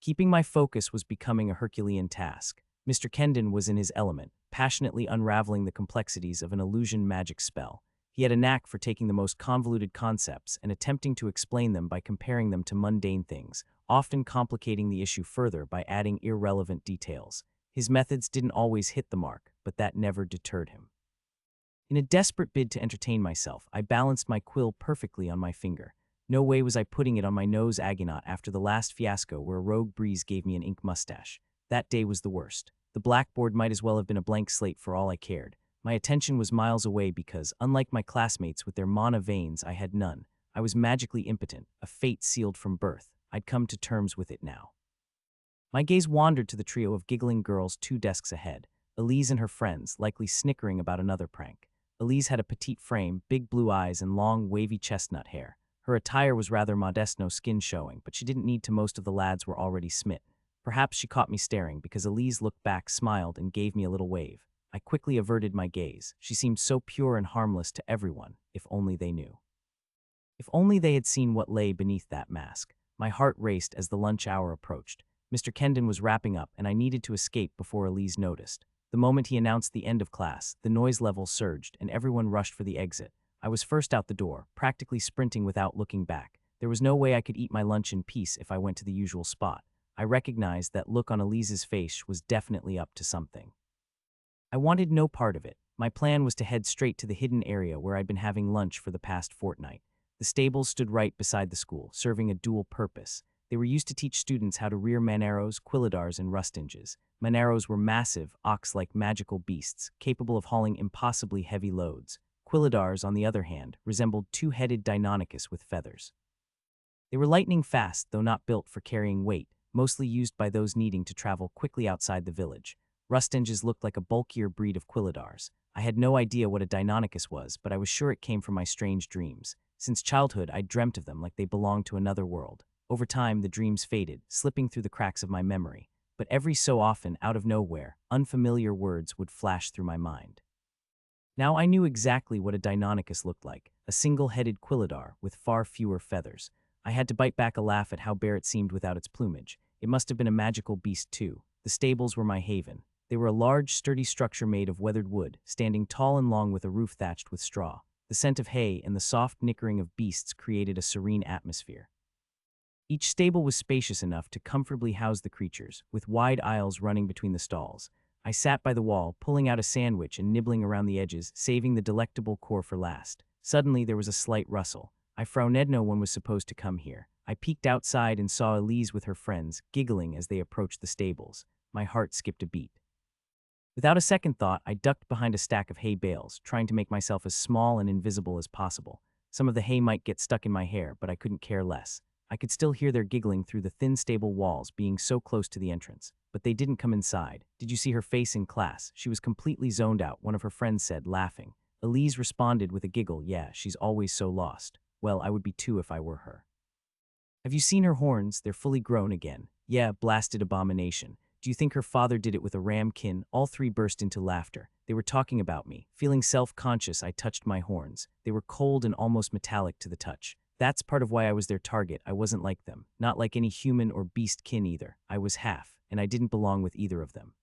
Keeping my focus was becoming a Herculean task. Mr. Kendon was in his element, passionately unraveling the complexities of an illusion magic spell. He had a knack for taking the most convoluted concepts and attempting to explain them by comparing them to mundane things, often complicating the issue further by adding irrelevant details. His methods didn't always hit the mark, but that never deterred him. In a desperate bid to entertain myself, I balanced my quill perfectly on my finger. No way was I putting it on my nose Agonaut after the last fiasco where a rogue breeze gave me an ink mustache. That day was the worst. The blackboard might as well have been a blank slate for all I cared. My attention was miles away because, unlike my classmates with their mana veins, I had none. I was magically impotent, a fate sealed from birth. I'd come to terms with it now. My gaze wandered to the trio of giggling girls 2 desks ahead. Elise and her friends, likely snickering about another prank. Elise had a petite frame, big blue eyes, and long, wavy chestnut hair. Her attire was rather modest, no skin showing, but she didn't need to. Most of the lads were already smit. Perhaps she caught me staring because Elise looked back, smiled, and gave me a little wave. I quickly averted my gaze. She seemed so pure and harmless to everyone, if only they knew. If only they had seen what lay beneath that mask. My heart raced as the lunch hour approached. Mr. Kendon was wrapping up, and I needed to escape before Elise noticed. The moment he announced the end of class, the noise level surged, and everyone rushed for the exit. I was first out the door, practically sprinting without looking back. There was no way I could eat my lunch in peace if I went to the usual spot. I recognized that look on Elise's face was definitely up to something. I wanted no part of it. My plan was to head straight to the hidden area where I'd been having lunch for the past fortnight. The stables stood right beside the school, serving a dual purpose. They were used to teach students how to rear manarrows, quilladars, and rustinges. Manarrows were massive, ox-like magical beasts, capable of hauling impossibly heavy loads. Quilladars, on the other hand, resembled 2-headed Deinonychus with feathers. They were lightning fast, though not built for carrying weight, mostly used by those needing to travel quickly outside the village. Rustinges looked like a bulkier breed of quilladars. I had no idea what a Deinonychus was, but I was sure it came from my strange dreams. Since childhood, I'd dreamt of them like they belonged to another world. Over time, the dreams faded, slipping through the cracks of my memory. But every so often, out of nowhere, unfamiliar words would flash through my mind. Now I knew exactly what a Deinonychus looked like, a single-headed quilladar with far fewer feathers. I had to bite back a laugh at how bare it seemed without its plumage. It must have been a magical beast too. The stables were my haven. They were a large, sturdy structure made of weathered wood, standing tall and long with a roof thatched with straw. The scent of hay and the soft nickering of beasts created a serene atmosphere. Each stable was spacious enough to comfortably house the creatures, with wide aisles running between the stalls. I sat by the wall, pulling out a sandwich and nibbling around the edges, saving the delectable core for last. Suddenly, there was a slight rustle. I frowned. No one was supposed to come here. I peeked outside and saw Elise with her friends, giggling as they approached the stables. My heart skipped a beat. Without a second thought, I ducked behind a stack of hay bales, trying to make myself as small and invisible as possible. Some of the hay might get stuck in my hair, but I couldn't care less. I could still hear their giggling through the thin stable walls, being so close to the entrance. But they didn't come inside. "Did you see her face in class? She was completely zoned out," one of her friends said, laughing. Elise responded with a giggle. "Yeah, she's always so lost." Well, I would be too if I were her. "Have you seen her horns? They're fully grown again." "Yeah, blasted abomination. Do you think her father did it with a ramkin?" All 3 burst into laughter. They were talking about me. Feeling self-conscious, I touched my horns. They were cold and almost metallic to the touch. That's part of why I was their target. I wasn't like them. Not like any human or beast kin either. I was half, and I didn't belong with either of them.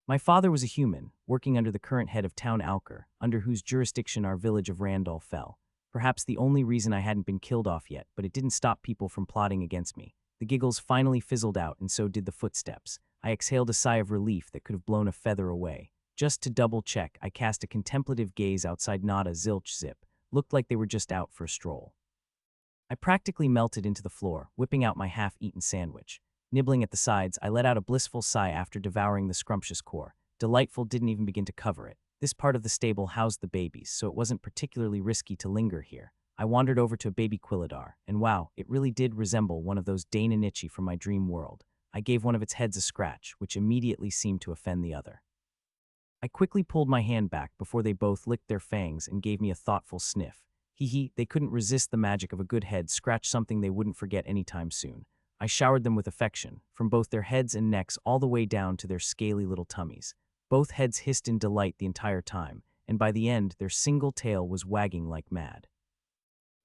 My father was a human, working under the current head of Town Alker, under whose jurisdiction our village of Randall fell. Perhaps the only reason I hadn't been killed off yet, but it didn't stop people from plotting against me. The giggles finally fizzled out, and so did the footsteps. I exhaled a sigh of relief that could have blown a feather away. Just to double-check, I cast a contemplative gaze outside. Nada, zilch, zip. Looked like they were just out for a stroll. I practically melted into the floor, whipping out my half-eaten sandwich. Nibbling at the sides, I let out a blissful sigh after devouring the scrumptious core. Delightful didn't even begin to cover it. This part of the stable housed the babies, so it wasn't particularly risky to linger here. I wandered over to a baby quilladar, and wow, it really did resemble one of those Deinonychus from my dream world. I gave one of its heads a scratch, which immediately seemed to offend the other. I quickly pulled my hand back before they both licked their fangs and gave me a thoughtful sniff. Hee, they couldn't resist the magic of a good head scratch, something they wouldn't forget anytime soon. I showered them with affection, from both their heads and necks all the way down to their scaly little tummies. Both heads hissed in delight the entire time, and by the end, their single tail was wagging like mad.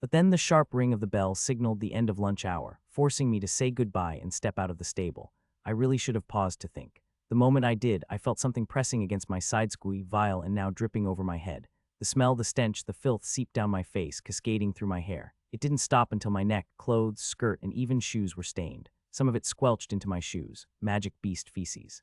But then the sharp ring of the bell signaled the end of lunch hour, forcing me to say goodbye and step out of the stable. I really should have paused to think. The moment I did, I felt something pressing against my side squee, vile and now dripping over my head. The smell, the stench, the filth seeped down my face, cascading through my hair. It didn't stop until my neck, clothes, skirt, and even shoes were stained. Some of it squelched into my shoes, magic beast feces.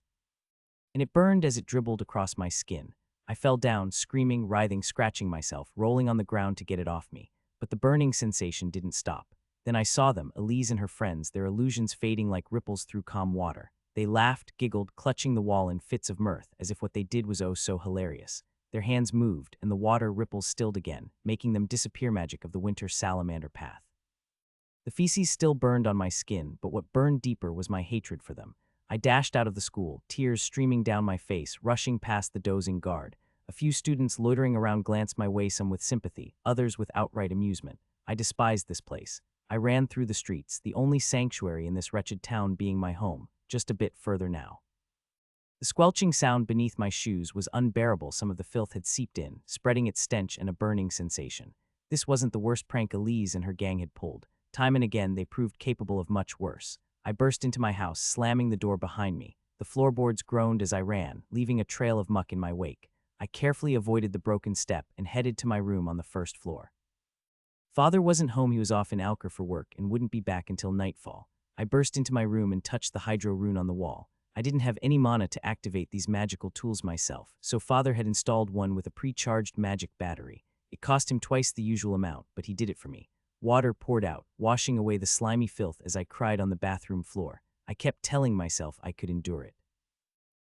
And it burned as it dribbled across my skin. I fell down, screaming, writhing, scratching myself, rolling on the ground to get it off me. But the burning sensation didn't stop. Then I saw them, Elise and her friends, their illusions fading like ripples through calm water. They laughed, giggled, clutching the wall in fits of mirth, as if what they did was oh so hilarious. Their hands moved, and the water ripples stilled again, making them disappear magic of the winter salamander path. The feces still burned on my skin, but what burned deeper was my hatred for them. I dashed out of the school, tears streaming down my face, rushing past the dozing guard. A few students loitering around glanced my way, some with sympathy, others with outright amusement. I despised this place. I ran through the streets, the only sanctuary in this wretched town being my home, just a bit further now. The squelching sound beneath my shoes was unbearable. Some of the filth had seeped in, spreading its stench and a burning sensation. This wasn't the worst prank Elise and her gang had pulled. Time and again, they proved capable of much worse. I burst into my house, slamming the door behind me. The floorboards groaned as I ran, leaving a trail of muck in my wake. I carefully avoided the broken step and headed to my room on the first floor. Father wasn't home. He was off in Alker for work and wouldn't be back until nightfall. I burst into my room and touched the hydro rune on the wall. I didn't have any mana to activate these magical tools myself, so Father had installed one with a pre-charged magic battery. It cost him twice the usual amount, but he did it for me. Water poured out, washing away the slimy filth as I cried on the bathroom floor. I kept telling myself I could endure it.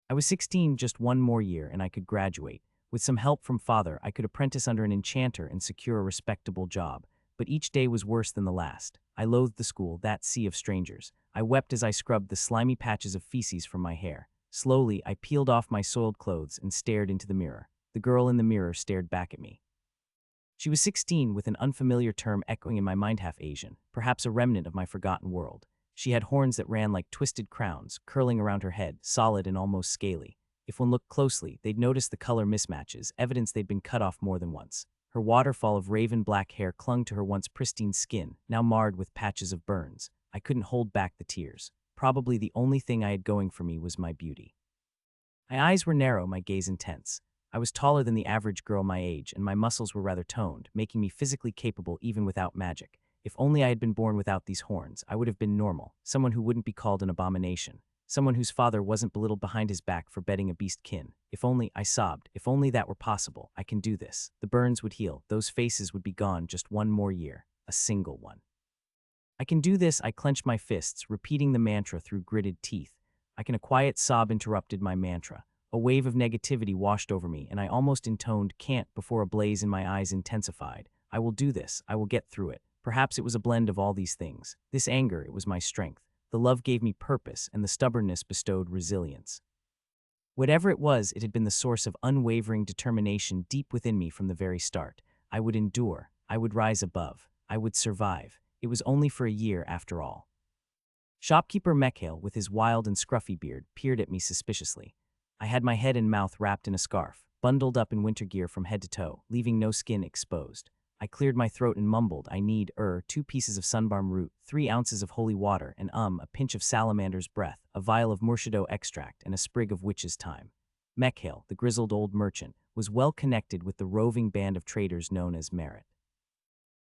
I was 16, just one more year, and I could graduate. With some help from Father, I could apprentice under an enchanter and secure a respectable job. But each day was worse than the last. I loathed the school, that sea of strangers. I wept as I scrubbed the slimy patches of feces from my hair. Slowly, I peeled off my soiled clothes and stared into the mirror. The girl in the mirror stared back at me. She was 16, with an unfamiliar term echoing in my mind, half Asian, perhaps a remnant of my forgotten world. She had horns that ran like twisted crowns, curling around her head, solid and almost scaly. If one looked closely, they'd notice the color mismatches, evidence they'd been cut off more than once. Her waterfall of raven black hair clung to her once pristine skin, now marred with patches of burns. I couldn't hold back the tears. Probably the only thing I had going for me was my beauty. My eyes were narrow, my gaze intense. I was taller than the average girl my age, and my muscles were rather toned, making me physically capable even without magic. If only I had been born without these horns, I would have been normal, someone who wouldn't be called an abomination, someone whose father wasn't belittled behind his back for bedding a beast kin. If only, I sobbed, if only that were possible. I can do this. The burns would heal, those faces would be gone, just one more year, a single one. I can do this. I clenched my fists, repeating the mantra through gritted teeth. A quiet sob interrupted my mantra. A wave of negativity washed over me, and I almost intoned can't before a blaze in my eyes intensified. I will do this. I will get through it. Perhaps it was a blend of all these things. This anger, it was my strength. The love gave me purpose, and the stubbornness bestowed resilience. Whatever it was, it had been the source of unwavering determination deep within me from the very start. I would endure. I would rise above. I would survive. It was only for a year, after all. Shopkeeper Mikhail, with his wild and scruffy beard, peered at me suspiciously. I had my head and mouth wrapped in a scarf, bundled up in winter gear from head to toe, leaving no skin exposed. I cleared my throat and mumbled, I need, 2 pieces of sunbarm root, 3 ounces of holy water, and a pinch of salamander's breath, a vial of murcido extract, and a sprig of witch's thyme. Mikhail, the grizzled old merchant, was well connected with the roving band of traders known as Merit.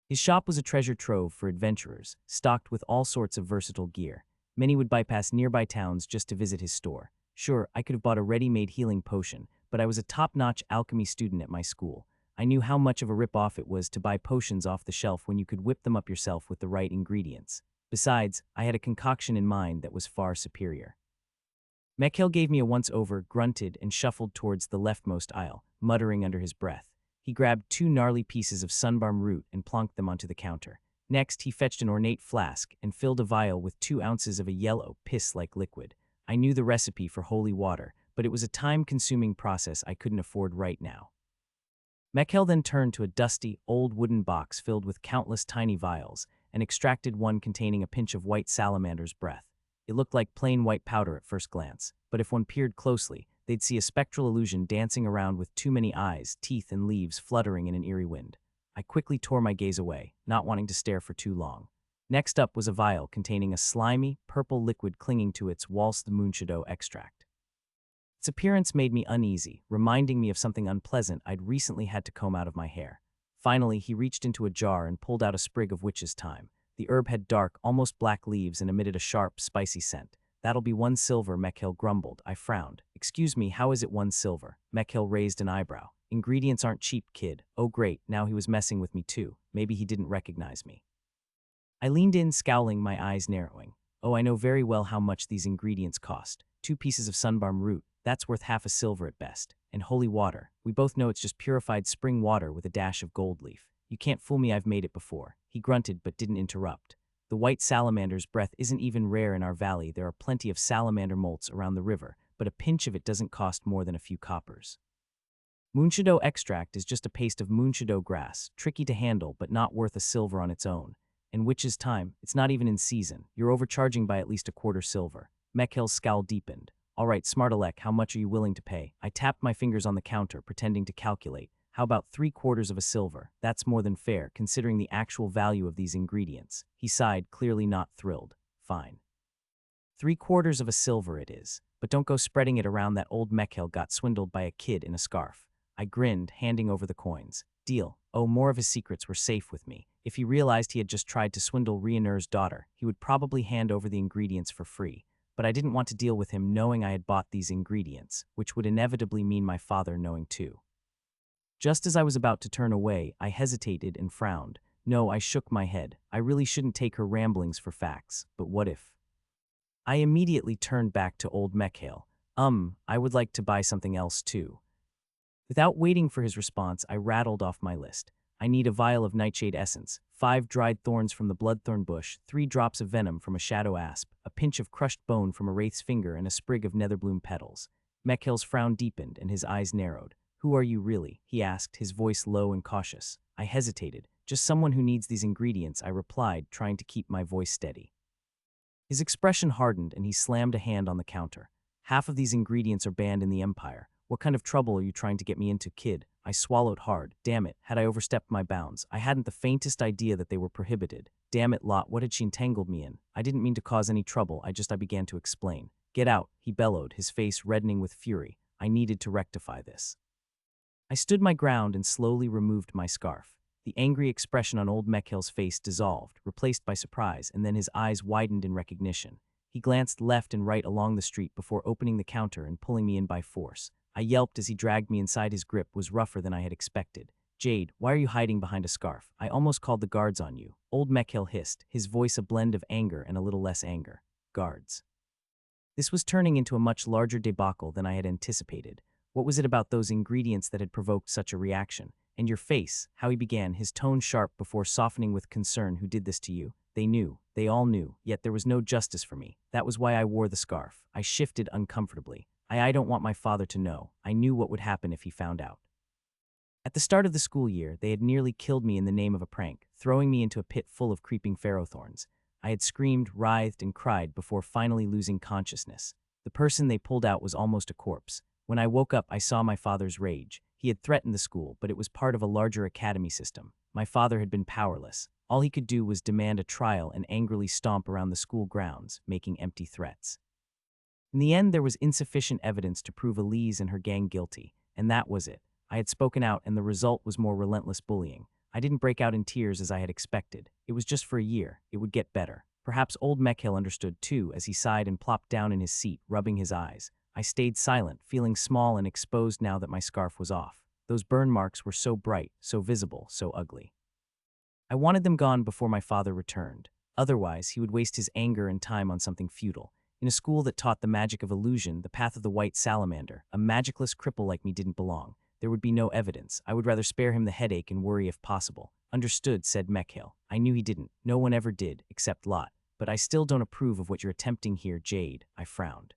His shop was a treasure trove for adventurers, stocked with all sorts of versatile gear. Many would bypass nearby towns just to visit his store. Sure, I could have bought a ready-made healing potion, but I was a top-notch alchemy student at my school. I knew how much of a rip-off it was to buy potions off the shelf when you could whip them up yourself with the right ingredients. Besides, I had a concoction in mind that was far superior. Mikhail gave me a once-over, grunted, and shuffled towards the leftmost aisle, muttering under his breath. He grabbed 2 gnarly pieces of sunbarm root and plonked them onto the counter. Next, he fetched an ornate flask and filled a vial with 2 ounces of a yellow, piss-like liquid. I knew the recipe for holy water, but it was a time-consuming process I couldn't afford right now. Mikhail then turned to a dusty, old wooden box filled with countless tiny vials and extracted one containing a pinch of white salamander's breath. It looked like plain white powder at first glance, but if one peered closely, they'd see a spectral illusion dancing around with too many eyes, teeth, and leaves fluttering in an eerie wind. I quickly tore my gaze away, not wanting to stare for too long. Next up was a vial containing a slimy, purple liquid clinging to its Waltz the Moonshadow extract. Its appearance made me uneasy, reminding me of something unpleasant I'd recently had to comb out of my hair. Finally, he reached into a jar and pulled out a sprig of witch's thyme. The herb had dark, almost black leaves and emitted a sharp, spicy scent. "That'll be 1 silver," Mekhill grumbled. I frowned. "Excuse me, how is it 1 silver?" Mekhill raised an eyebrow. "Ingredients aren't cheap, kid." Oh great, now he was messing with me too. Maybe he didn't recognize me. I leaned in, scowling, my eyes narrowing. "Oh, I know very well how much these ingredients cost. 2 pieces of sunbarm root, that's worth half a silver at best. And holy water, we both know it's just purified spring water with a dash of gold leaf. You can't fool me, I've made it before." He grunted but didn't interrupt. "The white salamander's breath isn't even rare in our valley. There are plenty of salamander molts around the river, but a pinch of it doesn't cost more than a few coppers. Moonshadow extract is just a paste of moonshadow grass, tricky to handle but not worth a silver on its own. And witch's thyme, it's not even in season. You're overcharging by at least a quarter silver." Mekhill's scowl deepened. "All right, Smartalek, how much are you willing to pay?" I tapped my fingers on the counter, pretending to calculate. "How about 3/4 of a silver? That's more than fair, considering the actual value of these ingredients." He sighed, clearly not thrilled. "Fine. 3/4 of a silver it is. But don't go spreading it around that old Mekhill got swindled by a kid in a scarf." I grinned, handing over the coins. "Deal." Oh, more of his secrets were safe with me. If he realized he had just tried to swindle Rionur's daughter, he would probably hand over the ingredients for free. But I didn't want to deal with him knowing I had bought these ingredients, which would inevitably mean my father knowing too. Just as I was about to turn away, I hesitated and frowned. No, I shook my head. I really shouldn't take her ramblings for facts, but what if? I immediately turned back to old Mekhill. I would like to buy something else too." Without waiting for his response, I rattled off my list. "I need a vial of nightshade essence, 5 dried thorns from the bloodthorn bush, 3 drops of venom from a shadow asp, a pinch of crushed bone from a wraith's finger, and a sprig of netherbloom petals." Mekhill's frown deepened and his eyes narrowed. "Who are you really?" he asked, his voice low and cautious. I hesitated. "Just someone who needs these ingredients," I replied, trying to keep my voice steady. His expression hardened and he slammed a hand on the counter. "Half of these ingredients are banned in the Empire. What kind of trouble are you trying to get me into, kid?" I swallowed hard. Damn it, had I overstepped my bounds? I hadn't the faintest idea that they were prohibited. Damn it, Lot, what had she entangled me in? I didn't mean to cause any trouble, I began to explain. "Get out," he bellowed, his face reddening with fury. I needed to rectify this. I stood my ground and slowly removed my scarf. The angry expression on old Mekhill's face dissolved, replaced by surprise, and then his eyes widened in recognition. He glanced left and right along the street before opening the counter and pulling me in by force. I yelped as he dragged me inside. His grip was rougher than I had expected. "Jade, why are you hiding behind a scarf? I almost called the guards on you." Old Mekhill hissed, his voice a blend of anger and a little less anger. Guards. This was turning into a much larger debacle than I had anticipated. What was it about those ingredients that had provoked such a reaction? "And your face," how he began, his tone sharp before softening with concern. "Who did this to you?" They knew. They all knew. Yet there was no justice for me. That was why I wore the scarf. I shifted uncomfortably. I don't want my father to know. I knew what would happen if he found out. At the start of the school year, they had nearly killed me in the name of a prank, throwing me into a pit full of creeping pharaoh thorns. I had screamed, writhed, and cried before finally losing consciousness. The person they pulled out was almost a corpse. When I woke up, I saw my father's rage. He had threatened the school, but it was part of a larger academy system. My father had been powerless. All he could do was demand a trial and angrily stomp around the school grounds, making empty threats. In the end, there was insufficient evidence to prove Elise and her gang guilty, and that was it. I had spoken out, and the result was more relentless bullying. I didn't break out in tears as I had expected. It was just for a year. It would get better. Perhaps old Mekhill understood too, as he sighed and plopped down in his seat, rubbing his eyes. I stayed silent, feeling small and exposed now that my scarf was off. Those burn marks were so bright, so visible, so ugly. I wanted them gone before my father returned. Otherwise, he would waste his anger and time on something futile. In a school that taught the magic of illusion, the path of the white salamander, a magicless cripple like me didn't belong. There would be no evidence. I would rather spare him the headache and worry if possible. "Understood," said Mekhill. I knew he didn't. No one ever did, except Lot. "But I still don't approve of what you're attempting here, Jade." I frowned.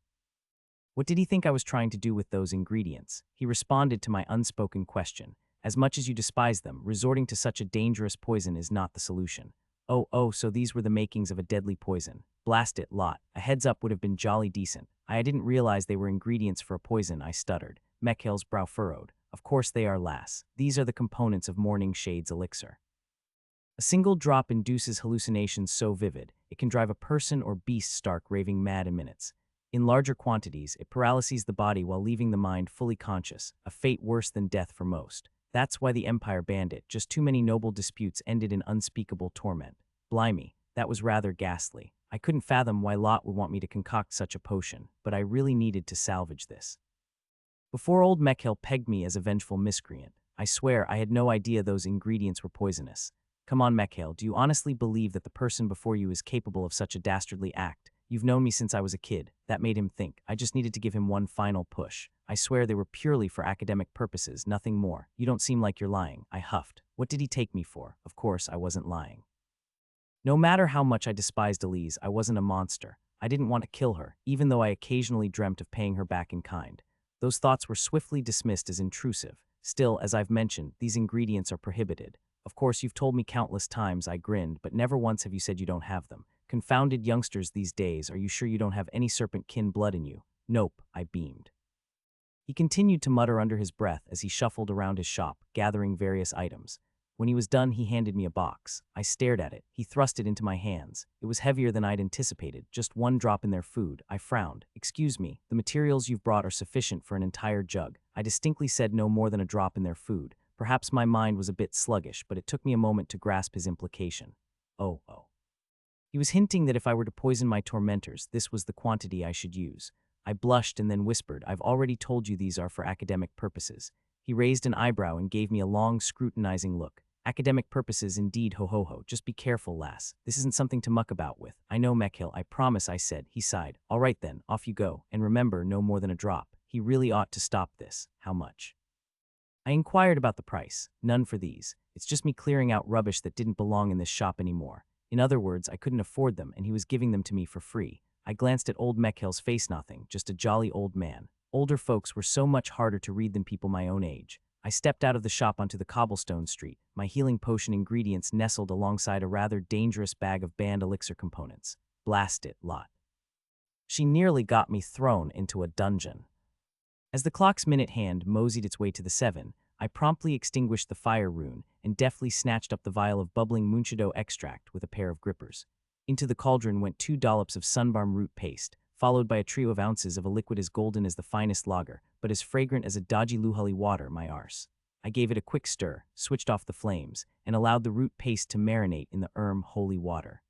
What did he think I was trying to do with those ingredients? He responded to my unspoken question. "As much as you despise them, resorting to such a dangerous poison is not the solution." Oh, so these were the makings of a deadly poison. Blast it, Lot. A heads up would have been jolly decent. I didn't realize they were ingredients for a poison, I stuttered. Mekhill's brow furrowed. Of course they are, lass. These are the components of Morning Shade's elixir. A single drop induces hallucinations so vivid, it can drive a person or beast stark raving mad in minutes. In larger quantities, it paralyses the body while leaving the mind fully conscious, a fate worse than death for most. That's why the Empire banned it. Just too many noble disputes ended in unspeakable torment. Blimey, that was rather ghastly. I couldn't fathom why Lot would want me to concoct such a potion, but I really needed to salvage this. Before old Mekhill pegged me as a vengeful miscreant, I swear I had no idea those ingredients were poisonous. Come on, Mekhill, do you honestly believe that the person before you is capable of such a dastardly act? You've known me since I was a kid. That made him think. I just needed to give him one final push. I swear they were purely for academic purposes, nothing more. You don't seem like you're lying. I huffed. What did he take me for? Of course, I wasn't lying. No matter how much I despised Elise, I wasn't a monster. I didn't want to kill her, even though I occasionally dreamt of paying her back in kind. Those thoughts were swiftly dismissed as intrusive. Still, as I've mentioned, these ingredients are prohibited. Of course, you've told me countless times, I grinned, but never once have you said you don't have them. Confounded youngsters these days, are you sure you don't have any serpent kin blood in you? Nope, I beamed. He continued to mutter under his breath as he shuffled around his shop, gathering various items. When he was done, he handed me a box. I stared at it. He thrust it into my hands. It was heavier than I'd anticipated, just one drop in their food. I frowned. Excuse me, the materials you've brought are sufficient for an entire jug. I distinctly said no more than a drop in their food. Perhaps my mind was a bit sluggish, but it took me a moment to grasp his implication. Oh. He was hinting that if I were to poison my tormentors, this was the quantity I should use. I blushed and then whispered, I've already told you these are for academic purposes. He raised an eyebrow and gave me a long, scrutinizing look. Academic purposes indeed, ho. Just be careful, lass. This isn't something to muck about with. I know, Mekhill, I promise, I said. He sighed. All right then, off you go. And remember, no more than a drop. He really ought to stop this. How much? I inquired about the price. None for these. It's just me clearing out rubbish that didn't belong in this shop anymore. In other words, I couldn't afford them, and he was giving them to me for free. I glanced at old Mekhill's face, nothing, just a jolly old man. Older folks were so much harder to read than people my own age. I stepped out of the shop onto the cobblestone street, my healing potion ingredients nestled alongside a rather dangerous bag of banned elixir components. Blast it, Lot. She nearly got me thrown into a dungeon. As the clock's minute hand moseyed its way to the 7, I promptly extinguished the fire rune and deftly snatched up the vial of bubbling munchado extract with a pair of grippers. Into the cauldron went 2 dollops of sunbarm root paste, followed by a trio of ounces of a liquid as golden as the finest lager, but as fragrant as a dodgy Luhully water, my arse. I gave it a quick stir, switched off the flames, and allowed the root paste to marinate in the holy water.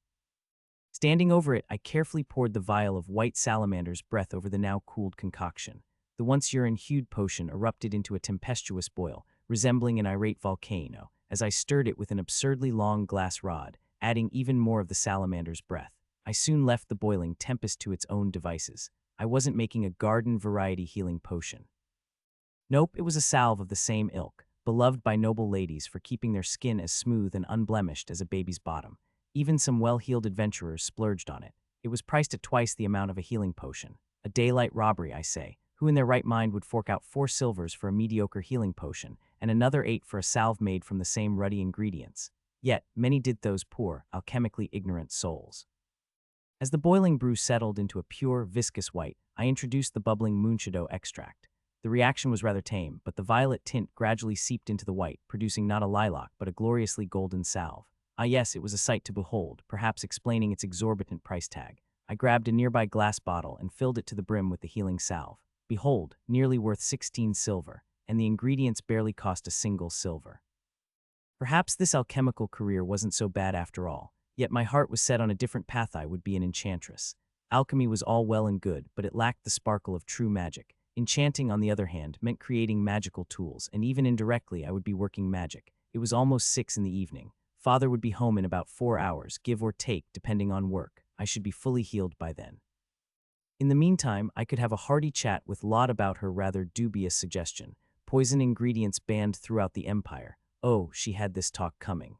Standing over it, I carefully poured the vial of white salamander's breath over the now cooled concoction. The once urine-hued potion erupted into a tempestuous boil, resembling an irate volcano, as I stirred it with an absurdly long glass rod, adding even more of the salamander's breath. I soon left the boiling tempest to its own devices. I wasn't making a garden-variety healing potion. Nope, it was a salve of the same ilk, beloved by noble ladies for keeping their skin as smooth and unblemished as a baby's bottom. Even some well-heeled adventurers splurged on it. It was priced at twice the amount of a healing potion. A daylight robbery, I say. Who in their right mind would fork out 4 silvers for a mediocre healing potion, and another 8 for a salve made from the same ruddy ingredients? Yet, many did those poor, alchemically ignorant souls. As the boiling brew settled into a pure, viscous white, I introduced the bubbling munchado extract. The reaction was rather tame, but the violet tint gradually seeped into the white, producing not a lilac but a gloriously golden salve. Ah yes, it was a sight to behold, perhaps explaining its exorbitant price tag. I grabbed a nearby glass bottle and filled it to the brim with the healing salve. Behold, nearly worth 16 silver, and the ingredients barely cost a single silver. Perhaps this alchemical career wasn't so bad after all, yet my heart was set on a different path. I would be an enchantress. Alchemy was all well and good, but it lacked the sparkle of true magic. Enchanting, on the other hand, meant creating magical tools, and even indirectly I would be working magic. It was almost 6 in the evening. Father would be home in about 4 hours, give or take, depending on work. I should be fully healed by then. In the meantime, I could have a hearty chat with Lot about her rather dubious suggestion. Poison ingredients banned throughout the Empire. Oh, she had this talk coming.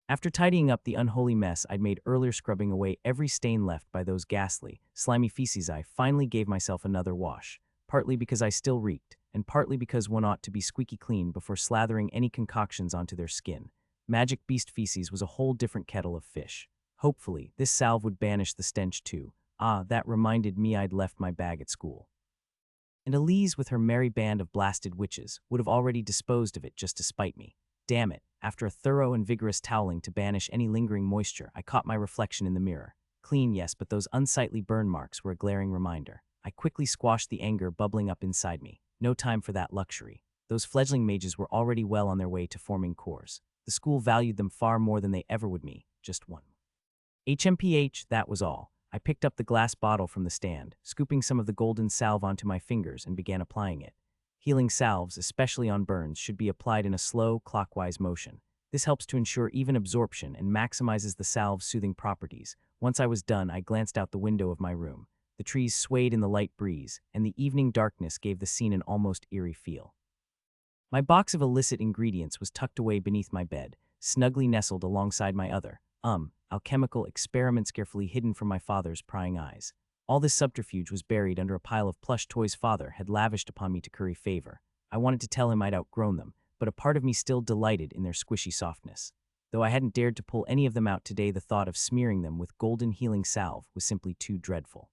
After tidying up the unholy mess I'd made earlier, scrubbing away every stain left by those ghastly, slimy feces, I finally gave myself another wash, partly because I still reeked, and partly because one ought to be squeaky clean before slathering any concoctions onto their skin. Magic beast feces was a whole different kettle of fish. Hopefully, this salve would banish the stench too. Ah, that reminded me I'd left my bag at school. And Elise, with her merry band of blasted witches, would have already disposed of it just to spite me. Damn it, after a thorough and vigorous toweling to banish any lingering moisture, I caught my reflection in the mirror. Clean, yes, but those unsightly burn marks were a glaring reminder. I quickly squashed the anger bubbling up inside me. No time for that luxury. Those fledgling mages were already well on their way to forming cores. The school valued them far more than they ever would me, just one. HMPH, that was all. I picked up the glass bottle from the stand, scooping some of the golden salve onto my fingers and began applying it. Healing salves, especially on burns, should be applied in a slow, clockwise motion. This helps to ensure even absorption and maximizes the salve's soothing properties. Once I was done, I glanced out the window of my room. The trees swayed in the light breeze, and the evening darkness gave the scene an almost eerie feel. My box of illicit ingredients was tucked away beneath my bed, snugly nestled alongside my other, alchemical experiments carefully hidden from my father's prying eyes. All this subterfuge was buried under a pile of plush toys father had lavished upon me to curry favor. I wanted to tell him I'd outgrown them, but a part of me still delighted in their squishy softness. Though I hadn't dared to pull any of them out today, the thought of smearing them with golden healing salve was simply too dreadful.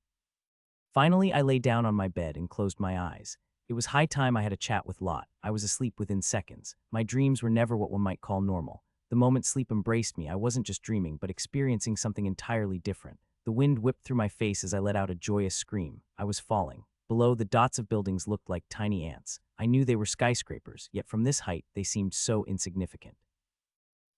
Finally, I lay down on my bed and closed my eyes. It was high time I had a chat with Lot. I was asleep within seconds. My dreams were never what one might call normal. The moment sleep embraced me, I wasn't just dreaming, but experiencing something entirely different. The wind whipped through my face as I let out a joyous scream. I was falling. Below, the dots of buildings looked like tiny ants. I knew they were skyscrapers, yet from this height, they seemed so insignificant.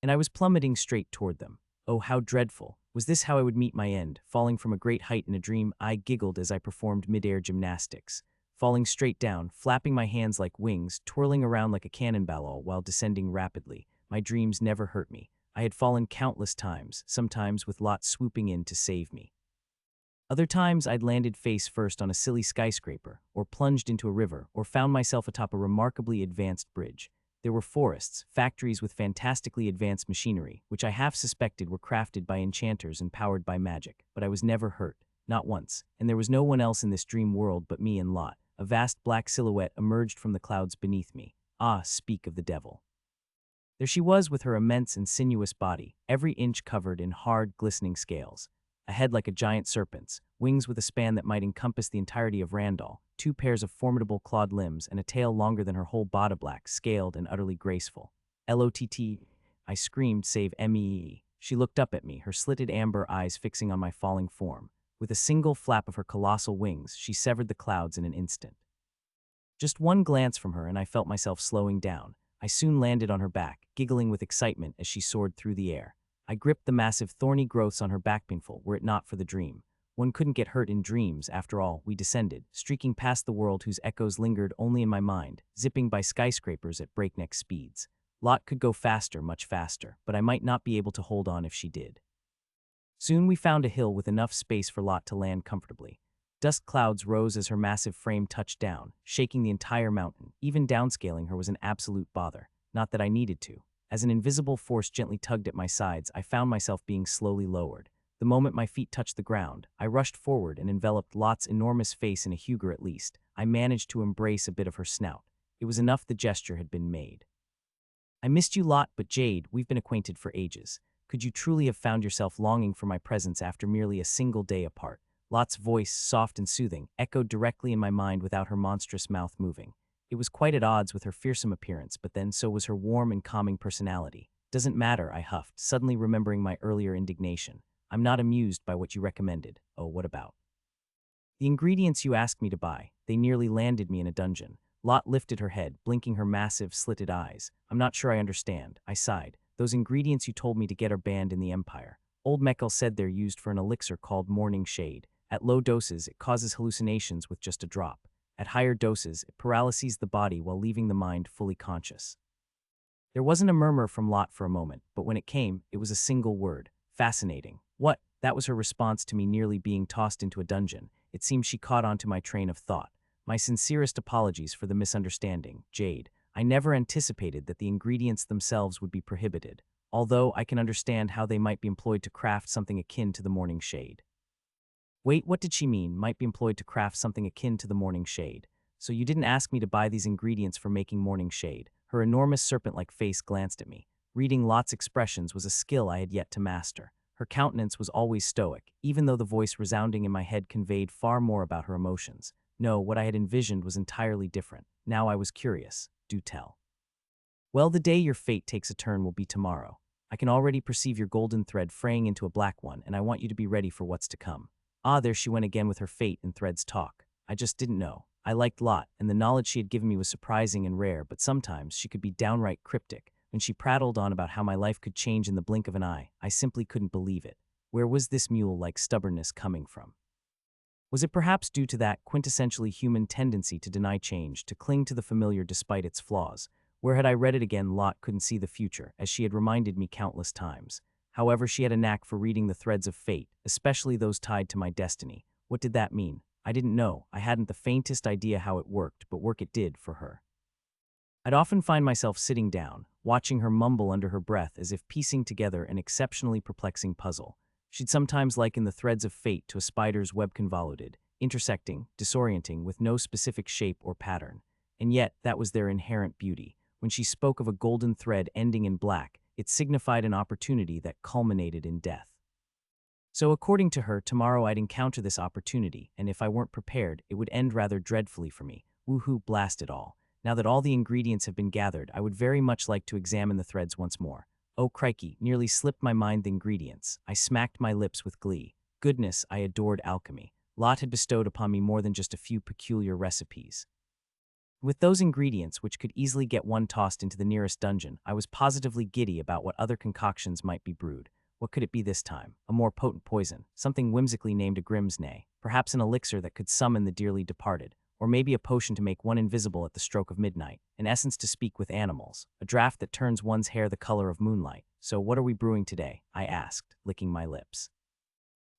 And I was plummeting straight toward them. Oh, how dreadful. Was this how I would meet my end? Falling from a great height in a dream? I giggled as I performed mid-air gymnastics. Falling straight down, flapping my hands like wings, twirling around like a cannonball while descending rapidly. My dreams never hurt me. I had fallen countless times, sometimes with Lot swooping in to save me. Other times I'd landed face first on a silly skyscraper, or plunged into a river, or found myself atop a remarkably advanced bridge. There were forests, factories with fantastically advanced machinery, which I half suspected were crafted by enchanters and powered by magic, but I was never hurt, not once, and there was no one else in this dream world but me and Lot. A vast black silhouette emerged from the clouds beneath me. Ah, speak of the devil. There she was with her immense and sinuous body, every inch covered in hard, glistening scales. A head like a giant serpent's, wings with a span that might encompass the entirety of Randall, 2 pairs of formidable clawed limbs, and a tail longer than her whole body, black, scaled, and utterly graceful. L-O-T-T, I screamed, save M-E-E. She looked up at me, her slitted amber eyes fixing on my falling form. With a single flap of her colossal wings, she severed the clouds in an instant. Just one glance from her and I felt myself slowing down. I soon landed on her back, giggling with excitement as she soared through the air. I gripped the massive thorny growths on her back, painful were it not for the dream. One couldn't get hurt in dreams, after all. We descended, streaking past the world whose echoes lingered only in my mind, zipping by skyscrapers at breakneck speeds. Lot could go faster, much faster, but I might not be able to hold on if she did. Soon we found a hill with enough space for Lot to land comfortably. Dust clouds rose as her massive frame touched down, shaking the entire mountain. Even downscaling her was an absolute bother. Not that I needed to. As an invisible force gently tugged at my sides, I found myself being slowly lowered. The moment my feet touched the ground, I rushed forward and enveloped Lot's enormous face in a hugger at least. I managed to embrace a bit of her snout. It was enough the gesture had been made. I missed you, Lot, but Jade, we've been acquainted for ages. Could you truly have found yourself longing for my presence after merely a single day apart? Lot's voice, soft and soothing, echoed directly in my mind without her monstrous mouth moving. It was quite at odds with her fearsome appearance, but then so was her warm and calming personality. Doesn't matter, I huffed, suddenly remembering my earlier indignation. I'm not amused by what you recommended. Oh, what about the ingredients you asked me to buy? They nearly landed me in a dungeon. Lot lifted her head, blinking her massive, slitted eyes. I'm not sure I understand. I sighed. Those ingredients you told me to get are banned in the Empire. Old Meckel said they're used for an elixir called Morning Shade. At low doses, it causes hallucinations with just a drop. At higher doses, it paralyses the body while leaving the mind fully conscious. There wasn't a murmur from Lot for a moment, but when it came, it was a single word. Fascinating. What? That was her response to me nearly being tossed into a dungeon. It seems she caught on to my train of thought. My sincerest apologies for the misunderstanding, Jade. I never anticipated that the ingredients themselves would be prohibited, although I can understand how they might be employed to craft something akin to the Morning Shade. Wait, what did she mean, might be employed to craft something akin to the Morning Shade? So you didn't ask me to buy these ingredients for making Morning Shade. Her enormous serpent-like face glanced at me. Reading Lot's expressions was a skill I had yet to master. Her countenance was always stoic, even though the voice resounding in my head conveyed far more about her emotions. No, what I had envisioned was entirely different. Now I was curious. Do tell. Well, the day your fate takes a turn will be tomorrow. I can already perceive your golden thread fraying into a black one, and I want you to be ready for what's to come. Ah, there she went again with her fate and threads talk. I just didn't know. I liked Lot, and the knowledge she had given me was surprising and rare, but sometimes she could be downright cryptic. When she prattled on about how my life could change in the blink of an eye, I simply couldn't believe it. Where was this mule-like stubbornness coming from? Was it perhaps due to that quintessentially human tendency to deny change, to cling to the familiar despite its flaws? Where had I read it again, Lot couldn't see the future, as she had reminded me countless times. However, she had a knack for reading the threads of fate, especially those tied to my destiny. What did that mean? I didn't know. I hadn't the faintest idea how it worked, but work it did for her. I'd often find myself sitting down, watching her mumble under her breath as if piecing together an exceptionally perplexing puzzle. She'd sometimes liken the threads of fate to a spider's web convoluted, intersecting, disorienting, with no specific shape or pattern. And yet, that was their inherent beauty. When she spoke of a golden thread ending in black, it signified an opportunity that culminated in death. So according to her, tomorrow I'd encounter this opportunity, and if I weren't prepared, it would end rather dreadfully for me. Woohoo, blast it all. Now that all the ingredients have been gathered, I would very much like to examine the threads once more. Oh crikey, nearly slipped my mind the ingredients. I smacked my lips with glee. Goodness, I adored alchemy. Lot had bestowed upon me more than just a few peculiar recipes. With those ingredients, which could easily get one tossed into the nearest dungeon, I was positively giddy about what other concoctions might be brewed. What could it be this time? A more potent poison, something whimsically named a Grimsnay, perhaps an elixir that could summon the dearly departed, or maybe a potion to make one invisible at the stroke of midnight, an essence to speak with animals, a draught that turns one's hair the color of moonlight. So what are we brewing today? I asked, licking my lips.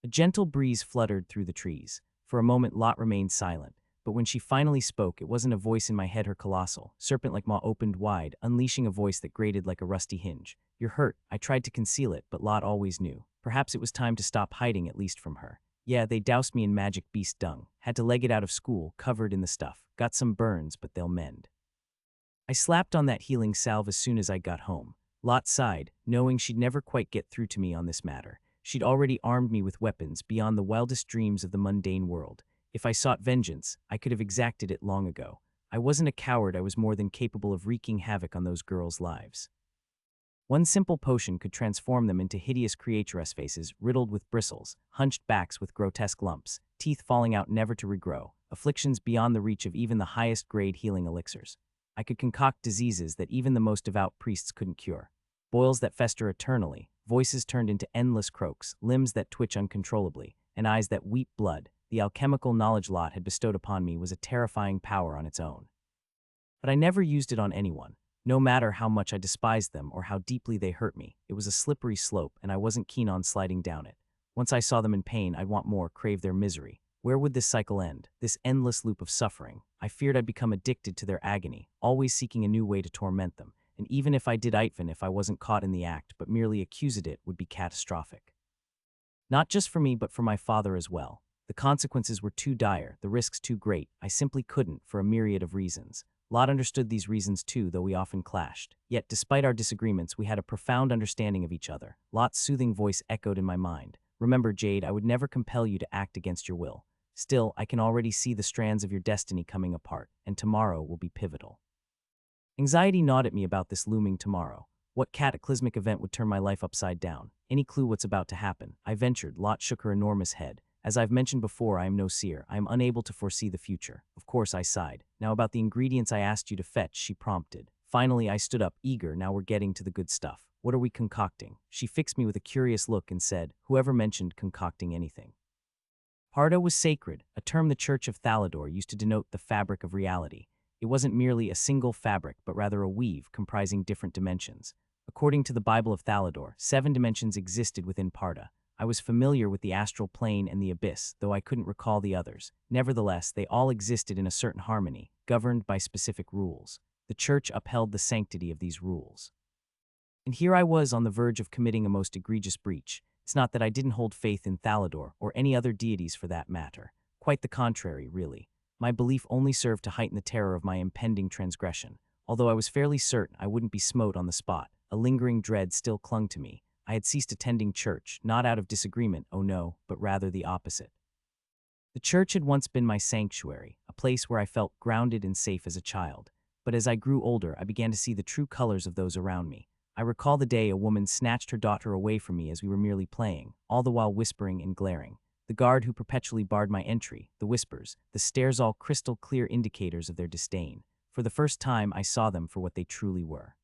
A gentle breeze fluttered through the trees. For a moment Lot remained silent, but when she finally spoke, it wasn't a voice in my head, her colossal, serpent-like maw opened wide, unleashing a voice that grated like a rusty hinge. You're hurt. I tried to conceal it, but Lot always knew. Perhaps it was time to stop hiding, at least from her. Yeah, they doused me in magic beast dung. Had to leg it out of school, covered in the stuff. Got some burns, but they'll mend. I slapped on that healing salve as soon as I got home. Lot sighed, knowing she'd never quite get through to me on this matter. She'd already armed me with weapons beyond the wildest dreams of the mundane world. If I sought vengeance, I could have exacted it long ago. I wasn't a coward. I was more than capable of wreaking havoc on those girls' lives. One simple potion could transform them into hideous creaturess faces riddled with bristles, hunched backs with grotesque lumps, teeth falling out never to regrow, afflictions beyond the reach of even the highest-grade healing elixirs. I could concoct diseases that even the most devout priests couldn't cure. Boils that fester eternally, voices turned into endless croaks, limbs that twitch uncontrollably, and eyes that weep blood. The alchemical knowledge Lot had bestowed upon me was a terrifying power on its own. But I never used it on anyone. No matter how much I despised them or how deeply they hurt me, it was a slippery slope, and I wasn't keen on sliding down it. Once I saw them in pain, I'd want more, crave their misery. Where would this cycle end, this endless loop of suffering? I feared I'd become addicted to their agony, always seeking a new way to torment them, and even if I did even if I wasn't caught in the act but merely accused it, would be catastrophic. Not just for me, but for my father as well. The consequences were too dire, the risks too great. I simply couldn't, for a myriad of reasons. Lot understood these reasons too, though we often clashed. Yet, despite our disagreements, we had a profound understanding of each other. Lot's soothing voice echoed in my mind. Remember, Jade, I would never compel you to act against your will. Still, I can already see the strands of your destiny coming apart, and tomorrow will be pivotal. Anxiety gnawed at me about this looming tomorrow. What cataclysmic event would turn my life upside down? Any clue what's about to happen? I ventured. Lot shook her enormous head. As I've mentioned before, I am no seer. I am unable to foresee the future. Of course, I sighed. Now about the ingredients I asked you to fetch, she prompted. Finally, I stood up, eager. Now we're getting to the good stuff. What are we concocting? She fixed me with a curious look and said, whoever mentioned concocting anything. Parda was sacred, a term the Church of Thalador used to denote the fabric of reality. It wasn't merely a single fabric, but rather a weave comprising different dimensions. According to the Bible of Thalador, 7 dimensions existed within Parda. I was familiar with the astral plane and the abyss, though I couldn't recall the others. Nevertheless, they all existed in a certain harmony, governed by specific rules. The Church upheld the sanctity of these rules. And here I was on the verge of committing a most egregious breach. It's not that I didn't hold faith in Thalador, or any other deities for that matter. Quite the contrary, really. My belief only served to heighten the terror of my impending transgression. Although I was fairly certain I wouldn't be smote on the spot, a lingering dread still clung to me. I had ceased attending church, not out of disagreement, oh no, but rather the opposite. The church had once been my sanctuary, a place where I felt grounded and safe as a child. But as I grew older, I began to see the true colors of those around me. I recall the day a woman snatched her daughter away from me as we were merely playing, all the while whispering and glaring. The guard who perpetually barred my entry, the whispers, the stares, all crystal clear indicators of their disdain. For the first time, I saw them for what they truly were.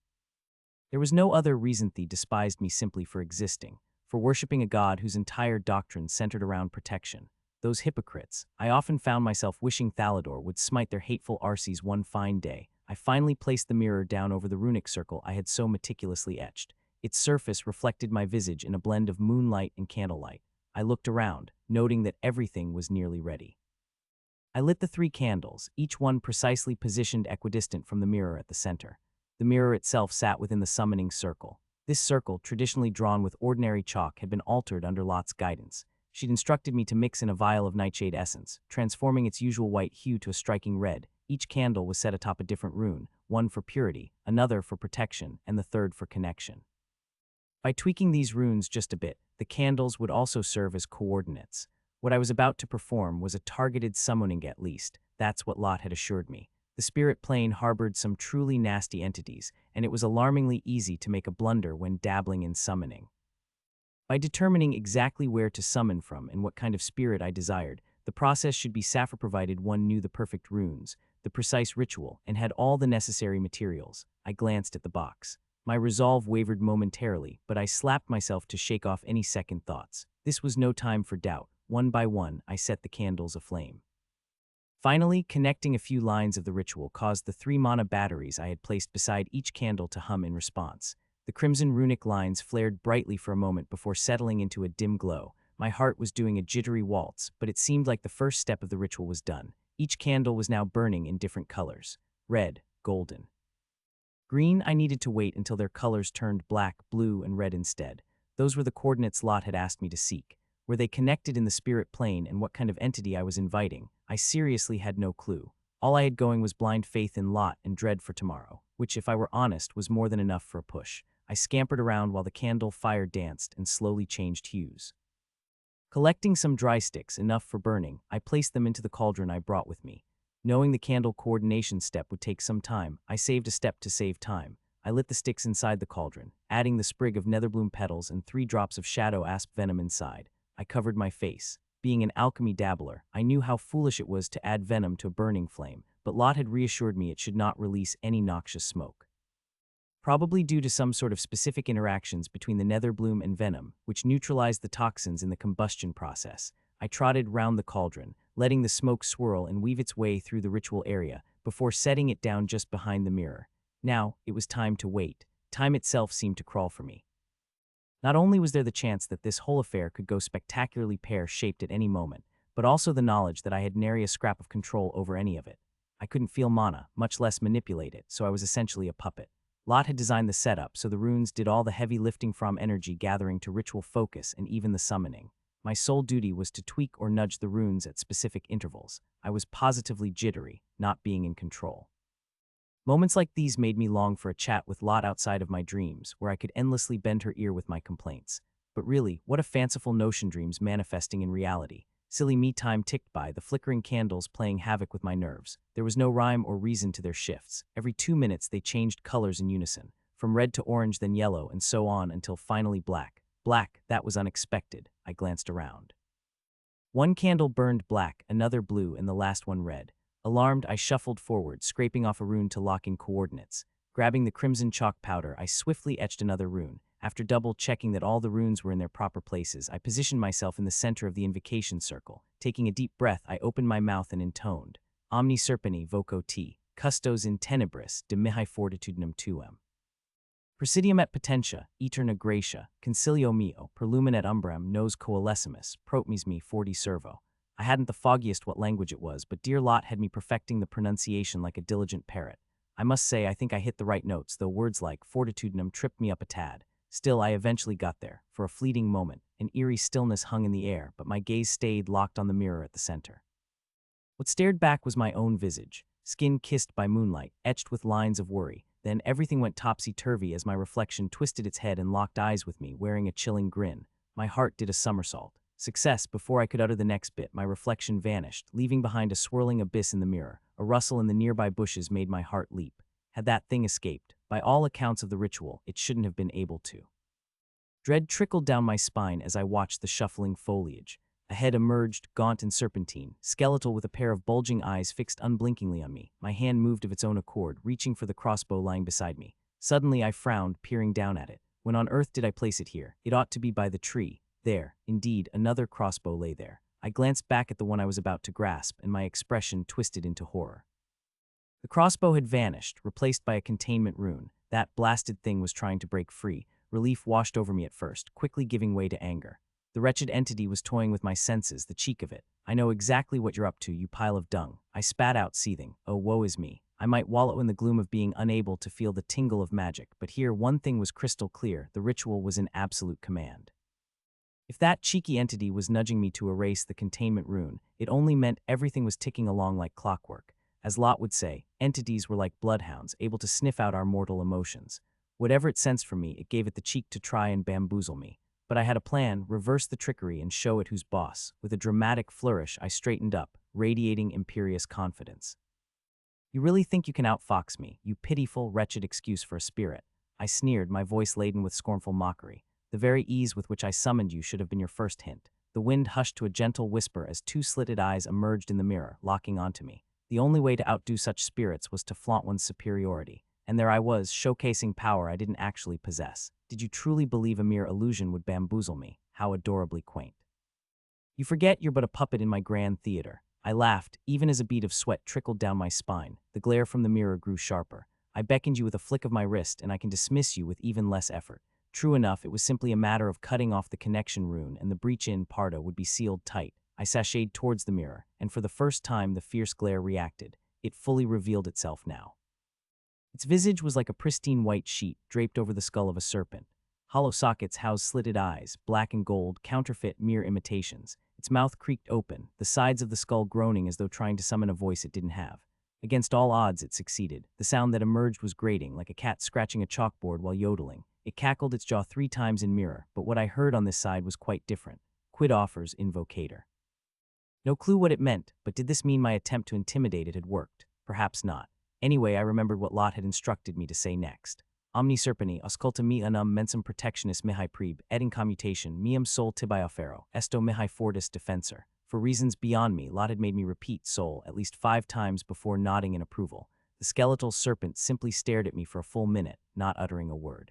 There was no other reason they despised me simply for existing, for worshipping a god whose entire doctrine centered around protection. Those hypocrites. I often found myself wishing Thalador would smite their hateful arses one fine day. I finally placed the mirror down over the runic circle I had so meticulously etched. Its surface reflected my visage in a blend of moonlight and candlelight. I looked around, noting that everything was nearly ready. I lit the 3 candles, each one precisely positioned equidistant from the mirror at the center. The mirror itself sat within the summoning circle. This circle, traditionally drawn with ordinary chalk, had been altered under Lot's guidance. She'd instructed me to mix in a vial of nightshade essence, transforming its usual white hue to a striking red. Each candle was set atop a different rune, one for purity, another for protection, and the third for connection. By tweaking these runes just a bit, the candles would also serve as coordinates. What I was about to perform was a targeted summoning, at least. That's what Lot had assured me. The spirit plane harbored some truly nasty entities, and it was alarmingly easy to make a blunder when dabbling in summoning. By determining exactly where to summon from and what kind of spirit I desired, the process should be Sappho-provided one knew the perfect runes, the precise ritual, and had all the necessary materials. I glanced at the box. My resolve wavered momentarily, but I slapped myself to shake off any second thoughts. This was no time for doubt. One by one, I set the candles aflame. Finally, connecting a few lines of the ritual caused the 3 mana batteries I had placed beside each candle to hum in response. The crimson runic lines flared brightly for a moment before settling into a dim glow. My heart was doing a jittery waltz, but it seemed like the first step of the ritual was done. Each candle was now burning in different colors: red, golden, green. I needed to wait until their colors turned black, blue, and red instead. Those were the coordinates Lot had asked me to seek. Were they connected in the spirit plane, and what kind of entity I was inviting? I seriously had no clue. All I had going was blind faith in Lot and dread for tomorrow, which, if I were honest, was more than enough for a push. I scampered around while the candle fire danced and slowly changed hues. Collecting some dry sticks, enough for burning, I placed them into the cauldron I brought with me. Knowing the candle coordination step would take some time, I saved a step to save time. I lit the sticks inside the cauldron, adding the sprig of netherbloom petals and 3 drops of shadow asp venom inside. I covered my face. Being an alchemy dabbler, I knew how foolish it was to add venom to a burning flame, but Lot had reassured me it should not release any noxious smoke. Probably due to some sort of specific interactions between the netherbloom and venom, which neutralized the toxins in the combustion process, I trotted round the cauldron, letting the smoke swirl and weave its way through the ritual area before setting it down just behind the mirror. Now, it was time to wait. Time itself seemed to crawl for me. Not only was there the chance that this whole affair could go spectacularly pear-shaped at any moment, but also the knowledge that I had nary a scrap of control over any of it. I couldn't feel mana, much less manipulate it, so I was essentially a puppet. Lot had designed the setup, so the runes did all the heavy lifting from energy gathering to ritual focus and even the summoning. My sole duty was to tweak or nudge the runes at specific intervals. I was positively jittery, not being in control. Moments like these made me long for a chat with Lot outside of my dreams, where I could endlessly bend her ear with my complaints. But really, what a fanciful notion, dreams manifesting in reality. Silly me. Time ticked by, the flickering candles playing havoc with my nerves. There was no rhyme or reason to their shifts. Every 2 minutes they changed colors in unison, from red to orange, then yellow, and so on until finally black. Black, that was unexpected. I glanced around. One candle burned black, another blue, and the last one red. Alarmed, I shuffled forward, scraping off a rune to lock in coordinates. Grabbing the crimson chalk powder, I swiftly etched another rune. After double-checking that all the runes were in their proper places, I positioned myself in the center of the invocation circle. Taking a deep breath, I opened my mouth and intoned, Omni serpeni voco te, custos in tenebris de mihi fortitudinem tuum. Presidium et potentia, eterna gratia, concilio meo, per lumen et umbrem nos coalescimus, protmes me forti servo. I hadn't the foggiest what language it was, but dear Lot had me perfecting the pronunciation like a diligent parrot. I must say I think I hit the right notes, though words like fortitudinem tripped me up a tad. Still, I eventually got there. For a fleeting moment, an eerie stillness hung in the air, but my gaze stayed locked on the mirror at the center. What stared back was my own visage, skin kissed by moonlight, etched with lines of worry. Then everything went topsy-turvy as my reflection twisted its head and locked eyes with me, wearing a chilling grin. My heart did a somersault. Success. Before I could utter the next bit, my reflection vanished, leaving behind a swirling abyss in the mirror. A rustle in the nearby bushes made my heart leap. Had that thing escaped? By all accounts of the ritual, it shouldn't have been able to. Dread trickled down my spine as I watched the shuffling foliage. A head emerged, gaunt and serpentine, skeletal with a pair of bulging eyes fixed unblinkingly on me. My hand moved of its own accord, reaching for the crossbow lying beside me. Suddenly I frowned, peering down at it. When on earth did I place it here? It ought to be by the tree. There, indeed, another crossbow lay there. I glanced back at the one I was about to grasp, and my expression twisted into horror. The crossbow had vanished, replaced by a containment rune. That blasted thing was trying to break free. Relief washed over me at first, quickly giving way to anger. The wretched entity was toying with my senses, the cheek of it. I know exactly what you're up to, you pile of dung. I spat out, seething. Oh, woe is me. I might wallow in the gloom of being unable to feel the tingle of magic, but here one thing was crystal clear. The ritual was in absolute command. If that cheeky entity was nudging me to erase the containment rune, it only meant everything was ticking along like clockwork. As Lot would say, entities were like bloodhounds, able to sniff out our mortal emotions. Whatever it sensed from me, it gave it the cheek to try and bamboozle me. But I had a plan: reverse the trickery and show it who's boss. With a dramatic flourish, I straightened up, radiating imperious confidence. You really think you can outfox me, you pitiful, wretched excuse for a spirit? I sneered, my voice laden with scornful mockery. The very ease with which I summoned you should have been your first hint. The wind hushed to a gentle whisper as two slitted eyes emerged in the mirror, locking onto me. The only way to outdo such spirits was to flaunt one's superiority. And there I was, showcasing power I didn't actually possess. Did you truly believe a mere illusion would bamboozle me? How adorably quaint. You forget you're but a puppet in my grand theater. I laughed, even as a bead of sweat trickled down my spine. The glare from the mirror grew sharper. I beckoned you with a flick of my wrist, and I can dismiss you with even less effort. True enough, it was simply a matter of cutting off the connection rune, and the breach in parta would be sealed tight. I sashayed towards the mirror, and for the first time the fierce glare reacted. It fully revealed itself now. Its visage was like a pristine white sheet draped over the skull of a serpent. Hollow sockets housed slitted eyes, black and gold, counterfeit, mere imitations. Its mouth creaked open, the sides of the skull groaning as though trying to summon a voice it didn't have. Against all odds, it succeeded. The sound that emerged was grating, like a cat scratching a chalkboard while yodeling. It cackled its jaw 3 times in mirror, but what I heard on this side was quite different. Quid offers invocator. No clue what it meant, but did this mean my attempt to intimidate it had worked? Perhaps not. Anyway, I remembered what Lot had instructed me to say next. Omni serpeni, ausculta me unum mensum protectionis mihi prebe, et in commutation, meum sol tibi offero, esto mihi fortis defensor. For reasons beyond me, Lot had made me repeat sol at least 5 times before nodding in approval. The skeletal serpent simply stared at me for a full minute, not uttering a word.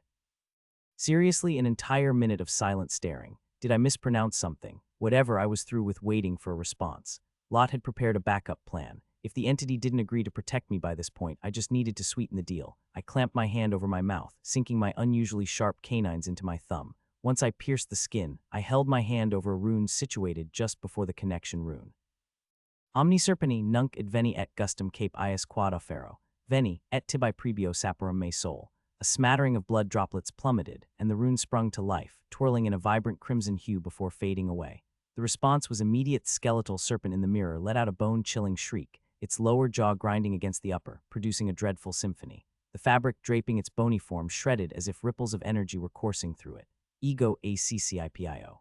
Seriously, an entire minute of silent staring. Did I mispronounce something? Whatever, I was through with waiting for a response. Lot had prepared a backup plan. If the entity didn't agree to protect me by this point, I just needed to sweeten the deal. I clamped my hand over my mouth, sinking my unusually sharp canines into my thumb. Once I pierced the skin, I held my hand over a rune situated just before the connection rune. Omni serpeni nunc adveni et gustum cape ius quad offero, veni, et tibi prebio saporum me sol. A smattering of blood droplets plummeted, and the rune sprung to life, twirling in a vibrant crimson hue before fading away. The response was immediate. Skeletal serpent in the mirror let out a bone-chilling shriek, its lower jaw grinding against the upper, producing a dreadful symphony. The fabric draping its bony form shredded as if ripples of energy were coursing through it. Ego accipio.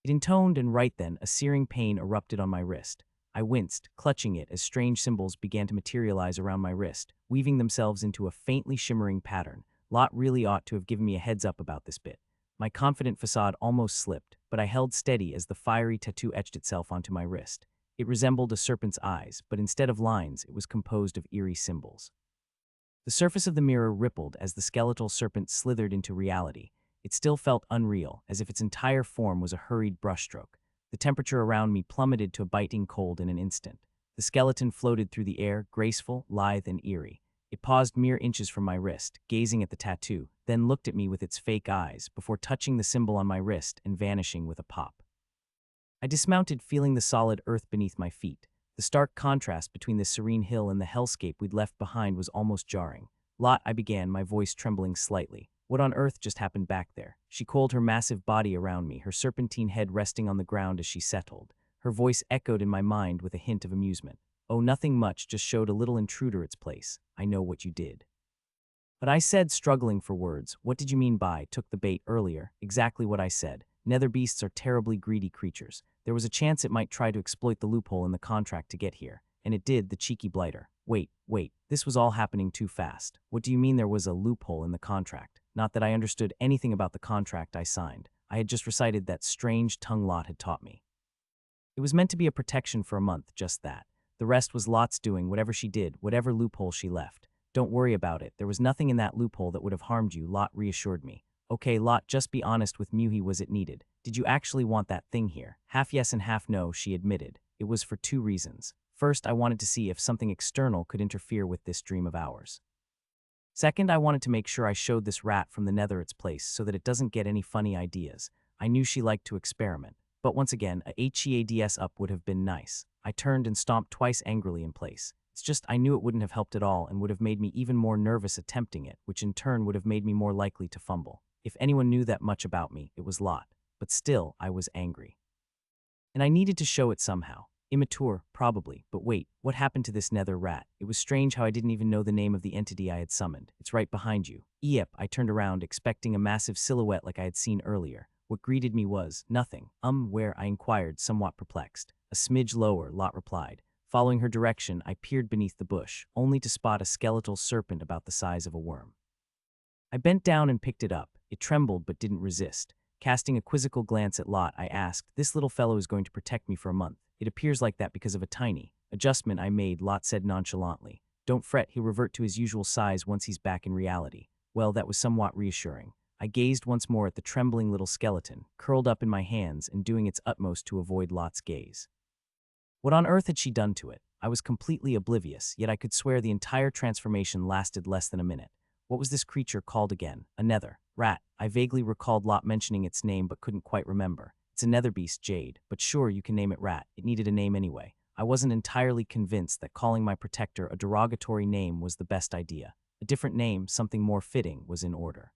It intoned, and right then, a searing pain erupted on my wrist. I winced, clutching it as strange symbols began to materialize around my wrist, weaving themselves into a faintly shimmering pattern. Lot really ought to have given me a heads up about this bit. My confident facade almost slipped, but I held steady as the fiery tattoo etched itself onto my wrist. It resembled a serpent's eyes, but instead of lines, it was composed of eerie symbols. The surface of the mirror rippled as the skeletal serpent slithered into reality. It still felt unreal, as if its entire form was a hurried brushstroke. The temperature around me plummeted to a biting cold in an instant. The skeleton floated through the air, graceful, lithe, and eerie. It paused mere inches from my wrist, gazing at the tattoo, then looked at me with its fake eyes, before touching the symbol on my wrist and vanishing with a pop. I dismounted, feeling the solid earth beneath my feet. The stark contrast between this serene hill and the hellscape we'd left behind was almost jarring. Lot, I began, my voice trembling slightly. What on earth just happened back there? She coiled her massive body around me, her serpentine head resting on the ground as she settled. Her voice echoed in my mind with a hint of amusement. Oh, nothing much, just showed a little intruder its place. I know what you did. But I said, struggling for words. What did you mean by took the bait earlier? Exactly what I said. Nether beasts are terribly greedy creatures. There was a chance it might try to exploit the loophole in the contract to get here. And it did, the cheeky blighter. Wait, this was all happening too fast. What do you mean there was a loophole in the contract? Not that I understood anything about the contract I signed. I had just recited that strange tongue Lot had taught me. It was meant to be a protection for a month, just that. The rest was Lot's doing, whatever she did, whatever loophole she left. Don't worry about it. There was nothing in that loophole that would have harmed you, Lot reassured me. Okay, Lot, just be honest with Muhi, was it needed? Did you actually want that thing here? Half yes and half no, she admitted. It was for two reasons. First, I wanted to see if something external could interfere with this dream of ours. Second, I wanted to make sure I showed this rat from the Nether its place so that it doesn't get any funny ideas. I knew she liked to experiment. But once again, a HEADS up would have been nice. I turned and stomped twice angrily in place. It's just I knew it wouldn't have helped at all and would have made me even more nervous attempting it, which in turn would have made me more likely to fumble. If anyone knew that much about me, it was Lot. But still, I was angry. And I needed to show it somehow. Immature, probably, but wait, what happened to this Nether rat? It was strange how I didn't even know the name of the entity I had summoned. It's right behind you. Yep, I turned around, expecting a massive silhouette like I had seen earlier. What greeted me was, nothing. Where? I inquired, somewhat perplexed. A smidge lower, Lot replied. Following her direction, I peered beneath the bush, only to spot a skeletal serpent about the size of a worm. I bent down and picked it up. It trembled but didn't resist. Casting a quizzical glance at Lot, I asked, this little fellow is going to protect me for a month. It appears like that because of a tiny adjustment I made, Lot said nonchalantly. Don't fret, he'll revert to his usual size once he's back in reality. Well, that was somewhat reassuring. I gazed once more at the trembling little skeleton, curled up in my hands and doing its utmost to avoid Lot's gaze. What on earth had she done to it? I was completely oblivious, yet I could swear the entire transformation lasted less than a minute. What was this creature called again? A nether rat. I vaguely recalled Lot mentioning its name but couldn't quite remember. It's a nether beast, Jade, but sure, you can name it rat. It needed a name anyway. I wasn't entirely convinced that calling my protector a derogatory name was the best idea. A different name, something more fitting, was in order.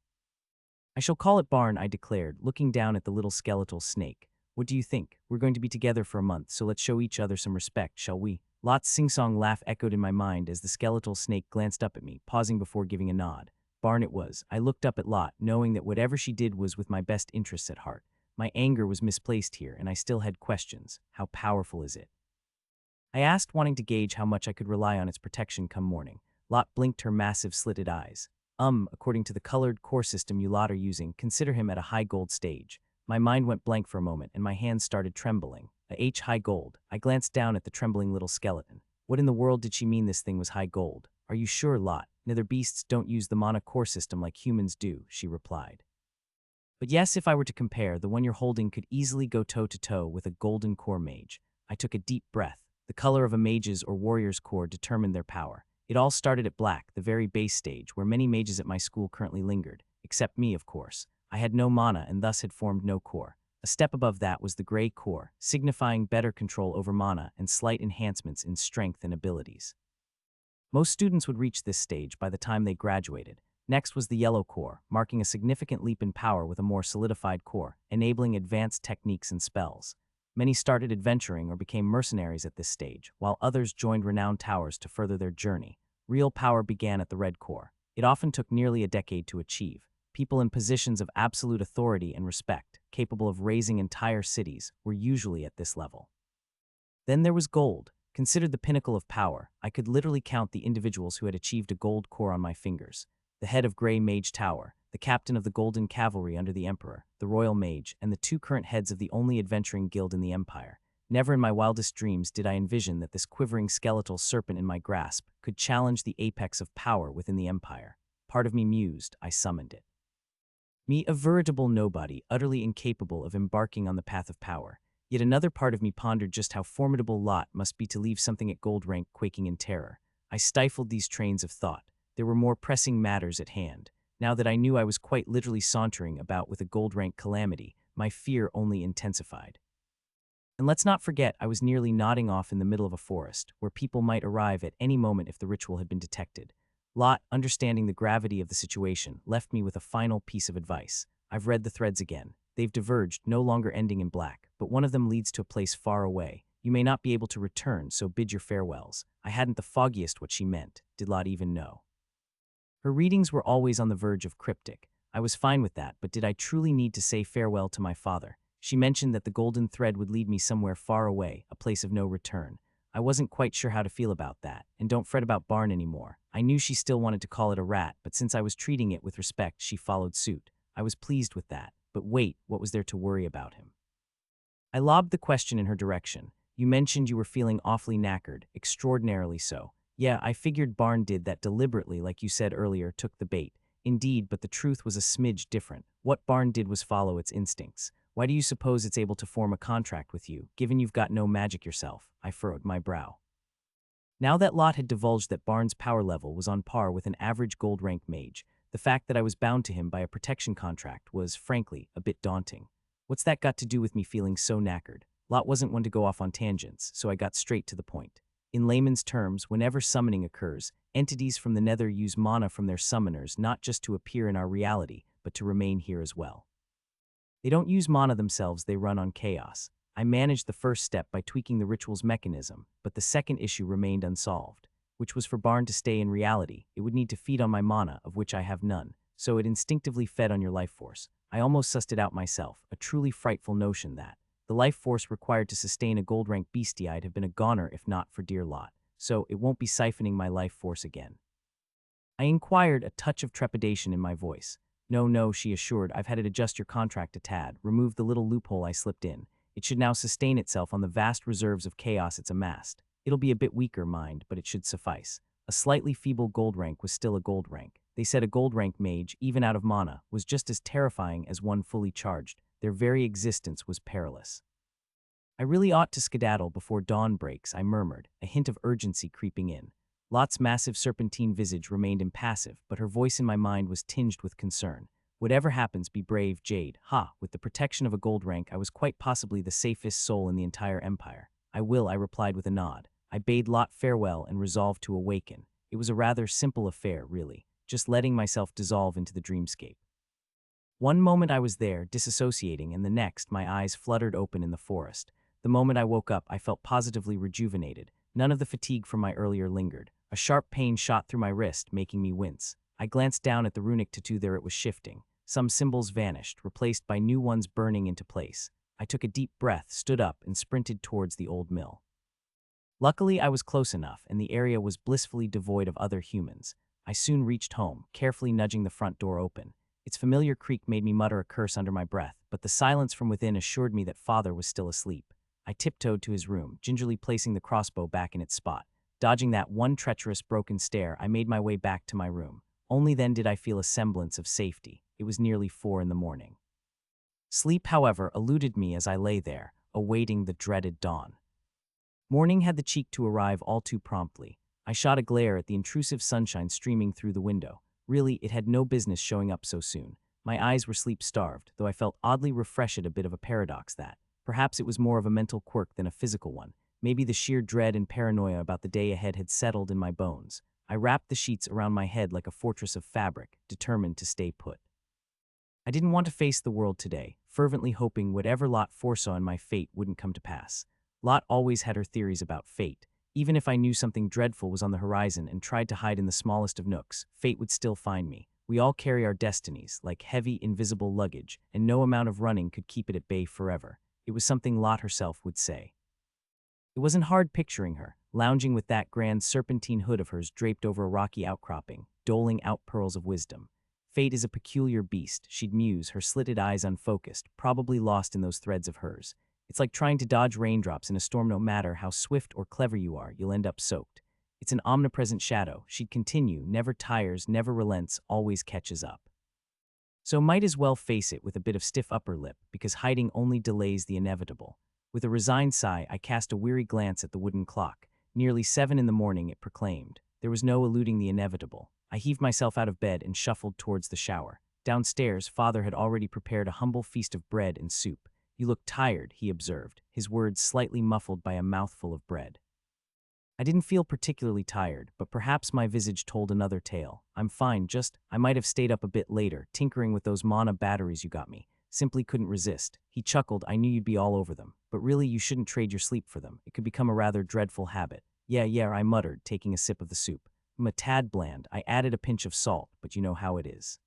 I shall call it Barn, I declared, looking down at the little skeletal snake. What do you think? We're going to be together for a month, so let's show each other some respect, shall we? Lot's sing-song laugh echoed in my mind as the skeletal snake glanced up at me, pausing before giving a nod. Barn it was. I looked up at Lot, knowing that whatever she did was with my best interests at heart. My anger was misplaced here, and I still had questions. How powerful is it? I asked, wanting to gauge how much I could rely on its protection come morning. Lot blinked her massive slitted eyes. According to the colored core system you lot are using, consider him at a high gold stage. My mind went blank for a moment, and my hands started trembling. A H high gold. I glanced down at the trembling little skeleton. What in the world did she mean this thing was high gold? Are you sure, Lot? Nether beasts don't use the mana core system like humans do, she replied. But yes, if I were to compare, the one you're holding could easily go toe-to-toe with a golden core mage. I took a deep breath. The color of a mage's or warrior's core determined their power. It all started at black, the very base stage, where many mages at my school currently lingered. Except me, of course. I had no mana and thus had formed no core. A step above that was the gray core, signifying better control over mana and slight enhancements in strength and abilities. Most students would reach this stage by the time they graduated. Next was the yellow core, marking a significant leap in power with a more solidified core, enabling advanced techniques and spells. Many started adventuring or became mercenaries at this stage, while others joined renowned towers to further their journey. Real power began at the red core. It often took nearly a decade to achieve. People in positions of absolute authority and respect, capable of raising entire cities, were usually at this level. Then there was gold. Considered the pinnacle of power, I could literally count the individuals who had achieved a gold core on my fingers. The head of Grey Mage Tower, the captain of the Golden Cavalry under the Emperor, the Royal Mage, and the two current heads of the only adventuring guild in the Empire. Never in my wildest dreams did I envision that this quivering skeletal serpent in my grasp could challenge the apex of power within the Empire. Part of me mused, I summoned it. Me, a veritable nobody, utterly incapable of embarking on the path of power. Yet another part of me pondered just how formidable Lot must be to leave something at gold rank quaking in terror. I stifled these trains of thought. There were more pressing matters at hand. Now that I knew I was quite literally sauntering about with a gold rank calamity, my fear only intensified. And let's not forget, I was nearly nodding off in the middle of a forest, where people might arrive at any moment if the ritual had been detected. Lot, understanding the gravity of the situation, left me with a final piece of advice. I've read the threads again. They've diverged, no longer ending in black, but one of them leads to a place far away. You may not be able to return, so bid your farewells. I hadn't the foggiest what she meant. Did Lot even know? Her readings were always on the verge of cryptic. I was fine with that, but did I truly need to say farewell to my father? She mentioned that the golden thread would lead me somewhere far away, a place of no return. I wasn't quite sure how to feel about that, and don't fret about Barn anymore. I knew she still wanted to call it a rat, but since I was treating it with respect, she followed suit. I was pleased with that, but wait, what was there to worry about him? I lobbed the question in her direction. You mentioned you were feeling awfully knackered, extraordinarily so. Yeah, I figured Barn did that deliberately, like you said earlier, took the bait. Indeed, but the truth was a smidge different. What Barn did was follow its instincts. Why do you suppose it's able to form a contract with you, given you've got no magic yourself? I furrowed my brow. Now that Lot had divulged that Barn's power level was on par with an average gold-rank mage, the fact that I was bound to him by a protection contract was, frankly, a bit daunting. What's that got to do with me feeling so knackered? Lot wasn't one to go off on tangents, so I got straight to the point. In layman's terms, whenever summoning occurs, entities from the Nether use mana from their summoners not just to appear in our reality, but to remain here as well. They don't use mana themselves, they run on chaos. I managed the first step by tweaking the ritual's mechanism, but the second issue remained unsolved, which was for Barn to stay in reality. It would need to feed on my mana, of which I have none, so it instinctively fed on your life force. I almost sussed it out myself, a truly frightful notion that the life force required to sustain a gold-rank beastie I'd have been a goner if not for dear Lot, so it won't be siphoning my life force again. I inquired, a touch of trepidation in my voice. No, she assured, I've had it adjust your contract a tad, remove the little loophole I slipped in. It should now sustain itself on the vast reserves of chaos it's amassed. It'll be a bit weaker, mind, but it should suffice. A slightly feeble gold rank was still a gold rank. They said a gold rank mage, even out of mana, was just as terrifying as one fully charged. Their very existence was perilous. I really ought to skedaddle before dawn breaks, I murmured, a hint of urgency creeping in. Lot's massive serpentine visage remained impassive, but her voice in my mind was tinged with concern. Whatever happens, be brave, Jade. Ha, with the protection of a gold rank, I was quite possibly the safest soul in the entire empire. I will, I replied with a nod. I bade Lot farewell and resolved to awaken. It was a rather simple affair, really, just letting myself dissolve into the dreamscape. One moment I was there, disassociating, and the next, my eyes fluttered open in the forest. The moment I woke up, I felt positively rejuvenated. None of the fatigue from my earlier lingered. A sharp pain shot through my wrist, making me wince. I glanced down at the runic tattoo. There it was shifting. Some symbols vanished, replaced by new ones burning into place. I took a deep breath, stood up, and sprinted towards the old mill. Luckily, I was close enough, and the area was blissfully devoid of other humans. I soon reached home, carefully nudging the front door open. Its familiar creak made me mutter a curse under my breath, but the silence from within assured me that Father was still asleep. I tiptoed to his room, gingerly placing the crossbow back in its spot. Dodging that one treacherous broken stare, I made my way back to my room. Only then did I feel a semblance of safety. It was nearly 4 in the morning. Sleep, however, eluded me as I lay there, awaiting the dreaded dawn. Morning had the cheek to arrive all too promptly. I shot a glare at the intrusive sunshine streaming through the window. Really, it had no business showing up so soon. My eyes were sleep-starved, though I felt oddly refreshed, a bit of a paradox that. Perhaps it was more of a mental quirk than a physical one. Maybe the sheer dread and paranoia about the day ahead had settled in my bones. I wrapped the sheets around my head like a fortress of fabric, determined to stay put. I didn't want to face the world today, fervently hoping whatever Lot foresaw in my fate wouldn't come to pass. Lot always had her theories about fate. Even if I knew something dreadful was on the horizon and tried to hide in the smallest of nooks, fate would still find me. We all carry our destinies, like heavy, invisible luggage, and no amount of running could keep it at bay forever. It was something Lot herself would say. It wasn't hard picturing her, lounging with that grand serpentine hood of hers draped over a rocky outcropping, doling out pearls of wisdom. Fate is a peculiar beast, she'd muse, her slitted eyes unfocused, probably lost in those threads of hers. It's like trying to dodge raindrops in a storm. No matter how swift or clever you are, you'll end up soaked. It's an omnipresent shadow. She'd continue, never tires, never relents, always catches up. So might as well face it with a bit of stiff upper lip, because hiding only delays the inevitable. With a resigned sigh, I cast a weary glance at the wooden clock. Nearly 7 in the morning, it proclaimed. There was no eluding the inevitable. I heaved myself out of bed and shuffled towards the shower. Downstairs, Father had already prepared a humble feast of bread and soup. You look tired, he observed, his words slightly muffled by a mouthful of bread. I didn't feel particularly tired, but perhaps my visage told another tale. I'm fine, I might have stayed up a bit later, tinkering with those mana batteries you got me. Simply couldn't resist. He chuckled. I knew you'd be all over them. But really, you shouldn't trade your sleep for them. It could become a rather dreadful habit. Yeah, I muttered, taking a sip of the soup. A tad bland. I added a pinch of salt, but you know how it is.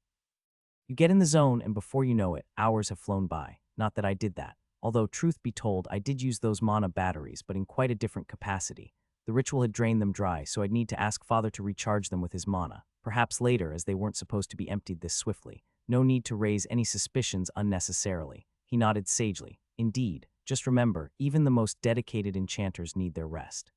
You get in the zone, and before you know it, hours have flown by. Not that I did that. Although, truth be told, I did use those mana batteries, but in quite a different capacity. The ritual had drained them dry, so I'd need to ask Father to recharge them with his mana. Perhaps later, as they weren't supposed to be emptied this swiftly. No need to raise any suspicions unnecessarily. He nodded sagely. Indeed, just remember, even the most dedicated enchanters need their rest.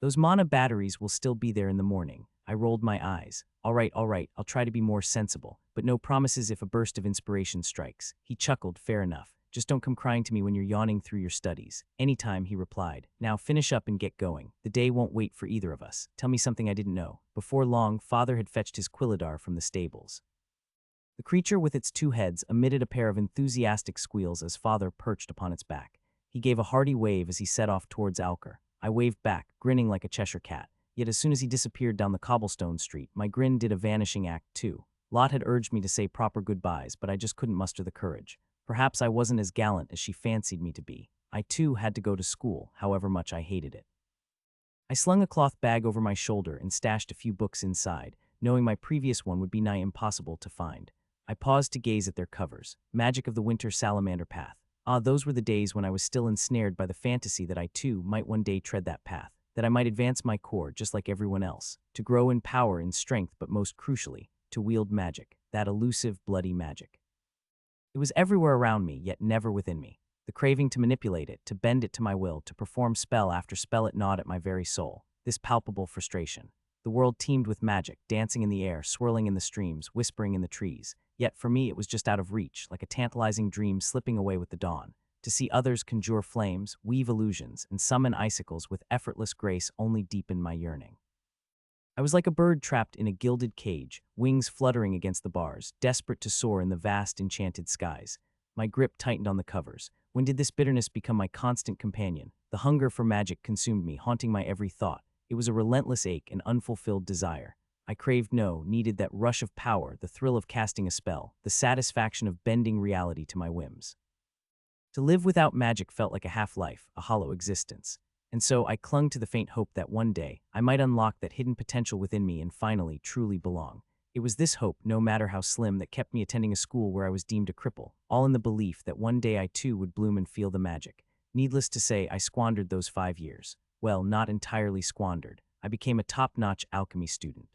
Those mana batteries will still be there in the morning. I rolled my eyes. All right, I'll try to be more sensible, but no promises if a burst of inspiration strikes. He chuckled, fair enough. Just don't come crying to me when you're yawning through your studies. Anytime, he replied. Now finish up and get going. The day won't wait for either of us. Tell me something I didn't know. Before long, Father had fetched his Quilladar from the stables. The creature with its two heads emitted a pair of enthusiastic squeals as Father perched upon its back. He gave a hearty wave as he set off towards Alker. I waved back, grinning like a Cheshire cat. Yet as soon as he disappeared down the cobblestone street, my grin did a vanishing act too. Lot had urged me to say proper goodbyes, but I just couldn't muster the courage. Perhaps I wasn't as gallant as she fancied me to be. I too had to go to school, however much I hated it. I slung a cloth bag over my shoulder and stashed a few books inside, knowing my previous one would be nigh impossible to find. I paused to gaze at their covers. Magic of the Winter Salamander Path. Ah, those were the days when I was still ensnared by the fantasy that I too might one day tread that path, that I might advance my core just like everyone else, to grow in power and strength, but most crucially, to wield magic, that elusive, bloody magic. It was everywhere around me, yet never within me. The craving to manipulate it, to bend it to my will, to perform spell after spell it gnawed at my very soul. This palpable frustration. The world teemed with magic, dancing in the air, swirling in the streams, whispering in the trees. Yet for me it was just out of reach, like a tantalizing dream slipping away with the dawn. To see others conjure flames, weave illusions, and summon icicles with effortless grace only deepened my yearning. I was like a bird trapped in a gilded cage, wings fluttering against the bars, desperate to soar in the vast enchanted skies. My grip tightened on the covers. When did this bitterness become my constant companion? The hunger for magic consumed me, haunting my every thought. It was a relentless ache, an unfulfilled desire. I craved needed that rush of power, the thrill of casting a spell, the satisfaction of bending reality to my whims. To live without magic felt like a half-life, a hollow existence. And so I clung to the faint hope that one day I might unlock that hidden potential within me and finally truly belong. It was this hope, no matter how slim, that kept me attending a school where I was deemed a cripple, all in the belief that one day I too would bloom and feel the magic. Needless to say, I squandered those 5 years. Well, not entirely squandered. I became a top-notch alchemy student.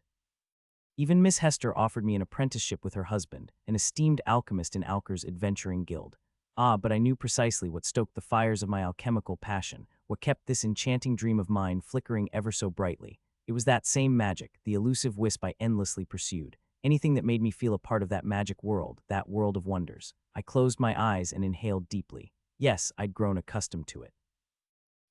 Even Miss Hester offered me an apprenticeship with her husband, an esteemed alchemist in Alker's adventuring guild. Ah, but I knew precisely what stoked the fires of my alchemical passion, what kept this enchanting dream of mine flickering ever so brightly. It was that same magic, the elusive wisp I endlessly pursued. Anything that made me feel a part of that magic world, that world of wonders. I closed my eyes and inhaled deeply. Yes, I'd grown accustomed to it.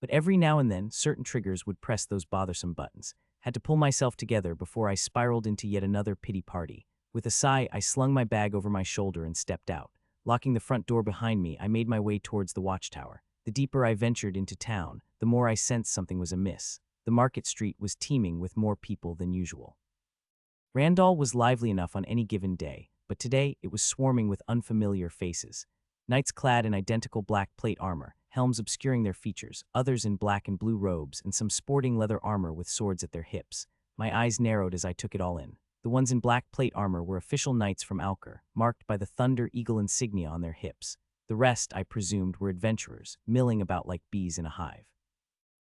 But every now and then, certain triggers would press those bothersome buttons. Had to pull myself together before I spiraled into yet another pity party. With a sigh, I slung my bag over my shoulder and stepped out. Locking the front door behind me, I made my way towards the watchtower. The deeper I ventured into town, the more I sensed something was amiss. The market street was teeming with more people than usual. Randall was lively enough on any given day, but today it was swarming with unfamiliar faces. Knights clad in identical black plate armor, helms obscuring their features, others in black and blue robes, and some sporting leather armor with swords at their hips. My eyes narrowed as I took it all in. The ones in black plate armor were official knights from Alker, marked by the Thunder Eagle insignia on their hips. The rest, I presumed, were adventurers, milling about like bees in a hive.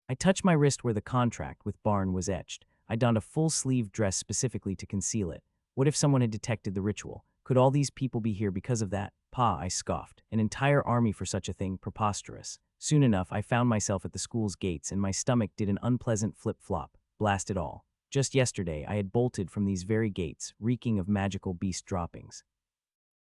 I touched my wrist where the contract with Barn was etched. I donned a full-sleeved dress specifically to conceal it. What if someone had detected the ritual? Could all these people be here because of that? Pah, I scoffed. An entire army for such a thing, preposterous. Soon enough, I found myself at the school's gates, and my stomach did an unpleasant flip-flop. Blast it all. Just yesterday, I had bolted from these very gates, reeking of magical beast droppings.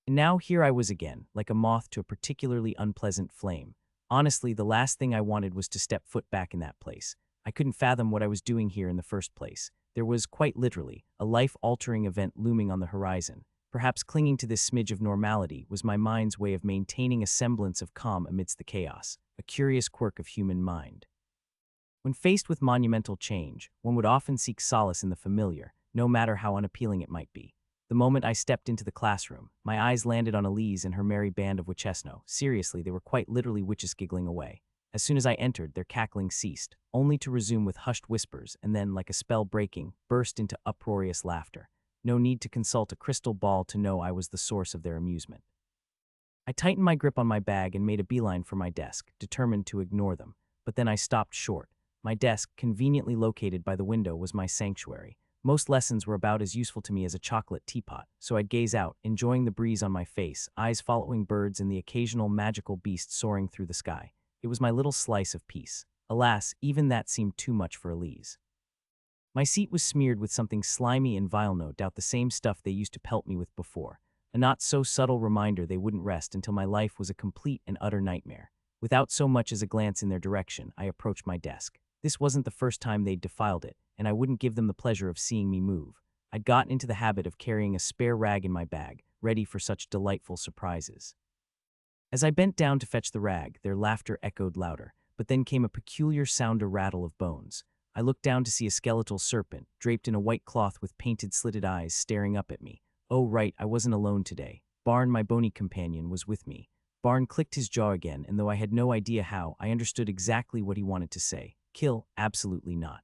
And now here I was again, like a moth to a particularly unpleasant flame. Honestly, the last thing I wanted was to step foot back in that place. I couldn't fathom what I was doing here in the first place. There was, quite literally, a life-altering event looming on the horizon. Perhaps clinging to this smidge of normality was my mind's way of maintaining a semblance of calm amidst the chaos, a curious quirk of human mind. When faced with monumental change, one would often seek solace in the familiar, no matter how unappealing it might be. The moment I stepped into the classroom, my eyes landed on Elise and her merry band of Witchesno. Seriously, they were quite literally witches giggling away. As soon as I entered, their cackling ceased, only to resume with hushed whispers and then, like a spell breaking, burst into uproarious laughter. No need to consult a crystal ball to know I was the source of their amusement. I tightened my grip on my bag and made a beeline for my desk, determined to ignore them. But then I stopped short. My desk, conveniently located by the window, was my sanctuary. Most lessons were about as useful to me as a chocolate teapot, so I'd gaze out, enjoying the breeze on my face, eyes following birds and the occasional magical beast soaring through the sky. It was my little slice of peace. Alas, even that seemed too much for Elise. My seat was smeared with something slimy and vile, no doubt the same stuff they used to pelt me with before. A not-so-subtle reminder they wouldn't rest until my life was a complete and utter nightmare. Without so much as a glance in their direction, I approached my desk. This wasn't the first time they'd defiled it, and I wouldn't give them the pleasure of seeing me move. I'd gotten into the habit of carrying a spare rag in my bag, ready for such delightful surprises. As I bent down to fetch the rag, their laughter echoed louder, but then came a peculiar sound, a rattle of bones. I looked down to see a skeletal serpent, draped in a white cloth with painted slitted eyes, staring up at me. Oh right, I wasn't alone today. Barn, my bony companion, was with me. Barn clicked his jaw again, and though I had no idea how, I understood exactly what he wanted to say. Kill? Absolutely not.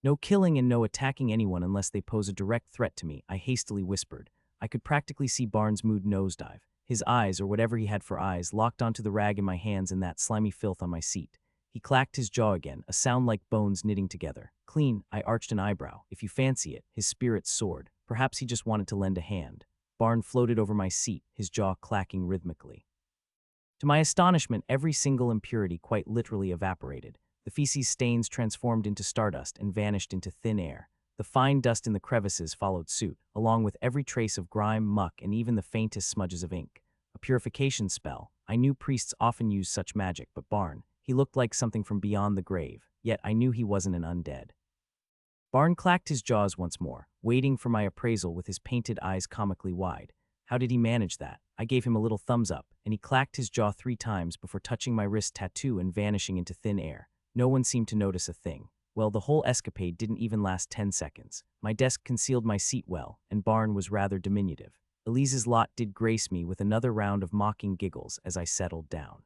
No killing and no attacking anyone unless they pose a direct threat to me, I hastily whispered. I could practically see Barn's mood nosedive. His eyes, or whatever he had for eyes, locked onto the rag in my hands and that slimy filth on my seat. He clacked his jaw again, a sound like bones knitting together. Clean, I arched an eyebrow. If you fancy it, his spirits soared. Perhaps he just wanted to lend a hand. Barn floated over my seat, his jaw clacking rhythmically. To my astonishment, every single impurity quite literally evaporated. The feces stains transformed into stardust and vanished into thin air. The fine dust in the crevices followed suit, along with every trace of grime, muck, and even the faintest smudges of ink. A purification spell. I knew priests often used such magic, but Barn, he looked like something from beyond the grave, yet I knew he wasn't an undead. Barn clacked his jaws once more, waiting for my appraisal with his painted eyes comically wide. How did he manage that? I gave him a little thumbs up, and he clacked his jaw 3 times before touching my wrist tattoo and vanishing into thin air. No one seemed to notice a thing. Well, the whole escapade didn't even last 10 seconds. My desk concealed my seat well, and Barn was rather diminutive. Elise's lot did grace me with another round of mocking giggles as I settled down.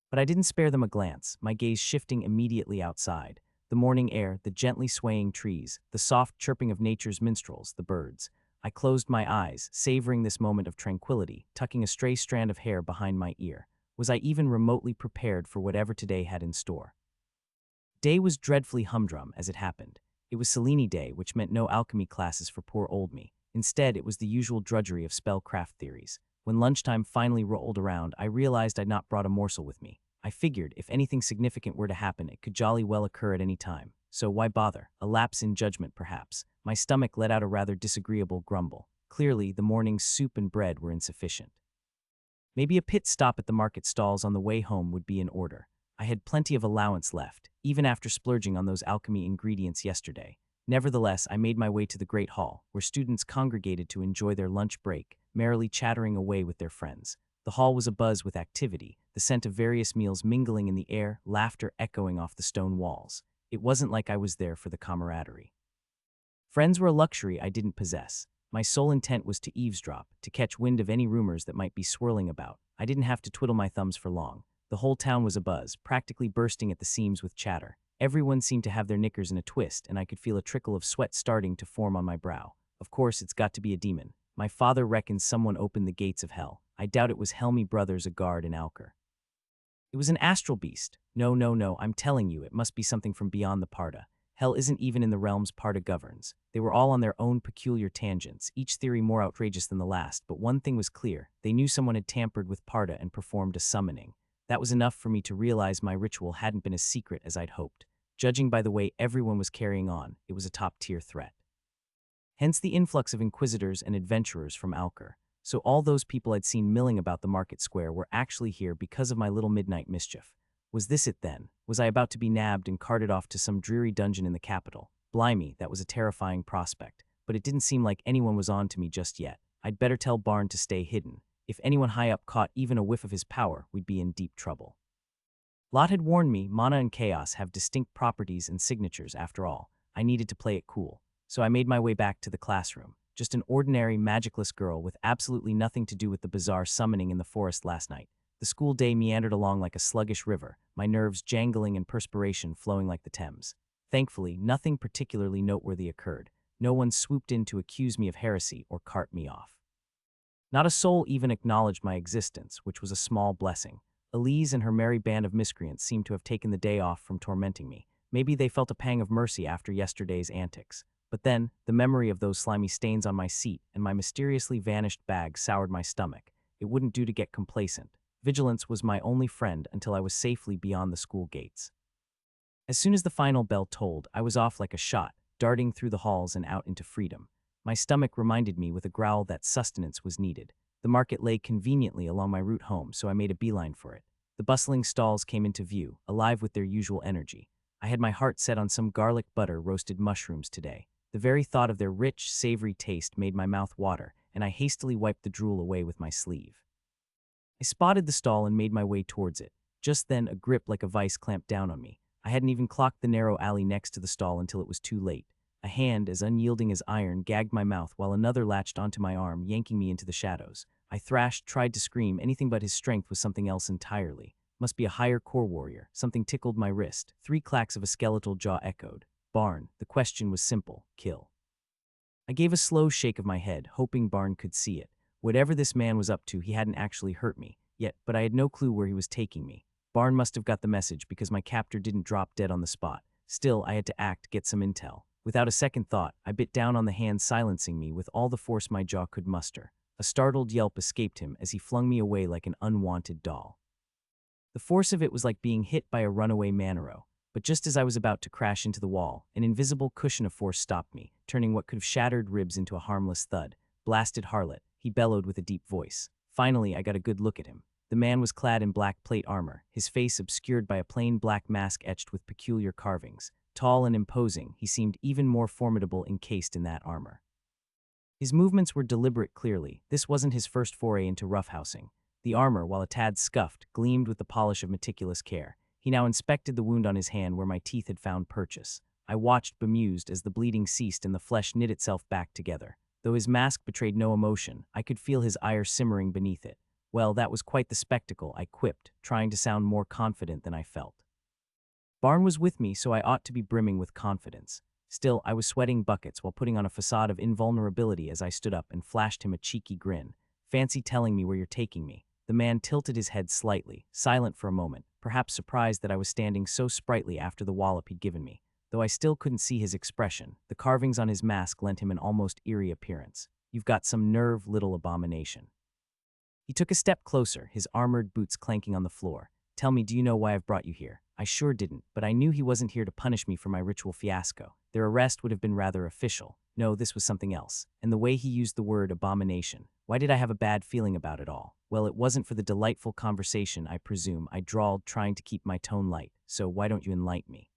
But I didn't spare them a glance, my gaze shifting immediately outside. The morning air, the gently swaying trees, the soft chirping of nature's minstrels, the birds. I closed my eyes, savoring this moment of tranquility, tucking a stray strand of hair behind my ear. Was I even remotely prepared for whatever today had in store? Day was dreadfully humdrum as it happened. It was Selene Day, which meant no alchemy classes for poor old me. Instead, it was the usual drudgery of spellcraft theories. When lunchtime finally rolled around, I realized I'd not brought a morsel with me. I figured if anything significant were to happen, it could jolly well occur at any time. So why bother? A lapse in judgment, perhaps. My stomach let out a rather disagreeable grumble. Clearly, the morning's soup and bread were insufficient. Maybe a pit stop at the market stalls on the way home would be in order. I had plenty of allowance left, even after splurging on those alchemy ingredients yesterday. Nevertheless, I made my way to the Great Hall, where students congregated to enjoy their lunch break, merrily chattering away with their friends. The hall was abuzz with activity, the scent of various meals mingling in the air, laughter echoing off the stone walls. It wasn't like I was there for the camaraderie. Friends were a luxury I didn't possess. My sole intent was to eavesdrop, to catch wind of any rumors that might be swirling about. I didn't have to twiddle my thumbs for long. The whole town was abuzz, practically bursting at the seams with chatter. Everyone seemed to have their knickers in a twist, and I could feel a trickle of sweat starting to form on my brow. Of course, it's got to be a demon. My father reckons someone opened the gates of hell. I doubt it was Helmy Brothers, a guard in Alker. It was an astral beast. No, I'm telling you, it must be something from beyond the Parda. Hell isn't even in the realms Parda governs. They were all on their own peculiar tangents, each theory more outrageous than the last, but one thing was clear. They knew someone had tampered with Parda and performed a summoning. That was enough for me to realize my ritual hadn't been as secret as I'd hoped. Judging by the way everyone was carrying on, it was a top-tier threat. Hence the influx of Inquisitors and adventurers from Alker. So all those people I'd seen milling about the market square were actually here because of my little midnight mischief. Was this it then? Was I about to be nabbed and carted off to some dreary dungeon in the capital? Blimey, that was a terrifying prospect. But it didn't seem like anyone was on to me just yet. I'd better tell Barn to stay hidden. If anyone high up caught even a whiff of his power, we'd be in deep trouble. Lot had warned me mana and chaos have distinct properties and signatures after all. I needed to play it cool. So I made my way back to the classroom. Just an ordinary magicless girl with absolutely nothing to do with the bizarre summoning in the forest last night. The school day meandered along like a sluggish river, my nerves jangling and perspiration flowing like the Thames. Thankfully, nothing particularly noteworthy occurred. No one swooped in to accuse me of heresy or cart me off. Not a soul even acknowledged my existence, which was a small blessing. Elise and her merry band of miscreants seemed to have taken the day off from tormenting me. Maybe they felt a pang of mercy after yesterday's antics. But then, the memory of those slimy stains on my seat and my mysteriously vanished bag soured my stomach. It wouldn't do to get complacent. Vigilance was my only friend until I was safely beyond the school gates. As soon as the final bell tolled, I was off like a shot, darting through the halls and out into freedom. My stomach reminded me with a growl that sustenance was needed. The market lay conveniently along my route home, so I made a beeline for it. The bustling stalls came into view, alive with their usual energy. I had my heart set on some garlic butter roasted mushrooms today. The very thought of their rich, savory taste made my mouth water, and I hastily wiped the drool away with my sleeve. I spotted the stall and made my way towards it. Just then, a grip like a vice clamped down on me. I hadn't even clocked the narrow alley next to the stall until it was too late. A hand, as unyielding as iron, gagged my mouth while another latched onto my arm, yanking me into the shadows. I thrashed, tried to scream. Anything but his strength was something else entirely. Must be a higher core warrior. Something tickled my wrist. 3 clacks of a skeletal jaw echoed. Barn. The question was simple. Kill. I gave a slow shake of my head, hoping Barn could see it. Whatever this man was up to, he hadn't actually hurt me yet, but I had no clue where he was taking me. Barn must have got the message because my captor didn't drop dead on the spot. Still, I had to act, get some intel. Without a second thought, I bit down on the hand silencing me with all the force my jaw could muster. A startled yelp escaped him as he flung me away like an unwanted doll. The force of it was like being hit by a runaway manero. But just as I was about to crash into the wall, an invisible cushion of force stopped me, turning what could have shattered ribs into a harmless thud. Blasted harlot, he bellowed with a deep voice. Finally, I got a good look at him. The man was clad in black plate armor, his face obscured by a plain black mask etched with peculiar carvings. Tall and imposing, he seemed even more formidable encased in that armor. His movements were deliberate clearly. This wasn't his first foray into roughhousing. The armor, while a tad scuffed, gleamed with the polish of meticulous care. He now inspected the wound on his hand where my teeth had found purchase. I watched bemused as the bleeding ceased and the flesh knit itself back together. Though his mask betrayed no emotion, I could feel his ire simmering beneath it. Well, that was quite the spectacle, I quipped, trying to sound more confident than I felt. Barn was with me, so I ought to be brimming with confidence. Still, I was sweating buckets while putting on a facade of invulnerability as I stood up and flashed him a cheeky grin. Fancy telling me where you're taking me. The man tilted his head slightly, silent for a moment, perhaps surprised that I was standing so sprightly after the wallop he'd given me. Though I still couldn't see his expression, the carvings on his mask lent him an almost eerie appearance. You've got some nerve, little abomination. He took a step closer, his armored boots clanking on the floor. Tell me, do you know why I've brought you here? I sure didn't, but I knew he wasn't here to punish me for my ritual fiasco. Their arrest would have been rather official. No, this was something else. And the way he used the word abomination. Why did I have a bad feeling about it all? Well, it wasn't for the delightful conversation, I presume, I drawled, trying to keep my tone light. So why don't you enlighten me?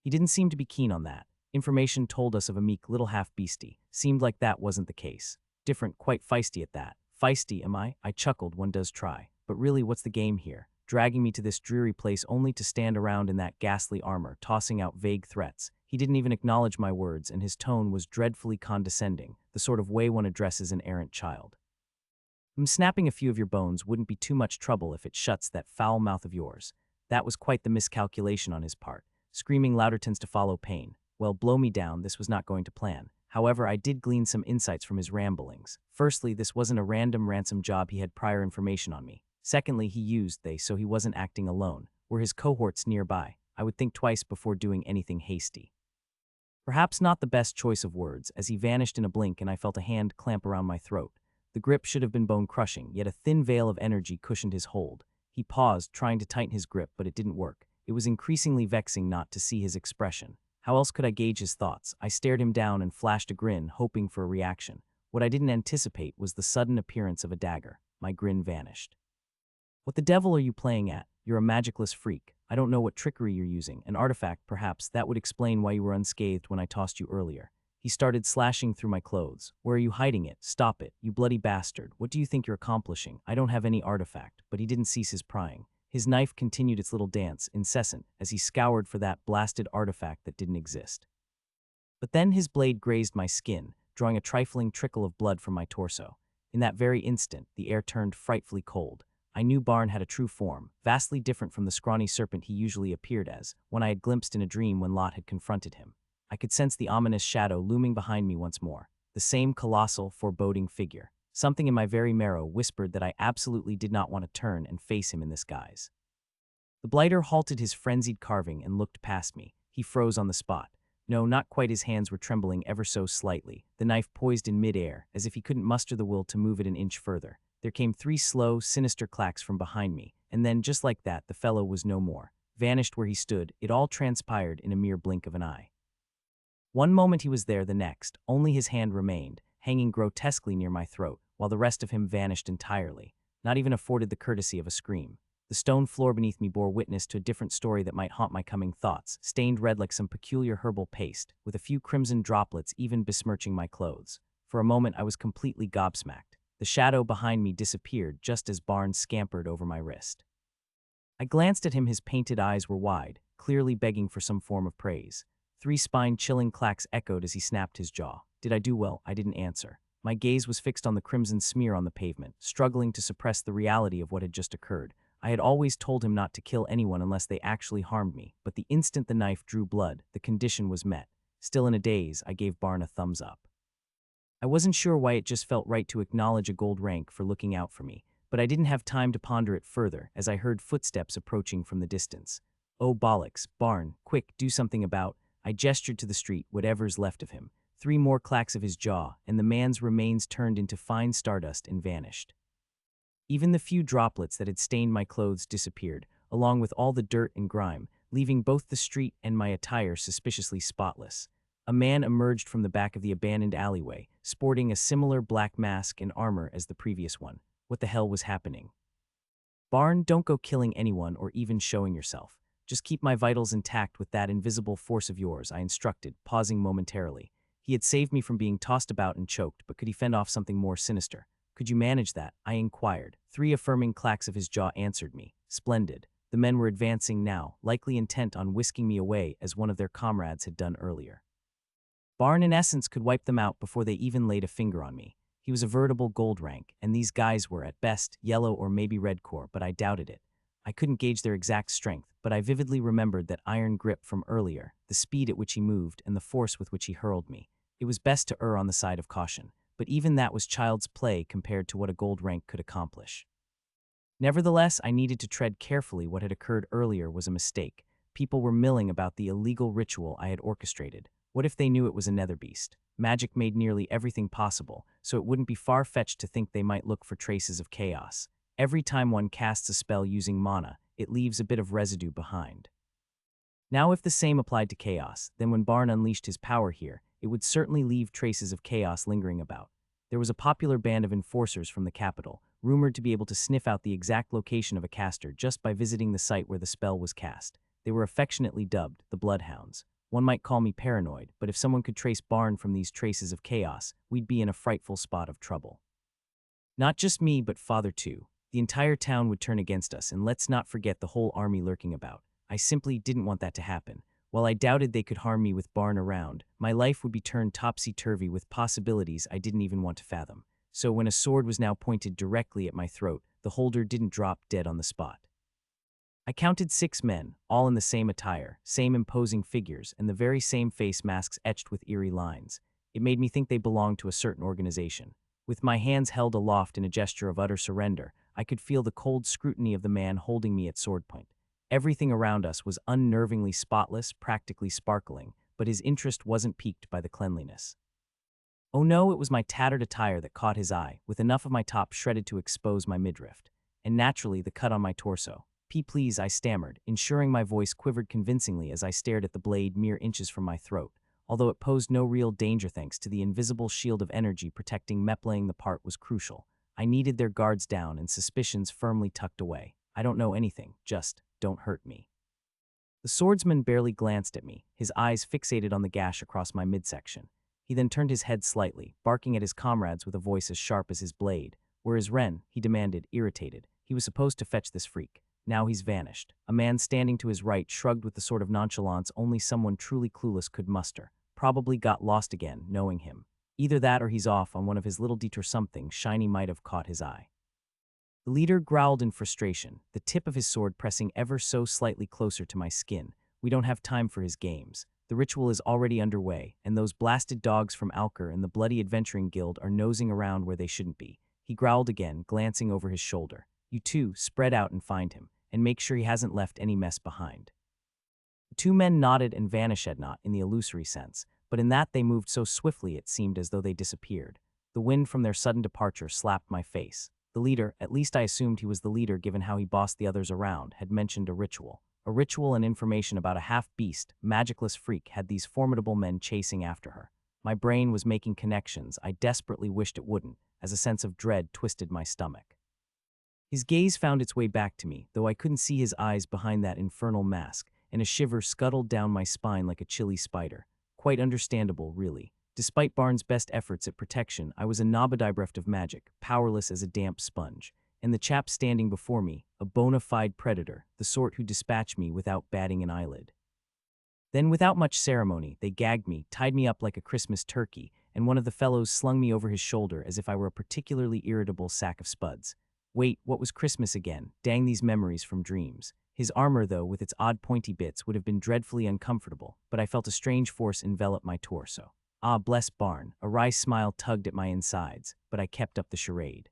He didn't seem to be keen on that. Information told us of a meek little half-beastie. Seemed like that wasn't the case. Different, quite feisty at that. Feisty, am I? I chuckled, one does try. But really, what's the game here? Dragging me to this dreary place only to stand around in that ghastly armor, tossing out vague threats. He didn't even acknowledge my words, and his tone was dreadfully condescending, the sort of way one addresses an errant child. Snapping a few of your bones wouldn't be too much trouble if it shuts that foul mouth of yours. That was quite the miscalculation on his part. Screaming louder tends to follow pain. Well, blow me down, this was not going to plan. However, I did glean some insights from his ramblings. Firstly, this wasn't a random ransom job, he had prior information on me. Secondly, he used they, so he wasn't acting alone. Were his cohorts nearby? I would think twice before doing anything hasty. Perhaps not the best choice of words, as he vanished in a blink and I felt a hand clamp around my throat. The grip should have been bone-crushing, yet a thin veil of energy cushioned his hold. He paused, trying to tighten his grip, but it didn't work. It was increasingly vexing not to see his expression. How else could I gauge his thoughts? I stared him down and flashed a grin, hoping for a reaction. What I didn't anticipate was the sudden appearance of a dagger. My grin vanished. What the devil are you playing at? You're a magicless freak. I don't know what trickery you're using. An artifact, perhaps. That would explain why you were unscathed when I tossed you earlier. He started slashing through my clothes. Where are you hiding it? Stop it, you bloody bastard. What do you think you're accomplishing? I don't have any artifact. But he didn't cease his prying. His knife continued its little dance, incessant, as he scoured for that blasted artifact that didn't exist. But then his blade grazed my skin, drawing a trifling trickle of blood from my torso. In that very instant, the air turned frightfully cold. I knew Barn had a true form, vastly different from the scrawny serpent he usually appeared as, one I had glimpsed in a dream when Lot had confronted him. I could sense the ominous shadow looming behind me once more, the same colossal, foreboding figure. Something in my very marrow whispered that I absolutely did not want to turn and face him in this guise. The blighter halted his frenzied carving and looked past me. He froze on the spot. No, not quite. His hands were trembling ever so slightly, the knife poised in midair, as if he couldn't muster the will to move it an inch further. There came 3 slow, sinister clacks from behind me, and then, just like that, the fellow was no more. Vanished where he stood. It all transpired in a mere blink of an eye. One moment he was there, the next, only his hand remained, hanging grotesquely near my throat, while the rest of him vanished entirely, not even afforded the courtesy of a scream. The stone floor beneath me bore witness to a different story that might haunt my coming thoughts, stained red like some peculiar herbal paste, with a few crimson droplets even besmirching my clothes. For a moment I was completely gobsmacked. The shadow behind me disappeared just as Barnes scampered over my wrist. I glanced at him. His painted eyes were wide, clearly begging for some form of praise. 3 spine-chilling clacks echoed as he snapped his jaw. Did I do well? I didn't answer. My gaze was fixed on the crimson smear on the pavement, struggling to suppress the reality of what had just occurred. I had always told him not to kill anyone unless they actually harmed me, but the instant the knife drew blood, the condition was met. Still in a daze, I gave Barn a thumbs up. I wasn't sure why it just felt right to acknowledge a gold rank for looking out for me, but I didn't have time to ponder it further as I heard footsteps approaching from the distance. Oh bollocks, Barn, quick, do something about. I gestured to the street, whatever's left of him. 3 more clacks of his jaw, and the man's remains turned into fine stardust and vanished. Even the few droplets that had stained my clothes disappeared, along with all the dirt and grime, leaving both the street and my attire suspiciously spotless. A man emerged from the back of the abandoned alleyway, sporting a similar black mask and armor as the previous one. What the hell was happening? Barn, don't go killing anyone or even showing yourself. Just keep my vitals intact with that invisible force of yours, I instructed, pausing momentarily. He had saved me from being tossed about and choked, but could he fend off something more sinister? Could you manage that? I inquired. 3 affirming clacks of his jaw answered me. Splendid. The men were advancing now, likely intent on whisking me away as one of their comrades had done earlier. Barn, in essence, could wipe them out before they even laid a finger on me. He was a veritable gold rank, and these guys were, at best, yellow or maybe red core, but I doubted it. I couldn't gauge their exact strength, but I vividly remembered that iron grip from earlier, the speed at which he moved, and the force with which he hurled me. It was best to err on the side of caution, but even that was child's play compared to what a gold rank could accomplish. Nevertheless, I needed to tread carefully. What had occurred earlier was a mistake. People were milling about the illegal ritual I had orchestrated. What if they knew it was a nether beast? Magic made nearly everything possible, so it wouldn't be far-fetched to think they might look for traces of chaos. Every time one casts a spell using mana, it leaves a bit of residue behind. Now if the same applied to chaos, then when Barn unleashed his power here, it would certainly leave traces of chaos lingering about. There was a popular band of enforcers from the capital, rumored to be able to sniff out the exact location of a caster just by visiting the site where the spell was cast. They were affectionately dubbed the Bloodhounds. One might call me paranoid, but if someone could trace Barn from these traces of chaos, we'd be in a frightful spot of trouble. Not just me, but Father too. The entire town would turn against us, and let's not forget the whole army lurking about. I simply didn't want that to happen. While I doubted they could harm me with Barn around, my life would be turned topsy-turvy with possibilities I didn't even want to fathom. So when a sword was now pointed directly at my throat, the holder didn't drop dead on the spot. I counted 6 men, all in the same attire, same imposing figures, and the very same face masks etched with eerie lines. It made me think they belonged to a certain organization. With my hands held aloft in a gesture of utter surrender, I could feel the cold scrutiny of the man holding me at sword point. Everything around us was unnervingly spotless, practically sparkling, but his interest wasn't piqued by the cleanliness. Oh no, it was my tattered attire that caught his eye, with enough of my top shredded to expose my midriff. And naturally, the cut on my torso. Please, I stammered, ensuring my voice quivered convincingly as I stared at the blade mere inches from my throat. Although it posed no real danger thanks to the invisible shield of energy protecting me, playing the part was crucial. I needed their guards down and suspicions firmly tucked away. I don't know anything, just don't hurt me. The swordsman barely glanced at me, his eyes fixated on the gash across my midsection. He then turned his head slightly, barking at his comrades with a voice as sharp as his blade. "Where is Ren?" he demanded, irritated. He was supposed to fetch this freak. Now he's vanished. A man standing to his right shrugged with the sort of nonchalance only someone truly clueless could muster. Probably got lost again, knowing him. Either that or he's off on one of his little detours. Something shiny might have caught his eye. The leader growled in frustration, the tip of his sword pressing ever so slightly closer to my skin. "We don't have time for his games." The ritual is already underway, and those blasted dogs from Alker and the Bloody Adventuring Guild are nosing around where they shouldn't be. He growled again, glancing over his shoulder. You two, spread out and find him, and make sure he hasn't left any mess behind. The two men nodded and vanished, not in the illusory sense, but in that they moved so swiftly it seemed as though they disappeared. The wind from their sudden departure slapped my face. The leader, at least I assumed he was the leader given how he bossed the others around, had mentioned a ritual. A ritual and information about a half-beast, Magicless freak had these formidable men chasing after her. My brain was making connections I desperately wished it wouldn't, as a sense of dread twisted my stomach. His gaze found its way back to me, though I couldn't see his eyes behind that infernal mask, and a shiver scuttled down my spine like a chilly spider. Quite understandable, really. Despite Barnes' best efforts at protection, I was a nabadibreft of magic, powerless as a damp sponge. And the chap standing before me, a bona fide predator, the sort who dispatched me without batting an eyelid. Then, without much ceremony, they gagged me, tied me up like a Christmas turkey, and one of the fellows slung me over his shoulder as if I were a particularly irritable sack of spuds. Wait, what was Christmas again? Dang these memories from dreams. His armor, though, with its odd pointy bits, would have been dreadfully uncomfortable, but I felt a strange force envelop my torso. Ah, bless Barn, a wry smile tugged at my insides, but I kept up the charade.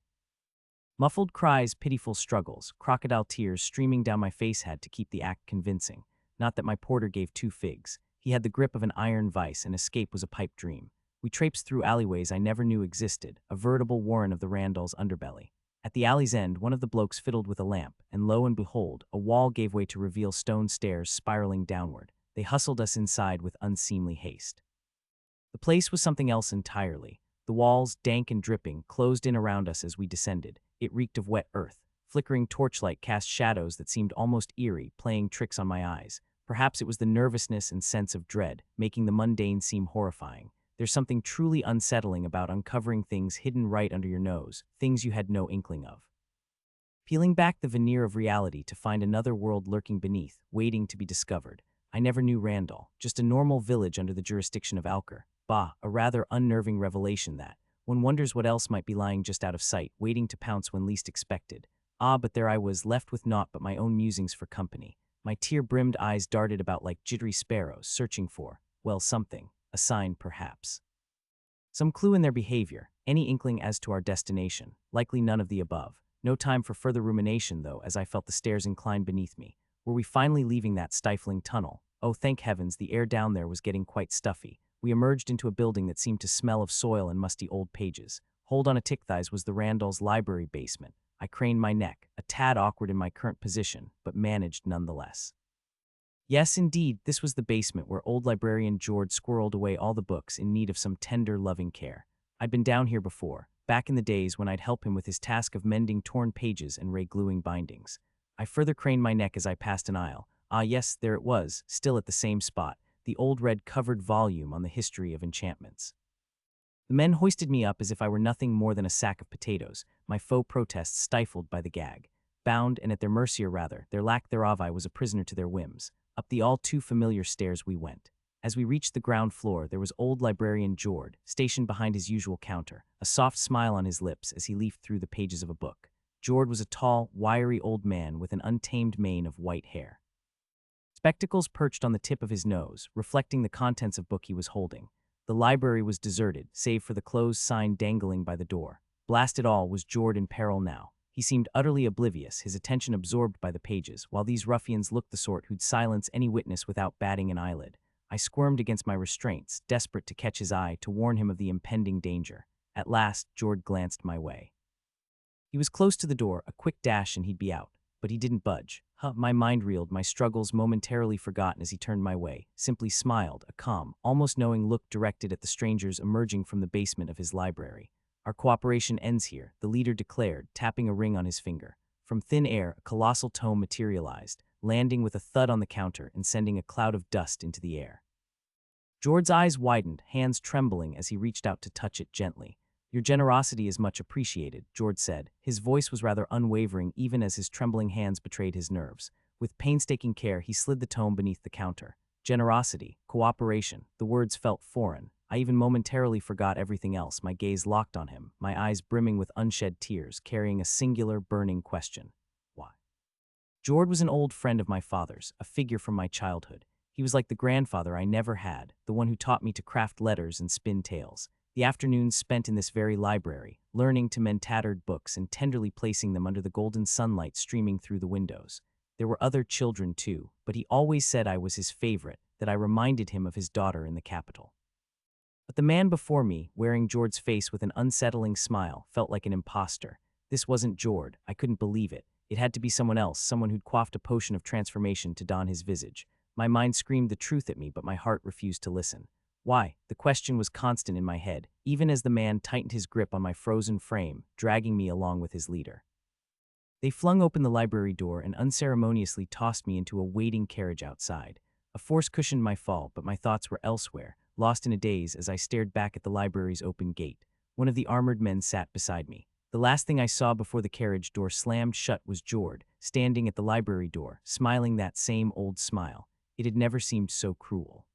Muffled cries, pitiful struggles, crocodile tears streaming down my face had to keep the act convincing. Not that my porter gave two figs. He had the grip of an iron vice, and escape was a pipe dream. We traipsed through alleyways I never knew existed, a veritable warren of the Randall's underbelly. At the alley's end, one of the blokes fiddled with a lamp, and lo and behold, a wall gave way to reveal stone stairs spiraling downward. They hustled us inside with unseemly haste. The place was something else entirely. The walls, dank and dripping, closed in around us as we descended. It reeked of wet earth. Flickering torchlight cast shadows that seemed almost eerie, playing tricks on my eyes. Perhaps it was the nervousness and sense of dread, making the mundane seem horrifying. There's something truly unsettling about uncovering things hidden right under your nose, things you had no inkling of. Peeling back the veneer of reality to find another world lurking beneath, waiting to be discovered. I never knew Randall, just a normal village under the jurisdiction of Alker. Bah, a rather unnerving revelation that. One wonders what else might be lying just out of sight, waiting to pounce when least expected. Ah, but there I was, left with naught but my own musings for company. My tear-brimmed eyes darted about like jittery sparrows, searching for, well, something, a sign perhaps. Some clue in their behavior, any inkling as to our destination, likely none of the above. No time for further rumination, though, as I felt the stairs incline beneath me. Were we finally leaving that stifling tunnel? Oh, thank heavens, the air down there was getting quite stuffy. We emerged into a building that seemed to smell of soil and musty old pages. Hold on a tick thighs was the Randall's library basement. I craned my neck, a tad awkward in my current position, but managed nonetheless. Yes, indeed, this was the basement where old librarian George squirreled away all the books in need of some tender, loving care. I'd been down here before, back in the days when I'd help him with his task of mending torn pages and re-gluing bindings. I further craned my neck as I passed an aisle. Ah yes, there it was, still at the same spot, the old red covered volume on the history of enchantments. The men hoisted me up as if I were nothing more than a sack of potatoes, my faux protests stifled by the gag. Bound, and at their mercy or rather, their lack thereof, I was a prisoner to their whims. Up the all too familiar stairs we went. As we reached the ground floor, there was old librarian Jord, stationed behind his usual counter, a soft smile on his lips as he leafed through the pages of a book. Jord was a tall, wiry old man with an untamed mane of white hair. Spectacles perched on the tip of his nose, reflecting the contents of book he was holding. The library was deserted, save for the closed sign dangling by the door. Blast it all, was Jord in peril now? He seemed utterly oblivious, his attention absorbed by the pages, while these ruffians looked the sort who'd silence any witness without batting an eyelid. I squirmed against my restraints, desperate to catch his eye, to warn him of the impending danger. At last, Jord glanced my way. He was close to the door, a quick dash and he'd be out. But he didn't budge. My mind reeled, my struggles momentarily forgotten as he turned my way, simply smiled, a calm, almost knowing look directed at the strangers emerging from the basement of his library. Our cooperation ends here, the leader declared, tapping a ring on his finger. From thin air, a colossal tome materialized, landing with a thud on the counter and sending a cloud of dust into the air. Jord's eyes widened, hands trembling as he reached out to touch it gently. Your generosity is much appreciated, Jord said. His voice was rather unwavering even as his trembling hands betrayed his nerves. With painstaking care, he slid the tome beneath the counter. Generosity, cooperation, the words felt foreign. I even momentarily forgot everything else, my gaze locked on him, my eyes brimming with unshed tears, carrying a singular, burning question. Why? Jord was an old friend of my father's, a figure from my childhood. He was like the grandfather I never had, the one who taught me to craft letters and spin tales. The afternoons spent in this very library, learning to mend tattered books and tenderly placing them under the golden sunlight streaming through the windows. There were other children too, but he always said I was his favorite, that I reminded him of his daughter in the capital. But the man before me, wearing Jord's face with an unsettling smile, felt like an imposter. This wasn't Jord. I couldn't believe it. It had to be someone else, someone who'd quaffed a potion of transformation to don his visage. My mind screamed the truth at me, but my heart refused to listen. Why? The question was constant in my head, even as the man tightened his grip on my frozen frame, dragging me along with his leader. They flung open the library door and unceremoniously tossed me into a waiting carriage outside. A force cushioned my fall, but my thoughts were elsewhere, lost in a daze as I stared back at the library's open gate. One of the armored men sat beside me. The last thing I saw before the carriage door slammed shut was Jord, standing at the library door, smiling that same old smile. It had never seemed so cruel.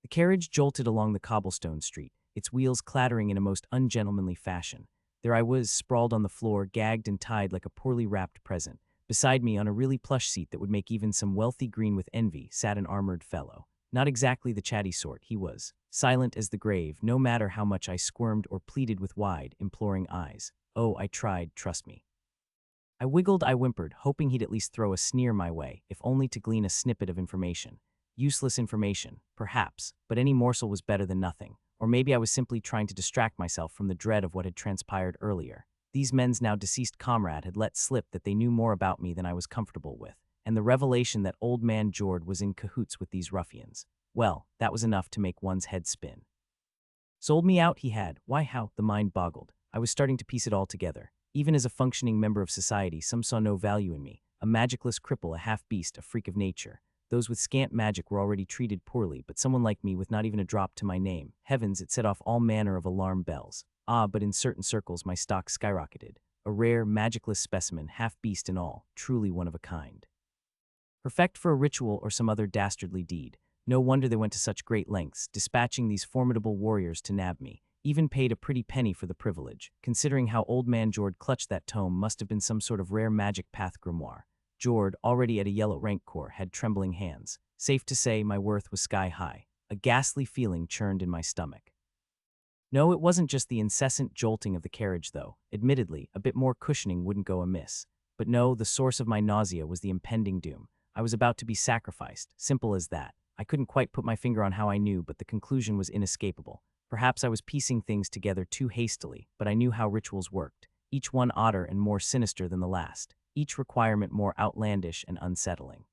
The carriage jolted along the cobblestone street, its wheels clattering in a most ungentlemanly fashion. There I was, sprawled on the floor, gagged and tied like a poorly wrapped present. Beside me, on a really plush seat that would make even some wealthy green with envy, sat an armored fellow. Not exactly the chatty sort, he was. Silent as the grave, no matter how much I squirmed or pleaded with wide, imploring eyes. Oh, I tried, trust me. I wiggled, I whimpered, hoping he'd at least throw a sneer my way, if only to glean a snippet of information. Useless information, perhaps, but any morsel was better than nothing. Or maybe I was simply trying to distract myself from the dread of what had transpired earlier. These men's now deceased comrade had let slip that they knew more about me than I was comfortable with, and the revelation that old man Jord was in cahoots with these ruffians. Well, that was enough to make one's head spin. Sold me out, he had. Why, how? The mind boggled. I was starting to piece it all together. Even as a functioning member of society, some saw no value in me. A magicless cripple, a half-beast, a freak of nature. Those with scant magic were already treated poorly, but someone like me with not even a drop to my name. Heavens, it set off all manner of alarm bells. Ah, but in certain circles my stock skyrocketed. A rare, magicless specimen, half-beast and all, truly one of a kind. Perfect for a ritual or some other dastardly deed. No wonder they went to such great lengths, dispatching these formidable warriors to nab me. Even paid a pretty penny for the privilege, considering how old man Jord clutched that tome must have been some sort of rare magic path grimoire. Jord, already at a yellow rank corps, had trembling hands. Safe to say, my worth was sky high. A ghastly feeling churned in my stomach. No, it wasn't just the incessant jolting of the carriage, though. Admittedly, a bit more cushioning wouldn't go amiss. But no, the source of my nausea was the impending doom. I was about to be sacrificed, simple as that. I couldn't quite put my finger on how I knew, but the conclusion was inescapable. Perhaps I was piecing things together too hastily, but I knew how rituals worked, each one odder and more sinister than the last, each requirement more outlandish and unsettling.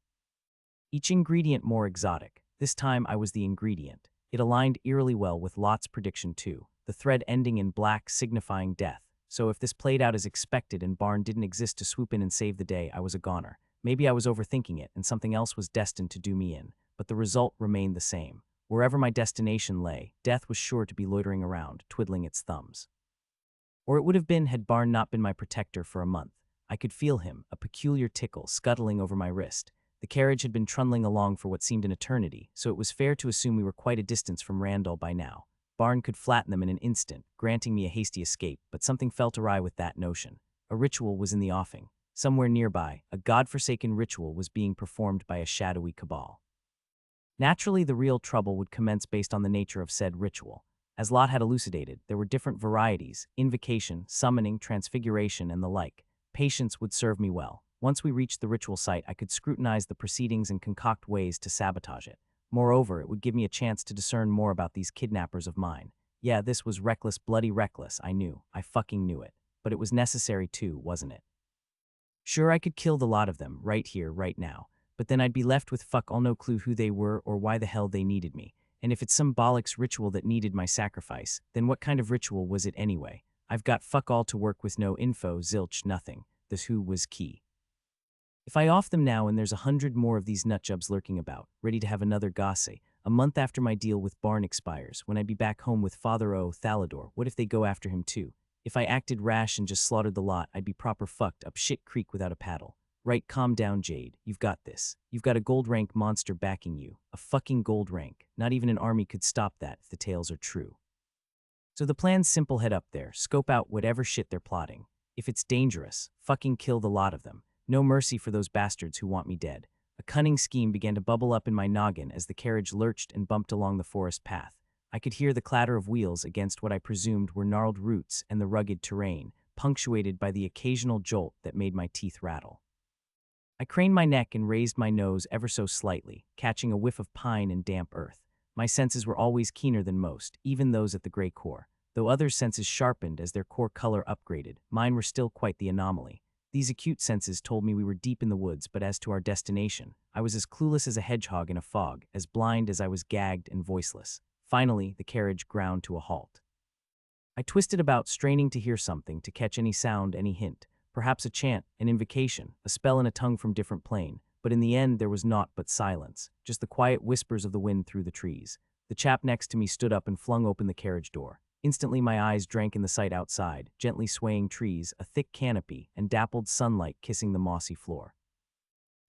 Each ingredient more exotic. This time I was the ingredient. It aligned eerily well with Lot's prediction too, the thread ending in black signifying death. So if this played out as expected and Barn didn't exist to swoop in and save the day, I was a goner. Maybe I was overthinking it and something else was destined to do me in, but the result remained the same. Wherever my destination lay, death was sure to be loitering around, twiddling its thumbs. Or it would have been had Barn not been my protector for a month. I could feel him, a peculiar tickle, scuttling over my wrist. The carriage had been trundling along for what seemed an eternity, so it was fair to assume we were quite a distance from Randall by now. Barn could flatten them in an instant, granting me a hasty escape, but something felt awry with that notion. A ritual was in the offing. Somewhere nearby, a godforsaken ritual was being performed by a shadowy cabal. Naturally, the real trouble would commence based on the nature of said ritual. As Lot had elucidated, there were different varieties: invocation, summoning, transfiguration, and the like. Patience would serve me well. Once we reached the ritual site, I could scrutinize the proceedings and concoct ways to sabotage it. Moreover, it would give me a chance to discern more about these kidnappers of mine. Yeah, this was reckless, bloody reckless, I knew. I fucking knew it. But it was necessary too, wasn't it? Sure, I could kill the lot of them, right here, right now. But then I'd be left with fuck all no clue who they were or why the hell they needed me. And if it's some bollocks ritual that needed my sacrifice, then what kind of ritual was it anyway? I've got fuck all to work with, no info, zilch, nothing. This who was key. If I off them now and there's 100 more of these nutjobs lurking about, ready to have another gosse, a month after my deal with Barn expires, when I'd be back home with Father O. Thalador, what if they go after him too? If I acted rash and just slaughtered the lot, I'd be proper fucked up shit creek without a paddle. Right, calm down, Jade. You've got this. You've got a gold rank monster backing you. A fucking gold rank. Not even an army could stop that if the tales are true. So the plan's simple, head up there, scope out whatever shit they're plotting. If it's dangerous, fucking kill the lot of them. No mercy for those bastards who want me dead. A cunning scheme began to bubble up in my noggin as the carriage lurched and bumped along the forest path. I could hear the clatter of wheels against what I presumed were gnarled roots and the rugged terrain, punctuated by the occasional jolt that made my teeth rattle. I craned my neck and raised my nose ever so slightly, catching a whiff of pine and damp earth. My senses were always keener than most, even those at the gray core. Though others' senses sharpened as their core color upgraded, mine were still quite the anomaly. These acute senses told me we were deep in the woods, but as to our destination, I was as clueless as a hedgehog in a fog, as blind as I was gagged and voiceless. Finally, the carriage ground to a halt. I twisted about, straining to hear something, to catch any sound, any hint. Perhaps a chant, an invocation, a spell in a tongue from different plane. But in the end there was naught but silence, just the quiet whispers of the wind through the trees. The chap next to me stood up and flung open the carriage door. Instantly my eyes drank in the sight outside, gently swaying trees, a thick canopy, and dappled sunlight kissing the mossy floor.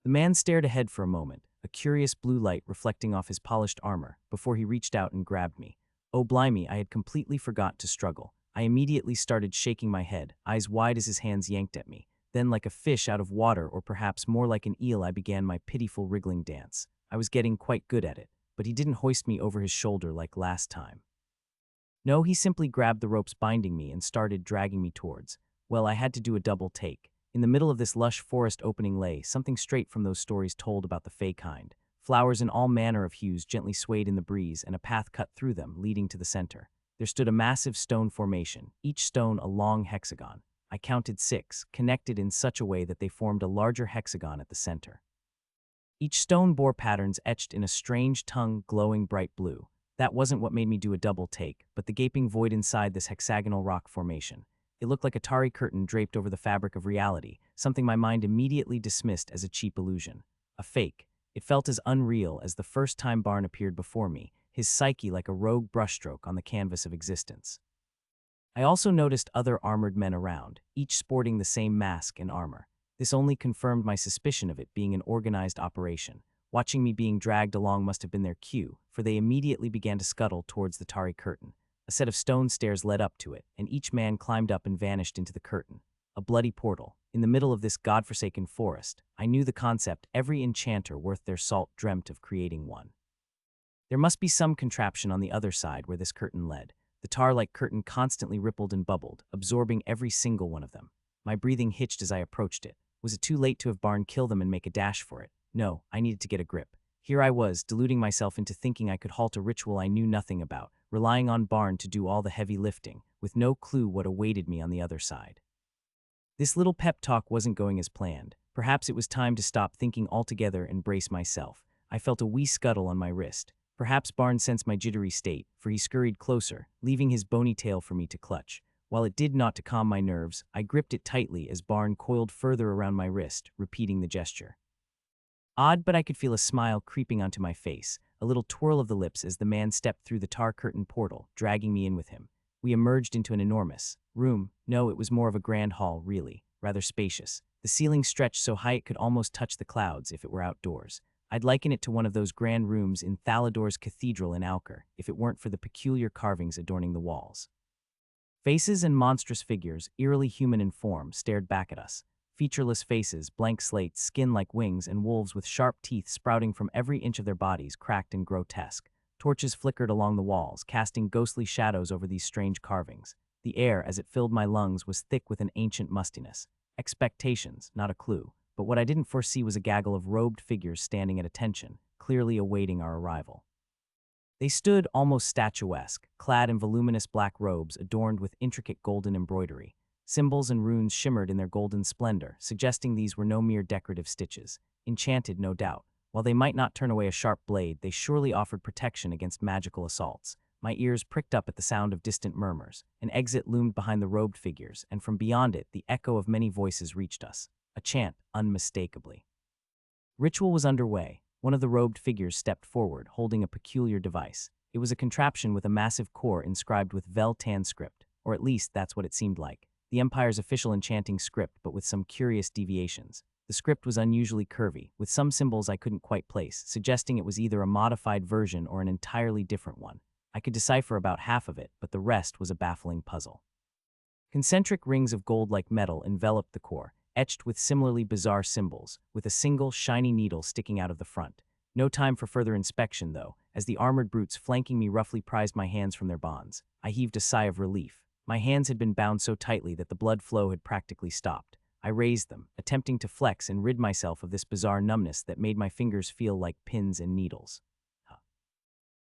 The man stared ahead for a moment, a curious blue light reflecting off his polished armor, before he reached out and grabbed me. Oh blimey, I had completely forgot to struggle. I immediately started shaking my head, eyes wide as his hands yanked at me. Then, like a fish out of water, or perhaps more like an eel, I began my pitiful wriggling dance. I was getting quite good at it, but he didn't hoist me over his shoulder like last time. No, he simply grabbed the ropes binding me and started dragging me towards. Well, I had to do a double take. In the middle of this lush forest opening lay something straight from those stories told about the fae kind. Flowers in all manner of hues gently swayed in the breeze, and a path cut through them, leading to the center. There stood a massive stone formation, each stone a long hexagon. I counted 6, connected in such a way that they formed a larger hexagon at the center. Each stone bore patterns etched in a strange tongue, glowing bright blue. That wasn't what made me do a double take, but the gaping void inside this hexagonal rock formation. It looked like a tarry curtain draped over the fabric of reality, something my mind immediately dismissed as a cheap illusion. A fake. It felt as unreal as the first time Barn appeared before me, his psyche like a rogue brushstroke on the canvas of existence. I also noticed other armored men around, each sporting the same mask and armor. This only confirmed my suspicion of it being an organized operation. Watching me being dragged along must have been their cue, for they immediately began to scuttle towards the tarry curtain. A set of stone stairs led up to it, and each man climbed up and vanished into the curtain. A bloody portal. In the middle of this godforsaken forest, I knew the concept every enchanter worth their salt dreamt of creating one. There must be some contraption on the other side where this curtain led. The tar-like curtain constantly rippled and bubbled, absorbing every single one of them. My breathing hitched as I approached it. Was it too late to have Barn kill them and make a dash for it? No, I needed to get a grip. Here I was, deluding myself into thinking I could halt a ritual I knew nothing about, relying on Barn to do all the heavy lifting, with no clue what awaited me on the other side. This little pep talk wasn't going as planned. Perhaps it was time to stop thinking altogether and brace myself. I felt a wee scuttle on my wrist. Perhaps Barn sensed my jittery state, for he scurried closer, leaving his bony tail for me to clutch. While it did naught to calm my nerves, I gripped it tightly as Barn coiled further around my wrist, repeating the gesture. Odd, but I could feel a smile creeping onto my face, a little twirl of the lips as the man stepped through the tar curtain portal, dragging me in with him. We emerged into an enormous room. No, it was more of a grand hall, really, rather spacious. The ceiling stretched so high it could almost touch the clouds if it were outdoors. I'd liken it to one of those grand rooms in Thalador's cathedral in Alker, if it weren't for the peculiar carvings adorning the walls. Faces and monstrous figures, eerily human in form, stared back at us. Featureless faces, blank slates, skin like wings, and wolves with sharp teeth sprouting from every inch of their bodies, cracked and grotesque. Torches flickered along the walls, casting ghostly shadows over these strange carvings. The air, as it filled my lungs, was thick with an ancient mustiness. Expectations, not a clue. But what I didn't foresee was a gaggle of robed figures standing at attention, clearly awaiting our arrival. They stood almost statuesque, clad in voluminous black robes adorned with intricate golden embroidery. Symbols and runes shimmered in their golden splendor, suggesting these were no mere decorative stitches. Enchanted, no doubt. While they might not turn away a sharp blade, they surely offered protection against magical assaults. My ears pricked up at the sound of distant murmurs. An exit loomed behind the robed figures, and from beyond it, the echo of many voices reached us. A chant, unmistakably. Ritual was underway. One of the robed figures stepped forward, holding a peculiar device. It was a contraption with a massive core inscribed with Vel-Tan script, or at least that's what it seemed like. The Empire's official enchanting script, but with some curious deviations. The script was unusually curvy, with some symbols I couldn't quite place, suggesting it was either a modified version or an entirely different one. I could decipher about half of it, but the rest was a baffling puzzle. Concentric rings of gold-like metal enveloped the core, etched with similarly bizarre symbols, with a single, shiny needle sticking out of the front. No time for further inspection, though, as the armored brutes flanking me roughly prized my hands from their bonds. I heaved a sigh of relief. My hands had been bound so tightly that the blood flow had practically stopped. I raised them, attempting to flex and rid myself of this bizarre numbness that made my fingers feel like pins and needles.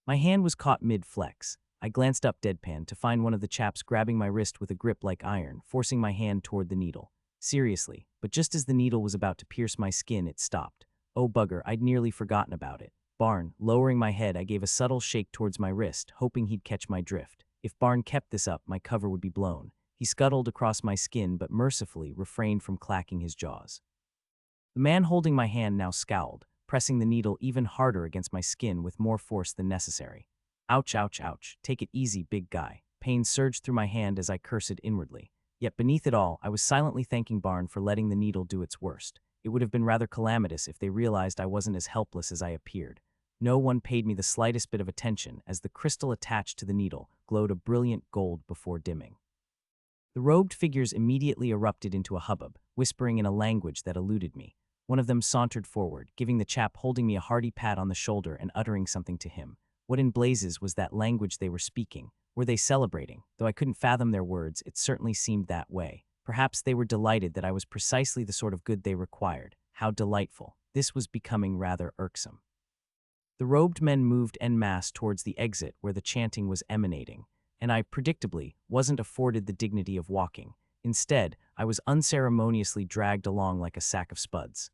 My hand was caught mid-flex. I glanced up deadpan to find one of the chaps grabbing my wrist with a grip like iron, forcing my hand toward the needle. Seriously, but just as the needle was about to pierce my skin, it stopped. Oh bugger, I'd nearly forgotten about it. Barn, lowering my head, I gave a subtle shake towards my wrist, hoping he'd catch my drift. If Barn kept this up, my cover would be blown. He scuttled across my skin, but mercifully refrained from clacking his jaws. The man holding my hand now scowled, pressing the needle even harder against my skin with more force than necessary. Ouch, ouch, ouch. Take it easy, big guy. Pain surged through my hand as I cursed inwardly. Yet beneath it all, I was silently thanking Barn for letting the needle do its worst. It would have been rather calamitous if they realized I wasn't as helpless as I appeared. No one paid me the slightest bit of attention as the crystal attached to the needle glowed a brilliant gold before dimming. The robed figures immediately erupted into a hubbub, whispering in a language that eluded me. One of them sauntered forward, giving the chap holding me a hearty pat on the shoulder and uttering something to him. What in blazes was that language they were speaking? Were they celebrating? Though I couldn't fathom their words, it certainly seemed that way. Perhaps they were delighted that I was precisely the sort of good they required. How delightful. This was becoming rather irksome. The robed men moved en masse towards the exit where the chanting was emanating, and I, predictably, wasn't afforded the dignity of walking. Instead, I was unceremoniously dragged along like a sack of spuds.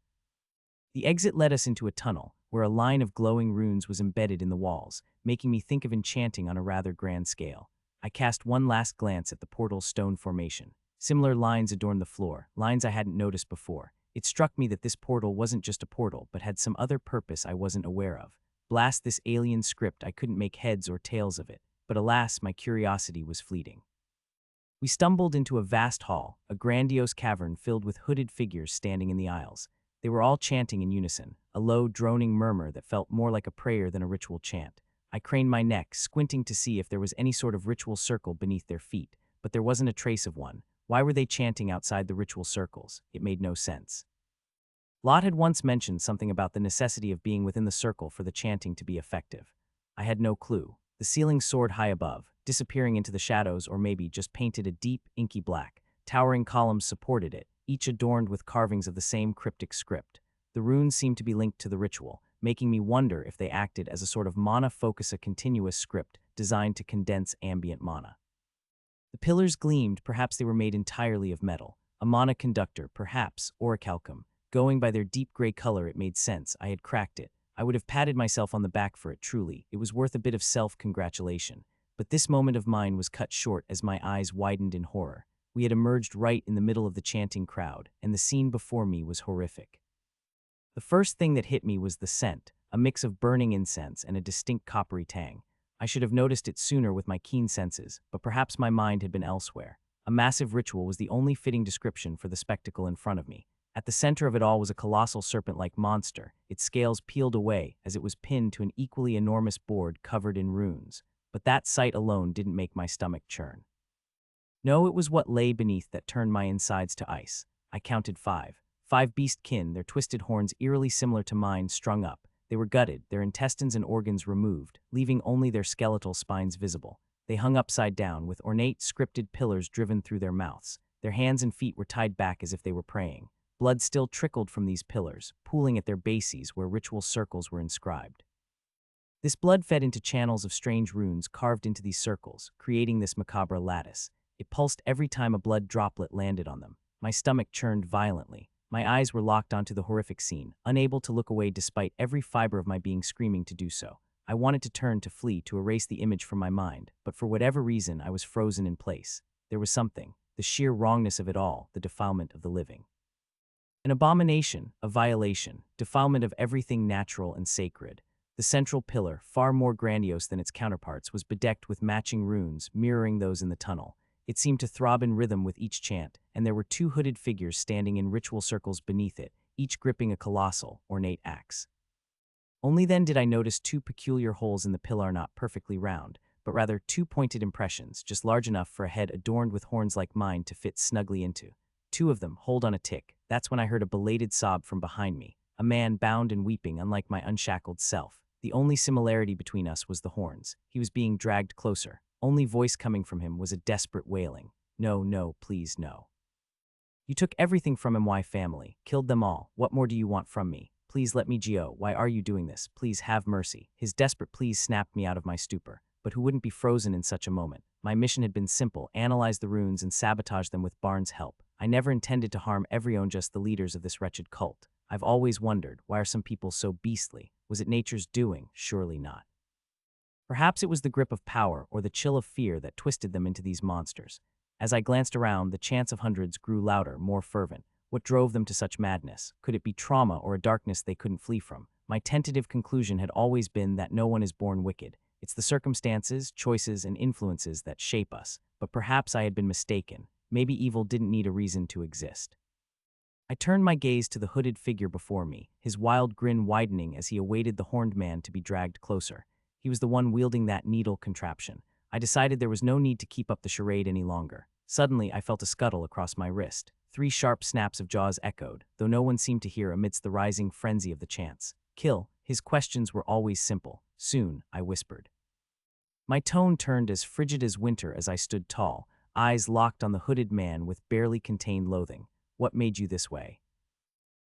The exit led us into a tunnel, where a line of glowing runes was embedded in the walls, making me think of enchanting on a rather grand scale. I cast one last glance at the portal's stone formation. Similar lines adorned the floor, lines I hadn't noticed before. It struck me that this portal wasn't just a portal, but had some other purpose I wasn't aware of. Blast this alien script, I couldn't make heads or tails of it, but alas, my curiosity was fleeting. We stumbled into a vast hall, a grandiose cavern filled with hooded figures standing in the aisles. They were all chanting in unison, a low, droning murmur that felt more like a prayer than a ritual chant. I craned my neck, squinting to see if there was any sort of ritual circle beneath their feet, but there wasn't a trace of one. Why were they chanting outside the ritual circles? It made no sense. Lot had once mentioned something about the necessity of being within the circle for the chanting to be effective. I had no clue. The ceiling soared high above, disappearing into the shadows, or maybe just painted a deep, inky black. Towering columns supported it, each adorned with carvings of the same cryptic script. The runes seemed to be linked to the ritual, making me wonder if they acted as a sort of mana focus, a continuous script designed to condense ambient mana. The pillars gleamed, perhaps they were made entirely of metal. A mana conductor, perhaps, orichalcum. Going by their deep gray color, it made sense. I had cracked it. I would have patted myself on the back for it, truly. It was worth a bit of self-congratulation. But this moment of mine was cut short as my eyes widened in horror. We had emerged right in the middle of the chanting crowd, and the scene before me was horrific. The first thing that hit me was the scent, a mix of burning incense and a distinct coppery tang. I should have noticed it sooner with my keen senses, but perhaps my mind had been elsewhere. A massive ritual was the only fitting description for the spectacle in front of me. At the center of it all was a colossal serpent-like monster, its scales peeled away as it was pinned to an equally enormous board covered in runes. But that sight alone didn't make my stomach churn. No, it was what lay beneath that turned my insides to ice. I counted 5. 5 beast-kin, their twisted horns eerily similar to mine, strung up. They were gutted, their intestines and organs removed, leaving only their skeletal spines visible. They hung upside down, with ornate, scripted pillars driven through their mouths. Their hands and feet were tied back as if they were praying. Blood still trickled from these pillars, pooling at their bases where ritual circles were inscribed. This blood fed into channels of strange runes carved into these circles, creating this macabre lattice. It pulsed every time a blood droplet landed on them. My stomach churned violently. My eyes were locked onto the horrific scene, unable to look away despite every fiber of my being screaming to do so. I wanted to turn, to flee, to erase the image from my mind, but for whatever reason I was frozen in place. There was something, the sheer wrongness of it all, the defilement of the living. An abomination, a violation, defilement of everything natural and sacred. The central pillar, far more grandiose than its counterparts, was bedecked with matching runes, mirroring those in the tunnel. It seemed to throb in rhythm with each chant, and there were 2 hooded figures standing in ritual circles beneath it, each gripping a colossal, ornate axe. Only then did I notice 2 peculiar holes in the pillar, not perfectly round, but rather 2 pointed impressions, just large enough for a head adorned with horns like mine to fit snugly into. 2 of them, hold on a tick, That's when I heard a belated sob from behind me, a man bound and weeping unlike my unshackled self. The only similarity between us was the horns. He was being dragged closer. Only voice coming from him was a desperate wailing. No, no, please no. You took everything from him, why family? Killed them all. What more do you want from me? Please let me go. Why are you doing this? Please have mercy. His desperate pleas snapped me out of my stupor. But who wouldn't be frozen in such a moment? My mission had been simple: analyze the runes and sabotage them with Barnes' help. I never intended to harm everyone, just the leaders of this wretched cult. I've always wondered, why are some people so beastly? Was it nature's doing? Surely not. Perhaps it was the grip of power or the chill of fear that twisted them into these monsters. As I glanced around, the chants of hundreds grew louder, more fervent. What drove them to such madness? Could it be trauma or a darkness they couldn't flee from? My tentative conclusion had always been that no one is born wicked. It's the circumstances, choices, and influences that shape us. But perhaps I had been mistaken. Maybe evil didn't need a reason to exist. I turned my gaze to the hooded figure before me, his wild grin widening as he awaited the horned man to be dragged closer. He was the one wielding that needle contraption. I decided there was no need to keep up the charade any longer. Suddenly, I felt a scuttle across my wrist. 3 sharp snaps of jaws echoed, though no one seemed to hear amidst the rising frenzy of the chants. Kill. His questions were always simple. Soon, I whispered. My tone turned as frigid as winter as I stood tall, eyes locked on the hooded man with barely contained loathing. What made you this way?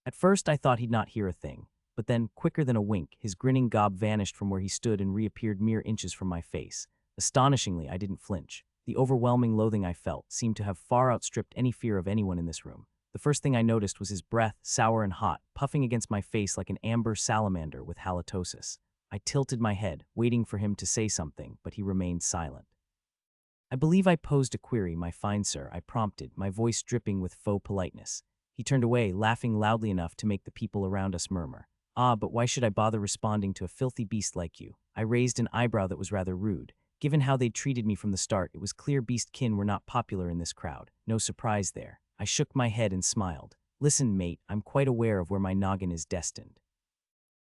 At first, I thought he'd not hear a thing, but then, quicker than a wink, his grinning gob vanished from where he stood and reappeared mere inches from my face. Astonishingly, I didn't flinch. The overwhelming loathing I felt seemed to have far outstripped any fear of anyone in this room. The first thing I noticed was his breath, sour and hot, puffing against my face like an amber salamander with halitosis. I tilted my head, waiting for him to say something, but he remained silent. I believe I posed a query, my fine sir, I prompted, my voice dripping with faux politeness. He turned away, laughing loudly enough to make the people around us murmur. Ah, but why should I bother responding to a filthy beast like you? I raised an eyebrow that was rather rude. Given how they'd treated me from the start, it was clear beastkin were not popular in this crowd. No surprise there. I shook my head and smiled. Listen, mate, I'm quite aware of where my noggin is destined.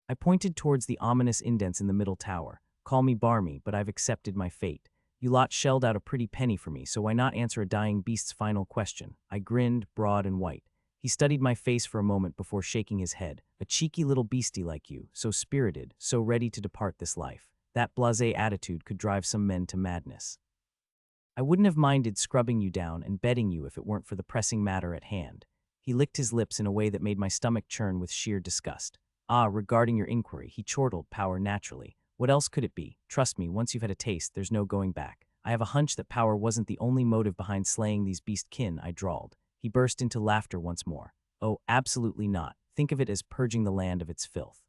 I pointed towards the ominous indents in the middle tower. Call me barmy, but I've accepted my fate. You lot shelled out a pretty penny for me, so why not answer a dying beast's final question? I grinned, broad and white. He studied my face for a moment before shaking his head. A cheeky little beastie like you, so spirited, so ready to depart this life. That blasé attitude could drive some men to madness. I wouldn't have minded scrubbing you down and bedding you if it weren't for the pressing matter at hand. He licked his lips in a way that made my stomach churn with sheer disgust. Ah, regarding your inquiry, he chortled, power naturally. What else could it be? Trust me, once you've had a taste, there's no going back. I have a hunch that power wasn't the only motive behind slaying these beastkin, I drawled. He burst into laughter once more. Oh, absolutely not. Think of it as purging the land of its filth.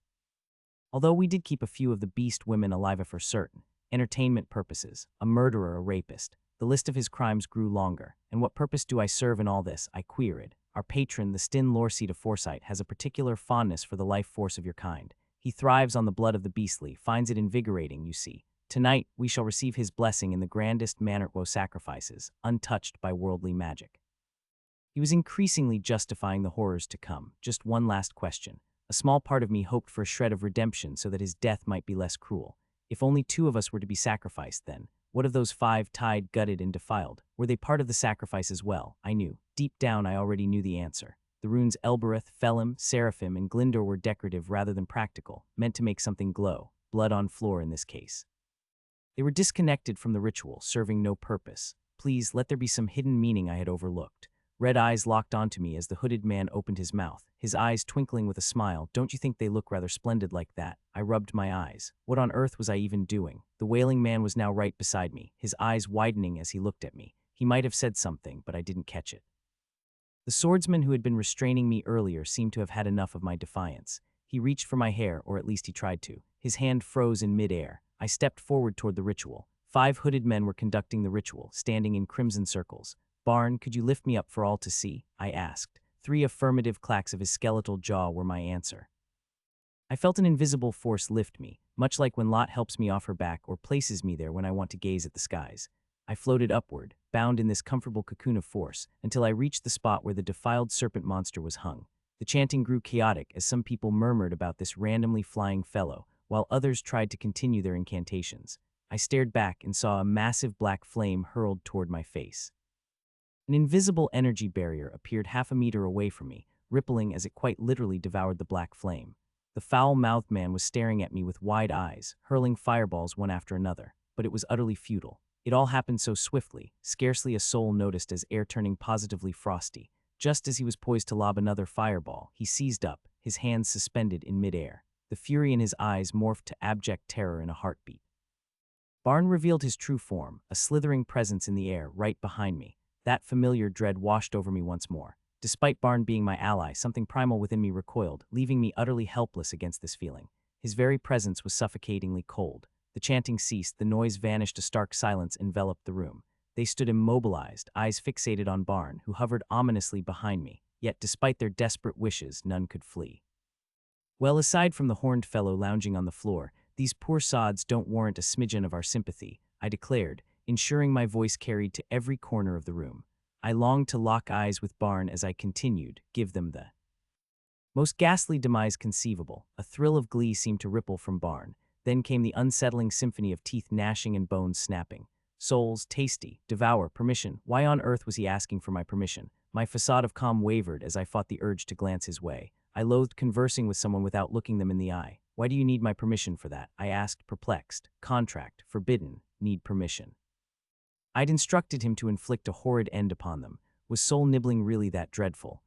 Although we did keep a few of the beast women alive for certain, entertainment purposes, a murderer, a rapist. The list of his crimes grew longer. And what purpose do I serve in all this? I queried. Our patron, the Stin Lorseed of Foresight, has a particular fondness for the life force of your kind. He thrives on the blood of the beastly, finds it invigorating, you see. Tonight, we shall receive his blessing in the grandest manhwaedit sacrifices, untouched by worldly magic. He was increasingly justifying the horrors to come. Just one last question. A small part of me hoped for a shred of redemption so that his death might be less cruel. If only 2 of us were to be sacrificed, then, what of those 5 tied, gutted, and defiled? Were they part of the sacrifice as well? I knew. Deep down, I already knew the answer. The runes Elbereth, Felim, Seraphim, and Glindor were decorative rather than practical, meant to make something glow. Blood on floor in this case. They were disconnected from the ritual, serving no purpose. Please, let there be some hidden meaning I had overlooked. Red eyes locked onto me as the hooded man opened his mouth, his eyes twinkling with a smile. Don't you think they look rather splendid like that? I rubbed my eyes. What on earth was I even doing? The wailing man was now right beside me, his eyes widening as he looked at me. He might have said something, but I didn't catch it. The swordsman who had been restraining me earlier seemed to have had enough of my defiance. He reached for my hair, or at least he tried to. His hand froze in midair. I stepped forward toward the ritual. 5 hooded men were conducting the ritual, standing in crimson circles. Barn, could you lift me up for all to see? I asked. 3 affirmative clacks of his skeletal jaw were my answer. I felt an invisible force lift me, much like when Lot helps me off her back or places me there when I want to gaze at the skies. I floated upward, bound in this comfortable cocoon of force, until I reached the spot where the defiled serpent monster was hung. The chanting grew chaotic as some people murmured about this randomly flying fellow, while others tried to continue their incantations. I stared back and saw a massive black flame hurled toward my face. An invisible energy barrier appeared half a meter away from me, rippling as it quite literally devoured the black flame. The foul-mouthed man was staring at me with wide eyes, hurling fireballs one after another, but it was utterly futile. It all happened so swiftly, scarcely a soul noticed as air turning positively frosty. Just as he was poised to lob another fireball, he seized up, his hands suspended in midair. The fury in his eyes morphed to abject terror in a heartbeat. Barn revealed his true form, a slithering presence in the air right behind me. That familiar dread washed over me once more. Despite Barn being my ally, something primal within me recoiled, leaving me utterly helpless against this feeling. His very presence was suffocatingly cold. The chanting ceased, the noise vanished, a stark silence enveloped the room. They stood immobilized, eyes fixated on Barn, who hovered ominously behind me, yet despite their desperate wishes, none could flee. Well, aside from the horned fellow lounging on the floor, these poor sods don't warrant a smidgen of our sympathy, I declared, ensuring my voice carried to every corner of the room. I longed to lock eyes with Barn as I continued, give them the most ghastly demise conceivable. A thrill of glee seemed to ripple from Barn. Then came the unsettling symphony of teeth gnashing and bones snapping. Souls, tasty, devour, permission. Why on earth was he asking for my permission? My facade of calm wavered as I fought the urge to glance his way. I loathed conversing with someone without looking them in the eye. Why do you need my permission for that? I asked, perplexed. Contract, forbidden, need permission. I'd instructed him to inflict a horrid end upon them. Was soul nibbling really that dreadful?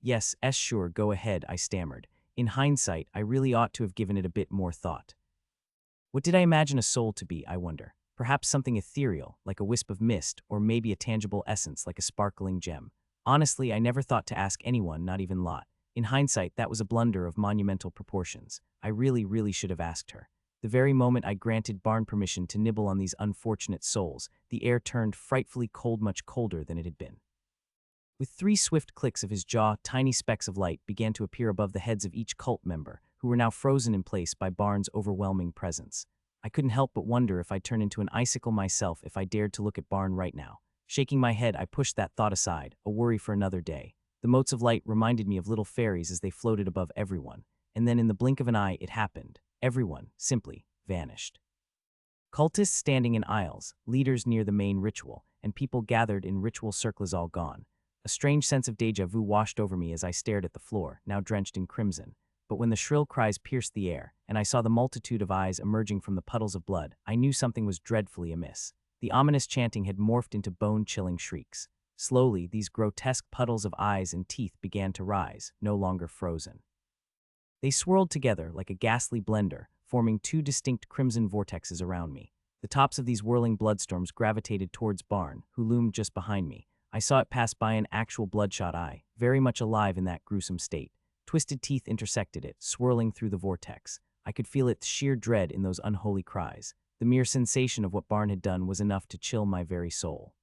Yes, sure, go ahead, I stammered. In hindsight, I really ought to have given it a bit more thought. What did I imagine a soul to be, I wonder? Perhaps something ethereal, like a wisp of mist, or maybe a tangible essence, like a sparkling gem. Honestly, I never thought to ask anyone, not even Lot. In hindsight, that was a blunder of monumental proportions. I really should have asked her. The very moment I granted Barn permission to nibble on these unfortunate souls, the air turned frightfully cold, much colder than it had been. With 3 swift clicks of his jaw, tiny specks of light began to appear above the heads of each cult member, who were now frozen in place by Barn's overwhelming presence. I couldn't help but wonder if I'd turn into an icicle myself if I dared to look at Barn right now. Shaking my head, I pushed that thought aside, a worry for another day. The motes of light reminded me of little fairies as they floated above everyone, and then in the blink of an eye it happened. Everyone simply vanished. Cultists standing in aisles, leaders near the main ritual, and people gathered in ritual circles all gone. A strange sense of déjà vu washed over me as I stared at the floor, now drenched in crimson. But when the shrill cries pierced the air, and I saw the multitude of eyes emerging from the puddles of blood, I knew something was dreadfully amiss. The ominous chanting had morphed into bone-chilling shrieks. Slowly, these grotesque puddles of eyes and teeth began to rise, no longer frozen. They swirled together like a ghastly blender, forming 2 distinct crimson vortexes around me. The tops of these whirling bloodstorms gravitated towards Barn, who loomed just behind me. I saw it pass by an actual bloodshot eye, very much alive in that gruesome state. Twisted teeth intersected it, swirling through the vortex. I could feel its sheer dread in those unholy cries. The mere sensation of what Barn had done was enough to chill my very soul.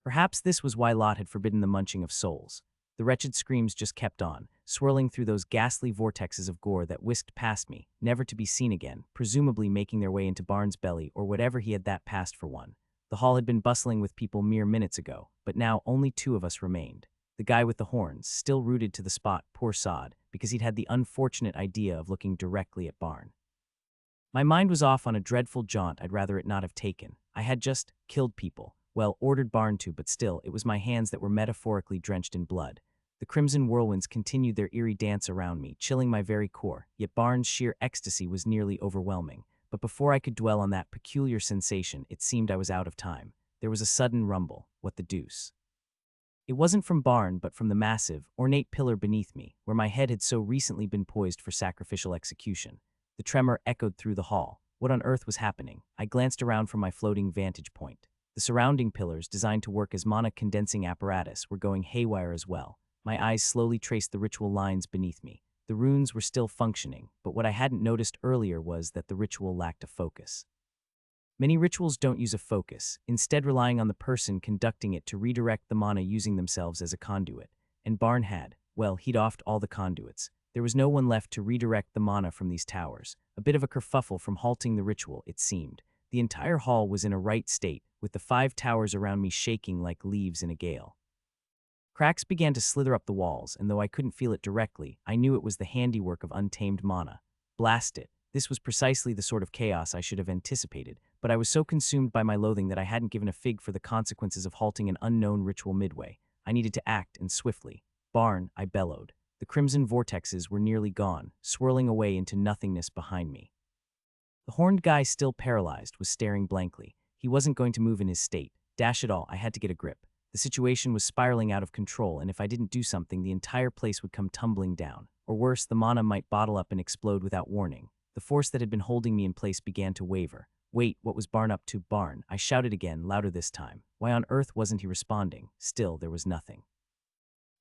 Perhaps this was why Lot had forbidden the munching of souls. The wretched screams just kept on, swirling through those ghastly vortexes of gore that whisked past me, never to be seen again, presumably making their way into Barn's belly or whatever he had that passed for one. The hall had been bustling with people mere minutes ago, but now only 2 of us remained. The guy with the horns, still rooted to the spot, poor sod, because he'd had the unfortunate idea of looking directly at Barn. My mind was off on a dreadful jaunt I'd rather it not have taken. I had just killed people. Well, ordered Barn to, but still, it was my hands that were metaphorically drenched in blood. The crimson whirlwinds continued their eerie dance around me, chilling my very core, yet Barn's sheer ecstasy was nearly overwhelming. But before I could dwell on that peculiar sensation, it seemed I was out of time. There was a sudden rumble. What the deuce? It wasn't from Barn, but from the massive, ornate pillar beneath me, where my head had so recently been poised for sacrificial execution. The tremor echoed through the hall. What on earth was happening? I glanced around from my floating vantage point. The surrounding pillars, designed to work as mana condensing apparatus, were going haywire as well. My eyes slowly traced the ritual lines beneath me. The runes were still functioning, but what I hadn't noticed earlier was that the ritual lacked a focus. Many rituals don't use a focus, instead relying on the person conducting it to redirect the mana using themselves as a conduit. And Barn had, well, he'd offed all the conduits. There was no one left to redirect the mana from these towers. A bit of a kerfuffle from halting the ritual, it seemed. The entire hall was in a right state, with the 5 towers around me shaking like leaves in a gale. Cracks began to slither up the walls, and though I couldn't feel it directly, I knew it was the handiwork of untamed mana. Blast it. This was precisely the sort of chaos I should have anticipated, but I was so consumed by my loathing that I hadn't given a fig for the consequences of halting an unknown ritual midway. I needed to act, and swiftly. Barn, I bellowed. The crimson vortexes were nearly gone, swirling away into nothingness behind me. The horned guy, still paralyzed, was staring blankly. He wasn't going to move in his state. Dash it all, I had to get a grip. The situation was spiraling out of control, and if I didn't do something, the entire place would come tumbling down. Or worse, the mana might bottle up and explode without warning. The force that had been holding me in place began to waver. Wait, what was Barn up to? Barn, I shouted again, louder this time. Why on earth wasn't he responding? Still, there was nothing.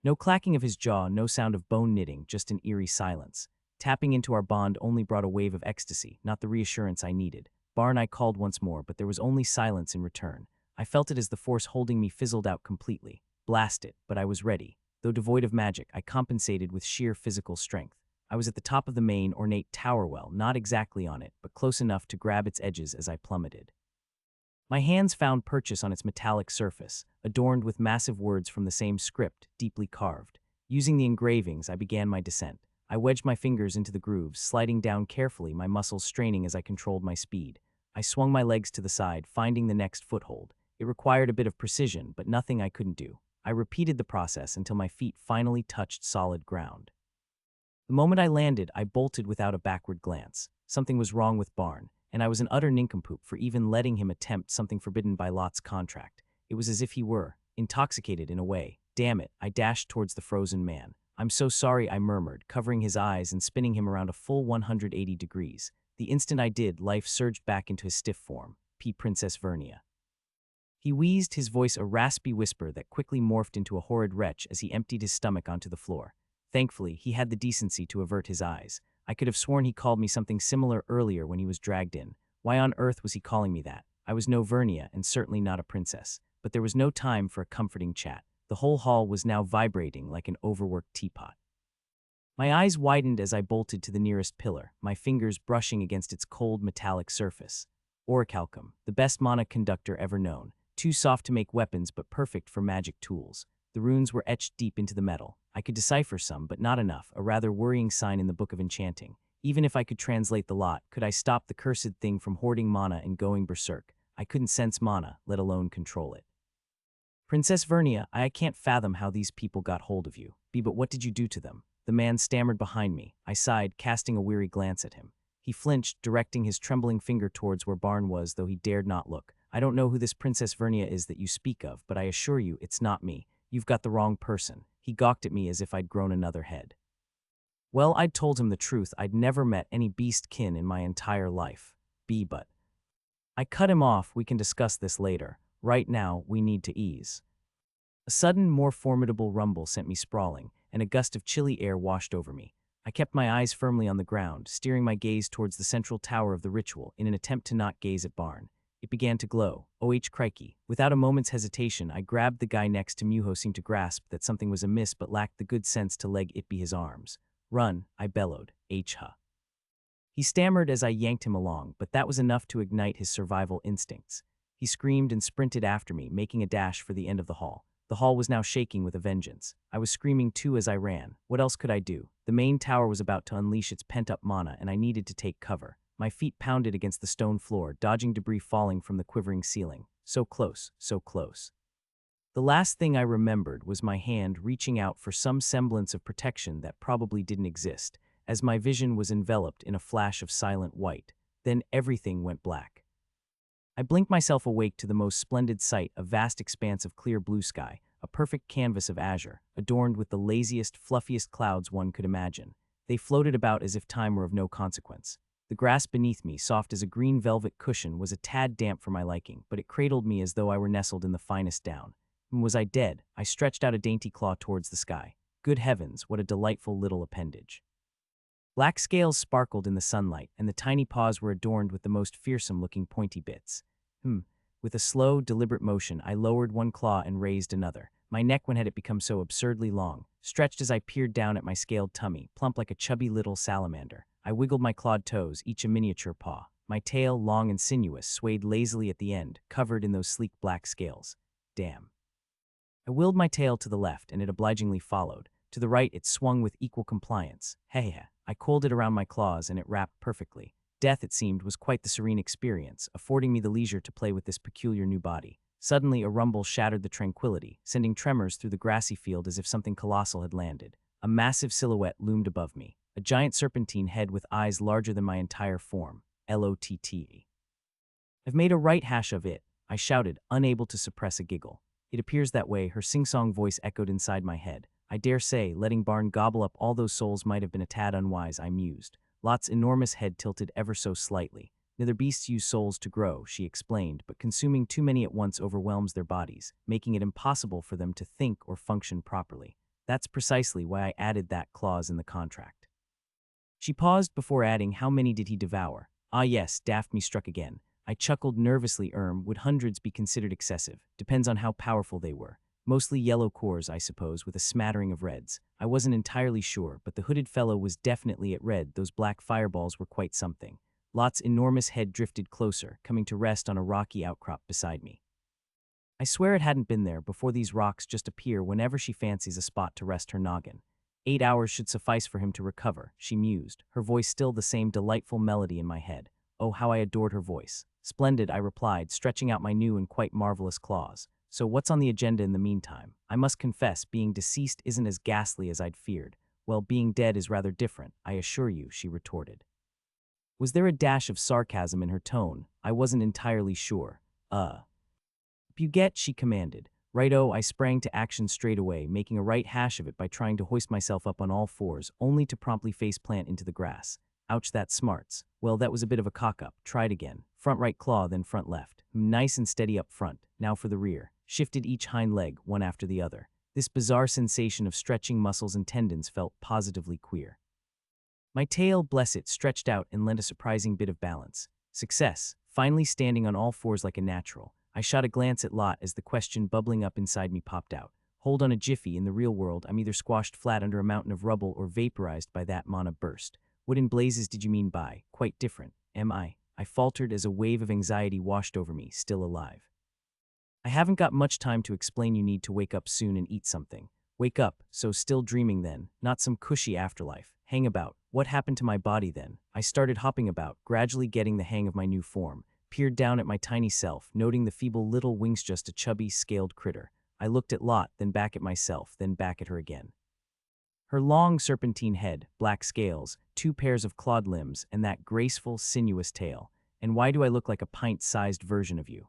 No clacking of his jaw, no sound of bone knitting, just an eerie silence. Tapping into our bond only brought a wave of ecstasy, not the reassurance I needed. Barn, I called once more, but there was only silence in return. I felt it as the force holding me fizzled out completely. Blast it, but I was ready. Though devoid of magic, I compensated with sheer physical strength. I was at the top of the main, ornate tower well, not exactly on it, but close enough to grab its edges as I plummeted. My hands found purchase on its metallic surface, adorned with massive words from the same script, deeply carved. Using the engravings, I began my descent. I wedged my fingers into the grooves, sliding down carefully, my muscles straining as I controlled my speed. I swung my legs to the side, finding the next foothold. It required a bit of precision, but nothing I couldn't do. I repeated the process until my feet finally touched solid ground. The moment I landed, I bolted without a backward glance. Something was wrong with Barn, and I was an utter nincompoop for even letting him attempt something forbidden by Lot's contract. It was as if he were intoxicated in a way. Damn it, I dashed towards the frozen man. I'm so sorry, I murmured, covering his eyes and spinning him around a full 180 degrees. The instant I did, life surged back into his stiff form. Princess Vernia. He wheezed, his voice a raspy whisper that quickly morphed into a horrid retch as he emptied his stomach onto the floor. Thankfully, he had the decency to avert his eyes. I could have sworn he called me something similar earlier when he was dragged in. Why on earth was he calling me that? I was no Vernia and certainly not a princess. But there was no time for a comforting chat. The whole hall was now vibrating like an overworked teapot. My eyes widened as I bolted to the nearest pillar, my fingers brushing against its cold metallic surface. Orichalcum, the best mana conductor ever known. Too soft to make weapons but perfect for magic tools. The runes were etched deep into the metal. I could decipher some, but not enough, a rather worrying sign in the Book of Enchanting. Even if I could translate the lot, could I stop the cursed thing from hoarding mana and going berserk? I couldn't sense mana, let alone control it. Princess Vernia, I can't fathom how these people got hold of you. But what did you do to them? The man stammered behind me. I sighed, casting a weary glance at him. He flinched, directing his trembling finger towards where Barn was, though he dared not look. I don't know who this Princess Vernia is that you speak of, but I assure you, it's not me. You've got the wrong person. He gawked at me as if I'd grown another head. Well, I'd told him the truth. I'd never met any beast kin in my entire life. But I cut him off. We can discuss this later. Right now, we need to ease. A sudden, more formidable rumble sent me sprawling, and a gust of chilly air washed over me. I kept my eyes firmly on the ground, steering my gaze towards the central tower of the ritual in an attempt to not gaze at Barn. It began to glow. Crikey. Without a moment's hesitation, I grabbed the guy next to me who seemed to grasp that something was amiss but lacked the good sense to leg it be his arms. Run, I bellowed. Huh. He stammered as I yanked him along, but that was enough to ignite his survival instincts. He screamed and sprinted after me, making a dash for the end of the hall. The hall was now shaking with a vengeance. I was screaming too as I ran. What else could I do? The main tower was about to unleash its pent-up mana, and I needed to take cover. My feet pounded against the stone floor, dodging debris falling from the quivering ceiling. So close, so close. The last thing I remembered was my hand reaching out for some semblance of protection that probably didn't exist, as my vision was enveloped in a flash of silent white. Then everything went black. I blinked myself awake to the most splendid sight, a vast expanse of clear blue sky, a perfect canvas of azure, adorned with the laziest, fluffiest clouds one could imagine. They floated about as if time were of no consequence. The grass beneath me, soft as a green velvet cushion, was a tad damp for my liking, but it cradled me as though I were nestled in the finest down. And was I dead? I stretched out a dainty claw towards the sky. Good heavens, what a delightful little appendage. Black scales sparkled in the sunlight, and the tiny paws were adorned with the most fearsome-looking pointy bits. With a slow, deliberate motion, I lowered one claw and raised another. My neck, when had it become so absurdly long, stretched as I peered down at my scaled tummy, plump like a chubby little salamander. I wiggled my clawed toes, each a miniature paw. My tail, long and sinuous, swayed lazily at the end, covered in those sleek black scales. Damn. I willed my tail to the left, and it obligingly followed. To the right, it swung with equal compliance. I coiled it around my claws, and it wrapped perfectly. Death, it seemed, was quite the serene experience, affording me the leisure to play with this peculiar new body. Suddenly, a rumble shattered the tranquility, sending tremors through the grassy field as if something colossal had landed. A massive silhouette loomed above me, a giant serpentine head with eyes larger than my entire form. LOTT. I've made a right hash of it, I shouted, unable to suppress a giggle. It appears that way, her sing-song voice echoed inside my head. I dare say, letting Barn gobble up all those souls might have been a tad unwise, I mused. Lot's enormous head tilted ever so slightly. Nether beasts use souls to grow, she explained, but consuming too many at once overwhelms their bodies, making it impossible for them to think or function properly. That's precisely why I added that clause in the contract. She paused before adding, how many did he devour? Ah yes, daft me struck again. I chuckled nervously. Would hundreds be considered excessive? Depends on how powerful they were. Mostly yellow cores, I suppose, with a smattering of reds. I wasn't entirely sure, but the hooded fellow was definitely at red. Those black fireballs were quite something. Lot's enormous head drifted closer, coming to rest on a rocky outcrop beside me. I swear it hadn't been there before. These rocks just appear whenever she fancies a spot to rest her noggin. 8 hours should suffice for him to recover, she mused, her voice still the same delightful melody in my head. Oh, how I adored her voice. Splendid, I replied, stretching out my new and quite marvelous claws. So what's on the agenda in the meantime? I must confess, being deceased isn't as ghastly as I'd feared. Well, being dead is rather different, I assure you, she retorted. Was there a dash of sarcasm in her tone? I wasn't entirely sure. You get, she commanded. Righto, I sprang to action straight away, making a right hash of it by trying to hoist myself up on all fours, only to promptly face-plant into the grass. Ouch, that smarts. Well, that was a bit of a cock-up. Tried again. Front right claw, then front left. Nice and steady up front. Now for the rear. Shifted each hind leg, one after the other. This bizarre sensation of stretching muscles and tendons felt positively queer. My tail, bless it, stretched out and lent a surprising bit of balance. Success. Finally standing on all fours like a natural. I shot a glance at Lot as the question bubbling up inside me popped out. Hold on a jiffy, in the real world, I'm either squashed flat under a mountain of rubble or vaporized by that mana burst. What in blazes did you mean by, quite different, am I? I faltered as a wave of anxiety washed over me, still alive. I haven't got much time to explain. You need to wake up soon and eat something. Wake up, so still dreaming then, not some cushy afterlife. Hang about. What happened to my body then? I started hopping about, gradually getting the hang of my new form. Peered down at my tiny self, noting the feeble little wings, just a chubby, scaled critter. I looked at Lot, then back at myself, then back at her again. Her long serpentine head, black scales, 2 pairs of clawed limbs, and that graceful, sinuous tail. And why do I look like a pint-sized version of you?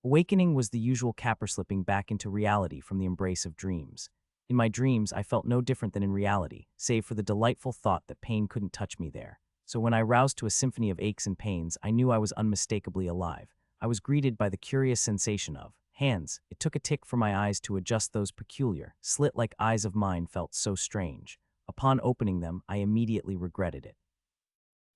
Awakening was the usual capper slipping back into reality from the embrace of dreams. In my dreams, I felt no different than in reality, save for the delightful thought that pain couldn't touch me there. So when I roused to a symphony of aches and pains, I knew I was unmistakably alive. I was greeted by the curious sensation of hands. It took a tick for my eyes to adjust. Those peculiar, slit-like eyes of mine felt so strange. Upon opening them, I immediately regretted it.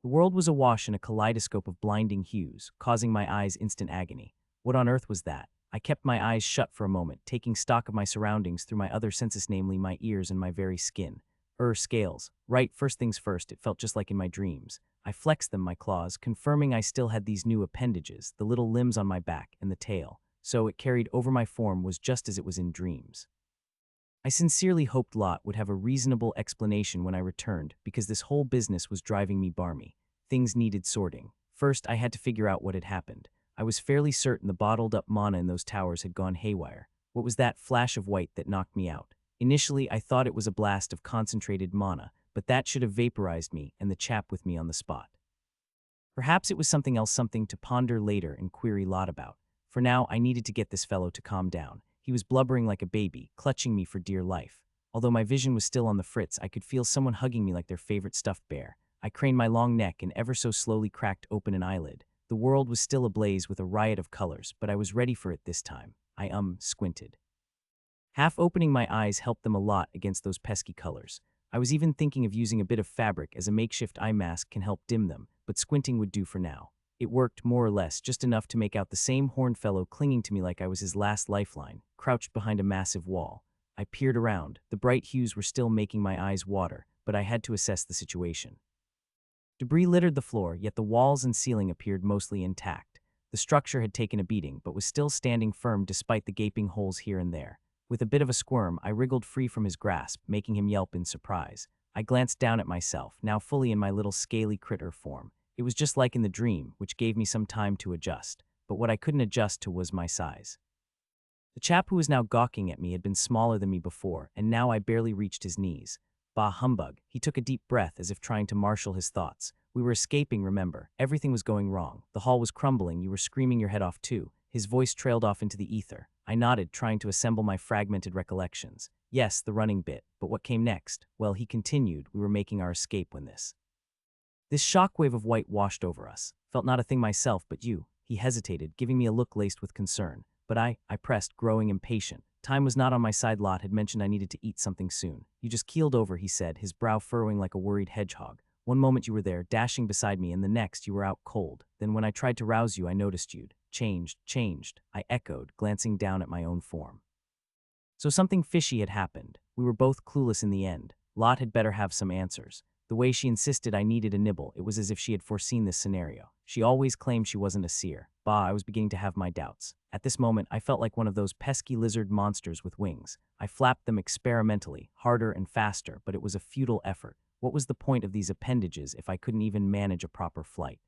The world was awash in a kaleidoscope of blinding hues, causing my eyes instant agony. What on earth was that? I kept my eyes shut for a moment, taking stock of my surroundings through my other senses, namely my ears and my very skin. Scales. Right, first things first, it felt just like in my dreams. I flexed them, my claws, confirming I still had these new appendages, the little limbs on my back and the tail. So it carried over my form was just as it was in dreams. I sincerely hoped Lot would have a reasonable explanation when I returned, because this whole business was driving me barmy. Things needed sorting. First, I had to figure out what had happened. I was fairly certain the bottled-up mana in those towers had gone haywire. What was that flash of white that knocked me out? Initially, I thought it was a blast of concentrated mana, but that should have vaporized me and the chap with me on the spot. Perhaps it was something else, something to ponder later and query Lot about. For now, I needed to get this fellow to calm down. He was blubbering like a baby, clutching me for dear life. Although my vision was still on the fritz, I could feel someone hugging me like their favorite stuffed bear. I craned my long neck and ever so slowly cracked open an eyelid. The world was still ablaze with a riot of colors, but I was ready for it this time. I squinted. Half opening my eyes helped them a lot against those pesky colors. I was even thinking of using a bit of fabric as a makeshift eye mask can help dim them, but squinting would do for now. It worked, more or less, just enough to make out the same horned fellow clinging to me like I was his last lifeline, crouched behind a massive wall. I peered around. The bright hues were still making my eyes water, but I had to assess the situation. Debris littered the floor, yet the walls and ceiling appeared mostly intact. The structure had taken a beating, but was still standing firm despite the gaping holes here and there. With a bit of a squirm, I wriggled free from his grasp, making him yelp in surprise. I glanced down at myself, now fully in my little scaly critter form. It was just like in the dream, which gave me some time to adjust. but what I couldn't adjust to was my size. The chap who was now gawking at me had been smaller than me before, and now I barely reached his knees. Bah humbug, he took a deep breath as if trying to marshal his thoughts. We were escaping, remember. Everything was going wrong. The hall was crumbling, you were screaming your head off too. His voice trailed off into the ether. I nodded, trying to assemble my fragmented recollections. Yes, the running bit, but what came next? Well, he continued, we were making our escape when this shockwave of white washed over us. Felt not a thing myself, but you. He hesitated, giving me a look laced with concern. But I pressed, growing impatient. Time was not on my side. Lot had mentioned I needed to eat something soon. You just keeled over, he said, his brow furrowing like a worried hedgehog. One moment you were there, dashing beside me, and the next you were out cold. Then when I tried to rouse you, I noticed you'd changed, I echoed, glancing down at my own form. So something fishy had happened. We were both clueless in the end. Lot had better have some answers. The way she insisted I needed a nibble, it was as if she had foreseen this scenario. She always claimed she wasn't a seer. Bah, I was beginning to have my doubts. At this moment, I felt like one of those pesky lizard monsters with wings. I flapped them experimentally, harder and faster, but it was a futile effort. What was the point of these appendages if I couldn't even manage a proper flight?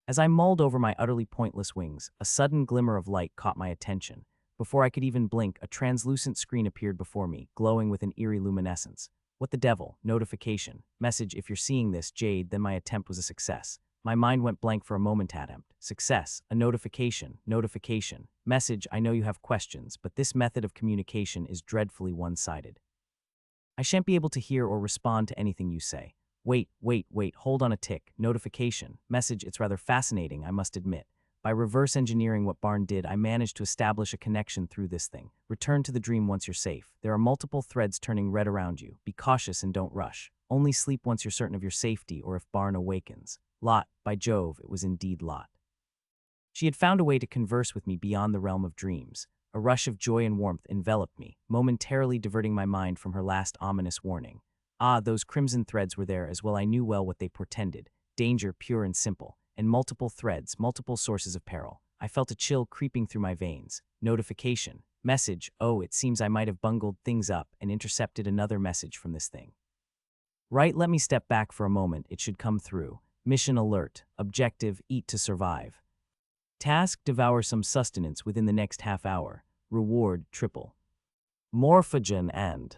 As I mulled over my utterly pointless wings, a sudden glimmer of light caught my attention. Before I could even blink, a translucent screen appeared before me, glowing with an eerie luminescence. What the devil? Notification. Message, if you're seeing this, Jade, then my attempt was a success. My mind went blank for a moment. Attempt. Success. A notification. Notification. Message, I know you have questions, but this method of communication is dreadfully one-sided. I shan't be able to hear or respond to anything you say. Wait, hold on a tick. Notification. Message, it's rather fascinating, I must admit. By reverse engineering what Barn did, I managed to establish a connection through this thing. Return to the dream once you're safe. There are multiple threads turning red around you. Be cautious and don't rush. Only sleep once you're certain of your safety or if Barn awakens. Lot, by Jove, it was indeed Lot. She had found a way to converse with me beyond the realm of dreams. A rush of joy and warmth enveloped me, momentarily diverting my mind from her last ominous warning. Ah, those crimson threads were there as well. I knew well what they portended. Danger, pure and simple. And multiple threads, multiple sources of peril. I felt a chill creeping through my veins. Notification. Message. Oh, it seems I might have bungled things up and intercepted another message from this thing. Right, let me step back for a moment. It should come through. Mission alert. Objective, eat to survive. Task, devour some sustenance within the next half hour. Reward, triple. Morphogen and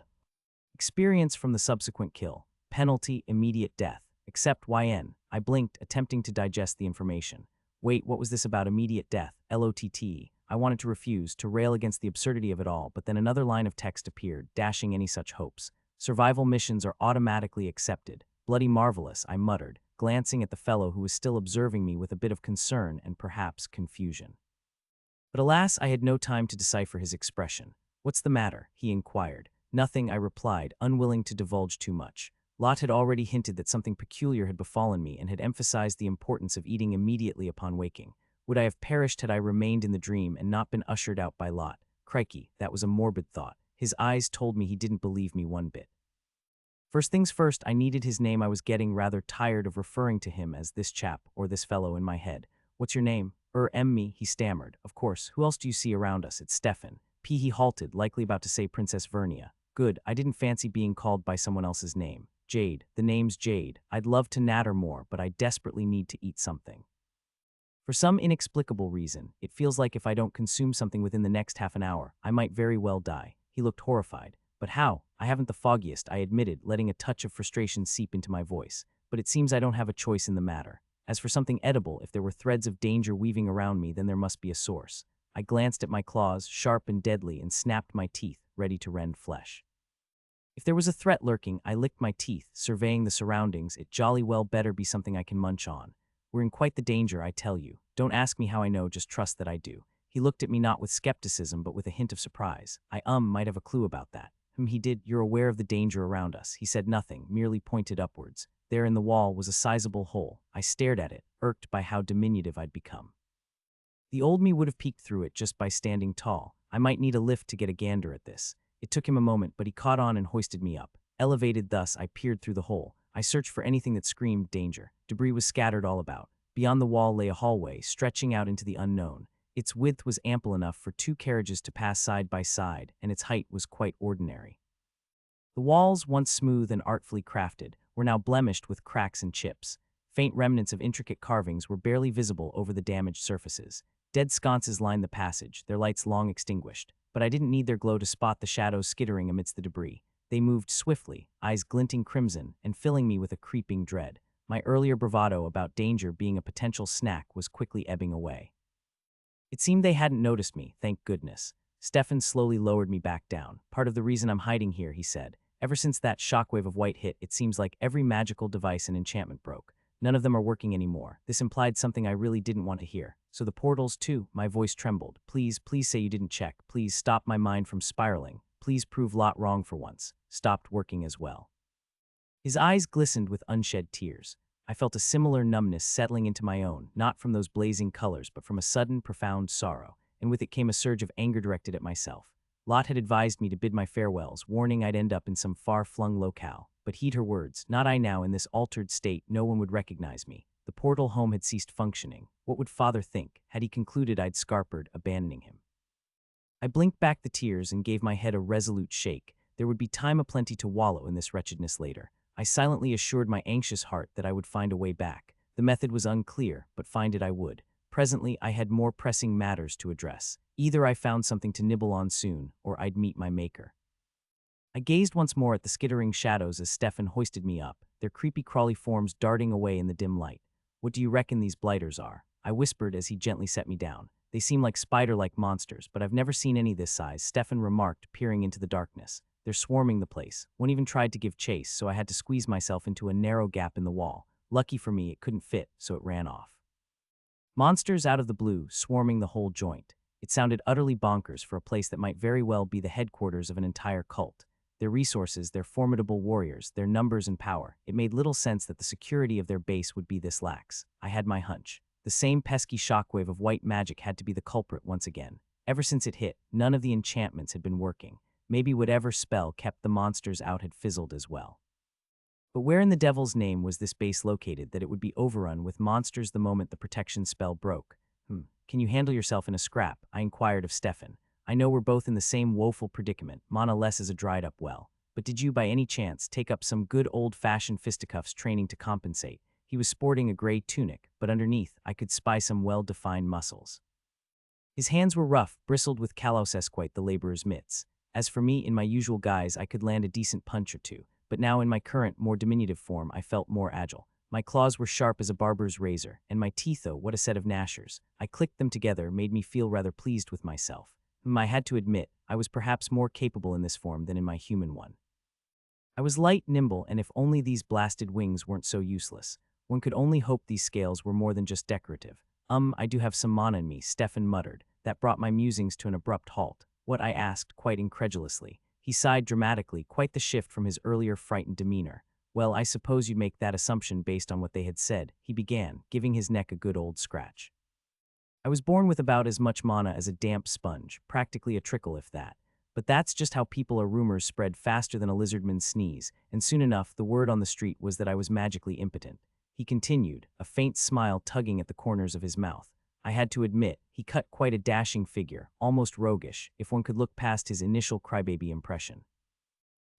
experience from the subsequent kill. Penalty, immediate death. Accept YN. I blinked, attempting to digest the information. Wait, what was this about immediate death? LOTT. I wanted to refuse, to rail against the absurdity of it all, but then another line of text appeared, dashing any such hopes. Survival missions are automatically accepted. Bloody marvelous, I muttered, glancing at the fellow who was still observing me with a bit of concern and perhaps confusion. But alas, I had no time to decipher his expression. What's the matter? He inquired. Nothing, I replied, unwilling to divulge too much. Lot had already hinted that something peculiar had befallen me and had emphasized the importance of eating immediately upon waking. Would I have perished had I remained in the dream and not been ushered out by Lot? Crikey, that was a morbid thought. His eyes told me he didn't believe me one bit. First things first, I needed his name. I was getting rather tired of referring to him as this chap or this fellow in my head. What's your name? Me, he stammered. Of course, who else do you see around us? It's Stefan. He halted, likely about to say Princess Vernia. Good, I didn't fancy being called by someone else's name. Jade. The name's Jade. I'd love to natter more, but I desperately need to eat something. For some inexplicable reason, it feels like if I don't consume something within the next half an hour, I might very well die. He looked horrified. But how? I haven't the foggiest, I admitted, letting a touch of frustration seep into my voice. But it seems I don't have a choice in the matter. As for something edible, if there were threads of danger weaving around me, then there must be a source. I glanced at my claws, sharp and deadly, and snapped my teeth, ready to rend flesh. If there was a threat lurking, I licked my teeth, surveying the surroundings. It jolly well better be something I can munch on. We're in quite the danger, I tell you. Don't ask me how I know, just trust that I do. He looked at me not with skepticism, but with a hint of surprise. I might have a clue about that. He did. You're aware of the danger around us. He said nothing, merely pointed upwards. There in the wall was a sizable hole. I stared at it, irked by how diminutive I'd become. The old me would have peeked through it just by standing tall. I might need a lift to get a gander at this. It took him a moment, but he caught on and hoisted me up. Elevated thus, I peered through the hole. I searched for anything that screamed danger. Debris was scattered all about. Beyond the wall lay a hallway, stretching out into the unknown. Its width was ample enough for 2 carriages to pass side by side, and its height was quite ordinary. The walls, once smooth and artfully crafted, were now blemished with cracks and chips. Faint remnants of intricate carvings were barely visible over the damaged surfaces. Dead sconces lined the passage, their lights long extinguished, but I didn't need their glow to spot the shadows skittering amidst the debris. They moved swiftly, eyes glinting crimson and filling me with a creeping dread. My earlier bravado about danger being a potential snack was quickly ebbing away. It seemed they hadn't noticed me, thank goodness. Stefan slowly lowered me back down. Part of the reason I'm hiding here, he said. Ever since that shockwave of white hit, it seems like every magical device and enchantment broke. None of them are working anymore. This implied something I really didn't want to hear. So the portals, too. My voice trembled. Please say you didn't check. Please stop my mind from spiraling. Please prove Lot wrong for once. Stopped working as well. His eyes glistened with unshed tears. I felt a similar numbness settling into my own, not from those blazing colors, but from a sudden, profound sorrow, and with it came a surge of anger directed at myself. Lot had advised me to bid my farewells, warning I'd end up in some far-flung locale. But heed her words, not I now. In this altered state, no one would recognize me. The portal home had ceased functioning. What would father think, had he concluded I'd scarpered, abandoning him? I blinked back the tears and gave my head a resolute shake. There would be time aplenty to wallow in this wretchedness later. I silently assured my anxious heart that I would find a way back. The method was unclear, but find it I would. Presently, I had more pressing matters to address. Either I found something to nibble on soon, or I'd meet my maker. I gazed once more at the skittering shadows as Stefan hoisted me up, their creepy-crawly forms darting away in the dim light. What do you reckon these blighters are? I whispered as he gently set me down. They seem like spider-like monsters, but I've never seen any this size, Stefan remarked, peering into the darkness. They're swarming the place. One even tried to give chase, so I had to squeeze myself into a narrow gap in the wall. Lucky for me, it couldn't fit, so it ran off. Monsters out of the blue, swarming the whole joint. It sounded utterly bonkers for a place that might very well be the headquarters of an entire cult. Their resources, their formidable warriors, their numbers and power. It made little sense that the security of their base would be this lax. I had my hunch. The same pesky shockwave of white magic had to be the culprit once again. Ever since it hit, none of the enchantments had been working. Maybe whatever spell kept the monsters out had fizzled as well. But where in the devil's name was this base located that it would be overrun with monsters the moment the protection spell broke? Can you handle yourself in a scrap? I inquired of Stefan. I know we're both in the same woeful predicament, mana less is a dried-up well. But did you, by any chance, take up some good old-fashioned fisticuffs training to compensate? He was sporting a gray tunic, but underneath, I could spy some well-defined muscles. His hands were rough, bristled with Kalos Esquite, the laborer's mitts. As for me, in my usual guise, I could land a decent punch or two. But now in my current, more diminutive form, I felt more agile. My claws were sharp as a barber's razor, and my teeth, oh, what a set of gnashers. I clicked them together, made me feel rather pleased with myself. I had to admit, I was perhaps more capable in this form than in my human one. I was light, nimble, and if only these blasted wings weren't so useless. One could only hope these scales were more than just decorative. I do have some mana in me, Stefan muttered. That brought my musings to an abrupt halt. What, I asked, quite incredulously. He sighed dramatically, quite the shift from his earlier frightened demeanor. Well, I suppose you'd make that assumption based on what they had said, he began, giving his neck a good old scratch. I was born with about as much mana as a damp sponge, practically a trickle if that. But that's just how people or rumors spread faster than a lizardman's sneeze, and soon enough the word on the street was that I was magically impotent. He continued, a faint smile tugging at the corners of his mouth. I had to admit, he cut quite a dashing figure, almost roguish, if one could look past his initial crybaby impression.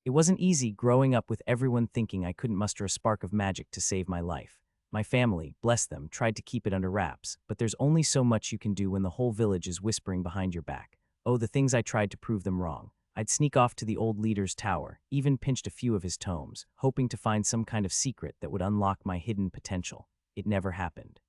It wasn't easy growing up with everyone thinking I couldn't muster a spark of magic to save my life. My family, bless them, tried to keep it under wraps, but there's only so much you can do when the whole village is whispering behind your back. Oh, the things I tried to prove them wrong. I'd sneak off to the old leader's tower, even pinched a few of his tomes, hoping to find some kind of secret that would unlock my hidden potential. It never happened.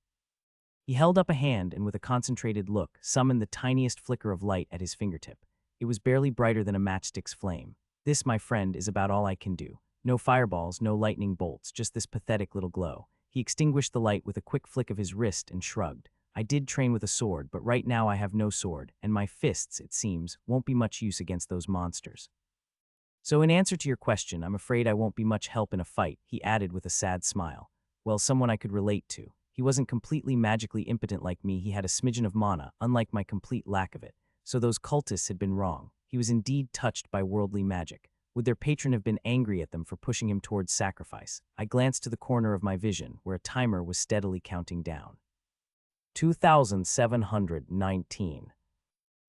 He held up a hand and with a concentrated look, summoned the tiniest flicker of light at his fingertip. It was barely brighter than a matchstick's flame. This, my friend, is about all I can do. No fireballs, no lightning bolts, just this pathetic little glow. He extinguished the light with a quick flick of his wrist and shrugged. I did train with a sword, but right now I have no sword, and my fists, it seems, won't be much use against those monsters. So in answer to your question, I'm afraid I won't be much help in a fight, he added with a sad smile. Well, someone I could relate to. He wasn't completely magically impotent like me, he had a smidgen of mana, unlike my complete lack of it. So those cultists had been wrong. He was indeed touched by worldly magic. Would their patron have been angry at them for pushing him towards sacrifice? I glanced to the corner of my vision, where a timer was steadily counting down. 2,719.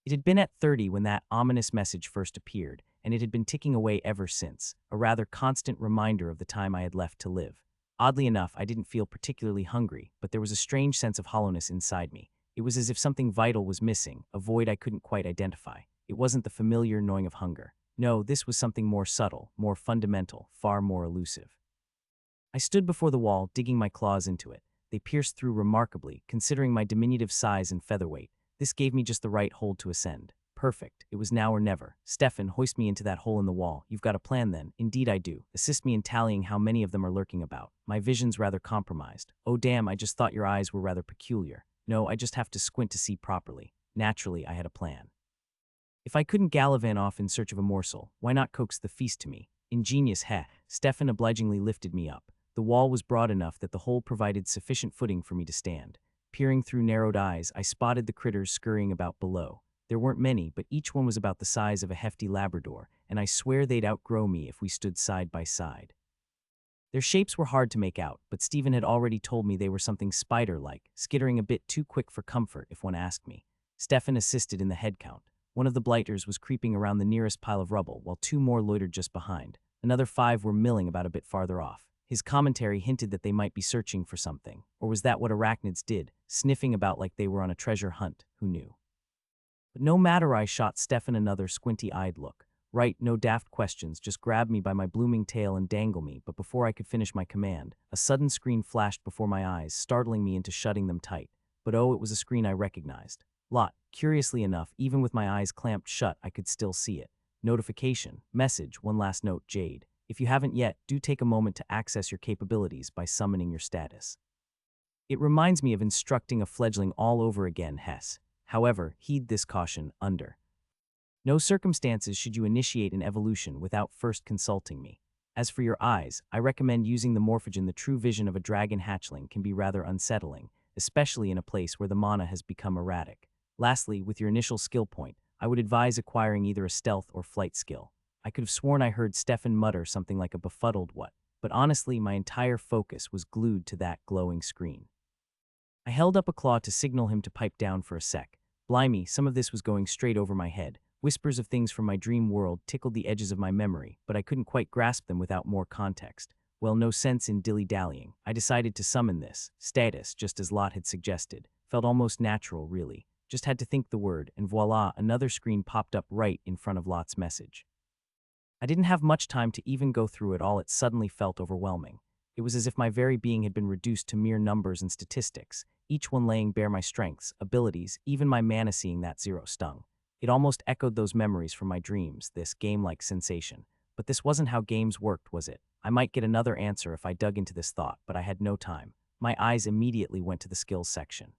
It had been at 30 when that ominous message first appeared, and it had been ticking away ever since, a rather constant reminder of the time I had left to live. Oddly enough, I didn't feel particularly hungry, but there was a strange sense of hollowness inside me. It was as if something vital was missing, a void I couldn't quite identify. It wasn't the familiar gnawing of hunger. No, this was something more subtle, more fundamental, far more elusive. I stood before the wall, digging my claws into it. They pierced through remarkably, considering my diminutive size and featherweight. This gave me just the right hold to ascend. Perfect. It was now or never. Stefan, hoist me into that hole in the wall. You've got a plan then. Indeed I do. Assist me in tallying how many of them are lurking about. My vision's rather compromised. Oh damn, I just thought your eyes were rather peculiar. No, I just have to squint to see properly. Naturally, I had a plan. If I couldn't gallivant off in search of a morsel, why not coax the feast to me? Ingenious, heh. Stefan obligingly lifted me up. The wall was broad enough that the hole provided sufficient footing for me to stand. Peering through narrowed eyes, I spotted the critters scurrying about below. There weren't many, but each one was about the size of a hefty Labrador, and I swear they'd outgrow me if we stood side by side. Their shapes were hard to make out, but Stephen had already told me they were something spider-like, skittering a bit too quick for comfort if one asked me. Stefan assisted in the head count. One of the blighters was creeping around the nearest pile of rubble, while 2 more loitered just behind. Another 5 were milling about a bit farther off. His commentary hinted that they might be searching for something. Or was that what arachnids did, sniffing about like they were on a treasure hunt? Who knew? But no matter, I shot Stefan another squinty-eyed look. Right, no daft questions, just grab me by my blooming tail and dangle me, but before I could finish my command, a sudden screen flashed before my eyes, startling me into shutting them tight. But oh, it was a screen I recognized. Lot, curiously enough, even with my eyes clamped shut, I could still see it. Notification, message, one last note, Jade. If you haven't yet, do take a moment to access your capabilities by summoning your status. It reminds me of instructing a fledgling all over again, Hess. However, heed this caution, under no circumstances should you initiate an evolution without first consulting me. As for your eyes, I recommend using the morphogen. The true vision of a dragon hatchling can be rather unsettling, especially in a place where the mana has become erratic. Lastly, with your initial skill point, I would advise acquiring either a stealth or flight skill. I could have sworn I heard Stefan mutter something like a befuddled what, but honestly my entire focus was glued to that glowing screen. I held up a claw to signal him to pipe down for a sec. Blimey, some of this was going straight over my head. Whispers of things from my dream world tickled the edges of my memory, but I couldn't quite grasp them without more context. Well, no sense in dilly-dallying. I decided to summon this status, just as Lot had suggested. Felt almost natural, really. Just had to think the word, and voila, another screen popped up right in front of Lot's message. I didn't have much time to even go through it all. It suddenly felt overwhelming. It was as if my very being had been reduced to mere numbers and statistics, each one laying bare my strengths, abilities, even my mana. Seeing that 0 stung. It almost echoed those memories from my dreams, this game-like sensation. But this wasn't how games worked, was it? I might get another answer if I dug into this thought, but I had no time. My eyes immediately went to the skills section.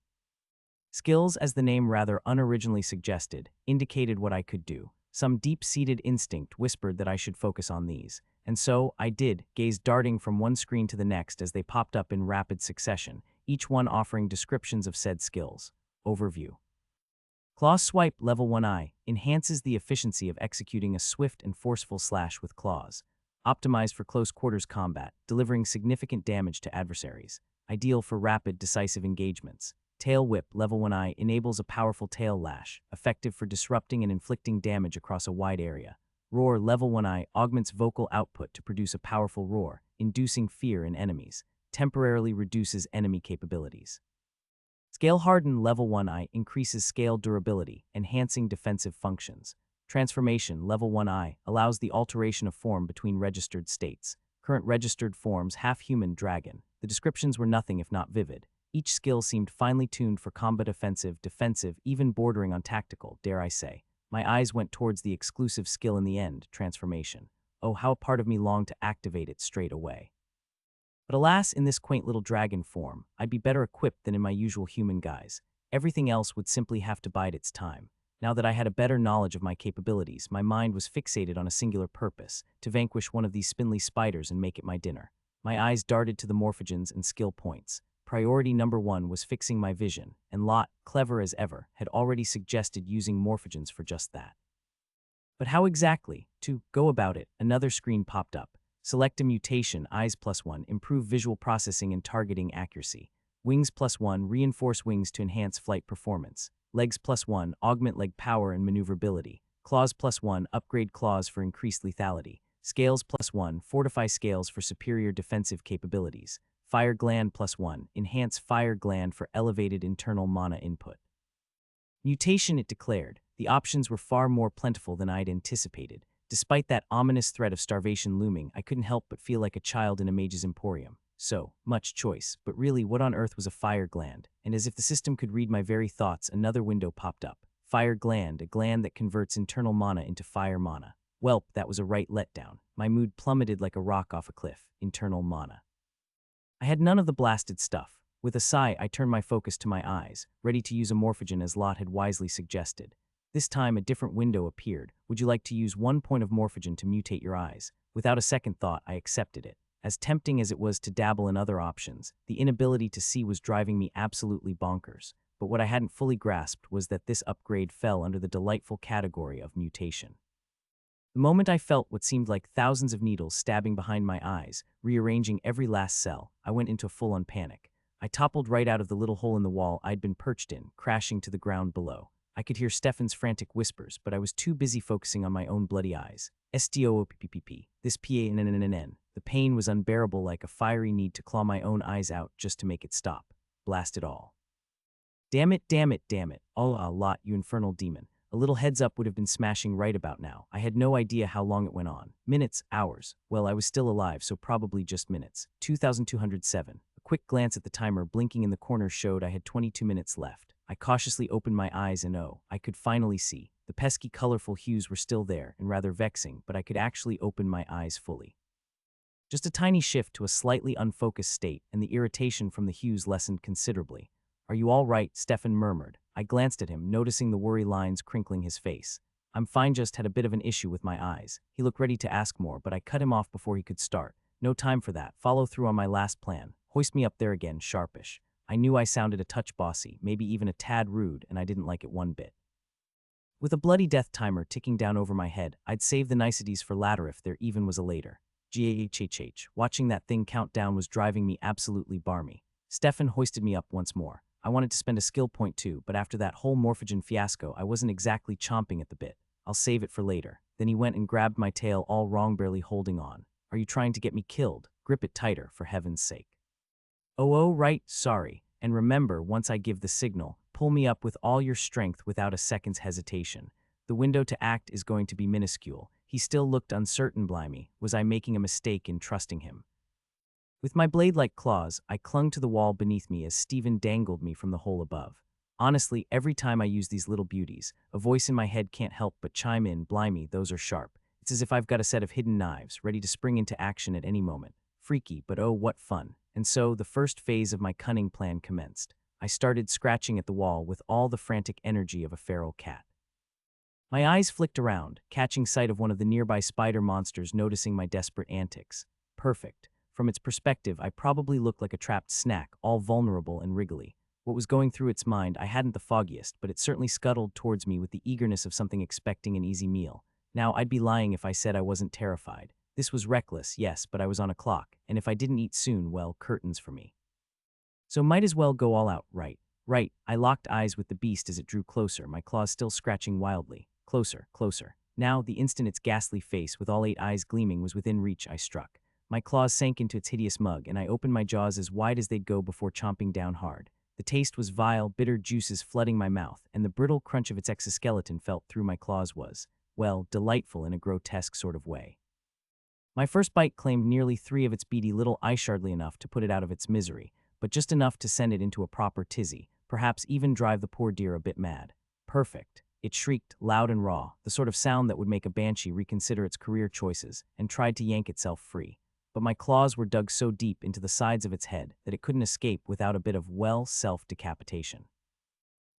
Skills, as the name rather unoriginally suggested, indicated what I could do. Some deep-seated instinct whispered that I should focus on these. And so, I did, gaze darting from one screen to the next as they popped up in rapid succession, each one offering descriptions of said skills. Overview. Claw Swipe Level 1I enhances the efficiency of executing a swift and forceful slash with claws. Optimized for close quarters combat, delivering significant damage to adversaries. Ideal for rapid, decisive engagements. Tail Whip Level 1I enables a powerful tail lash, effective for disrupting and inflicting damage across a wide area. Roar Level 1I augments vocal output to produce a powerful roar, inducing fear in enemies. Temporarily reduces enemy capabilities. Scale Harden Level 1I increases scale durability, enhancing defensive functions. Transformation Level 1I allows the alteration of form between registered states. Current registered forms half-human dragon. The descriptions were nothing if not vivid. Each skill seemed finely tuned for combat, offensive, defensive, even bordering on tactical, dare I say. My eyes went towards the exclusive skill in the end, transformation. Oh, how a part of me longed to activate it straight away. But alas, in this quaint little dragon form, I'd be better equipped than in my usual human guise. Everything else would simply have to bide its time. Now that I had a better knowledge of my capabilities, my mind was fixated on a singular purpose, to vanquish one of these spindly spiders and make it my dinner. My eyes darted to the morphogens and skill points. Priority number 1 was fixing my vision, and Lot, clever as ever, had already suggested using morphogens for just that. But how exactly to go about it? Another screen popped up. Select a mutation, Eyes +1, improve visual processing and targeting accuracy. Wings +1, reinforce wings to enhance flight performance. Legs +1, augment leg power and maneuverability. Claws +1, upgrade claws for increased lethality. Scales +1, fortify scales for superior defensive capabilities. Fire gland +1, enhance fire gland for elevated internal mana input. Mutation, it declared. The options were far more plentiful than I'd anticipated. Despite that ominous threat of starvation looming, I couldn't help but feel like a child in a mage's emporium. So, much choice, but really, what on earth was a fire gland? And as if the system could read my very thoughts, another window popped up. Fire gland, a gland that converts internal mana into fire mana. Welp, that was a right letdown. My mood plummeted like a rock off a cliff. Internal mana. I had none of the blasted stuff. With a sigh, I turned my focus to my eyes, ready to use a morphogen as Lot had wisely suggested. This time, a different window appeared. Would you like to use 1 point of morphogen to mutate your eyes? Without a second thought, I accepted it. As tempting as it was to dabble in other options, the inability to see was driving me absolutely bonkers. But what I hadn't fully grasped was that this upgrade fell under the delightful category of mutation. The moment I felt what seemed like thousands of needles stabbing behind my eyes, rearranging every last cell, I went into full-on panic. I toppled right out of the little hole in the wall I'd been perched in, crashing to the ground below. I could hear Stefan's frantic whispers, but I was too busy focusing on my own bloody eyes. STOOPPP, this PANNNN. The pain was unbearable, like a fiery need to claw my own eyes out just to make it stop. Blast it all. Damn it, damn it, damn it. Oh, Lot, you infernal demon. A little heads up would have been smashing right about now. I had no idea how long it went on. Minutes, hours. Well, I was still alive, so probably just minutes. 2207. A quick glance at the timer blinking in the corner showed I had 22 minutes left. I cautiously opened my eyes and I could finally see. The pesky colorful hues were still there and rather vexing, but I could actually open my eyes fully. Just a tiny shift to a slightly unfocused state, and the irritation from the hues lessened considerably. Are you all right? Stefan murmured. I glanced at him, noticing the worry lines crinkling his face. I'm fine, just had a bit of an issue with my eyes. He looked ready to ask more, but I cut him off before he could start. No time for that. Follow through on my last plan. Hoist me up there again, sharpish. I knew I sounded a touch bossy, maybe even a tad rude, and I didn't like it one bit. With a bloody death timer ticking down over my head, I'd save the niceties for later if there even was a later. GAHHH. Watching that thing count down was driving me absolutely barmy. Stefan hoisted me up once more. I wanted to spend a skill point too, but after that whole morphogen fiasco, I wasn't exactly chomping at the bit. I'll save it for later. Then he went and grabbed my tail, all wrong, barely holding on. Are you trying to get me killed? Grip it tighter, for heaven's sake. Oh, right, sorry. And remember, once I give the signal, pull me up with all your strength without a second's hesitation. The window to act is going to be minuscule. He still looked uncertain. Blimey, was I making a mistake in trusting him? With my blade-like claws, I clung to the wall beneath me as Stephen dangled me from the hole above. Honestly, every time I use these little beauties, a voice in my head can't help but chime in, blimey, those are sharp. It's as if I've got a set of hidden knives, ready to spring into action at any moment. Freaky, but oh, what fun. And so, the first phase of my cunning plan commenced. I started scratching at the wall with all the frantic energy of a feral cat. My eyes flicked around, catching sight of one of the nearby spider monsters, noticing my desperate antics. Perfect. From its perspective, I probably looked like a trapped snack, all vulnerable and wriggly. What was going through its mind, I hadn't the foggiest, but it certainly scuttled towards me with the eagerness of something expecting an easy meal. Now, I'd be lying if I said I wasn't terrified. This was reckless, yes, but I was on a clock, and if I didn't eat soon, well, curtains for me. So might as well go all out, right? Right. I locked eyes with the beast as it drew closer, my claws still scratching wildly. Closer, closer. Now, the instant its ghastly face, with all 8 eyes gleaming, was within reach, I struck. My claws sank into its hideous mug, and I opened my jaws as wide as they'd go before chomping down hard. The taste was vile, bitter juices flooding my mouth, and the brittle crunch of its exoskeleton felt through my claws was, well, delightful in a grotesque sort of way. My first bite claimed nearly 3 of its beady little eyes, hardly enough to put it out of its misery, but just enough to send it into a proper tizzy, perhaps even drive the poor dear a bit mad. Perfect. It shrieked, loud and raw, the sort of sound that would make a banshee reconsider its career choices, and tried to yank itself free. But my claws were dug so deep into the sides of its head that it couldn't escape without a bit of, well, self-decapitation.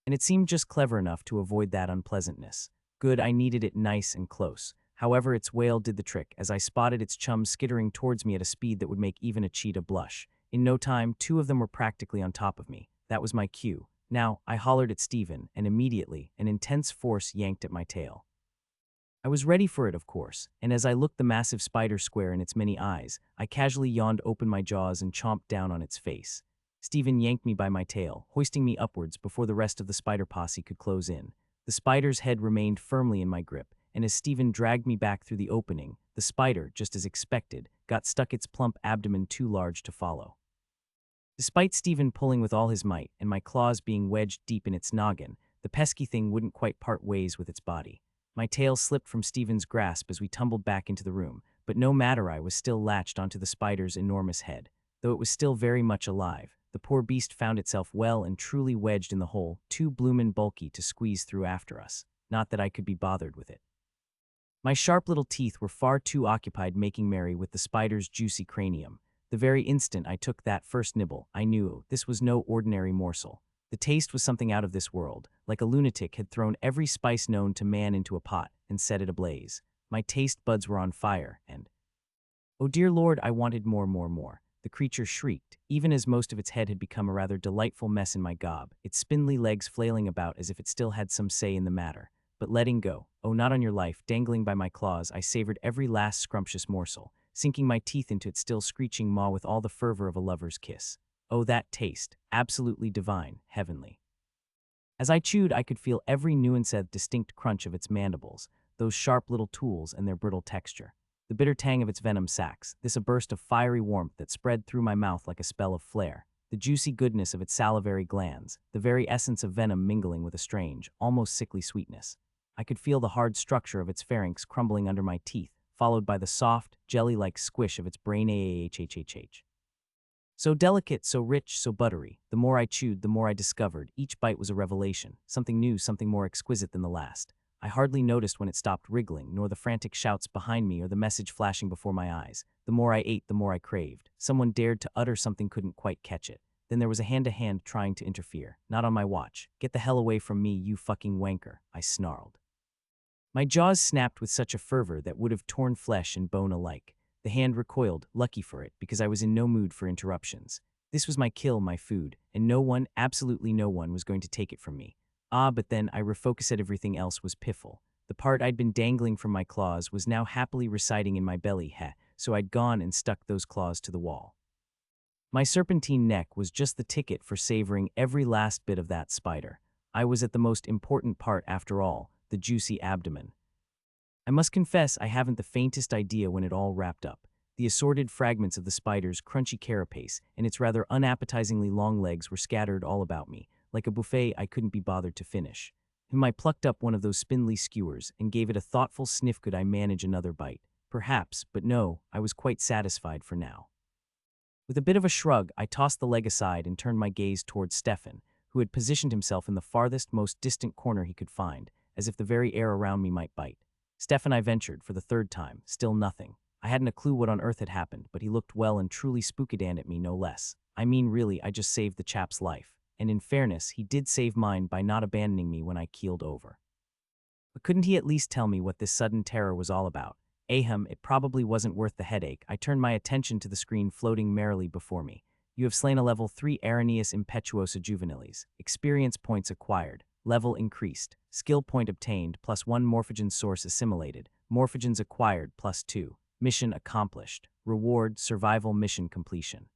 And it seemed just clever enough to avoid that unpleasantness. Good, I needed it nice and close. However, its wail did the trick as I spotted its chums skittering towards me at a speed that would make even a cheetah blush. In no time, 2 of them were practically on top of me. That was my cue. Now, I hollered at Stephen, and immediately, an intense force yanked at my tail. I was ready for it, of course, and as I looked the massive spider square in its many eyes, I casually yawned open my jaws and chomped down on its face. Stephen yanked me by my tail, hoisting me upwards before the rest of the spider posse could close in. The spider's head remained firmly in my grip, and as Stephen dragged me back through the opening, the spider, just as expected, got stuck, its plump abdomen too large to follow. Despite Stephen pulling with all his might and my claws being wedged deep in its noggin, The pesky thing wouldn't quite part ways with its body. My tail slipped from Stephen's grasp as we tumbled back into the room, but no matter, I was still latched onto the spider's enormous head. Though it was still very much alive, the poor beast found itself well and truly wedged in the hole, too bloomin' bulky to squeeze through after us. Not that I could be bothered with it. My sharp little teeth were far too occupied making merry with the spider's juicy cranium. The very instant I took that first nibble, I knew this was no ordinary morsel. The taste was something out of this world, like a lunatic had thrown every spice known to man into a pot and set it ablaze. My taste buds were on fire, and oh dear Lord, I wanted more. The creature shrieked, even as most of its head had become a rather delightful mess in my gob, its spindly legs flailing about as if it still had some say in the matter. But letting go, oh not on your life, dangling by my claws, I savored every last scrumptious morsel, sinking my teeth into its still screeching maw with all the fervor of a lover's kiss. Oh, that taste, absolutely divine, heavenly. As I chewed, I could feel every nuance and distinct crunch of its mandibles, those sharp little tools and their brittle texture. The bitter tang of its venom sacs, this a burst of fiery warmth that spread through my mouth like a spell of flare. The juicy goodness of its salivary glands, the very essence of venom mingling with a strange, almost sickly sweetness. I could feel the hard structure of its pharynx crumbling under my teeth, followed by the soft, jelly-like squish of its brain. So delicate, so rich, so buttery. The more I chewed, the more I discovered. Each bite was a revelation, something new, something more exquisite than the last. I hardly noticed when it stopped wriggling, nor the frantic shouts behind me or the message flashing before my eyes. The more I ate, the more I craved. Someone dared to utter something, couldn't quite catch it. Then there was a hand-to-hand trying to interfere. Not on my watch. Get the hell away from me, you fucking wanker, I snarled. My jaws snapped with such a fervor that would have torn flesh and bone alike. The hand recoiled, lucky for it, because I was in no mood for interruptions. This was my kill, my food, and no one, absolutely no one, was going to take it from me. But then I refocused. Everything else was piffle. The part I'd been dangling from my claws was now happily residing in my belly, so I'd gone and stuck those claws to the wall. My serpentine neck was just the ticket for savoring every last bit of that spider. I was at the most important part after all, the juicy abdomen. I must confess I haven't the faintest idea when it all wrapped up. The assorted fragments of the spider's crunchy carapace and its rather unappetizingly long legs were scattered all about me, like a buffet I couldn't be bothered to finish. I plucked up one of those spindly skewers and gave it a thoughtful sniff. Could I manage another bite? Perhaps, but no, I was quite satisfied for now. With a bit of a shrug, I tossed the leg aside and turned my gaze towards Stefan, who had positioned himself in the farthest, most distant corner he could find, as if the very air around me might bite. Stefan, I ventured, for the third time, still nothing. I hadn't a clue what on earth had happened, but he looked well and truly spookadan at me, no less. I mean, really, I just saved the chap's life. And in fairness, he did save mine by not abandoning me when I keeled over. But couldn't he at least tell me what this sudden terror was all about? It probably wasn't worth the headache. I turned my attention to the screen floating merrily before me. You have slain a level 3 Araneus Impetuosa Juvenilis. Experience points acquired. Level increased. Skill point obtained, +1 morphogen source assimilated. Morphogens acquired, +2. Mission accomplished. Reward, survival mission completion.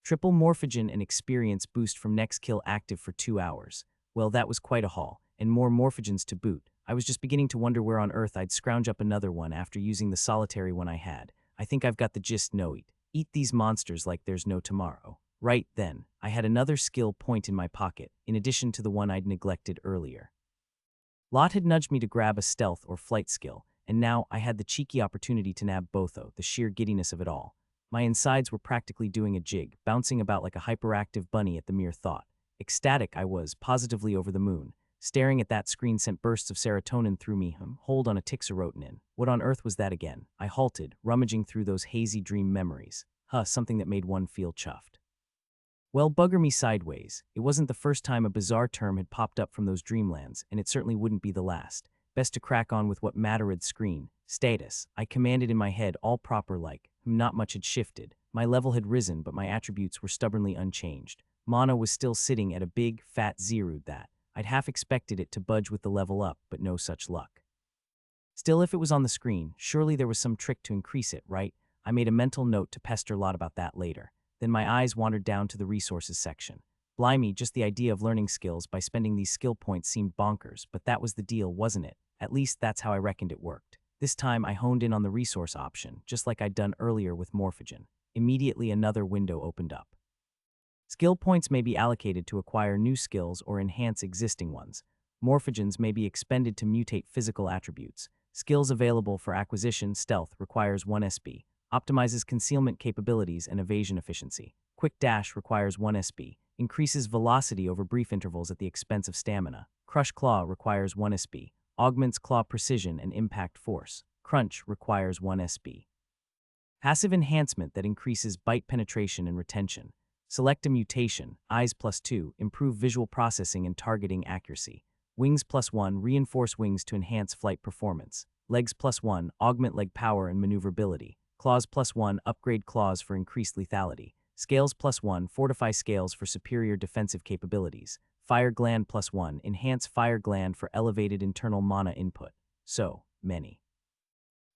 Triple morphogen and experience boost from next kill active for 2 hours. Well, that was quite a haul, and more morphogens to boot. I was just beginning to wonder where on earth I'd scrounge up another one after using the solitary one I had. I think I've got the gist. No, eat these monsters like there's no tomorrow. Right then, I had another skill point in my pocket, in addition to the one I'd neglected earlier. Lot had nudged me to grab a stealth or flight skill, and now I had the cheeky opportunity to nab both. The sheer giddiness of it all. My insides were practically doing a jig, bouncing about like a hyperactive bunny at the mere thought. Ecstatic I was, positively over the moon. Staring at that screen sent bursts of serotonin through me. Hold on, a tixerotonin. What on earth was that again? I halted, rummaging through those hazy dream memories. Something that made one feel chuffed. Well, bugger me sideways. It wasn't the first time a bizarre term had popped up from those dreamlands, and it certainly wouldn't be the last. Best to crack on with what mattered. Screen. Status. I commanded in my head, all proper like. Not much had shifted. My level had risen, but my attributes were stubbornly unchanged. Mana was still sitting at a big, fat 0. That I'd half expected it to budge with the level up, but no such luck. Still, if it was on the screen, surely there was some trick to increase it, right? I made a mental note to pester Lot about that later. Then my eyes wandered down to the resources section. Blimey, just the idea of learning skills by spending these skill points seemed bonkers, but that was the deal, wasn't it? At least that's how I reckoned it worked. This time I honed in on the resource option, just like I'd done earlier with Morphogen. Immediately another window opened up. Skill points may be allocated to acquire new skills or enhance existing ones. Morphogens may be expended to mutate physical attributes. Skills available for acquisition, stealth, requires 1 SB. Optimizes concealment capabilities and evasion efficiency. Quick dash requires 1 SB. Increases velocity over brief intervals at the expense of stamina. Crush claw requires 1 SB. Augments claw precision and impact force. Crunch requires 1 SB. Passive enhancement that increases bite penetration and retention. Select a mutation, eyes +2, improve visual processing and targeting accuracy. Wings +1, reinforce wings to enhance flight performance. Legs +1, augment leg power and maneuverability. Claws +1, upgrade claws for increased lethality. Scales +1, fortify scales for superior defensive capabilities. Fire gland +1, enhance fire gland for elevated internal mana input. So many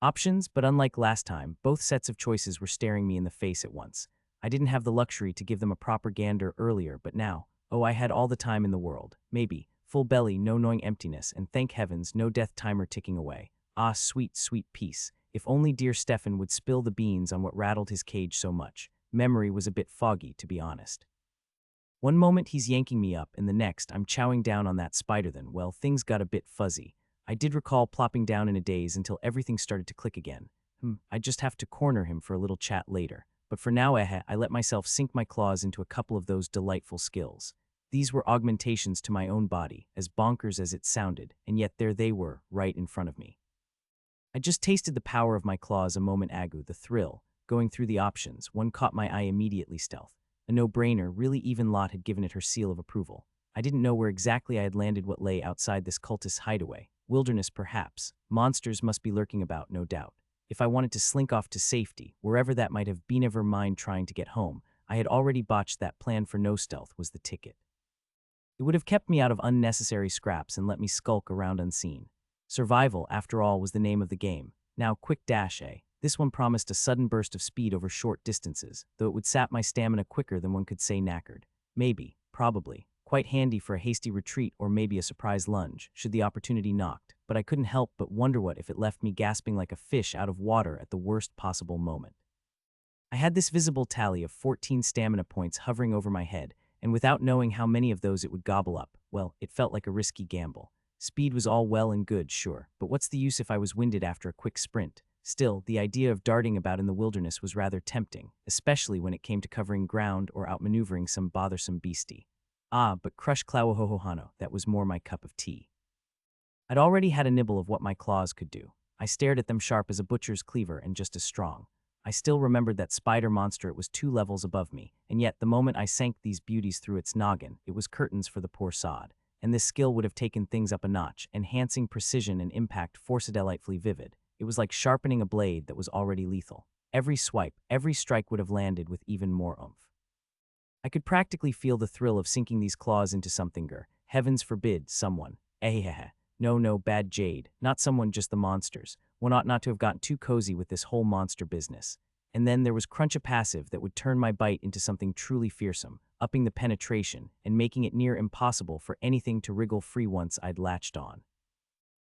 options, but unlike last time, both sets of choices were staring me in the face at once. I didn't have the luxury to give them a proper gander earlier, but now, oh, I had all the time in the world. Maybe. Full belly, no gnawing emptiness, and thank heavens, no death timer ticking away. Ah, sweet, sweet peace. If only dear Stefan would spill the beans on what rattled his cage so much. Memory was a bit foggy, to be honest. One moment he's yanking me up, and the next I'm chowing down on that spider. Then, well, things got a bit fuzzy. I did recall plopping down in a daze until everything started to click again. I'd just have to corner him for a little chat later. But for now, I let myself sink my claws into a couple of those delightful skills. These were augmentations to my own body, as bonkers as it sounded, and yet there they were, right in front of me. I just tasted the power of my claws a moment ago, the thrill. Going through the options, one caught my eye immediately: stealth. A no-brainer, really even lot had given it her seal of approval. I didn't know where exactly I had landed, what lay outside this cultist's hideaway. Wilderness, perhaps. Monsters must be lurking about, no doubt. If I wanted to slink off to safety, wherever that might have been, never mind trying to get home, I had already botched that plan. For no stealth was the ticket. It would have kept me out of unnecessary scraps and let me skulk around unseen. Survival, after all, was the name of the game. Now, quick dash, eh? This one promised a sudden burst of speed over short distances, though it would sap my stamina quicker than one could say knackered. Maybe, probably, quite handy for a hasty retreat or maybe a surprise lunge, should the opportunity knocked, but I couldn't help but wonder what if it left me gasping like a fish out of water at the worst possible moment. I had this visible tally of 14 stamina points hovering over my head, and without knowing how many of those it would gobble up, well, it felt like a risky gamble. Speed was all well and good, sure, but what's the use if I was winded after a quick sprint? Still, the idea of darting about in the wilderness was rather tempting, especially when it came to covering ground or outmaneuvering some bothersome beastie. Ah, but crush Klawohohohano, that was more my cup of tea. I'd already had a nibble of what my claws could do. I stared at them sharp as a butcher's cleaver and just as strong. I still remembered that spider monster. It was 2 levels above me, and yet the moment I sank these beauties through its noggin, it was curtains for the poor sod. And this skill would have taken things up a notch, enhancing precision and impact force delightfully vivid. It was like sharpening a blade that was already lethal. Every swipe, every strike would have landed with even more oomph. I could practically feel the thrill of sinking these claws into something. Heavens forbid, someone. No, bad jade. Not someone, just the monsters. One ought not to have gotten too cozy with this whole monster business. And then there was crunch, a passive that would turn my bite into something truly fearsome, upping the penetration and making it near impossible for anything to wriggle free once I'd latched on.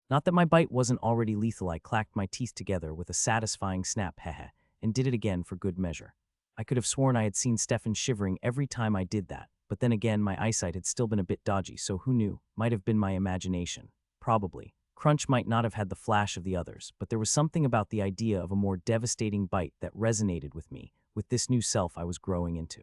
Not that my bite wasn't already lethal. I clacked my teeth together with a satisfying snap, and did it again for good measure. I could have sworn I had seen Stefan shivering every time I did that, but then again my eyesight had still been a bit dodgy, so who knew? Might have been my imagination. Probably. Crunch might not have had the flash of the others, but there was something about the idea of a more devastating bite that resonated with me, with this new self I was growing into.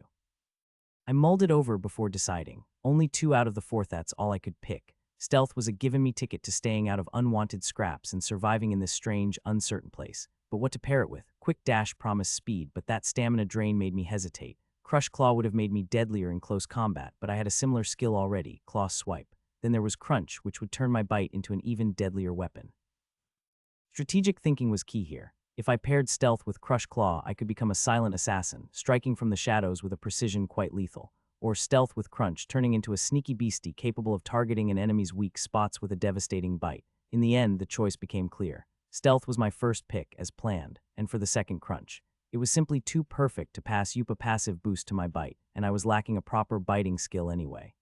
I mulled it over before deciding. Only 2 out of the 4, that's all I could pick. Stealth was a given-me ticket to staying out of unwanted scraps and surviving in this strange, uncertain place. But what to pair it with? Quick dash promised speed, but that stamina drain made me hesitate. Crush claw would have made me deadlier in close combat, but I had a similar skill already, claw swipe. Then there was crunch, which would turn my bite into an even deadlier weapon. Strategic thinking was key here. If I paired stealth with crush claw, I could become a silent assassin, striking from the shadows with a precision quite lethal. Or stealth with crunch, turning into a sneaky beastie capable of targeting an enemy's weak spots with a devastating bite. In the end, the choice became clear. Stealth was my first pick, as planned, and for the second, crunch. It was simply too perfect to pass up a passive boost to my bite, and I was lacking a proper biting skill anyway.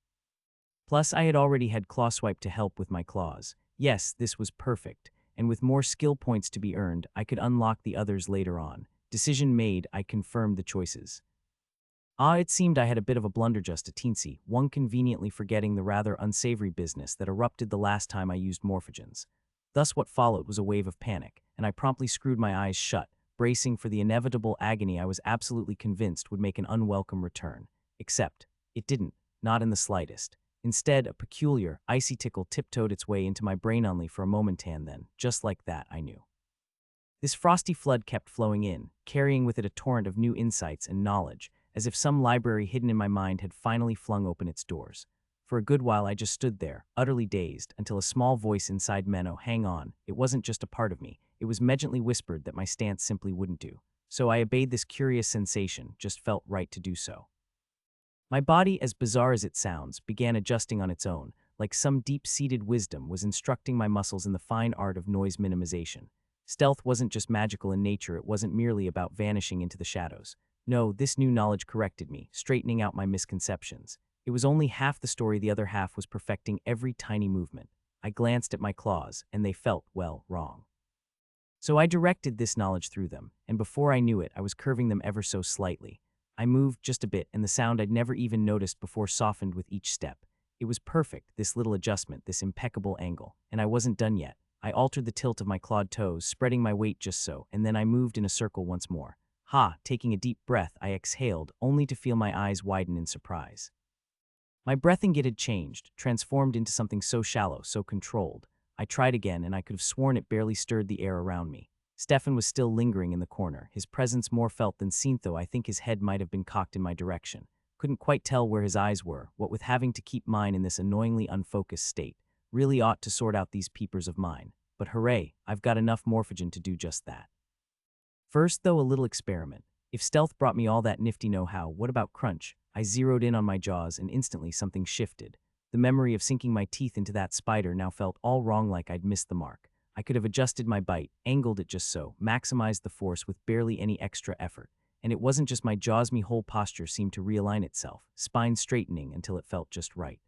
Plus, I had already had claw swipe to help with my claws. Yes, this was perfect, and with more skill points to be earned, I could unlock the others later on. Decision made, I confirmed the choices. It seemed I had a bit of a blunder, just a teensy, one, conveniently forgetting the rather unsavory business that erupted the last time I used morphogens. Thus what followed was a wave of panic, and I promptly screwed my eyes shut, bracing for the inevitable agony I was absolutely convinced would make an unwelcome return. Except, it didn't, not in the slightest. Instead, a peculiar, icy tickle tiptoed its way into my brain only for a moment, and then, just like that, I knew. This frosty flood kept flowing in, carrying with it a torrent of new insights and knowledge, as if some library hidden in my mind had finally flung open its doors. For a good while I just stood there, utterly dazed, until a small voice inside Menno, hang on, it wasn't just a part of me, it was gently whispered that my stance simply wouldn't do. So I obeyed this curious sensation, just felt right to do so. My body, as bizarre as it sounds, began adjusting on its own, like some deep-seated wisdom was instructing my muscles in the fine art of noise minimization. Stealth wasn't just magical in nature, it wasn't merely about vanishing into the shadows. No, this new knowledge corrected me, straightening out my misconceptions. It was only half the story, the other half was perfecting every tiny movement. I glanced at my claws, and they felt, well, wrong. So I directed this knowledge through them, and before I knew it, I was curving them ever so slightly. I moved just a bit, and the sound I'd never even noticed before softened with each step. It was perfect, this little adjustment, this impeccable angle, and I wasn't done yet. I altered the tilt of my clawed toes, spreading my weight just so, and then I moved in a circle once more. Taking a deep breath, I exhaled, only to feel my eyes widen in surprise. My breathing had changed, transformed into something so shallow, so controlled. I tried again, and I could have sworn it barely stirred the air around me. Stefan was still lingering in the corner, his presence more felt than seen, though I think his head might have been cocked in my direction. Couldn't quite tell where his eyes were, what with having to keep mine in this annoyingly unfocused state. Really ought to sort out these peepers of mine. But hooray, I've got enough morphogen to do just that. First, though, a little experiment. If stealth brought me all that nifty know-how, what about crunch? I zeroed in on my jaws, and instantly something shifted. The memory of sinking my teeth into that spider now felt all wrong, like I'd missed the mark. I could have adjusted my bite, angled it just so, maximized the force with barely any extra effort. And it wasn't just my jaws, my whole posture seemed to realign itself, spine straightening until it felt just right.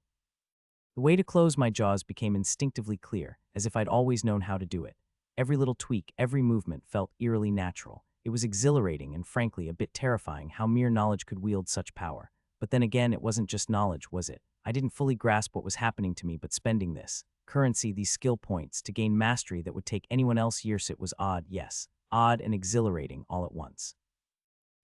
The way to close my jaws became instinctively clear, as if I'd always known how to do it. Every little tweak, every movement felt eerily natural. It was exhilarating and frankly a bit terrifying how mere knowledge could wield such power. But then again, it wasn't just knowledge, was it? I didn't fully grasp what was happening to me, but spending this currency, these skill points, to gain mastery that would take anyone else years, it was odd, yes, odd and exhilarating all at once.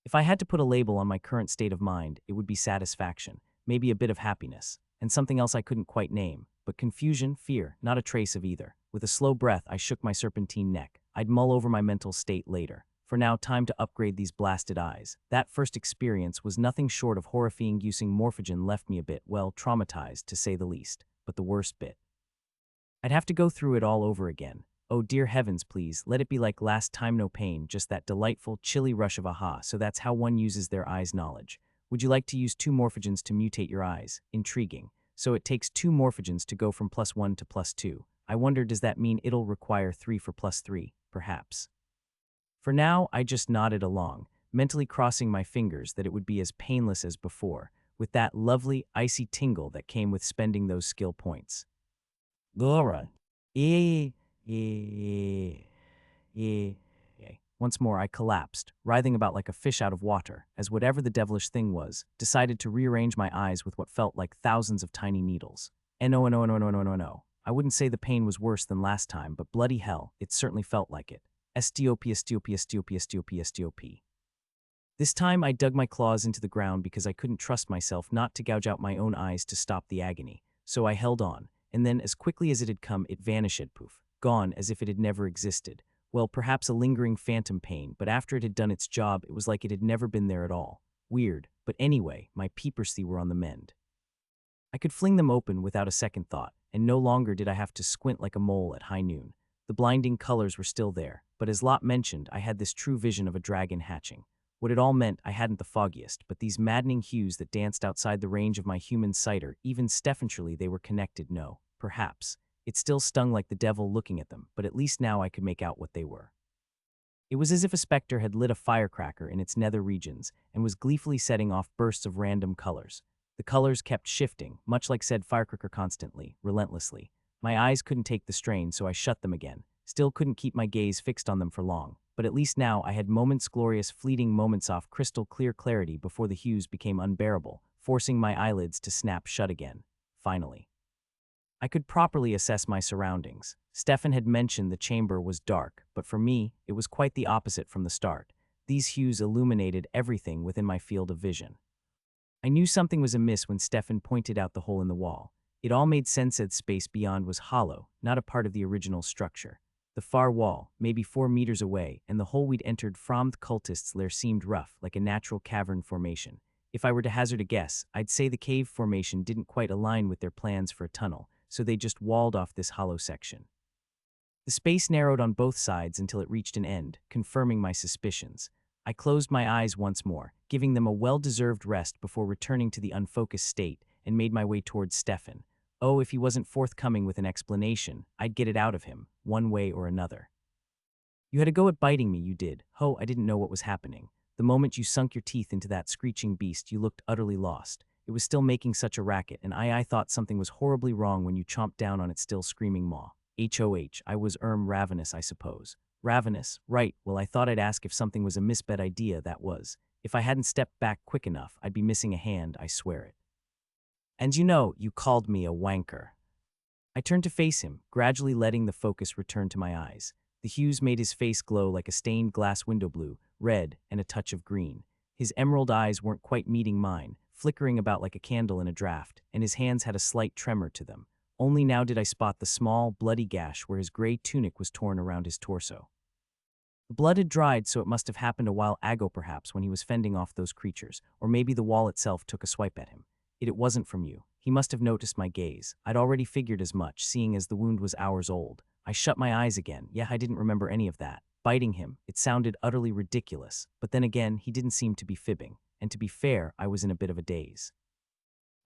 If I had to put a label on my current state of mind, it would be satisfaction, maybe a bit of happiness, and something else I couldn't quite name, but confusion, fear, not a trace of either. With a slow breath, I shook my serpentine neck. I'd mull over my mental state later. For now, time to upgrade these blasted eyes. That first experience was nothing short of horrifying. Using morphogen left me a bit, well, traumatized, to say the least. But the worst bit. I'd have to go through it all over again. Oh dear heavens, please, let it be like last time, no pain, just that delightful, chilly rush of aha. So that's how one uses their eyes' knowledge. Would you like to use 2 morphogens to mutate your eyes? Intriguing. So it takes 2 morphogens to go from +1 to +2. I wonder, does that mean it'll require 3 for +3, perhaps? For now, I just nodded along, mentally crossing my fingers that it would be as painless as before, with that lovely, icy tingle that came with spending those skill points. Gora. Once more I collapsed, writhing about like a fish out of water, as whatever the devilish thing was, decided to rearrange my eyes with what felt like thousands of tiny needles. No. I wouldn't say the pain was worse than last time, but bloody hell, it certainly felt like it. Stop. This time I dug my claws into the ground because I couldn't trust myself not to gouge out my own eyes to stop the agony. So I held on, and then as quickly as it had come, it vanished, poof, gone as if it had never existed. Well, perhaps a lingering phantom pain, but after it had done its job, it was like it had never been there at all. Weird, but anyway, my peepers were on the mend. I could fling them open without a second thought, and no longer did I have to squint like a mole at high noon. The blinding colors were still there, but as Lot mentioned, I had this true vision of a dragon hatching. What it all meant, I hadn't the foggiest, but these maddening hues that danced outside the range of my human sighter, even Stefanturally they were connected, no, perhaps. It still stung like the devil looking at them, but at least now I could make out what they were. It was as if a specter had lit a firecracker in its nether regions and was gleefully setting off bursts of random colors. The colors kept shifting, much like said firecracker, constantly, relentlessly. My eyes couldn't take the strain, so I shut them again. Still couldn't keep my gaze fixed on them for long. but at least now I had moments glorious fleeting moments off crystal clear clarity before the hues became unbearable, forcing my eyelids to snap shut again. Finally, I could properly assess my surroundings. Stefan had mentioned the chamber was dark, but for me, it was quite the opposite from the start. These hues illuminated everything within my field of vision. I knew something was amiss when Stefan pointed out the hole in the wall. It all made sense as space beyond was hollow, not a part of the original structure. The far wall, maybe 4 meters away, and the hole we'd entered from the cultists' lair seemed rough, like a natural cavern formation. If I were to hazard a guess, I'd say the cave formation didn't quite align with their plans for a tunnel, so they just walled off this hollow section. The space narrowed on both sides until it reached an end, confirming my suspicions. I closed my eyes once more, giving them a well-deserved rest before returning to the unfocused state, and made my way towards Stefan. Oh, if he wasn't forthcoming with an explanation, I'd get it out of him, one way or another. You had a go at biting me, you did. Ho, I didn't know what was happening. The moment you sunk your teeth into that screeching beast, you looked utterly lost. It was still making such a racket, and I thought something was horribly wrong when you chomped down on its still screaming maw. HOH, I was ravenous, I suppose. Ravenous, right. Well, I thought I'd ask if something was a misbed idea, that was. If I hadn't stepped back quick enough, I'd be missing a hand, I swear it. And you know, you called me a wanker. I turned to face him, gradually letting the focus return to my eyes. The hues made his face glow like a stained glass window blue, red, and a touch of green. His emerald eyes weren't quite meeting mine, flickering about like a candle in a draft, and his hands had a slight tremor to them. Only now did I spot the small, bloody gash where his gray tunic was torn around his torso. The blood had dried, so it must have happened a while ago perhaps when he was fending off those creatures, or maybe the wall itself took a swipe at him. It wasn't from you. He must have noticed my gaze. I'd already figured as much, seeing as the wound was hours old. I shut my eyes again. Yeah, I didn't remember any of that. Biting him, it sounded utterly ridiculous, but then again, he didn't seem to be fibbing, and to be fair, I was in a bit of a daze.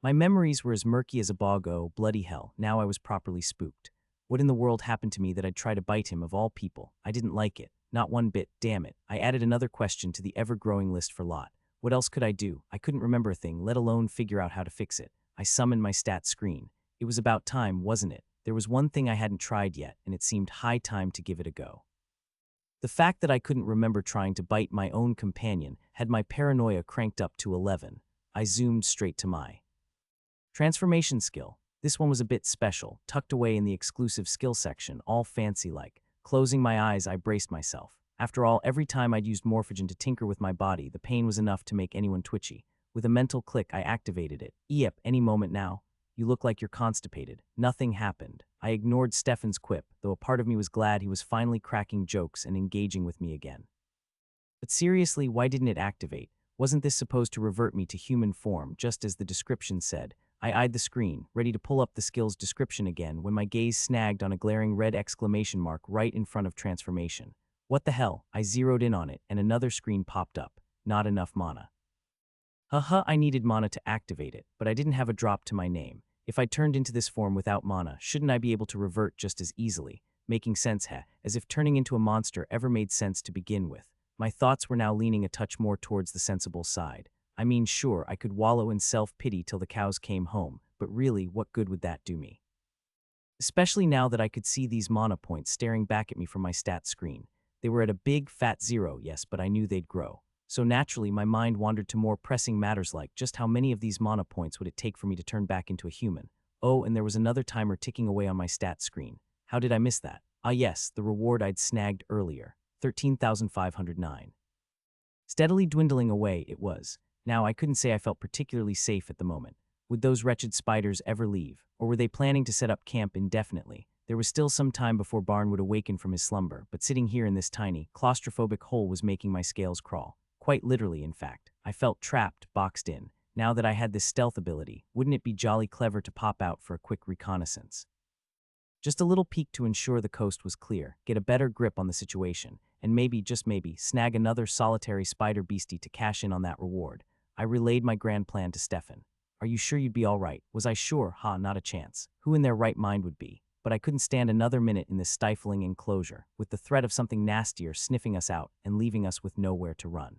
My memories were as murky as a bog. Oh, bloody hell, now I was properly spooked. What in the world happened to me that I'd try to bite him of all people? I didn't like it. Not one bit, damn it. I added another question to the ever-growing list for Lot. What else could I do? I couldn't remember a thing, let alone figure out how to fix it. I summoned my stat screen. It was about time, wasn't it? There was one thing I hadn't tried yet, and it seemed high time to give it a go. The fact that I couldn't remember trying to bite my own companion had my paranoia cranked up to 11. I zoomed straight to my transformation skill. This one was a bit special, tucked away in the exclusive skill section, all fancy-like. Closing my eyes, I braced myself. After all, every time I'd used morphogen to tinker with my body, the pain was enough to make anyone twitchy. With a mental click, I activated it. Yep, any moment now. You look like you're constipated. Nothing happened. I ignored Stefan's quip, though a part of me was glad he was finally cracking jokes and engaging with me again. But seriously, why didn't it activate? Wasn't this supposed to revert me to human form, just as the description said? I eyed the screen, ready to pull up the skill's description again, when my gaze snagged on a glaring red exclamation mark right in front of transformation. What the hell? I zeroed in on it, and another screen popped up. Not enough mana. Haha, I needed mana to activate it, but I didn't have a drop to my name. If I turned into this form without mana, shouldn't I be able to revert just as easily? Making sense, as if turning into a monster ever made sense to begin with. My thoughts were now leaning a touch more towards the sensible side. I mean, sure, I could wallow in self-pity till the cows came home, but really, what good would that do me? Especially now that I could see these mana points staring back at me from my stat screen. They were at a big, fat 0, yes, but I knew they'd grow. So naturally, my mind wandered to more pressing matters like just how many of these mana points would it take for me to turn back into a human? Oh, and there was another timer ticking away on my stat screen. How did I miss that? Ah yes, the reward I'd snagged earlier. 13,509. Steadily dwindling away, it was. Now, I couldn't say I felt particularly safe at the moment. Would those wretched spiders ever leave? Or were they planning to set up camp indefinitely? There was still some time before Barn would awaken from his slumber, but sitting here in this tiny, claustrophobic hole was making my scales crawl. Quite literally, in fact. I felt trapped, boxed in. Now that I had this stealth ability, wouldn't it be jolly clever to pop out for a quick reconnaissance? Just a little peek to ensure the coast was clear, get a better grip on the situation, and maybe, just maybe, snag another solitary spider beastie to cash in on that reward. I relayed my grand plan to Stefan. Are you sure you'd be all right? Was I sure? Ha, not a chance. Who in their right mind would be? But I couldn't stand another minute in this stifling enclosure, with the threat of something nastier sniffing us out and leaving us with nowhere to run.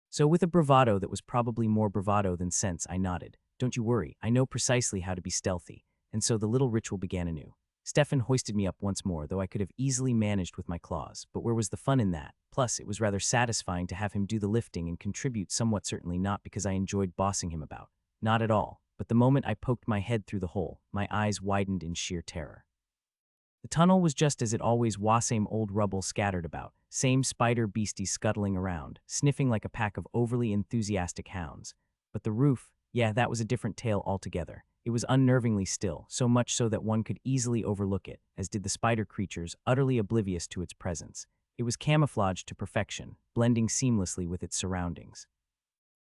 So with a bravado that was probably more bravado than sense, I nodded. Don't you worry, I know precisely how to be stealthy. And so the little ritual began anew. Stefan hoisted me up once more, though I could have easily managed with my claws, but where was the fun in that? Plus, it was rather satisfying to have him do the lifting and contribute somewhat, certainly not because I enjoyed bossing him about. Not at all, but the moment I poked my head through the hole, my eyes widened in sheer terror. The tunnel was just as it always was, same old rubble scattered about, same spider beasties scuttling around, sniffing like a pack of overly enthusiastic hounds. But the roof, yeah, that was a different tale altogether. It was unnervingly still, so much so that one could easily overlook it, as did the spider creatures, utterly oblivious to its presence. It was camouflaged to perfection, blending seamlessly with its surroundings.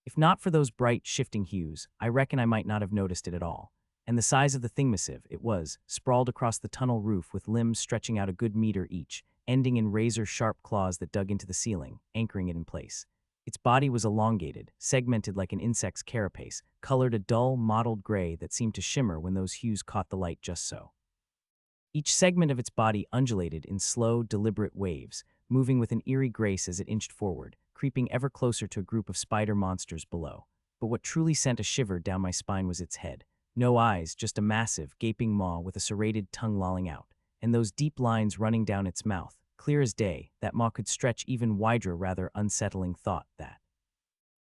If not for those bright, shifting hues, I reckon I might not have noticed it at all. And the size of the thing massive it was, sprawled across the tunnel roof with limbs stretching out a good meter each, ending in razor-sharp claws that dug into the ceiling, anchoring it in place. Its body was elongated, segmented like an insect's carapace, colored a dull, mottled gray that seemed to shimmer when those hues caught the light just so. Each segment of its body undulated in slow, deliberate waves, moving with an eerie grace as it inched forward, creeping ever closer to a group of spider monsters below. But what truly sent a shiver down my spine was its head. No eyes, just a massive, gaping maw with a serrated tongue lolling out, and those deep lines running down its mouth. Clear as day, that maw could stretch even wider, rather unsettling thought that.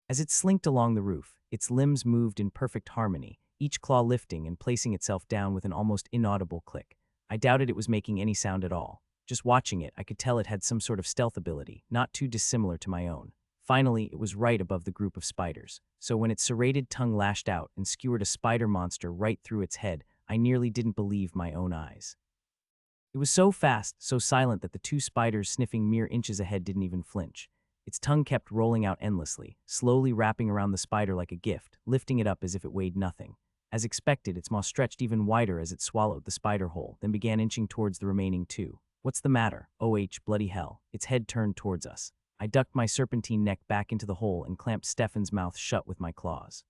As it slinked along the roof, its limbs moved in perfect harmony, each claw lifting and placing itself down with an almost inaudible click. I doubted it was making any sound at all. Just watching it, I could tell it had some sort of stealth ability, not too dissimilar to my own. Finally, it was right above the group of spiders, so when its serrated tongue lashed out and skewered a spider monster right through its head, I nearly didn't believe my own eyes. It was so fast, so silent that the two spiders sniffing mere inches ahead didn't even flinch. Its tongue kept rolling out endlessly, slowly wrapping around the spider like a gift, lifting it up as if it weighed nothing. As expected, its maw stretched even wider as it swallowed the spider whole, then began inching towards the remaining two. What's the matter? Bloody hell. Its head turned towards us. I ducked my serpentine neck back into the hole and clamped Stefan's mouth shut with my claws.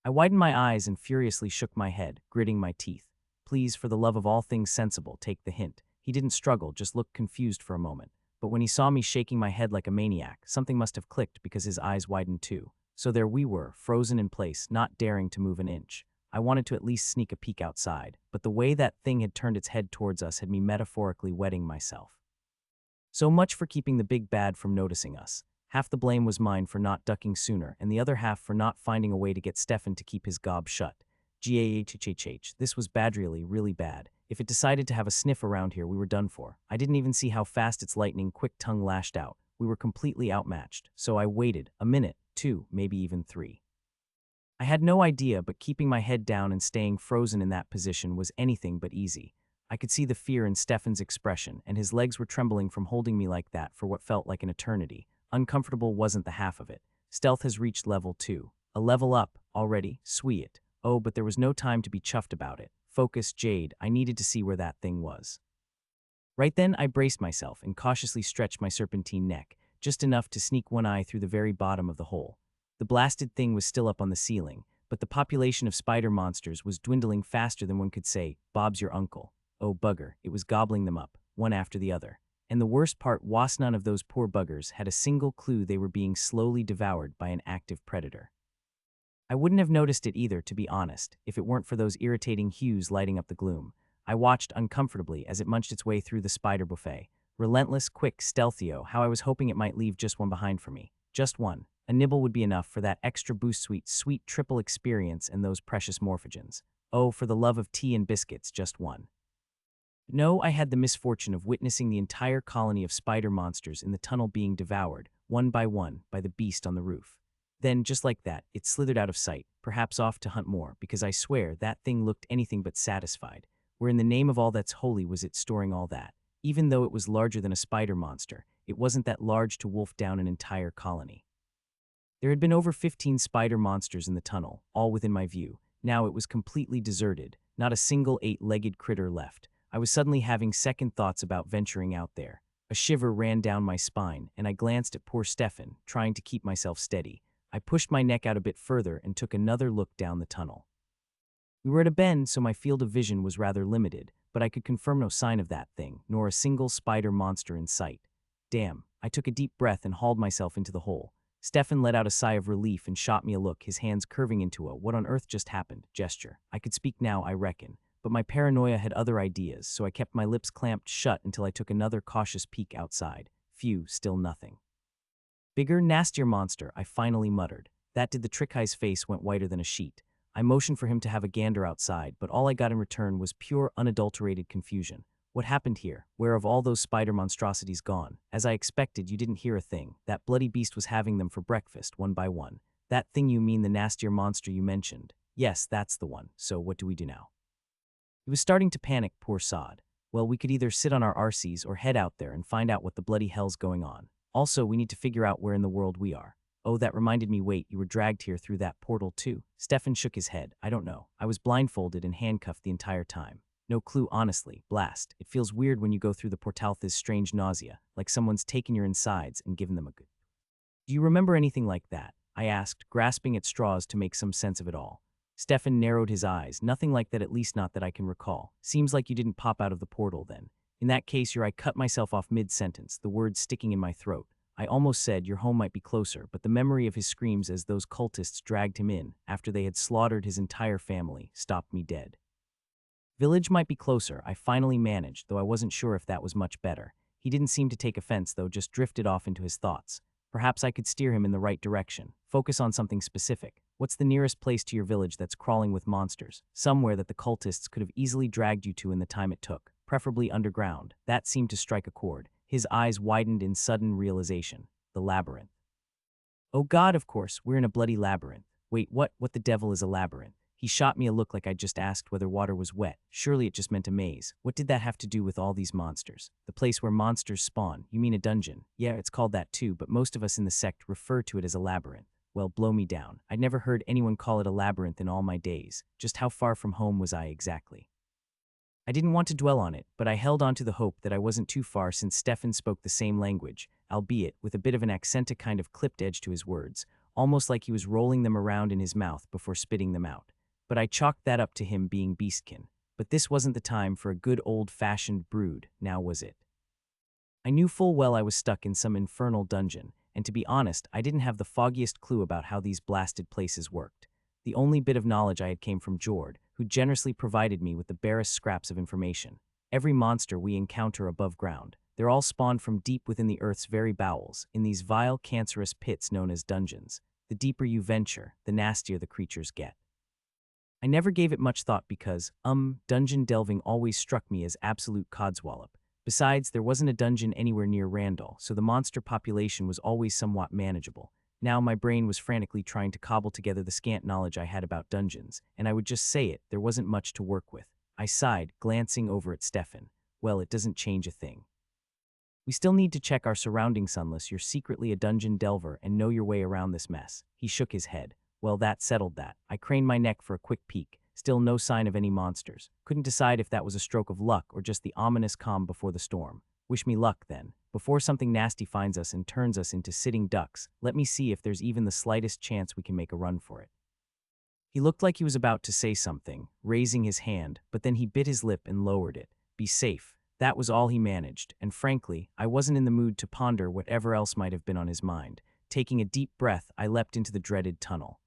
I widened my eyes and furiously shook my head, gritting my teeth. Please, for the love of all things sensible, take the hint. He didn't struggle, just looked confused for a moment. But when he saw me shaking my head like a maniac, something must have clicked because his eyes widened too. So there we were, frozen in place, not daring to move an inch. I wanted to at least sneak a peek outside, but the way that thing had turned its head towards us had me metaphorically wetting myself. So much for keeping the big bad from noticing us. Half the blame was mine for not ducking sooner, and the other half for not finding a way to get Stefan to keep his gob shut. Gahhhh, this was really bad. If it decided to have a sniff around here, we were done for. I didn't even see how fast its lightning-quick tongue lashed out. We were completely outmatched, so I waited, a minute, 2, maybe even 3. I had no idea, but keeping my head down and staying frozen in that position was anything but easy. I could see the fear in Stefan's expression, and his legs were trembling from holding me like that for what felt like an eternity. Uncomfortable wasn't the half of it. Stealth has reached level 2. A level up, already, sweet. Oh, but there was no time to be chuffed about it. Focus, Jade, I needed to see where that thing was. Right then, I braced myself and cautiously stretched my serpentine neck, just enough to sneak one eye through the very bottom of the hole. The blasted thing was still up on the ceiling, but the population of spider monsters was dwindling faster than one could say, Bob's your uncle. Oh, bugger, it was gobbling them up, one after the other. And the worst part was none of those poor buggers had a single clue they were being slowly devoured by an active predator. I wouldn't have noticed it either, to be honest, if it weren't for those irritating hues lighting up the gloom. I watched uncomfortably as it munched its way through the spider buffet. Relentless, quick, stealthy-o, how I was hoping it might leave just one behind for me. Just one. A nibble would be enough for that extra boost, sweet triple experience and those precious morphogens. Oh, for the love of tea and biscuits, just one. No, I had the misfortune of witnessing the entire colony of spider monsters in the tunnel being devoured, one, by the beast on the roof. Then, just like that, it slithered out of sight, perhaps off to hunt more, because I swear that thing looked anything but satisfied. Where in the name of all that's holy was it storing all that? Even though it was larger than a spider monster, it wasn't that large to wolf down an entire colony. There had been over 15 spider monsters in the tunnel, all within my view. Now it was completely deserted, not a single 8-legged critter left. I was suddenly having second thoughts about venturing out there. A shiver ran down my spine, and I glanced at poor Stefan, trying to keep myself steady. I pushed my neck out a bit further and took another look down the tunnel. We were at a bend, so my field of vision was rather limited, but I could confirm no sign of that thing, nor a single spider monster in sight. Damn, I took a deep breath and hauled myself into the hole. Stefan let out a sigh of relief and shot me a look, his hands curving into a "what on earth just happened" gesture. I could speak now, I reckon, but my paranoia had other ideas, so I kept my lips clamped shut until I took another cautious peek outside. Phew, still nothing. Bigger, nastier monster, I finally muttered. That did the trick. His face went whiter than a sheet. I motioned for him to have a gander outside, but all I got in return was pure, unadulterated confusion. What happened here? Where have all those spider monstrosities gone? As I expected, you didn't hear a thing. That bloody beast was having them for breakfast, one by one. That thing you mean, the nastier monster you mentioned? Yes, that's the one. So what do we do now? He was starting to panic, poor sod. Well, we could either sit on our arses or head out there and find out what the bloody hell's going on. Also, we need to figure out where in the world we are. Oh, that reminded me, wait, you were dragged here through that portal too? Stefan shook his head. I don't know. I was blindfolded and handcuffed the entire time. No clue, honestly. Blast. It feels weird when you go through the portal. This strange nausea, like someone's taken your insides and given them a good. Do you remember anything like that? I asked, grasping at straws to make some sense of it all. Stefan narrowed his eyes. Nothing like that, at least not that I can recall. Seems like you didn't pop out of the portal then. In that case, I cut myself off mid-sentence, the words sticking in my throat. I almost said your home might be closer, but the memory of his screams as those cultists dragged him in, after they had slaughtered his entire family, stopped me dead. Village might be closer, I finally managed, though I wasn't sure if that was much better. He didn't seem to take offense, though, just drifted off into his thoughts. Perhaps I could steer him in the right direction. Focus on something specific. What's the nearest place to your village that's crawling with monsters? Somewhere that the cultists could have easily dragged you to in the time it took, preferably underground. That seemed to strike a chord. His eyes widened in sudden realization. The labyrinth. Oh God, of course, we're in a bloody labyrinth. Wait, what the devil is a labyrinth? He shot me a look like I just asked whether water was wet. Surely it just meant a maze. What did that have to do with all these monsters? The place where monsters spawn. You mean a dungeon? Yeah, it's called that too, but most of us in the sect refer to it as a labyrinth. Well, blow me down. I'd never heard anyone call it a labyrinth in all my days. Just how far from home was I exactly? I didn't want to dwell on it, but I held on to the hope that I wasn't too far since Stefan spoke the same language, albeit with a bit of an accented kind of clipped edge to his words, almost like he was rolling them around in his mouth before spitting them out. But I chalked that up to him being beastkin. But this wasn't the time for a good old-fashioned brood, now was it? I knew full well I was stuck in some infernal dungeon, and to be honest, I didn't have the foggiest clue about how these blasted places worked. The only bit of knowledge I had came from Jord, who generously provided me with the barest scraps of information. Every monster we encounter above ground, they're all spawned from deep within the earth's very bowels, in these vile, cancerous pits known as dungeons. The deeper you venture, the nastier the creatures get. I never gave it much thought because, dungeon delving always struck me as absolute codswallop. Besides, there wasn't a dungeon anywhere near Randall, so the monster population was always somewhat manageable. Now my brain was frantically trying to cobble together the scant knowledge I had about dungeons, and I would just say it, there wasn't much to work with. I sighed, glancing over at Stefan. Well, it doesn't change a thing. We still need to check our surroundings unless you're secretly a dungeon delver and know your way around this mess. He shook his head. Well, that settled that. I craned my neck for a quick peek. Still no sign of any monsters. Couldn't decide if that was a stroke of luck or just the ominous calm before the storm. Wish me luck, then. Before something nasty finds us and turns us into sitting ducks, let me see if there's even the slightest chance we can make a run for it. He looked like he was about to say something, raising his hand, but then he bit his lip and lowered it. Be safe. That was all he managed, and frankly, I wasn't in the mood to ponder whatever else might have been on his mind. Taking a deep breath, I leapt into the dreaded tunnel.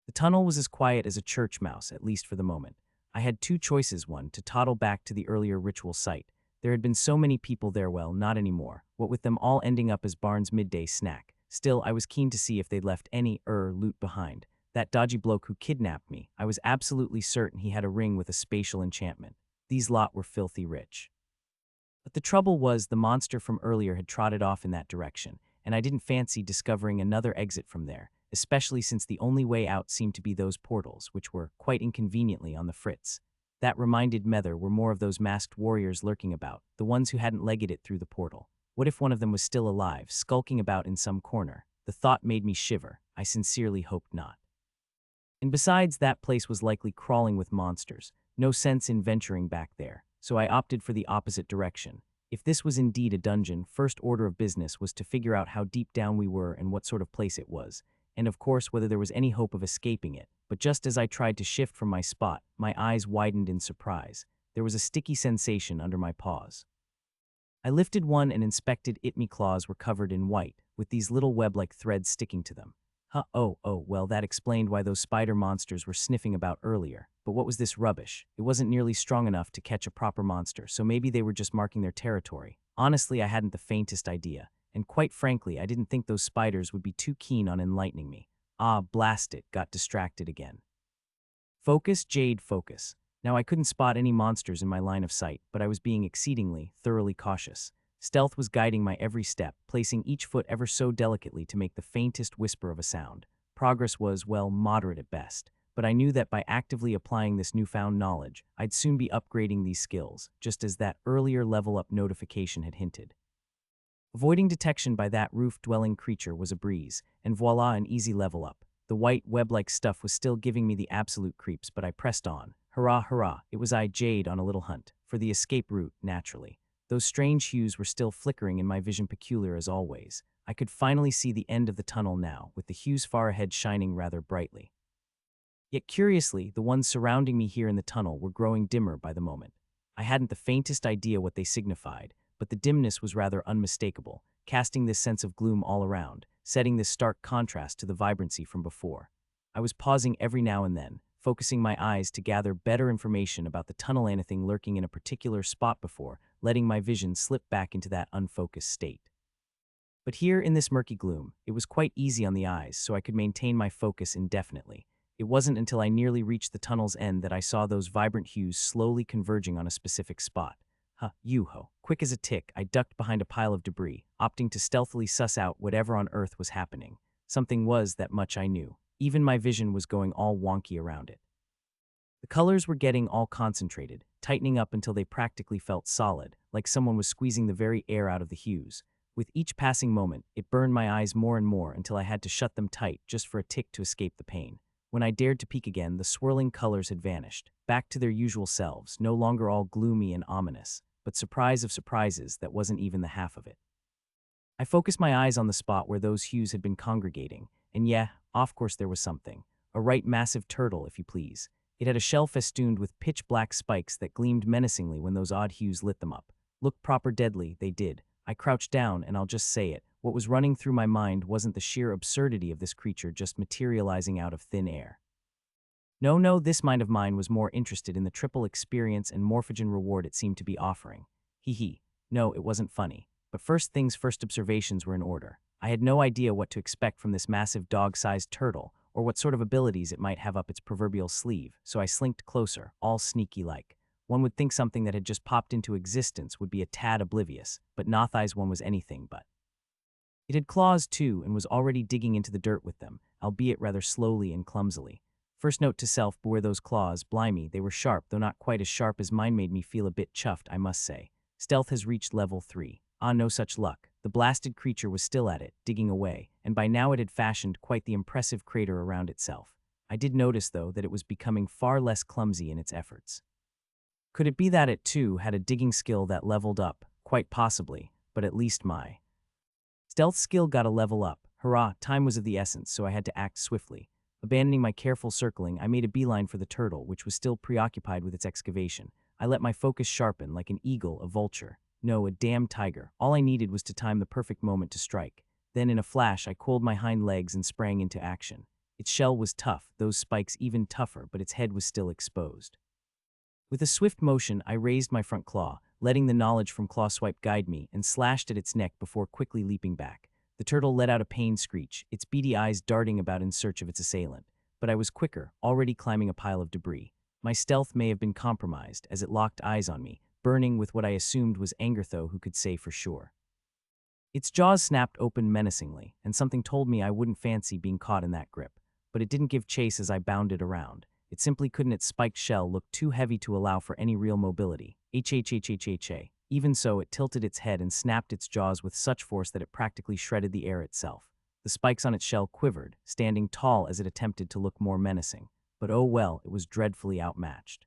The tunnel was as quiet as a church mouse, at least for the moment. I had two choices: one, to toddle back to the earlier ritual site. There had been so many people there, well, not anymore, what with them all ending up as Barnes' midday snack. Still, I was keen to see if they'd left any, loot behind. That dodgy bloke who kidnapped me, I was absolutely certain he had a ring with a spatial enchantment. These lot were filthy rich. But the trouble was the monster from earlier had trotted off in that direction, and I didn't fancy discovering another exit from there, especially since the only way out seemed to be those portals, which were, quite inconveniently, on the fritz. That reminded Nether were more of those masked warriors lurking about, the ones who hadn't legged it through the portal. What if one of them was still alive, skulking about in some corner? The thought made me shiver. I sincerely hoped not. And besides, that place was likely crawling with monsters. No sense in venturing back there, so I opted for the opposite direction. If this was indeed a dungeon, first order of business was to figure out how deep down we were and what sort of place it was, and of course whether there was any hope of escaping it. But just as I tried to shift from my spot, my eyes widened in surprise. There was a sticky sensation under my paws. I lifted one and inspected it. My claws were covered in white, with these little web-like threads sticking to them. Well, that explained why those spider monsters were sniffing about earlier. But what was this rubbish? It wasn't nearly strong enough to catch a proper monster, so maybe they were just marking their territory. Honestly, I hadn't the faintest idea. And quite frankly, I didn't think those spiders would be too keen on enlightening me. Ah, blast it, got distracted again. Focus, Jade, focus. Now I couldn't spot any monsters in my line of sight, but I was being exceedingly, thoroughly cautious. Stealth was guiding my every step, placing each foot ever so delicately to make the faintest whisper of a sound. Progress was, well, moderate at best, but I knew that by actively applying this newfound knowledge, I'd soon be upgrading these skills, just as that earlier level-up notification had hinted. Avoiding detection by that roof-dwelling creature was a breeze, and voila, an easy level up. The white, web-like stuff was still giving me the absolute creeps, but I pressed on. Hurrah, hurrah, it was I, Jade, on a little hunt. For the escape route, naturally. Those strange hues were still flickering in my vision, peculiar as always. I could finally see the end of the tunnel now, with the hues far ahead shining rather brightly. Yet curiously, the ones surrounding me here in the tunnel were growing dimmer by the moment. I hadn't the faintest idea what they signified, but the dimness was rather unmistakable, casting this sense of gloom all around, setting this stark contrast to the vibrancy from before. I was pausing every now and then, focusing my eyes to gather better information about the tunnel, anything lurking in a particular spot before letting my vision slip back into that unfocused state. But here in this murky gloom, it was quite easy on the eyes, so I could maintain my focus indefinitely. It wasn't until I nearly reached the tunnel's end that I saw those vibrant hues slowly converging on a specific spot. Yoo-ho. Quick as a tick, I ducked behind a pile of debris, opting to stealthily suss out whatever on earth was happening. Something was, that much I knew. Even my vision was going all wonky around it. The colors were getting all concentrated, tightening up until they practically felt solid, like someone was squeezing the very air out of the hues. With each passing moment, it burned my eyes more and more until I had to shut them tight just for a tick to escape the pain. When I dared to peek again, the swirling colors had vanished, back to their usual selves, no longer all gloomy and ominous. But surprise of surprises, that wasn't even the half of it. I focused my eyes on the spot where those hues had been congregating, and yeah, of course there was something. A right massive turtle, if you please. It had a shell festooned with pitch-black spikes that gleamed menacingly when those odd hues lit them up. Looked proper deadly, they did. I crouched down, and I'll just say it, what was running through my mind wasn't the sheer absurdity of this creature just materializing out of thin air. No, this mind of mine was more interested in the triple experience and morphogen reward it seemed to be offering. No, it wasn't funny. But first things first, observations were in order. I had no idea what to expect from this massive dog-sized turtle, or what sort of abilities it might have up its proverbial sleeve, so I slinked closer, all sneaky-like. One would think something that had just popped into existence would be a tad oblivious, but Nothai's one was anything but. It had claws too, and was already digging into the dirt with them, albeit rather slowly and clumsily. First note to self, beware those claws, blimey, they were sharp, though not quite as sharp as mine. Made me feel a bit chuffed, I must say. Stealth has reached level 3. Ah, no such luck. The blasted creature was still at it, digging away, and by now it had fashioned quite the impressive crater around itself. I did notice, though, that it was becoming far less clumsy in its efforts. Could it be that it, too, had a digging skill that leveled up? Quite possibly, but at least my stealth skill got a level up. Hurrah, time was of the essence, so I had to act swiftly. Abandoning my careful circling, I made a beeline for the turtle, which was still preoccupied with its excavation. I let my focus sharpen like an eagle, a vulture. No, a damn tiger. All I needed was to time the perfect moment to strike. Then in a flash, I coiled my hind legs and sprang into action. Its shell was tough, those spikes even tougher, but its head was still exposed. With a swift motion, I raised my front claw, letting the knowledge from claw swipe guide me, and slashed at its neck before quickly leaping back. The turtle let out a pained screech, its beady eyes darting about in search of its assailant. But I was quicker, already climbing a pile of debris. My stealth may have been compromised, as it locked eyes on me, burning with what I assumed was anger, though who could say for sure. Its jaws snapped open menacingly, and something told me I wouldn't fancy being caught in that grip. But it didn't give chase as I bounded around. It simply couldn't. Its spiked shell looked too heavy to allow for any real mobility. Even so, it tilted its head and snapped its jaws with such force that it practically shredded the air itself. The spikes on its shell quivered, standing tall as it attempted to look more menacing. But oh well, it was dreadfully outmatched.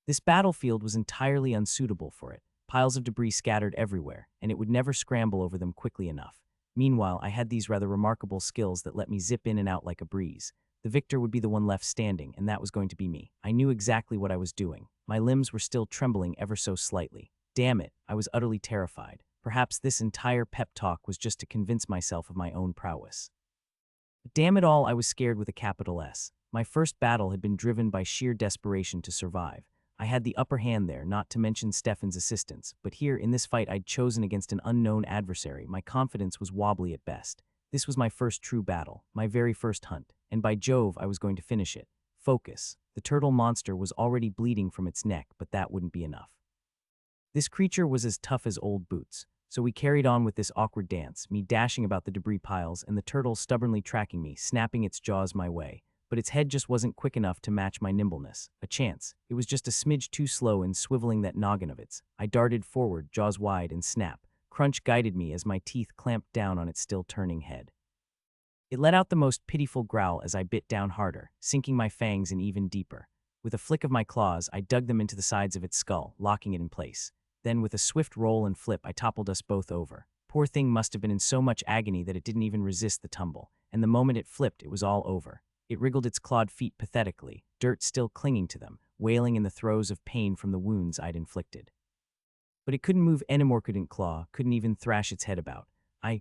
This battlefield was entirely unsuitable for it. Piles of debris scattered everywhere, and it would never scramble over them quickly enough. Meanwhile, I had these rather remarkable skills that let me zip in and out like a breeze. The victor would be the one left standing, and that was going to be me. I knew exactly what I was doing. My limbs were still trembling ever so slightly. Damn it, I was utterly terrified. Perhaps this entire pep talk was just to convince myself of my own prowess. But damn it all, I was scared with a capital S. My first battle had been driven by sheer desperation to survive. I had the upper hand there, not to mention Stefan's assistance, but here, in this fight I'd chosen against an unknown adversary, my confidence was wobbly at best. This was my first true battle, my very first hunt, and by Jove, I was going to finish it. Focus. The turtle monster was already bleeding from its neck, but that wouldn't be enough. This creature was as tough as old boots, so we carried on with this awkward dance, me dashing about the debris piles and the turtle stubbornly tracking me, snapping its jaws my way. But its head just wasn't quick enough to match my nimbleness. A chance. It was just a smidge too slow in swiveling that noggin of its. I darted forward, jaws wide, and snap. Crunch guided me as my teeth clamped down on its still turning head. It let out the most pitiful growl as I bit down harder, sinking my fangs in even deeper. With a flick of my claws, I dug them into the sides of its skull, locking it in place. Then, with a swift roll and flip, I toppled us both over. Poor thing must have been in so much agony that it didn't even resist the tumble, and the moment it flipped, it was all over. It wriggled its clawed feet pathetically, dirt still clinging to them, wailing in the throes of pain from the wounds I'd inflicted. But it couldn't move anymore, couldn't claw, couldn't even thrash its head about. I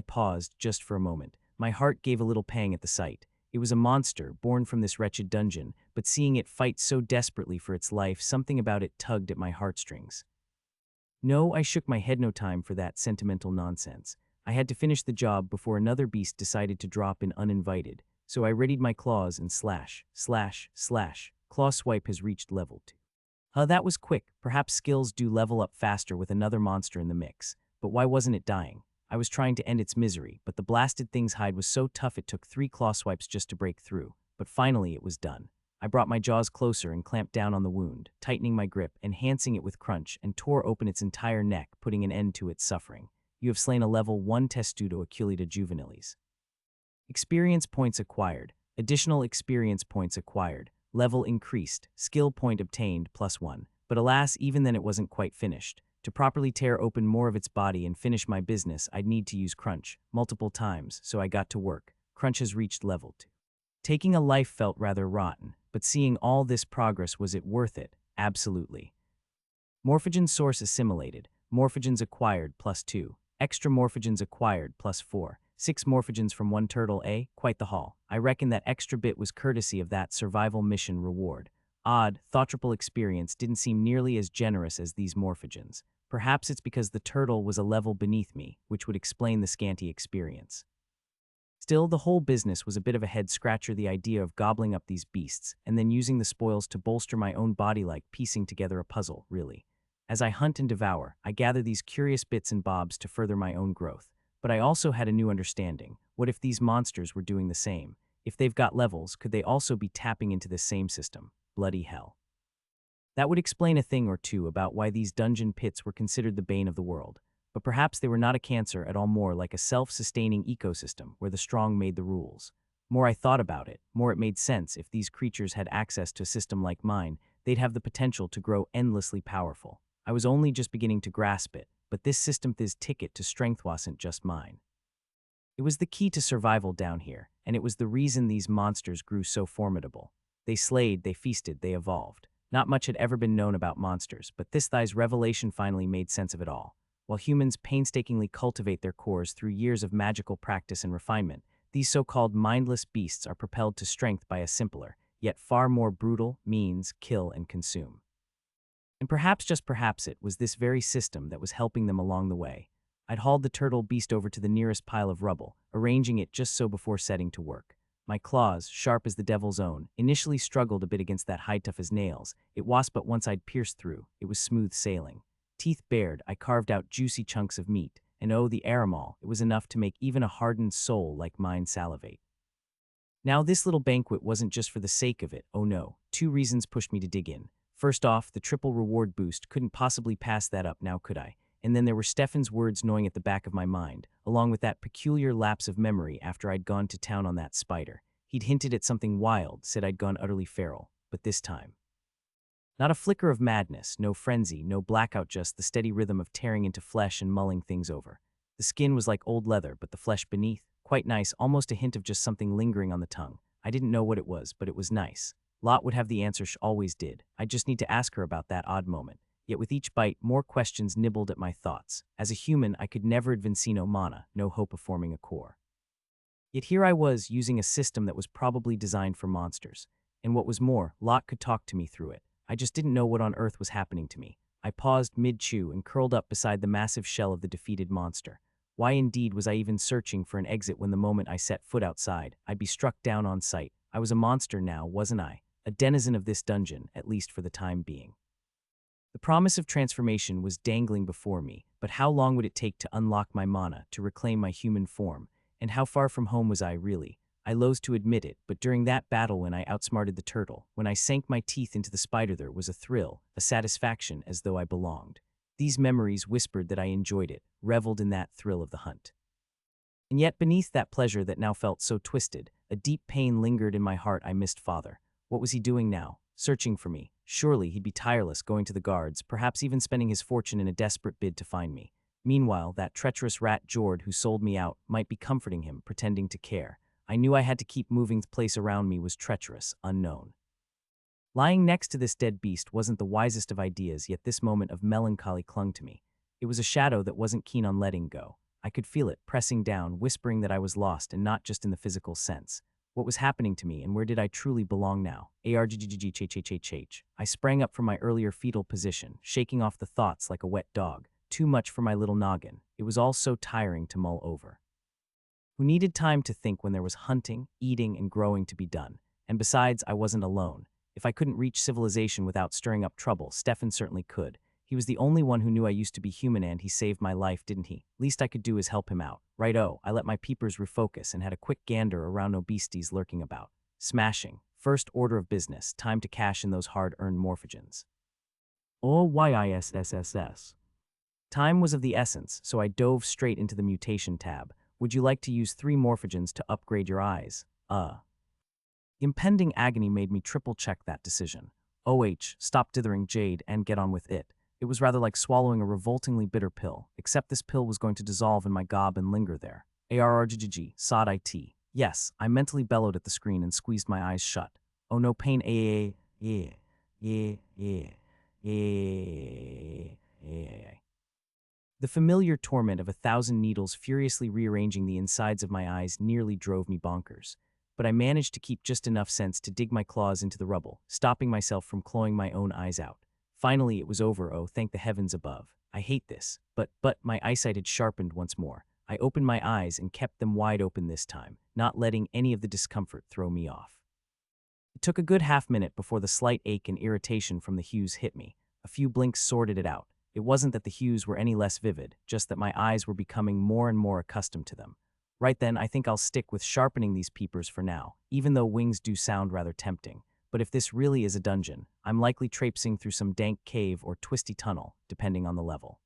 paused just for a moment. My heart gave a little pang at the sight. It was a monster, born from this wretched dungeon, but seeing it fight so desperately for its life, something about it tugged at my heartstrings. No, I shook my head, no time for that sentimental nonsense. I had to finish the job before another beast decided to drop in uninvited. So I readied my claws and slash, slash, slash. Claw swipe has reached level 2. That was quick. Perhaps skills do level up faster with another monster in the mix. But why wasn't it dying? I was trying to end its misery, but the blasted thing's hide was so tough it took 3 claw swipes just to break through. But finally it was done. I brought my jaws closer and clamped down on the wound, tightening my grip, enhancing it with crunch, and tore open its entire neck, putting an end to its suffering. You have slain a level 1 testudo aculita juvenilis. Experience points acquired. Additional experience points acquired. Level increased. Skill point obtained +1. But alas, even then it wasn't quite finished. To properly tear open more of its body and finish my business, I'd need to use crunch multiple times, so I got to work. Crunch has reached level 2. Taking a life felt rather rotten, but seeing all this progress, was it worth it? Absolutely. Morphogen source assimilated. Morphogens acquired +2. Extra morphogens acquired +4. 6 morphogens from 1 turtle, quite the haul. I reckon that extra bit was courtesy of that survival mission reward. Odd, thought-triple experience didn't seem nearly as generous as these morphogens. Perhaps it's because the turtle was a level beneath me, which would explain the scanty experience. Still, the whole business was a bit of a head-scratcher, the idea of gobbling up these beasts, and then using the spoils to bolster my own body, like piecing together a puzzle, really. As I hunt and devour, I gather these curious bits and bobs to further my own growth. But I also had a new understanding. What if these monsters were doing the same? If they've got levels, could they also be tapping into this same system? Bloody hell. That would explain a thing or two about why these dungeon pits were considered the bane of the world. But perhaps they were not a cancer at all, more like a self-sustaining ecosystem where the strong made the rules. More I thought about it, more it made sense. If these creatures had access to a system like mine, they'd have the potential to grow endlessly powerful. I was only just beginning to grasp it, but this system's ticket to strength wasn't just mine. It was the key to survival down here, and it was the reason these monsters grew so formidable. They slayed, they feasted, they evolved. Not much had ever been known about monsters, but this thy's revelation finally made sense of it all. While humans painstakingly cultivate their cores through years of magical practice and refinement, these so-called mindless beasts are propelled to strength by a simpler, yet far more brutal, means: kill and consume. And perhaps, just perhaps, it was this very system that was helping them along the way. I'd hauled the turtle beast over to the nearest pile of rubble, arranging it just so before setting to work. My claws, sharp as the devil's own, initially struggled a bit against that hide tough as nails. It was, but once I'd pierced through, it was smooth sailing. Teeth bared, I carved out juicy chunks of meat, and oh, the aromal, it was enough to make even a hardened soul like mine salivate. Now, this little banquet wasn't just for the sake of it, oh no. 2 reasons pushed me to dig in. First off, the triple reward boost, couldn't possibly pass that up, now could I? And then there were Stefan's words gnawing at the back of my mind, along with that peculiar lapse of memory after I'd gone to town on that spider. He'd hinted at something wild, said I'd gone utterly feral, but this time. Not a flicker of madness, no frenzy, no blackout, just the steady rhythm of tearing into flesh and mulling things over. The skin was like old leather, but the flesh beneath, quite nice, almost a hint of just something lingering on the tongue. I didn't know what it was, but it was nice. Lot would have the answer, she always did. I just need to ask her about that odd moment. Yet with each bite, more questions nibbled at my thoughts. As a human, I could never advancino mana, no hope of forming a core. Yet here I was using a system that was probably designed for monsters. And what was more, Locke could talk to me through it. I just didn't know what on earth was happening to me. I paused mid-chew and curled up beside the massive shell of the defeated monster. Why indeed was I even searching for an exit when the moment I set foot outside, I'd be struck down on sight? I was a monster now, wasn't I? A denizen of this dungeon, at least for the time being. The promise of transformation was dangling before me, but how long would it take to unlock my mana, to reclaim my human form? And how far from home was I really? I loathed to admit it, but during that battle when I outsmarted the turtle, when I sank my teeth into the spider, there was a thrill, a satisfaction as though I belonged. These memories whispered that I enjoyed it, reveled in that thrill of the hunt. And yet beneath that pleasure that now felt so twisted, a deep pain lingered in my heart. I missed Father. What was he doing now? Searching for me. Surely he'd be tireless, going to the guards, perhaps even spending his fortune in a desperate bid to find me. Meanwhile, that treacherous rat Jord who sold me out might be comforting him, pretending to care. I knew I had to keep moving. The place around me was treacherous, unknown. Lying next to this dead beast wasn't the wisest of ideas, yet this moment of melancholy clung to me. It was a shadow that wasn't keen on letting go. I could feel it, pressing down, whispering that I was lost, and not just in the physical sense. What was happening to me, and where did I truly belong now? Arggggh. I sprang up from my earlier fetal position, shaking off the thoughts like a wet dog. Too much for my little noggin. It was all so tiring to mull over. Who needed time to think when there was hunting, eating, and growing to be done? And besides, I wasn't alone. If I couldn't reach civilization without stirring up trouble, Stefan certainly could. He was the only one who knew I used to be human, and he saved my life, didn't he? Least I could do is help him out. Right-o, I let my peepers refocus and had a quick gander around no beasties lurking about. Smashing. First order of business, time to cash in those hard-earned morphogens. YISSSS. Time was of the essence, so I dove straight into the mutation tab. Would you like to use 3 morphogens to upgrade your eyes? Impending agony made me triple-check that decision. Stop dithering, Jade, and get on with it. It was rather like swallowing a revoltingly bitter pill, except this pill was going to dissolve in my gob and linger there. ARRGGG, sod it. Yes, I mentally bellowed at the screen and squeezed my eyes shut. Oh no pain, The familiar torment of 1,000 needles furiously rearranging the insides of my eyes nearly drove me bonkers. But I managed to keep just enough sense to dig my claws into the rubble, stopping myself from clawing my own eyes out. Finally, it was over. Oh, thank the heavens above. I hate this. But my eyesight had sharpened once more. I opened my eyes and kept them wide open this time, not letting any of the discomfort throw me off. It took a good half-minute before the slight ache and irritation from the hues hit me. A few blinks sorted it out. It wasn't that the hues were any less vivid, just that my eyes were becoming more and more accustomed to them. Right then, I think I'll stick with sharpening these peepers for now, even though wings do sound rather tempting. But if this really is a dungeon, I'm likely traipsing through some dank cave or twisty tunnel, depending on the level.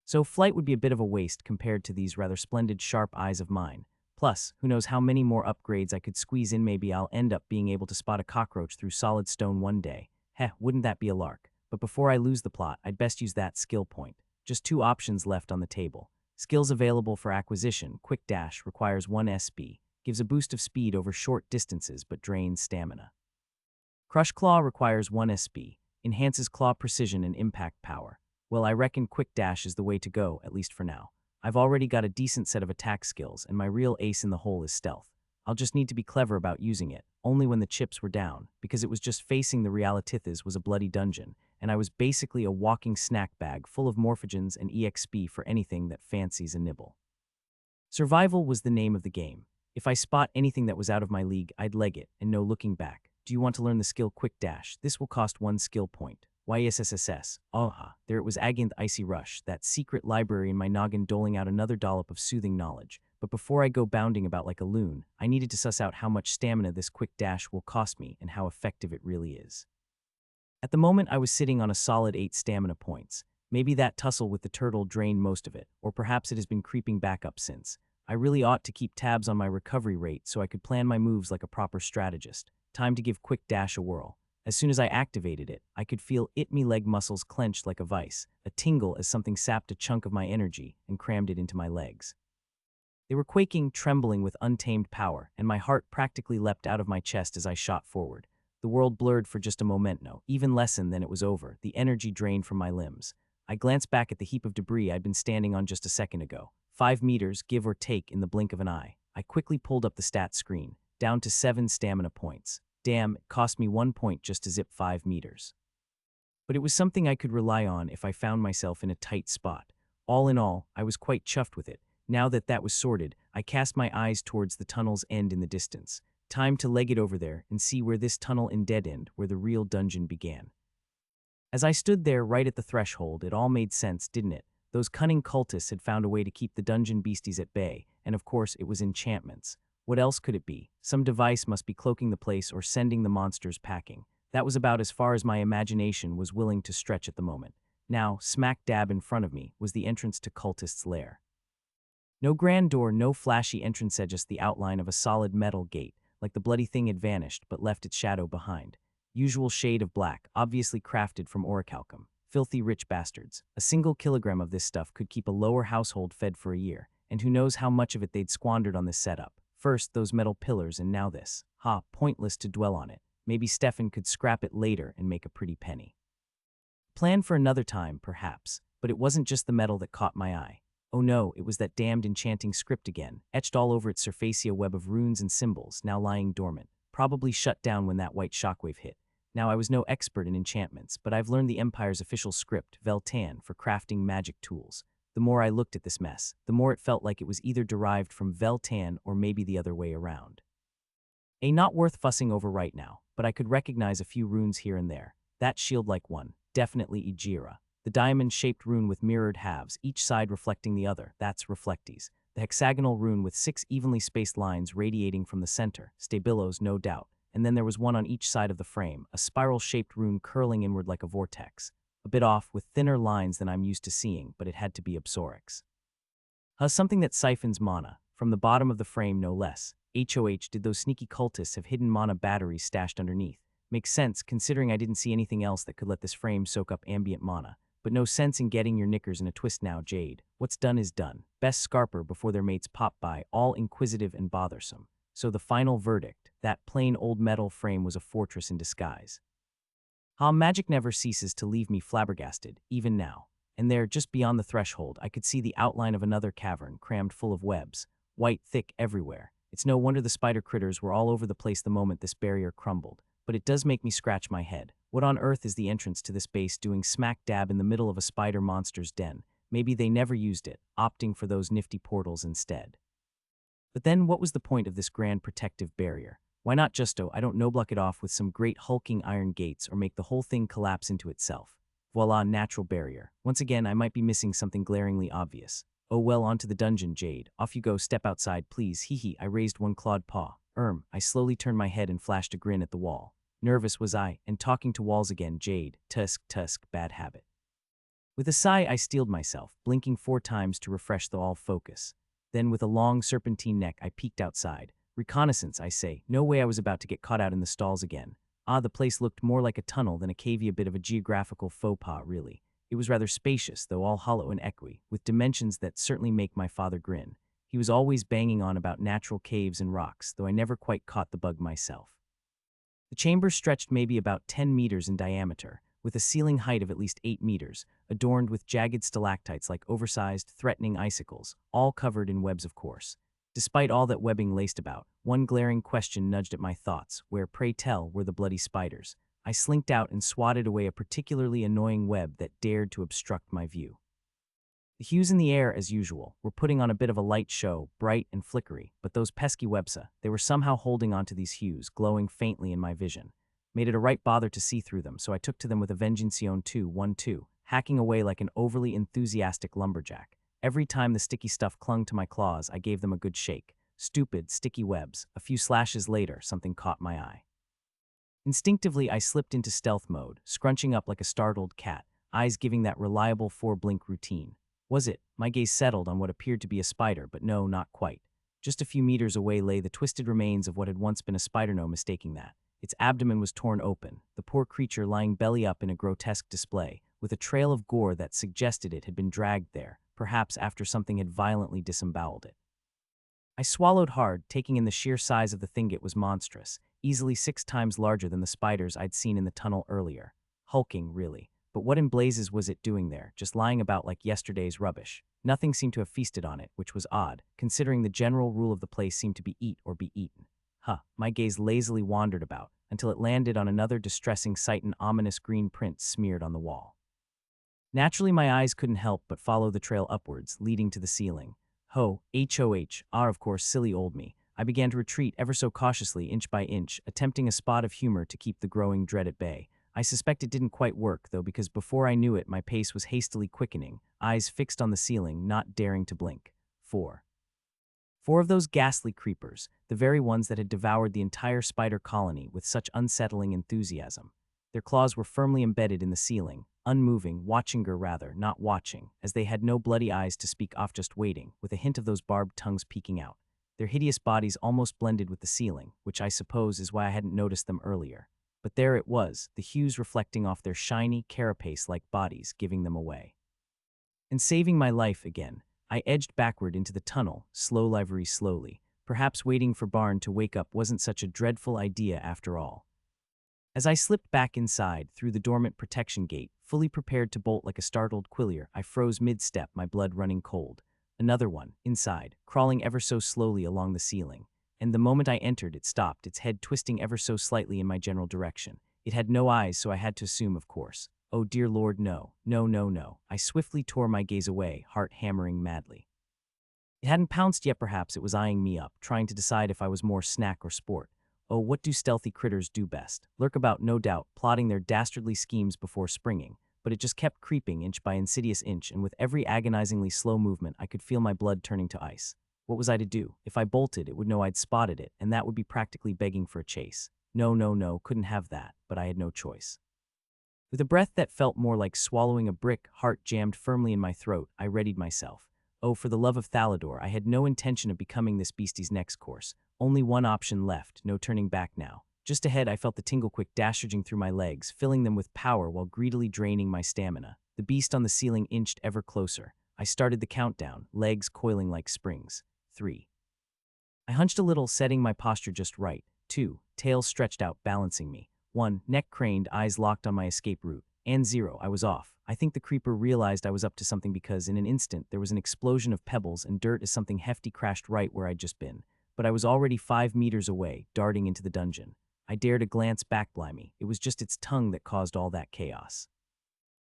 So flight would be a bit of a waste compared to these rather splendid sharp eyes of mine. Plus, who knows how many more upgrades I could squeeze in. Maybe I'll end up being able to spot a cockroach through solid stone one day. Heh, wouldn't that be a lark? But before I lose the plot, I'd best use that skill point. Just 2 options left on the table. Skills available for acquisition. Quick Dash requires 1 SP, gives a boost of speed over short distances but drains stamina. Crush Claw requires 1 SP, enhances claw precision and impact power. Well, I reckon Quick Dash is the way to go, at least for now. I've already got a decent set of attack skills, and my real ace in the hole is stealth. I'll just need to be clever about using it, only when the chips were down, because it was just facing the Realitithis was a bloody dungeon, and I was basically a walking snack bag full of morphogens and EXP for anything that fancies a nibble. Survival was the name of the game. If I spot anything that was out of my league, I'd leg it, and no looking back. Do you want to learn the skill Quick Dash? This will cost 1 skill point. YSSSS. There it was Againth Icy Rush, that secret library in my noggin doling out another dollop of soothing knowledge. But before I go bounding about like a loon, I needed to suss out how much stamina this Quick Dash will cost me and how effective it really is. At the moment, I was sitting on a solid 8 stamina points. Maybe that tussle with the turtle drained most of it, or perhaps it has been creeping back up since. I really ought to keep tabs on my recovery rate so I could plan my moves like a proper strategist. Time to give Quick Dash a whirl. As soon as I activated it, I could feel me leg muscles clenched like a vice, a tingle as something sapped a chunk of my energy and crammed it into my legs. They were quaking, trembling with untamed power, and my heart practically leapt out of my chest as I shot forward. The world blurred for just a moment, even lessened, then it was over, the energy drained from my limbs. I glanced back at the heap of debris I'd been standing on just a second ago. 5 meters, give or take, in the blink of an eye. I quickly pulled up the stats screen, down to 7 stamina points. Damn, it cost me 1 point just to zip 5 meters. But it was something I could rely on if I found myself in a tight spot. All in all, I was quite chuffed with it. Now that that was sorted, I cast my eyes towards the tunnel's end in the distance. Time to leg it over there and see where this tunnel in dead end, where the real dungeon began. As I stood there right at the threshold, it all made sense, didn't it? Those cunning cultists had found a way to keep the dungeon beasties at bay, and of course it was enchantments. What else could it be? Some device must be cloaking the place or sending the monsters packing. That was about as far as my imagination was willing to stretch at the moment. Now, smack dab in front of me was the entrance to Cultist's lair. No grand door, no flashy entrance, just the outline of a solid metal gate, like the bloody thing had vanished but left its shadow behind. Usual shade of black, obviously crafted from orichalcum. Filthy rich bastards. A single kilogram of this stuff could keep a lower household fed for a year, and who knows how much of it they'd squandered on this setup. First, those metal pillars, and now this. Ha, pointless to dwell on it. Maybe Stefan could scrap it later and make a pretty penny. Plan for another time, perhaps, but it wasn't just the metal that caught my eye. Oh no, it was that damned enchanting script again, etched all over its surface a web of runes and symbols, now lying dormant, probably shut down when that white shockwave hit. Now, I was no expert in enchantments, but I've learned the Empire's official script, Veltan, for crafting magic tools. The more I looked at this mess, the more it felt like it was either derived from Veltan or maybe the other way around. Not worth fussing over right now, but I could recognize a few runes here and there. That shield-like one, definitely Ejira. The diamond-shaped rune with mirrored halves, each side reflecting the other, that's Reflecties. The hexagonal rune with 6 evenly spaced lines radiating from the center, Stabilos, no doubt. And then there was one on each side of the frame, a spiral-shaped rune curling inward like a vortex. A bit off, with thinner lines than I'm used to seeing, but it had to be Absorix. Something that siphons mana, from the bottom of the frame no less. HOH, did those sneaky cultists have hidden mana batteries stashed underneath? Makes sense, considering I didn't see anything else that could let this frame soak up ambient mana. But no sense in getting your knickers in a twist now, Jade. What's done is done. Best scarper before their mates pop by, all inquisitive and bothersome. So the final verdict, that plain old metal frame was a fortress in disguise. Magic never ceases to leave me flabbergasted, even now. And there, just beyond the threshold, I could see the outline of another cavern, crammed full of webs, white thick everywhere. It's no wonder the spider critters were all over the place the moment this barrier crumbled. But it does make me scratch my head. What on earth is the entrance to this base doing smack dab in the middle of a spider monster's den? Maybe they never used it, opting for those nifty portals instead. But then what was the point of this grand protective barrier? Why not just, I don't know, block it off with some great hulking iron gates or make the whole thing collapse into itself? Voila, natural barrier. Once again, I might be missing something glaringly obvious. Oh well, onto the dungeon, Jade. Off you go, step outside, please. Hee. I raised one clawed paw. I slowly turned my head and flashed a grin at the wall. Nervous was I, and talking to walls again, Jade. Tusk, bad habit. With a sigh, I steeled myself, blinking 4 times to refresh the all focus. Then, with a long serpentine neck, I peeked outside. Reconnaissance, I say. No way I was about to get caught out in the stalls again. The place looked more like a tunnel than a cavey, a bit of a geographical faux pas, really. It was rather spacious, though all hollow and echoey, with dimensions that certainly make my father grin. He was always banging on about natural caves and rocks, though I never quite caught the bug myself. The chamber stretched maybe about 10 meters in diameter, with a ceiling height of at least 8 meters, adorned with jagged stalactites like oversized, threatening icicles, all covered in webs, of course. Despite all that webbing laced about, one glaring question nudged at my thoughts: where, pray tell, were the bloody spiders? I slinked out and swatted away a particularly annoying web that dared to obstruct my view. The hues in the air, as usual, were putting on a bit of a light show, bright and flickery, but those pesky websa, they were somehow holding onto these hues, glowing faintly in my vision. Made it a right bother to see through them, so I took to them with a Vengeancion 2-1-2, hacking away like an overly enthusiastic lumberjack. Every time the sticky stuff clung to my claws, I gave them a good shake. Stupid, sticky webs. A few slashes later, something caught my eye. Instinctively, I slipped into stealth mode, scrunching up like a startled cat, eyes giving that reliable 4-blink routine. Was it? My gaze settled on what appeared to be a spider, but no, not quite. Just a few meters away lay the twisted remains of what had once been a spider, no mistaking that. Its abdomen was torn open, the poor creature lying belly up in a grotesque display, with a trail of gore that suggested it had been dragged there, perhaps after something had violently disemboweled it. I swallowed hard, taking in the sheer size of the thing. It was monstrous, easily 6 times larger than the spiders I'd seen in the tunnel earlier. Hulking, really. But what in blazes was it doing there, just lying about like yesterday's rubbish? Nothing seemed to have feasted on it, which was odd, considering the general rule of the place seemed to be eat or be eaten. My gaze lazily wandered about, until it landed on another distressing sight, an ominous green print smeared on the wall. Naturally, my eyes couldn't help but follow the trail upwards, leading to the ceiling. Of course, silly old me. I began to retreat ever so cautiously, inch by inch, attempting a spot of humor to keep the growing dread at bay. I suspect it didn't quite work, though, because before I knew it, my pace was hastily quickening, eyes fixed on the ceiling, not daring to blink. Four of those ghastly creepers, the very ones that had devoured the entire spider colony with such unsettling enthusiasm. Their claws were firmly embedded in the ceiling, unmoving, not watching, as they had no bloody eyes to speak of, just waiting, with a hint of those barbed tongues peeking out. Their hideous bodies almost blended with the ceiling, which I suppose is why I hadn't noticed them earlier. But there it was, the hues reflecting off their shiny, carapace-like bodies, giving them away. And saving my life again, I edged backward into the tunnel, slowly. Perhaps waiting for Barn to wake up wasn't such a dreadful idea after all. As I slipped back inside, through the dormant protection gate, fully prepared to bolt like a startled quillier, I froze mid-step, my blood running cold. Another one, inside, crawling ever so slowly along the ceiling. And the moment I entered, it stopped, its head twisting ever so slightly in my general direction. It had no eyes, so I had to assume, of course. Oh dear Lord, no. No. I swiftly tore my gaze away, heart hammering madly. It hadn't pounced yet, perhaps it was eyeing me up, trying to decide if I was more snack or sport. Oh, what do stealthy critters do best? Lurk about, no doubt, plotting their dastardly schemes before springing. But it just kept creeping, inch by insidious inch, and with every agonizingly slow movement, I could feel my blood turning to ice. What was I to do? If I bolted, it would know I'd spotted it, and that would be practically begging for a chase. No, couldn't have that, but I had no choice. With a breath that felt more like swallowing a brick, heart jammed firmly in my throat, I readied myself. Oh, for the love of Thalador, I had no intention of becoming this beastie's next course. Only one option left, no turning back now. Just ahead, I felt the tingle-quick dash surging through my legs, filling them with power while greedily draining my stamina. The beast on the ceiling inched ever closer. I started the countdown, legs coiling like springs. 3. I hunched a little, setting my posture just right. 2. Tail stretched out, balancing me. 1. Neck craned, eyes locked on my escape route. And 0. I was off. I think the creeper realized I was up to something because, in an instant, there was an explosion of pebbles and dirt as something hefty crashed right where I'd just been. But I was already 5 meters away, darting into the dungeon. I dared a glance back, blimey. It was just its tongue that caused all that chaos.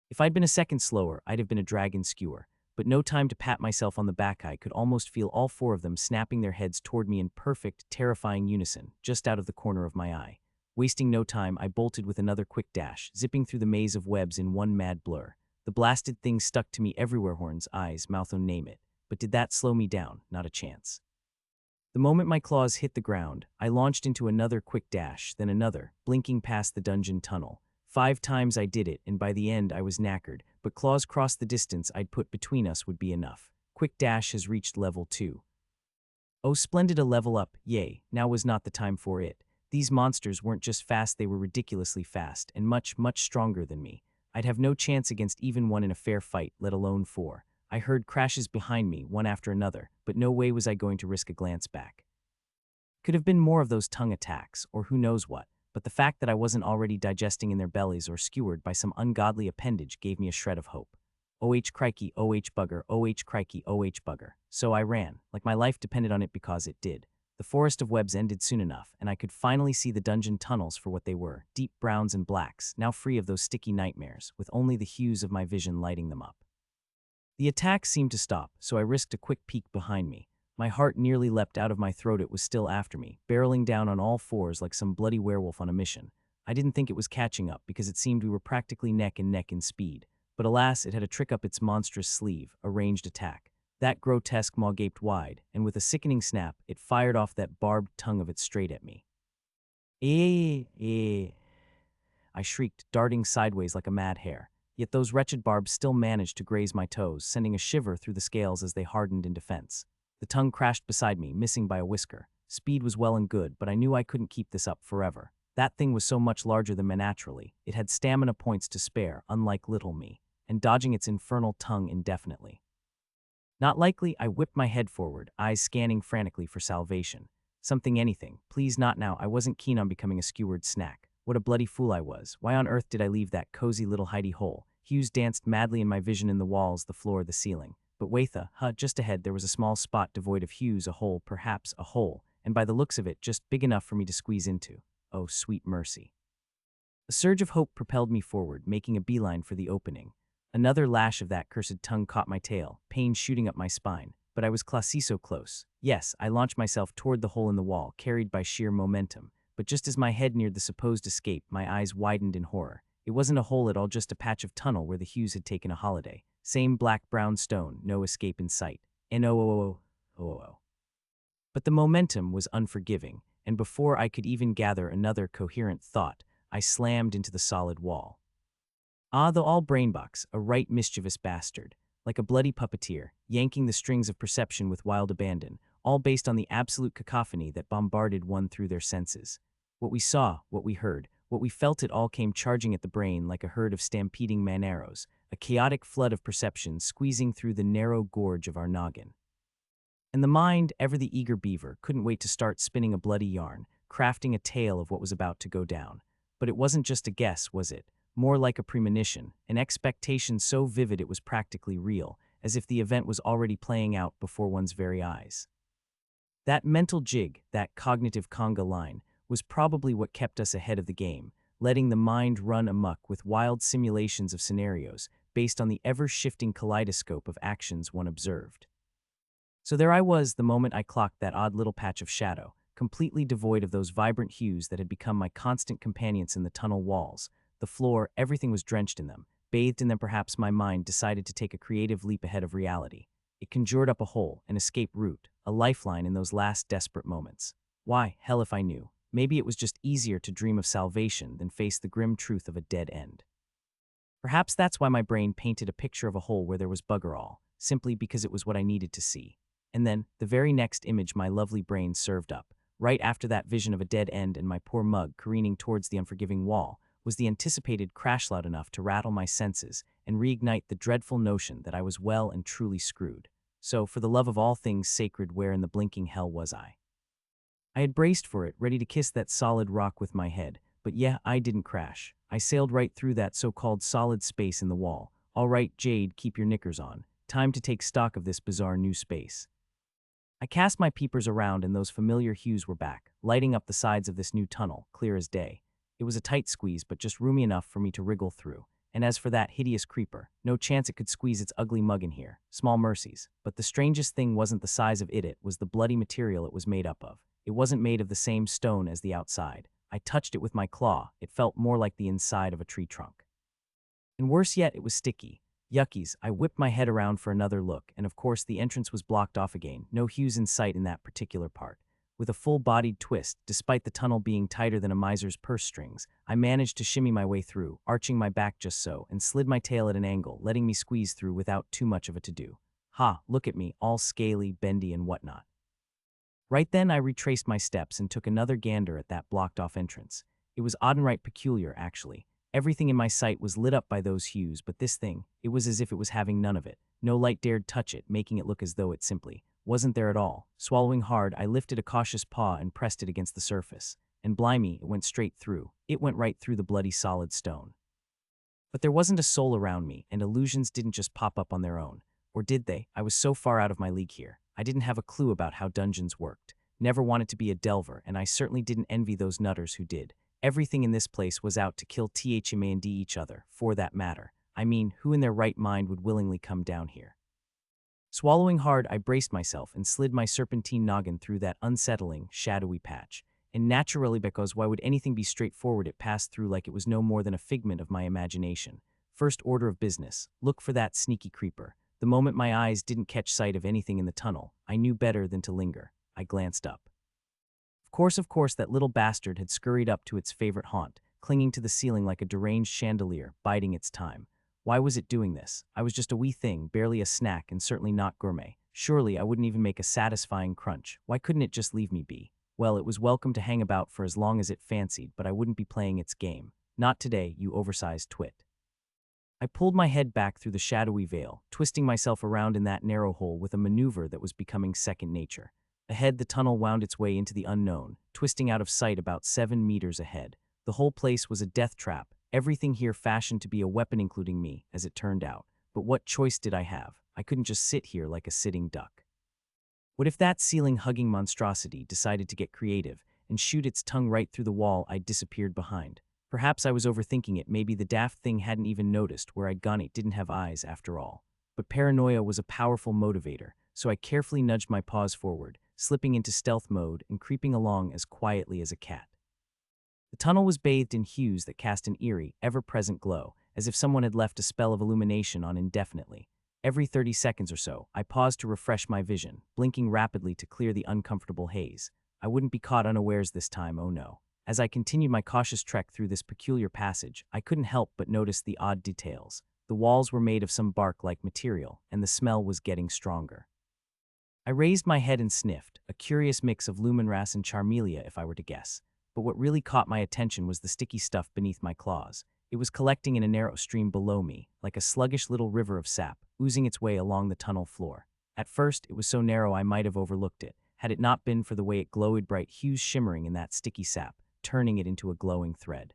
If I'd been a second slower, I'd have been a dragon skewer. But no time to pat myself on the back. I could almost feel all 4 of them snapping their heads toward me in perfect, terrifying unison, just out of the corner of my eye. Wasting no time, I bolted with another quick dash, zipping through the maze of webs in one mad blur. The blasted thing stuck to me everywhere, horns, eyes, mouth, name it. But did that slow me down? Not a chance. The moment my claws hit the ground, I launched into another quick dash, then another, blinking past the dungeon tunnel. 5 times I did it, and by the end I was knackered, but claws crossed the distance I'd put between us would be enough. Quick dash has reached level 2. Oh, splendid, a level up, yay, now was not the time for it. These monsters weren't just fast, they were ridiculously fast, and much stronger than me. I'd have no chance against even one in a fair fight, let alone 4. I heard crashes behind me, one after another, but no way was I going to risk a glance back. Could have been more of those tongue attacks, or who knows what, but the fact that I wasn't already digesting in their bellies or skewered by some ungodly appendage gave me a shred of hope. Crikey, bugger, crikey, bugger. So I ran, like my life depended on it, because it did. The forest of webs ended soon enough, and I could finally see the dungeon tunnels for what they were, deep browns and blacks, now free of those sticky nightmares, with only the hues of my vision lighting them up. The attack seemed to stop, so I risked a quick peek behind me. My heart nearly leapt out of my throat. It was still after me, barreling down on all 4s like some bloody werewolf on a mission. I didn't think it was catching up, because it seemed we were practically neck and neck in speed. But alas, it had a trick up its monstrous sleeve, a ranged attack. That grotesque maw gaped wide, and with a sickening snap, it fired off that barbed tongue of it straight at me. I shrieked, darting sideways like a mad hare. Yet those wretched barbs still managed to graze my toes, sending a shiver through the scales as they hardened in defense. The tongue crashed beside me, missing by a whisker. Speed was well and good, but I knew I couldn't keep this up forever. That thing was so much larger than me naturally. It had stamina points to spare, unlike little me, and dodging its infernal tongue indefinitely. Not likely, I whipped my head forward, eyes scanning frantically for salvation. Anything. Please not now. I wasn't keen on becoming a skewered snack. What a bloody fool I was. Why on earth did I leave that cozy little hidey hole? Hues danced madly in my vision, in the walls, the floor, the ceiling. But waitha, just ahead there was a small spot devoid of hues, a hole, perhaps a hole, and by the looks of it, just big enough for me to squeeze into. Oh, sweet mercy. A surge of hope propelled me forward, making a beeline for the opening. Another lash of that cursed tongue caught my tail, pain shooting up my spine, but I was so close. Yes, I launched myself toward the hole in the wall, carried by sheer momentum, but just as my head neared the supposed escape, my eyes widened in horror. It wasn't a hole at all, just a patch of tunnel where the hues had taken a holiday. Same black-brown stone, no escape in sight. And But the momentum was unforgiving, and before I could even gather another coherent thought, I slammed into the solid wall. The all-brainbox, a right mischievous bastard, like a bloody puppeteer, yanking the strings of perception with wild abandon, all based on the absolute cacophony that bombarded one through their senses. What we saw, what we heard, what we felt, it all came charging at the brain like a herd of stampeding man-arrows, a chaotic flood of perception squeezing through the narrow gorge of our noggin. And the mind, ever the eager beaver, couldn't wait to start spinning a bloody yarn, crafting a tale of what was about to go down. But it wasn't just a guess, was it? More like a premonition, an expectation so vivid it was practically real, as if the event was already playing out before one's very eyes. That mental jig, that cognitive conga line, was probably what kept us ahead of the game, letting the mind run amok with wild simulations of scenarios based on the ever-shifting kaleidoscope of actions one observed. So there I was the moment I clocked that odd little patch of shadow, completely devoid of those vibrant hues that had become my constant companions in the tunnel walls. The floor, everything was drenched in them, bathed in them. Perhaps my mind decided to take a creative leap ahead of reality. It conjured up a hole, an escape route, a lifeline in those last desperate moments. Why, hell if I knew. Maybe it was just easier to dream of salvation than face the grim truth of a dead end. Perhaps that's why my brain painted a picture of a hole where there was bugger all, simply because it was what I needed to see. And then, the very next image my lovely brain served up, right after that vision of a dead end and my poor mug careening towards the unforgiving wall, was the anticipated crash loud enough to rattle my senses and reignite the dreadful notion that I was well and truly screwed. So, for the love of all things sacred, where in the blinking hell was I? I had braced for it, ready to kiss that solid rock with my head, but yeah, I didn't crash. I sailed right through that so-called solid space in the wall. All right, Jade, keep your knickers on. Time to take stock of this bizarre new space. I cast my peepers around and those familiar hues were back, lighting up the sides of this new tunnel, clear as day. It was a tight squeeze, but just roomy enough for me to wriggle through. And as for that hideous creeper, no chance it could squeeze its ugly mug in here. Small mercies. But the strangest thing wasn't the size of it was the bloody material it was made up of. It wasn't made of the same stone as the outside. I touched it with my claw. It felt more like the inside of a tree trunk. And worse yet, it was sticky. Yuckies, I whipped my head around for another look, and of course the entrance was blocked off again, no hues in sight in that particular part. With a full-bodied twist, despite the tunnel being tighter than a miser's purse strings, I managed to shimmy my way through, arching my back just so, and slid my tail at an angle, letting me squeeze through without too much of a to-do. Ha, look at me, all scaly, bendy, and whatnot. Right then I retraced my steps and took another gander at that blocked-off entrance. It was odd and right peculiar, actually. Everything in my sight was lit up by those hues, but this thing, it was as if it was having none of it. No light dared touch it, making it look as though it simply wasn't there at all. Swallowing hard, I lifted a cautious paw and pressed it against the surface. And blimey, it went straight through. It went right through the bloody solid stone. But there wasn't a soul around me, and illusions didn't just pop up on their own. Or did they? I was so far out of my league here. I didn't have a clue about how dungeons worked. Never wanted to be a delver, and I certainly didn't envy those nutters who did. Everything in this place was out to kill THMAND each other, for that matter. I mean, who in their right mind would willingly come down here? Swallowing hard, I braced myself and slid my serpentine noggin through that unsettling, shadowy patch. And naturally, because why would anything be straightforward, it passed through like it was no more than a figment of my imagination. First order of business, look for that sneaky creeper. The moment my eyes didn't catch sight of anything in the tunnel, I knew better than to linger. I glanced up. Of course, that little bastard had scurried up to its favorite haunt, clinging to the ceiling like a deranged chandelier, biding its time. Why was it doing this? I was just a wee thing, barely a snack, and certainly not gourmet. Surely I wouldn't even make a satisfying crunch. Why couldn't it just leave me be? Well, it was welcome to hang about for as long as it fancied, but I wouldn't be playing its game. Not today, you oversized twit. I pulled my head back through the shadowy veil, twisting myself around in that narrow hole with a maneuver that was becoming second nature. Ahead, the tunnel wound its way into the unknown, twisting out of sight about 7 meters ahead. The whole place was a death trap, everything here fashioned to be a weapon, including me, as it turned out. But what choice did I have? I couldn't just sit here like a sitting duck. What if that ceiling-hugging monstrosity decided to get creative and shoot its tongue right through the wall I'd disappeared behind? Perhaps I was overthinking it. Maybe the daft thing hadn't even noticed where I'd gone. It didn't have eyes after all. But paranoia was a powerful motivator, so I carefully nudged my paws forward, slipping into stealth mode and creeping along as quietly as a cat. The tunnel was bathed in hues that cast an eerie, ever-present glow, as if someone had left a spell of illumination on indefinitely. Every 30 seconds or so, I paused to refresh my vision, blinking rapidly to clear the uncomfortable haze. I wouldn't be caught unawares this time, oh no. As I continued my cautious trek through this peculiar passage, I couldn't help but notice the odd details. The walls were made of some bark-like material, and the smell was getting stronger. I raised my head and sniffed, a curious mix of lumenwrasse and charmelia if I were to guess. But what really caught my attention was the sticky stuff beneath my claws. It was collecting in a narrow stream below me, like a sluggish little river of sap, oozing its way along the tunnel floor. At first, it was so narrow I might have overlooked it, had it not been for the way it glowed, bright hues shimmering in that sticky sap, turning it into a glowing thread.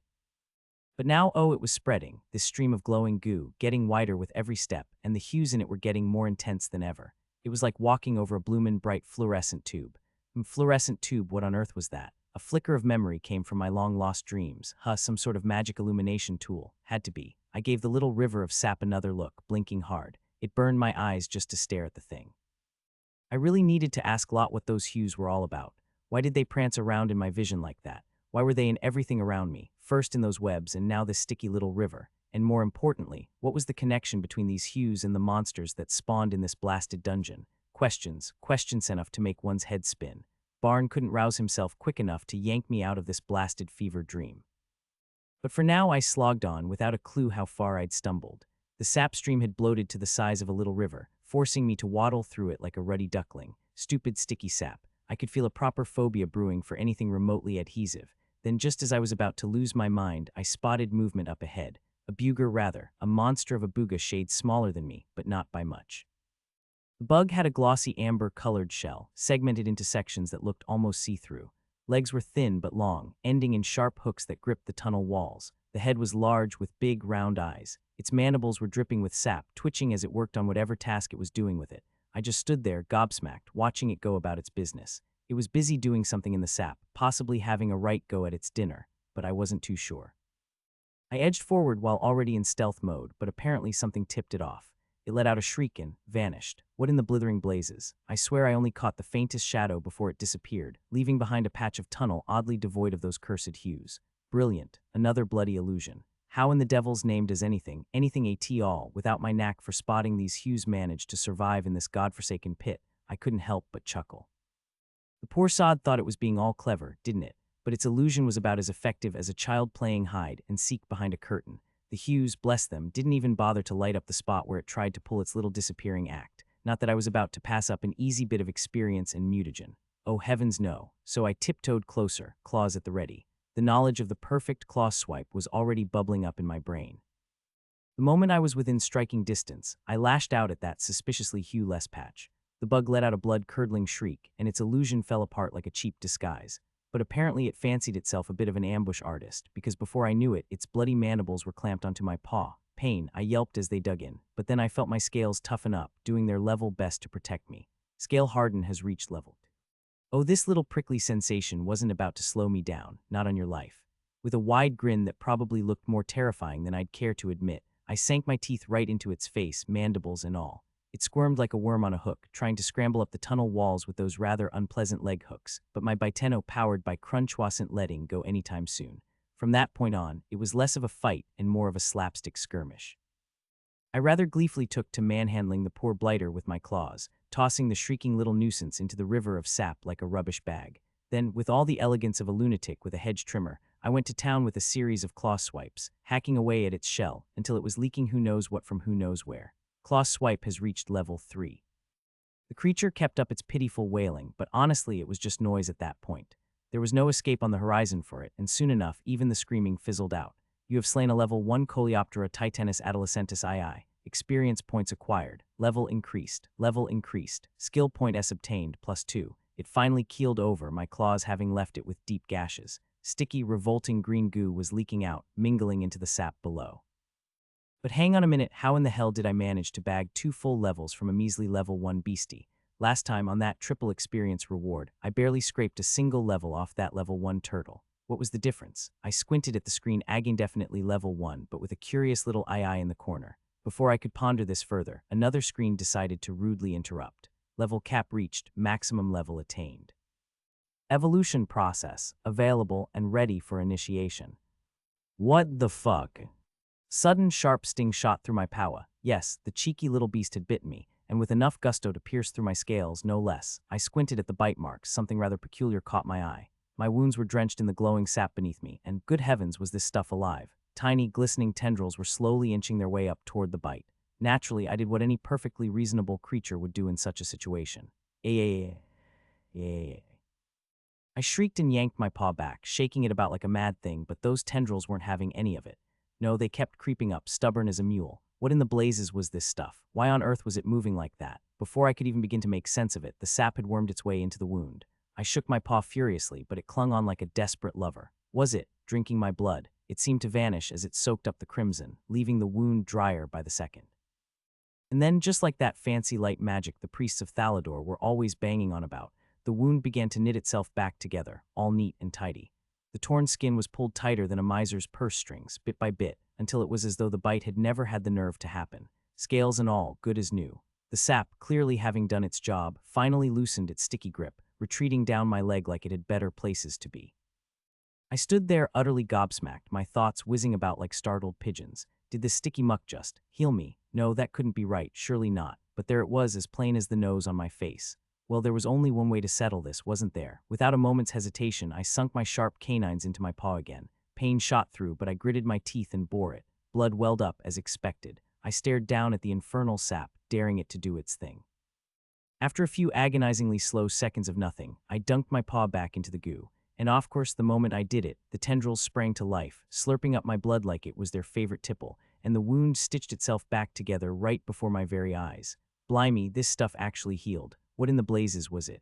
But now, it was spreading, this stream of glowing goo, getting wider with every step, and the hues in it were getting more intense than ever. It was like walking over a bloomin' bright fluorescent tube. Fluorescent tube, what on earth was that? A flicker of memory came from my long-lost dreams. Some sort of magic illumination tool. Had to be. I gave the little river of sap another look, blinking hard. It burned my eyes just to stare at the thing. I really needed to ask Lot what those hues were all about. Why did they prance around in my vision like that? Why were they in everything around me, first in those webs and now this sticky little river? And more importantly, what was the connection between these hues and the monsters that spawned in this blasted dungeon? Questions enough to make one's head spin. Barn couldn't rouse himself quick enough to yank me out of this blasted fever dream. But for now I slogged on without a clue how far I'd stumbled. The sap stream had bloated to the size of a little river, forcing me to waddle through it like a ruddy duckling. Stupid sticky sap. I could feel a proper phobia brewing for anything remotely adhesive. Then just as I was about to lose my mind, I spotted movement up ahead. A buger rather, a monster of a booga shade smaller than me, but not by much. The bug had a glossy amber-colored shell, segmented into sections that looked almost see-through. Legs were thin but long, ending in sharp hooks that gripped the tunnel walls. The head was large with big, round eyes. Its mandibles were dripping with sap, twitching as it worked on whatever task it was doing with it. I just stood there, gobsmacked, watching it go about its business. It was busy doing something in the sap, possibly having a right go at its dinner, but I wasn't too sure. I edged forward while already in stealth mode, but apparently something tipped it off. It let out a shriek and vanished. What in the blithering blazes? I swear I only caught the faintest shadow before it disappeared, leaving behind a patch of tunnel oddly devoid of those cursed hues. Brilliant. Another bloody illusion. How in the devil's name does anything at all, without my knack for spotting these hues manage to survive in this godforsaken pit? I couldn't help but chuckle. The poor sod thought it was being all clever, didn't it? But its illusion was about as effective as a child playing hide and seek behind a curtain. The hues, bless them, didn't even bother to light up the spot where it tried to pull its little disappearing act. Not that I was about to pass up an easy bit of experience in mutagen. Oh heavens no. So I tiptoed closer, claws at the ready. The knowledge of the perfect claw swipe was already bubbling up in my brain. The moment I was within striking distance, I lashed out at that suspiciously hue-less patch. The bug let out a blood-curdling shriek, and its illusion fell apart like a cheap disguise. But apparently it fancied itself a bit of an ambush artist, because before I knew it, its bloody mandibles were clamped onto my paw. Pain, I yelped as they dug in, but then I felt my scales toughen up, doing their level best to protect me. Scale harden has reached level 2. Oh, this little prickly sensation wasn't about to slow me down, not on your life. With a wide grin that probably looked more terrifying than I'd care to admit, I sank my teeth right into its face, mandibles and all. It squirmed like a worm on a hook, trying to scramble up the tunnel walls with those rather unpleasant leg hooks, but my Biteno powered by crunch wasn't letting go anytime soon. From that point on, it was less of a fight and more of a slapstick skirmish. I rather gleefully took to manhandling the poor blighter with my claws, tossing the shrieking little nuisance into the river of sap like a rubbish bag. Then, with all the elegance of a lunatic with a hedge trimmer, I went to town with a series of claw swipes, hacking away at its shell until it was leaking who knows what from who knows where. Claw swipe has reached level 3. The creature kept up its pitiful wailing, but honestly it was just noise at that point. There was no escape on the horizon for it, and soon enough even the screaming fizzled out. You have slain a level 1 Coleoptera Titanus Adolescentus II. Experience points acquired. Level increased. Skill point S obtained, +2. It finally keeled over, my claws having left it with deep gashes. Sticky, revolting green goo was leaking out, mingling into the sap below. But hang on a minute, how in the hell did I manage to bag 2 full levels from a measly level 1 beastie? Last time on that triple experience reward, I barely scraped a single level off that level 1 turtle. What was the difference? I squinted at the screen, agging definitely level 1, but with a curious little eye in the corner. Before I could ponder this further, another screen decided to rudely interrupt. Level cap reached, maximum level attained. Evolution process, available and ready for initiation. What the fuck? Sudden sharp sting shot through my powa. Yes, the cheeky little beast had bitten me, and with enough gusto to pierce through my scales, no less. I squinted at the bite marks, something rather peculiar caught my eye. My wounds were drenched in the glowing sap beneath me, and good heavens was this stuff alive. Tiny, glistening tendrils were slowly inching their way up toward the bite. Naturally, I did what any perfectly reasonable creature would do in such a situation. I shrieked and yanked my paw back, shaking it about like a mad thing, but those tendrils weren't having any of it. No, they kept creeping up, stubborn as a mule. What in the blazes was this stuff? Why on earth was it moving like that? Before I could even begin to make sense of it, the sap had wormed its way into the wound. I shook my paw furiously, but it clung on like a desperate lover. Was it, drinking my blood? It seemed to vanish as it soaked up the crimson, leaving the wound drier by the second. And then, just like that fancy light magic the priests of Thalador were always banging on about, the wound began to knit itself back together, all neat and tidy. The torn skin was pulled tighter than a miser's purse strings, bit by bit, until it was as though the bite had never had the nerve to happen. Scales and all, good as new. The sap, clearly having done its job, finally loosened its sticky grip, retreating down my leg like it had better places to be. I stood there utterly gobsmacked, my thoughts whizzing about like startled pigeons. Did this sticky muck just heal me? No, that couldn't be right, surely not. But there it was, as plain as the nose on my face. Well, there was only one way to settle this, wasn't there? Without a moment's hesitation, I sunk my sharp canines into my paw again. Pain shot through, but I gritted my teeth and bore it. Blood welled up, as expected. I stared down at the infernal sap, daring it to do its thing. After a few agonizingly slow seconds of nothing, I dunked my paw back into the goo. And of course, the moment I did it, the tendrils sprang to life, slurping up my blood like it was their favorite tipple, and the wound stitched itself back together right before my very eyes. Blimey, this stuff actually healed. What in the blazes was it?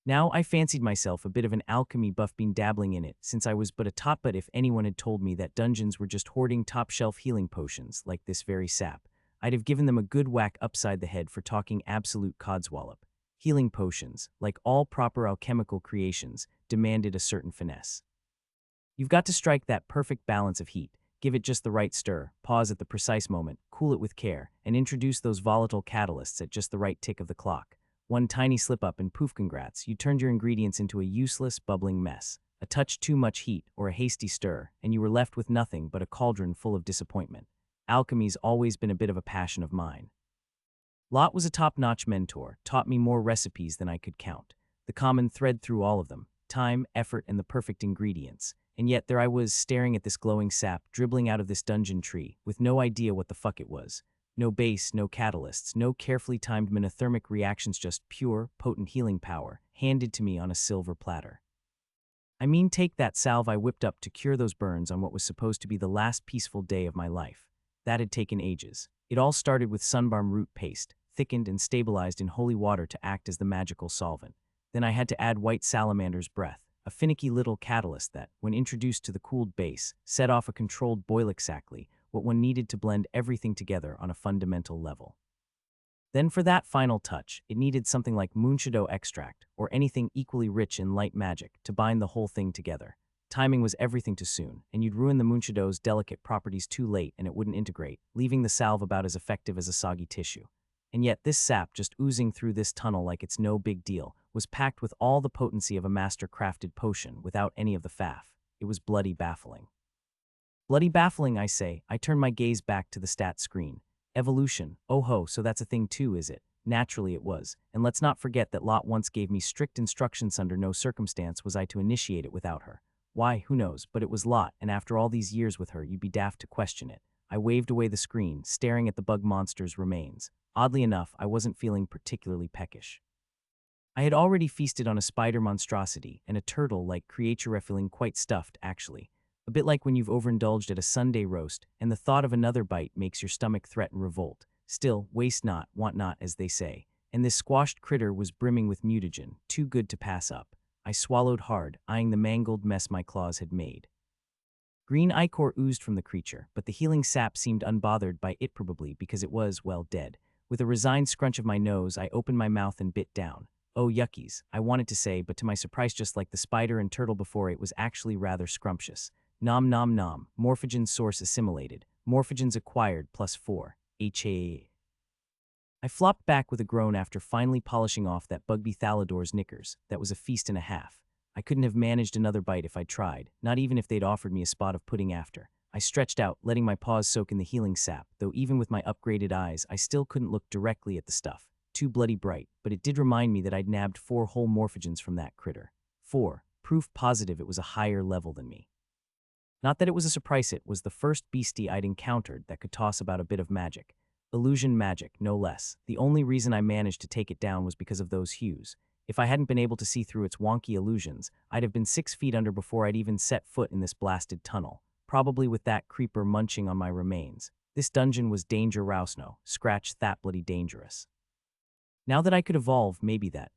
Now I fancied myself a bit of an alchemy buff, been dabbling in it since I was but a tot, but if anyone had told me that dungeons were just hoarding top-shelf healing potions like this very sap, I'd have given them a good whack upside the head for talking absolute codswallop. Healing potions, like all proper alchemical creations, demanded a certain finesse. You've got to strike that perfect balance of heat, give it just the right stir, pause at the precise moment, cool it with care, and introduce those volatile catalysts at just the right tick of the clock. One tiny slip-up and poof, congrats, you turned your ingredients into a useless, bubbling mess. A touch too much heat or a hasty stir, and you were left with nothing but a cauldron full of disappointment. Alchemy's always been a bit of a passion of mine. Lot was a top-notch mentor, taught me more recipes than I could count. The common thread through all of them, time, effort, and the perfect ingredients. And yet there I was, staring at this glowing sap dribbling out of this dungeon tree, with no idea what the fuck it was. No base, no catalysts, no carefully timed monothermic reactions, just pure, potent healing power, handed to me on a silver platter. I mean, take that salve I whipped up to cure those burns on what was supposed to be the last peaceful day of my life. That had taken ages. It all started with sunbarm root paste, thickened and stabilized in holy water to act as the magical solvent. Then I had to add white salamander's breath, a finicky little catalyst that, when introduced to the cooled base, set off a controlled boil, exactly what one needed to blend everything together on a fundamental level. Then for that final touch, it needed something like moonshadow extract, or anything equally rich in light magic, to bind the whole thing together. Timing was everything too soon, and you'd ruin the moonshadow's delicate properties too late and it wouldn't integrate, leaving the salve about as effective as a soggy tissue. And yet this sap, just oozing through this tunnel like it's no big deal, was packed with all the potency of a master-crafted potion without any of the faff. It was bloody baffling. Bloody baffling, I say. I turned my gaze back to the stat screen. Evolution. Oh ho, so that's a thing too, is it? Naturally it was. And let's not forget that Lot once gave me strict instructions under no circumstance was I to initiate it without her. Why, who knows, but it was Lot, and after all these years with her, you'd be daft to question it. I waved away the screen, staring at the bug monster's remains. Oddly enough, I wasn't feeling particularly peckish. I had already feasted on a spider monstrosity and a turtle-like creature, feeling quite stuffed, actually. A bit like when you've overindulged at a Sunday roast, and the thought of another bite makes your stomach threaten revolt. Still, waste not, want not, as they say. And this squashed critter was brimming with mutagen, too good to pass up. I swallowed hard, eyeing the mangled mess my claws had made. Green ichor oozed from the creature, but the healing sap seemed unbothered by it, probably because it was, well, dead. With a resigned scrunch of my nose, I opened my mouth and bit down. Oh, yuckies, I wanted to say, but to my surprise, just like the spider and turtle before, it was actually rather scrumptious. Nom nom nom, morphogen source assimilated. Morphogens acquired, +4. HA. I flopped back with a groan after finally polishing off that Bugby Thalador's knickers. That was a feast and a half. I couldn't have managed another bite if I'd tried, not even if they'd offered me a spot of pudding after. I stretched out, letting my paws soak in the healing sap, though even with my upgraded eyes, I still couldn't look directly at the stuff. Too bloody bright, but it did remind me that I'd nabbed 4 whole morphogens from that critter. 4. Proof positive it was a higher level than me. Not that it was a surprise, it was the first beastie I'd encountered that could toss about a bit of magic. Illusion magic, no less. The only reason I managed to take it down was because of those hues. If I hadn't been able to see through its wonky illusions, I'd have been 6 feet under before I'd even set foot in this blasted tunnel, probably with that creeper munching on my remains. This dungeon was danger rousno, scratch that bloody dangerous. Now that I could evolve, maybe that,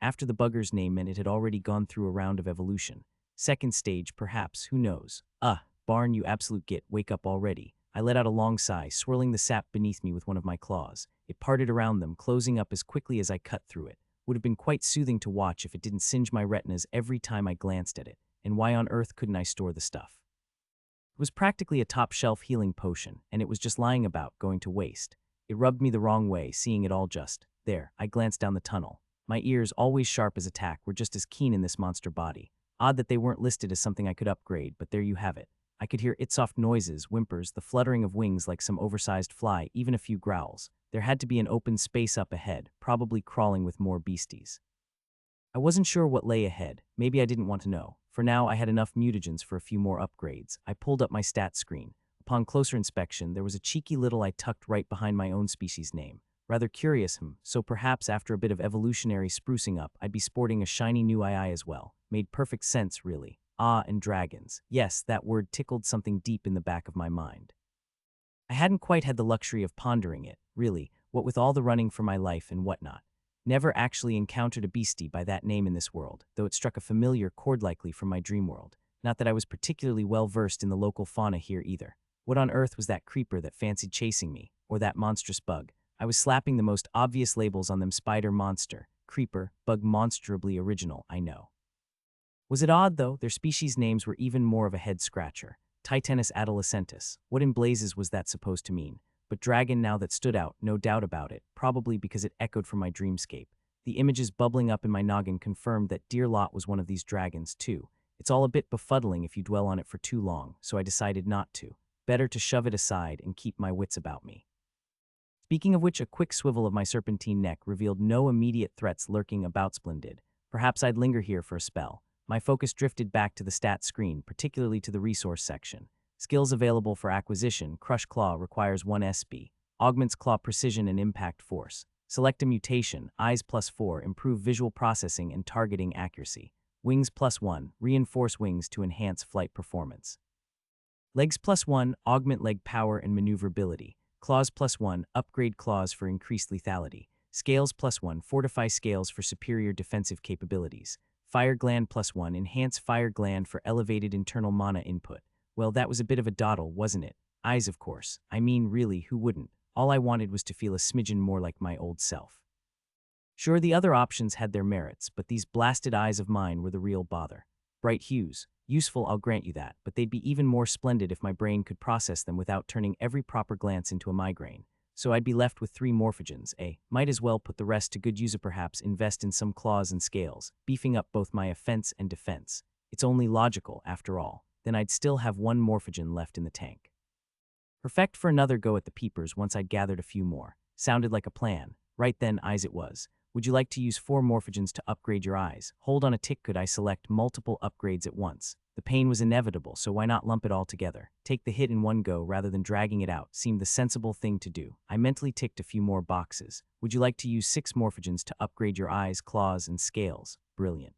after the bugger's name meant it had already gone through a round of evolution. Second stage, perhaps, who knows? Barn, you absolute git, wake up already. I let out a long sigh, swirling the sap beneath me with one of my claws. It parted around them, closing up as quickly as I cut through it. Would have been quite soothing to watch if it didn't singe my retinas every time I glanced at it. And why on earth couldn't I store the stuff? It was practically a top-shelf healing potion, and it was just lying about, going to waste. It rubbed me the wrong way, seeing it all just there. I glanced down the tunnel. My ears, always sharp as a tack, were just as keen in this monster body. Odd that they weren't listed as something I could upgrade, but there you have it. I could hear its soft noises, whimpers, the fluttering of wings like some oversized fly, even a few growls. There had to be an open space up ahead, probably crawling with more beasties. I wasn't sure what lay ahead. Maybe I didn't want to know. For now, I had enough mutagens for a few more upgrades. I pulled up my stats screen. Upon closer inspection, there was a cheeky little I tucked right behind my own species name. Rather curious, so perhaps after a bit of evolutionary sprucing up, I'd be sporting a shiny new II as well. Made perfect sense, really. And dragons. Yes, that word tickled something deep in the back of my mind. I hadn't quite had the luxury of pondering it, really, what with all the running for my life and whatnot. Never actually encountered a beastie by that name in this world, though it struck a familiar chord likely from my dream world. Not that I was particularly well versed in the local fauna here either. What on earth was that creeper that fancied chasing me, or that monstrous bug? I was slapping the most obvious labels on them: spider monster, creeper, bug, monstrably original, I know. Was it odd, though? Their species names were even more of a head-scratcher. Titanus adolescentus. What in blazes was that supposed to mean? But dragon now that stood out, no doubt about it, probably because it echoed from my dreamscape. The images bubbling up in my noggin confirmed that dear Lot was one of these dragons, too. It's all a bit befuddling if you dwell on it for too long, so I decided not to. Better to shove it aside and keep my wits about me. Speaking of which, a quick swivel of my serpentine neck revealed no immediate threats lurking about. Splendid. Perhaps I'd linger here for a spell. My focus drifted back to the stats screen, particularly to the resource section. Skills available for acquisition: Crush Claw requires 1 SB, augments claw precision and impact force. Select a mutation: Eyes +4, improve visual processing and targeting accuracy. Wings +1, reinforce wings to enhance flight performance. Legs +1, augment leg power and maneuverability. Claws +1, upgrade claws for increased lethality. Scales +1, fortify scales for superior defensive capabilities. Fire gland +1, enhance fire gland for elevated internal mana input. Well, that was a bit of a dawdle, wasn't it? Eyes, of course. I mean, really, who wouldn't? All I wanted was to feel a smidgen more like my old self. Sure, the other options had their merits, but these blasted eyes of mine were the real bother. Bright hues. Useful, I'll grant you that, but they'd be even more splendid if my brain could process them without turning every proper glance into a migraine. So I'd be left with 3 morphogens, Might as well put the rest to good use, or perhaps invest in some claws and scales, beefing up both my offense and defense. It's only logical, after all. Then I'd still have 1 morphogen left in the tank. Perfect for another go at the peepers once I'd gathered a few more. Sounded like a plan. Right then, eyes it was. Would you like to use 4 morphogens to upgrade your eyes? Hold on a tick. Could I select multiple upgrades at once? The pain was inevitable, so why not lump it all together? Take the hit in one go rather than dragging it out seemed the sensible thing to do. I mentally ticked a few more boxes. Would you like to use 6 morphogens to upgrade your eyes, claws, and scales? Brilliant.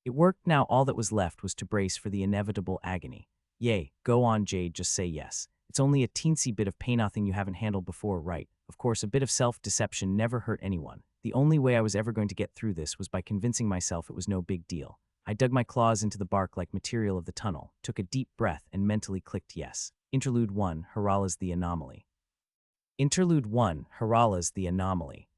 It worked. Now all that was left was to brace for the inevitable agony. Yay, go on, Jade, just say yes. It's only a teensy bit of pain, nothing you haven't handled before, right? Of course, a bit of self-deception never hurt anyone. The only way I was ever going to get through this was by convincing myself it was no big deal. I dug my claws into the bark like material of the tunnel, took a deep breath, and mentally clicked yes. Interlude 1, Harala's the Anomaly. Interlude 1, Harala's the Anomaly.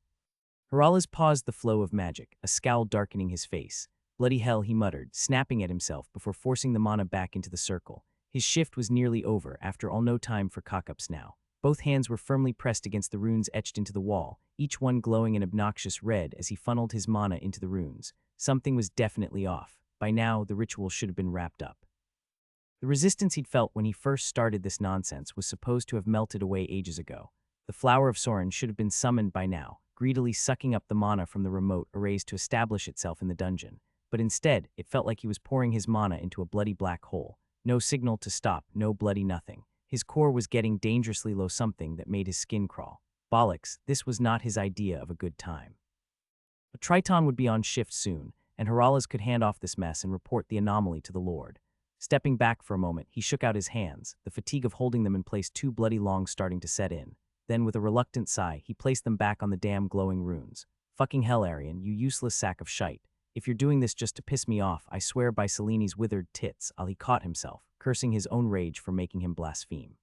Harala's paused the flow of magic, a scowl darkening his face. Bloody hell, he muttered, snapping at himself before forcing the mana back into the circle. His shift was nearly over, after all. No time for cock-ups now. Both hands were firmly pressed against the runes etched into the wall, each one glowing an obnoxious red as he funneled his mana into the runes. Something was definitely off. By now, the ritual should have been wrapped up. The resistance he'd felt when he first started this nonsense was supposed to have melted away ages ago. The Flower of Sorin should have been summoned by now, greedily sucking up the mana from the remote arrays to establish itself in the dungeon. But instead, it felt like he was pouring his mana into a bloody black hole. No signal to stop, no bloody nothing. His core was getting dangerously low, something that made his skin crawl. Bollocks, this was not his idea of a good time. A Triton would be on shift soon, and Harala's could hand off this mess and report the anomaly to the Lord. Stepping back for a moment, he shook out his hands, the fatigue of holding them in place too bloody long starting to set in. Then, with a reluctant sigh, he placed them back on the damn glowing runes. Fucking hell, Arian, you useless sack of shite. If you're doing this just to piss me off, I swear by Seleni's withered tits, he caught himself, cursing his own rage for making him blaspheme.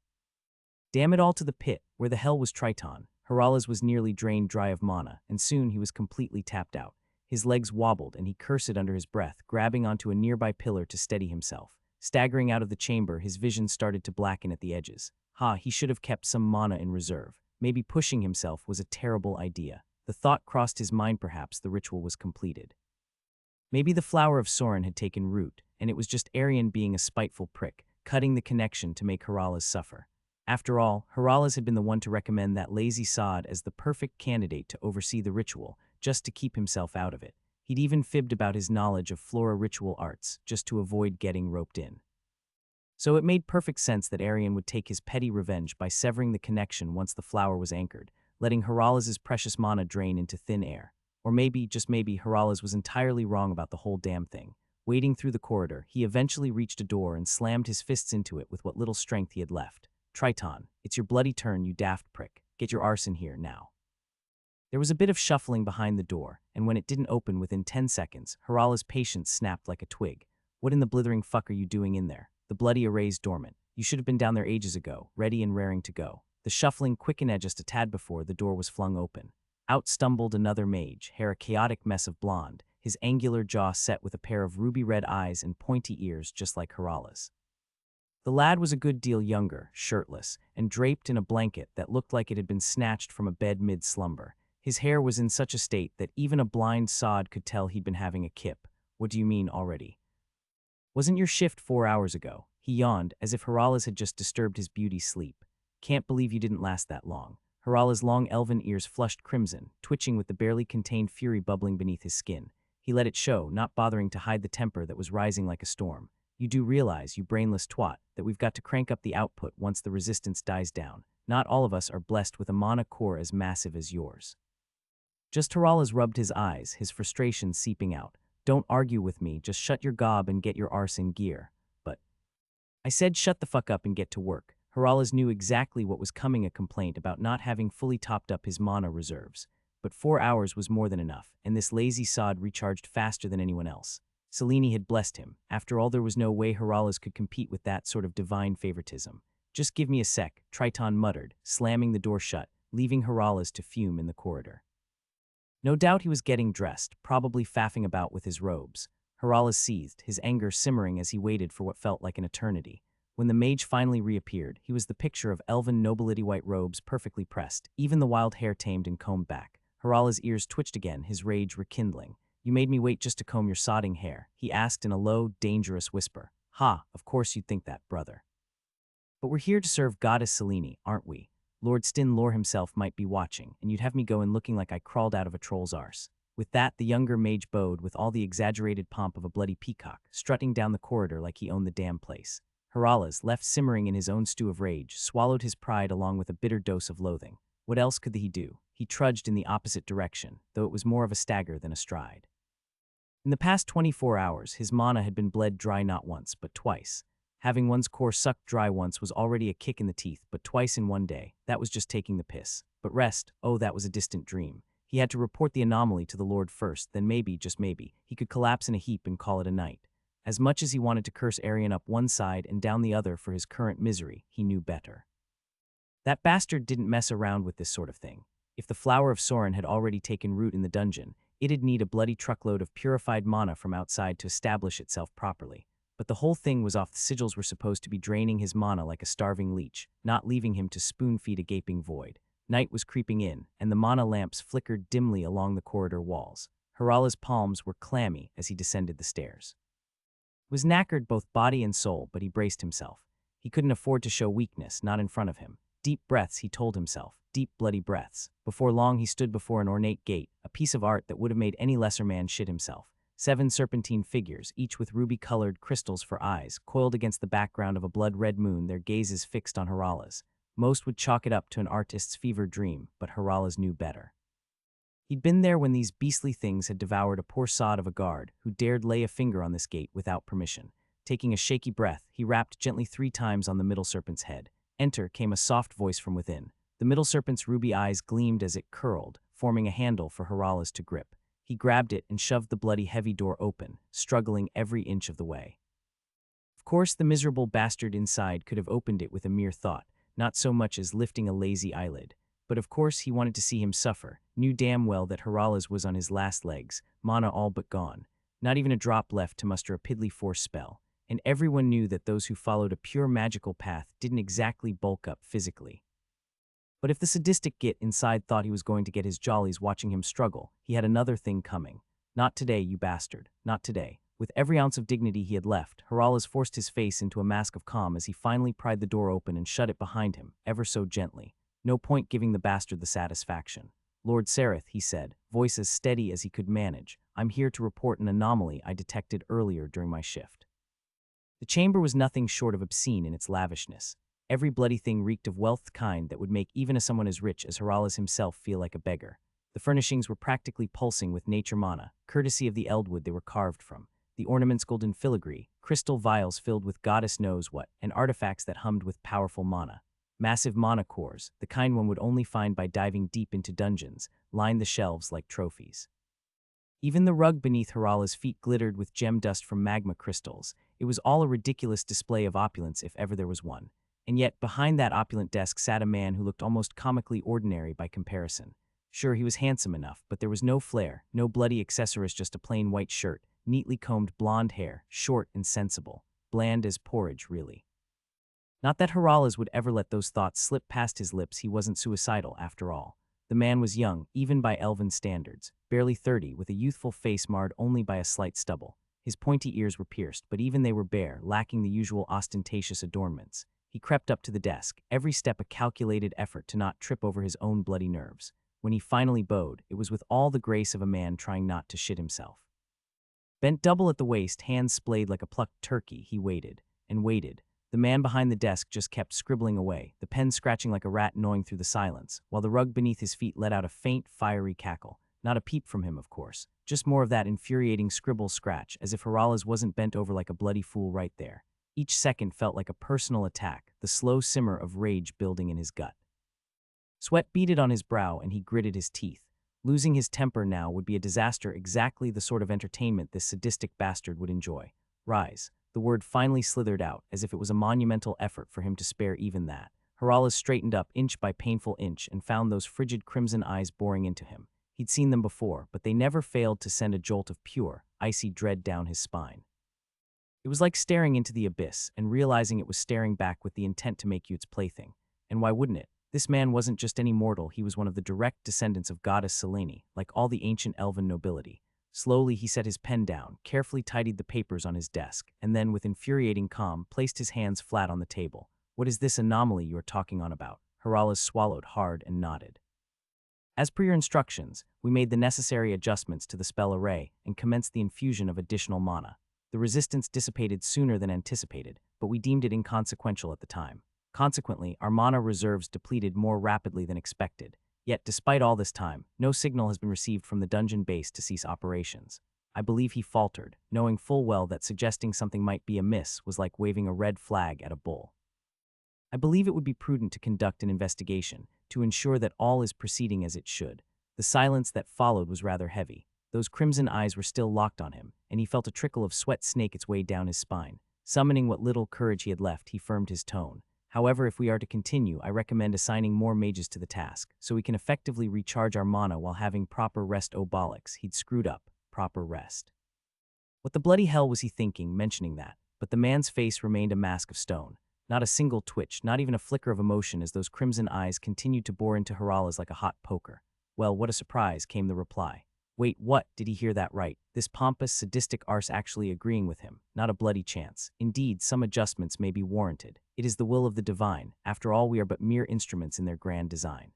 Damn it all to the pit, where the hell was Triton? Harala's was nearly drained dry of mana, and soon he was completely tapped out. His legs wobbled, and he cursed under his breath, grabbing onto a nearby pillar to steady himself. Staggering out of the chamber, his vision started to blacken at the edges. He should have kept some mana in reserve. Maybe pushing himself was a terrible idea. The thought crossed his mind, perhaps the ritual was completed. Maybe the Flower of Sorin had taken root, and it was just Arian being a spiteful prick, cutting the connection to make Harala's suffer. After all, Harala's had been the one to recommend that lazy sod as the perfect candidate to oversee the ritual, just to keep himself out of it. He'd even fibbed about his knowledge of flora ritual arts, just to avoid getting roped in. So it made perfect sense that Arian would take his petty revenge by severing the connection once the flower was anchored, letting Harala's precious mana drain into thin air. Or maybe, just maybe, Harala's was entirely wrong about the whole damn thing. Wading through the corridor, he eventually reached a door and slammed his fists into it with what little strength he had left. Triton, it's your bloody turn, you daft prick. Get your arse in here, now. There was a bit of shuffling behind the door, and when it didn't open within 10 seconds, Harala's patience snapped like a twig. What in the blithering fuck are you doing in there? The bloody array's dormant. You should have been down there ages ago, ready and raring to go. The shuffling quickened just a tad before the door was flung open. Out stumbled another mage, hair a chaotic mess of blonde, his angular jaw set with a pair of ruby-red eyes and pointy ears just like Harala's. The lad was a good deal younger, shirtless, and draped in a blanket that looked like it had been snatched from a bed mid-slumber. His hair was in such a state that even a blind sod could tell he'd been having a kip. What do you mean already? Wasn't your shift 4 hours ago? He yawned, as if Harala's had just disturbed his beauty sleep. Can't believe you didn't last that long. Harala's long elven ears flushed crimson, twitching with the barely contained fury bubbling beneath his skin. He let it show, not bothering to hide the temper that was rising like a storm. You do realize, you brainless twat, that we've got to crank up the output once the resistance dies down. Not all of us are blessed with a mana core as massive as yours. Just Harala's rubbed his eyes, his frustration seeping out. Don't argue with me, just shut your gob and get your arse in gear. But I said shut the fuck up and get to work. Harala's knew exactly what was coming, a complaint about not having fully topped up his mana reserves. But 4 hours was more than enough, and this lazy sod recharged faster than anyone else. Selene had blessed him. After all, there was no way Harala's could compete with that sort of divine favoritism. Just give me a sec, Triton muttered, slamming the door shut, leaving Harala's to fume in the corridor. No doubt he was getting dressed, probably faffing about with his robes. Harala's seethed, his anger simmering as he waited for what felt like an eternity. When the mage finally reappeared, he was the picture of elven nobility white robes perfectly pressed, even the wild hair tamed and combed back. Harala's ears twitched again, his rage rekindling. You made me wait just to comb your sodding hair, he asked in a low, dangerous whisper. Of course you'd think that, brother. But we're here to serve Goddess Selene, aren't we? Lord Stinlor himself might be watching, and you'd have me go in looking like I crawled out of a troll's arse. With that, the younger mage bowed with all the exaggerated pomp of a bloody peacock, strutting down the corridor like he owned the damn place. Harala's, left simmering in his own stew of rage, swallowed his pride along with a bitter dose of loathing. What else could he do? He trudged in the opposite direction, though it was more of a stagger than a stride. In the past 24 hours, his mana had been bled dry not once, but twice. Having one's core sucked dry once was already a kick in the teeth, but twice in one day, that was just taking the piss. But rest, that was a distant dream. He had to report the anomaly to the Lord first, then maybe, just maybe, he could collapse in a heap and call it a night. As much as he wanted to curse Arian up one side and down the other for his current misery, he knew better. That bastard didn't mess around with this sort of thing. If the flower of Soren had already taken root in the dungeon, it'd need a bloody truckload of purified mana from outside to establish itself properly. But the whole thing was off. The sigils were supposed to be draining his mana like a starving leech, not leaving him to spoon-feed a gaping void. Night was creeping in, and the mana lamps flickered dimly along the corridor walls. Harala's palms were clammy as he descended the stairs. He was knackered both body and soul, but he braced himself. He couldn't afford to show weakness, not in front of him. Deep breaths, he told himself. Deep, bloody breaths. Before long, he stood before an ornate gate, a piece of art that would have made any lesser man shit himself. 7 serpentine figures, each with ruby-colored crystals for eyes, coiled against the background of a blood-red moon, their gazes fixed on Harala's. Most would chalk it up to an artist's fever dream, but Harala's knew better. He'd been there when these beastly things had devoured a poor sod of a guard who dared lay a finger on this gate without permission. Taking a shaky breath, he rapped gently 3 times on the middle serpent's head. Enter came a soft voice from within. The middle serpent's ruby eyes gleamed as it curled, forming a handle for Harala's to grip. He grabbed it and shoved the bloody heavy door open, struggling every inch of the way. Of course, the miserable bastard inside could have opened it with a mere thought, not so much as lifting a lazy eyelid. But of course he wanted to see him suffer, knew damn well that Harala's was on his last legs, mana all but gone, not even a drop left to muster a piddly force spell, and everyone knew that those who followed a pure magical path didn't exactly bulk up physically. But if the sadistic git inside thought he was going to get his jollies watching him struggle, he had another thing coming. Not today, you bastard, not today. With every ounce of dignity he had left, Harala's forced his face into a mask of calm as he finally pried the door open and shut it behind him, ever so gently. No point giving the bastard the satisfaction. Lord Sereth, he said, voice as steady as he could manage, I'm here to report an anomaly I detected earlier during my shift. The chamber was nothing short of obscene in its lavishness. Every bloody thing reeked of wealth, the kind that would make even someone as rich as Harala's himself feel like a beggar. The furnishings were practically pulsing with nature mana, courtesy of the eldwood they were carved from. The ornaments golden filigree, crystal vials filled with goddess knows what, and artifacts that hummed with powerful mana. Massive mana cores, the kind one would only find by diving deep into dungeons, lined the shelves like trophies. Even the rug beneath Harala's feet glittered with gem dust from magma crystals. It was all a ridiculous display of opulence if ever there was one. And yet, behind that opulent desk sat a man who looked almost comically ordinary by comparison. Sure, he was handsome enough, but there was no flair, no bloody accessories, just a plain white shirt, neatly combed blonde hair, short and sensible, bland as porridge, really. Not that Harala's would ever let those thoughts slip past his lips. He wasn't suicidal, after all. The man was young, even by elven standards, barely 30, with a youthful face marred only by a slight stubble. His pointy ears were pierced, but even they were bare, lacking the usual ostentatious adornments. He crept up to the desk, every step a calculated effort to not trip over his own bloody nerves. When he finally bowed, it was with all the grace of a man trying not to shit himself. Bent double at the waist, hands splayed like a plucked turkey, he waited, and waited. The man behind the desk just kept scribbling away, the pen scratching like a rat gnawing through the silence, while the rug beneath his feet let out a faint, fiery cackle. Not a peep from him, of course, just more of that infuriating scribble-scratch, as if Harala's wasn't bent over like a bloody fool right there. Each second felt like a personal attack, the slow simmer of rage building in his gut. Sweat beaded on his brow and he gritted his teeth. Losing his temper now would be a disaster, exactly the sort of entertainment this sadistic bastard would enjoy. Rise. The word finally slithered out, as if it was a monumental effort for him to spare even that. Harala's straightened up inch by painful inch and found those frigid crimson eyes boring into him. He'd seen them before, but they never failed to send a jolt of pure, icy dread down his spine. It was like staring into the abyss and realizing it was staring back with the intent to make you its plaything. And why wouldn't it? This man wasn't just any mortal, he was one of the direct descendants of goddess Selene, like all the ancient elven nobility. Slowly he set his pen down, carefully tidied the papers on his desk, and then, with infuriating calm, placed his hands flat on the table. What is this anomaly you are talking on about? Harala's swallowed hard and nodded. As per your instructions, we made the necessary adjustments to the spell array and commenced the infusion of additional mana. The resistance dissipated sooner than anticipated, but we deemed it inconsequential at the time. Consequently, our mana reserves depleted more rapidly than expected. Yet, despite all this time, no signal has been received from the dungeon base to cease operations. I believe he faltered, knowing full well that suggesting something might be amiss was like waving a red flag at a bull. I believe it would be prudent to conduct an investigation, to ensure that all is proceeding as it should. The silence that followed was rather heavy. Those crimson eyes were still locked on him, and he felt a trickle of sweat snake its way down his spine. Summoning what little courage he had left, he firmed his tone. However, if we are to continue, I recommend assigning more mages to the task, so we can effectively recharge our mana while having proper rest. Oh bollocks, he'd screwed up. Proper rest. What the bloody hell was he thinking, mentioning that? But the man's face remained a mask of stone. Not a single twitch, not even a flicker of emotion as those crimson eyes continued to bore into Harala's like a hot poker. Well, what a surprise, came the reply. Wait, what? Did he hear that right? This pompous, sadistic arse actually agreeing with him. Not a bloody chance. Indeed, some adjustments may be warranted. It is the will of the divine. After all, we are but mere instruments in their grand design.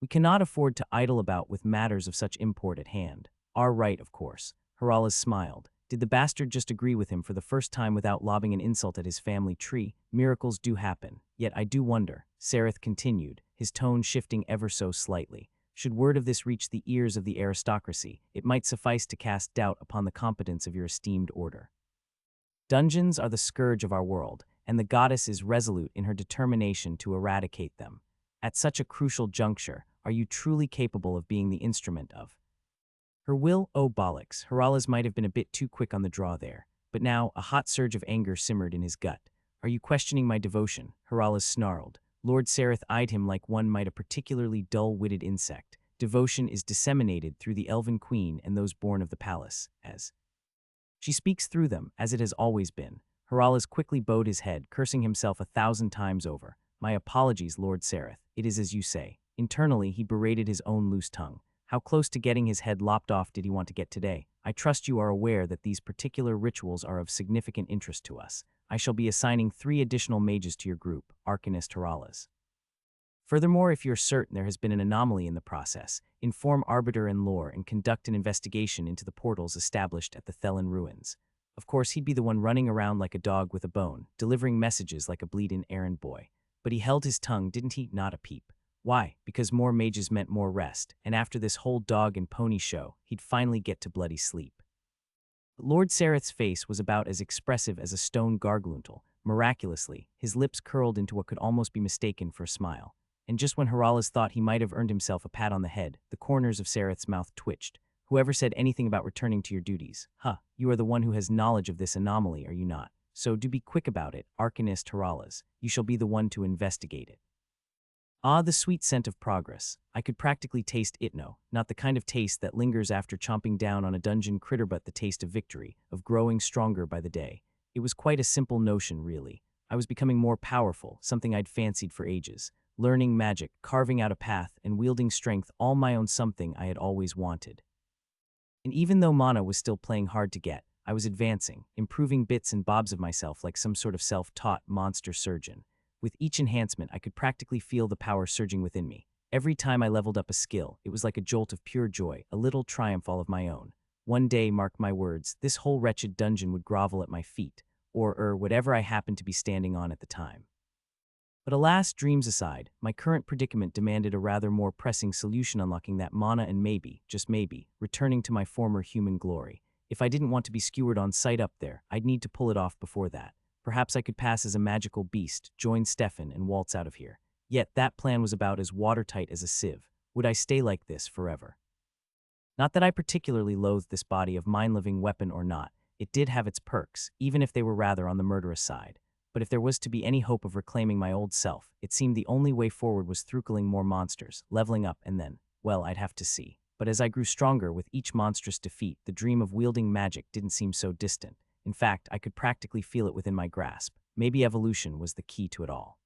We cannot afford to idle about with matters of such import at hand. Our right, of course. Harala smiled. Did the bastard just agree with him for the first time without lobbing an insult at his family tree? Miracles do happen. Yet I do wonder, Sareth continued, his tone shifting ever so slightly. Should word of this reach the ears of the aristocracy, it might suffice to cast doubt upon the competence of your esteemed order. Dungeons are the scourge of our world, and the goddess is resolute in her determination to eradicate them. At such a crucial juncture, are you truly capable of being the instrument of her will? Oh bollocks, Harala's might have been a bit too quick on the draw there, but now a hot surge of anger simmered in his gut. Are you questioning my devotion? Harala snarled. Lord Sareth eyed him like one might a particularly dull-witted insect. Devotion is disseminated through the elven queen and those born of the palace, as she speaks through them, as it has always been. Harala's quickly bowed his head, cursing himself 1,000 times over. My apologies, Lord Sareth. It is as you say. Internally, he berated his own loose tongue. How close to getting his head lopped off did he want to get today? I trust you are aware that these particular rituals are of significant interest to us. I shall be assigning 3 additional mages to your group, Arcanist Haralas. Furthermore, if you're certain there has been an anomaly in the process, inform Arbiter and Lore and conduct an investigation into the portals established at the Thelen ruins. Of course, he'd be the one running around like a dog with a bone, delivering messages like a bleeding errand boy. But he held his tongue, didn't he? Not a peep. Why? Because more mages meant more rest, and after this whole dog and pony show, he'd finally get to bloody sleep. Lord Sareth's face was about as expressive as a stone gargluntal. Miraculously, his lips curled into what could almost be mistaken for a smile. And just when Haralas thought he might have earned himself a pat on the head, the corners of Sareth's mouth twitched. Whoever said anything about returning to your duties? You are the one who has knowledge of this anomaly, are you not? So do be quick about it, Arcanist Haralas. You shall be the one to investigate it. Ah, the sweet scent of progress. I could practically taste it. No, not the kind of taste that lingers after chomping down on a dungeon critter, but the taste of victory, of growing stronger by the day. It was quite a simple notion, really. I was becoming more powerful, something I'd fancied for ages. Learning magic, carving out a path, and wielding strength, all my own, something I had always wanted. And even though mana was still playing hard to get, I was advancing, improving bits and bobs of myself like some sort of self-taught monster surgeon. With each enhancement, I could practically feel the power surging within me. Every time I leveled up a skill, it was like a jolt of pure joy, a little triumph all of my own. One day, mark my words, this whole wretched dungeon would grovel at my feet, or whatever I happened to be standing on at the time. But alas, dreams aside, my current predicament demanded a rather more pressing solution, unlocking that mana and maybe, just maybe, returning to my former human glory. If I didn't want to be skewered on sight up there, I'd need to pull it off before that. Perhaps I could pass as a magical beast, join Stefan, and waltz out of here. Yet that plan was about as watertight as a sieve. Would I stay like this forever? Not that I particularly loathed this body of mind-living weapon or not. It did have its perks, even if they were rather on the murderous side. But if there was to be any hope of reclaiming my old self, it seemed the only way forward was through killing more monsters, leveling up, and then, well, I'd have to see. But as I grew stronger with each monstrous defeat, the dream of wielding magic didn't seem so distant. In fact, I could practically feel it within my grasp. Maybe evolution was the key to it all.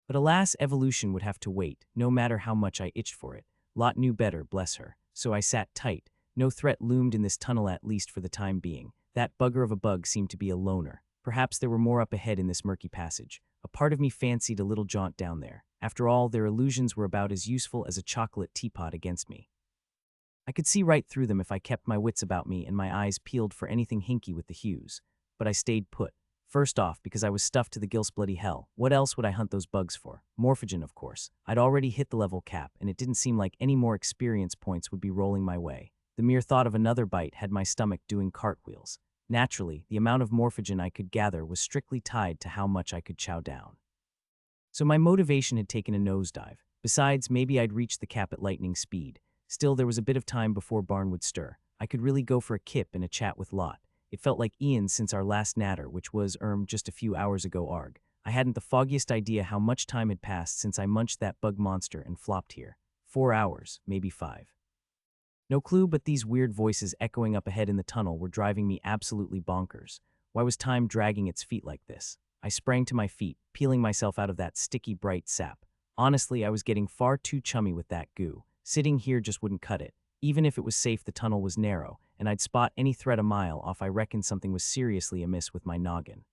But alas, evolution would have to wait, no matter how much I itched for it. Lot knew better, bless her. So I sat tight. No threat loomed in this tunnel, at least for the time being. That bugger of a bug seemed to be a loner. Perhaps there were more up ahead in this murky passage. A part of me fancied a little jaunt down there. After all, their illusions were about as useful as a chocolate teapot against me. I could see right through them if I kept my wits about me and my eyes peeled for anything hinky with the hues. But I stayed put. First off, because I was stuffed to the gills bloody hell. What else would I hunt those bugs for? Morphogen, of course. I'd already hit the level cap, and it didn't seem like any more experience points would be rolling my way. The mere thought of another bite had my stomach doing cartwheels. Naturally, the amount of morphogen I could gather was strictly tied to how much I could chow down. So my motivation had taken a nosedive. Besides, maybe I'd reached the cap at lightning speed. Still, there was a bit of time before Barn would stir. I could really go for a kip and a chat with Lot. It felt like Ian since our last natter, which was, just a few hours ago arg. I hadn't the foggiest idea how much time had passed since I munched that bug monster and flopped here. 4 hours, maybe 5. No clue, but these weird voices echoing up ahead in the tunnel were driving me absolutely bonkers. Why was time dragging its feet like this? I sprang to my feet, peeling myself out of that sticky, bright sap. Honestly, I was getting far too chummy with that goo. Sitting here just wouldn't cut it. Even if it was safe, the tunnel was narrow, and I'd spot any threat a mile off. I reckoned something was seriously amiss with my noggin.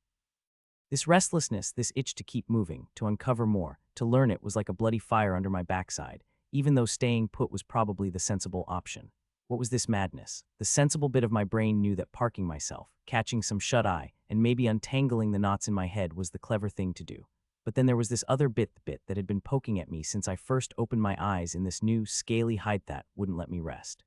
This restlessness, this itch to keep moving, to uncover more, to learn it was like a bloody fire under my backside, even though staying put was probably the sensible option. What was this madness? The sensible bit of my brain knew that parking myself, catching some shut-eye, and maybe untangling the knots in my head was the clever thing to do. But then there was this other bit that had been poking at me since I first opened my eyes in this new, scaly hide that wouldn't let me rest.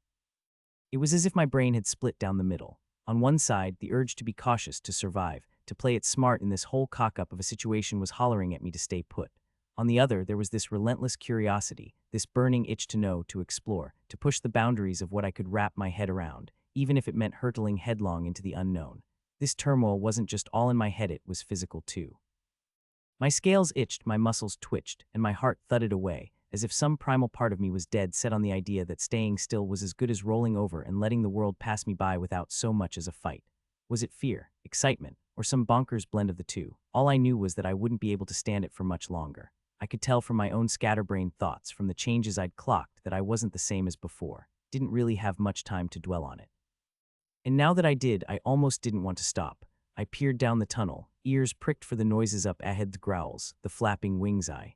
It was as if my brain had split down the middle. On one side, the urge to be cautious, to survive, to play it smart in this whole cock-up of a situation was hollering at me to stay put. On the other, there was this relentless curiosity, this burning itch to know, to explore, to push the boundaries of what I could wrap my head around, even if it meant hurtling headlong into the unknown. This turmoil wasn't just all in my head, it was physical too. My scales itched, my muscles twitched, and my heart thudded away, as if some primal part of me was dead set on the idea that staying still was as good as rolling over and letting the world pass me by without so much as a fight. Was it fear, excitement, or some bonkers blend of the two? All I knew was that I wouldn't be able to stand it for much longer. I could tell from my own scatterbrained thoughts, from the changes I'd clocked, that I wasn't the same as before. Didn't really have much time to dwell on it. And now that I did, I almost didn't want to stop. I peered down the tunnel, ears pricked for the noises up ahead, the growls, the flapping wings. I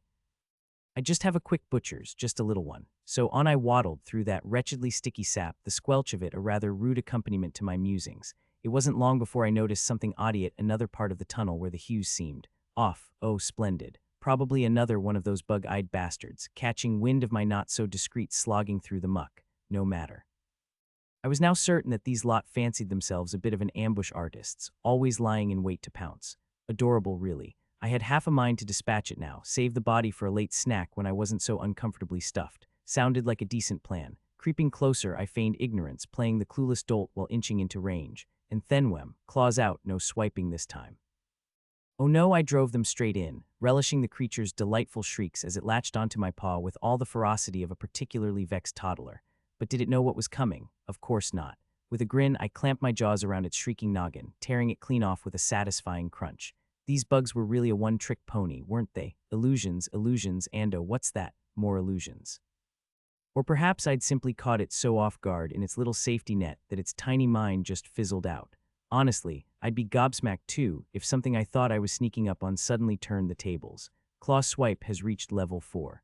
just have a quick butcher's, just a little one. So on I waddled through that wretchedly sticky sap, the squelch of it a rather rude accompaniment to my musings. It wasn't long before I noticed something odd at another part of the tunnel where the hues seemed off. Oh, splendid. Probably another one of those bug-eyed bastards, catching wind of my not-so-discreet slogging through the muck. No matter. I was now certain that these lot fancied themselves a bit of an ambush artists, always lying in wait to pounce. Adorable, really. I had half a mind to dispatch it now, save the body for a late snack when I wasn't so uncomfortably stuffed. Sounded like a decent plan. Creeping closer, I feigned ignorance, playing the clueless dolt while inching into range. And Thenwem, claws out, no swiping this time. Oh no, I drove them straight in, relishing the creature's delightful shrieks as it latched onto my paw with all the ferocity of a particularly vexed toddler. But did it know what was coming? Of course not. With a grin, I clamped my jaws around its shrieking noggin, tearing it clean off with a satisfying crunch. These bugs were really a one-trick pony, weren't they? Illusions, and oh, what's that? More illusions. Or perhaps I'd simply caught it so off guard in its little safety net that its tiny mind just fizzled out. Honestly, I'd be gobsmacked too if something I thought I was sneaking up on suddenly turned the tables. Claw Swipe has reached level 4.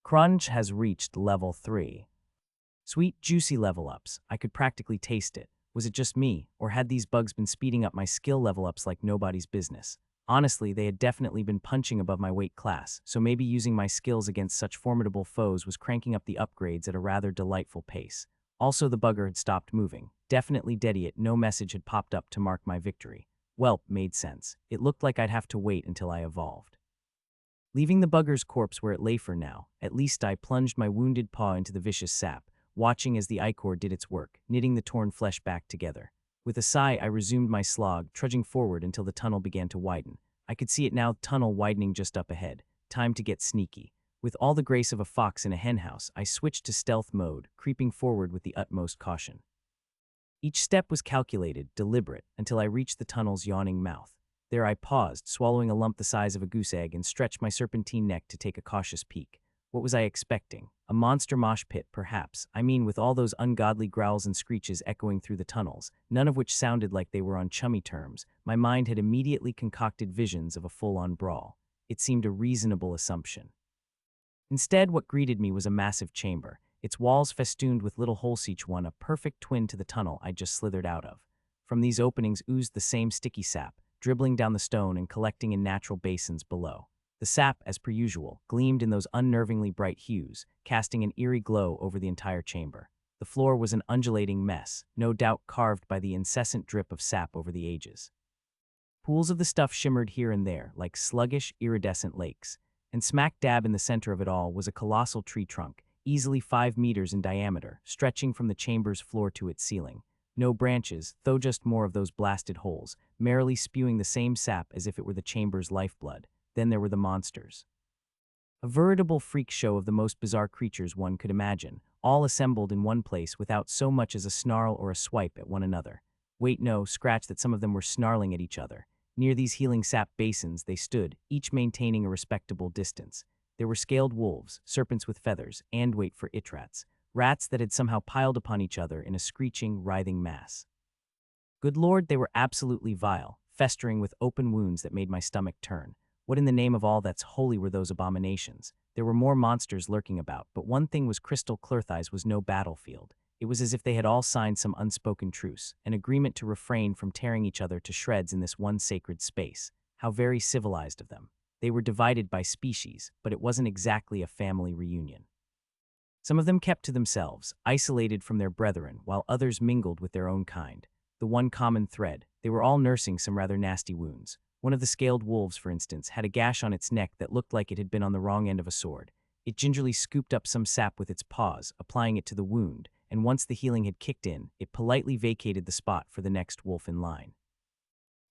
Crunch has reached level 3. Sweet, juicy level ups. I could practically taste it. Was it just me, or had these bugs been speeding up my skill level ups like nobody's business? Honestly, they had definitely been punching above my weight class, so maybe using my skills against such formidable foes was cranking up the upgrades at a rather delightful pace. Also, the bugger had stopped moving. Definitely dead yet no message had popped up to mark my victory. Welp, made sense. It looked like I'd have to wait until I evolved. Leaving the bugger's corpse where it lay for now, at least I plunged my wounded paw into the vicious sap, watching as the ichor did its work, knitting the torn flesh back together. With a sigh, I resumed my slog, trudging forward until the tunnel began to widen. I could see it now, tunnel widening just up ahead. Time to get sneaky. With all the grace of a fox in a henhouse, I switched to stealth mode, creeping forward with the utmost caution. Each step was calculated, deliberate, until I reached the tunnel's yawning mouth. There I paused, swallowing a lump the size of a goose egg, and stretched my serpentine neck to take a cautious peek. What was I expecting? A monster mosh pit, perhaps. I mean, with all those ungodly growls and screeches echoing through the tunnels, none of which sounded like they were on chummy terms, my mind had immediately concocted visions of a full-on brawl. It seemed a reasonable assumption. Instead, what greeted me was a massive chamber, its walls festooned with little holes, each one a perfect twin to the tunnel I'd just slithered out of. From these openings oozed the same sticky sap, dribbling down the stone and collecting in natural basins below. The sap, as per usual, gleamed in those unnervingly bright hues, casting an eerie glow over the entire chamber. The floor was an undulating mess, no doubt carved by the incessant drip of sap over the ages. Pools of the stuff shimmered here and there, like sluggish, iridescent lakes, and smack dab in the center of it all was a colossal tree trunk, easily 5 meters in diameter, stretching from the chamber's floor to its ceiling. No branches, though just more of those blasted holes, merrily spewing the same sap as if it were the chamber's lifeblood. Then there were the monsters. A veritable freak show of the most bizarre creatures one could imagine, all assembled in one place without so much as a snarl or a swipe at one another. Wait, no, scratch that, some of them were snarling at each other. Near these healing sap basins they stood, each maintaining a respectable distance. There were scaled wolves, serpents with feathers, and wait for it, rats that had somehow piled upon each other in a screeching, writhing mass. Good Lord, they were absolutely vile, festering with open wounds that made my stomach turn. What in the name of all that's holy were those abominations? There were more monsters lurking about, but one thing was crystal clear: this was no battlefield. It was as if they had all signed some unspoken truce, an agreement to refrain from tearing each other to shreds in this one sacred space. How very civilized of them. They were divided by species, but it wasn't exactly a family reunion. Some of them kept to themselves, isolated from their brethren, while others mingled with their own kind. The one common thread: they were all nursing some rather nasty wounds. One of the scaled wolves, for instance, had a gash on its neck that looked like it had been on the wrong end of a sword. It gingerly scooped up some sap with its paws, applying it to the wound, and once the healing had kicked in, it politely vacated the spot for the next wolf in line.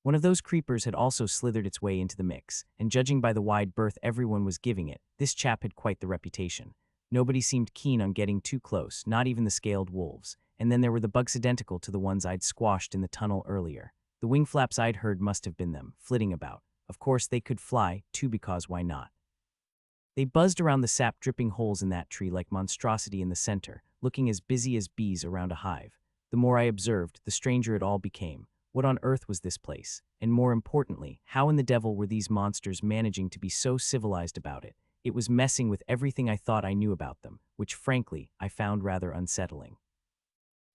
One of those creepers had also slithered its way into the mix, and judging by the wide berth everyone was giving it, this chap had quite the reputation. Nobody seemed keen on getting too close, not even the scaled wolves, and then there were the bugs identical to the ones I'd squashed in the tunnel earlier. The wing flaps I'd heard must have been them, flitting about. Of course they could fly, too, because why not? They buzzed around the sap-dripping holes in that tree like monstrosity in the center, looking as busy as bees around a hive. The more I observed, the stranger it all became. What on earth was this place? And more importantly, how in the devil were these monsters managing to be so civilized about it? It was messing with everything I thought I knew about them, which frankly, I found rather unsettling.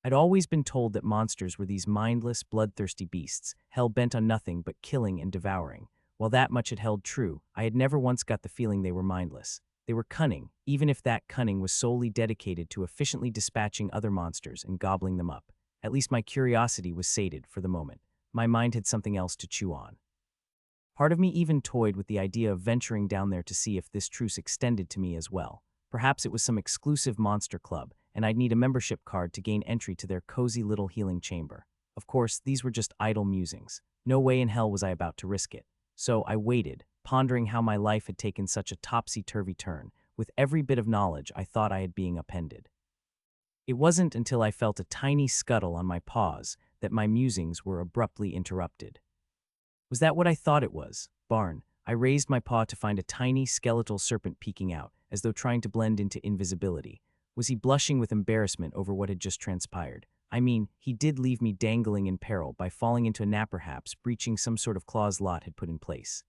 I'd always been told that monsters were these mindless, bloodthirsty beasts, hell-bent on nothing but killing and devouring. While that much had held true, I had never once got the feeling they were mindless. They were cunning, even if that cunning was solely dedicated to efficiently dispatching other monsters and gobbling them up. At least my curiosity was sated for the moment. My mind had something else to chew on. Part of me even toyed with the idea of venturing down there to see if this truce extended to me as well. Perhaps it was some exclusive monster club, and I'd need a membership card to gain entry to their cozy little healing chamber. Of course, these were just idle musings. No way in hell was I about to risk it. So I waited, pondering how my life had taken such a topsy-turvy turn, with every bit of knowledge I thought I had being appended. It wasn't until I felt a tiny scuttle on my paws that my musings were abruptly interrupted. Was that what I thought it was? Barn. I raised my paw to find a tiny skeletal serpent peeking out, as though trying to blend into invisibility. Was he blushing with embarrassment over what had just transpired? I mean, he did leave me dangling in peril by falling into a nap, perhaps breaching some sort of clause Lot had put in place.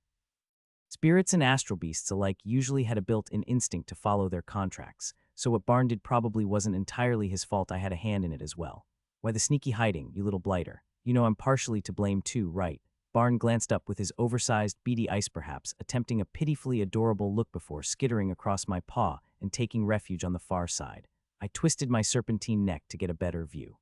Spirits and astral beasts alike usually had a built-in instinct to follow their contracts, so what Barn did probably wasn't entirely his fault. I had a hand in it as well. Why the sneaky hiding, you little blighter? You know I'm partially to blame too, right? Barn glanced up with his oversized, beady eyes, perhaps, attempting a pitifully adorable look before skittering across my paw and taking refuge on the far side. I twisted my serpentine neck to get a better view.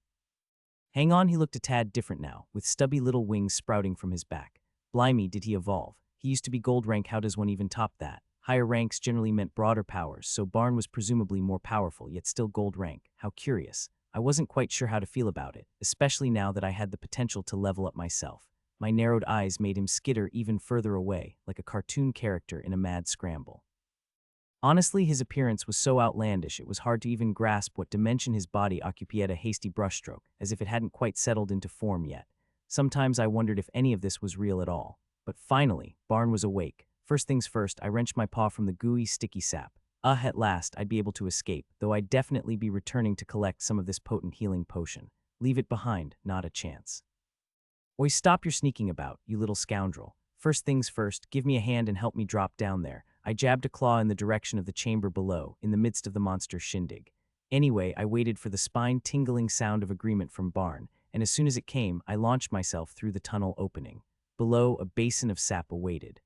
Hang on, he looked a tad different now, with stubby little wings sprouting from his back. Blimey, did he evolve. He used to be gold rank. How does one even top that? Higher ranks generally meant broader powers, so Barn was presumably more powerful, yet still gold rank. How curious. I wasn't quite sure how to feel about it, especially now that I had the potential to level up myself. My narrowed eyes made him skitter even further away, like a cartoon character in a mad scramble. Honestly, his appearance was so outlandish it was hard to even grasp what dimension his body occupied. A hasty brushstroke, as if it hadn't quite settled into form yet. Sometimes I wondered if any of this was real at all. But finally, Barn was awake. First things first, I wrenched my paw from the gooey, sticky sap. At last, I'd be able to escape, though I'd definitely be returning to collect some of this potent healing potion. Leave it behind, not a chance. Oi, stop your sneaking about, you little scoundrel. First things first, give me a hand and help me drop down there. I jabbed a claw in the direction of the chamber below, in the midst of the monster's shindig. Anyway, I waited for the spine-tingling sound of agreement from Barn, and as soon as it came, I launched myself through the tunnel opening. Below, a basin of sap awaited.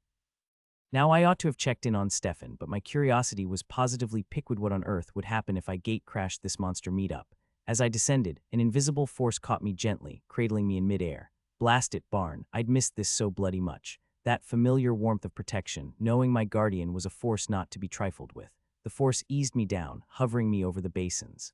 Now I ought to have checked in on Stefan, but my curiosity was positively piqued. What on earth would happen if I gate-crashed this monster meetup? As I descended, an invisible force caught me gently, cradling me in midair. Blast it, Barn, I'd missed this so bloody much. That familiar warmth of protection, knowing my guardian was a force not to be trifled with. the force eased me down, hovering me over the basins.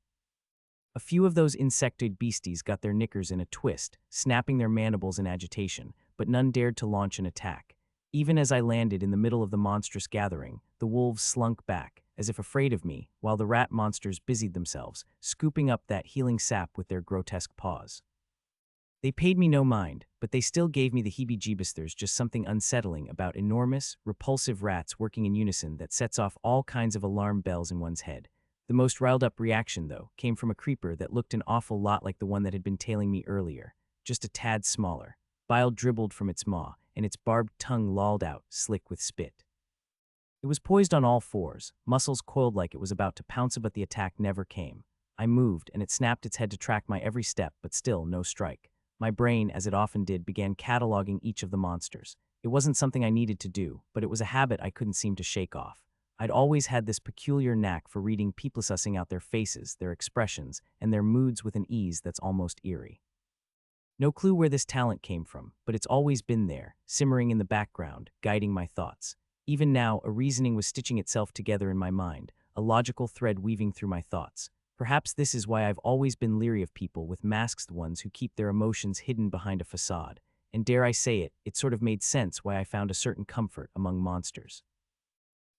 A few of those insectoid beasties got their knickers in a twist, snapping their mandibles in agitation, but none dared to launch an attack. Even as I landed in the middle of the monstrous gathering, the wolves slunk back, as if afraid of me, while the rat monsters busied themselves, scooping up that healing sap with their grotesque paws. They paid me no mind, but they still gave me the heebie-jeebies. There's just something unsettling about enormous, repulsive rats working in unison that sets off all kinds of alarm bells in one's head. The most riled-up reaction, though, came from a creeper that looked an awful lot like the one that had been tailing me earlier, just a tad smaller. Bile dribbled from its maw, and its barbed tongue lolled out, slick with spit. It was poised on all fours, muscles coiled like it was about to pounce, but the attack never came. I moved, and it snapped its head to track my every step, but still no strike. My brain, as it often did, began cataloging each of the monsters. It wasn't something I needed to do, but it was a habit I couldn't seem to shake off. I'd always had this peculiar knack for reading people, sussing out their faces, their expressions, and their moods with an ease that's almost eerie. No clue where this talent came from, but it's always been there, simmering in the background, guiding my thoughts. Even now, a reasoning was stitching itself together in my mind, a logical thread weaving through my thoughts. Perhaps this is why I've always been leery of people with masks, the ones who keep their emotions hidden behind a facade. And dare I say it, it sort of made sense why I found a certain comfort among monsters.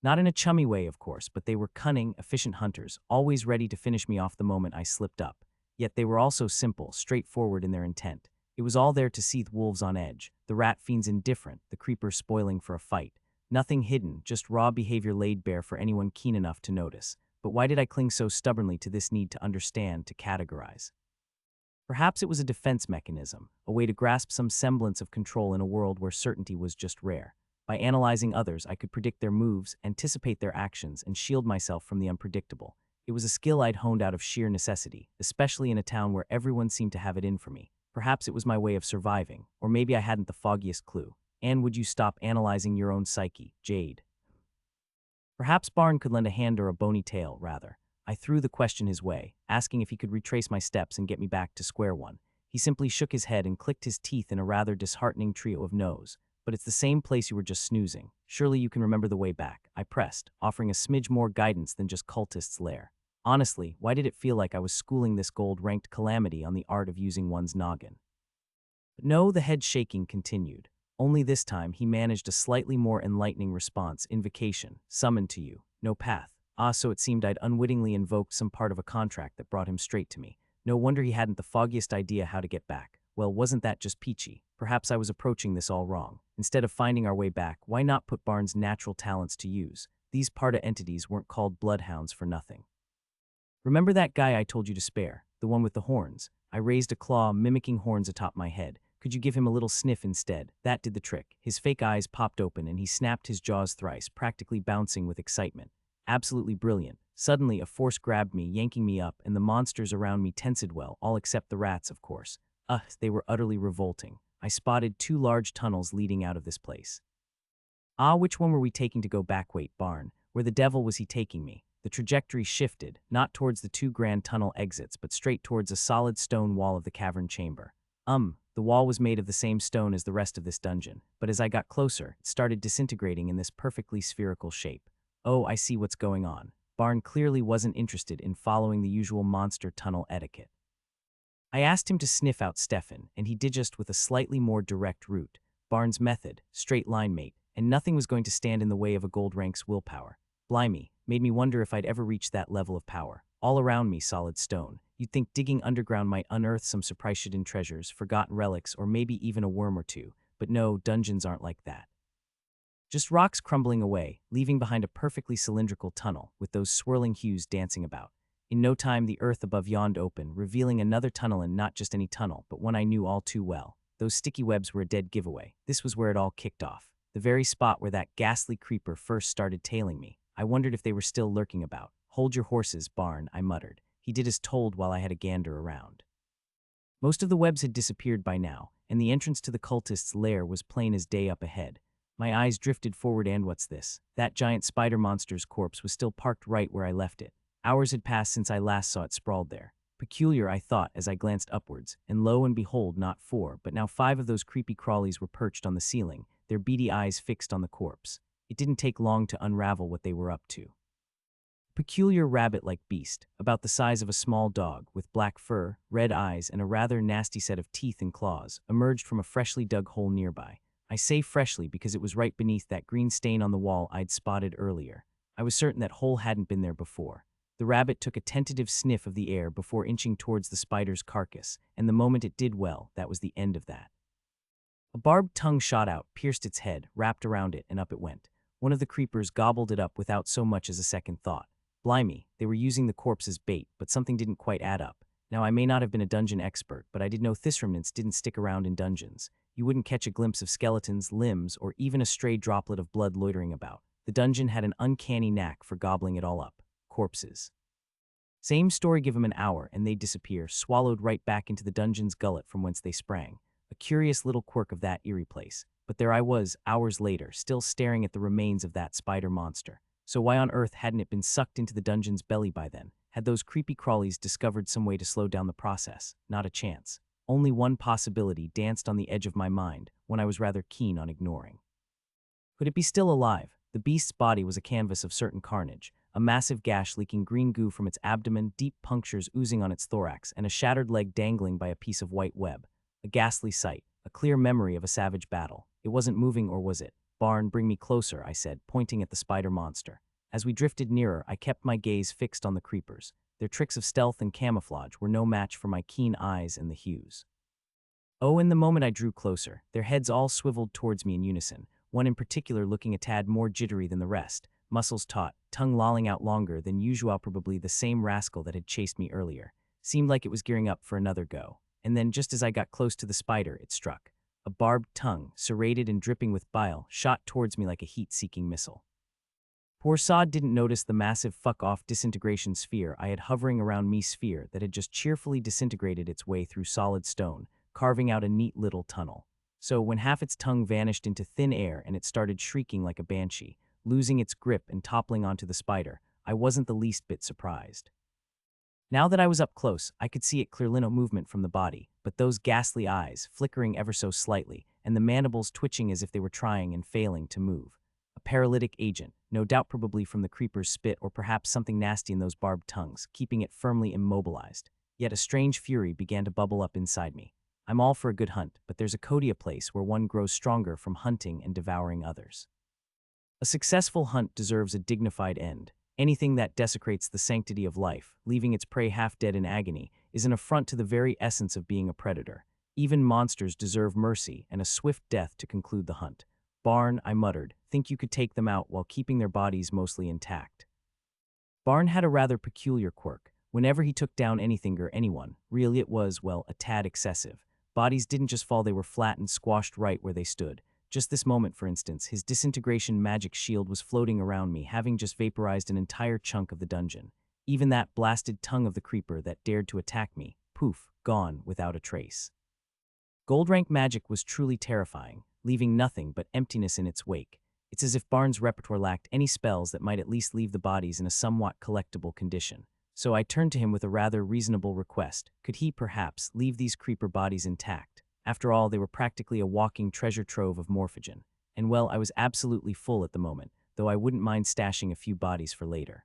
Not in a chummy way, of course, but they were cunning, efficient hunters, always ready to finish me off the moment I slipped up. Yet they were also simple, straightforward in their intent. It was all there to seethe wolves on edge, the rat fiends indifferent, the creepers spoiling for a fight. Nothing hidden, just raw behavior laid bare for anyone keen enough to notice. But why did I cling so stubbornly to this need to understand, to categorize? Perhaps it was a defense mechanism, a way to grasp some semblance of control in a world where certainty was just rare. By analyzing others, I could predict their moves, anticipate their actions, and shield myself from the unpredictable. It was a skill I'd honed out of sheer necessity, especially in a town where everyone seemed to have it in for me. Perhaps it was my way of surviving, or maybe I hadn't the foggiest clue. And would you stop analyzing your own psyche, Jade? Perhaps Barn could lend a hand, or a bony tail, rather. I threw the question his way, asking if he could retrace my steps and get me back to square one. He simply shook his head and clicked his teeth in a rather disheartening trio of no's. But it's the same place you were just snoozing. Surely you can remember the way back, I pressed, offering a smidge more guidance than just cultist's lair. Honestly, why did it feel like I was schooling this gold-ranked calamity on the art of using one's noggin? But no, the head shaking continued. Only this time he managed a slightly more enlightening response. Invocation, summoned to you, no path. Ah, so it seemed I'd unwittingly invoked some part of a contract that brought him straight to me. No wonder he hadn't the foggiest idea how to get back. Well, wasn't that just peachy? Perhaps I was approaching this all wrong. Instead of finding our way back, why not put Barnes' natural talents to use? These Parta entities weren't called bloodhounds for nothing. Remember that guy I told you to spare, the one with the horns? I raised a claw, mimicking horns atop my head. Could you give him a little sniff instead? That did the trick. His fake eyes popped open and he snapped his jaws thrice, practically bouncing with excitement. Absolutely brilliant. Suddenly, a force grabbed me, yanking me up, and the monsters around me tensed, well, all except the rats, of course. They were utterly revolting. I spotted 2 large tunnels leading out of this place. Ah, which one were we taking to go back? Wait, Barn. Where the devil was he taking me? The trajectory shifted, not towards the 2 grand tunnel exits, but straight towards a solid stone wall of the cavern chamber. The wall was made of the same stone as the rest of this dungeon, but as I got closer, it started disintegrating in this perfectly spherical shape. Oh, I see what's going on. Barn clearly wasn't interested in following the usual monster tunnel etiquette. I asked him to sniff out Stefan, and he did, just with a slightly more direct route. Barnes' method, straight line, mate, and nothing was going to stand in the way of a gold rank's willpower. Blimey, made me wonder if I'd ever reach that level of power. All around me, solid stone. You'd think digging underground might unearth some surprise hidden treasures, forgotten relics, or maybe even a worm or two. But no, dungeons aren't like that. Just rocks crumbling away, leaving behind a perfectly cylindrical tunnel, with those swirling hues dancing about. In no time, the earth above yawned open, revealing another tunnel, and not just any tunnel, but one I knew all too well. Those sticky webs were a dead giveaway. This was where it all kicked off. The very spot where that ghastly creeper first started tailing me. I wondered if they were still lurking about. Hold your horses, Barn, I muttered. He did as told while I had a gander around. Most of the webs had disappeared by now, and the entrance to the cultist's lair was plain as day up ahead. My eyes drifted forward, and what's this? That giant spider monster's corpse was still parked right where I left it. Hours had passed since I last saw it sprawled there. Peculiar, I thought as I glanced upwards, and lo and behold, not 4, but now 5 of those creepy crawlies were perched on the ceiling, their beady eyes fixed on the corpse. It didn't take long to unravel what they were up to. Peculiar rabbit-like beast, about the size of a small dog, with black fur, red eyes, and a rather nasty set of teeth and claws, emerged from a freshly dug hole nearby. I say freshly because it was right beneath that green stain on the wall I'd spotted earlier. I was certain that hole hadn't been there before. The rabbit took a tentative sniff of the air before inching towards the spider's carcass, and the moment it did well, that was the end of that. A barbed tongue shot out, pierced its head, wrapped around it, and up it went. One of the creepers gobbled it up without so much as a second thought. Blimey, they were using the corpse as bait, but something didn't quite add up. Now, I may not have been a dungeon expert, but I did know Thysremnants didn't stick around in dungeons. You wouldn't catch a glimpse of skeletons, limbs, or even a stray droplet of blood loitering about. The dungeon had an uncanny knack for gobbling it all up. Corpses. Same story, give them an hour, and they'd disappear, swallowed right back into the dungeon's gullet from whence they sprang. A curious little quirk of that eerie place. But there I was, hours later, still staring at the remains of that spider monster. So why on earth hadn't it been sucked into the dungeon's belly by then? Had those creepy crawlies discovered some way to slow down the process? Not a chance. Only one possibility danced on the edge of my mind, one I was rather keen on ignoring. Could it be still alive? The beast's body was a canvas of certain carnage, a massive gash leaking green goo from its abdomen, deep punctures oozing on its thorax, and a shattered leg dangling by a piece of white web. A ghastly sight, a clear memory of a savage battle. It wasn't moving, or was it? Barn, bring me closer, I said, pointing at the spider monster. As we drifted nearer, I kept my gaze fixed on the creepers. Their tricks of stealth and camouflage were no match for my keen eyes and the hues. Oh, in the moment I drew closer, their heads all swiveled towards me in unison, one in particular looking a tad more jittery than the rest, muscles taut, tongue lolling out longer than usual, probably the same rascal that had chased me earlier. Seemed like it was gearing up for another go. And then, just as I got close to the spider, it struck. A barbed tongue, serrated and dripping with bile, shot towards me like a heat-seeking missile. Poor sod didn't notice the massive fuck-off disintegration sphere I had hovering around me, sphere that had just cheerfully disintegrated its way through solid stone, carving out a neat little tunnel. So when half its tongue vanished into thin air and it started shrieking like a banshee, losing its grip and toppling onto the spider, I wasn't the least bit surprised. Now that I was up close, I could see it clearly, no movement from the body, but those ghastly eyes, flickering ever so slightly, and the mandibles twitching as if they were trying and failing to move. A paralytic agent, no doubt probably from the creeper's spit or perhaps something nasty in those barbed tongues, keeping it firmly immobilized. Yet a strange fury began to bubble up inside me. I'm all for a good hunt, but there's a Kodia place where one grows stronger from hunting and devouring others. A successful hunt deserves a dignified end. Anything that desecrates the sanctity of life, leaving its prey half dead in agony, is an affront to the very essence of being a predator. Even monsters deserve mercy and a swift death to conclude the hunt. Barn, I muttered, think you could take them out while keeping their bodies mostly intact. Barn had a rather peculiar quirk. Whenever he took down anything or anyone, really it was, well, a tad excessive. Bodies didn't just fall, they were flattened, squashed right where they stood. Just this moment, for instance, his disintegration magic shield was floating around me, having just vaporized an entire chunk of the dungeon. Even that blasted tongue of the creeper that dared to attack me, poof, gone without a trace. Gold rank magic was truly terrifying, leaving nothing but emptiness in its wake. It's as if Barnes' repertoire lacked any spells that might at least leave the bodies in a somewhat collectible condition. So I turned to him with a rather reasonable request. Could he, perhaps, leave these creeper bodies intact? After all, they were practically a walking treasure trove of morphogen. And well, I was absolutely full at the moment, though I wouldn't mind stashing a few bodies for later.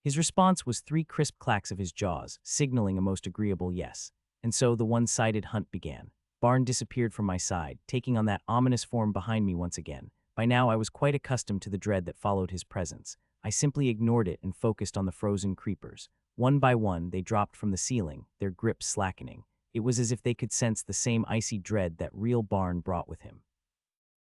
His response was 3 crisp clacks of his jaws, signaling a most agreeable yes. And so the one-sided hunt began. Barn disappeared from my side, taking on that ominous form behind me once again. By now I was quite accustomed to the dread that followed his presence. I simply ignored it and focused on the frozen creepers. One by one, they dropped from the ceiling, their grip slackening. It was as if they could sense the same icy dread that real Barn brought with him.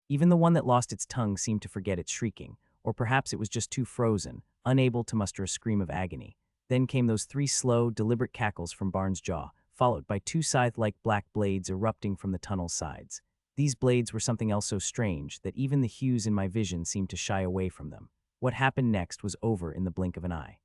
Even the one that lost its tongue seemed to forget its shrieking, or perhaps it was just too frozen, unable to muster a scream of agony. Then came those 3 slow, deliberate cackles from Barn's jaw, followed by 2 scythe-like black blades erupting from the tunnel's sides. These blades were something else so strange that even the hues in my vision seemed to shy away from them. What happened next was over in the blink of an eye.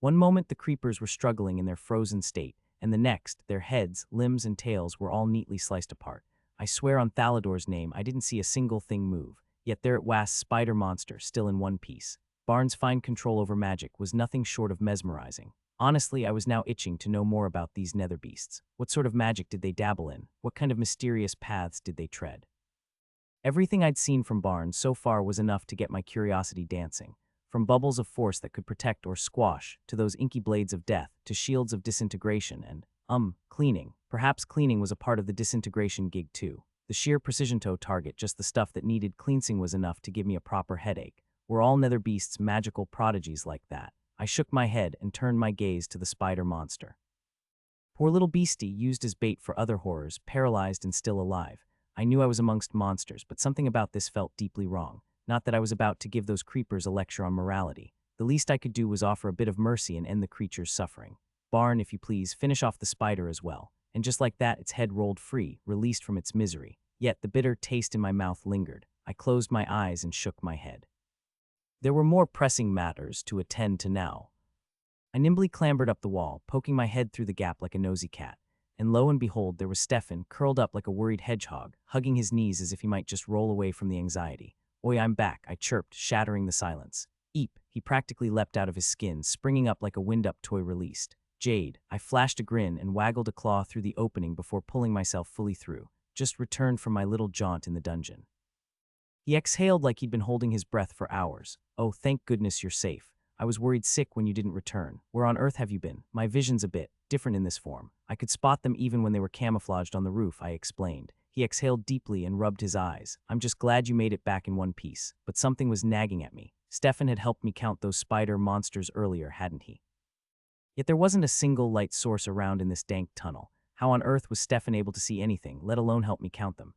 One moment the creepers were struggling in their frozen state, and the next, their heads, limbs, and tails were all neatly sliced apart. I swear on Thalador's name I didn't see a single thing move, yet there it was, spider monster, still in one piece. Barnes' fine control over magic was nothing short of mesmerizing. Honestly, I was now itching to know more about these nether beasts. What sort of magic did they dabble in? What kind of mysterious paths did they tread? Everything I'd seen from Barnes so far was enough to get my curiosity dancing. from bubbles of force that could protect or squash, to those inky blades of death, to shields of disintegration and, cleaning. Perhaps cleaning was a part of the disintegration gig too. The sheer precision toe target, just the stuff that needed cleansing, was enough to give me a proper headache. Were all nether beasts magical prodigies like that? I shook my head and turned my gaze to the spider monster. Poor little beastie, used as bait for other horrors, paralyzed and still alive. I knew I was amongst monsters, but something about this felt deeply wrong. Not that I was about to give those creepers a lecture on morality. The least I could do was offer a bit of mercy and end the creature's suffering. Barn, if you please, finish off the spider as well. And just like that, its head rolled free, released from its misery. Yet the bitter taste in my mouth lingered. I closed my eyes and shook my head. There were more pressing matters to attend to now. I nimbly clambered up the wall, poking my head through the gap like a nosy cat. And lo and behold, there was Stefan, curled up like a worried hedgehog, hugging his knees as if he might just roll away from the anxiety. "Oi, I'm back," I chirped, shattering the silence. "Eep," he practically leapt out of his skin, springing up like a wind-up toy released. "Jade," I flashed a grin and waggled a claw through the opening before pulling myself fully through. "Just returned from my little jaunt in the dungeon." He exhaled like he'd been holding his breath for hours. "Oh, thank goodness you're safe. I was worried sick when you didn't return. Where on earth have you been?" My vision's a bit different in this form. I could spot them even when they were camouflaged on the roof, I explained. He exhaled deeply and rubbed his eyes. "I'm just glad you made it back in one piece. But something was nagging at me. Stefan had helped me count those spider monsters earlier, hadn't he? Yet there wasn't a single light source around in this dank tunnel. How on earth was Stefan able to see anything, let alone help me count them?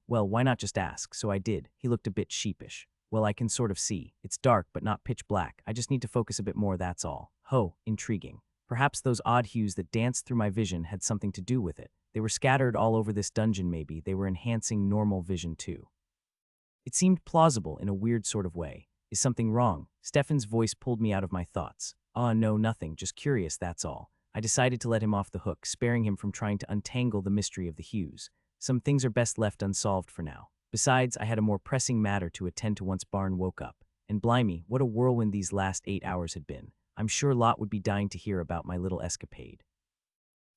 Well, why not just ask? So I did." He looked a bit sheepish. "Well, I can sort of see. It's dark, but not pitch black. I just need to focus a bit more, that's all." Ho, intriguing. Perhaps those odd hues that danced through my vision had something to do with it. They were scattered all over this dungeon maybe. They were enhancing normal vision too. It seemed plausible in a weird sort of way. "Is something wrong?" Stefan's voice pulled me out of my thoughts. No, nothing, just curious, that's all." I decided to let him off the hook, sparing him from trying to untangle the mystery of the hues. Some things are best left unsolved for now. Besides, I had a more pressing matter to attend to once Barn woke up. And blimey, what a whirlwind these last 8 hours had been. I'm sure Lot would be dying to hear about my little escapade.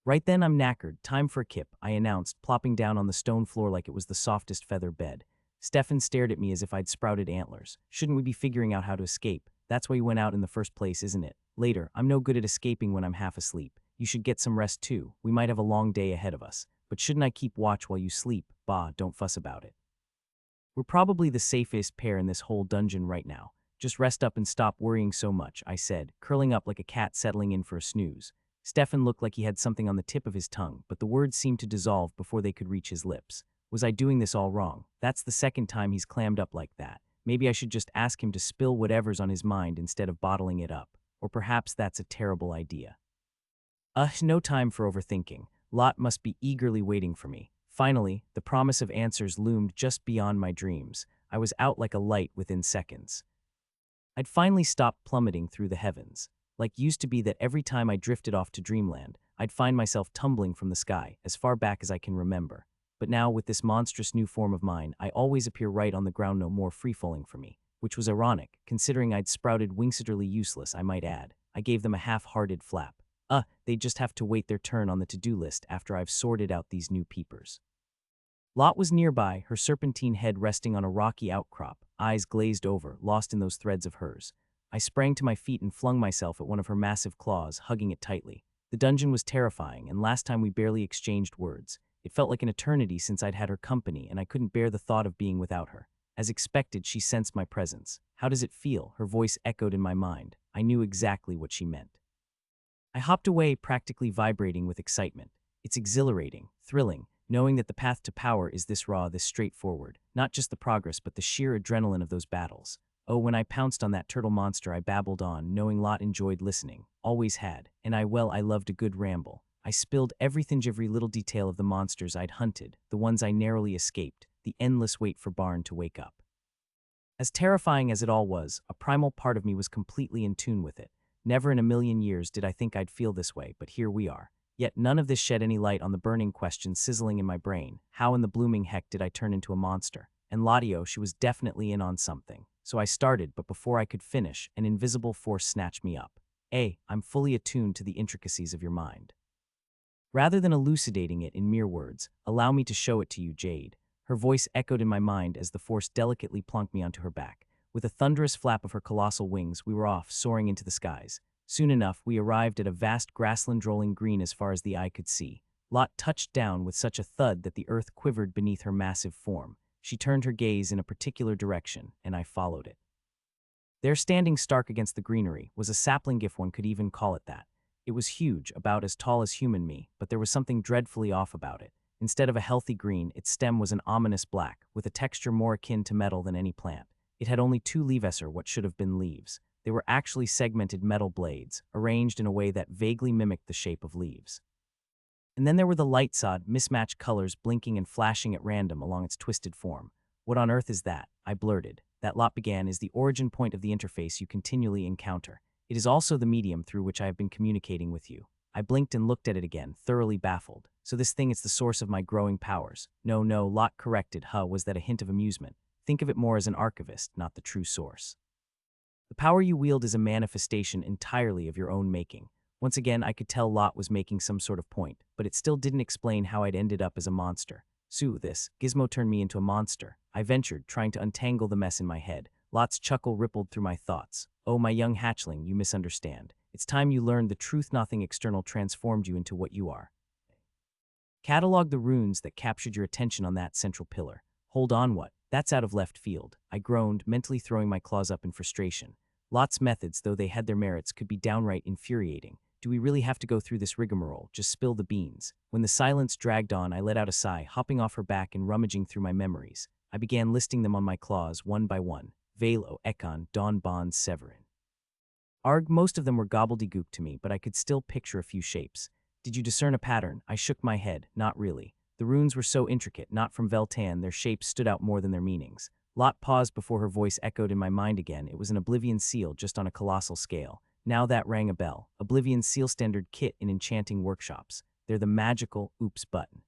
"Right then, I'm knackered. Time for a kip," I announced, plopping down on the stone floor like it was the softest feather bed. Stefan stared at me as if I'd sprouted antlers. "Shouldn't we be figuring out how to escape? That's why you went out in the first place, isn't it?" "Later. I'm no good at escaping when I'm half asleep. You should get some rest too. We might have a long day ahead of us. But shouldn't I keep watch while you sleep?" "Bah, don't fuss about it. We're probably the safest pair in this whole dungeon right now. Just rest up and stop worrying so much," I said, curling up like a cat settling in for a snooze. Stefan looked like he had something on the tip of his tongue, but the words seemed to dissolve before they could reach his lips. Was I doing this all wrong? That's the second time he's clammed up like that. Maybe I should just ask him to spill whatever's on his mind instead of bottling it up. Or perhaps that's a terrible idea. No time for overthinking. Lot must be eagerly waiting for me. Finally, the promise of answers loomed just beyond my dreams. I was out like a light within seconds. I'd finally stopped plummeting through the heavens. Like used to be that every time I drifted off to dreamland, I'd find myself tumbling from the sky, as far back as I can remember. But now, with this monstrous new form of mine, I always appear right on the ground, no more free-falling for me. Which was ironic, considering I'd sprouted wingsuiterly useless, I might add. I gave them a half-hearted flap. They'd just have to wait their turn on the to-do list after I've sorted out these new peepers. Lot was nearby, her serpentine head resting on a rocky outcrop, eyes glazed over, lost in those threads of hers. I sprang to my feet and flung myself at one of her massive claws, hugging it tightly. The dungeon was terrifying, and last time we barely exchanged words. It felt like an eternity since I'd had her company, and I couldn't bear the thought of being without her. As expected, she sensed my presence. "How does it feel?" Her voice echoed in my mind. I knew exactly what she meant. I hopped away, practically vibrating with excitement. It's exhilarating, thrilling, knowing that the path to power is this raw, this straightforward. Not just the progress, but the sheer adrenaline of those battles. Oh, when I pounced on that turtle monster, I babbled on, knowing Lot enjoyed listening. Always had. And I loved a good ramble. I spilled every little detail of the monsters I'd hunted, the ones I narrowly escaped, the endless wait for Barn to wake up. As terrifying as it all was, a primal part of me was completely in tune with it. Never in a million years did I think I'd feel this way, but here we are. Yet none of this shed any light on the burning question sizzling in my brain. How in the blooming heck did I turn into a monster? And Ladio, she was definitely in on something. So I started, but before I could finish, an invisible force snatched me up. I'm fully attuned to the intricacies of your mind. Rather than elucidating it in mere words, allow me to show it to you, Jade. Her voice echoed in my mind as the force delicately plonked me onto her back. With a thunderous flap of her colossal wings, we were off, soaring into the skies. Soon enough, we arrived at a vast grassland rolling green as far as the eye could see. Lot touched down with such a thud that the earth quivered beneath her massive form. She turned her gaze in a particular direction, and I followed it. There, standing stark against the greenery, was a sapling, if one could even call it that. It was huge, about as tall as human me, but there was something dreadfully off about it. Instead of a healthy green, its stem was an ominous black, with a texture more akin to metal than any plant. It had only two leaves, or what should have been leaves. They were actually segmented metal blades, arranged in a way that vaguely mimicked the shape of leaves. And then there were the light-sod, mismatched colors blinking and flashing at random along its twisted form. What on earth is that? I blurted. That, Lot began, is the origin point of the interface you continually encounter. It is also the medium through which I have been communicating with you. I blinked and looked at it again, thoroughly baffled. So this thing is the source of my growing powers. No, Lot corrected. Was that a hint of amusement? Think of it more as an archivist, not the true source. The power you wield is a manifestation entirely of your own making. Once again, I could tell Lot was making some sort of point, but it still didn't explain how I'd ended up as a monster. This gizmo turned me into a monster, I ventured, trying to untangle the mess in my head. Lot's chuckle rippled through my thoughts. Oh, my young hatchling, you misunderstand. It's time you learned the truth. Nothing external transformed you into what you are. Catalog the runes that captured your attention on that central pillar. Hold on, what? That's out of left field, I groaned, mentally throwing my claws up in frustration. Lot's methods, though they had their merits, could be downright infuriating. Do we really have to go through this rigmarole? Just spill the beans. When the silence dragged on, I let out a sigh, hopping off her back and rummaging through my memories. I began listing them on my claws, one by one. Velo, Ekon, Don Bond, Severin. Arg, most of them were gobbledygook to me, but I could still picture a few shapes. Did you discern a pattern? I shook my head. Not really. The runes were so intricate, not from Veltan, their shapes stood out more than their meanings. Lot paused before her voice echoed in my mind again. It was an Oblivion seal, just on a colossal scale. Now that rang a bell. Oblivion seal standard kit in enchanting workshops. They're the magical oops button.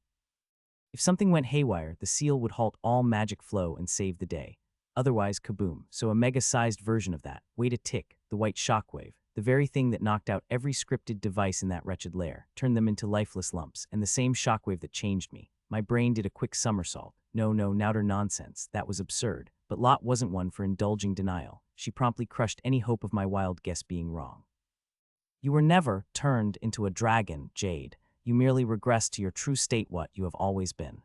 If something went haywire, the seal would halt all magic flow and save the day. Otherwise, kaboom. So a mega-sized version of that. Wait a tick, the white shockwave, the very thing that knocked out every scripted device in that wretched lair, turned them into lifeless lumps, and the same shockwave that changed me. My brain did a quick somersault. No, nouter nonsense. That was absurd. But Lot wasn't one for indulging denial. She promptly crushed any hope of my wild guess being wrong. You were never turned into a dragon, Jade. You merely regressed to your true state, what you have always been.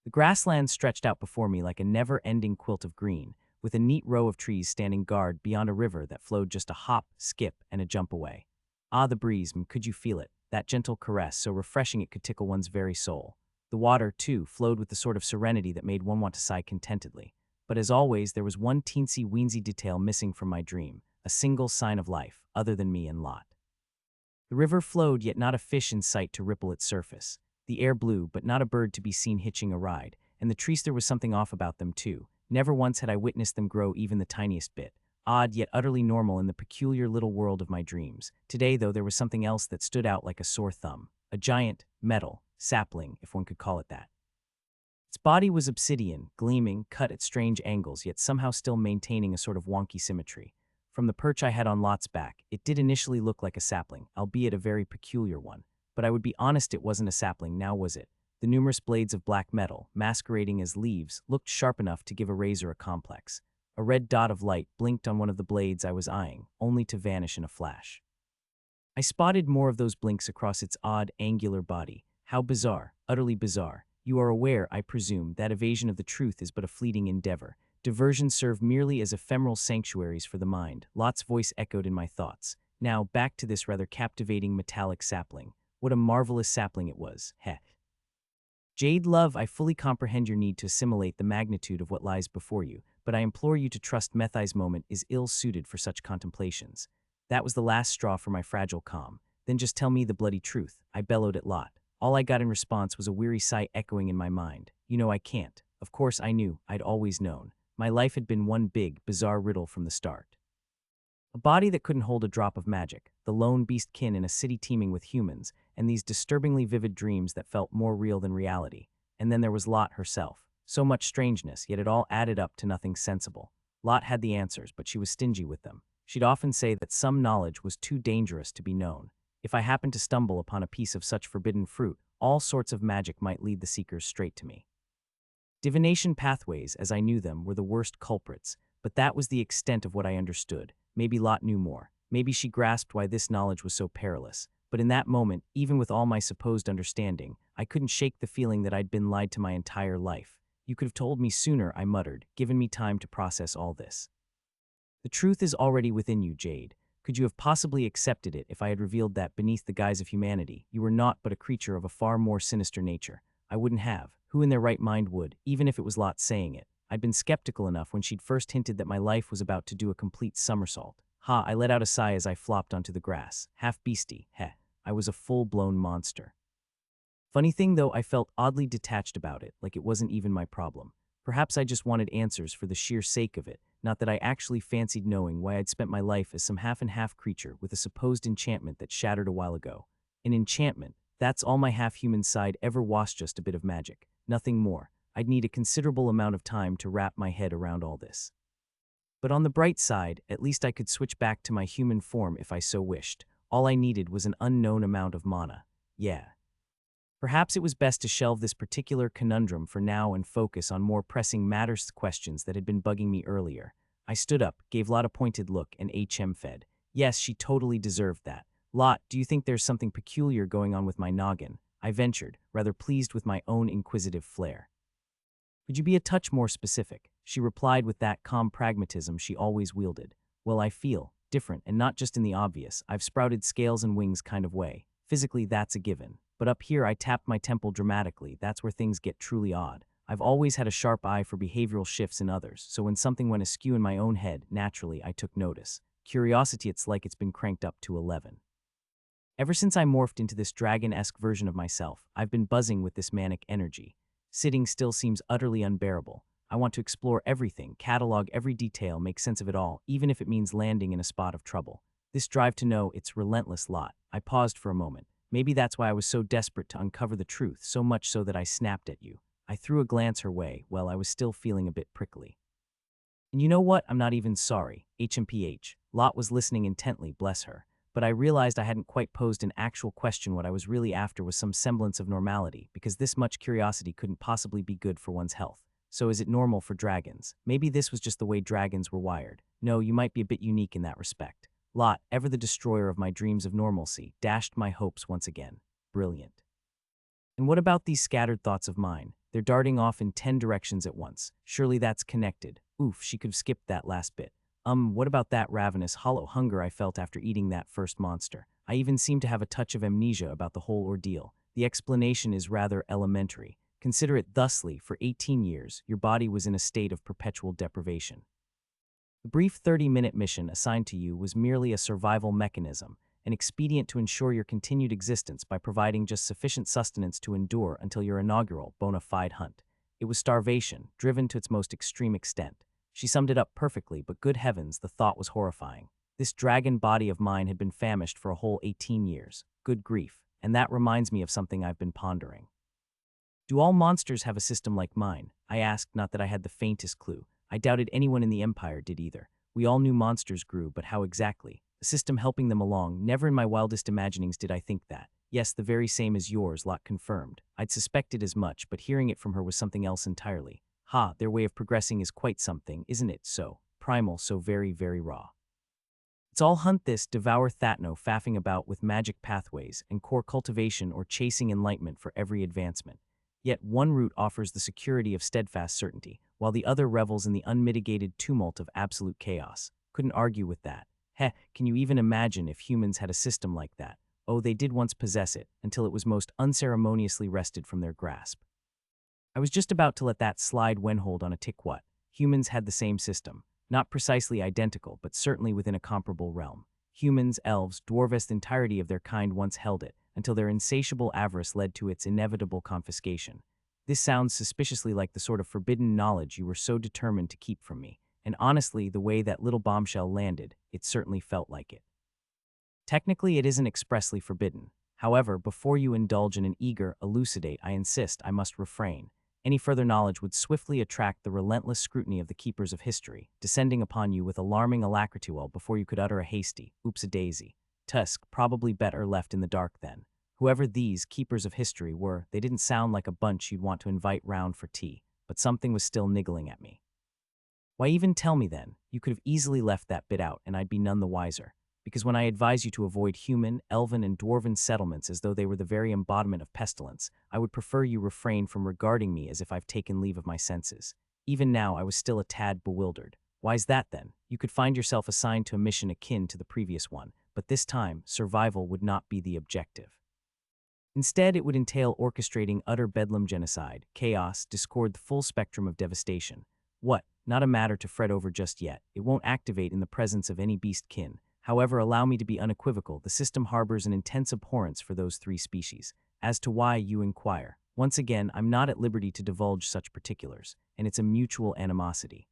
The grassland stretched out before me like a never-ending quilt of green, with a neat row of trees standing guard beyond a river that flowed just a hop, skip, and a jump away. Ah, the breeze, could you feel it? That gentle caress, so refreshing it could tickle one's very soul. The water, too, flowed with the sort of serenity that made one want to sigh contentedly. But as always, there was one teensy-weensy detail missing from my dream, a single sign of life, other than me and Lot. The river flowed, yet not a fish in sight to ripple its surface. The air blew, but not a bird to be seen hitching a ride, and the trees, there was something off about them too. Never once had I witnessed them grow even the tiniest bit. Odd, yet utterly normal in the peculiar little world of my dreams. Today, though, there was something else that stood out like a sore thumb. A giant, metal, sapling, if one could call it that. Its body was obsidian, gleaming, cut at strange angles, yet somehow still maintaining a sort of wonky symmetry. From the perch I had on Lot's back, it did initially look like a sapling, albeit a very peculiar one. But I would be honest, it wasn't a sapling, now was it? The numerous blades of black metal, masquerading as leaves, looked sharp enough to give a razor a complex. A red dot of light blinked on one of the blades I was eyeing, only to vanish in a flash. I spotted more of those blinks across its odd, angular body. How bizarre, utterly bizarre. You are aware, I presume, that evasion of the truth is but a fleeting endeavor. Diversions serve merely as ephemeral sanctuaries for the mind. Lot's voice echoed in my thoughts. Now, back to this rather captivating metallic sapling. What a marvelous sapling it was, heh. Jade, love, I fully comprehend your need to assimilate the magnitude of what lies before you, but I implore you to trust Methai's moment is ill-suited for such contemplations. That was the last straw for my fragile calm. Then just tell me the bloody truth, I bellowed at Lot. All I got in response was a weary sigh echoing in my mind. You know I can't. Of course I knew, I'd always known. My life had been one big, bizarre riddle from the start. A body that couldn't hold a drop of magic, the lone beast-kin in a city teeming with humans, and these disturbingly vivid dreams that felt more real than reality. And then there was Lot herself. So much strangeness, yet it all added up to nothing sensible. Lot had the answers, but she was stingy with them. She'd often say that some knowledge was too dangerous to be known. If I happened to stumble upon a piece of such forbidden fruit, all sorts of magic might lead the seekers straight to me. Divination pathways, as I knew them, were the worst culprits, but that was the extent of what I understood. Maybe Lot knew more. Maybe she grasped why this knowledge was so perilous. But in that moment, even with all my supposed understanding, I couldn't shake the feeling that I'd been lied to my entire life. You could have told me sooner, I muttered, given me time to process all this. The truth is already within you, Jade. Could you have possibly accepted it if I had revealed that, beneath the guise of humanity, you were naught but a creature of a far more sinister nature? I wouldn't have. Who in their right mind would, even if it was Lot saying it? I'd been skeptical enough when she'd first hinted that my life was about to do a complete somersault. Ha, I let out a sigh as I flopped onto the grass. Half beastie, heh. I was a full-blown monster. Funny thing though, I felt oddly detached about it, like it wasn't even my problem. Perhaps I just wanted answers for the sheer sake of it, not that I actually fancied knowing why I'd spent my life as some half-and-half creature with a supposed enchantment that shattered a while ago. An enchantment, that's all my half-human side ever was, just a bit of magic. Nothing more. I'd need a considerable amount of time to wrap my head around all this. But on the bright side, at least I could switch back to my human form if I so wished. All I needed was an unknown amount of mana. Yeah. Perhaps it was best to shelve this particular conundrum for now and focus on more pressing matters, questions that had been bugging me earlier. I stood up, gave Lot a pointed look, and fed. Yes, she totally deserved that. Lot, do you think there's something peculiar going on with my noggin? I ventured, rather pleased with my own inquisitive flair. Could you be a touch more specific? She replied with that calm pragmatism she always wielded. Well, I feel different, and not just in the obvious. I've sprouted scales and wings kind of way. Physically, that's a given. But up here, I tapped my temple dramatically. That's where things get truly odd. I've always had a sharp eye for behavioral shifts in others, so when something went askew in my own head, naturally, I took notice. Curiosity, it's like it's been cranked up to 11. Ever since I morphed into this dragon-esque version of myself, I've been buzzing with this manic energy. Sitting still seems utterly unbearable. I want to explore everything, catalog every detail, make sense of it all, even if it means landing in a spot of trouble. This drive to know, it's relentless, Lot. I paused for a moment. Maybe that's why I was so desperate to uncover the truth, so much so that I snapped at you. I threw a glance her way, while I was still feeling a bit prickly. And you know what? I'm not even sorry. HMPH. Lot was listening intently, bless her. But I realized I hadn't quite posed an actual question. What I was really after was some semblance of normality, because this much curiosity couldn't possibly be good for one's health. So is it normal for dragons? Maybe this was just the way dragons were wired. No, you might be a bit unique in that respect. Lot, ever the destroyer of my dreams of normalcy, dashed my hopes once again. Brilliant. And what about these scattered thoughts of mine? They're darting off in 10 directions at once. Surely that's connected. Oof, she could have skipped that last bit. What about that ravenous, hollow hunger I felt after eating that first monster? I even seem to have a touch of amnesia about the whole ordeal. The explanation is rather elementary. Consider it thusly: for 18 years, your body was in a state of perpetual deprivation. The brief 30-minute mission assigned to you was merely a survival mechanism, an expedient to ensure your continued existence by providing just sufficient sustenance to endure until your inaugural bona fide hunt. It was starvation, driven to its most extreme extent. She summed it up perfectly, but good heavens, the thought was horrifying. This dragon body of mine had been famished for a whole 18 years. Good grief. And that reminds me of something I've been pondering. Do all monsters have a system like mine? I asked, not that I had the faintest clue. I doubted anyone in the Empire did either. We all knew monsters grew, but how exactly? A system helping them along. Never in my wildest imaginings did I think that. Yes, the very same as yours, Lot confirmed. I'd suspected as much, but hearing it from her was something else entirely. Ha, their way of progressing is quite something, isn't it? So primal, so very, very raw. It's all hunt this, devour that, no faffing about with magic pathways and core cultivation or chasing enlightenment for every advancement. Yet one route offers the security of steadfast certainty, while the other revels in the unmitigated tumult of absolute chaos. Couldn't argue with that. Heh, can you even imagine if humans had a system like that? Oh, they did once possess it, until it was most unceremoniously wrested from their grasp. I was just about to let that slide when hold on a tick. What? Humans had the same system. Not precisely identical, but certainly within a comparable realm. Humans, elves, dwarves, the entirety of their kind once held it, until their insatiable avarice led to its inevitable confiscation. This sounds suspiciously like the sort of forbidden knowledge you were so determined to keep from me, and honestly, the way that little bombshell landed, it certainly felt like it. Technically, it isn't expressly forbidden. However, before you indulge in an eager elucidate, I insist I must refrain. Any further knowledge would swiftly attract the relentless scrutiny of the keepers of history, descending upon you with alarming alacrity before you could utter a hasty, oops-a-daisy. Tusk, probably better left in the dark then. Whoever these keepers of history were, they didn't sound like a bunch you'd want to invite round for tea, but something was still niggling at me. Why even tell me then? You could have easily left that bit out and I'd be none the wiser. Because when I advise you to avoid human, elven, and dwarven settlements as though they were the very embodiment of pestilence, I would prefer you refrain from regarding me as if I've taken leave of my senses. Even now, I was still a tad bewildered. Why's that then? You could find yourself assigned to a mission akin to the previous one, but this time, survival would not be the objective. Instead, it would entail orchestrating utter bedlam genocide, chaos, discord, the full spectrum of devastation. What? Not a matter to fret over just yet. It won't activate in the presence of any beast kin. However, allow me to be unequivocal, the system harbors an intense abhorrence for those three species. As to why, you inquire. Once again, I'm not at liberty to divulge such particulars, and it's a mutual animosity.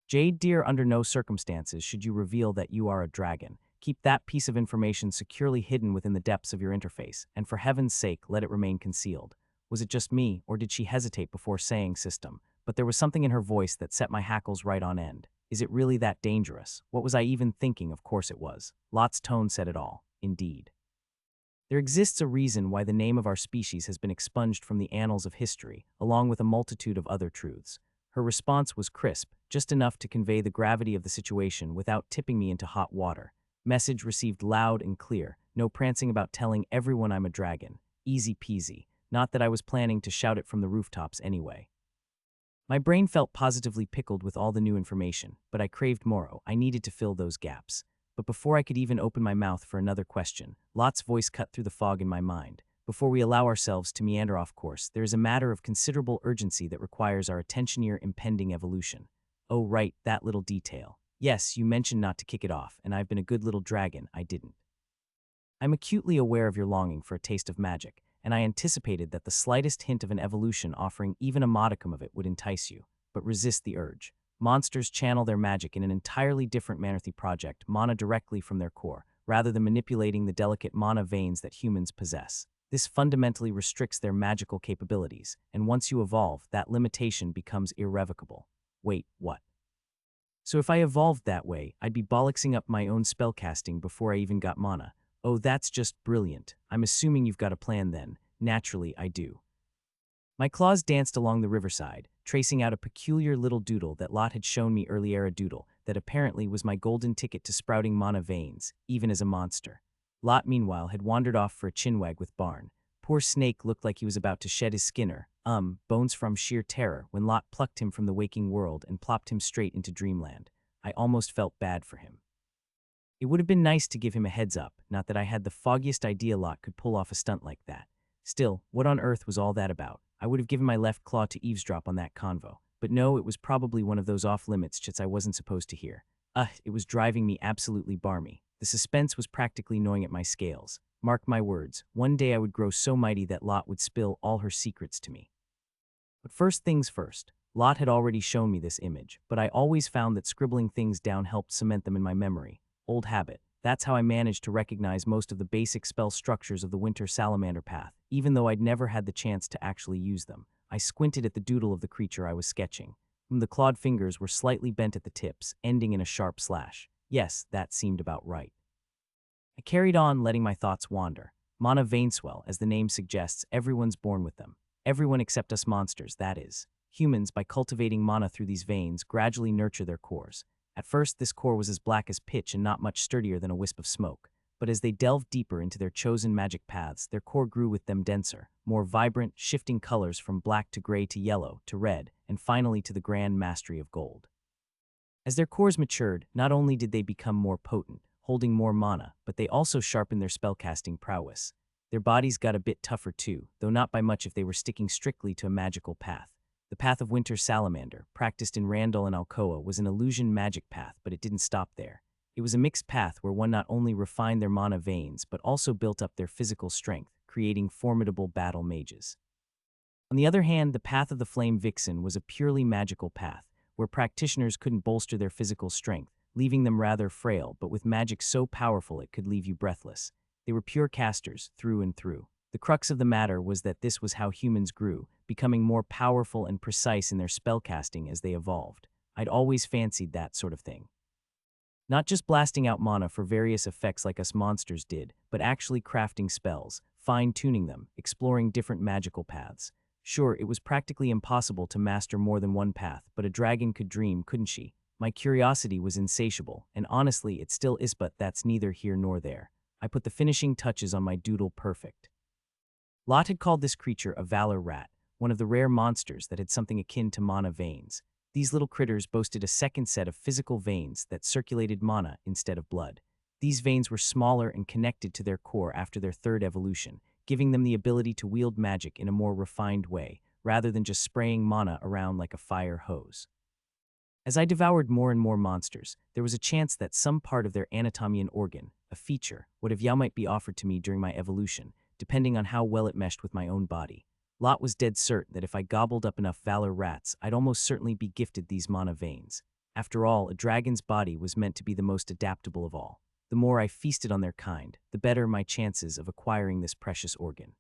Jade dear, under no circumstances should you reveal that you are a dragon. Keep that piece of information securely hidden within the depths of your interface, and for heaven's sake, let it remain concealed. Was it just me, or did she hesitate before saying system? But there was something in her voice that set my hackles right on end. Is it really that dangerous? What was I even thinking? Of course it was. Lot's tone said it all. Indeed. There exists a reason why the name of our species has been expunged from the annals of history, along with a multitude of other truths. Her response was crisp, just enough to convey the gravity of the situation without tipping me into hot water. Message received loud and clear. No prancing about telling everyone I'm a dragon. Easy peasy. Not that I was planning to shout it from the rooftops anyway. My brain felt positively pickled with all the new information, but I craved more. I needed to fill those gaps. But before I could even open my mouth for another question, Lot's voice cut through the fog in my mind. Before we allow ourselves to meander off course, there is a matter of considerable urgency that requires our attention near impending evolution. Oh right, that little detail. Yes, you mentioned not to kick it off, and I've been a good little dragon, I didn't. I'm acutely aware of your longing for a taste of magic, and I anticipated that the slightest hint of an evolution offering even a modicum of it would entice you, but resist the urge. Monsters channel their magic in an entirely different manner. The project, mana directly from their core, rather than manipulating the delicate mana veins that humans possess. This fundamentally restricts their magical capabilities, and once you evolve, that limitation becomes irrevocable. Wait, what? So if I evolved that way, I'd be bollocksing up my own spellcasting before I even got mana. Oh, that's just brilliant. I'm assuming you've got a plan then. Naturally, I do. My claws danced along the riverside, tracing out a peculiar little doodle that Lot had shown me earlier, a doodle that apparently was my golden ticket to sprouting mana veins, even as a monster. Lot, meanwhile, had wandered off for a chinwag with Barn. Poor Snake looked like he was about to shed his skinner, bones from sheer terror, when Lot plucked him from the waking world and plopped him straight into dreamland. I almost felt bad for him. It would have been nice to give him a heads up, not that I had the foggiest idea Lot could pull off a stunt like that. Still, what on earth was all that about? I would have given my left claw to eavesdrop on that convo. But no, it was probably one of those off-limits chits I wasn't supposed to hear. It was driving me absolutely barmy. The suspense was practically gnawing at my scales. Mark my words, one day I would grow so mighty that Lot would spill all her secrets to me. But first things first. Lot had already shown me this image, but I always found that scribbling things down helped cement them in my memory. Old habit. That's how I managed to recognize most of the basic spell structures of the Winter Salamander path, even though I'd never had the chance to actually use them. I squinted at the doodle of the creature I was sketching. The clawed fingers were slightly bent at the tips, ending in a sharp slash. Yes, that seemed about right. I carried on, letting my thoughts wander. Mana veinswell, as the name suggests, everyone's born with them. Everyone except us monsters, that is. Humans, by cultivating mana through these veins, gradually nurture their cores. At first, this core was as black as pitch and not much sturdier than a wisp of smoke. But as they delved deeper into their chosen magic paths, their core grew with them denser, more vibrant, shifting colors from black to gray to yellow to red, and finally to the grand mastery of gold. As their cores matured, not only did they become more potent, holding more mana, but they also sharpened their spellcasting prowess. Their bodies got a bit tougher too, though not by much if they were sticking strictly to a magical path. The path of Winter Salamander, practiced in Randall and Alcoa, was an illusion magic path, but it didn't stop there. It was a mixed path where one not only refined their mana veins, but also built up their physical strength, creating formidable battle mages. On the other hand, the path of the Flame Vixen was a purely magical path, where practitioners couldn't bolster their physical strength, leaving them rather frail, but with magic so powerful it could leave you breathless. They were pure casters, through and through. The crux of the matter was that this was how humans grew, becoming more powerful and precise in their spellcasting as they evolved. I'd always fancied that sort of thing. Not just blasting out mana for various effects like us monsters did, but actually crafting spells, fine-tuning them, exploring different magical paths. Sure, it was practically impossible to master more than one path, but a dragon could dream, couldn't she? My curiosity was insatiable, and honestly, it still is, but that's neither here nor there. I put the finishing touches on my doodle perfect. Lot had called this creature a valor rat, one of the rare monsters that had something akin to mana veins. These little critters boasted a second set of physical veins that circulated mana instead of blood. These veins were smaller and connected to their core after their third evolution, giving them the ability to wield magic in a more refined way, rather than just spraying mana around like a fire hose. As I devoured more and more monsters, there was a chance that some part of their anatomy and organ, a feature, what might be offered to me during my evolution, depending on how well it meshed with my own body. Lot was dead certain that if I gobbled up enough valor rats, I'd almost certainly be gifted these mana veins. After all, a dragon's body was meant to be the most adaptable of all. The more I feasted on their kind, the better my chances of acquiring this precious organ.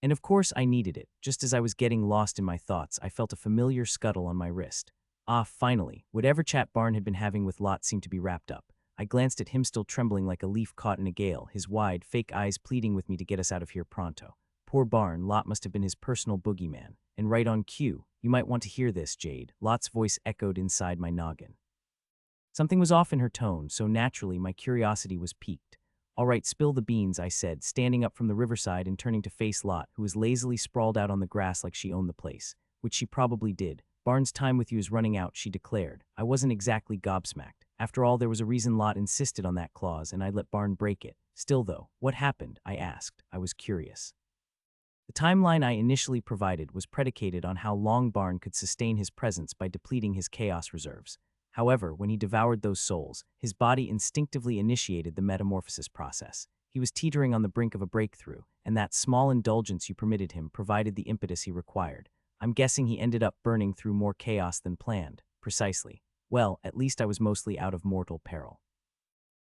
And of course I needed it. Just as I was getting lost in my thoughts, I felt a familiar scuttle on my wrist. Ah, finally, whatever chat Barn had been having with Lot seemed to be wrapped up. I glanced at him, still trembling like a leaf caught in a gale, his wide, fake eyes pleading with me to get us out of here pronto. Poor Barn, Lot must have been his personal boogeyman. And right on cue, "You might want to hear this, Jade," Lot's voice echoed inside my noggin. Something was off in her tone, so naturally my curiosity was piqued. "All right, spill the beans," I said, standing up from the riverside and turning to face Lot, who was lazily sprawled out on the grass like she owned the place, which she probably did. "Barn's time with you is running out," she declared. I wasn't exactly gobsmacked. After all, there was a reason Lot insisted on that clause, and I'd let Barn break it. Still though, what happened? I asked. I was curious. The timeline I initially provided was predicated on how long Barn could sustain his presence by depleting his chaos reserves. However, when he devoured those souls, his body instinctively initiated the metamorphosis process. He was teetering on the brink of a breakthrough, and that small indulgence you permitted him provided the impetus he required. I'm guessing he ended up burning through more chaos than planned. Precisely. Well, at least I was mostly out of mortal peril.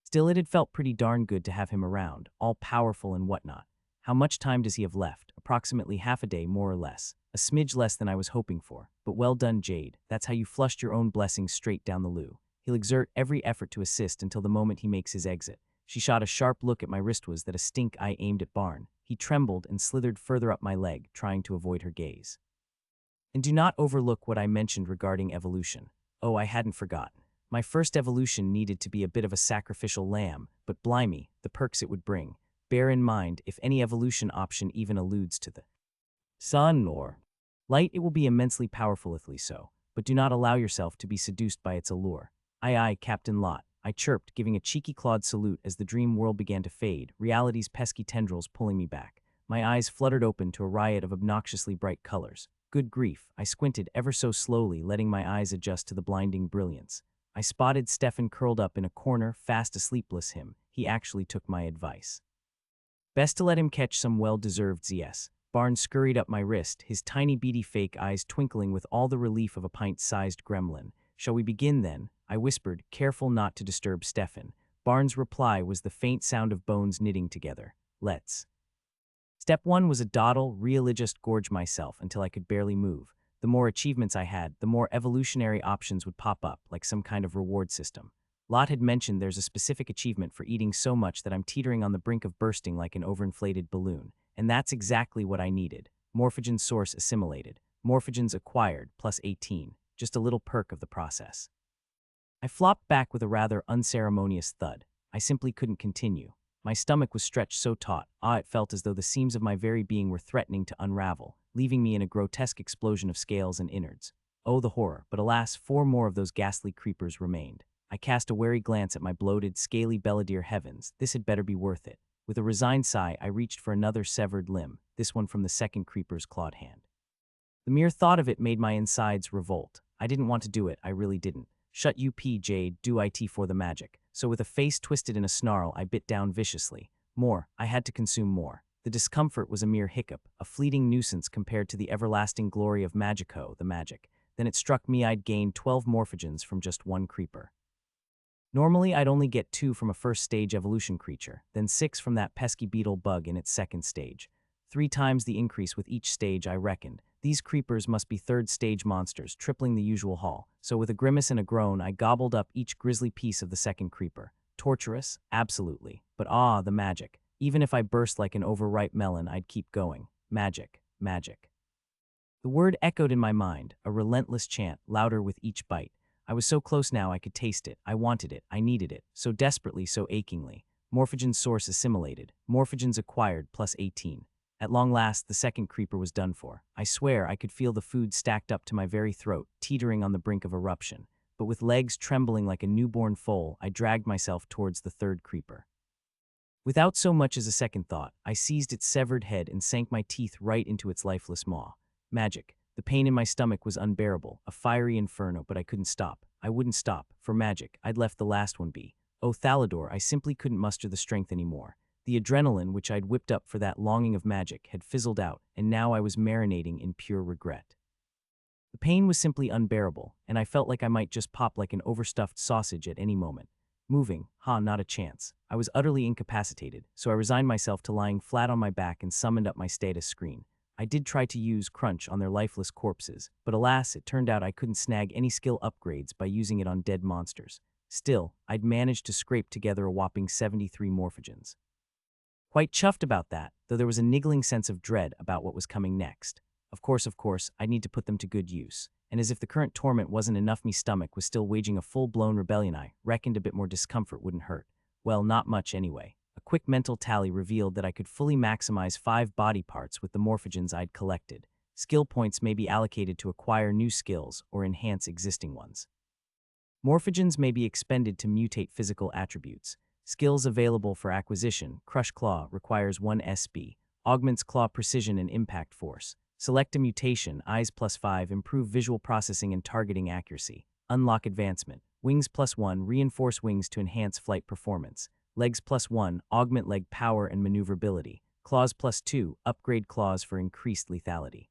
Still, it had felt pretty darn good to have him around, all powerful and whatnot. How much time does he have left? Approximately half a day, more or less. A smidge less than I was hoping for. But well done, Jade. That's how you flushed your own blessings straight down the loo. He'll exert every effort to assist until the moment he makes his exit. She shot a sharp look at my wrist was that a stink eye aimed at Barn. He trembled and slithered further up my leg, trying to avoid her gaze. And do not overlook what I mentioned regarding evolution. Oh, I hadn't forgotten. My first evolution needed to be a bit of a sacrificial lamb, but blimey, the perks it would bring. Bear in mind, if any evolution option even alludes to the sun or light, it will be immensely powerfully so, but do not allow yourself to be seduced by its allure. Aye aye, Captain Lot, I chirped, giving a cheeky clawed salute as the dream world began to fade, reality's pesky tendrils pulling me back. My eyes fluttered open to a riot of obnoxiously bright colors. Good grief, I squinted ever so slowly, letting my eyes adjust to the blinding brilliance. I spotted Stefan curled up in a corner, fast asleep. Bless him, he actually took my advice. Best to let him catch some well-deserved ZS. Barnes scurried up my wrist, his tiny beady fake eyes twinkling with all the relief of a pint-sized gremlin. "Shall we begin then?" I whispered, careful not to disturb Stefan. Barnes' reply was the faint sound of bones knitting together. "Let's." Step 1 was a dawdle, really just gorge myself until I could barely move. The more achievements I had, the more evolutionary options would pop up, like some kind of reward system. Lot had mentioned there's a specific achievement for eating so much that I'm teetering on the brink of bursting like an overinflated balloon. And that's exactly what I needed. Morphogen source assimilated. Morphogens acquired, plus 18. Just a little perk of the process. I flopped back with a rather unceremonious thud. I simply couldn't continue. My stomach was stretched so taut, it felt as though the seams of my very being were threatening to unravel, leaving me in a grotesque explosion of scales and innards. Oh, the horror, but alas, 4 more of those ghastly creepers remained. I cast a wary glance at my bloated, scaly Belladere heavens. This had better be worth it. With a resigned sigh, I reached for another severed limb, this one from the second creeper's clawed hand. The mere thought of it made my insides revolt. I didn't want to do it, I really didn't. "Shut you P, Jade, do it for the magic." So with a face twisted in a snarl, I bit down viciously. More, I had to consume more. The discomfort was a mere hiccup, a fleeting nuisance compared to the everlasting glory of Magico, the magic. Then it struck me I'd gained 12 morphogens from just 1 creeper. Normally, I'd only get 2 from a first-stage evolution creature, then 6 from that pesky beetle bug in its second stage. 3 times the increase with each stage, I reckoned. These creepers must be third-stage monsters, tripling the usual haul. So with a grimace and a groan, I gobbled up each grisly piece of the second creeper. Torturous? Absolutely. But the magic. Even if I burst like an overripe melon, I'd keep going. Magic. Magic. The word echoed in my mind, a relentless chant, louder with each bite. I was so close now I could taste it. I wanted it. I needed it. So desperately, so achingly. Morphogen's source assimilated. Morphogens acquired, plus 18. At long last, the second creeper was done for. I swear I could feel the food stacked up to my very throat, teetering on the brink of eruption. But with legs trembling like a newborn foal, I dragged myself towards the third creeper. Without so much as a second thought, I seized its severed head and sank my teeth right into its lifeless maw. Magic. The pain in my stomach was unbearable, a fiery inferno, but I couldn't stop. I wouldn't stop. For magic, I'd left the last one be. Oh, Thalador, I simply couldn't muster the strength anymore. The adrenaline which I'd whipped up for that longing of magic had fizzled out, and now I was marinating in pure regret. The pain was simply unbearable, and I felt like I might just pop like an overstuffed sausage at any moment. Moving, not a chance. I was utterly incapacitated, so I resigned myself to lying flat on my back and summoned up my status screen. I did try to use Crunch on their lifeless corpses, but alas, it turned out I couldn't snag any skill upgrades by using it on dead monsters. Still, I'd managed to scrape together a whopping 73 morphogens. Quite chuffed about that, though there was a niggling sense of dread about what was coming next. Of course, I'd need to put them to good use. And as if the current torment wasn't enough, me stomach was still waging a full-blown rebellion. I reckoned a bit more discomfort wouldn't hurt. Well, not much anyway. A quick mental tally revealed that I could fully maximize 5 body parts with the morphogens I'd collected. Skill points may be allocated to acquire new skills or enhance existing ones. Morphogens may be expended to mutate physical attributes. Skills available for acquisition: Crush Claw requires 1 SB, augments claw precision and impact force. Select a mutation: Eyes +5, improve visual processing and targeting accuracy. Unlock advancement: Wings +1, reinforce wings to enhance flight performance. Legs +1, augment leg power and maneuverability. Claws +2, upgrade claws for increased lethality.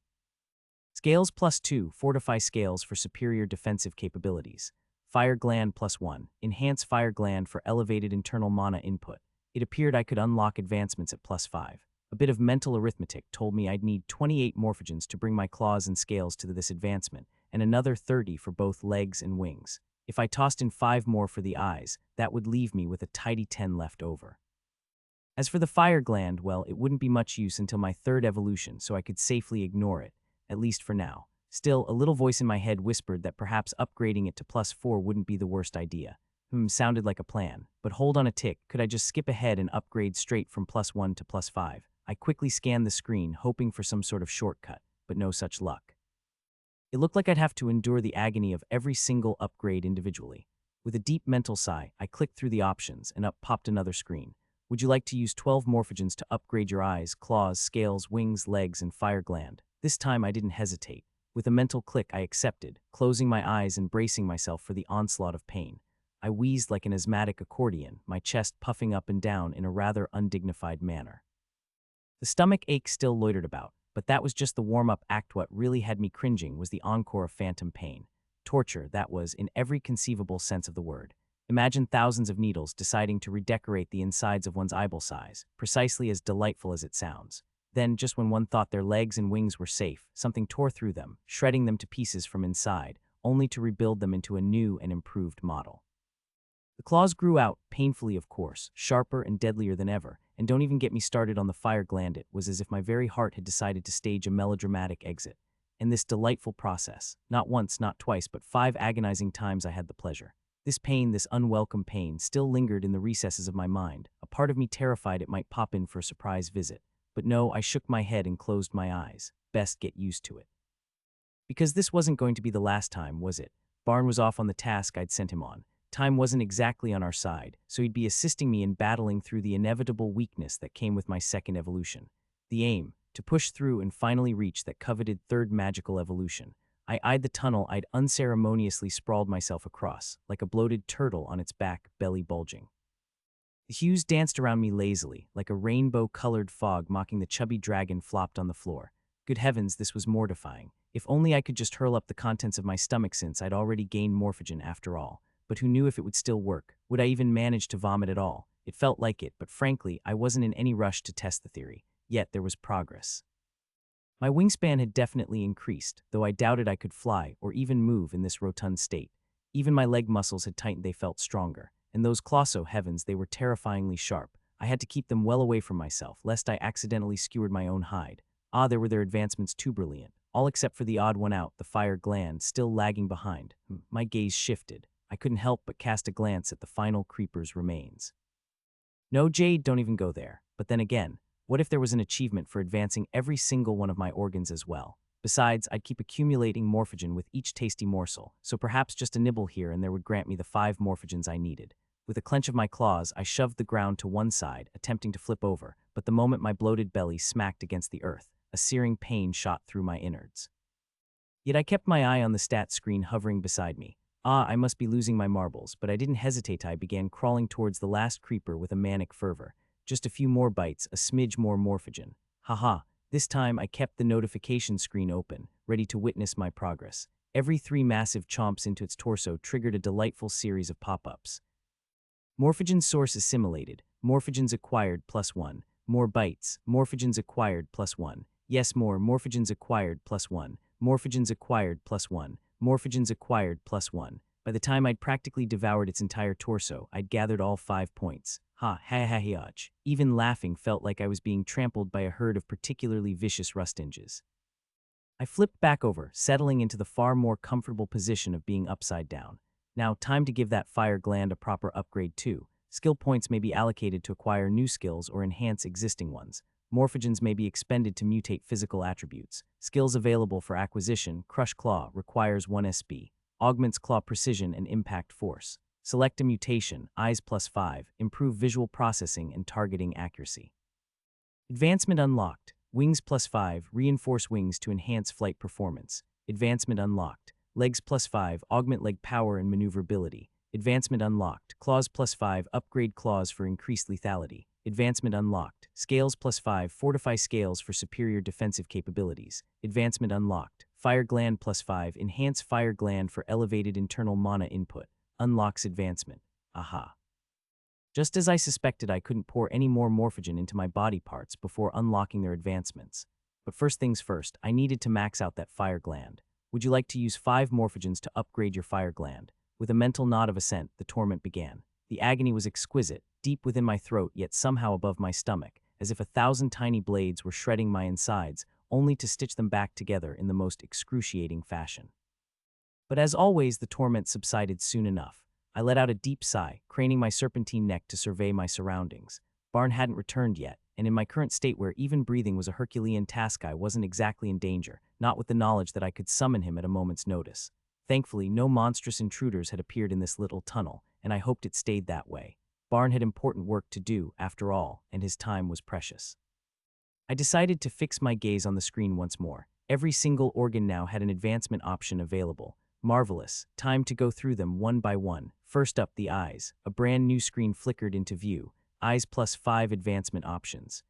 Scales +2, fortify scales for superior defensive capabilities. Fire Gland +1, enhance Fire Gland for elevated internal mana input. It appeared I could unlock advancements at +5. A bit of mental arithmetic told me I'd need 28 morphogens to bring my claws and scales to this advancement, and another 30 for both legs and wings. If I tossed in 5 more for the eyes, that would leave me with a tidy 10 left over. As for the Fire Gland, well, it wouldn't be much use until my 3rd evolution, so I could safely ignore it, at least for now. Still, a little voice in my head whispered that perhaps upgrading it to +4 wouldn't be the worst idea. Sounded like a plan. But hold on a tick, could I just skip ahead and upgrade straight from +1 to +5? I quickly scanned the screen, hoping for some sort of shortcut, but no such luck. It looked like I'd have to endure the agony of every single upgrade individually. With a deep mental sigh, I clicked through the options, and up popped another screen. Would you like to use 12 morphogens to upgrade your eyes, claws, scales, wings, legs, and Fire Gland? This time I didn't hesitate. With a mental click, I accepted, closing my eyes and bracing myself for the onslaught of pain. I wheezed like an asthmatic accordion, my chest puffing up and down in a rather undignified manner. The stomach ache still loitered about, but that was just the warm-up act. What really had me cringing was the encore of phantom pain. Torture, that was, in every conceivable sense of the word. Imagine thousands of needles deciding to redecorate the insides of one's eyeball size, precisely as delightful as it sounds. Then, just when one thought their legs and wings were safe, something tore through them, shredding them to pieces from inside, only to rebuild them into a new and improved model. The claws grew out, painfully of course, sharper and deadlier than ever, and don't even get me started on the Fire Gland. It was as if my very heart had decided to stage a melodramatic exit. And this delightful process, not once, not twice, but 5 agonizing times I had the pleasure. This pain, this unwelcome pain, still lingered in the recesses of my mind, a part of me terrified it might pop in for a surprise visit. But no, I shook my head and closed my eyes. Best get used to it. Because this wasn't going to be the last time, was it? Barn was off on the task I'd sent him on. Time wasn't exactly on our side, so he'd be assisting me in battling through the inevitable weakness that came with my 2nd evolution. The aim, to push through and finally reach that coveted 3rd magical evolution. I eyed the tunnel I'd unceremoniously sprawled myself across, like a bloated turtle on its back, belly bulging. The hues danced around me lazily, like a rainbow-colored fog mocking the chubby dragon flopped on the floor. Good heavens, this was mortifying. If only I could just hurl up the contents of my stomach, since I'd already gained morphogen after all. But who knew if it would still work? Would I even manage to vomit at all? It felt like it, but frankly, I wasn't in any rush to test the theory. Yet there was progress. My wingspan had definitely increased, though I doubted I could fly or even move in this rotund state. Even my leg muscles had tightened, they felt stronger. And those claws, oh heavens, they were terrifyingly sharp. I had to keep them well away from myself, lest I accidentally skewered my own hide. There were their advancements too brilliant. all except for the odd one out, the fire gland, still lagging behind. My gaze shifted. I couldn't help but cast a glance at the final creeper's remains. No, Jade, don't even go there. But then again, what if there was an achievement for advancing every single one of my organs as well? Besides, I'd keep accumulating morphogen with each tasty morsel, so perhaps just a nibble here and there would grant me the 5 morphogens I needed. With a clench of my claws, I shoved the ground to one side, attempting to flip over, but the moment my bloated belly smacked against the earth, a searing pain shot through my innards. Yet I kept my eye on the stat screen hovering beside me. I must be losing my marbles, but I didn't hesitate. I began crawling towards the last creeper with a manic fervor. Just a few more bites, a smidge more morphogen. Haha, this time I kept the notification screen open, ready to witness my progress. Every 3 massive chomps into its torso triggered a delightful series of pop-ups. Morphogen source assimilated. Morphogens acquired +1. More bites. Morphogens acquired +1. Yes, more. Morphogens acquired +1. Morphogens acquired +1. Morphogens acquired +1. By the time I'd practically devoured its entire torso, I'd gathered all 5 points. Even laughing felt like I was being trampled by a herd of particularly vicious rustinges. I flipped back over, settling into the far more comfortable position of being upside down. Now, time to give that fire gland a proper upgrade too. Skill points may be allocated to acquire new skills or enhance existing ones. Morphogens may be expended to mutate physical attributes. Skills available for acquisition: Crush Claw, requires 1 SB. Augments claw precision and impact force. Select a mutation, Eyes +5, improve visual processing and targeting accuracy. Advancement unlocked, Wings +5, reinforce wings to enhance flight performance. Advancement unlocked, Legs +5, augment leg power and maneuverability. Advancement unlocked, Claws +5, upgrade claws for increased lethality. Advancement unlocked, Scales +5, fortify scales for superior defensive capabilities. Advancement unlocked, Fire gland +5, enhance fire gland for elevated internal mana input. Unlocks advancement. Aha. Just as I suspected, I couldn't pour any more morphogen into my body parts before unlocking their advancements. But first things first, I needed to max out that fire gland. Would you like to use 5 morphogens to upgrade your fire gland? With a mental nod of assent, the torment began. The agony was exquisite, deep within my throat yet somehow above my stomach, as if 1,000 tiny blades were shredding my insides, only to stitch them back together in the most excruciating fashion. But as always, the torment subsided soon enough. I let out a deep sigh, craning my serpentine neck to survey my surroundings. Barn hadn't returned yet, and in my current state where even breathing was a Herculean task, I wasn't exactly in danger, not with the knowledge that I could summon him at a moment's notice. Thankfully, no monstrous intruders had appeared in this little tunnel, and I hoped it stayed that way. Barn had important work to do, after all, and his time was precious. I decided to fix my gaze on the screen once more. Every single organ now had an advancement option available. Marvelous. Time to go through them one by one. First up, the eyes. A brand new screen flickered into view. Eyes +5 advancement options.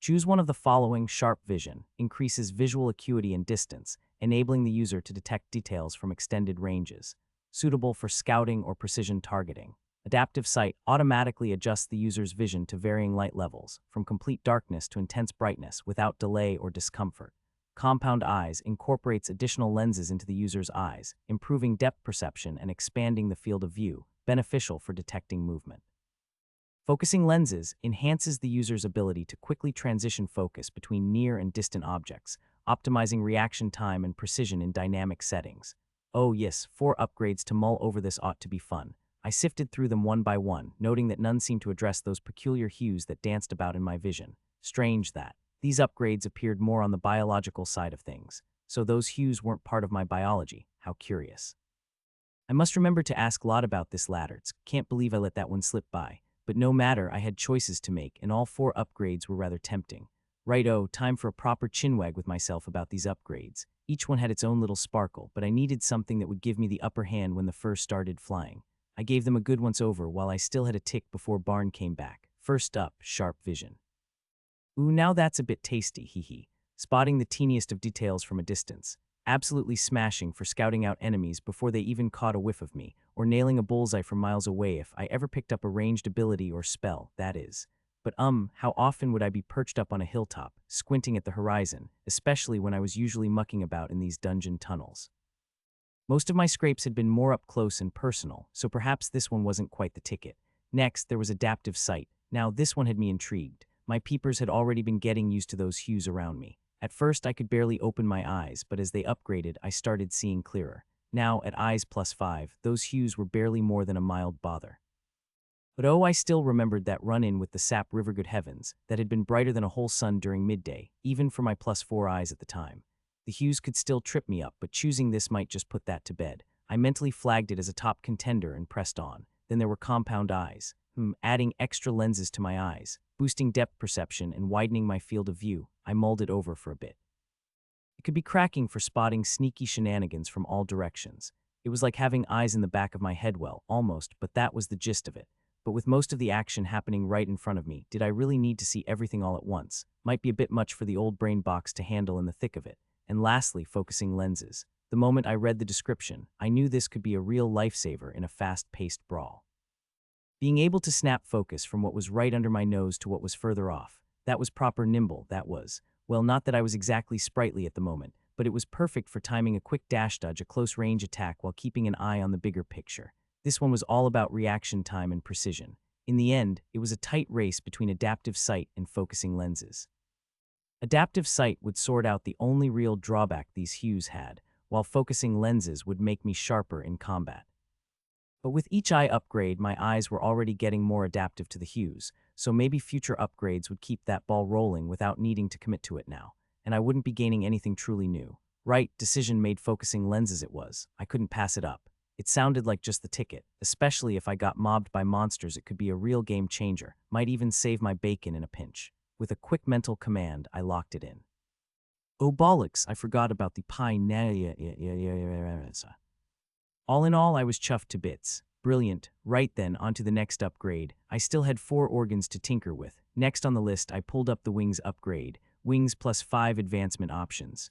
Choose one of the following. Sharp vision. Increases visual acuity and distance, enabling the user to detect details from extended ranges. Suitable for scouting or precision targeting. Adaptive sight automatically adjusts the user's vision to varying light levels, from complete darkness to intense brightness, without delay or discomfort. Compound eyes incorporates additional lenses into the user's eyes, improving depth perception and expanding the field of view, beneficial for detecting movement. Focusing lenses enhances the user's ability to quickly transition focus between near and distant objects, optimizing reaction time and precision in dynamic settings. Oh yes, 4 upgrades to mull over. This ought to be fun. I sifted through them one by one, noting that none seemed to address those peculiar hues that danced about in my vision. Strange that these upgrades appeared more on the biological side of things, so those hues weren't part of my biology. How curious. I must remember to ask Lot about this latter. Can't believe I let that one slip by. But no matter, I had choices to make, and all 4 upgrades were rather tempting. Righto, time for a proper chinwag with myself about these upgrades. Each one had its own little sparkle, but I needed something that would give me the upper hand when the furs started flying. I gave them a good once over while I still had a tick before Barn came back. First up, sharp vision. Ooh, now that's a bit tasty, hee. Spotting the teeniest of details from a distance. Absolutely smashing for scouting out enemies before they even caught a whiff of me, or nailing a bullseye from miles away if I ever picked up a ranged ability or spell, that is. But how often would I be perched up on a hilltop, squinting at the horizon, especially when I was usually mucking about in these dungeon tunnels. Most of my scrapes had been more up close and personal, so perhaps this one wasn't quite the ticket. Next, there was adaptive sight. Now this one had me intrigued. My peepers had already been getting used to those hues around me. At first, I could barely open my eyes, but as they upgraded, I started seeing clearer. Now, at eyes +5, those hues were barely more than a mild bother. But oh, I still remembered that run-in with the sap Rivergood Heavens that had been brighter than a whole sun during midday, even for my +4 eyes at the time. The hues could still trip me up, but choosing this might just put that to bed. I mentally flagged it as a top contender and pressed on. Then there were compound eyes, adding extra lenses to my eyes, boosting depth perception and widening my field of view. I mulled it over for a bit. It could be cracking for spotting sneaky shenanigans from all directions. It was like having eyes in the back of my head, well, almost, but that was the gist of it. But with most of the action happening right in front of me, did I really need to see everything all at once? Might be a bit much for the old brain box to handle in the thick of it. And lastly, focusing lenses. The moment I read the description, I knew this could be a real lifesaver in a fast-paced brawl. Being able to snap focus from what was right under my nose to what was further off, that was proper nimble, that was. Well, not that I was exactly sprightly at the moment, but it was perfect for timing a quick dash dodge, a close-range attack while keeping an eye on the bigger picture. This one was all about reaction time and precision. In the end, it was a tight race between adaptive sight and focusing lenses. Adaptive sight would sort out the only real drawback these hues had, while focusing lenses would make me sharper in combat. But with each eye upgrade, my eyes were already getting more adaptive to the hues, so maybe future upgrades would keep that ball rolling without needing to commit to it now, and I wouldn't be gaining anything truly new. Right, decision made focusing lenses it was. I couldn't pass it up. It sounded like just the ticket, especially if I got mobbed by monsters. It could be a real game changer, might even save my bacon in a pinch. With a quick mental command, I locked it in. Oh bollocks, I forgot about the pie. All in all, I was chuffed to bits. Brilliant. Right then, on to the next upgrade. I still had 4 organs to tinker with. Next on the list, I pulled up the wings upgrade. Wings +5 advancement options.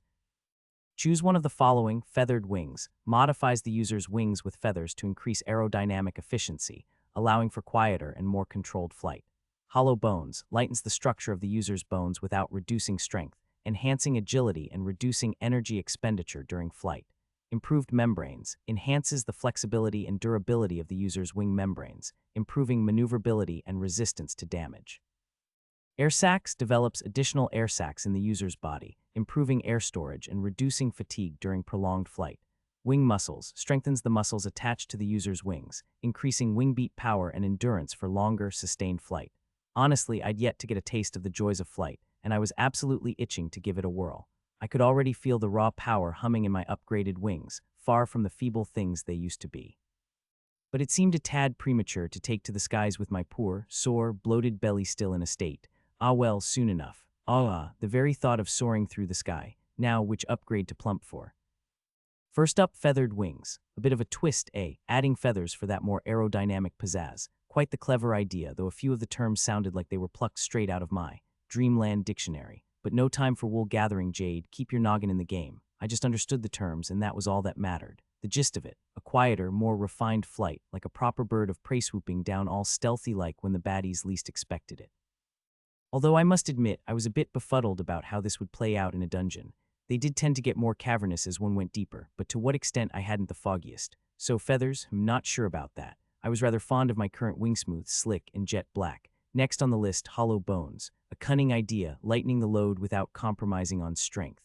Choose one of the following. Feathered wings. Modifies the user's wings with feathers to increase aerodynamic efficiency, allowing for quieter and more controlled flight. Hollow bones. Lightens the structure of the user's bones without reducing strength, enhancing agility and reducing energy expenditure during flight. Improved membranes. Enhances the flexibility and durability of the user's wing membranes, improving maneuverability and resistance to damage. Air sacs. Develops additional air sacs in the user's body, improving air storage and reducing fatigue during prolonged flight. Wing muscles. Strengthens the muscles attached to the user's wings, increasing wing beat power and endurance for longer, sustained flight. Honestly, I'd yet to get a taste of the joys of flight, and I was absolutely itching to give it a whirl. I could already feel the raw power humming in my upgraded wings, far from the feeble things they used to be. But it seemed a tad premature to take to the skies with my poor, sore, bloated belly still in a state. Ah well, soon enough. The very thought of soaring through the sky. Now, which upgrade to plump for? First up, feathered wings. A bit of a twist, adding feathers for that more aerodynamic pizzazz. Quite the clever idea, though a few of the terms sounded like they were plucked straight out of my Dreamland dictionary. But no time for wool gathering, Jade. Keep your noggin in the game. I just understood the terms, and that was all that mattered. The gist of it, a quieter, more refined flight, like a proper bird of prey swooping down all stealthy-like when the baddies least expected it. Although I must admit, I was a bit befuddled about how this would play out in a dungeon. They did tend to get more cavernous as one went deeper, but to what extent I hadn't the foggiest. So feathers, I'm not sure about that. I was rather fond of my current wingsmooth, slick, and jet black. Next on the list, hollow bones. A cunning idea, lightening the load without compromising on strength.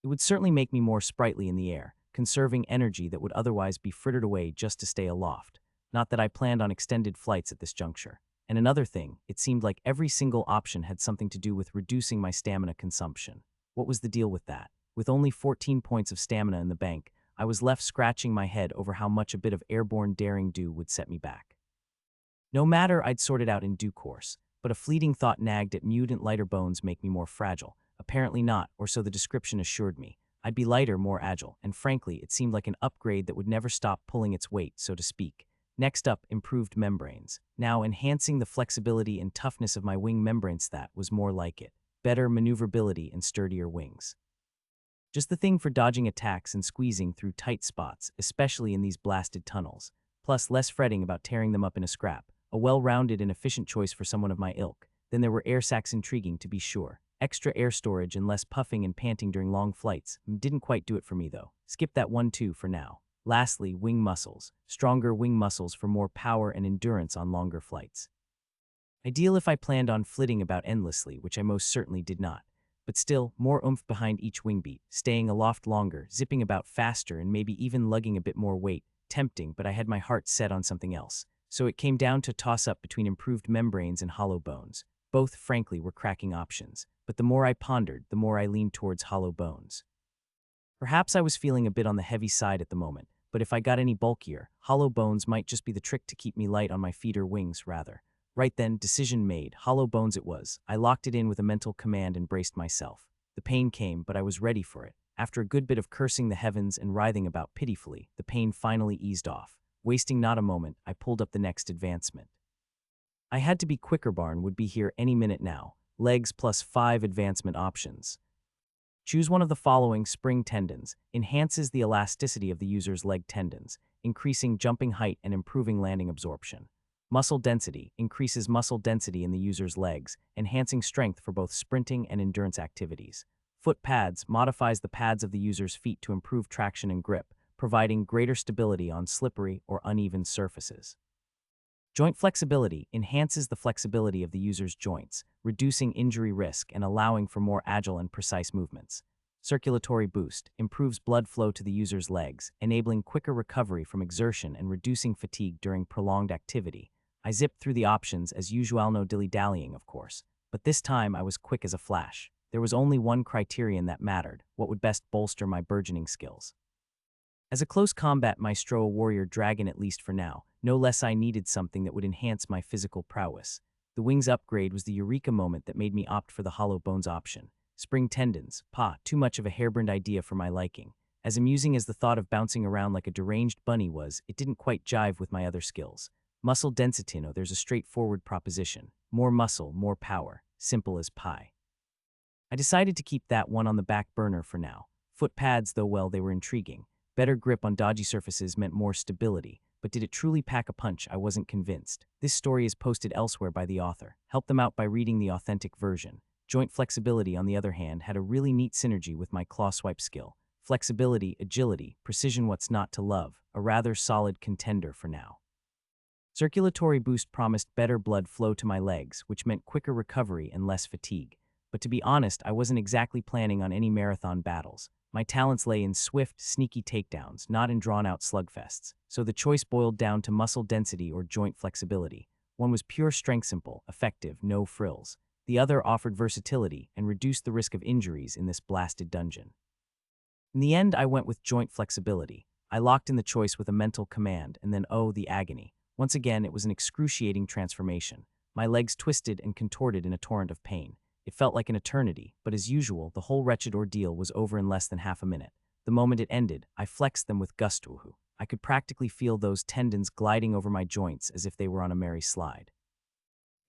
It would certainly make me more sprightly in the air, conserving energy that would otherwise be frittered away just to stay aloft. Not that I planned on extended flights at this juncture. And another thing, it seemed like every single option had something to do with reducing my stamina consumption. What was the deal with that? With only 14 points of stamina in the bank, I was left scratching my head over how much a bit of airborne daring do would set me back. No matter, I'd sort it out in due course, but a fleeting thought nagged at mutant lighter bones make me more fragile. Apparently not, or so the description assured me. I'd be lighter, more agile, and frankly, it seemed like an upgrade that would never stop pulling its weight, so to speak. Next up, improved membranes. Now, enhancing the flexibility and toughness of my wing membranes, that was more like it. Better maneuverability and sturdier wings. Just the thing for dodging attacks and squeezing through tight spots, especially in these blasted tunnels. Plus, less fretting about tearing them up in a scrap. A well-rounded and efficient choice for someone of my ilk. Then there were air sacs, intriguing to be sure. Extra air storage and less puffing and panting during long flights. Didn't quite do it for me though. Skip that one too for now. Lastly, wing muscles. Stronger wing muscles for more power and endurance on longer flights. Ideal if I planned on flitting about endlessly, which I most certainly did not. but still, more oomph behind each wing beat, staying aloft longer, zipping about faster, and maybe even lugging a bit more weight. Tempting, but I had my heart set on something else. So it came down to toss-up between improved membranes and hollow bones. Both, frankly, were cracking options, but the more I pondered, the more I leaned towards hollow bones. Perhaps I was feeling a bit on the heavy side at the moment, but if I got any bulkier, hollow bones might just be the trick to keep me light on my feet or wings, rather. Right then, decision made, hollow bones it was. I locked it in with a mental command and braced myself. The pain came, but I was ready for it. After a good bit of cursing the heavens and writhing about pitifully, the pain finally eased off. Wasting not a moment, I pulled up the next advancement. I had to be quicker. Barn would be here any minute now. Legs plus 5 advancement options. Choose one of the following. Spring tendons. Enhances the elasticity of the user's leg tendons, increasing jumping height and improving landing absorption. Muscle density. Increases muscle density in the user's legs, enhancing strength for both sprinting and endurance activities. Foot pads. Modifies the pads of the user's feet to improve traction and grip, providing greater stability on slippery or uneven surfaces. Joint flexibility. Enhances the flexibility of the user's joints, reducing injury risk and allowing for more agile and precise movements. Circulatory boost. Improves blood flow to the user's legs, enabling quicker recovery from exertion and reducing fatigue during prolonged activity. I zipped through the options as usual, no dilly-dallying, of course, but this time I was quick as a flash. There was only one criterion that mattered: what would best bolster my burgeoning skills. As a close combat maestro, a warrior dragon at least for now, no less, I needed something that would enhance my physical prowess. The wings upgrade was the eureka moment that made me opt for the hollow bones option. Spring tendons, too much of a harebrained idea for my liking. As amusing as the thought of bouncing around like a deranged bunny was, it didn't quite jive with my other skills. Muscle density. No, there's a straightforward proposition. More muscle, more power. Simple as pie. I decided to keep that one on the back burner for now. Foot pads, though, well, they were intriguing. Better grip on dodgy surfaces meant more stability, but did it truly pack a punch? I wasn't convinced. This story is posted elsewhere by the author. Help them out by reading the authentic version. Joint flexibility, on the other hand, had a really neat synergy with my claw swipe skill. Flexibility, agility, precision, what's not to love? A rather solid contender for now. Circulatory boost promised better blood flow to my legs, which meant quicker recovery and less fatigue. But to be honest, I wasn't exactly planning on any marathon battles. My talents lay in swift, sneaky takedowns, not in drawn-out slugfests, so the choice boiled down to muscle density or joint flexibility. One was pure strength, simple, effective, no frills. The other offered versatility and reduced the risk of injuries in this blasted dungeon. In the end, I went with joint flexibility. I locked in the choice with a mental command, and then, oh, the agony. Once again, it was an excruciating transformation. My legs twisted and contorted in a torrent of pain. It felt like an eternity, but as usual, the whole wretched ordeal was over in less than half a minute. The moment it ended, I flexed them with gusto. I could practically feel those tendons gliding over my joints as if they were on a merry slide.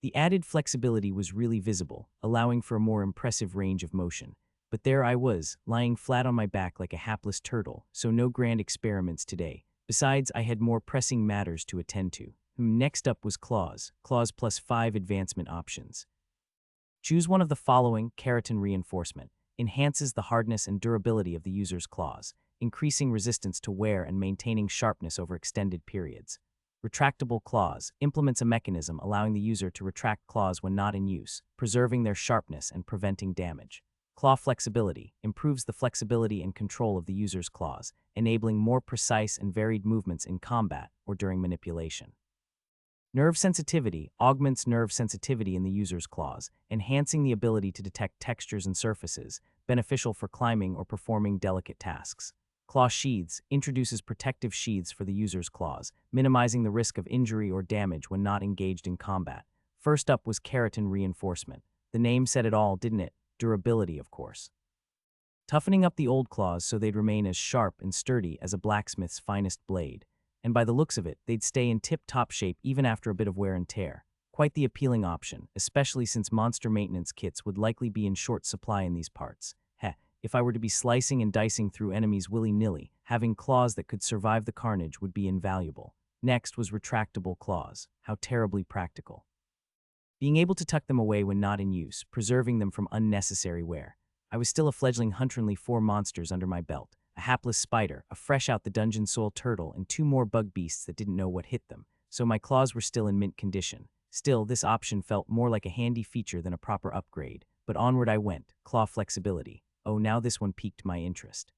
The added flexibility was really visible, allowing for a more impressive range of motion. But there I was, lying flat on my back like a hapless turtle, so no grand experiments today. Besides, I had more pressing matters to attend to. Next up was claws plus 5 advancement options. Choose one of the following. Keratin reinforcement. Enhances the hardness and durability of the user's claws, increasing resistance to wear and maintaining sharpness over extended periods. Retractable claws. Implements a mechanism allowing the user to retract claws when not in use, preserving their sharpness and preventing damage. Claw flexibility. Improves the flexibility and control of the user's claws, enabling more precise and varied movements in combat or during manipulation. Nerve sensitivity. Augments nerve sensitivity in the user's claws, enhancing the ability to detect textures and surfaces, beneficial for climbing or performing delicate tasks. Claw sheaths. Introduces protective sheaths for the user's claws, minimizing the risk of injury or damage when not engaged in combat. First up was keratin reinforcement. The name said it all, didn't it? Durability, of course. Toughening up the old claws so they'd remain as sharp and sturdy as a blacksmith's finest blade. And by the looks of it, they'd stay in tip-top shape even after a bit of wear and tear. Quite the appealing option, especially since monster maintenance kits would likely be in short supply in these parts. If I were to be slicing and dicing through enemies willy-nilly, having claws that could survive the carnage would be invaluable. Next was retractable claws. How terribly practical. Being able to tuck them away when not in use, preserving them from unnecessary wear. I was still a fledgling hunter, only 4 monsters under my belt. A hapless spider, a fresh-out-the-dungeon soul turtle, and 2 more bug beasts that didn't know what hit them, so my claws were still in mint condition. Still, this option felt more like a handy feature than a proper upgrade. but onward I went. Claw flexibility. Oh, now this one piqued my interest.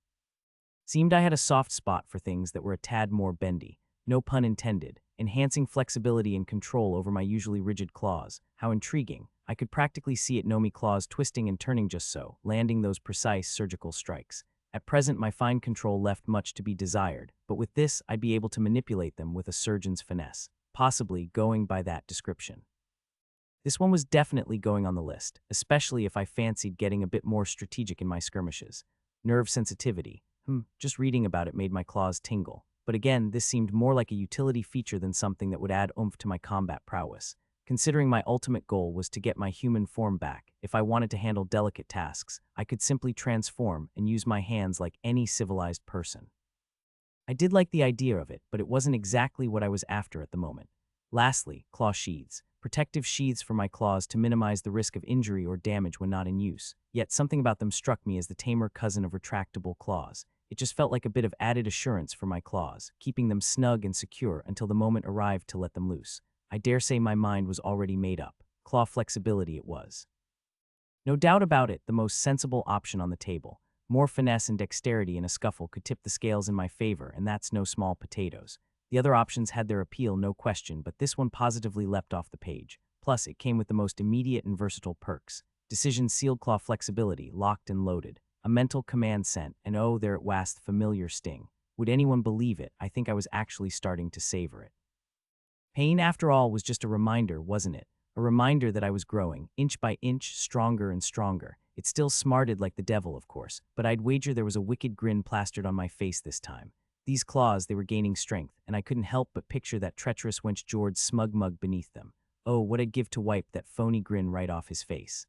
Seemed I had a soft spot for things that were a tad more bendy. No pun intended, enhancing flexibility and control over my usually rigid claws. How intriguing. I could practically see it Nomi claws twisting and turning just so, landing those precise surgical strikes. At present, my fine control left much to be desired, but with this, I'd be able to manipulate them with a surgeon's finesse, possibly going by that description. This one was definitely going on the list, especially if I fancied getting a bit more strategic in my skirmishes. Nerve sensitivity. Just reading about it made my claws tingle. But again, this seemed more like a utility feature than something that would add oomph to my combat prowess. Considering my ultimate goal was to get my human form back, if I wanted to handle delicate tasks, I could simply transform and use my hands like any civilized person. I did like the idea of it, but it wasn't exactly what I was after at the moment. Lastly, claw sheaths. Protective sheaths for my claws to minimize the risk of injury or damage when not in use. Yet something about them struck me as the tamer cousin of retractable claws. It just felt like a bit of added assurance for my claws, keeping them snug and secure until the moment arrived to let them loose. I dare say my mind was already made up. Claw flexibility it was. No doubt about it, the most sensible option on the table. More finesse and dexterity in a scuffle could tip the scales in my favor, and that's no small potatoes. The other options had their appeal, no question, but this one positively leapt off the page. Plus, it came with the most immediate and versatile perks. Decision sealed claw flexibility, locked and loaded. A mental command sent, and oh, there it was, the familiar sting. Would anyone believe it? I think I was actually starting to savor it. Pain, after all, was just a reminder, wasn't it? A reminder that I was growing, inch by inch, stronger and stronger. It still smarted like the devil, of course, but I'd wager there was a wicked grin plastered on my face this time. These claws, they were gaining strength, and I couldn't help but picture that treacherous wench George's smug mug beneath them. Oh, what I'd give to wipe that phony grin right off his face.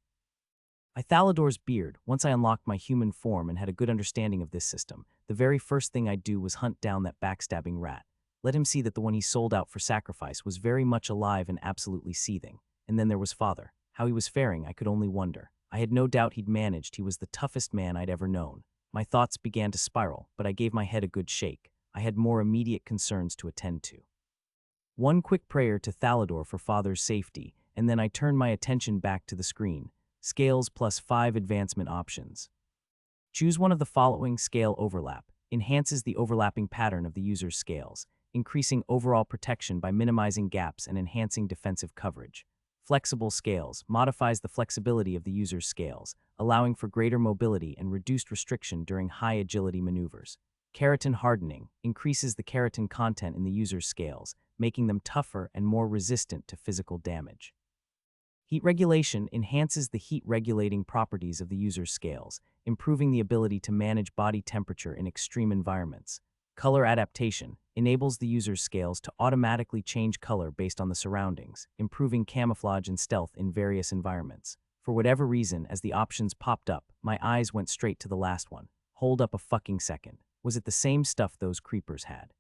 Thalador's beard. Once I unlocked my human form and had a good understanding of this system, the very first thing I'd do was hunt down that backstabbing rat. Let him see that the one he sold out for sacrifice was very much alive and absolutely seething. And then there was Father. How he was faring, I could only wonder. I had no doubt he'd managed. He was the toughest man I'd ever known. My thoughts began to spiral, but I gave my head a good shake. I had more immediate concerns to attend to. One quick prayer to Thalador for Father's safety, and then I turned my attention back to the screen. Scales plus 5 advancement options. Choose one of the following. Scale overlap. Enhances the overlapping pattern of the user's scales, increasing overall protection by minimizing gaps and enhancing defensive coverage. Flexible scales modifies the flexibility of the user's scales, allowing for greater mobility and reduced restriction during high agility maneuvers. Keratin hardening increases the keratin content in the user's scales, making them tougher and more resistant to physical damage. Heat regulation enhances the heat-regulating properties of the user's scales, improving the ability to manage body temperature in extreme environments. Color adaptation enables the user's scales to automatically change color based on the surroundings, improving camouflage and stealth in various environments. For whatever reason, as the options popped up, my eyes went straight to the last one. Hold up a fucking second. Was it the same stuff those creepers had?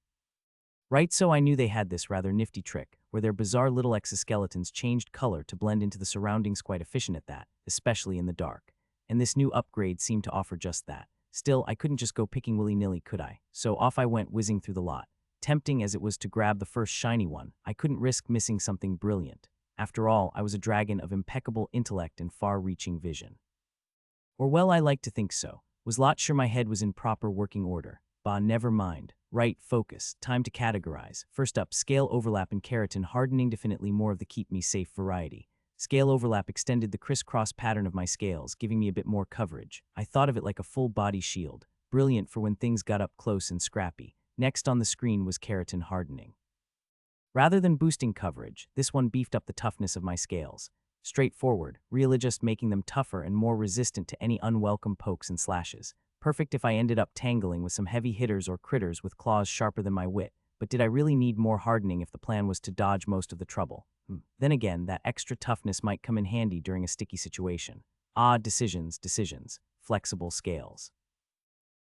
Right, so I knew they had this rather nifty trick, where their bizarre little exoskeletons changed color to blend into the surroundings, quite efficient at that, especially in the dark. And this new upgrade seemed to offer just that. Still, I couldn't just go picking willy-nilly, could I? So off I went whizzing through the lot. Tempting as it was to grab the first shiny one, I couldn't risk missing something brilliant. After all, I was a dragon of impeccable intellect and far-reaching vision. Or well, I like to think so. Was lot sure my head was in proper working order. Bah, never mind. Right, focus. Time to categorize. First up, scale overlap and keratin hardening, definitely more of the keep me safe variety. Scale overlap extended the crisscross pattern of my scales, giving me a bit more coverage. I thought of it like a full body shield. Brilliant for when things got up close and scrappy. Next on the screen was keratin hardening. Rather than boosting coverage, this one beefed up the toughness of my scales. Straightforward, really just making them tougher and more resistant to any unwelcome pokes and slashes. Perfect if I ended up tangling with some heavy hitters or critters with claws sharper than my wit. But did I really need more hardening if the plan was to dodge most of the trouble? Then again, that extra toughness might come in handy during a sticky situation. Odd decisions. Flexible scales.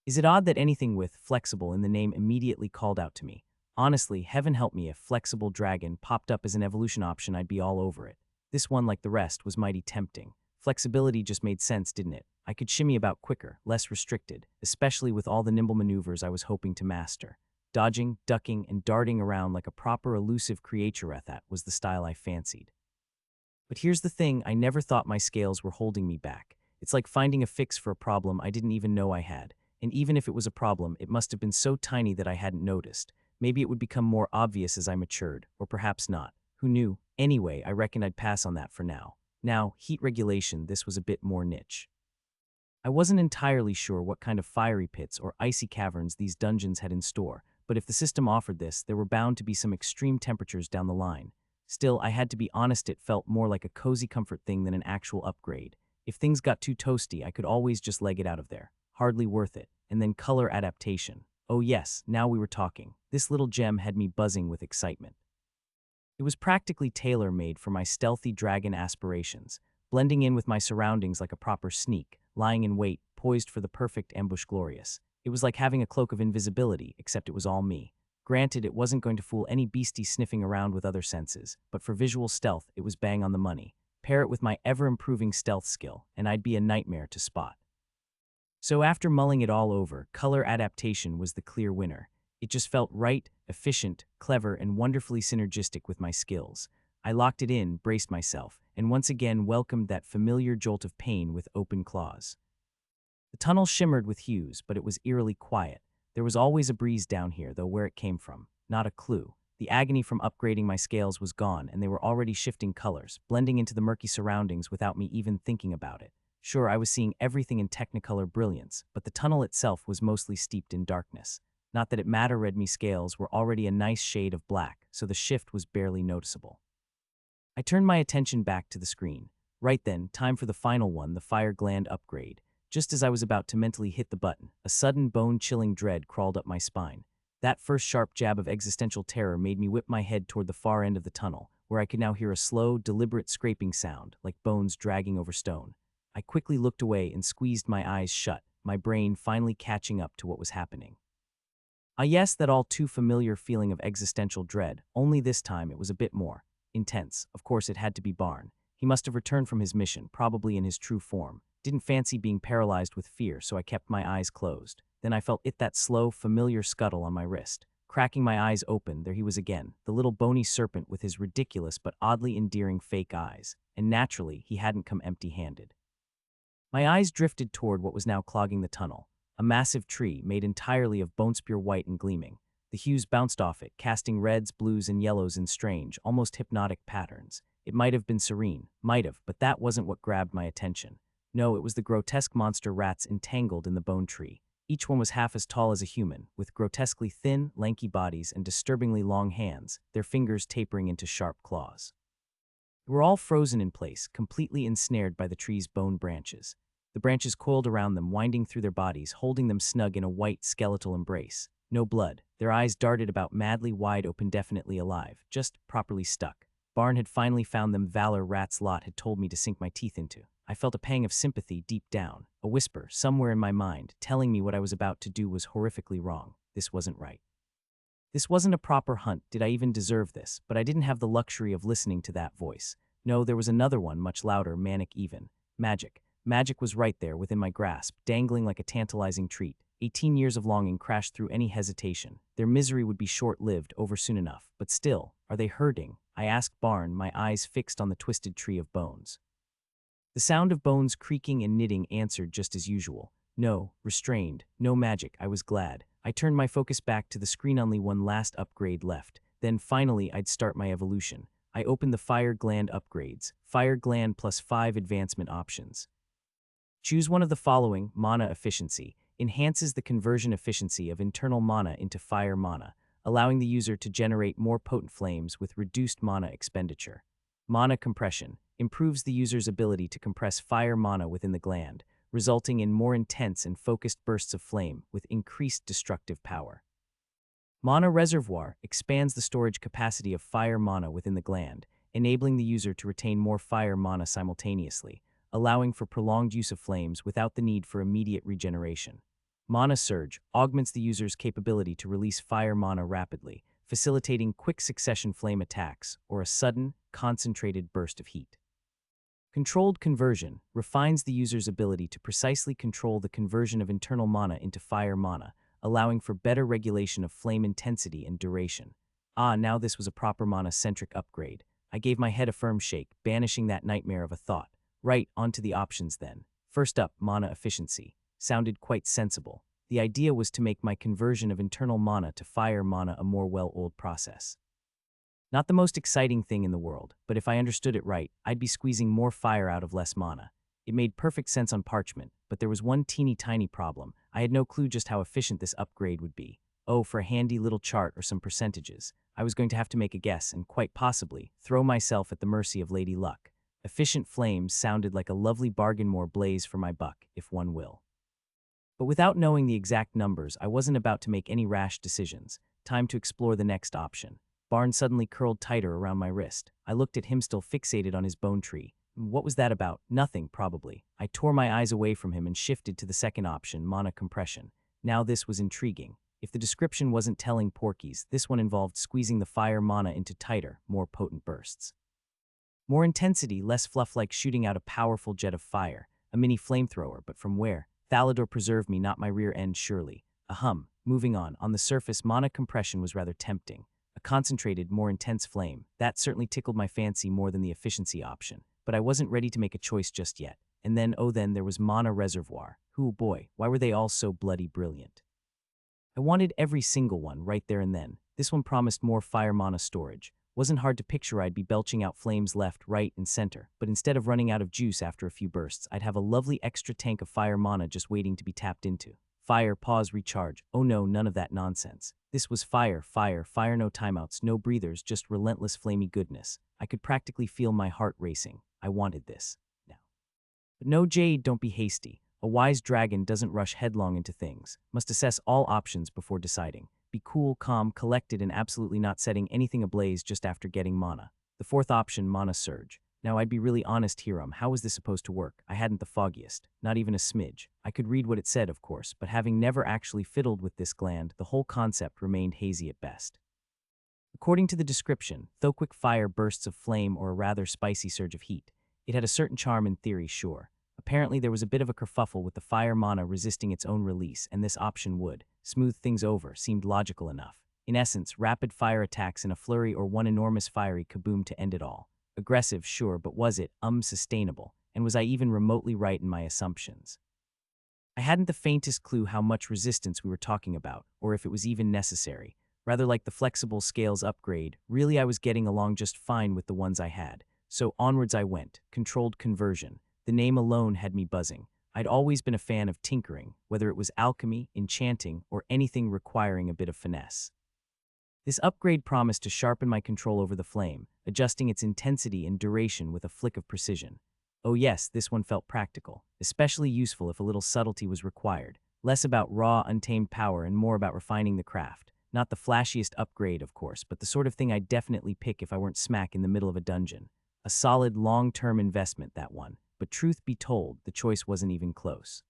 Is it odd that anything with flexible in the name immediately called out to me? Honestly, heaven help me if flexible dragon popped up as an evolution option, I'd be all over it. This one, like the rest, was mighty tempting. Flexibility just made sense, didn't it? I could shimmy about quicker, less restricted, especially with all the nimble maneuvers I was hoping to master. Dodging, ducking, and darting around like a proper elusive creature, that was the style I fancied. But here's the thing, I never thought my scales were holding me back. It's like finding a fix for a problem I didn't even know I had. And even if it was a problem, it must have been so tiny that I hadn't noticed. Maybe it would become more obvious as I matured, or perhaps not. Who knew? Anyway, I reckon I'd pass on that for now. Now, heat regulation, this was a bit more niche. I wasn't entirely sure what kind of fiery pits or icy caverns these dungeons had in store, but if the system offered this, there were bound to be some extreme temperatures down the line. Still, I had to be honest, it felt more like a cozy comfort thing than an actual upgrade. If things got too toasty, I could always just leg it out of there. Hardly worth it. And then color adaptation. Oh yes, now we were talking. This little gem had me buzzing with excitement. It was practically tailor-made for my stealthy dragon aspirations, blending in with my surroundings like a proper sneak, lying in wait, poised for the perfect ambush glorious. It was like having a cloak of invisibility, except it was all me. Granted, it wasn't going to fool any beastie sniffing around with other senses, but for visual stealth, it was bang on the money. Pair it with my ever-improving stealth skill, and I'd be a nightmare to spot. So after mulling it all over, color adaptation was the clear winner. It just felt right, efficient, clever, and wonderfully synergistic with my skills. I locked it in, braced myself, and once again welcomed that familiar jolt of pain with open claws. The tunnel shimmered with hues, but it was eerily quiet. There was always a breeze down here, though where it came from, not a clue. The agony from upgrading my scales was gone, and they were already shifting colors, blending into the murky surroundings without me even thinking about it. Sure, I was seeing everything in technicolor brilliance, but the tunnel itself was mostly steeped in darkness. Not that it mattered, me scales were already a nice shade of black, so the shift was barely noticeable. I turned my attention back to the screen. Right then, time for the final one, the fire gland upgrade. Just as I was about to mentally hit the button, a sudden bone-chilling dread crawled up my spine. That first sharp jab of existential terror made me whip my head toward the far end of the tunnel, where I could now hear a slow, deliberate scraping sound, like bones dragging over stone. I quickly looked away and squeezed my eyes shut, my brain finally catching up to what was happening. Ah yes, that all too familiar feeling of existential dread, only this time it was a bit more intense. Of course it had to be Barn. He must have returned from his mission, probably in his true form. Didn't fancy being paralyzed with fear, so I kept my eyes closed. Then I felt that slow, familiar scuttle on my wrist. Cracking my eyes open, there he was again, the little bony serpent with his ridiculous but oddly endearing fake eyes. And naturally, he hadn't come empty-handed. My eyes drifted toward what was now clogging the tunnel. A massive tree made entirely of bonespure white and gleaming. The hues bounced off it, casting reds, blues, and yellows in strange, almost hypnotic patterns. It might have been serene, but that wasn't what grabbed my attention. No, it was the grotesque monster rats entangled in the bone tree. Each one was half as tall as a human, with grotesquely thin, lanky bodies and disturbingly long hands, their fingers tapering into sharp claws. They were all frozen in place, completely ensnared by the tree's bone branches. The branches coiled around them, winding through their bodies, holding them snug in a white, skeletal embrace. No blood. Their eyes darted about madly wide open, definitely alive, just properly stuck. Barn had finally found them. Valor Rat's lot had told me to sink my teeth into. I felt a pang of sympathy deep down, a whisper somewhere in my mind telling me what I was about to do was horrifically wrong. This wasn't right. This wasn't a proper hunt. Did I even deserve this? But I didn't have the luxury of listening to that voice. No, there was another one, much louder, manic even. Magic. Magic was right there within my grasp, dangling like a tantalizing treat. 18 years of longing crashed through any hesitation. Their misery would be short-lived, over soon enough. But still, are they hurting? I asked Barn, my eyes fixed on the twisted tree of bones. The sound of bones creaking and knitting answered just as usual. No, restrained, no magic. I was glad. I turned my focus back to the screen, only one last upgrade left. Then finally I'd start my evolution. I opened the Fire Gland upgrades. Fire Gland plus 5 advancement options. Choose one of the following. Mana efficiency. Enhances the conversion efficiency of internal mana into fire mana, allowing the user to generate more potent flames with reduced mana expenditure. Mana compression. Improves the user's ability to compress fire mana within the gland, resulting in more intense and focused bursts of flame with increased destructive power. Mana reservoir expands the storage capacity of fire mana within the gland, enabling the user to retain more fire mana simultaneously, allowing for prolonged use of flames without the need for immediate regeneration. Mana surge augments the user's capability to release fire mana rapidly, facilitating quick succession flame attacks or a sudden, concentrated burst of heat. Controlled conversion refines the user's ability to precisely control the conversion of internal mana into fire mana, allowing for better regulation of flame intensity and duration. Now this was a proper mana-centric upgrade. I gave my head a firm shake, banishing that nightmare of a thought. Right, onto the options then. First up, mana efficiency. Sounded quite sensible. The idea was to make my conversion of internal mana to fire mana a more well-oiled process. Not the most exciting thing in the world, but if I understood it right, I'd be squeezing more fire out of less mana. It made perfect sense on parchment, but there was one teeny-tiny problem. I had no clue just how efficient this upgrade would be. Oh, for a handy little chart or some percentages. I was going to have to make a guess and, quite possibly, throw myself at the mercy of Lady Luck. Efficient flames sounded like a lovely bargain, more blaze for my buck, if one will. But without knowing the exact numbers, I wasn't about to make any rash decisions. Time to explore the next option. Barnes suddenly curled tighter around my wrist. I looked at him, still fixated on his bone tree. What was that about? Nothing, probably. I tore my eyes away from him and shifted to the second option, mana compression. Now this was intriguing. If the description wasn't telling porkies, this one involved squeezing the fire mana into tighter, more potent bursts. More intensity, less fluff, like shooting out a powerful jet of fire. A mini flamethrower, but from where? Thalador preserve me, not my rear end, surely. Moving on the surface, mana compression was rather tempting. A concentrated, more intense flame. That certainly tickled my fancy more than the efficiency option. But I wasn't ready to make a choice just yet. And then, there was mana reservoir. Oh boy, why were they all so bloody brilliant? I wanted every single one right there and then. This one promised more fire mana storage. Wasn't hard to picture I'd be belching out flames left, right, and center, but instead of running out of juice after a few bursts, I'd have a lovely extra tank of fire mana just waiting to be tapped into. Fire, pause, recharge. Oh no, none of that nonsense. This was fire, no timeouts, no breathers, just relentless flamey goodness. I could practically feel my heart racing. I wanted this. Now. But no, Jade, don't be hasty. A wise dragon doesn't rush headlong into things. Must assess all options before deciding. Be cool, calm, collected, and absolutely not setting anything ablaze just after getting mana. The fourth option, mana surge. Now, I'd be really honest here, how was this supposed to work? I hadn't the foggiest, not even a smidge. I could read what it said, of course, but having never actually fiddled with this gland, the whole concept remained hazy at best. According to the description, though quick fire bursts of flame or a rather spicy surge of heat, it had a certain charm in theory, sure. Apparently there was a bit of a kerfuffle with the fire mana resisting its own release, and this option would smooth things over, seemed logical enough. In essence, rapid fire attacks in a flurry or one enormous fiery kaboom to end it all. Aggressive, sure, but was it sustainable? And was I even remotely right in my assumptions? I hadn't the faintest clue how much resistance we were talking about, or if it was even necessary. Rather like the flexible scales upgrade, really I was getting along just fine with the ones I had. So onwards I went, controlled conversion. The name alone had me buzzing. I'd always been a fan of tinkering, whether it was alchemy, enchanting, or anything requiring a bit of finesse. This upgrade promised to sharpen my control over the flame, adjusting its intensity and duration with a flick of precision. Oh yes, this one felt practical, especially useful if a little subtlety was required. Less about raw, untamed power and more about refining the craft. Not the flashiest upgrade, of course, but the sort of thing I'd definitely pick if I weren't smack in the middle of a dungeon. A solid, long-term investment, that one. But truth be told, the choice wasn't even close.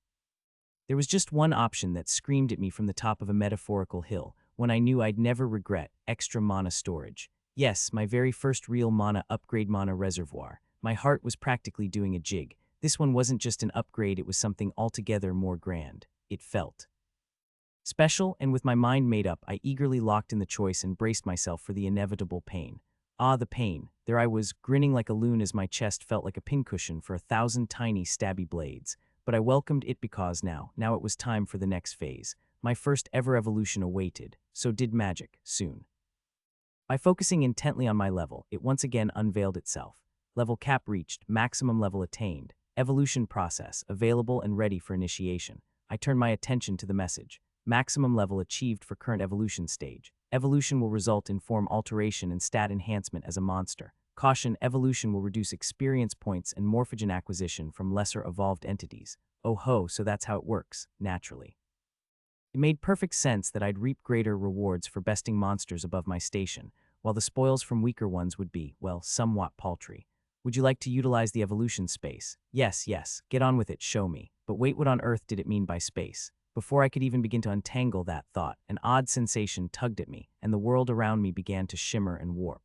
There was just one option that screamed at me from the top of a metaphorical hill, one I knew I'd never regret: extra mana storage. Yes, my very first real mana upgrade, mana reservoir. My heart was practically doing a jig. This one wasn't just an upgrade, it was something altogether more grand. It felt special, and with my mind made up, I eagerly locked in the choice and braced myself for the inevitable pain. Ah, the pain. There I was, grinning like a loon as my chest felt like a pincushion for 1,000 tiny stabby blades. But I welcomed it because now it was time for the next phase. My first ever evolution awaited. So did magic, soon. By focusing intently on my level, it once again unveiled itself. Level cap reached, maximum level attained. Evolution process, available and ready for initiation. I turned my attention to the message. Maximum level achieved for current evolution stage. Evolution will result in form alteration and stat enhancement as a monster. Caution: evolution will reduce experience points and morphogen acquisition from lesser evolved entities. Oh ho, so that's how it works, naturally. It made perfect sense that I'd reap greater rewards for besting monsters above my station, while the spoils from weaker ones would be, well, somewhat paltry. Would you like to utilize the evolution space? Yes, get on with it, show me. But wait, what on earth did it mean by space? Before I could even begin to untangle that thought, an odd sensation tugged at me, and the world around me began to shimmer and warp.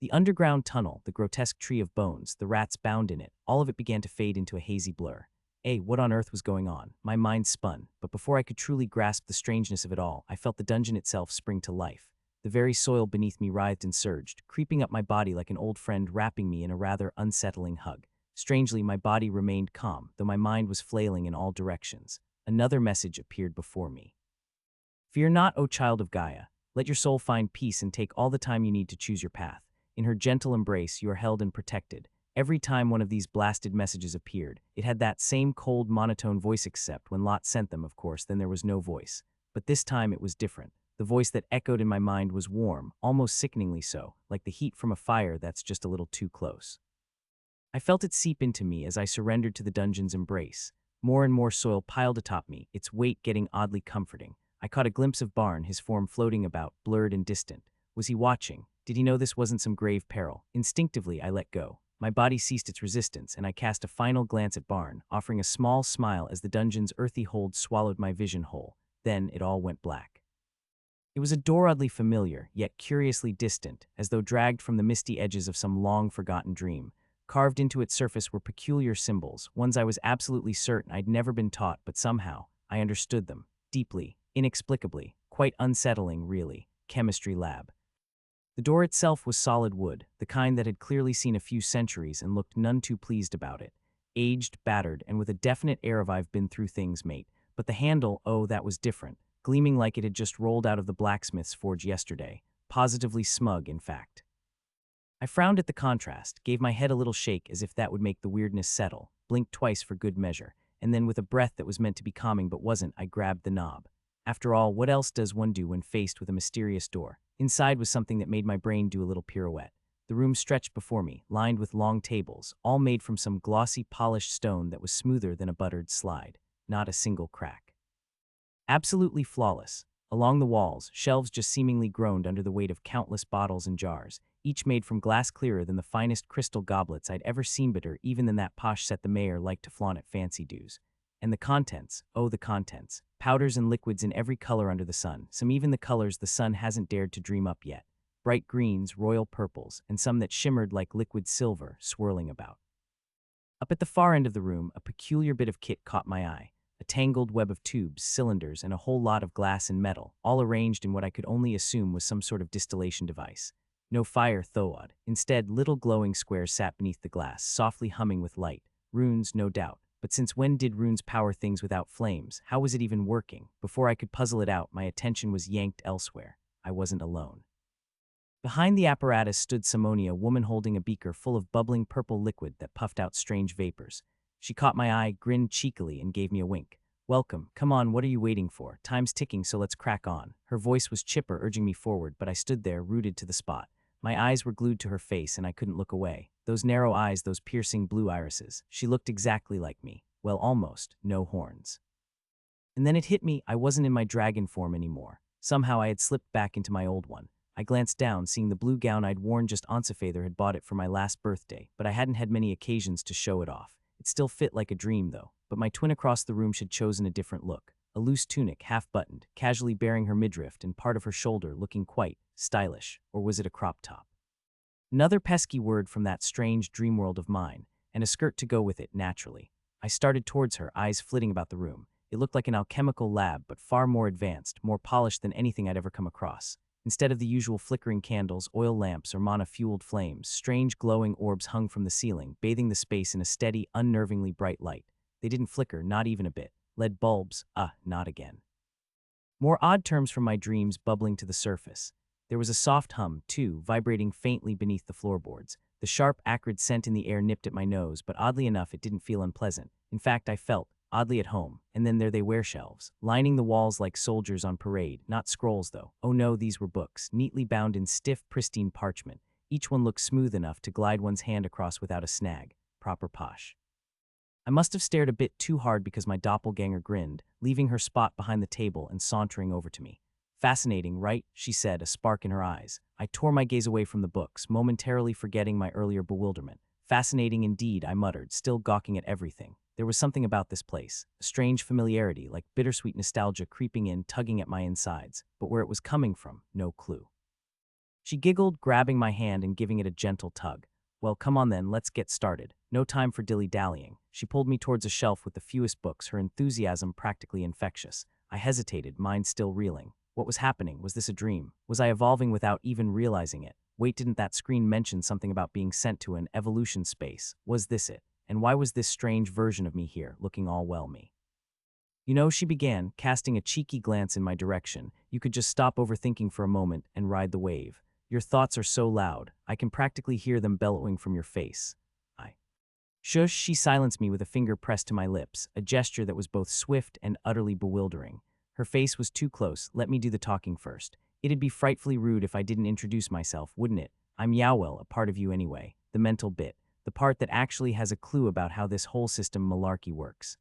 The underground tunnel, the grotesque tree of bones, the rats bound in it, all of it began to fade into a hazy blur. What on earth was going on? My mind spun, but before I could truly grasp the strangeness of it all, I felt the dungeon itself spring to life. The very soil beneath me writhed and surged, creeping up my body like an old friend wrapping me in a rather unsettling hug. Strangely, my body remained calm, though my mind was flailing in all directions. Another message appeared before me. Fear not, O child of Gaia. Let your soul find peace and take all the time you need to choose your path. In her gentle embrace, you are held and protected. Every time one of these blasted messages appeared, it had that same cold, monotone voice, except when Lot sent them, of course, then there was no voice. But this time it was different. The voice that echoed in my mind was warm, almost sickeningly so, like the heat from a fire that's just a little too close. I felt it seep into me as I surrendered to the dungeon's embrace. More and more soil piled atop me, its weight getting oddly comforting. I caught a glimpse of Barn, his form floating about, blurred and distant. Was he watching? Did he know this wasn't some grave peril? Instinctively, I let go. My body ceased its resistance, and I cast a final glance at Barn, offering a small smile as the dungeon's earthy hold swallowed my vision whole. Then it all went black. It was a door oddly familiar, yet curiously distant, as though dragged from the misty edges of some long-forgotten dream. Carved into its surface were peculiar symbols, ones I was absolutely certain I'd never been taught, but somehow, I understood them. Deeply, inexplicably, quite unsettling, really. Chemistry lab. The door itself was solid wood, the kind that had clearly seen a few centuries and looked none too pleased about it. Aged, battered, and with a definite air of "I've been through things, mate." But the handle, oh, that was different, gleaming like it had just rolled out of the blacksmith's forge yesterday. Positively smug, in fact. I frowned at the contrast, gave my head a little shake as if that would make the weirdness settle, blinked twice for good measure, and then with a breath that was meant to be calming but wasn't, I grabbed the knob. After all, what else does one do when faced with a mysterious door? Inside was something that made my brain do a little pirouette. The room stretched before me, lined with long tables, all made from some glossy, polished stone that was smoother than a buttered slide. Not a single crack. Absolutely flawless. Along the walls, shelves just seemingly groaned under the weight of countless bottles and jars, each made from glass clearer than the finest crystal goblets I'd ever seen, better even than that posh set the mayor liked to flaunt at fancy dues. And the contents, oh the contents, powders and liquids in every color under the sun, some even the colors the sun hasn't dared to dream up yet. Bright greens, royal purples, and some that shimmered like liquid silver, swirling about. Up at the far end of the room, a peculiar bit of kit caught my eye. A tangled web of tubes, cylinders, and a whole lot of glass and metal, all arranged in what I could only assume was some sort of distillation device. No fire, though. Instead, little glowing squares sat beneath the glass, softly humming with light. Runes, no doubt. But since when did runes power things without flames? How was it even working? Before I could puzzle it out, my attention was yanked elsewhere. I wasn't alone. Behind the apparatus stood Simone, a woman holding a beaker full of bubbling purple liquid that puffed out strange vapors. She caught my eye, grinned cheekily, and gave me a wink. "Welcome. Come on, what are you waiting for? Time's ticking, so let's crack on." Her voice was chipper, urging me forward, but I stood there, rooted to the spot. My eyes were glued to her face, and I couldn't look away. Those narrow eyes, those piercing blue irises. She looked exactly like me. Well, almost. No horns. And then it hit me, I wasn't in my dragon form anymore. Somehow I had slipped back into my old one. I glanced down, seeing the blue gown I'd worn just Oncefather had bought it for my last birthday, but I hadn't had many occasions to show it off. It still fit like a dream, though, but my twin across the room had chosen a different look. A loose tunic, half-buttoned, casually bearing her midriff and part of her shoulder, looking quite stylish. Or was it a crop top? Another pesky word from that strange dream world of mine, and a skirt to go with it, naturally. I started towards her, eyes flitting about the room. It looked like an alchemical lab, but far more advanced, more polished than anything I'd ever come across. Instead of the usual flickering candles, oil lamps, or mana-fueled flames, strange glowing orbs hung from the ceiling, bathing the space in a steady, unnervingly bright light. They didn't flicker, not even a bit. Lead bulbs, not again. More odd terms from my dreams bubbling to the surface. There was a soft hum, too, vibrating faintly beneath the floorboards. The sharp, acrid scent in the air nipped at my nose, but oddly enough, it didn't feel unpleasant. In fact, I felt oddly at home. And then there they were, shelves, lining the walls like soldiers on parade. Not scrolls, though. Oh no, these were books, neatly bound in stiff, pristine parchment. Each one looked smooth enough to glide one's hand across without a snag. Proper posh. I must have stared a bit too hard because my doppelganger grinned, leaving her spot behind the table and sauntering over to me. "Fascinating, right?" she said, a spark in her eyes. I tore my gaze away from the books, momentarily forgetting my earlier bewilderment. "Fascinating indeed," I muttered, still gawking at everything. There was something about this place, a strange familiarity, like bittersweet nostalgia creeping in, tugging at my insides. But where it was coming from, no clue. She giggled, grabbing my hand and giving it a gentle tug. "Well, come on then, let's get started. No time for dilly-dallying." She pulled me towards a shelf with the fewest books, her enthusiasm practically infectious. I hesitated, mind still reeling. What was happening? Was this a dream? Was I evolving without even realizing it? Wait, didn't that screen mention something about being sent to an evolution space? Was this it? And why was this strange version of me here, looking all well me? You know, she began, casting a cheeky glance in my direction. You could just stop overthinking for a moment and ride the wave. Your thoughts are so loud, I can practically hear them bellowing from your face. I. Shush, she silenced me with a finger pressed to my lips, a gesture that was both swift and utterly bewildering. Her face was too close. Let me do the talking first. It'd be frightfully rude if I didn't introduce myself, wouldn't it? I'm Yowell, a part of you anyway. The mental bit. The part that actually has a clue about how this whole system malarkey works.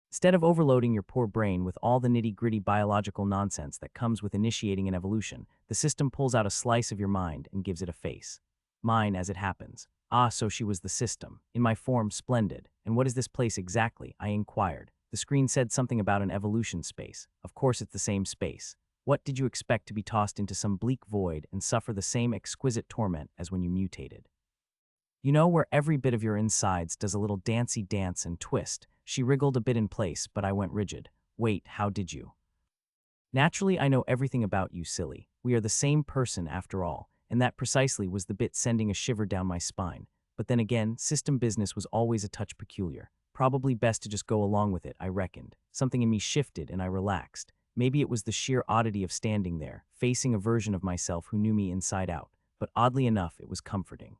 Instead of overloading your poor brain with all the nitty-gritty biological nonsense that comes with initiating an evolution, the system pulls out a slice of your mind and gives it a face. Mine, as it happens. Ah, so she was the system. In my form, splendid. And what is this place exactly? I inquired. The screen said something about an evolution space. Of course it's the same space. What did you expect to be tossed into some bleak void and suffer the same exquisite torment as when you mutated? You know, where every bit of your insides does a little dancey dance and twist. She wriggled a bit in place, but I went rigid. Wait, how did you? Naturally, I know everything about you, silly. We are the same person after all, and that precisely was the bit sending a shiver down my spine. But then again, system business was always a touch peculiar. Probably best to just go along with it, I reckoned. Something in me shifted and I relaxed. Maybe it was the sheer oddity of standing there, facing a version of myself who knew me inside out. But oddly enough, it was comforting.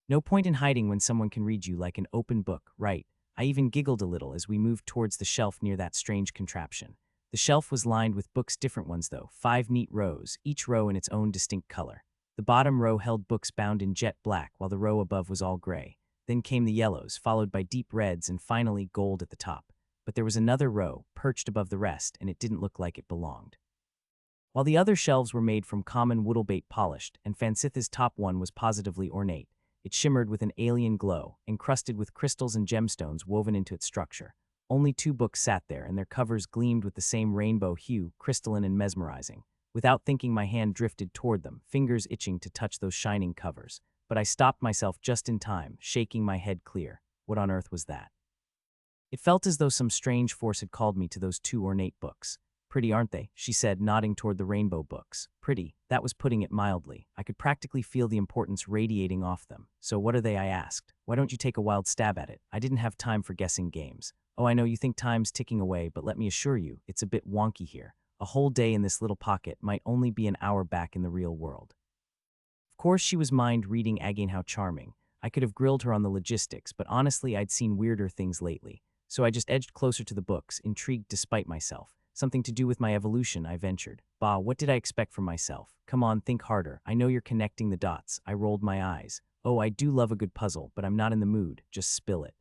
No point in hiding when someone can read you like an open book, right? I even giggled a little as we moved towards the shelf near that strange contraption. The shelf was lined with books, different ones though, 5 neat rows, each row in its own distinct color. The bottom row held books bound in jet black, while the row above was all gray. Then came the yellows, followed by deep reds and finally gold at the top. But there was another row, perched above the rest, and it didn't look like it belonged. While the other shelves were made from common woodlebate polished, and Fancitha's top one was positively ornate. It shimmered with an alien glow, encrusted with crystals and gemstones woven into its structure. Only 2 books sat there, and their covers gleamed with the same rainbow hue, crystalline and mesmerizing. Without thinking, my hand drifted toward them, fingers itching to touch those shining covers. But I stopped myself just in time, shaking my head clear. What on earth was that? It felt as though some strange force had called me to those 2 ornate books. Pretty, aren't they? She said, nodding toward the rainbow books. Pretty, that was putting it mildly. I could practically feel the importance radiating off them. So what are they? I asked. Why don't you take a wild stab at it? I didn't have time for guessing games. Oh, I know you think time's ticking away, but let me assure you, it's a bit wonky here. A whole day in this little pocket might only be an hour back in the real world. Of course, she was mind-reading again. How charming. I could have grilled her on the logistics, but honestly, I'd seen weirder things lately. So I just edged closer to the books, intrigued despite myself. Something to do with my evolution, I ventured. Bah, what did I expect from myself? Come on, think harder. I know you're connecting the dots. I rolled my eyes. Oh, I do love a good puzzle, but I'm not in the mood. Just spill it.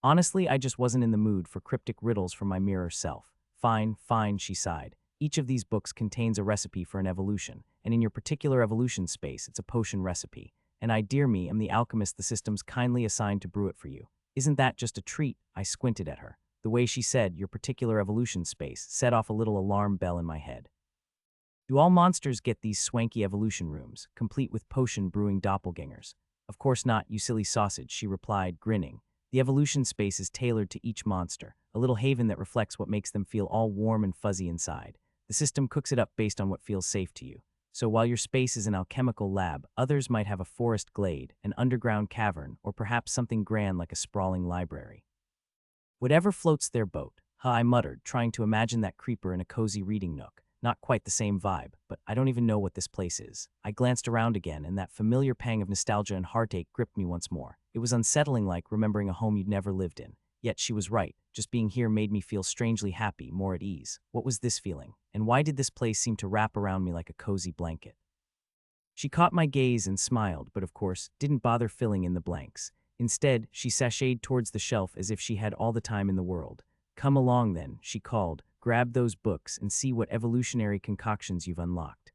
Honestly, I just wasn't in the mood for cryptic riddles from my mirror self. Fine, fine, she sighed. Each of these books contains a recipe for an evolution, and in your particular evolution space, it's a potion recipe. And I, dear me, am the alchemist the system's kindly assigned to brew it for you. Isn't that just a treat? I squinted at her. The way she said, your particular evolution space, set off a little alarm bell in my head. Do all monsters get these swanky evolution rooms, complete with potion brewing doppelgangers? Of course not, you silly sausage, she replied, grinning. The evolution space is tailored to each monster, a little haven that reflects what makes them feel all warm and fuzzy inside. The system cooks it up based on what feels safe to you. So while your space is an alchemical lab, others might have a forest glade, an underground cavern, or perhaps something grand like a sprawling library. Whatever floats their boat, I muttered, trying to imagine that creeper in a cozy reading nook. Not quite the same vibe, but I don't even know what this place is. I glanced around again, and that familiar pang of nostalgia and heartache gripped me once more. It was unsettling, like remembering a home you'd never lived in. Yet she was right. Just being here made me feel strangely happy, more at ease. What was this feeling? And why did this place seem to wrap around me like a cozy blanket? She caught my gaze and smiled, but of course, didn't bother filling in the blanks. Instead, she sashayed towards the shelf as if she had all the time in the world. Come along then, she called. Grab those books and see what evolutionary concoctions you've unlocked.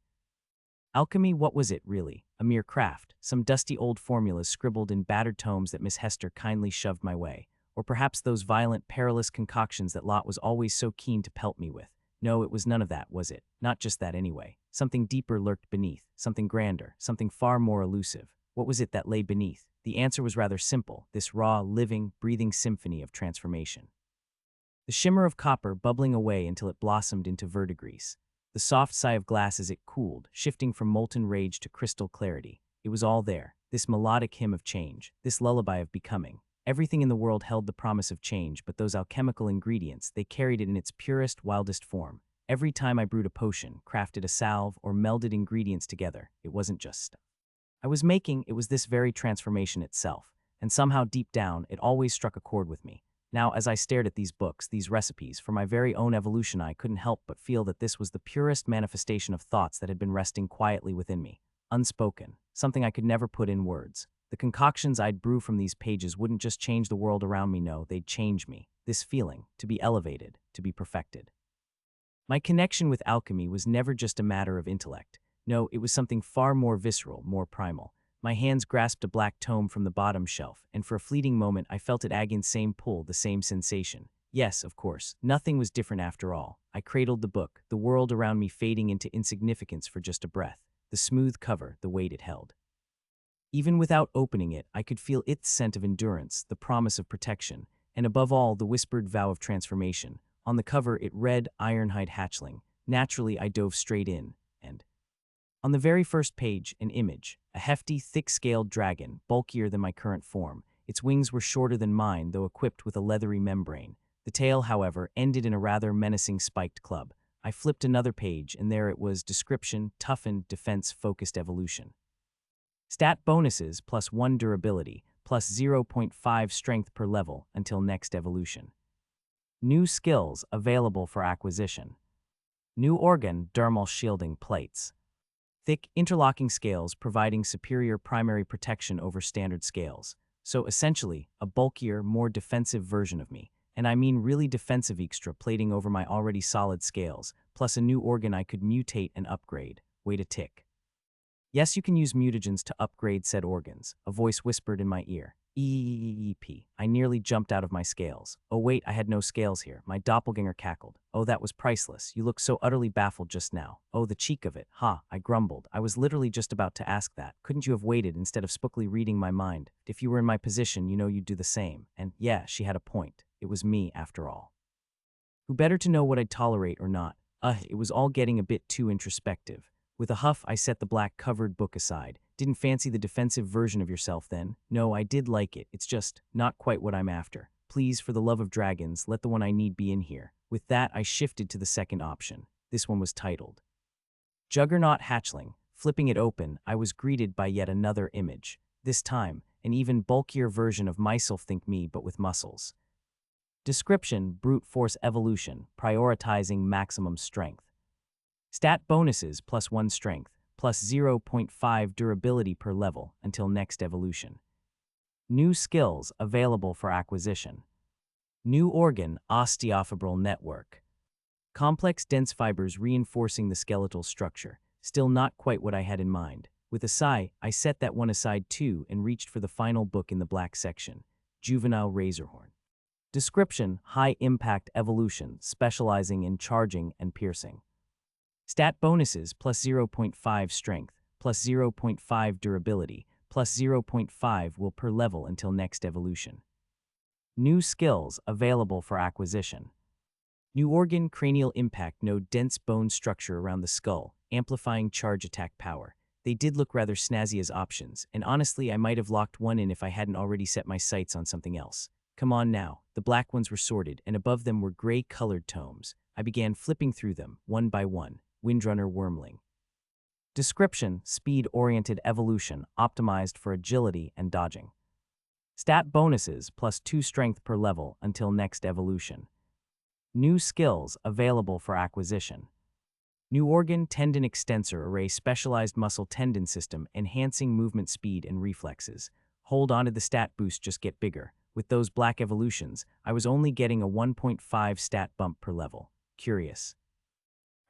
Alchemy, what was it, really? A mere craft, some dusty old formulas scribbled in battered tomes that Miss Hester kindly shoved my way. Or perhaps those violent, perilous concoctions that Lot was always so keen to pelt me with. No, it was none of that, was it? Not just that anyway. Something deeper lurked beneath, something grander, something far more elusive. What was it that lay beneath? The answer was rather simple, this raw, living, breathing symphony of transformation. The shimmer of copper bubbling away until it blossomed into verdigris. The soft sigh of glass as it cooled, shifting from molten rage to crystal clarity. It was all there, this melodic hymn of change, this lullaby of becoming. Everything in the world held the promise of change, but those alchemical ingredients, they carried it in its purest, wildest form. Every time I brewed a potion, crafted a salve, or melded ingredients together, it wasn't just stuff I was making, it was this very transformation itself. And somehow deep down, it always struck a chord with me. Now, as I stared at these books, these recipes, for my very own evolution, I couldn't help but feel that this was the purest manifestation of thoughts that had been resting quietly within me, unspoken, something I could never put in words. The concoctions I'd brew from these pages wouldn't just change the world around me, no, they'd change me. This feeling, to be elevated, to be perfected. My connection with alchemy was never just a matter of intellect. No, it was something far more visceral, more primal. My hands grasped a black tome from the bottom shelf, and for a fleeting moment I felt it again, same pull, the same sensation. Yes, of course, nothing was different after all. I cradled the book, the world around me fading into insignificance for just a breath, the smooth cover, the weight it held. Even without opening it, I could feel its scent of endurance, the promise of protection, and above all, the whispered vow of transformation. On the cover, it read, Ironhide Hatchling. Naturally, I dove straight in, and on the very first page, an image, a hefty, thick-scaled dragon, bulkier than my current form. Its wings were shorter than mine, though equipped with a leathery membrane. The tail, however, ended in a rather menacing spiked club. I flipped another page, and there it was, description, toughened, defense-focused evolution. Stat bonuses, +1 durability, +0.5 strength per level until next evolution. New skills available for acquisition. New organ, dermal shielding plates. Thick, interlocking scales providing superior primary protection over standard scales. So essentially, a bulkier, more defensive version of me. And I mean really defensive extra plating over my already solid scales, plus a new organ I could mutate and upgrade. Wait a tick. Yes, you can use mutagens to upgrade said organs, a voice whispered in my ear. Eep. I nearly jumped out of my scales. Oh wait, I had no scales here. My doppelganger cackled. Oh, that was priceless. You looked so utterly baffled just now. Oh, the cheek of it. Ha, I grumbled. I was literally just about to ask that. Couldn't you have waited instead of spookily reading my mind? If you were in my position, you know you'd do the same. And yeah, she had a point. It was me, after all. Who better to know what I'd tolerate or not? It was all getting a bit too introspective. With a huff, I set the black-covered book aside. Didn't fancy the defensive version of yourself then? No, I did like it. It's just not quite what I'm after. Please, for the love of dragons, let the one I need be in here. With that, I shifted to the second option. This one was titled Juggernaut Hatchling. Flipping it open, I was greeted by yet another image. This time, an even bulkier version of myself, think me, but with muscles. Description, brute force evolution, prioritizing maximum strength. Stat bonuses, +1 strength, +0.5 durability per level until next evolution. New skills available for acquisition. New organ, osteofibril network. Complex dense fibers reinforcing the skeletal structure. Still not quite what I had in mind. With a sigh, I set that one aside too and reached for the final book in the black section, Juvenile Razorhorn. Description, high impact evolution, specializing in charging and piercing. Stat bonuses, +0.5 strength, +0.5 durability, +0.5 will per level until next evolution. New skills available for acquisition. New organ, cranial impact node, dense bone structure around the skull, amplifying charge attack power. They did look rather snazzy as options, and honestly I might have locked one in if I hadn't already set my sights on something else. Come on now, the black ones were sorted, and above them were gray-colored tomes. I began flipping through them, one by one. Windrunner Wormling. Description, speed-oriented evolution, optimized for agility and dodging. Stat bonuses, +2 strength per level until next evolution. New skills available for acquisition. New organ, tendon extensor array, specialized muscle tendon system, enhancing movement speed and reflexes. Hold on to the stat boost, just get bigger. With those black evolutions, I was only getting a 1.5 stat bump per level. Curious.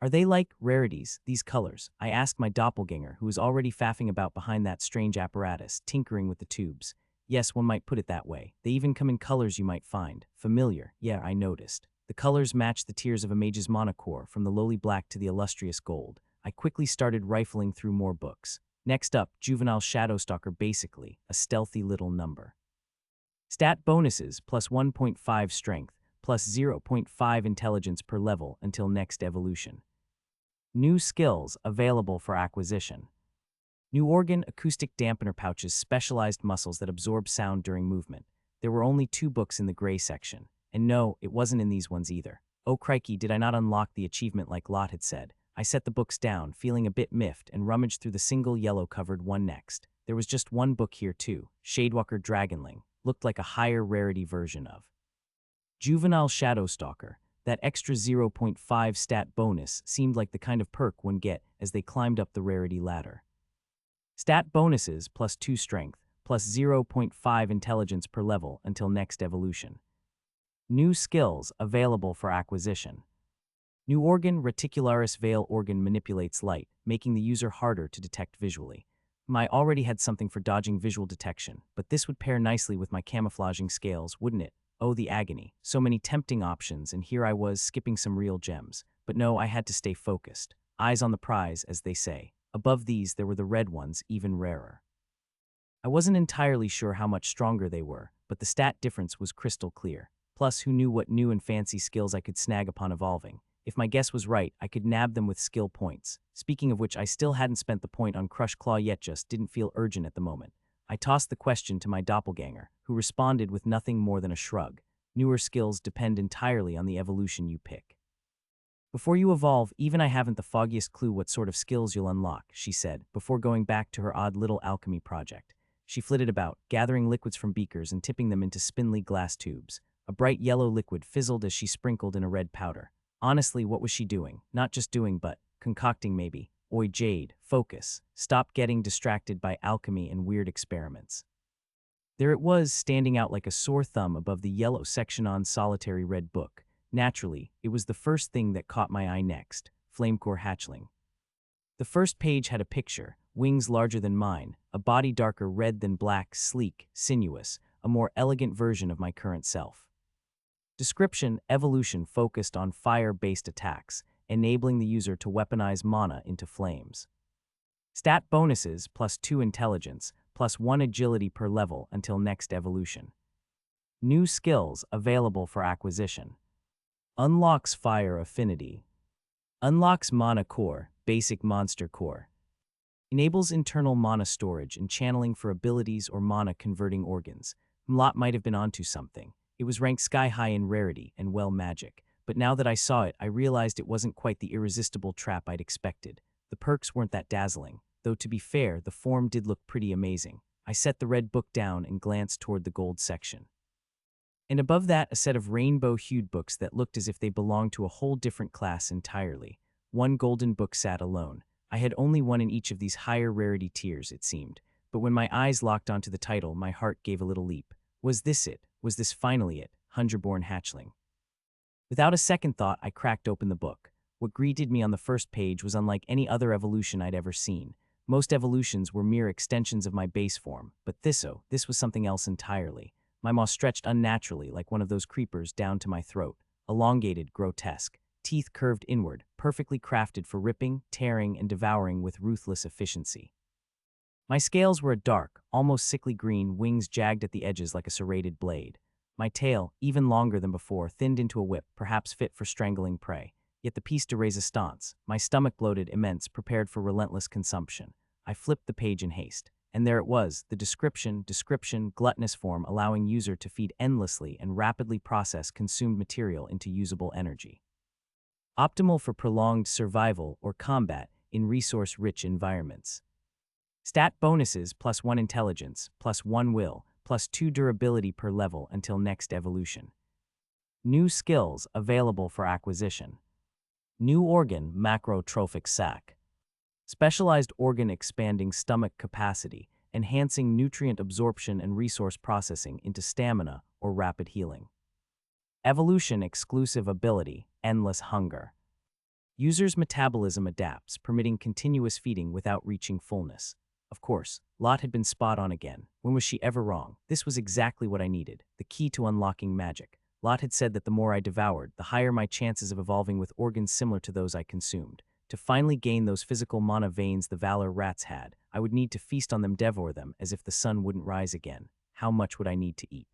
Are they like rarities, these colors? I asked my doppelganger, who was already faffing about behind that strange apparatus, tinkering with the tubes. Yes, one might put it that way. They even come in colors you might find familiar. Yeah, I noticed. The colors matched the tiers of a mage's monocore, from the lowly black to the illustrious gold. I quickly started rifling through more books. Next up, Juvenile Shadowstalker, basically, a stealthy little number. Stat bonuses, +1.5 strength, plus 0.5 intelligence per level until next evolution. New skills available for acquisition. New organ acoustic dampener pouches, specialized muscles that absorb sound during movement. There were only 2 books in the gray section. And no, it wasn't in these ones either. Oh crikey, did I not unlock the achievement like Lot had said. I set the books down, feeling a bit miffed, and rummaged through the single yellow-covered one next. There was just one book here too, Shadewalker Dragonling, looked like a higher rarity version of Juvenile Shadowstalker. That extra 0.5 stat bonus seemed like the kind of perk one get as they climbed up the rarity ladder. Stat bonuses plus 2 strength, plus 0.5 intelligence per level until next evolution. New skills available for acquisition. New organ reticularis veil organ manipulates light, making the user harder to detect visually. I already had something for dodging visual detection, but this would pair nicely with my camouflaging scales, wouldn't it? Oh, the agony. So many tempting options, and here I was skipping some real gems. But no, I had to stay focused. Eyes on the prize, as they say. Above these, there were the red ones, even rarer. I wasn't entirely sure how much stronger they were, but the stat difference was crystal clear. Plus, who knew what new and fancy skills I could snag upon evolving? If my guess was right, I could nab them with skill points. Speaking of which, I still hadn't spent the point on Crush Claw yet, just didn't feel urgent at the moment. I tossed the question to my doppelganger, who responded with nothing more than a shrug. Newer skills depend entirely on the evolution you pick. Before you evolve, even I haven't the foggiest clue what sort of skills you'll unlock, she said, before going back to her odd little alchemy project. She flitted about, gathering liquids from beakers and tipping them into spindly glass tubes. A bright yellow liquid fizzled as she sprinkled in a red powder. Honestly, what was she doing? Not just doing, but concocting maybe. Oi, Jade, focus. Stop getting distracted by alchemy and weird experiments. There it was, standing out like a sore thumb above the yellow section on solitary red book. Naturally, it was the first thing that caught my eye next, Flamecore Hatchling. The first page had a picture, wings larger than mine, a body darker red than black, sleek, sinuous, a more elegant version of my current self. Description: evolution focused on fire-based attacks, enabling the user to weaponize mana into flames. Stat bonuses plus 2 intelligence, plus 1 agility per level until next evolution. New skills available for acquisition. Unlocks fire affinity. Unlocks mana core, basic monster core. Enables internal mana storage and channeling for abilities or mana converting organs. Mlot might have been onto something. It was ranked sky-high in rarity and well magic, but now that I saw it, I realized it wasn't quite the irresistible trap I'd expected. The perks weren't that dazzling, though to be fair, the form did look pretty amazing. I set the red book down and glanced toward the gold section. And above that, a set of rainbow-hued books that looked as if they belonged to a whole different class entirely. One golden book sat alone. I had only one in each of these higher rarity tiers, it seemed, but when my eyes locked onto the title, my heart gave a little leap. Was this it? Was this finally it? Hungerborn Hatchling. Without a second thought, I cracked open the book. What greeted me on the first page was unlike any other evolution I'd ever seen. Most evolutions were mere extensions of my base form, but this was something else entirely. My maw stretched unnaturally like one of those creepers down to my throat, elongated, grotesque, teeth curved inward, perfectly crafted for ripping, tearing, and devouring with ruthless efficiency. My scales were a dark, almost sickly green, wings jagged at the edges like a serrated blade. My tail, even longer than before, thinned into a whip, perhaps fit for strangling prey. Yet the piece de resistance, my stomach bloated, immense, prepared for relentless consumption. I flipped the page in haste, and there it was, the description, gluttonous form allowing user to feed endlessly and rapidly process consumed material into usable energy. Optimal for prolonged survival or combat in resource-rich environments. Stat bonuses plus 1 intelligence, plus 1 will, plus 2 durability per level until next evolution. New skills available for acquisition. New organ macrotrophic sac. Specialized organ expanding stomach capacity, enhancing nutrient absorption and resource processing into stamina or rapid healing. Evolution exclusive ability, endless hunger. User's metabolism adapts, permitting continuous feeding without reaching fullness. Of course, Lot had been spot on again. When was she ever wrong? This was exactly what I needed, the key to unlocking magic. Lot had said that the more I devoured, the higher my chances of evolving with organs similar to those I consumed. To finally gain those physical mana veins the Valor rats had, I would need to feast on them, devour them, as if the sun wouldn't rise again. How much would I need to eat?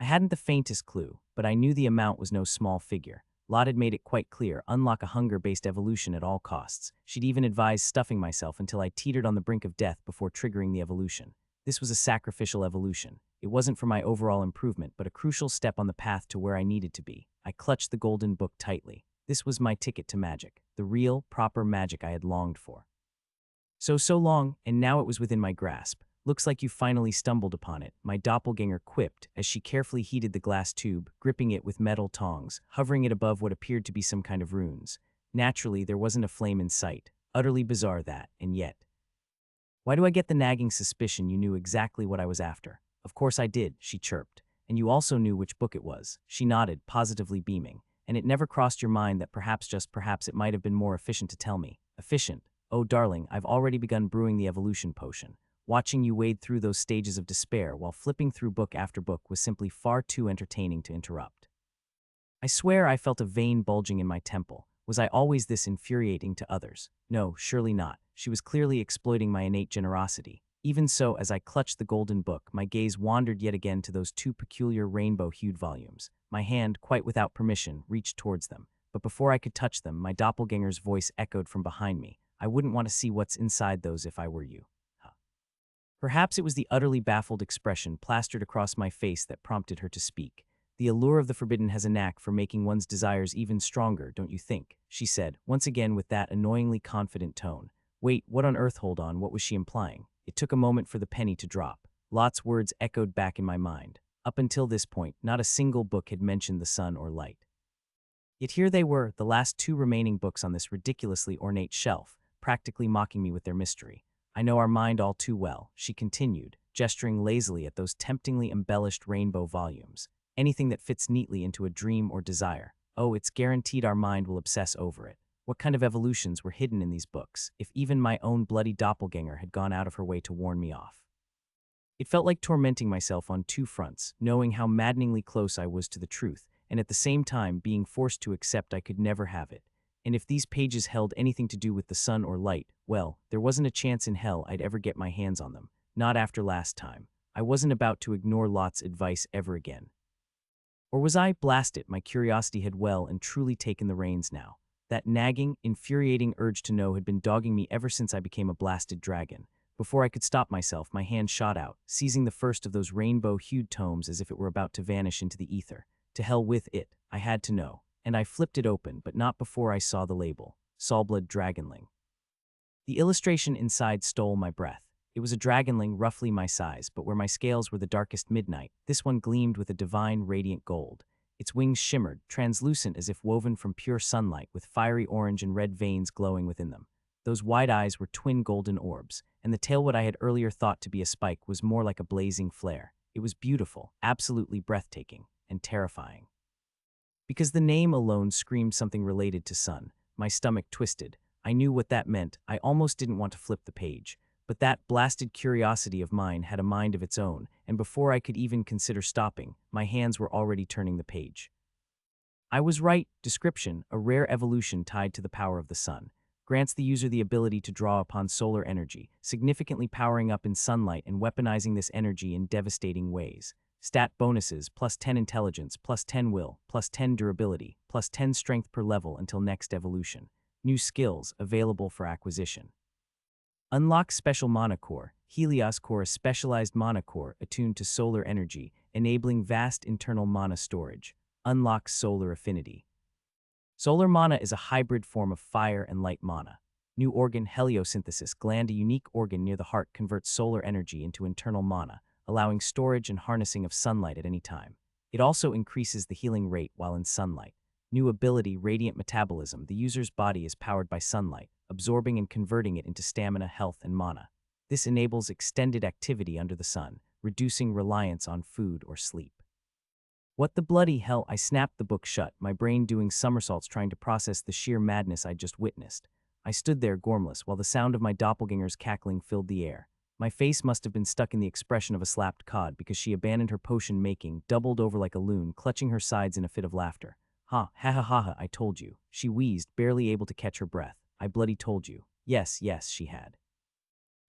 I hadn't the faintest clue, but I knew the amount was no small figure. Lot had made it quite clear, unlock a hunger-based evolution at all costs. She'd even advised stuffing myself until I teetered on the brink of death before triggering the evolution. This was a sacrificial evolution. It wasn't for my overall improvement, but a crucial step on the path to where I needed to be. I clutched the golden book tightly. This was my ticket to magic, the real, proper magic I had longed for. So long, and now it was within my grasp. Looks like you finally stumbled upon it, my doppelganger quipped as she carefully heated the glass tube, gripping it with metal tongs, hovering it above what appeared to be some kind of runes. Naturally, there wasn't a flame in sight. Utterly bizarre that, and yet. Why do I get the nagging suspicion you knew exactly what I was after? Of course I did, she chirped. And you also knew which book it was. She nodded, positively beaming. And it never crossed your mind that perhaps, just perhaps, it might have been more efficient to tell me. Efficient? Oh, darling, I've already begun brewing the evolution potion. Watching you wade through those stages of despair while flipping through book after book was simply far too entertaining to interrupt. I swear I felt a vein bulging in my temple. Was I always this infuriating to others? No, surely not. She was clearly exploiting my innate generosity. Even so, as I clutched the golden book, my gaze wandered yet again to those two peculiar rainbow-hued volumes. My hand, quite without permission, reached towards them. But before I could touch them, my doppelganger's voice echoed from behind me. I wouldn't want to see what's inside those if I were you. Perhaps it was the utterly baffled expression plastered across my face that prompted her to speak. The allure of the forbidden has a knack for making one's desires even stronger, don't you think? She said, once again with that annoyingly confident tone. Wait, what on earth? Hold on, what was she implying? It took a moment for the penny to drop. Lot's words echoed back in my mind. Up until this point, not a single book had mentioned the sun or light. Yet here they were, the last two remaining books on this ridiculously ornate shelf, practically mocking me with their mystery. I know our mind all too well, she continued, gesturing lazily at those temptingly embellished rainbow volumes. Anything that fits neatly into a dream or desire. Oh, it's guaranteed our mind will obsess over it. What kind of evolutions were hidden in these books, if even my own bloody doppelganger had gone out of her way to warn me off? It felt like tormenting myself on two fronts, knowing how maddeningly close I was to the truth, and at the same time being forced to accept I could never have it. And if these pages held anything to do with the sun or light, well, there wasn't a chance in hell I'd ever get my hands on them. Not after last time. I wasn't about to ignore Lot's advice ever again. Or was I? Blast it, my curiosity had well and truly taken the reins now. That nagging, infuriating urge to know had been dogging me ever since I became a blasted dragon. Before I could stop myself, my hand shot out, seizing the first of those rainbow-hued tomes as if it were about to vanish into the ether. To hell with it, I had to know. And I flipped it open, but not before I saw the label, Solblood Dragonling. The illustration inside stole my breath. It was a dragonling roughly my size, but where my scales were the darkest midnight, this one gleamed with a divine radiant gold. Its wings shimmered, translucent as if woven from pure sunlight, with fiery orange and red veins glowing within them. Those wide eyes were twin golden orbs, and the tail what I had earlier thought to be a spike was more like a blazing flare. It was beautiful, absolutely breathtaking, and terrifying. Because the name alone screamed something related to sun, my stomach twisted. I knew what that meant. I almost didn't want to flip the page. But that blasted curiosity of mine had a mind of its own, and before I could even consider stopping, my hands were already turning the page. I was right. Description: a rare evolution tied to the power of the sun. Grants the user the ability to draw upon solar energy, significantly powering up in sunlight and weaponizing this energy in devastating ways. Stat bonuses: plus 10 intelligence, plus 10 will, plus 10 durability, plus 10 strength per level until next evolution. New skills available for acquisition. Unlock special mana core. Helios core, a specialized mana core attuned to solar energy, enabling vast internal mana storage. Unlocks solar affinity. Solar mana is a hybrid form of fire and light mana. New organ: heliosynthesis gland, a unique organ near the heart, converts solar energy into internal mana, allowing storage and harnessing of sunlight at any time. It also increases the healing rate while in sunlight. New ability: radiant metabolism. The user's body is powered by sunlight, absorbing and converting it into stamina, health, and mana. This enables extended activity under the sun, reducing reliance on food or sleep. What the bloody hell? I snapped the book shut, my brain doing somersaults trying to process the sheer madness I'd just witnessed. I stood there gormless while the sound of my doppelganger's cackling filled the air. My face must have been stuck in the expression of a slapped cod because she abandoned her potion making, doubled over like a loon, clutching her sides in a fit of laughter. Ha ha ha, I told you, she wheezed, barely able to catch her breath. I bloody told you. Yes, she had.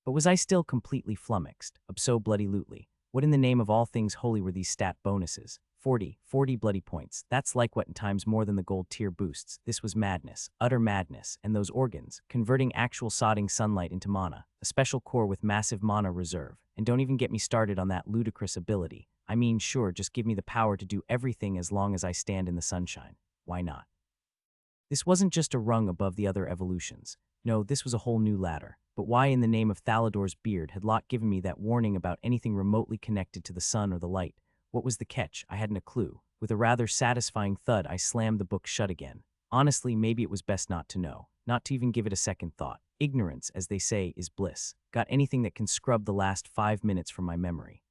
But was I still completely flummoxed? So bloody lutely. What in the name of all things holy were these stat bonuses? 40 bloody points. That's like what in times more than the gold tier boosts. This was madness, utter madness, and those organs, converting actual sodding sunlight into mana, a special core with massive mana reserve. And don't even get me started on that ludicrous ability. I mean, sure, just give me the power to do everything as long as I stand in the sunshine. Why not? This wasn't just a rung above the other evolutions. No, this was a whole new ladder. But why in the name of Thalador's beard had Lot given me that warning about anything remotely connected to the sun or the light? What was the catch? I hadn't a clue. With a rather satisfying thud, I slammed the book shut again. Honestly, maybe it was best not to know, not to even give it a second thought. Ignorance, as they say, is bliss. Got anything that can scrub the last 5 minutes from my memory?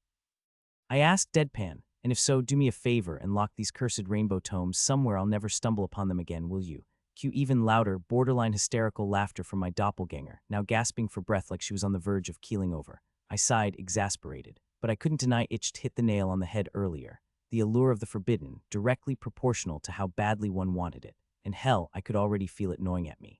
I asked deadpan, and if so, do me a favor and lock these cursed rainbow tomes somewhere I'll never stumble upon them again, will you? Cue even louder, borderline hysterical laughter from my doppelganger, now gasping for breath like she was on the verge of keeling over. I sighed, exasperated, but I couldn't deny itched hit the nail on the head earlier. The allure of the forbidden, directly proportional to how badly one wanted it. And hell, I could already feel it gnawing at me.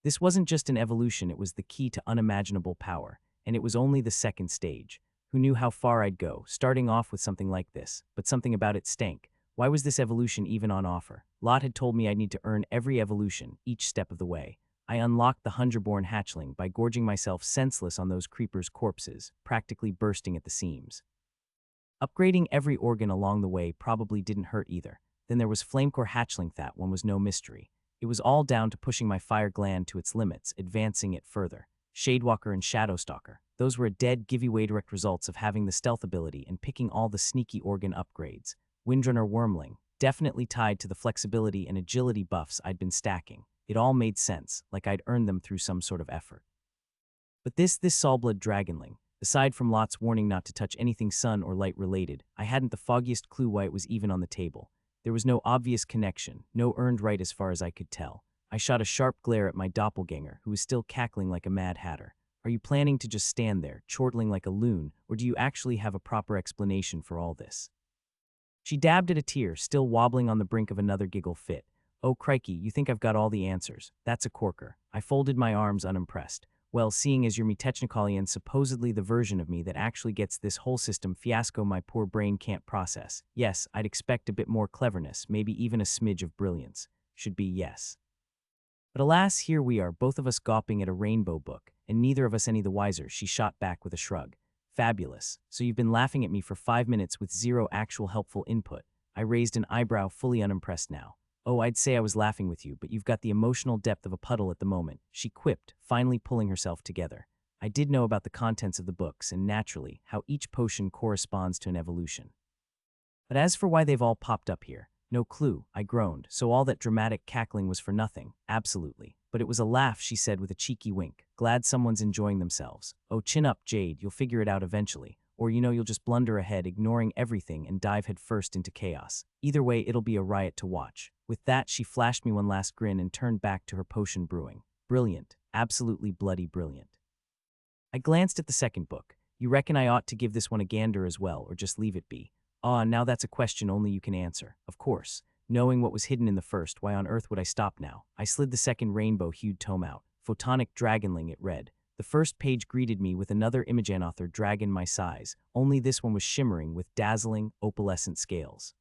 This wasn't just an evolution, it was the key to unimaginable power, and it was only the second stage. Who knew how far I'd go, starting off with something like this, but something about it stank. Why was this evolution even on offer? Lot had told me I'd need to earn every evolution, each step of the way. I unlocked the Hungerborn hatchling by gorging myself senseless on those creepers' corpses, practically bursting at the seams. Upgrading every organ along the way probably didn't hurt either. Then there was Flamecore hatchling. That one was no mystery. It was all down to pushing my fire gland to its limits, advancing it further. Shadewalker and Shadowstalker, those were a dead giveaway direct results of having the stealth ability and picking all the sneaky organ upgrades. Windrunner Wormling, definitely tied to the flexibility and agility buffs I'd been stacking. It all made sense, like I'd earned them through some sort of effort. But this Soulblood Dragonling, aside from Lot's warning not to touch anything sun or light related, I hadn't the foggiest clue why it was even on the table. There was no obvious connection, no earned right as far as I could tell. I shot a sharp glare at my doppelganger, who was still cackling like a mad hatter. Are you planning to just stand there, chortling like a loon, or do you actually have a proper explanation for all this? She dabbed at a tear, still wobbling on the brink of another giggle fit. Oh crikey, you think I've got all the answers. That's a corker. I folded my arms unimpressed. Well, seeing as you're me technically and supposedly the version of me that actually gets this whole system fiasco my poor brain can't process, yes, I'd expect a bit more cleverness, maybe even a smidge of brilliance. Should be yes. But alas, here we are, both of us gawping at a rainbow book, and neither of us any the wiser, she shot back with a shrug. Fabulous. So you've been laughing at me for 5 minutes with zero actual helpful input. I raised an eyebrow, fully unimpressed now. Oh, I'd say I was laughing with you, but you've got the emotional depth of a puddle at the moment, she quipped, finally pulling herself together. I did know about the contents of the books, and naturally, how each potion corresponds to an evolution. But as for why they've all popped up here, no clue, I groaned, so all that dramatic cackling was for nothing, absolutely. But it was a laugh, she said with a cheeky wink. Glad someone's enjoying themselves. Oh, chin up, Jade, you'll figure it out eventually. Or you'll just blunder ahead, ignoring everything and dive headfirst into chaos. Either way, it'll be a riot to watch. With that, she flashed me one last grin and turned back to her potion brewing. Brilliant. Absolutely bloody brilliant. I glanced at the second book. You reckon I ought to give this one a gander as well, or just leave it be? Ah, now that's a question only you can answer. Of course. Knowing what was hidden in the first, why on earth would I stop now? I slid the second rainbow-hued tome out. Photonic Dragonling, it read. The first page greeted me with another Imogen-author dragon my size, only this one was shimmering with dazzling, opalescent scales.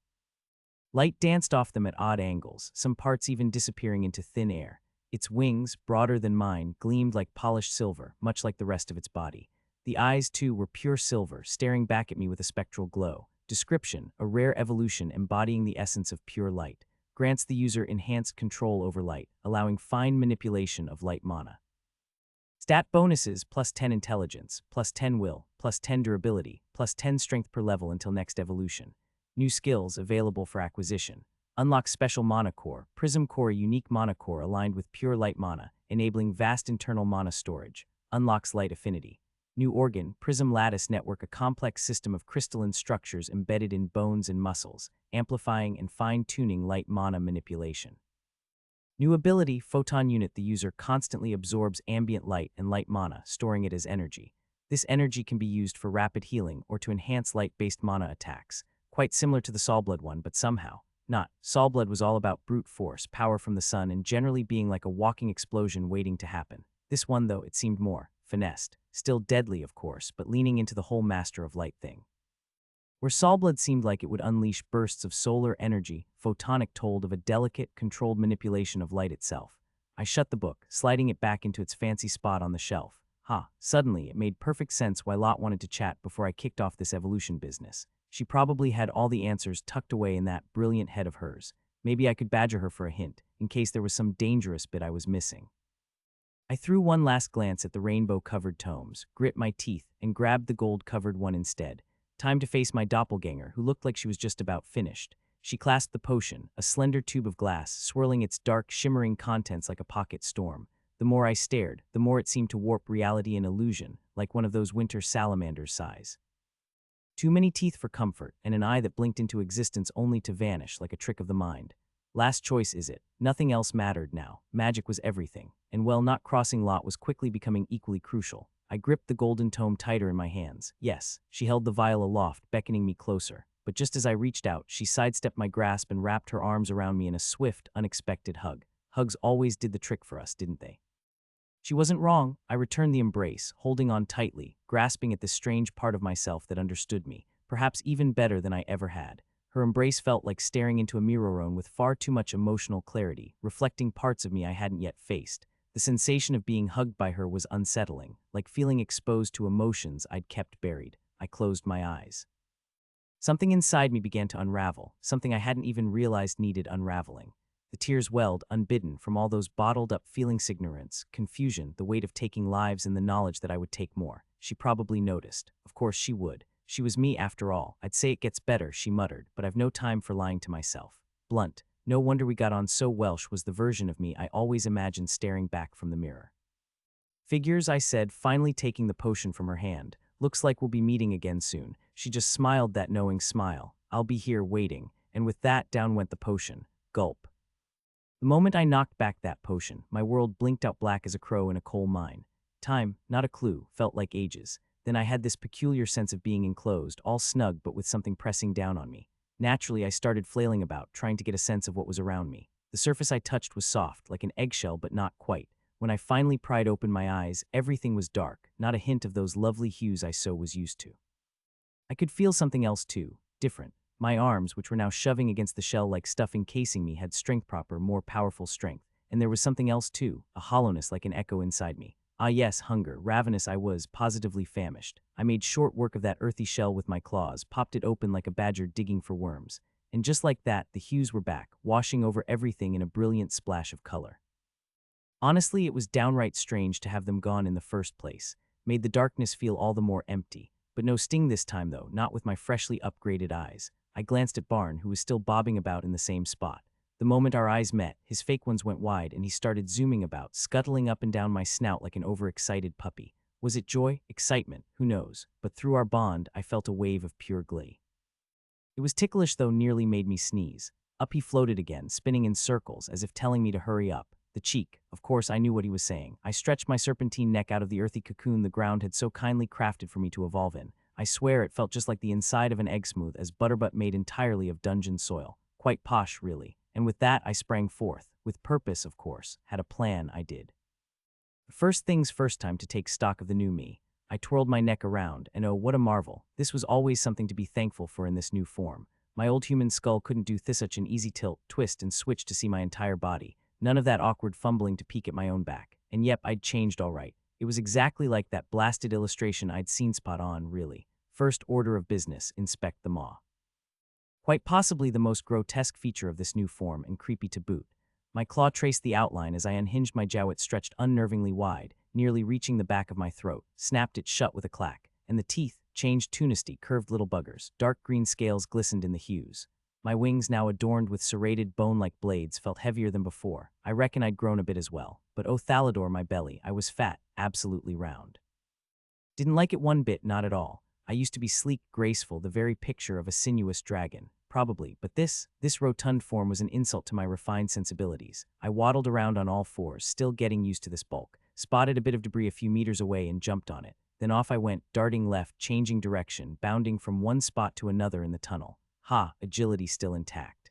Light danced off them at odd angles, some parts even disappearing into thin air. Its wings, broader than mine, gleamed like polished silver, much like the rest of its body. The eyes, too, were pure silver, staring back at me with a spectral glow. Description, a rare evolution embodying the essence of pure light. Grants the user enhanced control over light, allowing fine manipulation of light mana. Stat bonuses, plus 10 intelligence, plus 10 will, plus 10 durability, plus 10 strength per level until next evolution. New skills available for acquisition. Unlock special mana core, Prism Core, a unique mana core aligned with pure light mana, enabling vast internal mana storage. Unlocks light affinity. New organ, Prism Lattice Network, a complex system of crystalline structures embedded in bones and muscles, amplifying and fine-tuning light mana manipulation. New ability, Photon Unit, the user constantly absorbs ambient light and light mana, storing it as energy. This energy can be used for rapid healing or to enhance light-based mana attacks. Quite similar to the Soulblood one, but somehow not. Soulblood was all about brute force, power from the sun, and generally being like a walking explosion waiting to happen. This one, though, it seemed more finessed. still deadly of course, but leaning into the whole Master of Light thing. Where Solblood seemed like it would unleash bursts of solar energy, Photonic told of a delicate, controlled manipulation of light itself. I shut the book, sliding it back into its fancy spot on the shelf. Suddenly, it made perfect sense why Lot wanted to chat before I kicked off this evolution business. She probably had all the answers tucked away in that brilliant head of hers. Maybe I could badger her for a hint, in case there was some dangerous bit I was missing. I threw one last glance at the rainbow-covered tomes, grit my teeth, and grabbed the gold-covered one instead. Time to face my doppelganger, who looked like she was just about finished. She clasped the potion, a slender tube of glass, swirling its dark, shimmering contents like a pocket storm. The more I stared, the more it seemed to warp reality and illusion, like one of those winter salamanders' sighs. Too many teeth for comfort, and an eye that blinked into existence only to vanish like a trick of the mind. Last choice is it. Nothing else mattered now. Magic was everything. And well, not crossing Lot was quickly becoming equally crucial. I gripped the golden tome tighter in my hands. Yes, she held the vial aloft, beckoning me closer. But just as I reached out, she sidestepped my grasp and wrapped her arms around me in a swift, unexpected hug. Hugs always did the trick for us, didn't they? She wasn't wrong. I returned the embrace, holding on tightly, grasping at this strange part of myself that understood me, perhaps even better than I ever had. Her embrace felt like staring into a mirror with far too much emotional clarity, reflecting parts of me I hadn't yet faced. The sensation of being hugged by her was unsettling, like feeling exposed to emotions I'd kept buried. I closed my eyes. Something inside me began to unravel, something I hadn't even realized needed unraveling. The tears welled, unbidden, from all those bottled-up feelings: ignorance, confusion, the weight of taking lives, and the knowledge that I would take more. She probably noticed. Of course she would. She was me after all. I'd say it gets better, she muttered, but I've no time for lying to myself. Blunt. No wonder we got on so well. She was the version of me I always imagined staring back from the mirror. Figures, I said, finally taking the potion from her hand. Looks like we'll be meeting again soon. She just smiled that knowing smile. I'll be here waiting. And with that, down went the potion. Gulp. The moment I knocked back that potion, my world blinked out black as a crow in a coal mine. Time, not a clue, felt like ages. Then I had this peculiar sense of being enclosed, all snug but with something pressing down on me. Naturally, I started flailing about, trying to get a sense of what was around me. The surface I touched was soft, like an eggshell, but not quite. When I finally pried open my eyes, everything was dark, not a hint of those lovely hues I so was used to. I could feel something else too, different. My arms, which were now shoving against the shell like stuff encasing me, had strength, proper, more powerful strength. And there was something else too, a hollowness like an echo inside me. Ah yes, hunger. Ravenous I was, positively famished. I made short work of that earthy shell with my claws, popped it open like a badger digging for worms. And just like that, the hues were back, washing over everything in a brilliant splash of color. Honestly, it was downright strange to have them gone in the first place. Made the darkness feel all the more empty. But no sting this time though, not with my freshly upgraded eyes. I glanced at Barn, who was still bobbing about in the same spot. The moment our eyes met, his fake ones went wide and he started zooming about, scuttling up and down my snout like an overexcited puppy. Was it joy? Excitement? Who knows? But through our bond, I felt a wave of pure glee. It was ticklish though, nearly made me sneeze. Up he floated again, spinning in circles, as if telling me to hurry up. The cheek. Of course, I knew what he was saying. I stretched my serpentine neck out of the earthy cocoon the ground had so kindly crafted for me to evolve in. I swear it felt just like the inside of an egg, smooth as butterbutt, made entirely of dungeon soil. Quite posh, really. And with that, I sprang forth. With purpose, of course. Had a plan, I did. First things first, time to take stock of the new me. I twirled my neck around, and oh, what a marvel. This was always something to be thankful for in this new form. My old human skull couldn't do such an easy tilt, twist, and switch to see my entire body. None of that awkward fumbling to peek at my own back. And yep, I'd changed all right. It was exactly like that blasted illustration I'd seen, spot on, really. First order of business, inspect the maw. Quite possibly the most grotesque feature of this new form, and creepy to boot. My claw traced the outline as I unhinged my jowlet, stretched unnervingly wide, nearly reaching the back of my throat, snapped it shut with a clack, and the teeth, changed tunisty, curved little buggers. Dark green scales glistened in the hues. My wings, now adorned with serrated bone-like blades, felt heavier than before. I reckon I'd grown a bit as well. But oh Thalador, my belly, I was fat, absolutely round. Didn't like it one bit, not at all. I used to be sleek, graceful, the very picture of a sinuous dragon. Probably, but this rotund form was an insult to my refined sensibilities. I waddled around on all fours, still getting used to this bulk, spotted a bit of debris a few meters away and jumped on it. Then off I went, darting left, changing direction, bounding from one spot to another in the tunnel. Agility still intact.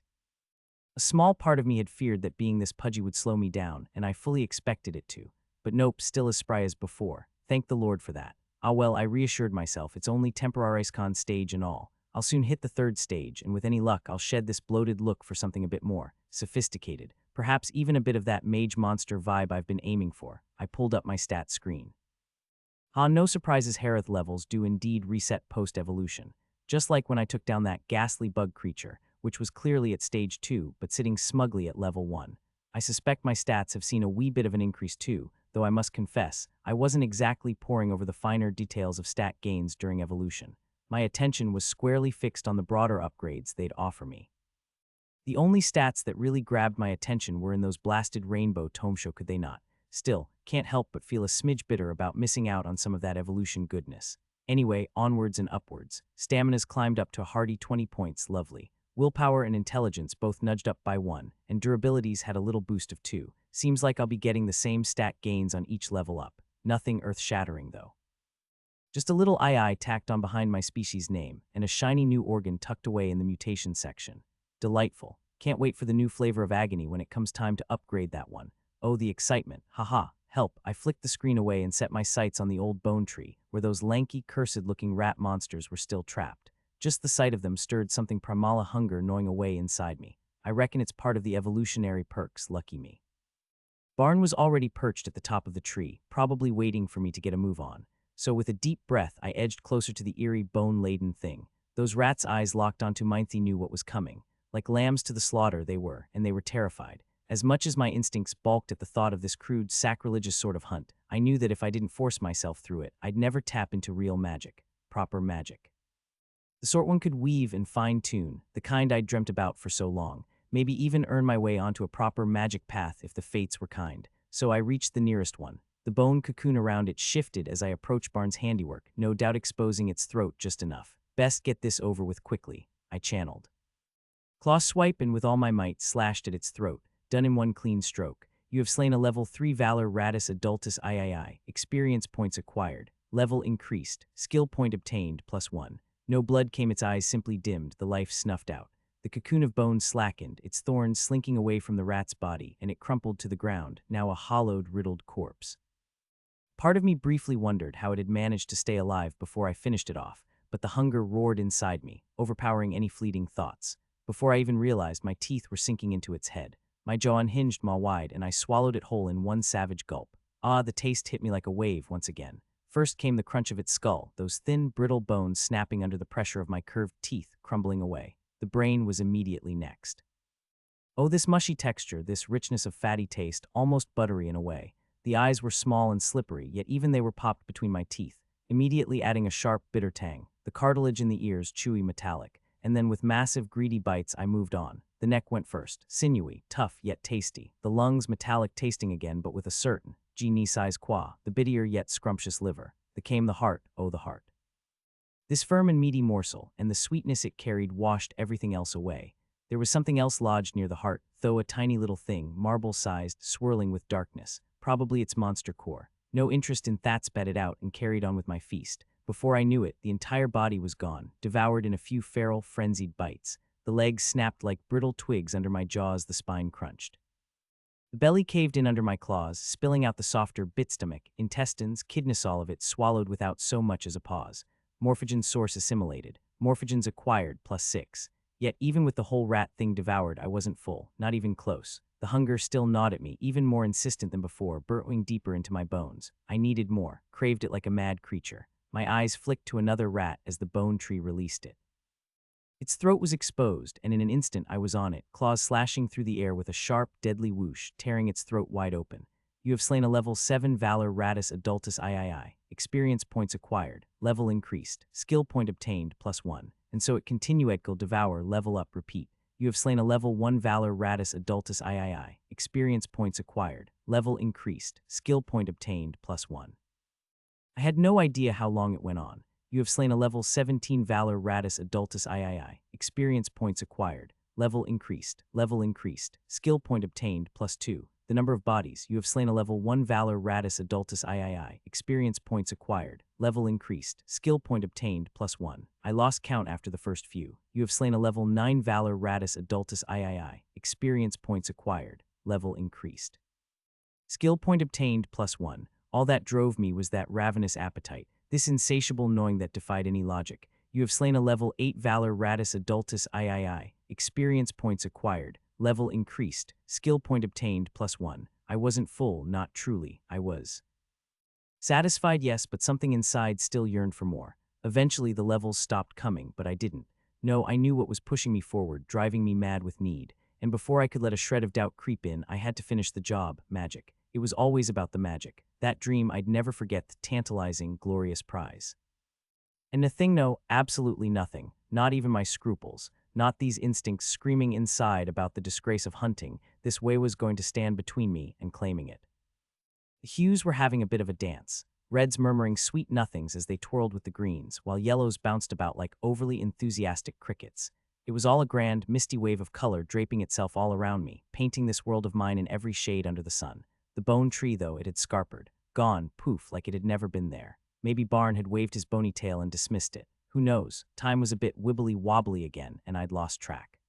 A small part of me had feared that being this pudgy would slow me down, and I fully expected it to. But nope, still as spry as before. Thank the Lord for that. Ah well, I reassured myself, it's only temporariscon stage and all. I'll soon hit the third stage, and with any luck I'll shed this bloated look for something a bit more sophisticated, perhaps even a bit of that mage monster vibe I've been aiming for. I pulled up my stat screen. No surprises, Harith levels do indeed reset post-evolution. Just like when I took down that ghastly bug creature, which was clearly at stage 2 but sitting smugly at level 1. I suspect my stats have seen a wee bit of an increase too, though I must confess, I wasn't exactly poring over the finer details of stat gains during evolution. My attention was squarely fixed on the broader upgrades they'd offer me. The only stats that really grabbed my attention were in those blasted rainbow tomeshow, could they not? Still, can't help but feel a smidge bitter about missing out on some of that evolution goodness. Anyway, onwards and upwards. Stamina's climbed up to a hearty 20 points, lovely. Willpower and intelligence both nudged up by 1, and durabilities had a little boost of 2. Seems like I'll be getting the same stat gains on each level up. Nothing earth-shattering though. Just a little II tacked on behind my species name, and a shiny new organ tucked away in the mutation section. Delightful. Can't wait for the new flavor of agony when it comes time to upgrade that one. Oh, the excitement. Haha. Help. I flicked the screen away and set my sights on the old bone tree, where those lanky, cursed-looking rat monsters were still trapped. Just the sight of them stirred something primala hunger gnawing away inside me. I reckon it's part of the evolutionary perks, lucky me. Barn was already perched at the top of the tree, probably waiting for me to get a move on. So with a deep breath, I edged closer to the eerie, bone-laden thing. Those rats' eyes locked onto mine. They knew what was coming. Like lambs to the slaughter they were, and they were terrified. As much as my instincts balked at the thought of this crude, sacrilegious sort of hunt, I knew that if I didn't force myself through it, I'd never tap into real magic. Proper magic. The sort one could weave and fine-tune, the kind I'd dreamt about for so long, maybe even earn my way onto a proper magic path if the fates were kind. So I reached the nearest one. The bone cocoon around it shifted as I approached Barn's handiwork, no doubt exposing its throat just enough. Best get this over with quickly, I channeled. Claw swipe and with all my might slashed at its throat, done in one clean stroke. You have slain a level 3 Valor Ratus Adultus III. Experience points acquired. Level increased. Skill point obtained, +1. No blood came, its eyes simply dimmed, the life snuffed out. The cocoon of bone slackened, its thorns slinking away from the rat's body, and it crumpled to the ground, now a hollowed, riddled corpse. Part of me briefly wondered how it had managed to stay alive before I finished it off, but the hunger roared inside me, overpowering any fleeting thoughts. Before I even realized, my teeth were sinking into its head. My jaw unhinged maw wide, and I swallowed it whole in one savage gulp. The taste hit me like a wave once again. First came the crunch of its skull, those thin, brittle bones snapping under the pressure of my curved teeth, crumbling away. The brain was immediately next. Oh, this mushy texture, this richness of fatty taste, almost buttery in a way. The eyes were small and slippery, yet even they were popped between my teeth, immediately adding a sharp, bitter tang. The cartilage in the ears chewy, metallic. And then with massive, greedy bites, I moved on. The neck went first, sinewy, tough, yet tasty. The lungs metallic, tasting again, but with a certain knee-size qua, the bittier yet scrumptious liver. Then came the heart, oh the heart. This firm and meaty morsel, and the sweetness it carried washed everything else away. There was something else lodged near the heart, though a tiny little thing, marble-sized, swirling with darkness, probably its monster core. No interest in that, spat it out and carried on with my feast. Before I knew it, the entire body was gone, devoured in a few feral, frenzied bites. The legs snapped like brittle twigs under my jaws, the spine crunched. The belly caved in under my claws, spilling out the softer bit stomach, intestines, kidneys, all of it swallowed without so much as a pause. Morphogen source assimilated. Morphogens acquired, +6. Yet even with the whole rat thing devoured, I wasn't full, not even close. The hunger still gnawed at me, even more insistent than before, burrowing deeper into my bones. I needed more, craved it like a mad creature. My eyes flicked to another rat as the bone tree released it. Its throat was exposed, and in an instant I was on it, claws slashing through the air with a sharp, deadly whoosh, tearing its throat wide open. You have slain a level 7 Valor Ratus Adultus III. Experience points acquired. Level increased. Skill point obtained, +1. And so it continued. Devour, level up, repeat. You have slain a level 1 Valor Ratus Adultus III. Experience points acquired. Level increased. Skill point obtained, +1. I had no idea how long it went on. You have slain a level 17 Valor Ratus Adultus III. Experience points acquired. Level increased. Level increased. Skill point obtained, +2. The number of bodies. You have slain a level 1 Valor Ratus Adultus III. Experience points acquired. Level increased. Skill point obtained, +1. I lost count after the first few. You have slain a level 9 Valor Ratus Adultus III. Experience points acquired. Level increased. Skill point obtained, +1. All that drove me was that ravenous appetite, this insatiable knowing that defied any logic. You have slain a level 8 Valor Ratus Adultus III. Experience points acquired. Level increased. Skill point obtained +1. I wasn't full, not truly. I was satisfied, yes, but something inside still yearned for more. Eventually, the levels stopped coming, but I didn't. No, I knew what was pushing me forward, driving me mad with need. And before I could let a shred of doubt creep in, I had to finish the job, magic. It was always about the magic. That dream I'd never forget, the tantalizing, glorious prize. And the thing, no, absolutely nothing. Not even my scruples. Not these instincts screaming inside about the disgrace of hunting. This way was going to stand between me and claiming it. The hues were having a bit of a dance. Reds murmuring sweet nothings as they twirled with the greens, while yellows bounced about like overly enthusiastic crickets. It was all a grand, misty wave of color draping itself all around me, painting this world of mine in every shade under the sun. The bone tree, though, it had scarpered. Gone, poof, like it had never been there. Maybe Barn had waved his bony tail and dismissed it. Who knows? Time was a bit wibbly-wobbly again, and I'd lost track.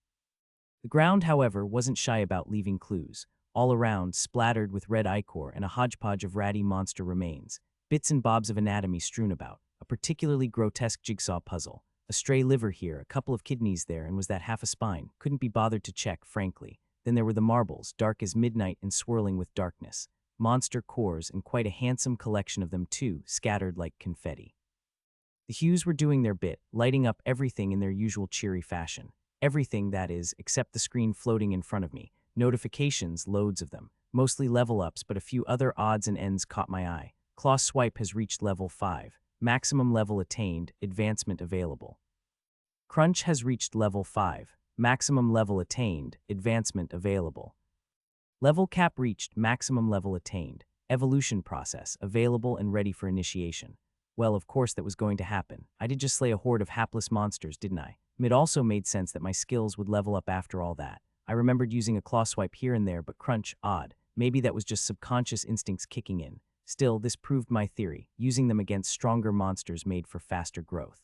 The ground, however, wasn't shy about leaving clues. All around, splattered with red ichor and a hodgepodge of ratty monster remains. Bits and bobs of anatomy strewn about. A particularly grotesque jigsaw puzzle. A stray liver here, a couple of kidneys there, and was that half a spine? Couldn't be bothered to check, frankly. Then there were the marbles, dark as midnight and swirling with darkness. Monster cores, and quite a handsome collection of them too, scattered like confetti. The hues were doing their bit, lighting up everything in their usual cheery fashion. Everything, that is, except the screen floating in front of me. Notifications, loads of them. Mostly level ups, but a few other odds and ends caught my eye. Claw Swipe has reached level 5. Maximum level attained, advancement available. Crunch has reached level 5. Maximum level attained, advancement available. Level cap reached, maximum level attained. Evolution process, available and ready for initiation. Well, of course that was going to happen. I did just slay a horde of hapless monsters, didn't I? It also made sense that my skills would level up after all that. I remembered using a claw swipe here and there, but crunch, odd. Maybe that was just subconscious instincts kicking in. Still, this proved my theory. Using them against stronger monsters made for faster growth.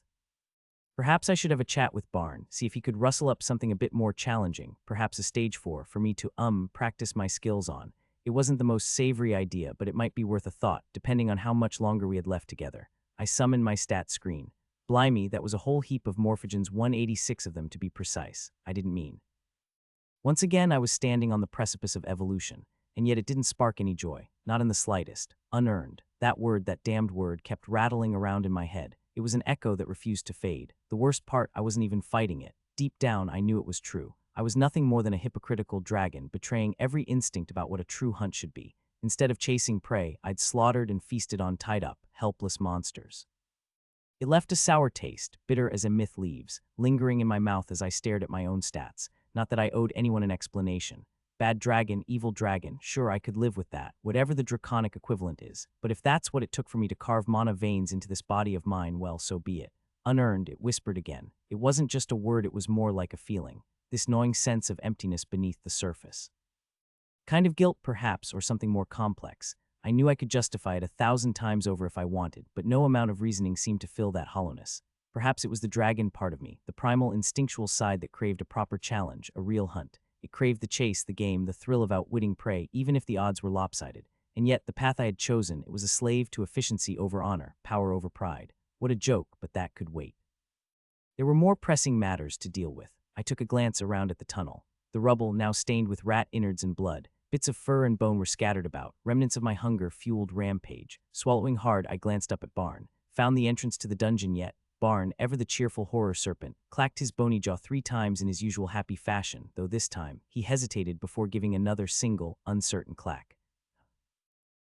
Perhaps I should have a chat with Barn, see if he could rustle up something a bit more challenging, perhaps a stage 4, for me to, practice my skills on. It wasn't the most savory idea, but it might be worth a thought, depending on how much longer we had left together. I summoned my stat screen. Blimey, that was a whole heap of morphogens, 186 of them to be precise. I didn't mean. Once again, I was standing on the precipice of evolution, and yet it didn't spark any joy, not in the slightest. Unearned. That word, that damned word, kept rattling around in my head. It was an echo that refused to fade. The worst part, I wasn't even fighting it. Deep down, I knew it was true. I was nothing more than a hypocritical dragon, betraying every instinct about what a true hunt should be. Instead of chasing prey, I'd slaughtered and feasted on tied-up, helpless monsters. It left a sour taste, bitter as a myth leaves, lingering in my mouth as I stared at my own stats. Not that I owed anyone an explanation. Bad dragon, evil dragon, sure, I could live with that, whatever the draconic equivalent is. But if that's what it took for me to carve mana veins into this body of mine, well, so be it. Unearned, it whispered again. It wasn't just a word, it was more like a feeling. This gnawing sense of emptiness beneath the surface. Kind of guilt, perhaps, or something more complex. I knew I could justify it 1,000 times over if I wanted, but no amount of reasoning seemed to fill that hollowness. Perhaps it was the dragon part of me, the primal instinctual side that craved a proper challenge, a real hunt. It craved the chase, the game, the thrill of outwitting prey, even if the odds were lopsided. And yet, the path I had chosen, it was a slave to efficiency over honor, power over pride. What a joke, but that could wait. There were more pressing matters to deal with. I took a glance around at the tunnel. The rubble, now stained with rat innards and blood. Bits of fur and bone were scattered about, remnants of my hunger-fueled rampage. Swallowing hard, I glanced up at Barn. Found the entrance to the dungeon yet. Barn, ever the cheerful horror serpent, clacked his bony jaw 3 times in his usual happy fashion, though this time, he hesitated before giving another single, uncertain clack.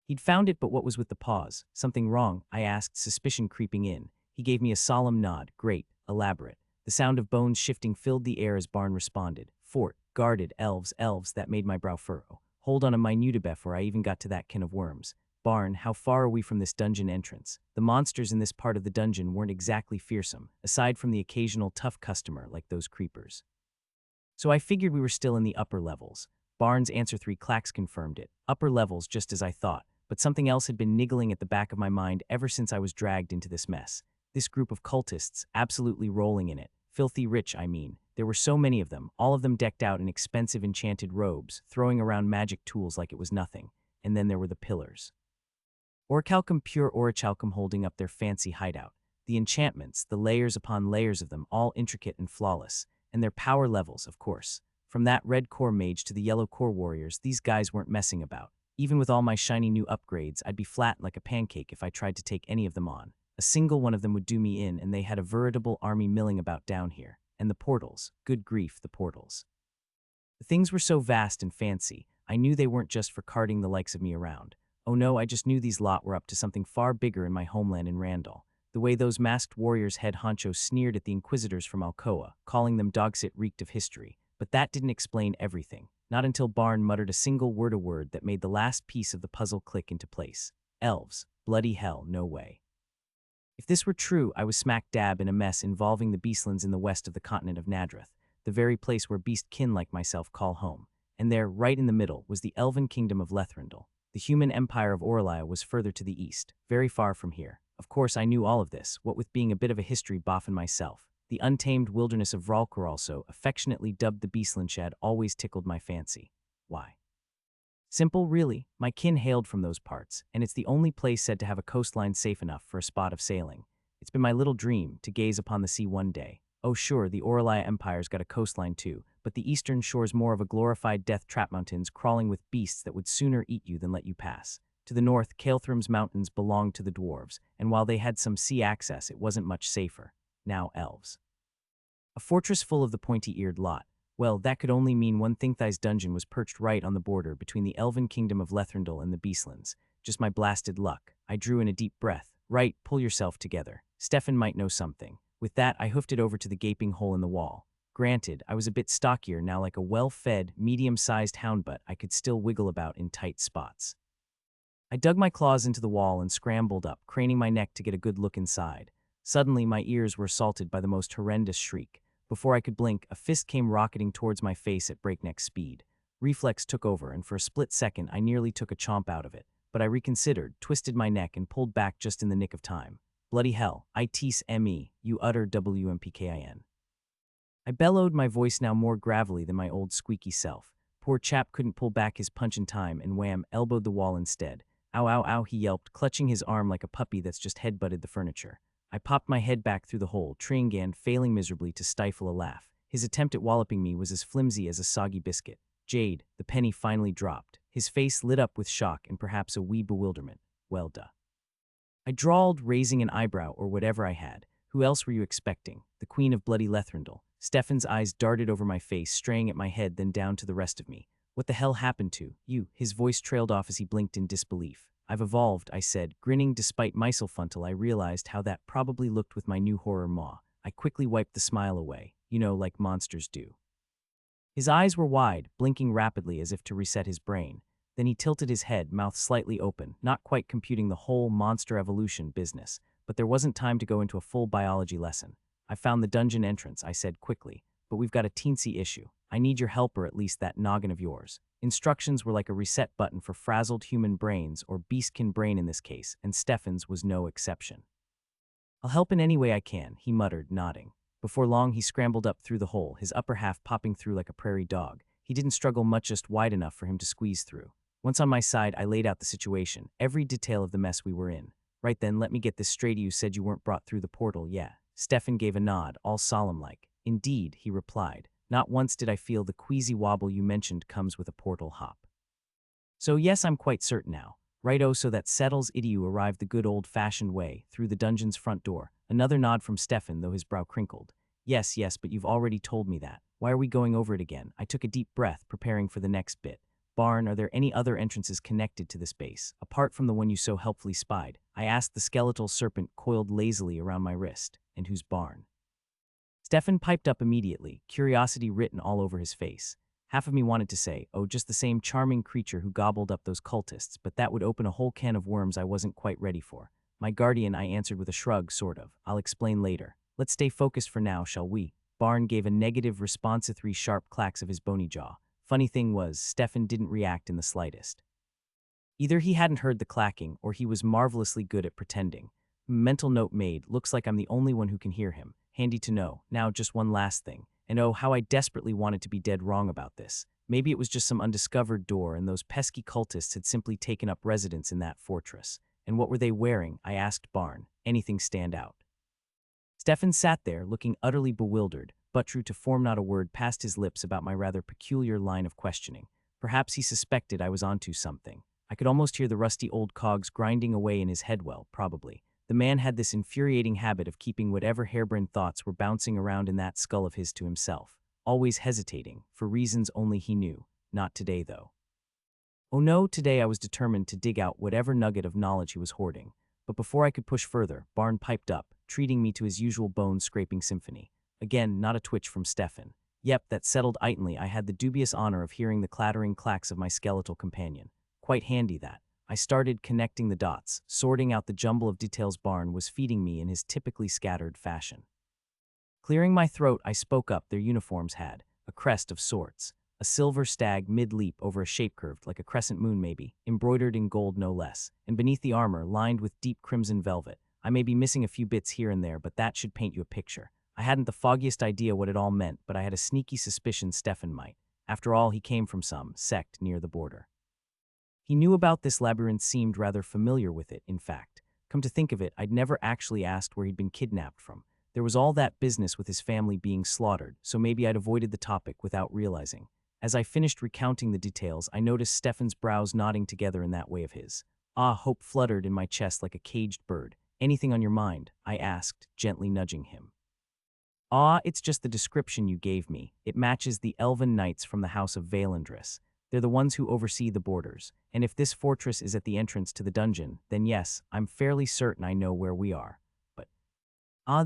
He'd found it, but what was with the pause? Something wrong? I asked, suspicion creeping in. He gave me a solemn nod. Great, elaborate. The sound of bones shifting filled the air as Barn responded. Fort, guarded, elves, that made my brow furrow. Hold on a minute before I even got to that kin of worms. Barn, how far are we from this dungeon entrance? The monsters in this part of the dungeon weren't exactly fearsome, aside from the occasional tough customer like those creepers. So I figured we were still in the upper levels. Barn's answer 3 clacks confirmed it. Upper levels, just as I thought, but something else had been niggling at the back of my mind ever since I was dragged into this mess. This group of cultists, absolutely rolling in it. Filthy rich, I mean. There were so many of them, all of them decked out in expensive enchanted robes, throwing around magic tools like it was nothing. And then there were the pillars. Orichalcum pure orichalcum holding up their fancy hideout. The enchantments, the layers upon layers of them, all intricate and flawless. And their power levels, of course. From that red core mage to the yellow core warriors, these guys weren't messing about. Even with all my shiny new upgrades, I'd be flat like a pancake if I tried to take any of them on. A single one of them would do me in, and they had a veritable army milling about down here. And the portals, good grief, the portals. The things were so vast and fancy, I knew they weren't just for carting the likes of me around. Oh no, I just knew these lot were up to something far bigger in my homeland in Randall. The way those masked warriors' head honchos sneered at the Inquisitors from Alcoa, calling them dogshit reeked of history. But that didn't explain everything. Not until Barn muttered a single word that made the last piece of the puzzle click into place. Elves. Bloody hell, no way. If this were true, I was smack dab in a mess involving the beastlands in the west of the continent of Nadrith, the very place where beast-kin like myself call home. And there, right in the middle, was the elven kingdom of Lethrandal. The human empire of Aurelia was further to the east, very far from here. Of course, I knew all of this, what with being a bit of a history boffin myself. The untamed wilderness of Vralkor also, affectionately dubbed the Beastland Shed, always tickled my fancy. Why? Simple, really. My kin hailed from those parts, and it's the only place said to have a coastline safe enough for a spot of sailing. It's been my little dream to gaze upon the sea one day. Oh sure, the Aurelia Empire's got a coastline too, but the eastern shore's more of a glorified death trap mountains crawling with beasts that would sooner eat you than let you pass. To the north, Caelthram's mountains belonged to the dwarves, and while they had some sea access, it wasn't much safer. Now elves. A fortress full of the pointy-eared lot. Well, that could only mean one Thingthai's dungeon was perched right on the border between the elven kingdom of Lethrandal and the Beastlands. Just my blasted luck. I drew in a deep breath. Right, pull yourself together. Stefan might know something. With that, I hoofed it over to the gaping hole in the wall. Granted, I was a bit stockier now, like a well-fed, medium-sized hound, but I could still wiggle about in tight spots. I dug my claws into the wall and scrambled up, craning my neck to get a good look inside. Suddenly, my ears were assaulted by the most horrendous shriek. Before I could blink, a fist came rocketing towards my face at breakneck speed. Reflex took over, and for a split second, I nearly took a chomp out of it. But I reconsidered, twisted my neck, and pulled back just in the nick of time. Bloody hell, itis me, you utter WMPKIN. I bellowed, my voice now more gravelly than my old squeaky self. Poor chap couldn't pull back his punch in time, and wham, elbowed the wall instead. Ow, ow, ow, he yelped, clutching his arm like a puppy that's just headbutted the furniture. I popped my head back through the hole, Triangan failing miserably to stifle a laugh. His attempt at walloping me was as flimsy as a soggy biscuit. Jade, the penny finally dropped. His face lit up with shock and perhaps a wee bewilderment. Well, duh. I drawled, raising an eyebrow or whatever I had. Who else were you expecting? The Queen of Bloody Lethrandal. Stefan's eyes darted over my face, straying at my head, then down to the rest of me. What the hell happened to you? His voice trailed off as he blinked in disbelief. I've evolved, I said, grinning despite Myselfuntal. I realized how that probably looked with my new horror maw. I quickly wiped the smile away, like monsters do. His eyes were wide, blinking rapidly as if to reset his brain. Then he tilted his head, mouth slightly open, not quite computing the whole monster evolution business. But there wasn't time to go into a full biology lesson. I found the dungeon entrance, I said quickly, but we've got a teensy issue. I need your help, or at least that noggin of yours. Instructions were like a reset button for frazzled human brains, or beastkin brain in this case, and Stefan's was no exception. I'll help in any way I can, he muttered, nodding. Before long, he scrambled up through the hole, his upper half popping through like a prairie dog. He didn't struggle much, just wide enough for him to squeeze through. Once on my side, I laid out the situation, every detail of the mess we were in. Right then, let me get this straight. You said you weren't brought through the portal, yeah? Stefan gave a nod, all solemn-like. Indeed, he replied. Not once did I feel the queasy wobble you mentioned comes with a portal hop. So yes, I'm quite certain now. Righto, so that settles it. You arrived the good old-fashioned way, through the dungeon's front door. Another nod from Stefan, though his brow crinkled. Yes, but you've already told me that. Why are we going over it again? I took a deep breath, preparing for the next bit. Barn, are there any other entrances connected to this base, apart from the one you so helpfully spied? I asked, the skeletal serpent coiled lazily around my wrist. And whose barn? Stefan piped up immediately, curiosity written all over his face. Half of me wanted to say, oh, just the same charming creature who gobbled up those cultists, but that would open a whole can of worms I wasn't quite ready for. My guardian, I answered with a shrug, sort of. I'll explain later. Let's stay focused for now, shall we? Barn gave a negative response to 3 sharp clacks of his bony jaw. Funny thing was, Stefan didn't react in the slightest. Either he hadn't heard the clacking, or he was marvelously good at pretending. Mental note made, looks like I'm the only one who can hear him. Handy to know. Now just one last thing. And oh, how I desperately wanted to be dead wrong about this. Maybe it was just some undiscovered door and those pesky cultists had simply taken up residence in that fortress. And what were they wearing? I asked Barn. Anything stand out? Stefan sat there, looking utterly bewildered, but true to form not a word passed his lips about my rather peculiar line of questioning. Perhaps he suspected I was onto something. I could almost hear the rusty old cogs grinding away in his head. Well, probably. The man had this infuriating habit of keeping whatever harebrained thoughts were bouncing around in that skull of his to himself, always hesitating, for reasons only he knew. Not today, though. Oh no, today I was determined to dig out whatever nugget of knowledge he was hoarding. But before I could push further, Barn piped up, treating me to his usual bone-scraping symphony. Again, not a twitch from Stefan. Yep, that settled itly. I had the dubious honor of hearing the clattering clacks of my skeletal companion. Quite handy, that. I started connecting the dots, sorting out the jumble of details Barn was feeding me in his typically scattered fashion. Clearing my throat, I spoke up. Their uniforms had a crest of sorts. A silver stag mid-leap over a shape curved like a crescent moon maybe, embroidered in gold no less, and beneath the armor, lined with deep crimson velvet. I may be missing a few bits here and there, but that should paint you a picture. I hadn't the foggiest idea what it all meant, but I had a sneaky suspicion Stefan might. After all, he came from some sect near the border. He knew about this labyrinth, seemed rather familiar with it, in fact. Come to think of it, I'd never actually asked where he'd been kidnapped from. There was all that business with his family being slaughtered, so maybe I'd avoided the topic without realizing. As I finished recounting the details, I noticed Stefan's brows knotting together in that way of his. Hope fluttered in my chest like a caged bird. Anything on your mind? I asked, gently nudging him. It's just the description you gave me. It matches the elven knights from the house of Valandris. They're the ones who oversee the borders. And if this fortress is at the entrance to the dungeon, then yes, I'm fairly certain I know where we are. But,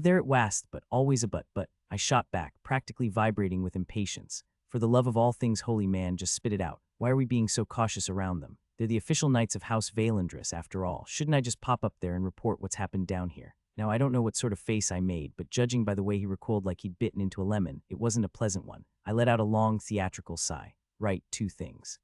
there it was, but always a but, I shot back, practically vibrating with impatience. For the love of all things holy, man, just spit it out. Why are we being so cautious around them? They're the official knights of House Valandris, after all. Shouldn't I just pop up there and report what's happened down here? Now, I don't know what sort of face I made, but judging by the way he recoiled like he'd bitten into a lemon, it wasn't a pleasant one. I let out a long, theatrical sigh. Right, two things.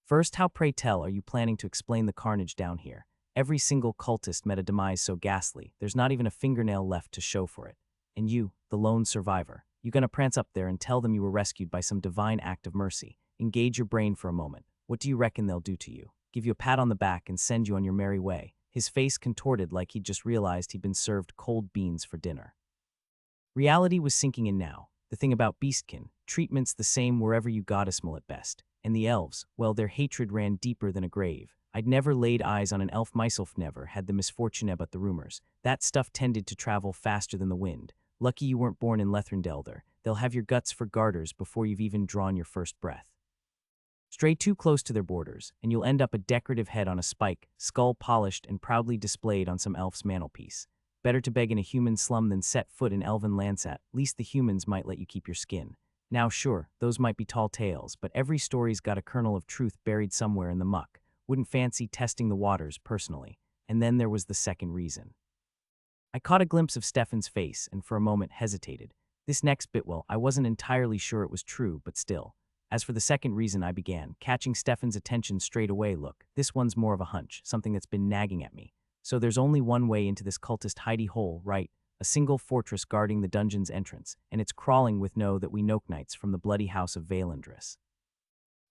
First, how, pray tell, are you planning to explain the carnage down here? Every single cultist met a demise so ghastly, there's not even a fingernail left to show for it. And you, the lone survivor, you gonna prance up there and tell them you were rescued by some divine act of mercy? Engage your brain for a moment. What do you reckon they'll do to you? Give you a pat on the back and send you on your merry way? His face contorted like he'd just realized he'd been served cold beans for dinner. Reality was sinking in now. The thing about beastkin, treatment's the same wherever you goddessmal at best. And the elves, well, their hatred ran deeper than a grave. I'd never laid eyes on an elf myself, never had the misfortune but the rumors. That stuff tended to travel faster than the wind. Lucky you weren't born in Lethrandel. They'll have your guts for garters before you've even drawn your first breath. Stray too close to their borders, and you'll end up a decorative head on a spike, skull polished and proudly displayed on some elf's mantelpiece. Better to beg in a human slum than set foot in elven Landsat. Least the humans might let you keep your skin. Now sure, those might be tall tales, but every story's got a kernel of truth buried somewhere in the muck. Wouldn't fancy testing the waters, personally. And then there was the second reason. I caught a glimpse of Stefan's face and for a moment hesitated. This next bit, well, I wasn't entirely sure it was true, but still. As for the second reason, I began, catching Stefan's attention straight away. Look, this one's more of a hunch, something that's been nagging at me. So there's only one way into this cultist hidey hole, right? A single fortress guarding the dungeon's entrance, and it's crawling with that we Noke Knights from the bloody house of Valandris.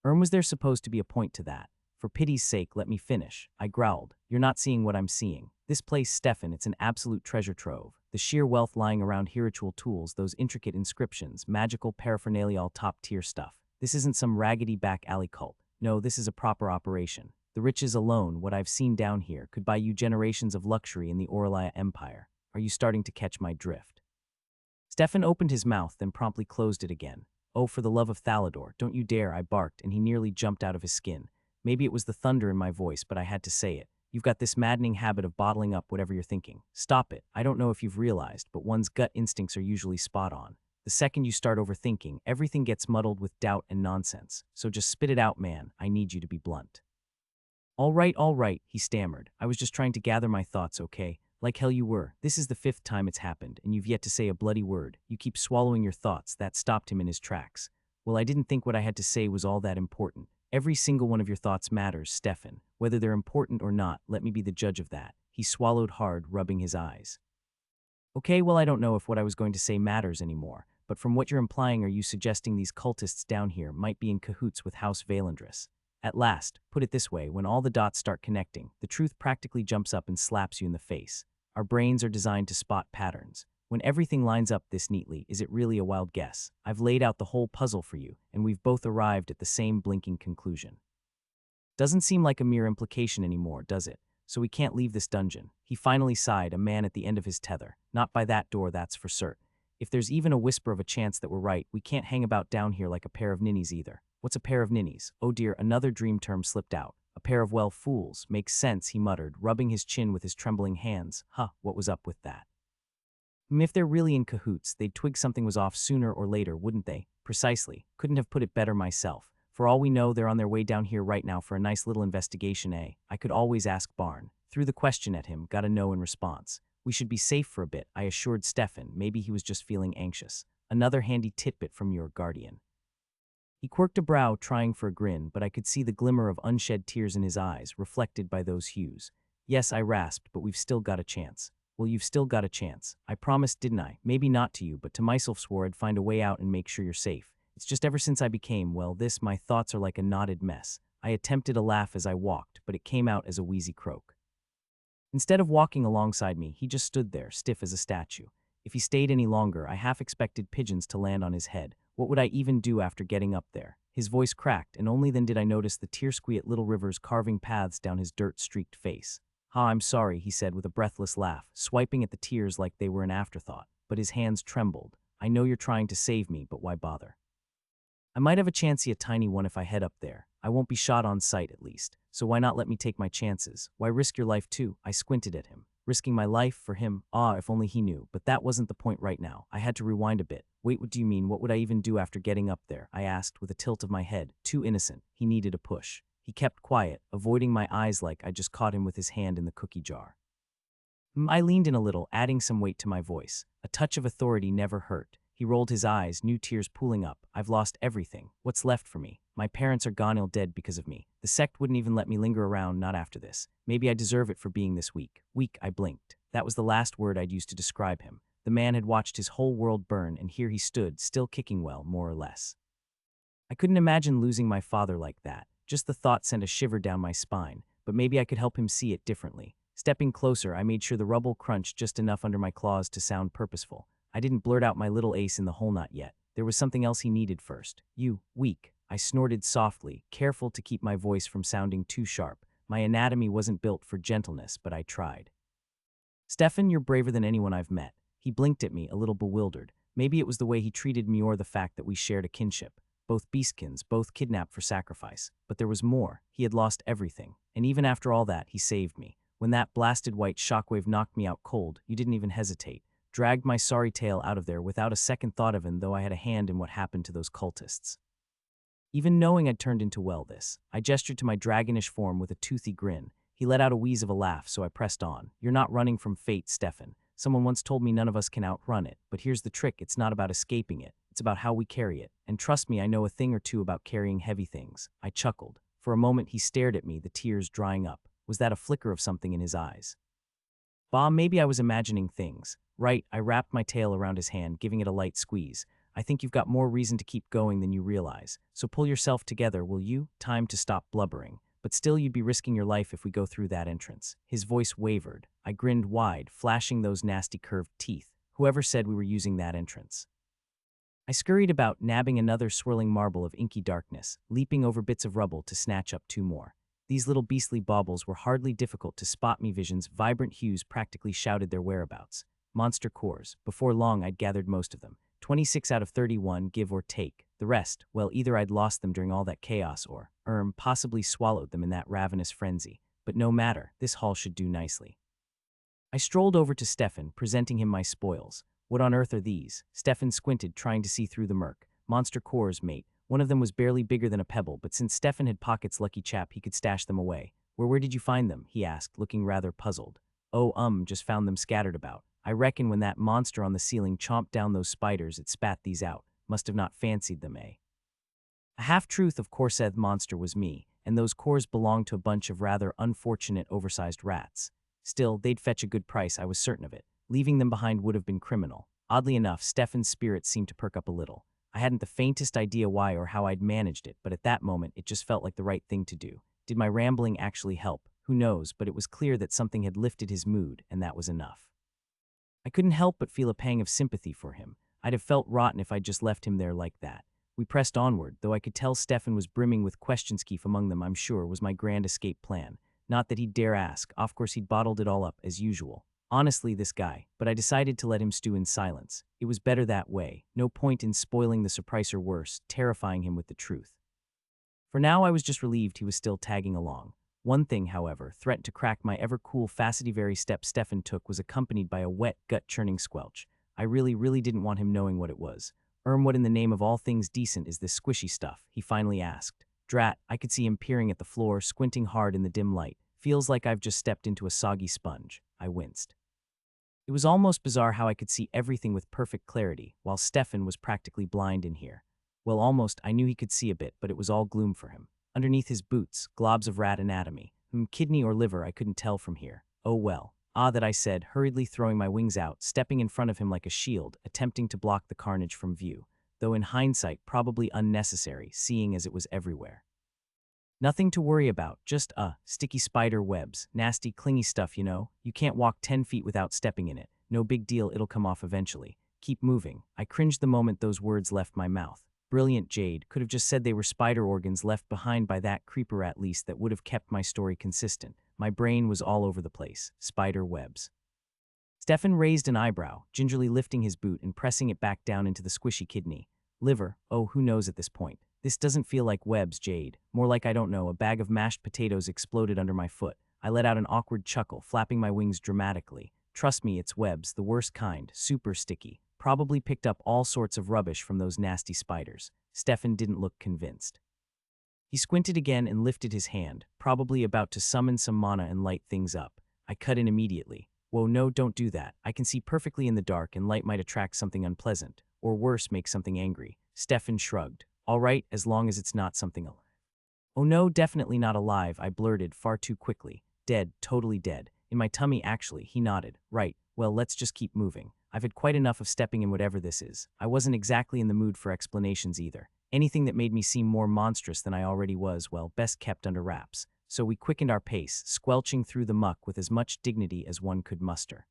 Was there supposed to be a point to that? For pity's sake, let me finish, I growled. You're not seeing what I'm seeing. This place, Stefan, it's an absolute treasure trove. The sheer wealth lying around here, ritual tools, those intricate inscriptions, magical paraphernalia, all top-tier stuff. This isn't some raggedy back alley cult. No, this is a proper operation. The riches alone, what I've seen down here, could buy you generations of luxury in the Aurelia Empire. Are you starting to catch my drift? Stefan opened his mouth, then promptly closed it again. Oh, for the love of Thalador, don't you dare, I barked, and he nearly jumped out of his skin. Maybe it was the thunder in my voice, but I had to say it. You've got this maddening habit of bottling up whatever you're thinking. Stop it. I don't know if you've realized, but one's gut instincts are usually spot on. The second you start overthinking, everything gets muddled with doubt and nonsense. So just spit it out, man. I need you to be blunt. All right, he stammered. I was just trying to gather my thoughts, okay? Like hell you were. This is the 5th time it's happened, and you've yet to say a bloody word. You keep swallowing your thoughts. That stopped him in his tracks. Well, I didn't think what I had to say was all that important. Every single one of your thoughts matters, Stefan. Whether they're important or not, let me be the judge of that. He swallowed hard, rubbing his eyes. Okay, well, I don't know if what I was going to say matters anymore, but from what you're implying, are you suggesting these cultists down here might be in cahoots with House Valandris? At last, put it this way, when all the dots start connecting, the truth practically jumps up and slaps you in the face. Our brains are designed to spot patterns. When everything lines up this neatly, is it really a wild guess? I've laid out the whole puzzle for you, and we've both arrived at the same blinking conclusion. Doesn't seem like a mere implication anymore, does it? So we can't leave this dungeon. He finally sighed, a man at the end of his tether. Not by that door, that's for certain. If there's even a whisper of a chance that we're right, we can't hang about down here like a pair of ninnies either. What's a pair of ninnies? Oh dear, another dream term slipped out. A pair of, well, fools. Makes sense, he muttered, rubbing his chin with his trembling hands. What was up with that? If they're really in cahoots, they'd twig something was off sooner or later, wouldn't they? Precisely. Couldn't have put it better myself. For all we know, they're on their way down here right now for a nice little investigation, eh? I could always ask Barn. Threw the question at him, got a no in response. We should be safe for a bit, I assured Stefan. Maybe he was just feeling anxious. Another handy tidbit from your guardian. He quirked a brow, trying for a grin, but I could see the glimmer of unshed tears in his eyes, reflected by those hues. Yes, I rasped, but we've still got a chance. Well, you've still got a chance. I promised, didn't I? Maybe not to you, but to myself swore I'd find a way out and make sure you're safe. It's just ever since I became, well, this, my thoughts are like a knotted mess. I attempted a laugh as I walked, but it came out as a wheezy croak. Instead of walking alongside me, he just stood there, stiff as a statue. If he stayed any longer, I half expected pigeons to land on his head. What would I even do after getting up there? His voice cracked, and only then did I notice the tear-squeat little rivers carving paths down his dirt-streaked face. I'm sorry, he said with a breathless laugh, swiping at the tears like they were an afterthought, but his hands trembled. I know you're trying to save me, but why bother? I might have a chancey, a tiny one, if I head up there. I won't be shot on sight, at least. So why not let me take my chances? Why risk your life too? I squinted at him. Risking my life for him? If only he knew. But that wasn't the point right now. I had to rewind a bit. Wait, what do you mean? What would I even do after getting up there? I asked with a tilt of my head. Too innocent. He needed a push. He kept quiet, avoiding my eyes like I just caught him with his hand in the cookie jar. I leaned in a little, adding some weight to my voice. A touch of authority never hurt. He rolled his eyes, new tears pooling up. I've lost everything. What's left for me? My parents are gone ill dead because of me. The sect wouldn't even let me linger around, not after this. Maybe I deserve it for being this weak. Weak, I blinked. That was the last word I'd used to describe him. The man had watched his whole world burn, and here he stood, still kicking well, more or less. I couldn't imagine losing my father like that. Just the thought sent a shiver down my spine, but maybe I could help him see it differently. Stepping closer, I made sure the rubble crunched just enough under my claws to sound purposeful. I didn't blurt out my little ace in the hole not yet. There was something else he needed first. You, weak. I snorted softly, careful to keep my voice from sounding too sharp. My anatomy wasn't built for gentleness, but I tried. Stefan, you're braver than anyone I've met. He blinked at me, a little bewildered. Maybe it was the way he treated me or the fact that we shared a kinship. Both beastkins, both kidnapped for sacrifice. But there was more. He had lost everything. And even after all that, he saved me. When that blasted white shockwave knocked me out cold, you didn't even hesitate. Dragged my sorry tail out of there without a second thought of him, though I had a hand in what happened to those cultists. Even knowing I'd turned into this, I gestured to my dragonish form with a toothy grin. He let out a wheeze of a laugh, so I pressed on. You're not running from fate, Stefan. Someone once told me none of us can outrun it, but here's the trick, it's not about escaping it. It's about how we carry it. And trust me, I know a thing or two about carrying heavy things. I chuckled. For a moment he stared at me, the tears drying up. Was that a flicker of something in his eyes? Maybe I was imagining things. Right, I wrapped my tail around his hand, giving it a light squeeze. I think you've got more reason to keep going than you realize. So pull yourself together, will you? Time to stop blubbering. But still, you'd be risking your life if we go through that entrance. His voice wavered. I grinned wide, flashing those nasty curved teeth. Whoever said we were using that entrance? I scurried about, nabbing another swirling marble of inky darkness, leaping over bits of rubble to snatch up two more. These little beastly baubles were hardly difficult to spot. Me vision's vibrant hues practically shouted their whereabouts. Monster cores. Before long, I'd gathered most of them. 26 out of 31, give or take. The rest, well, either I'd lost them during all that chaos or, possibly swallowed them in that ravenous frenzy. But no matter, this haul should do nicely. I strolled over to Stefan, presenting him my spoils. What on earth are these? Stefan squinted, trying to see through the murk. Monster cores, mate. One of them was barely bigger than a pebble, but since Stefan had pockets, lucky chap, he could stash them away. Where did you find them? He asked, looking rather puzzled. Just found them scattered about. I reckon when that monster on the ceiling chomped down those spiders, it spat these out. Must have not fancied them, eh? A half-truth, of course, said monster was me, and those cores belonged to a bunch of rather unfortunate oversized rats. Still, they'd fetch a good price, I was certain of it. Leaving them behind would have been criminal. Oddly enough, Stefan's spirits seemed to perk up a little. I hadn't the faintest idea why or how I'd managed it, but at that moment it just felt like the right thing to do. Did my rambling actually help? Who knows, but it was clear that something had lifted his mood, and that was enough. I couldn't help but feel a pang of sympathy for him. I'd have felt rotten if I'd just left him there like that. We pressed onward, though I could tell Stefan was brimming with questions. Keith among them, I'm sure, was my grand escape plan. Not that he'd dare ask. Of course, he'd bottled it all up, as usual. Honestly, this guy. But I decided to let him stew in silence. It was better that way. No point in spoiling the surprise or worse, terrifying him with the truth. For now, I was just relieved he was still tagging along. One thing, however, threatened to crack my ever-cool facety-very step Stefan took was accompanied by a wet, gut-churning squelch. I really didn't want him knowing what it was. What in the name of all things decent is this squishy stuff? He finally asked. Drat, I could see him peering at the floor, squinting hard in the dim light. Feels like I've just stepped into a soggy sponge. I winced. It was almost bizarre how I could see everything with perfect clarity, while Stefan was practically blind in here. Well, almost, I knew he could see a bit, but it was all gloom for him. Underneath his boots, globs of rat anatomy. Kidney or liver, I couldn't tell from here. Oh well. That I said, hurriedly throwing my wings out, stepping in front of him like a shield, attempting to block the carnage from view. Though in hindsight, probably unnecessary, seeing as it was everywhere. Nothing to worry about, just, sticky spider webs, nasty, clingy stuff, you know. You can't walk 10 feet without stepping in it. No big deal, it'll come off eventually. Keep moving. I cringed the moment those words left my mouth. Brilliant, Jade. Could have just said they were spider organs left behind by that creeper at least. That would have kept my story consistent. My brain was all over the place. Spider webs. Stefan raised an eyebrow, gingerly lifting his boot and pressing it back down into the squishy kidney. Liver, oh, who knows at this point. This doesn't feel like webs, Jade. More like, I don't know, a bag of mashed potatoes exploded under my foot. I let out an awkward chuckle, flapping my wings dramatically. Trust me, it's webs, the worst kind, super sticky. Probably picked up all sorts of rubbish from those nasty spiders. Stefan didn't look convinced. He squinted again and lifted his hand, probably about to summon some mana and light things up. I cut in immediately. Whoa, no, don't do that. I can see perfectly in the dark and light might attract something unpleasant, or worse, make something angry. Stefan shrugged. All right, as long as it's not something alive. Oh no, definitely not alive, I blurted far too quickly. Dead, totally dead. In my tummy, actually, he nodded. Right, well, let's just keep moving. I've had quite enough of stepping in whatever this is. I wasn't exactly in the mood for explanations either. Anything that made me seem more monstrous than I already was, well, best kept under wraps. So we quickened our pace, squelching through the muck with as much dignity as one could muster.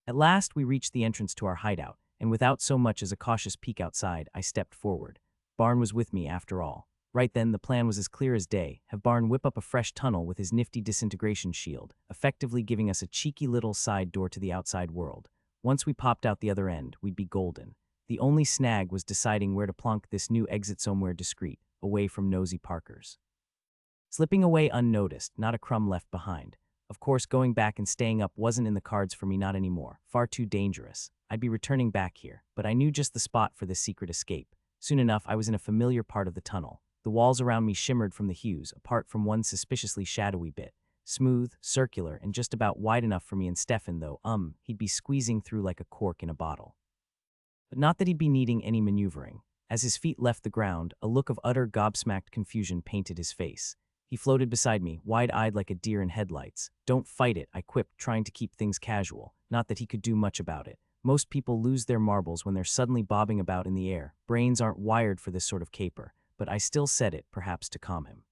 At last, we reached the entrance to our hideout, and without so much as a cautious peek outside, I stepped forward. Barn was with me, after all. Right then, the plan was as clear as day. Have Barn whip up a fresh tunnel with his nifty disintegration shield, effectively giving us a cheeky little side door to the outside world. Once we popped out the other end, we'd be golden. The only snag was deciding where to plonk this new exit somewhere discreet, away from nosy Parkers. Slipping away unnoticed, not a crumb left behind. Of course, going back and staying up wasn't in the cards for me, not anymore. Far too dangerous. I'd be returning back here, but I knew just the spot for this secret escape. Soon enough, I was in a familiar part of the tunnel. The walls around me shimmered from the hues, apart from one suspiciously shadowy bit. Smooth, circular, and just about wide enough for me and Stefan, though, he'd be squeezing through like a cork in a bottle. But not that he'd be needing any maneuvering. As his feet left the ground, a look of utter gobsmacked confusion painted his face. He floated beside me, wide-eyed like a deer in headlights. Don't fight it, I quipped, trying to keep things casual. Not that he could do much about it. Most people lose their marbles when they're suddenly bobbing about in the air. Brains aren't wired for this sort of caper. But I still said it, perhaps to calm him.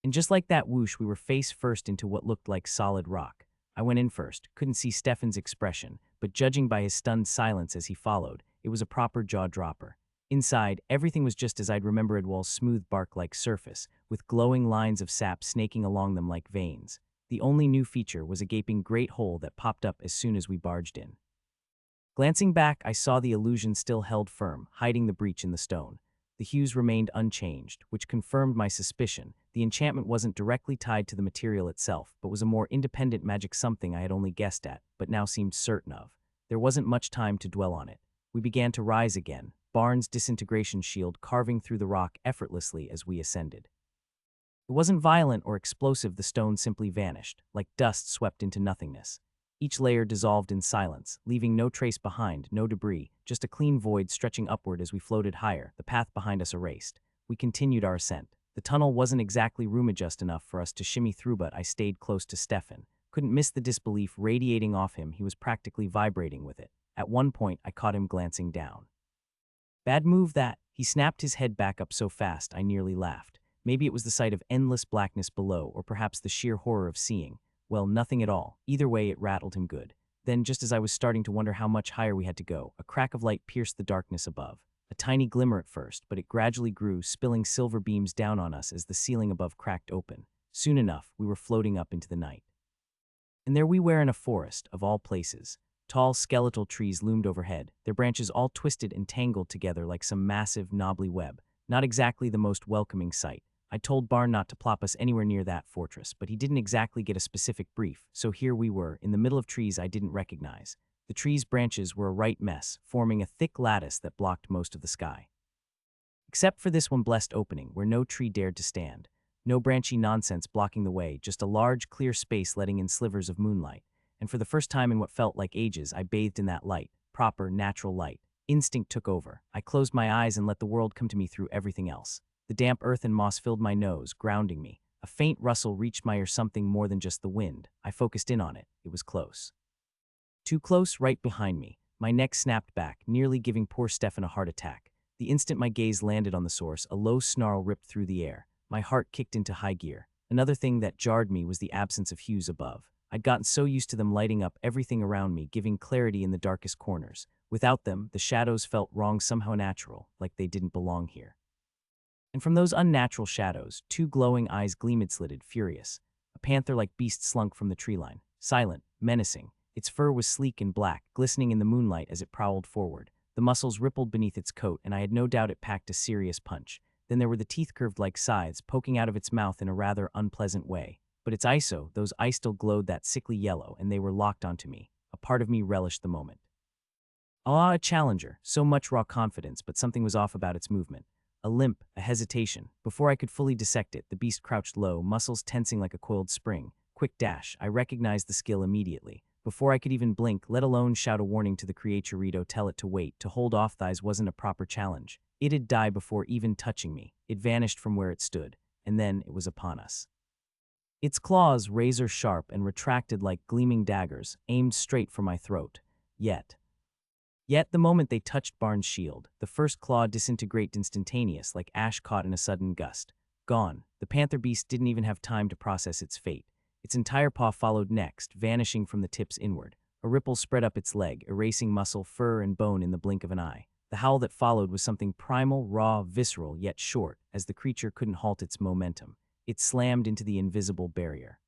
And just like that whoosh, we were face first into what looked like solid rock. I went in first, couldn't see Stefan's expression, but judging by his stunned silence as he followed, it was a proper jaw-dropper. Inside, everything was just as I'd remember Edwall's smooth bark-like surface, with glowing lines of sap snaking along them like veins. The only new feature was a gaping great hole that popped up as soon as we barged in. Glancing back, I saw the illusion still held firm, hiding the breach in the stone. The hues remained unchanged, which confirmed my suspicion. The enchantment wasn't directly tied to the material itself, but was a more independent magic something I had only guessed at, but now seemed certain of. There wasn't much time to dwell on it. We began to rise again, Barnes' disintegration shield carving through the rock effortlessly as we ascended. It wasn't violent or explosive, the stone simply vanished, like dust swept into nothingness. Each layer dissolved in silence, leaving no trace behind, no debris, just a clean void stretching upward as we floated higher, the path behind us erased. We continued our ascent. The tunnel wasn't exactly room-adjust enough for us to shimmy through, but I stayed close to Stefan. Couldn't miss the disbelief radiating off him. He was practically vibrating with it. At one point, I caught him glancing down. Bad move that. He snapped his head back up so fast I nearly laughed. Maybe it was the sight of endless blackness below, or perhaps the sheer horror of seeing. Well, nothing at all. Either way, it rattled him good. Then, just as I was starting to wonder how much higher we had to go, a crack of light pierced the darkness above. A tiny glimmer at first, but it gradually grew, spilling silver beams down on us as the ceiling above cracked open. Soon enough, we were floating up into the night. And there we were in a forest, of all places. Tall, skeletal trees loomed overhead, their branches all twisted and tangled together like some massive, knobbly web. Not exactly the most welcoming sight. I told Barn not to plop us anywhere near that fortress, but he didn't exactly get a specific brief, so here we were, in the middle of trees I didn't recognize. The trees' branches were a right mess, forming a thick lattice that blocked most of the sky. Except for this one blessed opening, where no tree dared to stand. No branchy nonsense blocking the way, just a large, clear space letting in slivers of moonlight. And for the first time in what felt like ages, I bathed in that light, proper, natural light. Instinct took over. I closed my eyes and let the world come to me through everything else. The damp earth and moss filled my nose, grounding me. A faint rustle reached my ear, something more than just the wind. I focused in on it. It was close. Too close, right behind me. My neck snapped back, nearly giving poor Stefan a heart attack. The instant my gaze landed on the source, a low snarl ripped through the air. My heart kicked into high gear. Another thing that jarred me was the absence of hues above. I'd gotten so used to them lighting up everything around me, giving clarity in the darkest corners. Without them, the shadows felt wrong, somehow natural, like they didn't belong here. And from those unnatural shadows, two glowing eyes gleamed, slitted, furious. A panther-like beast slunk from the tree line, silent, menacing. Its fur was sleek and black, glistening in the moonlight as it prowled forward. The muscles rippled beneath its coat, and I had no doubt it packed a serious punch. Then there were the teeth curved like scythes, poking out of its mouth in a rather unpleasant way. But its those eyes still glowed that sickly yellow, and they were locked onto me. A part of me relished the moment. Ah, a challenger, so much raw confidence, but something was off about its movement. A limp, a hesitation. Before I could fully dissect it, the beast crouched low, muscles tensing like a coiled spring. Quick dash. I recognized the skill immediately. Before I could even blink, let alone shout a warning to the creaturito, tell it to wait, to hold off, thighs wasn't a proper challenge. It'd die before even touching me. It vanished from where it stood, and then it was upon us. Its claws, razor sharp and retracted like gleaming daggers, aimed straight for my throat. Yet the moment they touched Barnes' shield, the first claw disintegrated instantaneous, like ash caught in a sudden gust. Gone. The panther beast didn't even have time to process its fate. Its entire paw followed next, vanishing from the tips inward. A ripple spread up its leg, erasing muscle, fur, and bone in the blink of an eye. The howl that followed was something primal, raw, visceral, yet short, as the creature couldn't halt its momentum. It slammed into the invisible barrier.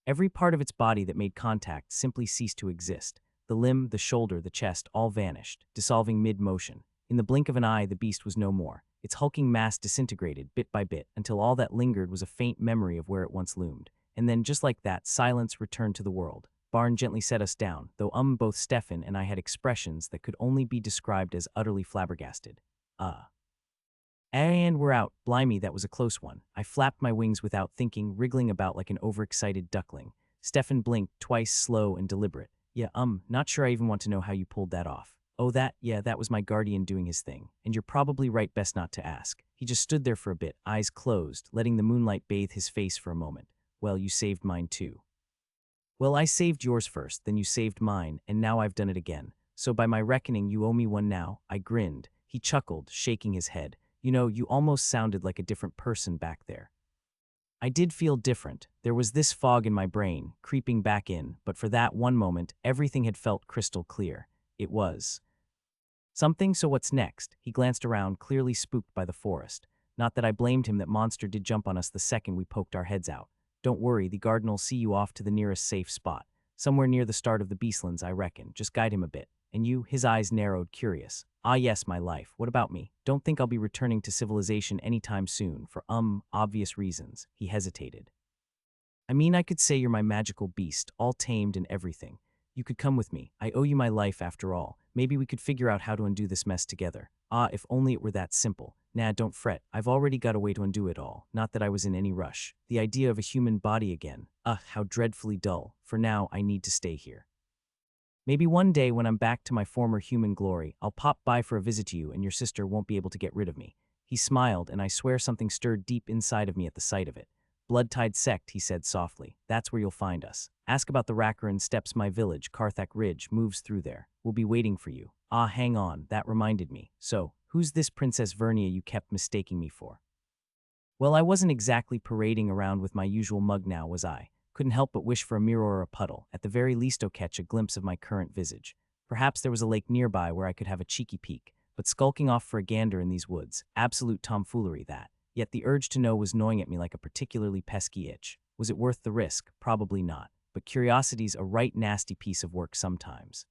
Every part of its body that made contact simply ceased to exist. The limb, the shoulder, the chest, all vanished, dissolving mid-motion. In the blink of an eye, the beast was no more. Its hulking mass disintegrated, bit by bit, until all that lingered was a faint memory of where it once loomed. And then, just like that, silence returned to the world. Barn gently set us down, though both Stefan and I had expressions that could only be described as utterly flabbergasted. And we're out. Blimey, that was a close one. I flapped my wings without thinking, wriggling about like an overexcited duckling. Stefan blinked, twice, slow and deliberate. Yeah, not sure I even want to know how you pulled that off. Oh, that was my guardian doing his thing. And you're probably right, best not to ask. He just stood there for a bit, eyes closed, letting the moonlight bathe his face for a moment. Well, you saved mine too. Well, I saved yours first, then you saved mine, and now I've done it again. So by my reckoning, you owe me one now. I grinned. He chuckled, shaking his head. You know, you almost sounded like a different person back there. I did feel different. There was this fog in my brain, creeping back in, but for that one moment, everything had felt crystal clear. It was something. So what's next? He glanced around, clearly spooked by the forest. Not that I blamed him, that monster did jump on us the second we poked our heads out. Don't worry, the garden'll see you off to the nearest safe spot. Somewhere near the start of the beastlands, I reckon. Just guide him a bit. And you? His eyes narrowed, curious. Ah yes, my life. What about me? Don't think I'll be returning to civilization anytime soon, for obvious reasons. He hesitated. I mean, I could say you're my magical beast, all tamed and everything. You could come with me. I owe you my life after all. Maybe we could figure out how to undo this mess together. Ah, if only it were that simple. Nah, don't fret. I've already got a way to undo it all. Not that I was in any rush. The idea of a human body again. How dreadfully dull. For now, I need to stay here. Maybe one day when I'm back to my former human glory, I'll pop by for a visit to you and your sister won't be able to get rid of me. He smiled, and I swear something stirred deep inside of me at the sight of it. Blood-Tide Sect, he said softly. That's where you'll find us. Ask about the Rackaran Steppes, my village, Karthak Ridge, moves through there. We'll be waiting for you. Ah, hang on, that reminded me. So, Who's this Princess Vernia you kept mistaking me for? Well, I wasn't exactly parading around with my usual mug now, was I? Couldn't help but wish for a mirror or a puddle, at the very least catch a glimpse of my current visage. Perhaps there was a lake nearby where I could have a cheeky peek, but skulking off for a gander in these woods, absolute tomfoolery that. Yet the urge to know was gnawing at me like a particularly pesky itch. Was it worth the risk? Probably not, but curiosity's a right nasty piece of work sometimes.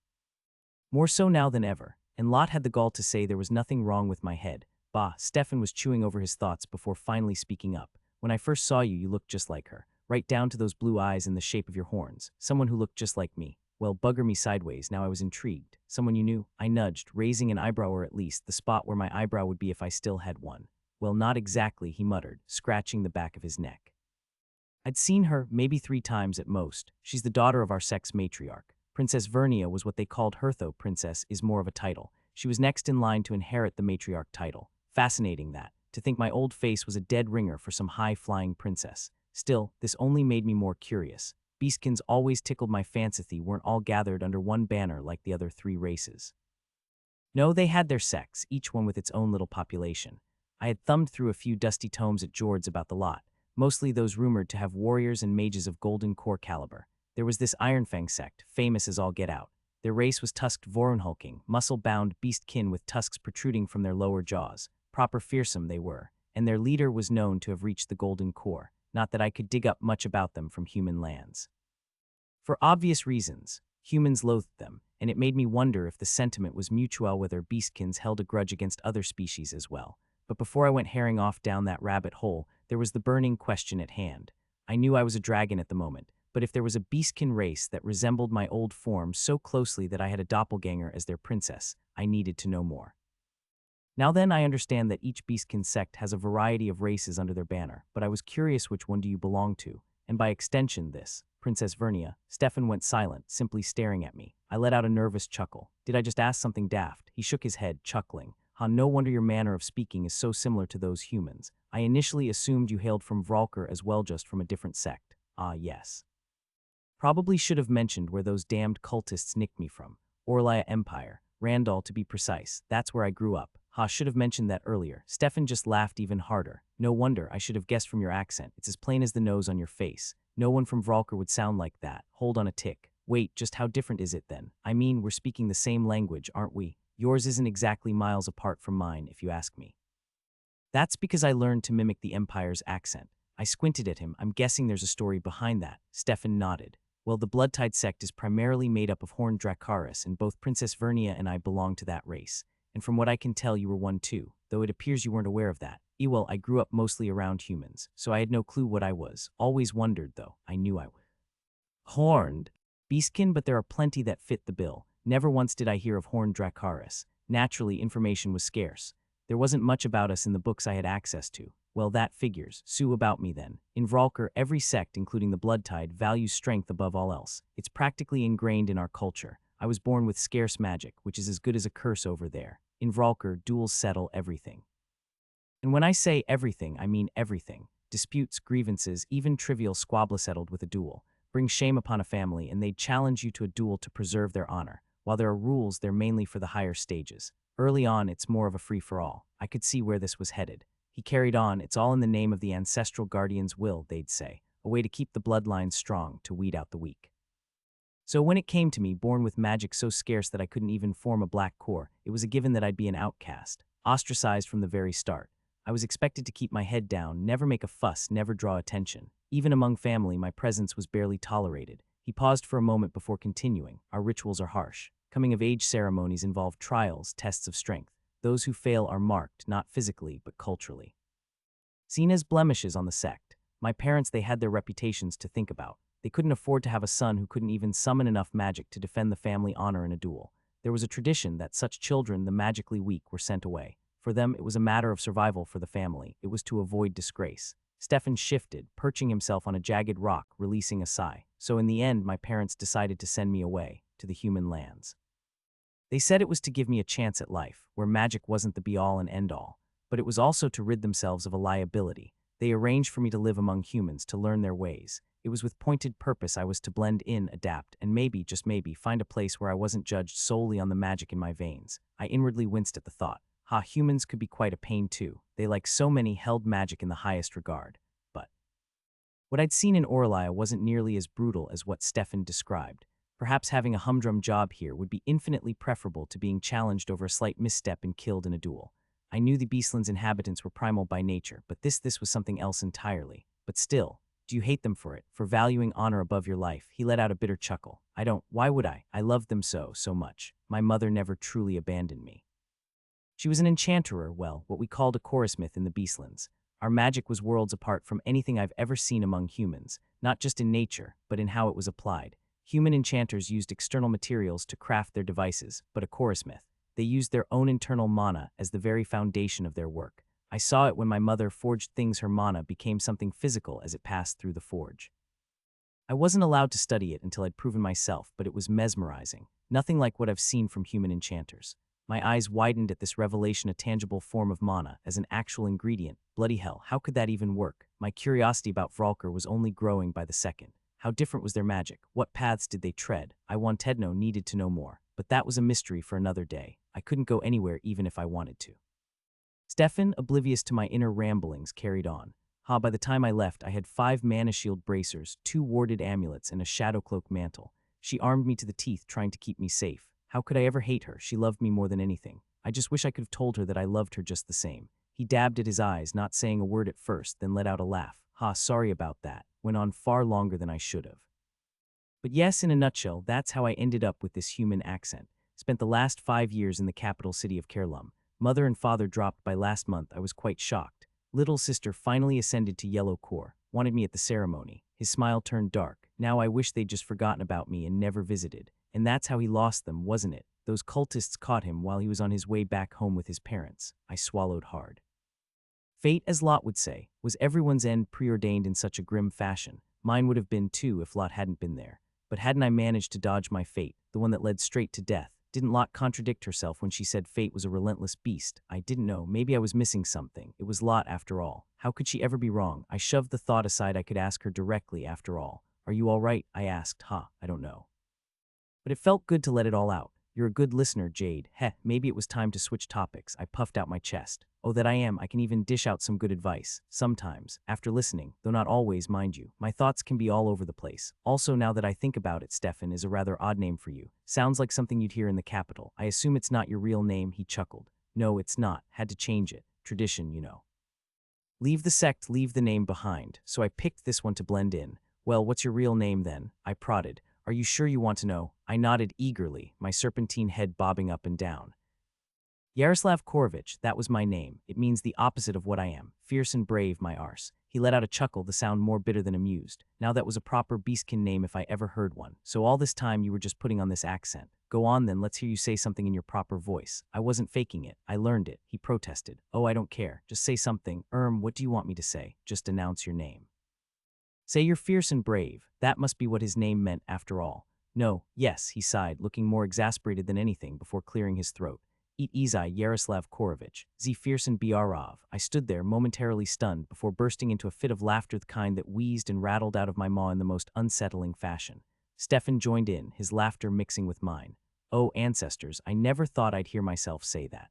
More so now than ever, and Lot had the gall to say there was nothing wrong with my head. Bah, Stefan was chewing over his thoughts before finally speaking up. When I first saw you, you looked just like her. Right down to those blue eyes in the shape of your horns. Someone who looked just like me. Well, bugger me sideways, now I was intrigued. Someone you knew? I nudged, raising an eyebrow, or at least the spot where my eyebrow would be if I still had one. Well, not exactly, he muttered, scratching the back of his neck. I'd seen her maybe 3 times at most. She's the daughter of our sex matriarch. Princess Vernia was what they called her, though princess is more of a title. She was next in line to inherit the matriarch title. Fascinating that, to think my old face was a dead ringer for some high-flying princess. Still, this only made me more curious. Beastkins always tickled my fancy, weren't all gathered under one banner like the other 3 races. No, they had their sects, each one with its own little population. I had thumbed through a few dusty tomes at Jord's about the lot, mostly those rumored to have warriors and mages of golden core caliber. There was this Ironfang sect, famous as all get out. Their race was tusked Voronhulking, muscle-bound beastkin with tusks protruding from their lower jaws. Proper fearsome they were, and their leader was known to have reached the golden core. Not that I could dig up much about them from human lands. For obvious reasons, humans loathed them, and it made me wonder if the sentiment was mutual, whether beastkins held a grudge against other species as well. But before I went herring off down that rabbit hole, there was the burning question at hand. I knew I was a dragon at the moment, but if there was a beastkin race that resembled my old form so closely that I had a doppelganger as their princess, I needed to know more. Now then, I understand that each beastkin sect has a variety of races under their banner, but I was curious, which one do you belong to? And by extension this, Princess Vernia. Stefan went silent, simply staring at me. I let out a nervous chuckle. Did I just ask something daft? He shook his head, chuckling. No wonder your manner of speaking is so similar to those humans. I initially assumed you hailed from Vralker as well, just from a different sect. Ah, yes. Probably should have mentioned where those damned cultists nicked me from. Orlia Empire. Randall, to be precise. That's where I grew up. Should have mentioned that earlier. Stefan just laughed even harder. No wonder, I should have guessed from your accent. It's as plain as the nose on your face. No one from Vralker would sound like that. Hold on a tick. Wait, just how different is it then? I mean, we're speaking the same language, aren't we? Yours isn't exactly miles apart from mine, if you ask me. That's because I learned to mimic the Empire's accent. I squinted at him. I'm guessing there's a story behind that. Stefan nodded. Well, the Bloodtide sect is primarily made up of Horned Dracarys, and both Princess Vernia and I belong to that race. And from what I can tell, you were one too, though it appears you weren't aware of that. Well, I grew up mostly around humans, so I had no clue what I was. Always wondered, though. I knew I was horned beastkin, but there are plenty that fit the bill. Never once did I hear of Horned Dracarys. Naturally, information was scarce. There wasn't much about us in the books I had access to. Well, that figures. Sue about me then. In Vralker, every sect, including the Bloodtide, values strength above all else. It's practically ingrained in our culture. I was born with scarce magic, which is as good as a curse over there. In Vralker, duels settle everything. And when I say everything, I mean everything. Disputes, grievances, even trivial squabble settled with a duel. Bring shame upon a family, and they'd challenge you to a duel to preserve their honor. While there are rules, they're mainly for the higher stages. Early on, it's more of a free-for-all. I could see where this was headed. He carried on, it's all in the name of the ancestral guardian's will, they'd say. A way to keep the bloodline strong, to weed out the weak. So when it came to me, born with magic so scarce that I couldn't even form a black core, it was a given that I'd be an outcast, ostracized from the very start. I was expected to keep my head down, never make a fuss, never draw attention. Even among family, my presence was barely tolerated. He paused for a moment before continuing. Our rituals are harsh. Coming-of-age ceremonies involve trials, tests of strength. Those who fail are marked, not physically, but culturally. Seen as blemishes on the sect. My parents, they had their reputations to think about. They couldn't afford to have a son who couldn't even summon enough magic to defend the family honor in a duel. There was a tradition that such children, the magically weak, were sent away. For them, it was a matter of survival for the family. It was to avoid disgrace. Stefan shifted, perching himself on a jagged rock, releasing a sigh. So in the end, my parents decided to send me away, to the human lands. They said it was to give me a chance at life, where magic wasn't the be-all and end-all, but it was also to rid themselves of a liability. They arranged for me to live among humans, to learn their ways. It was with pointed purpose I was to blend in, adapt, and maybe, just maybe, find a place where I wasn't judged solely on the magic in my veins. I inwardly winced at the thought. Humans could be quite a pain too. They, like so many, held magic in the highest regard. But what I'd seen in Oralia wasn't nearly as brutal as what Stefan described. Perhaps having a humdrum job here would be infinitely preferable to being challenged over a slight misstep and killed in a duel. I knew the Beastland's inhabitants were primal by nature, but this was something else entirely. But still, do you hate them for it, for valuing honor above your life? He let out a bitter chuckle. I don't. Why would I? I loved them so much. My mother never truly abandoned me. She was an enchanter, well, what we called a chorus myth in the Beastlands. Our magic was worlds apart from anything I've ever seen among humans, not just in nature, but in how it was applied. Human enchanters used external materials to craft their devices, but a chorus myth, they used their own internal mana as the very foundation of their work. I saw it when my mother forged things. Her mana became something physical as it passed through the forge. I wasn't allowed to study it until I'd proven myself, but it was mesmerizing, nothing like what I've seen from human enchanters. My eyes widened at this revelation, a tangible form of mana as an actual ingredient. Bloody hell, how could that even work? My curiosity about Vralker was only growing by the second. How different was their magic? What paths did they tread? I needed to know more, but that was a mystery for another day. I couldn't go anywhere even if I wanted to. Stefan, oblivious to my inner ramblings, carried on. By the time I left, I had 5 mana shield bracers, 2 warded amulets, and a shadow cloak mantle. She armed me to the teeth, trying to keep me safe. How could I ever hate her? She loved me more than anything. I just wish I could have told her that I loved her just the same. He dabbed at his eyes, not saying a word at first, then let out a laugh. Sorry about that. Went on far longer than I should have. But yes, in a nutshell, that's how I ended up with this human accent. Spent the last 5 years in the capital city of Kerlum. Mother and father dropped by last month. I was quite shocked. Little sister finally ascended to Yellow Core, wanted me at the ceremony. His smile turned dark. Now I wish they'd just forgotten about me and never visited. And that's how he lost them, wasn't it? Those cultists caught him while he was on his way back home with his parents. I swallowed hard. Fate, as Lot would say, was everyone's end preordained in such a grim fashion. Mine would have been too if Lot hadn't been there. But hadn't I managed to dodge my fate, the one that led straight to death? Didn't Lot contradict herself when she said fate was a relentless beast? I didn't know. Maybe I was missing something. It was Lot after all. How could she ever be wrong? I shoved the thought aside. I could ask her directly after all. Are you all right? I asked. I don't know. But it felt good to let it all out. You're a good listener, Jade. Maybe it was time to switch topics. I puffed out my chest. Oh, that I am. I can even dish out some good advice. Sometimes, after listening, though not always, mind you, my thoughts can be all over the place. Also, now that I think about it, Stefan is a rather odd name for you. Sounds like something you'd hear in the capital. I assume it's not your real name, he chuckled. No, it's not. Had to change it. Tradition, you know. Leave the sect, leave the name behind. So I picked this one to blend in. Well, what's your real name then? I prodded. Are you sure you want to know? I nodded eagerly, my serpentine head bobbing up and down. Yaroslav Korovich, that was my name. It means the opposite of what I am. Fierce and brave, my arse. He let out a chuckle, the sound more bitter than amused. Now that was a proper beastkin name if I ever heard one. So all this time you were just putting on this accent. Go on then, let's hear you say something in your proper voice. I wasn't faking it. I learned it. He protested. Oh, I don't care. Just say something. What do you want me to say? Just announce your name. Say you're fierce and brave. That must be what his name meant after all. No, yes, he sighed, looking more exasperated than anything before clearing his throat. Eat Izai Yaroslav Korovich, Z fierce and Brov. I stood there, momentarily stunned, before bursting into a fit of laughter, the kind that wheezed and rattled out of my maw in the most unsettling fashion. Stefan joined in, his laughter mixing with mine. Oh, ancestors, I never thought I'd hear myself say that.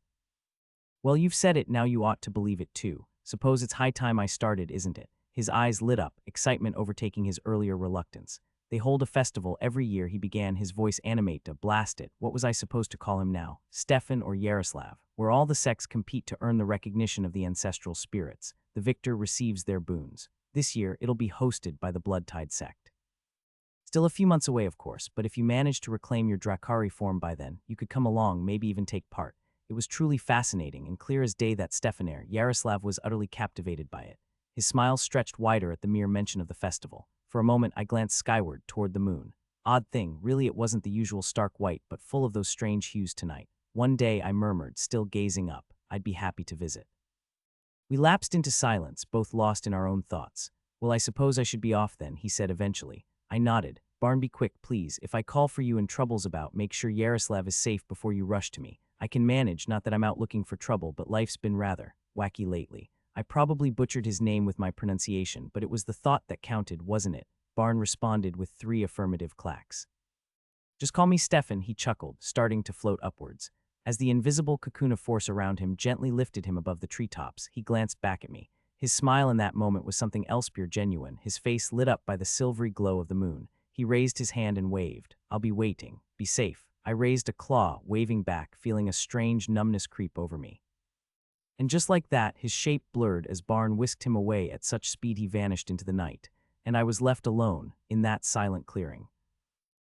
Well, you've said it, now you ought to believe it too. Suppose it's high time I started, isn't it? His eyes lit up, excitement overtaking his earlier reluctance. They hold a festival every year, he began, his voice animate to blast it. What was I supposed to call him now? Stefan or Yaroslav? Where all the sects compete to earn the recognition of the ancestral spirits. The victor receives their boons. This year, it'll be hosted by the Bloodtide sect. Still a few months away, of course, but if you manage to reclaim your Drakari form by then, you could come along, maybe even take part. It was truly fascinating and clear as day that Stefaner, Yaroslav was utterly captivated by it. His smile stretched wider at the mere mention of the festival. For a moment, I glanced skyward toward the moon. Odd thing, really it wasn't the usual stark white, but full of those strange hues tonight. One day, I murmured, still gazing up, I'd be happy to visit. We lapsed into silence, both lost in our own thoughts. Well, I suppose I should be off then, he said eventually. I nodded. Barnby, quick, please. If I call for you and trouble's about, make sure Yaroslav is safe before you rush to me. I can manage, not that I'm out looking for trouble, but life's been rather wacky lately. I probably butchered his name with my pronunciation, but it was the thought that counted, wasn't it? Barn responded with 3 affirmative clacks. Just call me Stefan, he chuckled, starting to float upwards. As the invisible cocoon of force around him gently lifted him above the treetops, he glanced back at me. His smile in that moment was something else pure genuine, his face lit up by the silvery glow of the moon. He raised his hand and waved. "I'll be waiting. Be safe." I raised a claw, waving back, feeling a strange numbness creep over me. And just like that, his shape blurred as Barn whisked him away at such speed he vanished into the night, and I was left alone in that silent clearing.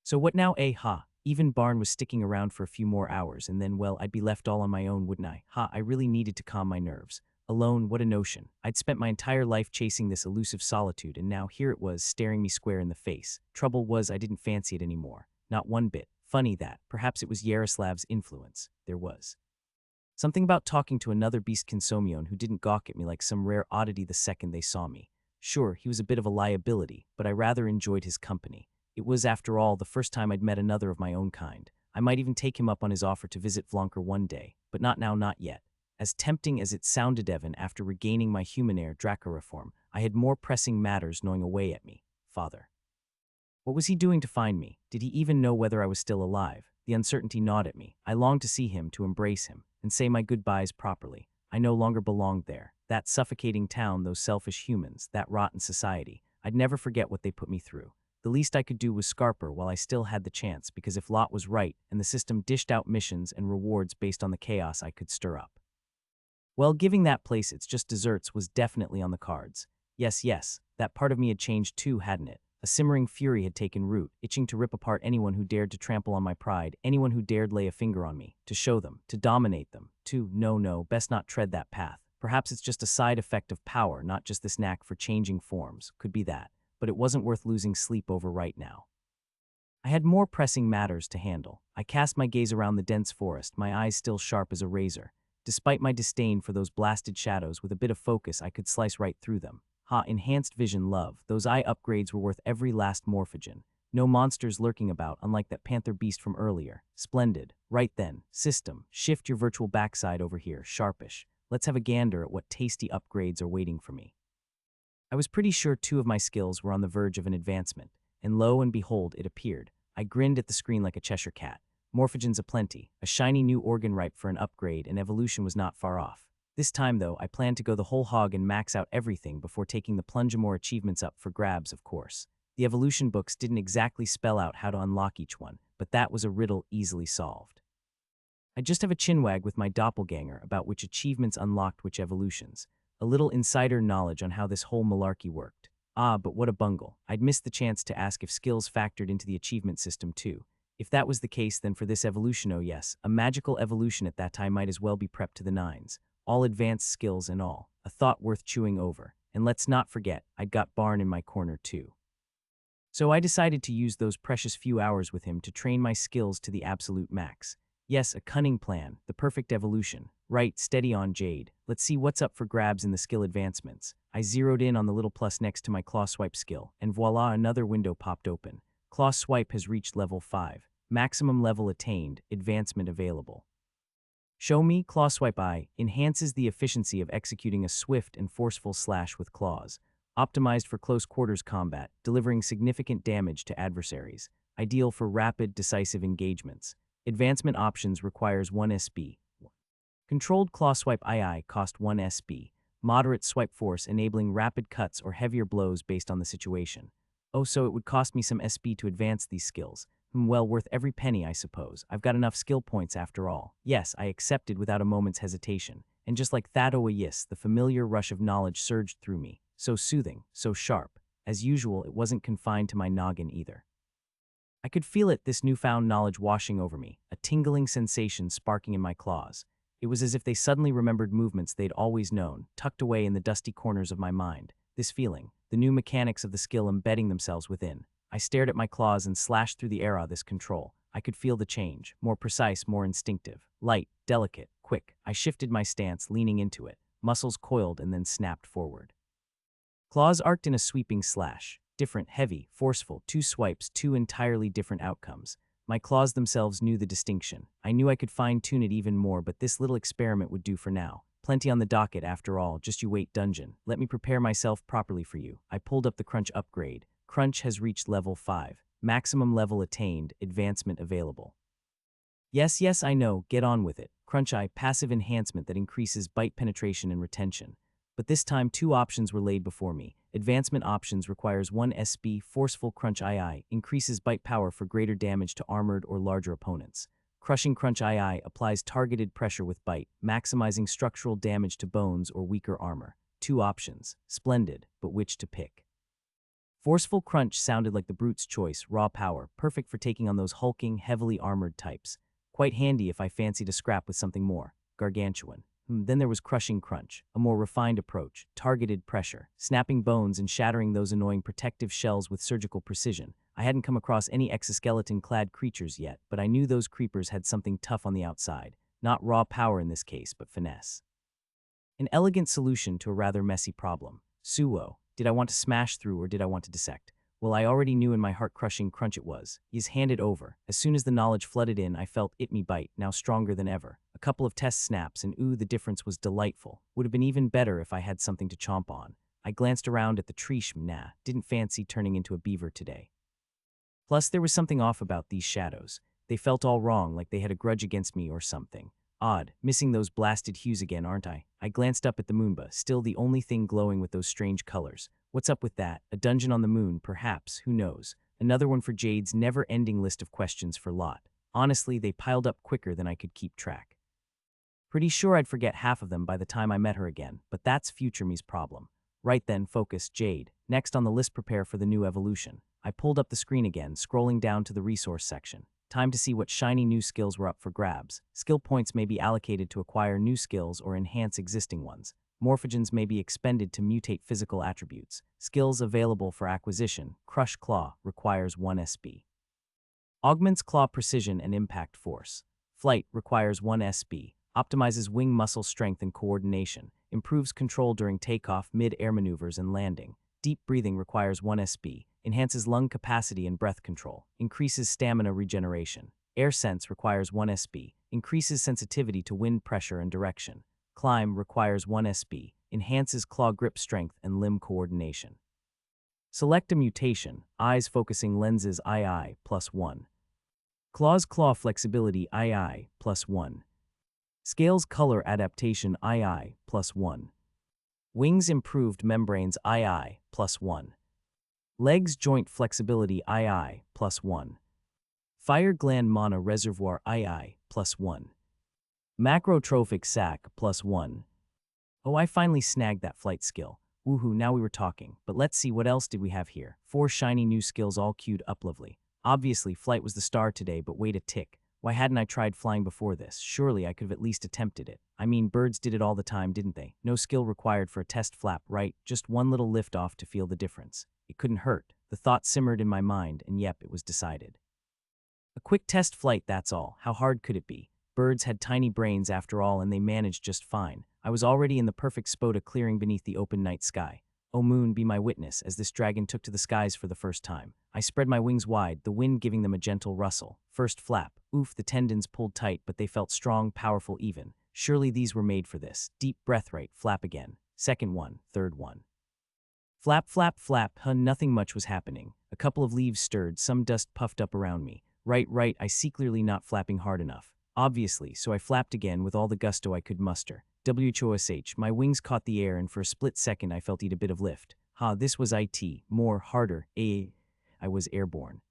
So what now, eh, ha? Even Barn was sticking around for a few more hours, and then, well, I'd be left all on my own, wouldn't I? Ha, I really needed to calm my nerves. Alone, what a notion. I'd spent my entire life chasing this elusive solitude, and now here it was, staring me square in the face. Trouble was, I didn't fancy it anymore. Not one bit. Funny that. Perhaps it was Yaroslav's influence. There was something about talking to another beast Kinsomion who didn't gawk at me like some rare oddity the second they saw me. Sure, he was a bit of a liability, but I rather enjoyed his company. It was, after all, the first time I'd met another of my own kind. I might even take him up on his offer to visit Vlonker one day, but not now, not yet. As tempting as it sounded, Evan, after regaining my human air Dracoreform, I had more pressing matters gnawing away at me. Father. What was he doing to find me? Did he even know whether I was still alive? The uncertainty gnawed at me. I longed to see him, to embrace him, and say my goodbyes properly. I no longer belonged there. That suffocating town, those selfish humans, that rotten society. I'd never forget what they put me through. The least I could do was scarper while I still had the chance, because if Lot was right and the system dished out missions and rewards based on the chaos I could stir up. Well, giving that place its just desserts was definitely on the cards. Yes, that part of me had changed too, hadn't it? A simmering fury had taken root, itching to rip apart anyone who dared to trample on my pride, anyone who dared lay a finger on me, to show them, to dominate them, no, best not tread that path. Perhaps it's just a side effect of power, not just this knack for changing forms. Could be that. But it wasn't worth losing sleep over right now. I had more pressing matters to handle. I cast my gaze around the dense forest, my eyes still sharp as a razor. Despite my disdain for those blasted shadows, with a bit of focus I could slice right through them. Enhanced vision love. Those eye upgrades were worth every last morphogen. No monsters lurking about, unlike that panther beast from earlier. Splendid. Right then. System, shift your virtual backside over here, sharpish. Let's have a gander at what tasty upgrades are waiting for me. I was pretty sure 2 of my skills were on the verge of an advancement, and lo and behold, it appeared. I grinned at the screen like a Cheshire cat. Morphogens aplenty, a shiny new organ ripe for an upgrade, and evolution was not far off. This time, though, I planned to go the whole hog and max out everything before taking the Plungeamore achievements up for grabs, of course. The evolution books didn't exactly spell out how to unlock each one, but that was a riddle easily solved. I'd just have a chinwag with my doppelganger about which achievements unlocked which evolutions. A little insider knowledge on how this whole malarkey worked. But what a bungle. I'd missed the chance to ask if skills factored into the achievement system too. If that was the case, then for this evolution, oh yes, a magical evolution at that time might as well be prepped to the nines. All advanced skills and all. A thought worth chewing over. And let's not forget, I'd got Barn in my corner too. So I decided to use those precious few hours with him to train my skills to the absolute max. Yes, a cunning plan, the perfect evolution. Right, steady on, Jade. Let's see what's up for grabs in the skill advancements. I zeroed in on the little plus next to my claw swipe skill, and voila, another window popped open. Claw swipe has reached level 5. Maximum level attained, advancement available. Show me, claw swipe I, enhances the efficiency of executing a swift and forceful slash with claws. Optimized for close quarters combat, delivering significant damage to adversaries. Ideal for rapid, decisive engagements. Advancement options requires 1 SB. Controlled claw swipe II cost 1 SB. Moderate swipe force enabling rapid cuts or heavier blows based on the situation. Oh, so it would cost me some SB to advance these skills. Well, worth every penny, I suppose. I've got enough skill points after all. Yes, I accepted without a moment's hesitation. And just like that, oh yes, the familiar rush of knowledge surged through me. So soothing, so sharp. As usual, it wasn't confined to my noggin either. I could feel it, this newfound knowledge washing over me, a tingling sensation sparking in my claws. It was as if they suddenly remembered movements they'd always known, tucked away in the dusty corners of my mind. This feeling, the new mechanics of the skill embedding themselves within. I stared at my claws and slashed through the air of this control. I could feel the change, more precise, more instinctive. Light, delicate, quick. I shifted my stance, leaning into it. Muscles coiled and then snapped forward. Claws arced in a sweeping slash. Different, heavy, forceful, 2 swipes, 2 entirely different outcomes. My claws themselves knew the distinction. I knew I could fine-tune it even more, but this little experiment would do for now. Plenty on the docket after all, just you wait, dungeon. Let me prepare myself properly for you. I pulled up the Crunch upgrade. Crunch has reached level 5. Maximum level attained, advancement available. Yes, I know, get on with it. Crunch Eye, passive enhancement that increases bite penetration and retention. But this time, two options were laid before me. Advancement options requires 1 SB, Forceful Crunch II, increases bite power for greater damage to armored or larger opponents. Crushing Crunch II applies targeted pressure with bite, maximizing structural damage to bones or weaker armor. Two options. Splendid, but which to pick? Forceful Crunch sounded like the brute's choice, raw power, perfect for taking on those hulking, heavily armored types. Quite handy if I fancied a scrap with something more gargantuan. Then there was Crushing Crunch, a more refined approach, targeted pressure, snapping bones and shattering those annoying protective shells with surgical precision. I hadn't come across any exoskeleton-clad creatures yet, but I knew those creepers had something tough on the outside. Not raw power in this case, but finesse. An elegant solution to a rather messy problem. Suo. Did I want to smash through or did I want to dissect? Well, I already knew in my heart-crushing crunch it was. He's handed over. As soon as the knowledge flooded in, I felt it me bite, now stronger than ever. A couple of test snaps, and ooh, the difference was delightful. Would have been even better if I had something to chomp on. I glanced around at the tree. Nah, didn't fancy turning into a beaver today. Plus, there was something off about these shadows. They felt all wrong, like they had a grudge against me or something. Odd, missing those blasted hues again, aren't I? I glanced up at the moonba, still the only thing glowing with those strange colors. What's up with that? A dungeon on the moon, perhaps, who knows? Another one for Jade's never-ending list of questions for Lot. Honestly, they piled up quicker than I could keep track. Pretty sure I'd forget half of them by the time I met her again, but that's future me's problem. Right then, focus, Jade. Next on the list, prepare for the new evolution. I pulled up the screen again, scrolling down to the resource section. Time to see what shiny new skills were up for grabs. Skill points may be allocated to acquire new skills or enhance existing ones. Morphogens may be expended to mutate physical attributes. Skills available for acquisition. Crush Claw requires 1 SB. Augments claw precision and impact force. Flight requires 1 SB. Optimizes wing muscle strength and coordination. Improves control during takeoff, mid-air maneuvers, and landing. Deep breathing requires 1 SB. Enhances lung capacity and breath control. Increases stamina regeneration. Air Sense requires 1 SB. Increases sensitivity to wind pressure and direction. Climb requires 1 SB. Enhances claw grip strength and limb coordination. Select a mutation. Eyes focusing lenses II +1. Claws claw flexibility II +1. Scales color adaptation II +1. Wings improved membranes II +1. Legs joint flexibility II +1. Fire gland mana reservoir II +1. Macrotrophic sac +1. Oh, I finally snagged that flight skill. Woohoo, now we were talking. But let's see, what else did we have here? 4 shiny new skills all queued up lovely. Obviously, flight was the star today, but wait a tick. Why hadn't I tried flying before this? Surely I could have at least attempted it. I mean, birds did it all the time, didn't they? No skill required for a test flap, right? Just one little lift off to feel the difference. It couldn't hurt. The thought simmered in my mind, and yep, it was decided. A quick test flight, that's all. How hard could it be? Birds had tiny brains after all, and they managed just fine. I was already in the perfect spot, a clearing beneath the open night sky. O moon, be my witness, as this dragon took to the skies for the first time. I spread my wings wide, the wind giving them a gentle rustle. First flap. Oof, the tendons pulled tight, but they felt strong, powerful even. Surely these were made for this. Deep breath, right, flap again. Second one, third one. Flap, flap, flap, nothing much was happening. A couple of leaves stirred, some dust puffed up around me. Right, I see clearly not flapping hard enough. Obviously, so I flapped again with all the gusto I could muster. WHOSH, my wings caught the air and for a split second I felt a bit of lift. This was it. More, harder, I was airborne.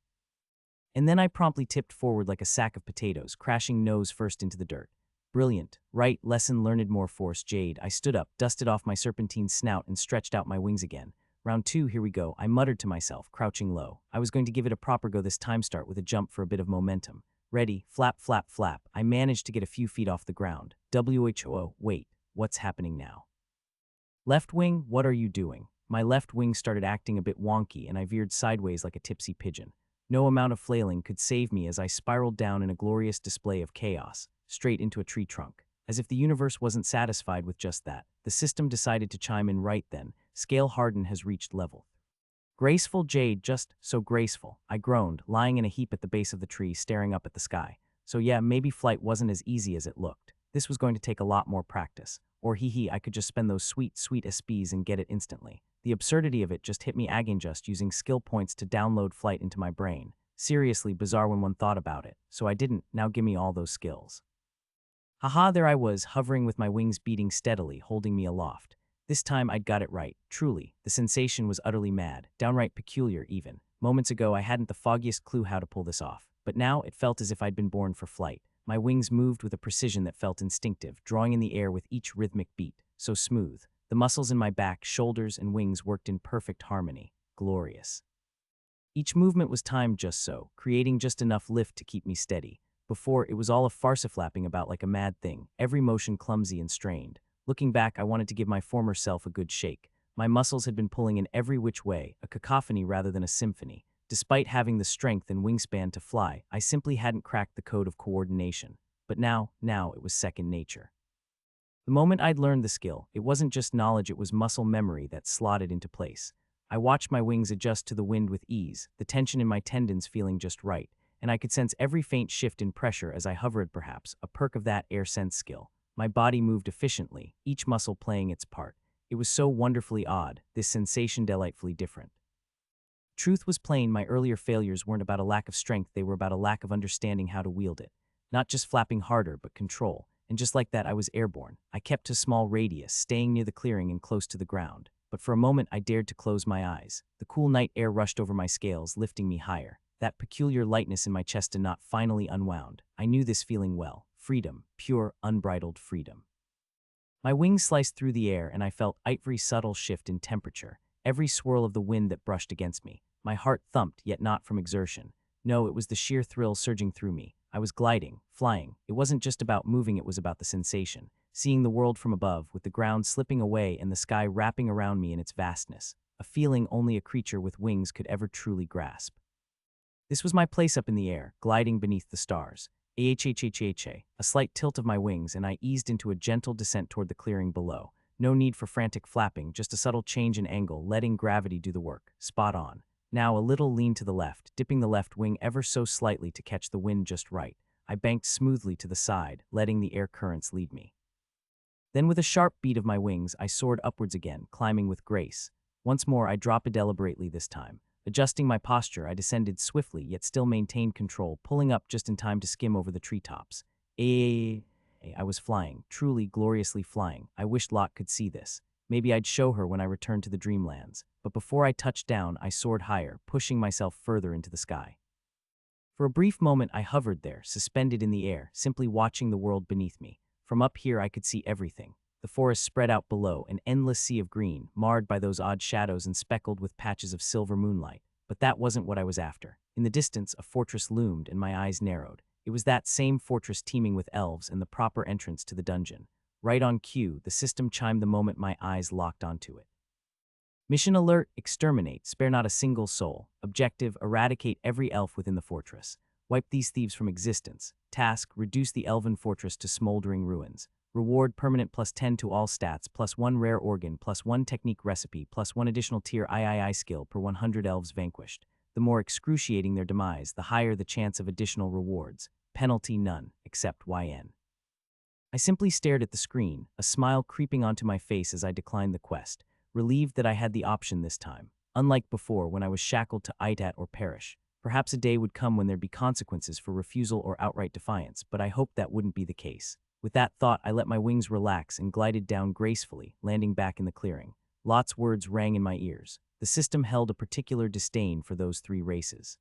And then I promptly tipped forward like a sack of potatoes, crashing nose first into the dirt. Brilliant. Right, lesson learned, more force, Jade. I stood up, dusted off my serpentine snout and stretched out my wings again. Round 2, here we go, I muttered to myself, crouching low. I was going to give it a proper go this time, start with a jump for a bit of momentum. Ready, flap, flap, flap. I managed to get a few feet off the ground. WHO, wait, what's happening now? Left wing, what are you doing? My left wing started acting a bit wonky and I veered sideways like a tipsy pigeon. No amount of flailing could save me as I spiraled down in a glorious display of chaos, straight into a tree trunk. As if the universe wasn't satisfied with just that, the system decided to chime in right then. Scale harden has reached level. Graceful, Jade, just so graceful, I groaned, lying in a heap at the base of the tree, staring up at the sky. So yeah, maybe flight wasn't as easy as it looked. This was going to take a lot more practice. Or I could just spend those sweet SBs and get it instantly. The absurdity of it just hit me again, just using skill points to download flight into my brain. Seriously bizarre when one thought about it, so I didn't. Now gimme all those skills. Haha, there I was, hovering with my wings beating steadily, holding me aloft. This time I'd got it right, truly. The sensation was utterly mad, downright peculiar even. Moments ago I hadn't the foggiest clue how to pull this off, but now it felt as if I'd been born for flight. My wings moved with a precision that felt instinctive, drawing in the air with each rhythmic beat, so smooth. The muscles in my back, shoulders, and wings worked in perfect harmony. Glorious. Each movement was timed just so, creating just enough lift to keep me steady. Before, it was all a farce-flapping about like a mad thing, every motion clumsy and strained. Looking back, I wanted to give my former self a good shake. My muscles had been pulling in every which way, a cacophony rather than a symphony. Despite having the strength and wingspan to fly, I simply hadn't cracked the code of coordination. But now it was second nature. The moment I'd learned the skill, it wasn't just knowledge, it was muscle memory that slotted into place. I watched my wings adjust to the wind with ease, the tension in my tendons feeling just right, and I could sense every faint shift in pressure as I hovered, perhaps, a perk of that air sense skill. My body moved efficiently, each muscle playing its part. It was so wonderfully odd, this sensation delightfully different. Truth was plain, my earlier failures weren't about a lack of strength, they were about a lack of understanding how to wield it. Not just flapping harder, but control. And just like that, I was airborne. I kept to small radius, staying near the clearing and close to the ground. But for a moment, I dared to close my eyes. The cool night air rushed over my scales, lifting me higher. That peculiar lightness in my chest and knot finally unwound. I knew this feeling well. Freedom. Pure, unbridled freedom. My wings sliced through the air, and I felt every subtle shift in temperature, every swirl of the wind that brushed against me. My heart thumped, yet not from exertion. No, it was the sheer thrill surging through me. I was gliding, flying. It wasn't just about moving, it was about the sensation. Seeing the world from above, with the ground slipping away and the sky wrapping around me in its vastness. A feeling only a creature with wings could ever truly grasp. This was my place up in the air, gliding beneath the stars. A slight tilt of my wings, and I eased into a gentle descent toward the clearing below. No need for frantic flapping, just a subtle change in angle, letting gravity do the work. Spot on. Now a little lean to the left, dipping the left wing ever so slightly to catch the wind just right. I banked smoothly to the side, letting the air currents lead me. Then with a sharp beat of my wings, I soared upwards again, climbing with grace. Once more, I dropped deliberately this time. Adjusting my posture, I descended swiftly, yet still maintained control, pulling up just in time to skim over the treetops. I was flying, truly gloriously flying. I wished Lot could see this. Maybe I'd show her when I returned to the dreamlands. But before I touched down, I soared higher, pushing myself further into the sky. For a brief moment, I hovered there, suspended in the air, simply watching the world beneath me. From up here, I could see everything. The forest spread out below, an endless sea of green, marred by those odd shadows and speckled with patches of silver moonlight. But that wasn't what I was after. In the distance, a fortress loomed, and my eyes narrowed. It was that same fortress teeming with elves and the proper entrance to the dungeon. Right on cue, the system chimed the moment my eyes locked onto it. Mission alert, exterminate, spare not a single soul. Objective, eradicate every elf within the fortress. Wipe these thieves from existence. Task, reduce the elven fortress to smoldering ruins. Reward, permanent +10 to all stats, +1 rare organ, +1 technique recipe, +1 additional tier III skill per 100 elves vanquished. The more excruciating their demise, the higher the chance of additional rewards. Penalty none, except YN. I simply stared at the screen, a smile creeping onto my face as I declined the quest, relieved that I had the option this time. Unlike before, when I was shackled to ITAT or perish. Perhaps a day would come when there'd be consequences for refusal or outright defiance, but I hoped that wouldn't be the case. With that thought, I let my wings relax and glided down gracefully, landing back in the clearing. Lot's words rang in my ears. The system held a particular disdain for those three races.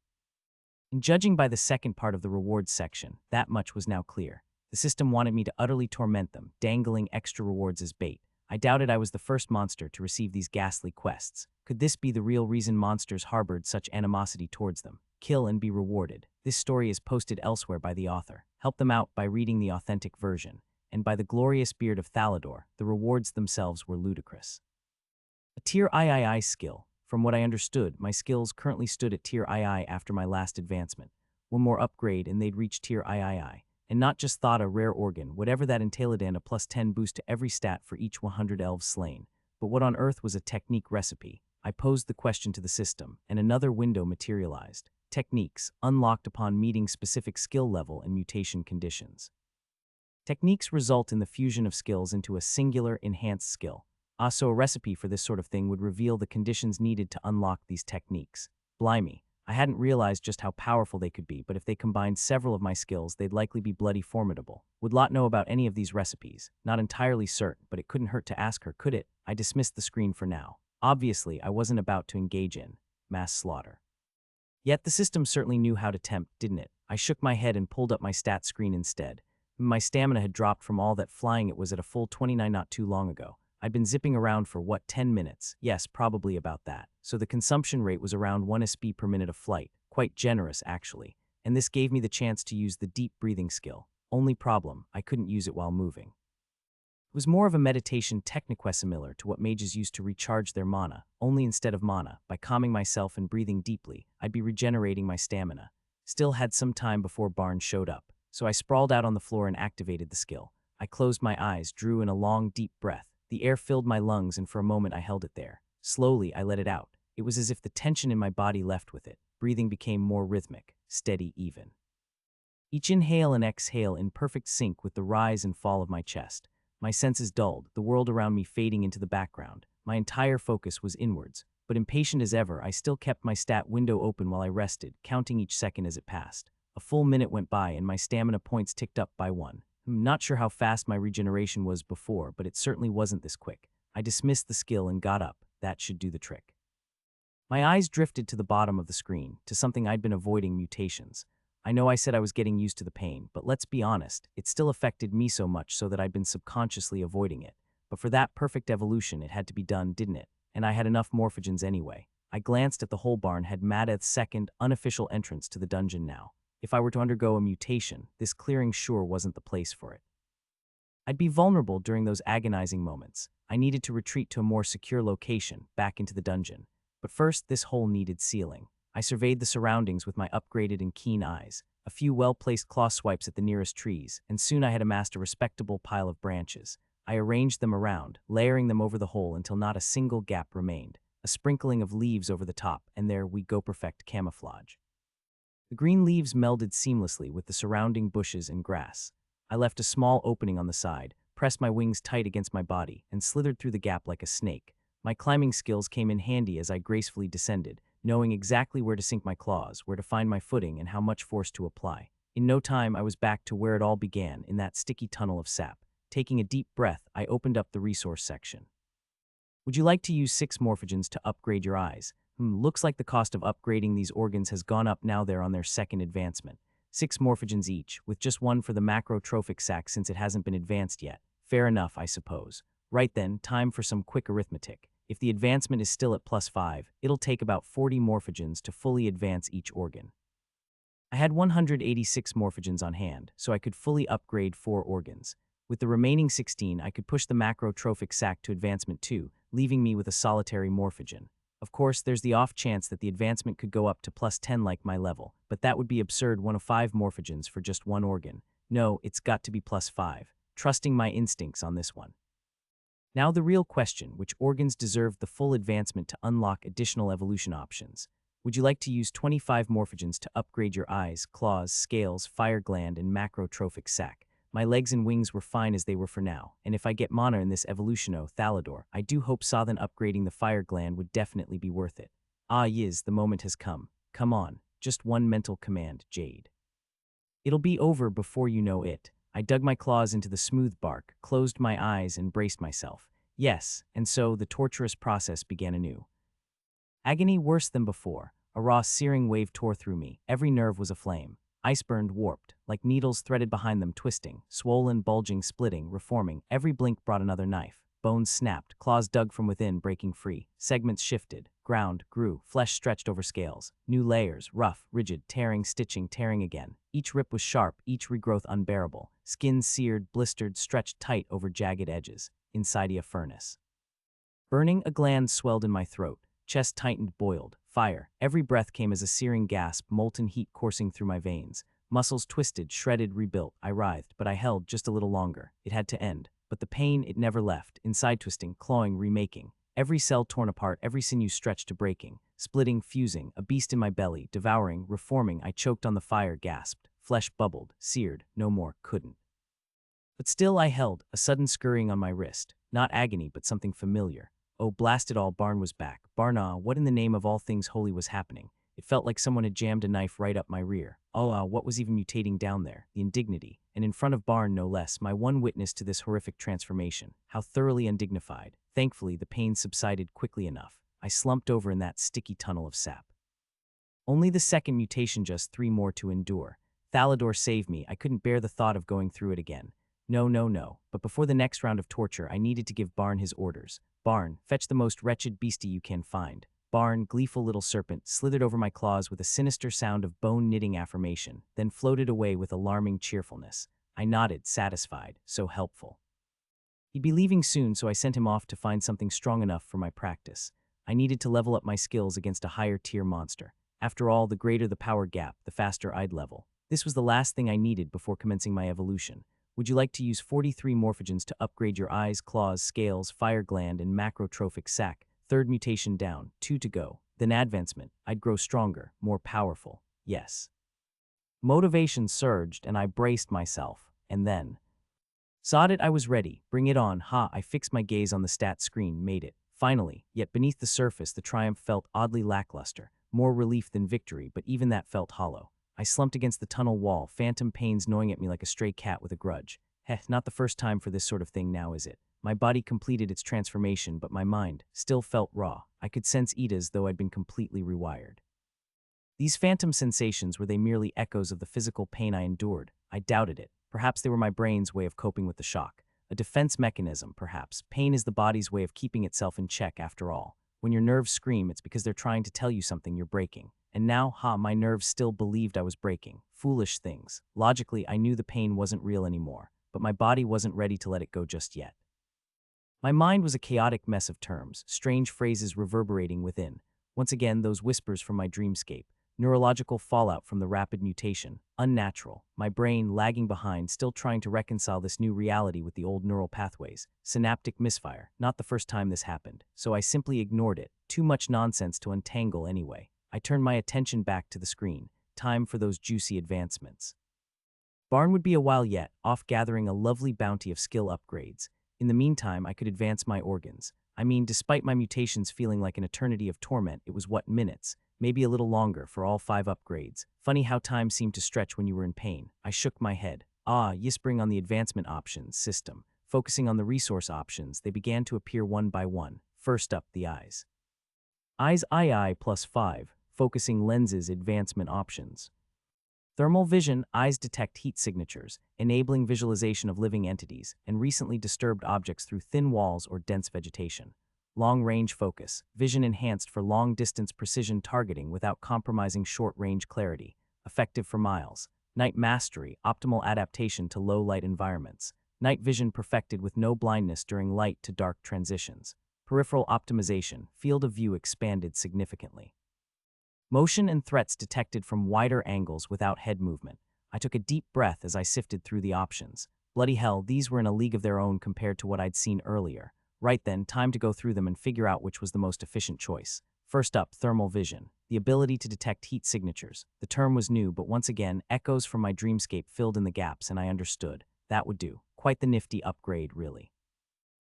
And judging by the second part of the rewards section, that much was now clear. The system wanted me to utterly torment them, dangling extra rewards as bait. I doubted I was the first monster to receive these ghastly quests. Could this be the real reason monsters harbored such animosity towards them? Kill and be rewarded. This story is posted elsewhere by the author. Help them out by reading the authentic version. And by the glorious beard of Thalador, the rewards themselves were ludicrous. A tier III skill. From what I understood, my skills currently stood at tier II after my last advancement. One more upgrade and they'd reach tier III. And not just thought a rare organ, whatever that entailed, and a +10 boost to every stat for each 100 elves slain. But what on earth was a technique recipe? I posed the question to the system, and another window materialized. Techniques, unlocked upon meeting specific skill level and mutation conditions. Techniques result in the fusion of skills into a singular, enhanced skill. So a recipe for this sort of thing would reveal the conditions needed to unlock these techniques. Blimey, I hadn't realized just how powerful they could be, but if they combined several of my skills, they'd likely be bloody formidable. Would Lot know about any of these recipes? Not entirely certain, but it couldn't hurt to ask her, could it? I dismissed the screen for now. Obviously, I wasn't about to engage in mass slaughter. Yet the system certainly knew how to tempt, didn't it? I shook my head and pulled up my stat screen instead. My stamina had dropped from all that flying it was at a full 29 not too long ago. I'd been zipping around for, 10 minutes? Yes, probably about that. So the consumption rate was around 1 SP per minute of flight. Quite generous, actually. And this gave me the chance to use the deep breathing skill. Only problem, I couldn't use it while moving. It was more of a meditation technique similar to what mages use to recharge their mana, only instead of mana, by calming myself and breathing deeply, I'd be regenerating my stamina. Still had some time before Barnes showed up, so I sprawled out on the floor and activated the skill. I closed my eyes, drew in a long, deep breath. The air filled my lungs, and for a moment I held it there. Slowly, I let it out. It was as if the tension in my body left with it. Breathing became more rhythmic, steady, even. Each inhale and exhale in perfect sync with the rise and fall of my chest. My senses dulled, the world around me fading into the background. My entire focus was inwards, but impatient as ever, I still kept my stat window open while I rested, counting each second as it passed. A full minute went by and my stamina points ticked up by 1. I'm not sure how fast my regeneration was before, but it certainly wasn't this quick. I dismissed the skill and got up. That should do the trick. My eyes drifted to the bottom of the screen, to something I'd been avoiding: mutations. I know I said I was getting used to the pain, but let's be honest, it still affected me so much so that I'd been subconsciously avoiding it. But for that perfect evolution, it had to be done, didn't it? And I had enough morphogens anyway. I glanced at the whole barn, had Madeth's second, unofficial entrance to the dungeon now. If I were to undergo a mutation, this clearing sure wasn't the place for it. I'd be vulnerable during those agonizing moments. I needed to retreat to a more secure location, back into the dungeon. But first, this hole needed sealing. I surveyed the surroundings with my upgraded and keen eyes, a few well-placed claw swipes at the nearest trees, and soon I had amassed a respectable pile of branches. I arranged them around, layering them over the hole until not a single gap remained, a sprinkling of leaves over the top, and there we go, perfect camouflage. The green leaves melded seamlessly with the surrounding bushes and grass. I left a small opening on the side, pressed my wings tight against my body, and slithered through the gap like a snake. My climbing skills came in handy as I gracefully descended, knowing exactly where to sink my claws, where to find my footing, and how much force to apply. In no time, I was back to where it all began, in that sticky tunnel of sap. Taking a deep breath, I opened up the resource section. Would you like to use 6 morphogens to upgrade your eyes? Looks like the cost of upgrading these organs has gone up now they're on their second advancement. 6 morphogens each, with just 1 for the macrotrophic sac since it hasn't been advanced yet. Fair enough, I suppose. Right then, time for some quick arithmetic. If the advancement is still at +5, it'll take about 40 morphogens to fully advance each organ. I had 186 morphogens on hand, so I could fully upgrade 4 organs. With the remaining 16, I could push the macrotrophic sac to advancement 2, leaving me with a solitary morphogen. Of course, there's the off chance that the advancement could go up to +10 like my level, but that would be absurd. 1 of 5 morphogens for just 1 organ. No, it's got to be +5. Trusting my instincts on this one. Now the real question: which organs deserve the full advancement to unlock additional evolution options? Would you like to use 25 morphogens to upgrade your eyes, claws, scales, fire gland, and macrotrophic sac? My legs and wings were fine as they were for now, and if I get mana in this evolutiono Thalador, I do hope then upgrading the fire gland would definitely be worth it. Ah yiz, the moment has come. Come on, just one mental command, Jade. It'll be over before you know it. I dug my claws into the smooth bark, closed my eyes, and braced myself. Yes, and so the torturous process began anew. Agony worse than before. A raw, searing wave tore through me. Every nerve was aflame. Ice-burned, warped, like needles threaded behind them, twisting, swollen, bulging, splitting, reforming. Every blink brought another knife. Bones snapped, claws dug from within, breaking free. Segments shifted, ground, grew, flesh stretched over scales. New layers, rough, rigid, tearing, stitching, tearing again. Each rip was sharp, each regrowth unbearable. Skin seared, blistered, stretched tight over jagged edges. Inside a furnace. Burning, a gland swelled in my throat. Chest tightened, boiled. Fire. Every breath came as a searing gasp, molten heat coursing through my veins. Muscles twisted, shredded, rebuilt. I writhed, but I held just a little longer. It had to end. But the pain, it never left. Inside twisting, clawing, remaking. Every cell torn apart, every sinew stretched to breaking. Splitting, fusing, a beast in my belly, devouring, reforming. I choked on the fire, gasped. Flesh bubbled, seared. No more, couldn't. But still I held, a sudden scurrying on my wrist. Not agony, but something familiar. Oh, blast it all, Barn was back. Barna, what in the name of all things holy was happening? It felt like someone had jammed a knife right up my rear. Oh, what was even mutating down there? The indignity. And in front of Barn, no less, my one witness to this horrific transformation. How thoroughly undignified. Thankfully, the pain subsided quickly enough. I slumped over in that sticky tunnel of sap. Only the second mutation, just 3 more to endure. Thalador saved me. I couldn't bear the thought of going through it again. No. But before the next round of torture, I needed to give Barn his orders. Barn, fetch the most wretched beastie you can find. Barn, gleeful little serpent, slithered over my claws with a sinister sound of bone-knitting affirmation, then floated away with alarming cheerfulness. I nodded, satisfied, so helpful. He'd be leaving soon, so I sent him off to find something strong enough for my practice. I needed to level up my skills against a higher-tier monster. After all, the greater the power gap, the faster I'd level. This was the last thing I needed before commencing my evolution. Would you like to use 43 morphogens to upgrade your eyes, claws, scales, fire gland, and macrotrophic sac? 3rd mutation down, 2 to go. Then advancement. I'd grow stronger, more powerful. Yes. Motivation surged, and I braced myself. And then... Sod it, I was ready. Bring it on. I fixed my gaze on the stat screen, made it. Finally, yet beneath the surface, the triumph felt oddly lackluster. More relief than victory, but even that felt hollow. I slumped against the tunnel wall, phantom pains gnawing at me like a stray cat with a grudge. Not the first time for this sort of thing now, is it? My body completed its transformation, but my mind still felt raw. I could sense it as though I'd been completely rewired. These phantom sensations, were they merely echoes of the physical pain I endured? I doubted it. Perhaps they were my brain's way of coping with the shock. A defense mechanism, perhaps. Pain is the body's way of keeping itself in check, after all. When your nerves scream, it's because they're trying to tell you something you're breaking. And now, my nerves still believed I was breaking. Foolish things. Logically, I knew the pain wasn't real anymore, but my body wasn't ready to let it go just yet. My mind was a chaotic mess of terms, strange phrases reverberating within. Once again, those whispers from my dreamscape. Neurological fallout from the rapid mutation. Unnatural. My brain lagging behind, still trying to reconcile this new reality with the old neural pathways. Synaptic misfire. Not the first time this happened, so I simply ignored it. Too much nonsense to untangle anyway. I turned my attention back to the screen. Time for those juicy advancements. Barn would be a while yet, off gathering a lovely bounty of skill upgrades. In the meantime, I could advance my organs. I mean, despite my mutations feeling like an eternity of torment, it was minutes? Maybe a little longer for all 5 upgrades. Funny how time seemed to stretch when you were in pain. I shook my head. Yispering on the advancement options system. Focusing on the resource options, they began to appear one by one. First up, the eyes. Eyes II plus 5. Focusing lenses advancement options. Thermal vision, eyes detect heat signatures, enabling visualization of living entities and recently disturbed objects through thin walls or dense vegetation. Long-range focus, vision enhanced for long-distance precision targeting without compromising short-range clarity, effective for miles. Night mastery, optimal adaptation to low-light environments. Night vision perfected with no blindness during light to dark transitions. Peripheral optimization, field of view expanded significantly. Motion and threats detected from wider angles without head movement. I took a deep breath as I sifted through the options. Bloody hell, these were in a league of their own compared to what I'd seen earlier. Right then, time to go through them and figure out which was the most efficient choice. First up, thermal vision. The ability to detect heat signatures. The term was new, but once again, echoes from my dreamscape filled in the gaps, and I understood. That would do. Quite the nifty upgrade, really.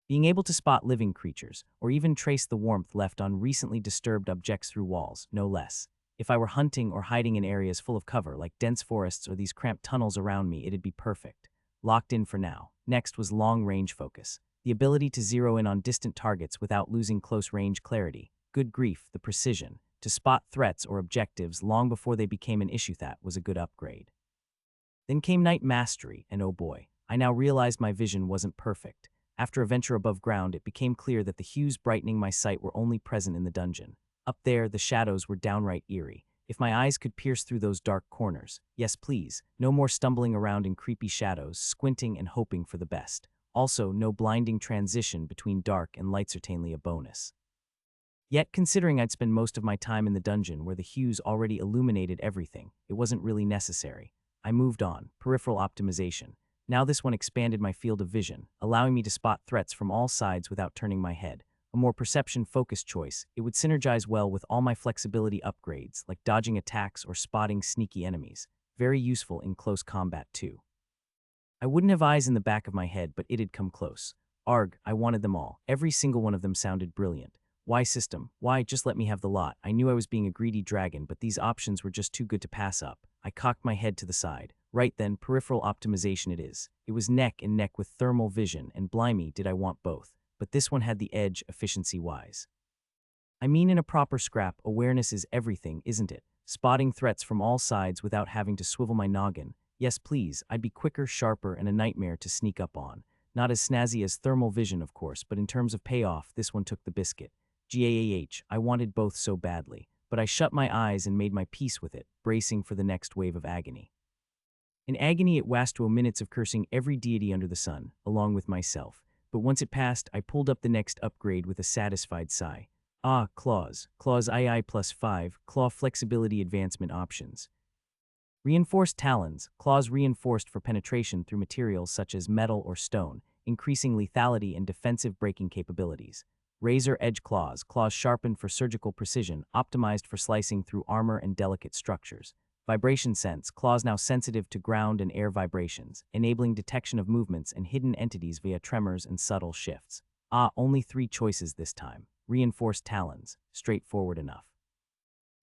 Being able to spot living creatures, or even trace the warmth left on recently disturbed objects through walls, no less. If I were hunting or hiding in areas full of cover, like dense forests or these cramped tunnels around me, it'd be perfect. Locked in for now. Next was long-range focus. The ability to zero in on distant targets without losing close-range clarity. Good grief, the precision. To spot threats or objectives long before they became an issue, that was a good upgrade. Then came night mastery, and oh boy, I now realized my vision wasn't perfect. After a venture above ground, it became clear that the hues brightening my sight were only present in the dungeon. Up there, the shadows were downright eerie. If my eyes could pierce through those dark corners. Yes, please. No more stumbling around in creepy shadows, squinting and hoping for the best. Also, no blinding transition between dark and light, certainly a bonus. Yet, considering I'd spend most of my time in the dungeon where the hues already illuminated everything, it wasn't really necessary. I moved on. Peripheral optimization. Now this one expanded my field of vision, allowing me to spot threats from all sides without turning my head. A more perception-focused choice, it would synergize well with all my flexibility upgrades, like dodging attacks or spotting sneaky enemies. Very useful in close combat too. I wouldn't have eyes in the back of my head, but it'd come close. Arg, I wanted them all. Every single one of them sounded brilliant. Why system? Why, just let me have the lot. I knew I was being a greedy dragon, but these options were just too good to pass up. I cocked my head to the side. Right then, peripheral optimization it is. It was neck and neck with thermal vision, and blimey, did I want both. But this one had the edge, efficiency-wise. I mean, in a proper scrap, awareness is everything, isn't it? Spotting threats from all sides without having to swivel my noggin. Yes, please, I'd be quicker, sharper, and a nightmare to sneak up on. Not as snazzy as thermal vision, of course, but in terms of payoff, this one took the biscuit. GAAH, I wanted both so badly, but I shut my eyes and made my peace with it, bracing for the next wave of agony. In agony, it wastuo minutes of cursing every deity under the sun, along with myself. But once it passed, I pulled up the next upgrade with a satisfied sigh. Ah, claws. Claws II plus 5, claw flexibility advancement options. Reinforced talons, claws reinforced for penetration through materials such as metal or stone, increasing lethality and defensive breaking capabilities. Razor edge claws, claws sharpened for surgical precision, optimized for slicing through armor and delicate structures. Vibration sense, claws now sensitive to ground and air vibrations, enabling detection of movements and hidden entities via tremors and subtle shifts. Ah, only 3 choices this time. Reinforced talons, straightforward enough.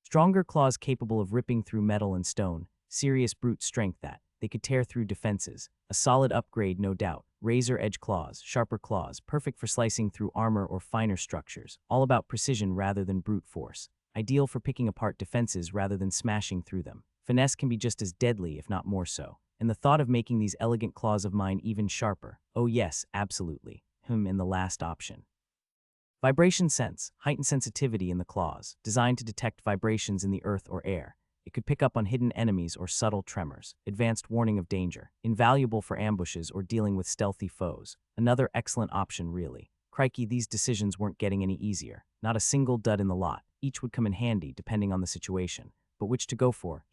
Stronger claws capable of ripping through metal and stone, serious brute strength that they could tear through defenses. A solid upgrade, no doubt. Razor edge claws, sharper claws, perfect for slicing through armor or finer structures, all about precision rather than brute force. Ideal for picking apart defenses rather than smashing through them. Finesse can be just as deadly, if not more so. And the thought of making these elegant claws of mine even sharper. Oh yes, absolutely. In the last option. Vibration sense, heightened sensitivity in the claws, designed to detect vibrations in the earth or air. It could pick up on hidden enemies or subtle tremors. Advanced warning of danger, invaluable for ambushes or dealing with stealthy foes. Another excellent option, really. Crikey, these decisions weren't getting any easier. Not a single dud in the lot. Each would come in handy depending on the situation. But which to go for?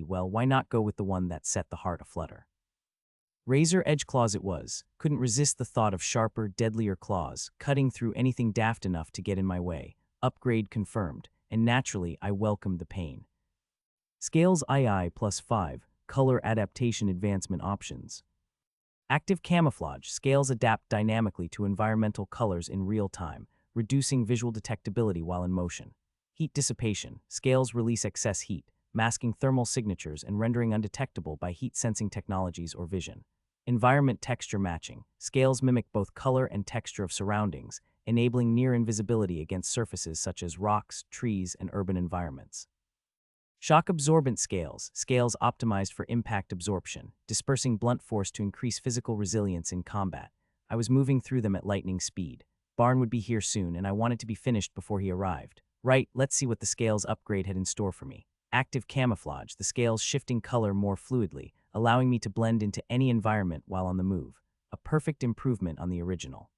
Well, why not go with the one that set the heart aflutter? Razor edge claws it was. Couldn't resist the thought of sharper, deadlier claws, cutting through anything daft enough to get in my way. Upgrade confirmed, and naturally I welcomed the pain. Scales II plus 5, color adaptation advancement options. Active camouflage, scales adapt dynamically to environmental colors in real time, reducing visual detectability while in motion. Heat dissipation, scales release excess heat, masking thermal signatures and rendering undetectable by heat-sensing technologies or vision. Environment texture matching, scales mimic both color and texture of surroundings, enabling near invisibility against surfaces such as rocks, trees, and urban environments. Shock absorbent scales, scales optimized for impact absorption, dispersing blunt force to increase physical resilience in combat. I was moving through them at lightning speed. Barn would be here soon, and I wanted to be finished before he arrived. Right, let's see what the scales upgrade had in store for me. Active camouflage, the scales shifting color more fluidly, allowing me to blend into any environment while on the move. A perfect improvement on the original.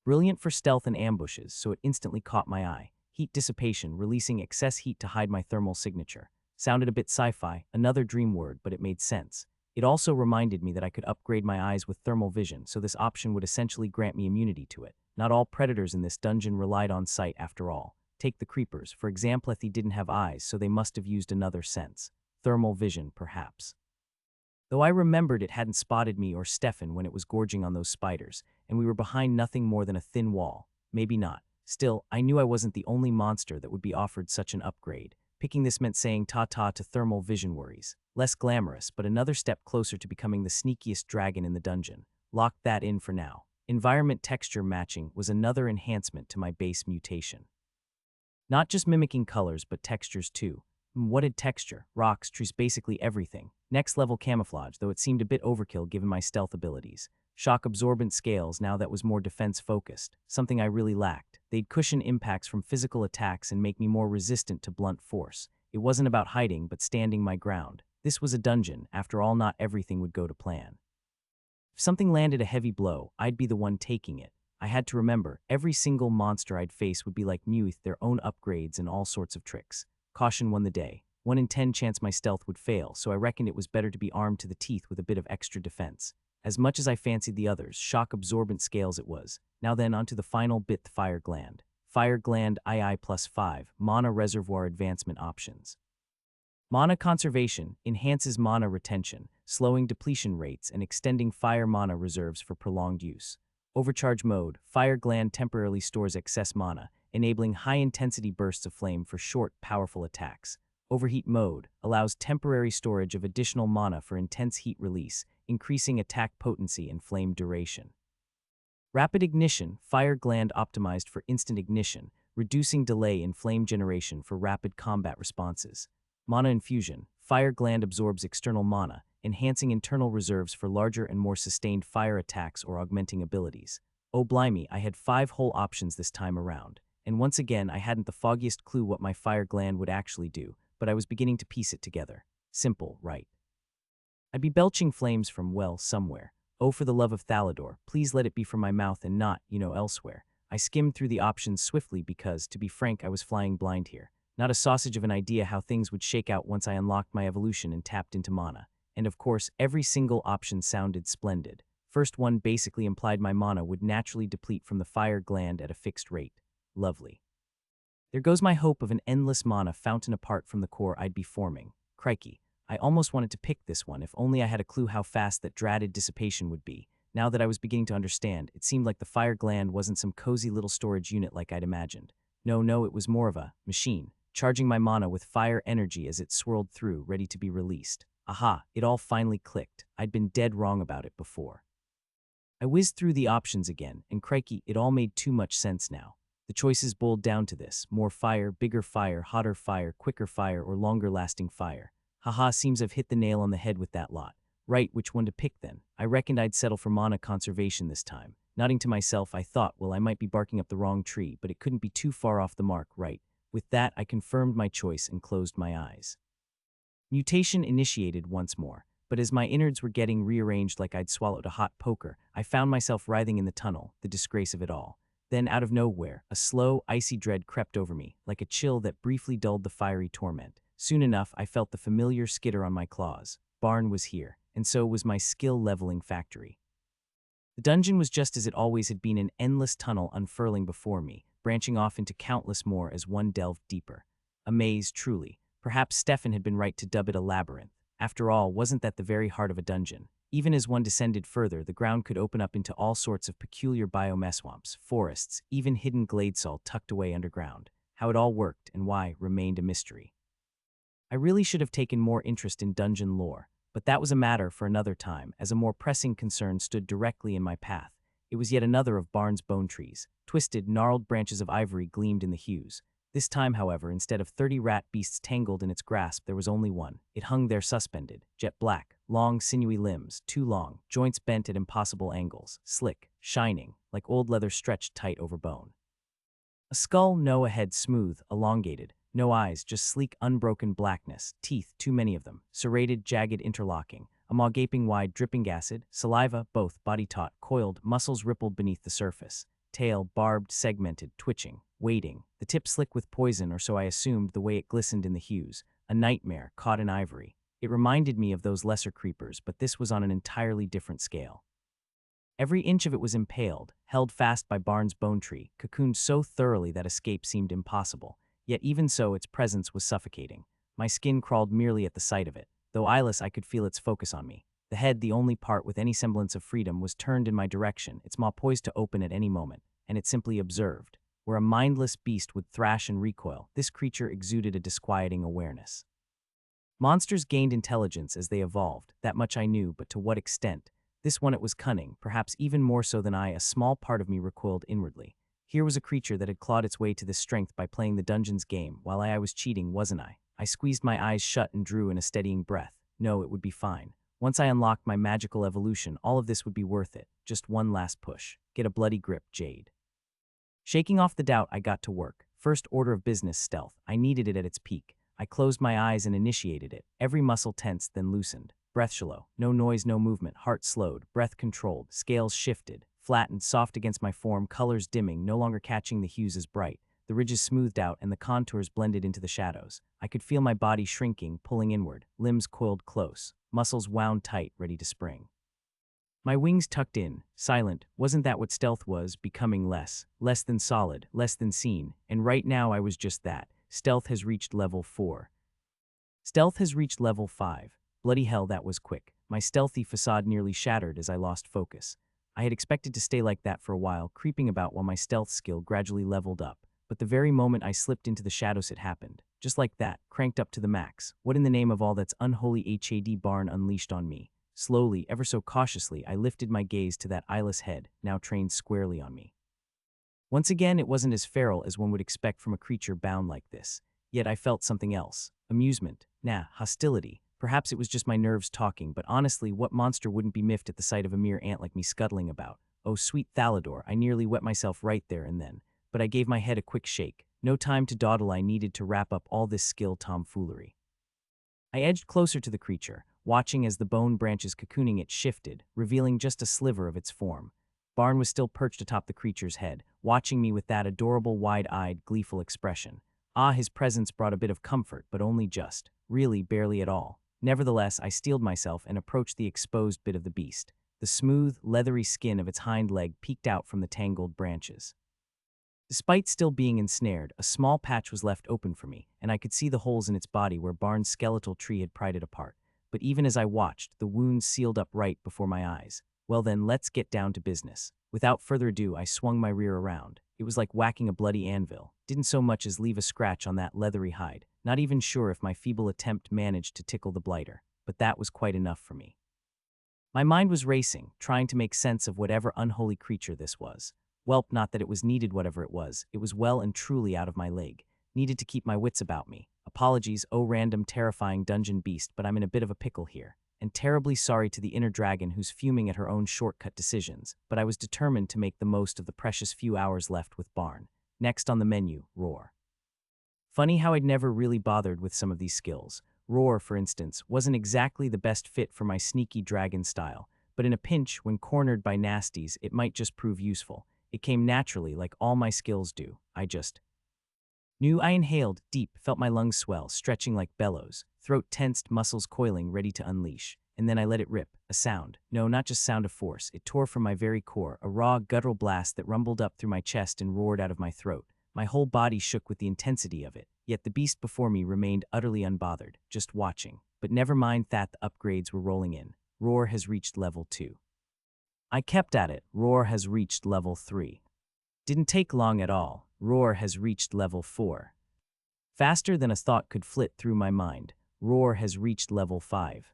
Brilliant for stealth and ambushes, so it instantly caught my eye. Heat dissipation, releasing excess heat to hide my thermal signature. Sounded a bit sci-fi, another dream word, but it made sense. It also reminded me that I could upgrade my eyes with thermal vision, so this option would essentially grant me immunity to it. Not all predators in this dungeon relied on sight after all. Take the creepers. For example, they didn't have eyes, so they must have used another sense. Thermal vision, perhaps. Though I remembered it hadn't spotted me or Stefan when it was gorging on those spiders, and we were behind nothing more than a thin wall. Maybe not. Still, I knew I wasn't the only monster that would be offered such an upgrade. Picking this meant saying ta-ta to thermal vision worries. Less glamorous, but another step closer to becoming the sneakiest dragon in the dungeon. Locked that in for now. Environment texture matching was another enhancement to my base mutation. Not just mimicking colors, but textures too. What did texture? Rocks, trees, basically everything. Next level camouflage, though it seemed a bit overkill given my stealth abilities. Shock absorbent scales, now that was more defense focused, something I really lacked. They'd cushion impacts from physical attacks and make me more resistant to blunt force. It wasn't about hiding, but standing my ground. This was a dungeon, after all not everything would go to plan. If something landed a heavy blow, I'd be the one taking it. I had to remember, every single monster I'd face would be like me with their own upgrades and all sorts of tricks. Caution won the day. 1 in 10 chance my stealth would fail, so I reckoned it was better to be armed to the teeth with a bit of extra defense. As much as I fancied the others, shock-absorbent scales it was. Now then, onto the final bit, the fire gland. Fire gland II plus 5, mana reservoir advancement options. Mana conservation enhances mana retention, slowing depletion rates and extending fire mana reserves for prolonged use. Overcharge mode, fire gland temporarily stores excess mana, enabling high-intensity bursts of flame for short, powerful attacks. Overheat mode allows temporary storage of additional mana for intense heat release, increasing attack potency and flame duration. Rapid ignition, fire gland optimized for instant ignition, reducing delay in flame generation for rapid combat responses. Mana infusion, fire gland absorbs external mana, enhancing internal reserves for larger and more sustained fire attacks or augmenting abilities. Oh blimey, I had 5 whole options this time around, and once again I hadn't the foggiest clue what my fire gland would actually do, but I was beginning to piece it together. Simple, right? I'd be belching flames from, well, somewhere. Oh, for the love of Thalador, please let it be from my mouth and not, elsewhere. I skimmed through the options swiftly because, to be frank, I was flying blind here. Not a sausage of an idea how things would shake out once I unlocked my evolution and tapped into mana. And of course, every single option sounded splendid. First one basically implied my mana would naturally deplete from the fire gland at a fixed rate. Lovely. There goes my hope of an endless mana fountain apart from the core I'd be forming. Crikey, I almost wanted to pick this one if only I had a clue how fast that dreaded dissipation would be. Now that I was beginning to understand, it seemed like the fire gland wasn't some cozy little storage unit like I'd imagined. No, it was more of a machine, charging my mana with fire energy as it swirled through, ready to be released. Aha, it all finally clicked. I'd been dead wrong about it before. I whizzed through the options again, and crikey, it all made too much sense now. The choices boiled down to this: more fire, bigger fire, hotter fire, quicker fire, or longer-lasting fire. Haha, seems I've hit the nail on the head with that lot. Right, which one to pick then? I reckoned I'd settle for mana conservation this time. Nodding to myself, I thought, well, I might be barking up the wrong tree, but it couldn't be too far off the mark, right? With that, I confirmed my choice and closed my eyes. Mutation initiated once more, but as my innards were getting rearranged like I'd swallowed a hot poker, I found myself writhing in the tunnel, the disgrace of it all. Then, out of nowhere, a slow, icy dread crept over me, like a chill that briefly dulled the fiery torment. Soon enough, I felt the familiar skitter on my claws. Barn was here, and so was my skill-leveling factory. The dungeon was just as it always had been, an endless tunnel unfurling before me, branching off into countless more as one delved deeper. A maze, truly. Perhaps Stefan had been right to dub it a labyrinth. After all, wasn't that the very heart of a dungeon? Even as one descended further, the ground could open up into all sorts of peculiar biomeswamps, forests, even hidden gladesall tucked away underground. How it all worked and why remained a mystery. I really should have taken more interest in dungeon lore, but that was a matter for another time, as a more pressing concern stood directly in my path. It was yet another of Barn's bone trees. Twisted, gnarled branches of ivory gleamed in the hues. This time, however, instead of 30 rat beasts tangled in its grasp, there was only one. It hung there suspended, jet black, long, sinewy limbs, too long, joints bent at impossible angles, slick, shining, like old leather stretched tight over bone. A skull, no, a head smooth, elongated, no eyes, just sleek, unbroken blackness, teeth, too many of them, serrated, jagged, interlocking, a maw gaping wide, dripping acid, saliva, both, body taut, coiled, muscles rippled beneath the surface, tail, barbed, segmented, twitching, waiting, the tip slick with poison, or so I assumed the way it glistened in the hues, a nightmare, caught in ivory. It reminded me of those lesser creepers, but this was on an entirely different scale. Every inch of it was impaled, held fast by Barn's bone tree, cocooned so thoroughly that escape seemed impossible. Yet even so, its presence was suffocating. My skin crawled merely at the sight of it. Though eyeless, I could feel its focus on me. The head, the only part with any semblance of freedom, was turned in my direction, its maw poised to open at any moment, and it simply observed. Where a mindless beast would thrash and recoil, this creature exuded a disquieting awareness. Monsters gained intelligence as they evolved, that much I knew, but to what extent? This one, it was cunning, perhaps even more so than I. A small part of me recoiled inwardly. Here was a creature that had clawed its way to this strength by playing the dungeon's game, while I was cheating, wasn't I? I squeezed my eyes shut and drew in a steadying breath. No, it would be fine. Once I unlocked my magical evolution, all of this would be worth it. Just one last push. Get a bloody grip, Jade. Shaking off the doubt, I got to work. First order of business, stealth. I needed it at its peak. I closed my eyes and initiated it. Every muscle tensed, then loosened. Breath shallow. No noise, no movement. Heart slowed. Breath controlled. Scales shifted. Flattened, soft against my form, colors dimming, no longer catching the hues as bright. The ridges smoothed out and the contours blended into the shadows. I could feel my body shrinking, pulling inward. Limbs coiled close. Muscles wound tight, ready to spring. My wings tucked in, silent. Wasn't that what stealth was? Becoming less than solid, less than seen. And right now I was just that. Stealth has reached level 4. Stealth has reached level 5. Bloody hell, that was quick. My stealthy facade nearly shattered as I lost focus. I had expected to stay like that for a while, creeping about while my stealth skill gradually leveled up. but the very moment I slipped into the shadows it happened. Just like that, cranked up to the max. What in the name of all that's unholy HAD Barn unleashed on me? Slowly, ever so cautiously, I lifted my gaze to that eyeless head, now trained squarely on me. Once again, it wasn't as feral as one would expect from a creature bound like this. Yet I felt something else. Amusement. Nah, hostility. Perhaps it was just my nerves talking, but honestly, what monster wouldn't be miffed at the sight of a mere ant like me scuttling about? Oh, sweet Thalador, I nearly wet myself right there and then. But I gave my head a quick shake. No time to dawdle, I needed to wrap up all this skill tomfoolery. I edged closer to the creature, watching as the bone branches cocooning it shifted, revealing just a sliver of its form. Barn was still perched atop the creature's head, watching me with that adorable wide-eyed, gleeful expression. His presence brought a bit of comfort, but only just. Really, barely at all. Nevertheless, I steeled myself and approached the exposed bit of the beast. The smooth, leathery skin of its hind leg peeked out from the tangled branches. Despite still being ensnared, a small patch was left open for me, and I could see the holes in its body where Barn's skeletal tree had pried it apart. But even as I watched, the wounds sealed up right before my eyes. Well then, let's get down to business. Without further ado, I swung my rear around. It was like whacking a bloody anvil. Didn't so much as leave a scratch on that leathery hide. Not even sure if my feeble attempt managed to tickle the blighter, but that was quite enough for me. My mind was racing, trying to make sense of whatever unholy creature this was. Welp, not that it was needed, whatever it was well and truly out of my league. Needed to keep my wits about me. Apologies, oh random terrifying dungeon beast, but I'm in a bit of a pickle here. And terribly sorry to the inner dragon who's fuming at her own shortcut decisions, but I was determined to make the most of the precious few hours left with Barn. Next on the menu, Roar. Funny how I'd never really bothered with some of these skills. Roar, for instance, wasn't exactly the best fit for my sneaky dragon style, but in a pinch, when cornered by nasties, it might just prove useful. It came naturally, like all my skills do. I just knew. I inhaled deep, felt my lungs swell, stretching like bellows, throat tensed, muscles coiling, ready to unleash. And then I let it rip. A sound. No, not just sound of force. It tore from my very core, a raw, guttural blast that rumbled up through my chest and roared out of my throat. My whole body shook with the intensity of it, yet the beast before me remained utterly unbothered, just watching. But never mind that, the upgrades were rolling in. Roar has reached level 2. I kept at it. Roar has reached level 3. Didn't take long at all. Roar has reached level 4. Faster than a thought could flit through my mind. Roar has reached level 5.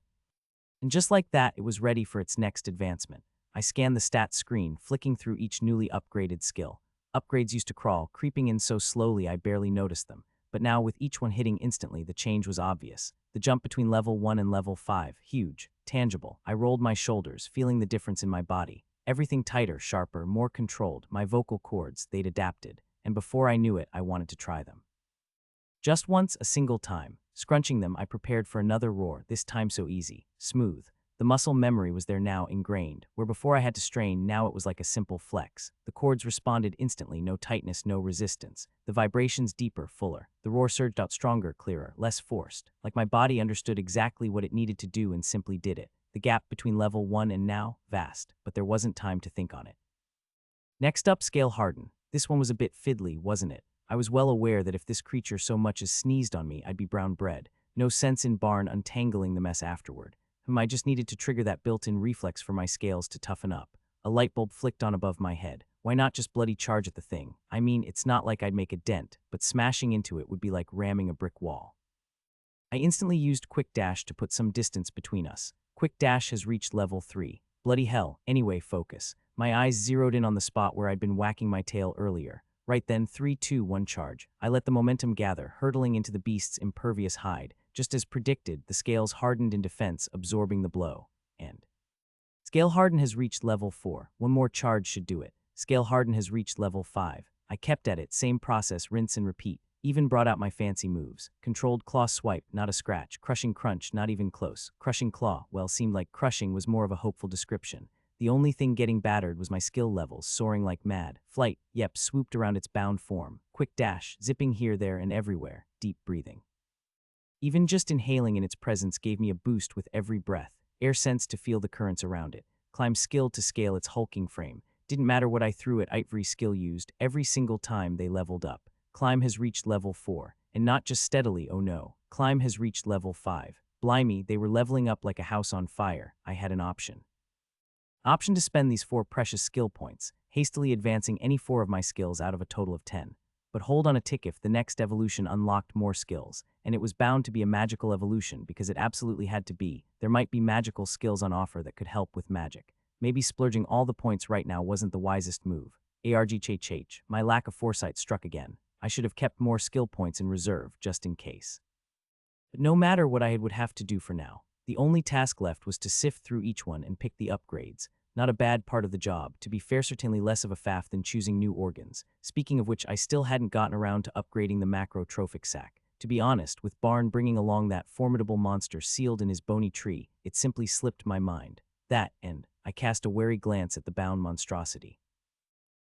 And just like that, it was ready for its next advancement. I scanned the stats screen, flicking through each newly upgraded skill. Upgrades used to crawl, creeping in so slowly I barely noticed them. But now, with each one hitting instantly, the change was obvious. The jump between level 1 and level 5, huge, tangible. I rolled my shoulders, feeling the difference in my body. Everything tighter, sharper, more controlled. My vocal cords, they'd adapted. And before I knew it, I wanted to try them. Just once, a single time. Scrunching them, I prepared for another roar, this time so easy, smooth. The muscle memory was there now, ingrained. Where before I had to strain, now it was like a simple flex. The chords responded instantly, no tightness, no resistance. The vibrations deeper, fuller. The roar surged out stronger, clearer, less forced. Like my body understood exactly what it needed to do and simply did it. The gap between level 1 and now, vast, but there wasn't time to think on it. Next up, Scale Harden. This one was a bit fiddly, wasn't it? I was well aware that if this creature so much as sneezed on me, I'd be brown bread. No sense in Barn untangling the mess afterward. I just needed to trigger that built-in reflex for my scales to toughen up. A light bulb flicked on above my head. Why not just bloody charge at the thing? I mean, it's not like I'd make a dent, but smashing into it would be like ramming a brick wall. I instantly used Quick Dash to put some distance between us. Quick Dash has reached level 3. Bloody hell. Anyway, focus. My eyes zeroed in on the spot where I'd been whacking my tail earlier. Right then, 3, 2, 1 charge. I let the momentum gather, hurtling into the beast's impervious hide. Just as predicted, the scales hardened in defense, absorbing the blow. And Scale Harden has reached level 4. One more charge should do it. Scale Harden has reached level 5. I kept at it, same process, rinse and repeat. Even brought out my fancy moves. Controlled claw swipe, not a scratch. Crushing crunch, not even close. Crushing claw, well, seemed like crushing was more of a hopeful description. The only thing getting battered was my skill levels, soaring like mad. Flight, yep, swooped around its bound form. Quick dash, zipping here, there, and everywhere. Deep breathing. Even just inhaling in its presence gave me a boost with every breath. Air sense to feel the currents around it. Climb skill to scale its hulking frame. Didn't matter what I threw at every skill used, every single time they leveled up. Climb has reached level 4. And not just steadily, oh no. Climb has reached level 5. Blimey, they were leveling up like a house on fire. I had an option. Option to spend these 4 precious skill points, hastily advancing any 4 of my skills out of a total of 10. but hold on a tick if the next evolution unlocked more skills, and it was bound to be a magical evolution because it absolutely had to be. There might be magical skills on offer that could help with magic. Maybe splurging all the points right now wasn't the wisest move. Argh, my lack of foresight struck again. I should have kept more skill points in reserve, just in case. But no matter what I would have to do for now, the only task left was to sift through each one and pick the upgrades. Not a bad part of the job, to be fair, certainly less of a faff than choosing new organs. Speaking of which, I still hadn't gotten around to upgrading the macrotrophic sac. To be honest, with Barn bringing along that formidable monster sealed in his bony tree, it simply slipped my mind. That, and I cast a wary glance at the bound monstrosity.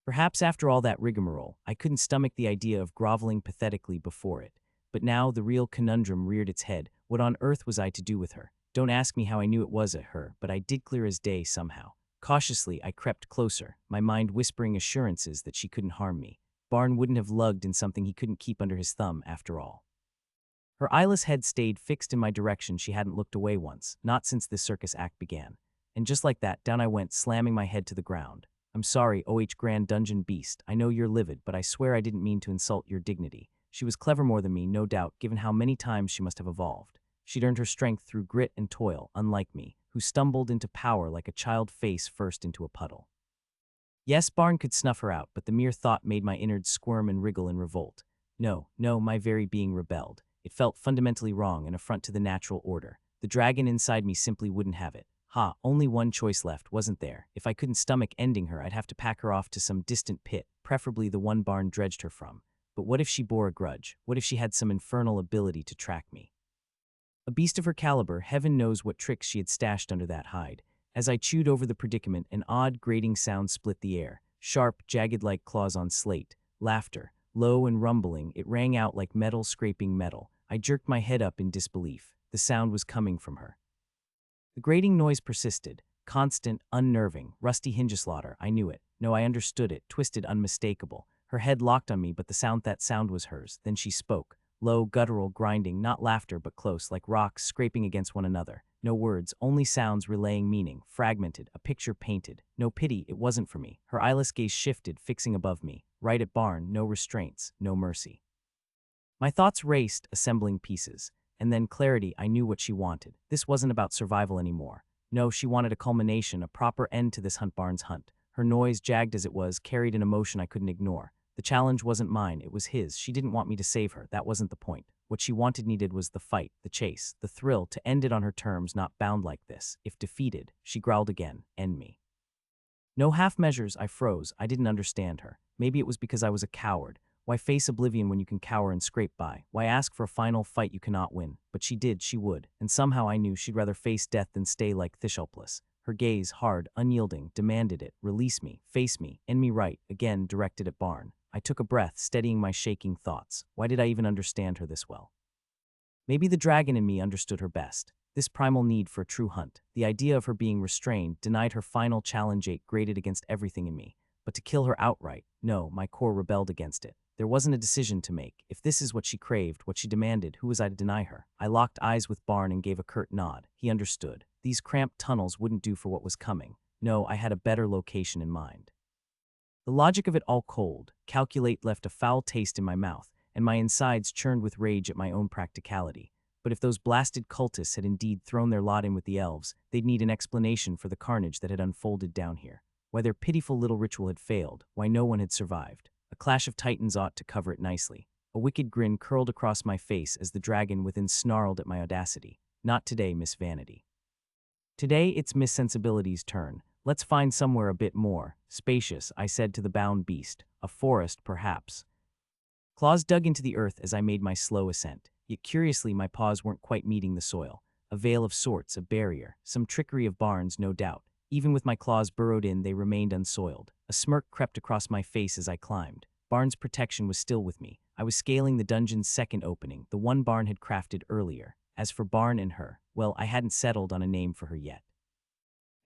Perhaps after all that rigmarole, I couldn't stomach the idea of groveling pathetically before it. But now the real conundrum reared its head. What on earth was I to do with her? Don't ask me how I knew it was a her, but I did clear as day somehow. Cautiously, I crept closer, my mind whispering assurances that she couldn't harm me. Barn wouldn't have lugged in something he couldn't keep under his thumb, after all. Her eyeless head stayed fixed in my direction. She hadn't looked away once, not since this circus act began. And just like that, down I went, slamming my head to the ground. I'm sorry, Grand Dungeon Beast. I know you're livid, but I swear I didn't mean to insult your dignity. She was clever more than me, no doubt, given how many times she must have evolved. She'd earned her strength through grit and toil, unlike me, who stumbled into power like a child face first into a puddle. Yes, Barn could snuff her out, but the mere thought made my innards squirm and wriggle in revolt. No, my very being rebelled. It felt fundamentally wrong, an affront to the natural order. The dragon inside me simply wouldn't have it. Only one choice left, wasn't there? If I couldn't stomach ending her, I'd have to pack her off to some distant pit, preferably the one Barn dredged her from. But what if she bore a grudge? What if she had some infernal ability to track me? A beast of her caliber, heaven knows what tricks she had stashed under that hide. As I chewed over the predicament, an odd, grating sound split the air. Sharp, jagged-like claws on slate. Laughter. Low and rumbling, it rang out like metal scraping metal. I jerked my head up in disbelief. The sound was coming from her. The grating noise persisted. Constant, unnerving, rusty hingeslaughter. I knew it. No, I understood it. Twisted, unmistakable. Her head locked on me, but that sound was hers. Then she spoke. Low, guttural, grinding, not laughter but close, like rocks scraping against one another. No words, only sounds relaying meaning, fragmented, a picture painted. No pity, it wasn't for me. Her eyeless gaze shifted, fixing above me. Right at Barn, no restraints, no mercy. My thoughts raced, assembling pieces. And then clarity, I knew what she wanted. This wasn't about survival anymore. No, she wanted a culmination, a proper end to this Barn's hunt. Her noise, jagged as it was, carried an emotion I couldn't ignore. The challenge wasn't mine, it was his. She didn't want me to save her, that wasn't the point. What she needed was the fight, the chase, the thrill, to end it on her terms, not bound like this. If defeated, she growled again, end me. No half measures, I froze. I didn't understand her. Maybe it was because I was a coward. Why face oblivion when you can cower and scrape by? Why ask for a final fight you cannot win? But she did, she would, and somehow I knew she'd rather face death than stay like this helpless. Her gaze, hard, unyielding, demanded it. Release me, face me, end me right, again directed at Barn. I took a breath, steadying my shaking thoughts. Why did I even understand her this well? Maybe the dragon in me understood her best. This primal need for a true hunt. The idea of her being restrained, denied her final challenge, grated against everything in me. But to kill her outright, no, my core rebelled against it. There wasn't a decision to make. If this is what she craved, what she demanded, who was I to deny her? I locked eyes with Barn and gave a curt nod. He understood. These cramped tunnels wouldn't do for what was coming. No, I had a better location in mind. The logic of it all cold, calculate left a foul taste in my mouth, and my insides churned with rage at my own practicality. But if those blasted cultists had indeed thrown their lot in with the elves, they'd need an explanation for the carnage that had unfolded down here. Why their pitiful little ritual had failed, why no one had survived. A clash of titans ought to cover it nicely. A wicked grin curled across my face as the dragon within snarled at my audacity. Not today, Miss Vanity. Today it's Miss Sensibility's turn. Let's find somewhere a bit more spacious, I said to the bound beast. A forest, perhaps. Claws dug into the earth as I made my slow ascent. Yet curiously, my paws weren't quite meeting the soil. A veil of sorts, a barrier, some trickery of Barn's, no doubt. Even with my claws burrowed in, they remained unsoiled. A smirk crept across my face as I climbed. Barn's protection was still with me. I was scaling the dungeon's second opening, the one Barn had crafted earlier. As for Barn and her, well, I hadn't settled on a name for her yet.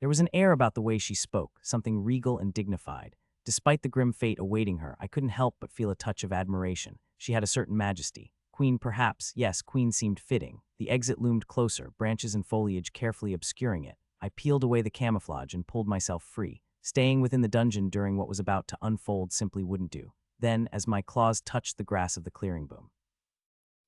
There was an air about the way she spoke, something regal and dignified. Despite the grim fate awaiting her, I couldn't help but feel a touch of admiration. She had a certain majesty. Queen, perhaps. Yes, queen seemed fitting. The exit loomed closer, branches and foliage carefully obscuring it. I peeled away the camouflage and pulled myself free. Staying within the dungeon during what was about to unfold simply wouldn't do. Then, as my claws touched the grass of the clearing, boom.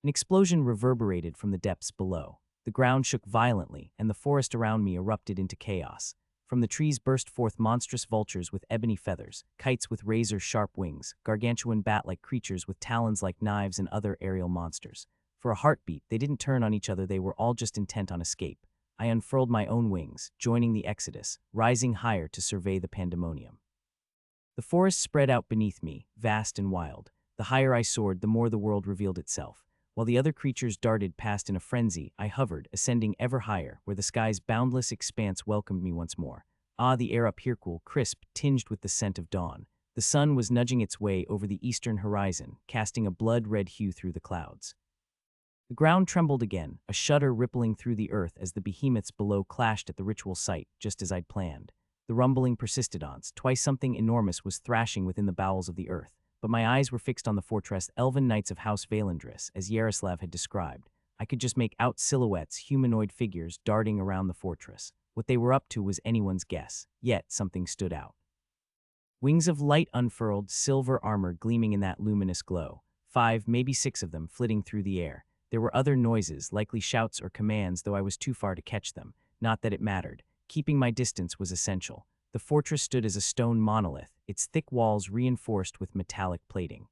An explosion reverberated from the depths below. The ground shook violently, and the forest around me erupted into chaos. From the trees burst forth monstrous vultures with ebony feathers, kites with razor-sharp wings, gargantuan bat-like creatures with talons like knives, and other aerial monsters. For a heartbeat, they didn't turn on each other, they were all just intent on escape. I unfurled my own wings, joining the exodus, rising higher to survey the pandemonium. The forest spread out beneath me, vast and wild. The higher I soared, the more the world revealed itself. While the other creatures darted past in a frenzy, I hovered, ascending ever higher, where the sky's boundless expanse welcomed me once more. Ah, the air up here cool, crisp, tinged with the scent of dawn. The sun was nudging its way over the eastern horizon, casting a blood-red hue through the clouds. The ground trembled again, a shudder rippling through the earth as the behemoths below clashed at the ritual site, just as I'd planned. The rumbling persisted on. Twice something enormous was thrashing within the bowels of the earth, but my eyes were fixed on the fortress elven knights of House Valandris, as Yaroslav had described. I could just make out silhouettes, humanoid figures darting around the fortress. What they were up to was anyone's guess, yet something stood out. Wings of light unfurled, silver armor gleaming in that luminous glow. 5, maybe 6 of them flitting through the air. There were other noises, likely shouts or commands, though I was too far to catch them. Not that it mattered. Keeping my distance was essential. The fortress stood as a stone monolith, its thick walls reinforced with metallic plating.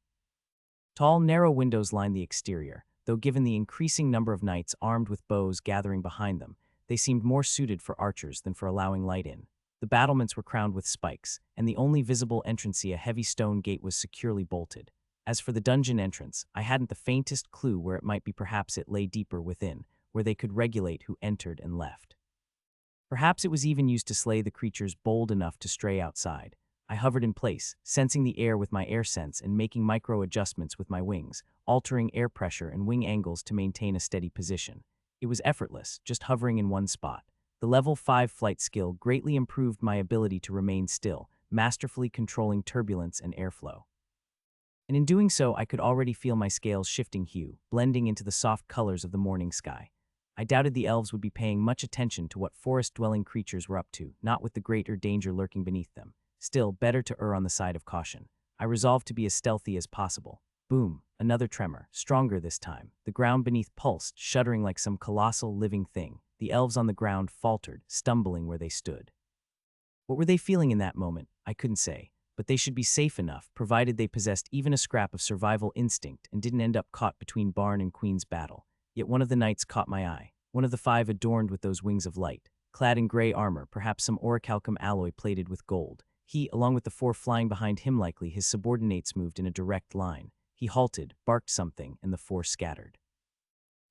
Tall, narrow windows lined the exterior, though given the increasing number of knights armed with bows gathering behind them, they seemed more suited for archers than for allowing light in. The battlements were crowned with spikes, and the only visible entrance, a heavy stone gate, was securely bolted. As for the dungeon entrance, I hadn't the faintest clue where it might be. Perhaps it lay deeper within, where they could regulate who entered and left. Perhaps it was even used to slay the creatures bold enough to stray outside. I hovered in place, sensing the air with my air sense and making micro-adjustments with my wings, altering air pressure and wing angles to maintain a steady position. It was effortless, just hovering in one spot. The level 5 flight skill greatly improved my ability to remain still, masterfully controlling turbulence and airflow. And in doing so, I could already feel my scales shifting hue, blending into the soft colors of the morning sky. I doubted the elves would be paying much attention to what forest-dwelling creatures were up to, not with the greater danger lurking beneath them. Still, better to err on the side of caution. I resolved to be as stealthy as possible. Boom, another tremor, stronger this time. The ground beneath pulsed, shuddering like some colossal living thing. The elves on the ground faltered, stumbling where they stood. What were they feeling in that moment? I couldn't say, but they should be safe enough, provided they possessed even a scrap of survival instinct and didn't end up caught between Barn and Queen's battle. Yet one of the knights caught my eye, one of the 5 adorned with those wings of light, clad in gray armor, perhaps some orichalcum alloy plated with gold. He, along with the 4 flying behind him, likely his subordinates, moved in a direct line. He halted, barked something, and the 4 scattered.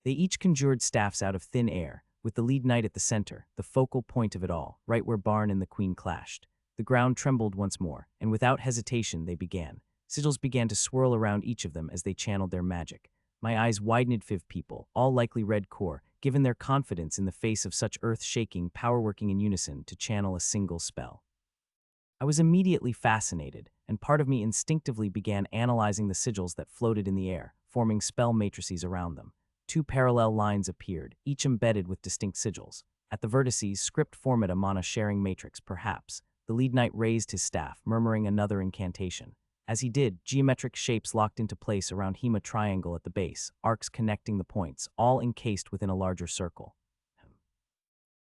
They each conjured staffs out of thin air, with the lead knight at the center, the focal point of it all, right where Barn and the Queen clashed. The ground trembled once more, and without hesitation they began. Sigils began to swirl around each of them as they channeled their magic. My eyes widened. 5 people, all likely red core, given their confidence in the face of such earth-shaking power working in unison to channel a single spell. I was immediately fascinated, and part of me instinctively began analyzing the sigils that floated in the air, forming spell matrices around them. 2 parallel lines appeared, each embedded with distinct sigils. At the vertices, script formed a mana-sharing matrix, perhaps. The lead knight raised his staff, murmuring another incantation. As he did, geometric shapes locked into place around Hema triangle at the base, arcs connecting the points, all encased within a larger circle.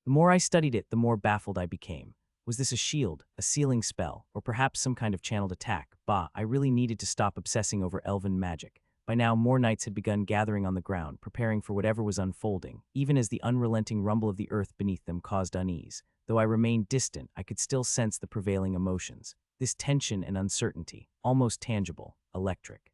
The more I studied it, the more baffled I became. Was this a shield, a sealing spell, or perhaps some kind of channeled attack? Bah, I really needed to stop obsessing over elven magic. By now, more knights had begun gathering on the ground, preparing for whatever was unfolding, even as the unrelenting rumble of the earth beneath them caused unease. Though I remained distant, I could still sense the prevailing emotions. This tension and uncertainty, almost tangible, electric.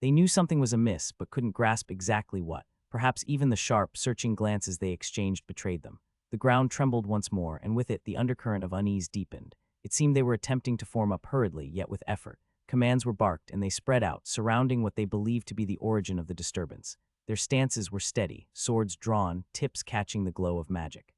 They knew something was amiss, but couldn't grasp exactly what. Perhaps even the sharp, searching glances they exchanged betrayed them. The ground trembled once more, and with it the undercurrent of unease deepened. It seemed they were attempting to form up hurriedly, yet with effort. Commands were barked, and they spread out, surrounding what they believed to be the origin of the disturbance. Their stances were steady, swords drawn, tips catching the glow of magic.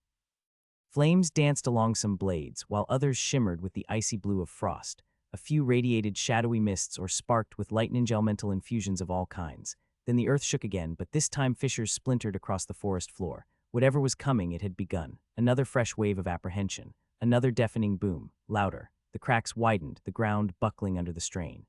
Flames danced along some blades, while others shimmered with the icy blue of frost. A few radiated shadowy mists or sparked with lightning elemental infusions of all kinds. Then the earth shook again, but this time fissures splintered across the forest floor. Whatever was coming, it had begun. Another fresh wave of apprehension. Another deafening boom, louder. The cracks widened, the ground buckling under the strain.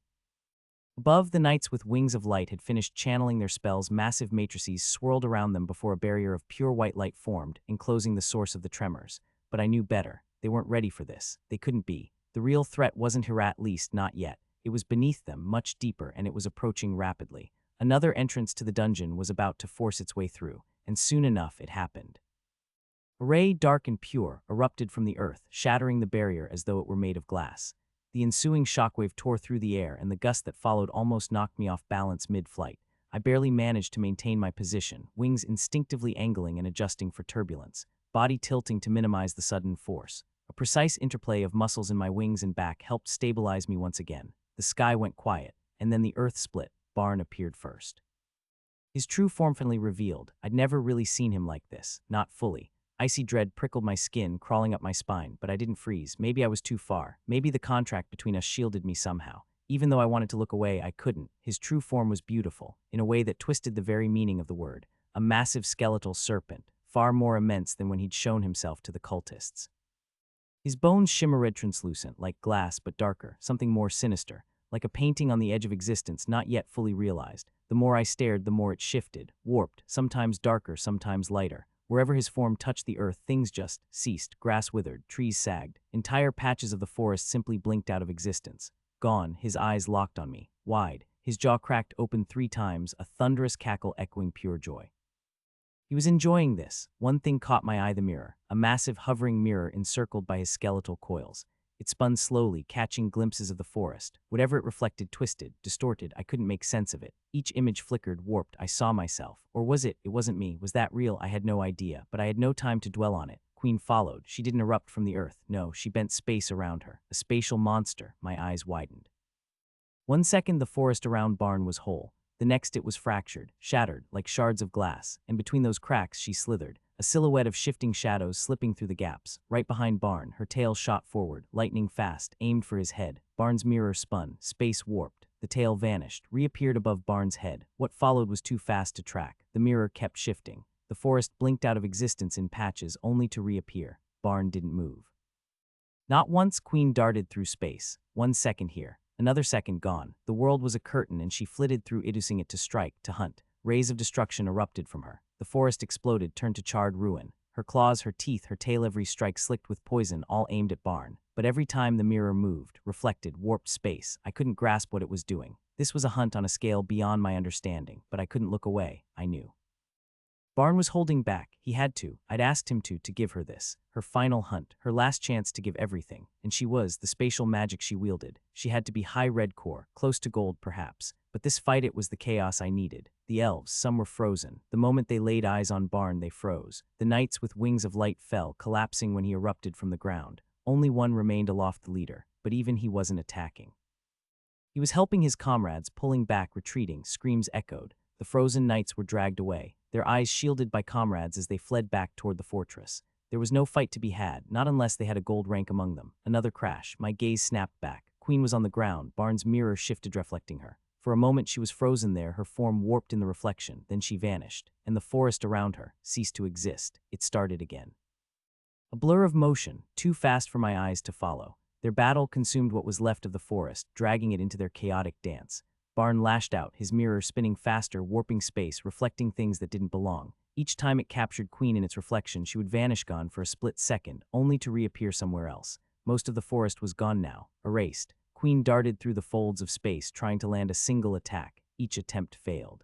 Above, the knights with wings of light had finished channeling their spells. Massive matrices swirled around them before a barrier of pure white light formed, enclosing the source of the tremors. But I knew better. They weren't ready for this. They couldn't be. The real threat wasn't here, at least not yet. It was beneath them, much deeper, and it was approaching rapidly. Another entrance to the dungeon was about to force its way through, and soon enough it happened. A ray, dark and pure, erupted from the earth, shattering the barrier as though it were made of glass. The ensuing shockwave tore through the air, and the gust that followed almost knocked me off balance mid-flight. I barely managed to maintain my position, wings instinctively angling and adjusting for turbulence, body tilting to minimize the sudden force. A precise interplay of muscles in my wings and back helped stabilize me once again. The sky went quiet, and then the earth split. Barn appeared first. His true form finally revealed. I'd never really seen him like this, not fully. Icy dread prickled my skin, crawling up my spine, but I didn't freeze. Maybe I was too far. Maybe the contract between us shielded me somehow. Even though I wanted to look away, I couldn't. His true form was beautiful, in a way that twisted the very meaning of the word. A massive skeletal serpent, far more immense than when he'd shown himself to the cultists. His bones shimmered translucent, like glass but darker, something more sinister, like a painting on the edge of existence not yet fully realized. The more I stared, the more it shifted, warped, sometimes darker, sometimes lighter. Wherever his form touched the earth, things just ceased. Grass withered, trees sagged. Entire patches of the forest simply blinked out of existence. Gone, his eyes locked on me, wide. His jaw cracked open 3 times, a thunderous cackle echoing pure joy. He was enjoying this. One thing caught my eye: the mirror, a massive hovering mirror encircled by his skeletal coils. It spun slowly, catching glimpses of the forest. Whatever it reflected twisted, distorted. I couldn't make sense of it. Each image flickered, warped. I saw myself. Or was it? It wasn't me. Was that real? I had no idea, but I had no time to dwell on it. Queen followed. She didn't erupt from the earth. No, she bent space around her. A spatial monster. My eyes widened. 1 second, the forest around Barn was whole. The next, it was fractured, shattered, like shards of glass, and between those cracks she slithered, a silhouette of shifting shadows slipping through the gaps. Right behind Barn, her tail shot forward, lightning fast, aimed for his head. Barn's mirror spun, space warped. The tail vanished, reappeared above Barn's head. What followed was too fast to track. The mirror kept shifting. The forest blinked out of existence in patches, only to reappear. Barn didn't move. Not once. Queen darted through space. 1 second here. Another second gone. The world was a curtain, and she flitted through it, using it to strike, to hunt. Rays of destruction erupted from her. The forest exploded, turned to charred ruin. Her claws, her teeth, her tail, every strike slicked with poison, all aimed at Barn. But every time the mirror moved, reflected, warped space, I couldn't grasp what it was doing. This was a hunt on a scale beyond my understanding, but I couldn't look away. I knew. Barn was holding back. He had to. I'd asked him to give her this. Her final hunt, her last chance to give everything. And she was, the spatial magic she wielded. She had to be high red core, close to gold perhaps. But this fight, it was the chaos I needed. The elves, some were frozen. The moment they laid eyes on Barn, they froze. The knights with wings of light fell, collapsing when he erupted from the ground. Only one remained aloft, the leader, but even he wasn't attacking. He was helping his comrades, pulling back, retreating. Screams echoed. The frozen knights were dragged away, their eyes shielded by comrades as they fled back toward the fortress. There was no fight to be had, not unless they had a gold rank among them. Another crash. My gaze snapped back. Queen was on the ground. Barn's mirror shifted, reflecting her. For a moment she was frozen there, her form warped in the reflection. Then she vanished, and the forest around her ceased to exist. It started again. A blur of motion, too fast for my eyes to follow. Their battle consumed what was left of the forest, dragging it into their chaotic dance. Barn lashed out, his mirror spinning faster, warping space, reflecting things that didn't belong. Each time it captured Queen in its reflection, she would vanish, gone for a split second, only to reappear somewhere else. Most of the forest was gone now, erased. Queen darted through the folds of space, trying to land a single attack. Each attempt failed.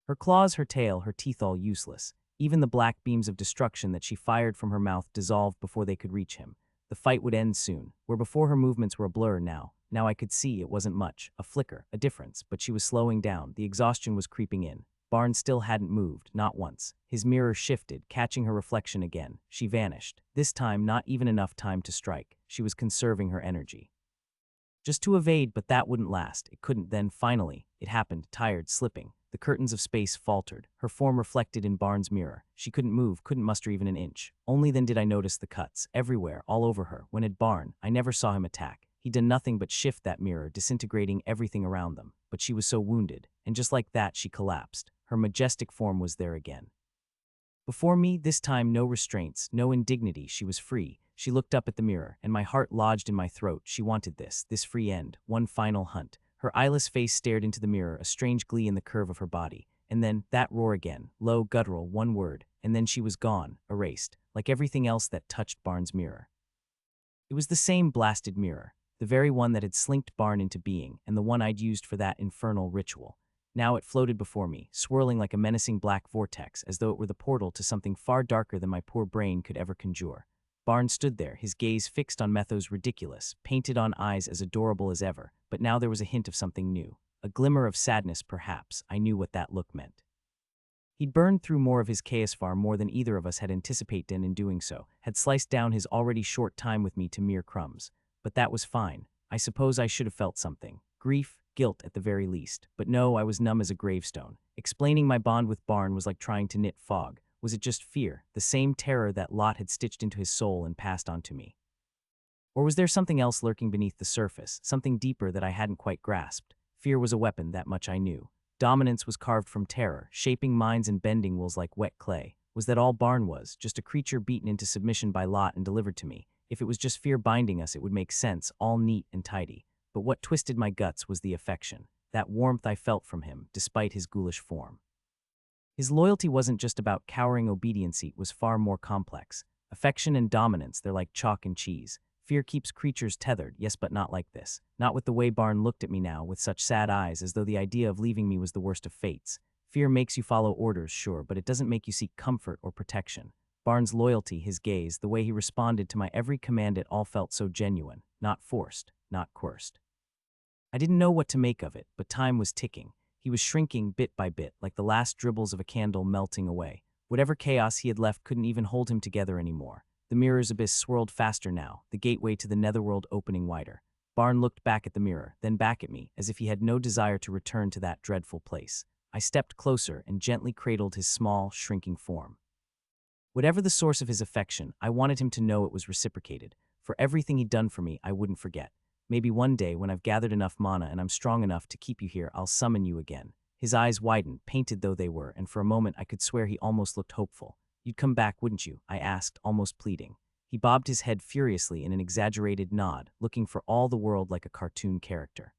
Her claws, her tail, her teeth, all useless. Even the black beams of destruction that she fired from her mouth dissolved before they could reach him. The fight would end soon. Where before her movements were a blur, now I could see it wasn't much. A flicker, a difference, but she was slowing down. The exhaustion was creeping in. Barn still hadn't moved, not once. His mirror shifted, catching her reflection again. She vanished. This time, not even enough time to strike. She was conserving her energy. Just to evade, but that wouldn't last. It couldn't. Then, finally, it happened, tired, slipping. The curtains of space faltered, her form reflected in Barn's mirror. She couldn't move, couldn't muster even an inch. Only then did I notice the cuts, everywhere, all over her. When at Barn, I never saw him attack. He'd done nothing but shift that mirror, disintegrating everything around them. But she was so wounded, and just like that she collapsed. Her majestic form was there again. Before me, this time no restraints, no indignity, she was free. She looked up at the mirror, and my heart lodged in my throat. She wanted this free end, one final hunt. Her eyeless face stared into the mirror, a strange glee in the curve of her body. And then, that roar again, low, guttural, one word, and then she was gone, erased, like everything else that touched Barn's mirror. It was the same blasted mirror, the very one that had slinked Barn into being, and the one I'd used for that infernal ritual. Now it floated before me, swirling like a menacing black vortex, as though it were the portal to something far darker than my poor brain could ever conjure. Barn stood there, his gaze fixed on Metho's ridiculous, painted-on eyes as adorable as ever, but now there was a hint of something new. A glimmer of sadness, perhaps. I knew what that look meant. He'd burned through more of his Chaosfar more than either of us had anticipated, and in doing so, had sliced down his already short time with me to mere crumbs. But that was fine. I suppose I should have felt something. Grief, guilt at the very least. But no, I was numb as a gravestone. Explaining my bond with Barn was like trying to knit fog. Was it just fear, the same terror that Lot had stitched into his soul and passed on to me? Or was there something else lurking beneath the surface, something deeper that I hadn't quite grasped? Fear was a weapon, that much I knew. Dominance was carved from terror, shaping minds and bending wills like wet clay. Was that all Barn was, just a creature beaten into submission by Lot and delivered to me? If it was just fear binding us, it would make sense, all neat and tidy. But what twisted my guts was the affection, that warmth I felt from him, despite his ghoulish form. His loyalty wasn't just about cowering obedience, it was far more complex. Affection and dominance, they're like chalk and cheese. Fear keeps creatures tethered, yes, but not like this. Not with the way Barn looked at me now, with such sad eyes, as though the idea of leaving me was the worst of fates. Fear makes you follow orders, sure, but it doesn't make you seek comfort or protection. Barn's loyalty, his gaze, the way he responded to my every command, it all felt so genuine, not forced, not coerced. I didn't know what to make of it, but time was ticking. He was shrinking bit by bit, like the last dribbles of a candle melting away. Whatever chaos he had left couldn't even hold him together anymore. The mirror's abyss swirled faster now, the gateway to the netherworld opening wider. Barn looked back at the mirror, then back at me, as if he had no desire to return to that dreadful place. I stepped closer and gently cradled his small, shrinking form. Whatever the source of his affection, I wanted him to know it was reciprocated. For everything he'd done for me, I wouldn't forget. Maybe one day, when I've gathered enough mana and I'm strong enough to keep you here, I'll summon you again. His eyes widened, painted though they were, and for a moment I could swear he almost looked hopeful. You'd come back, wouldn't you? I asked, almost pleading. He bobbed his head furiously in an exaggerated nod, looking for all the world like a cartoon character.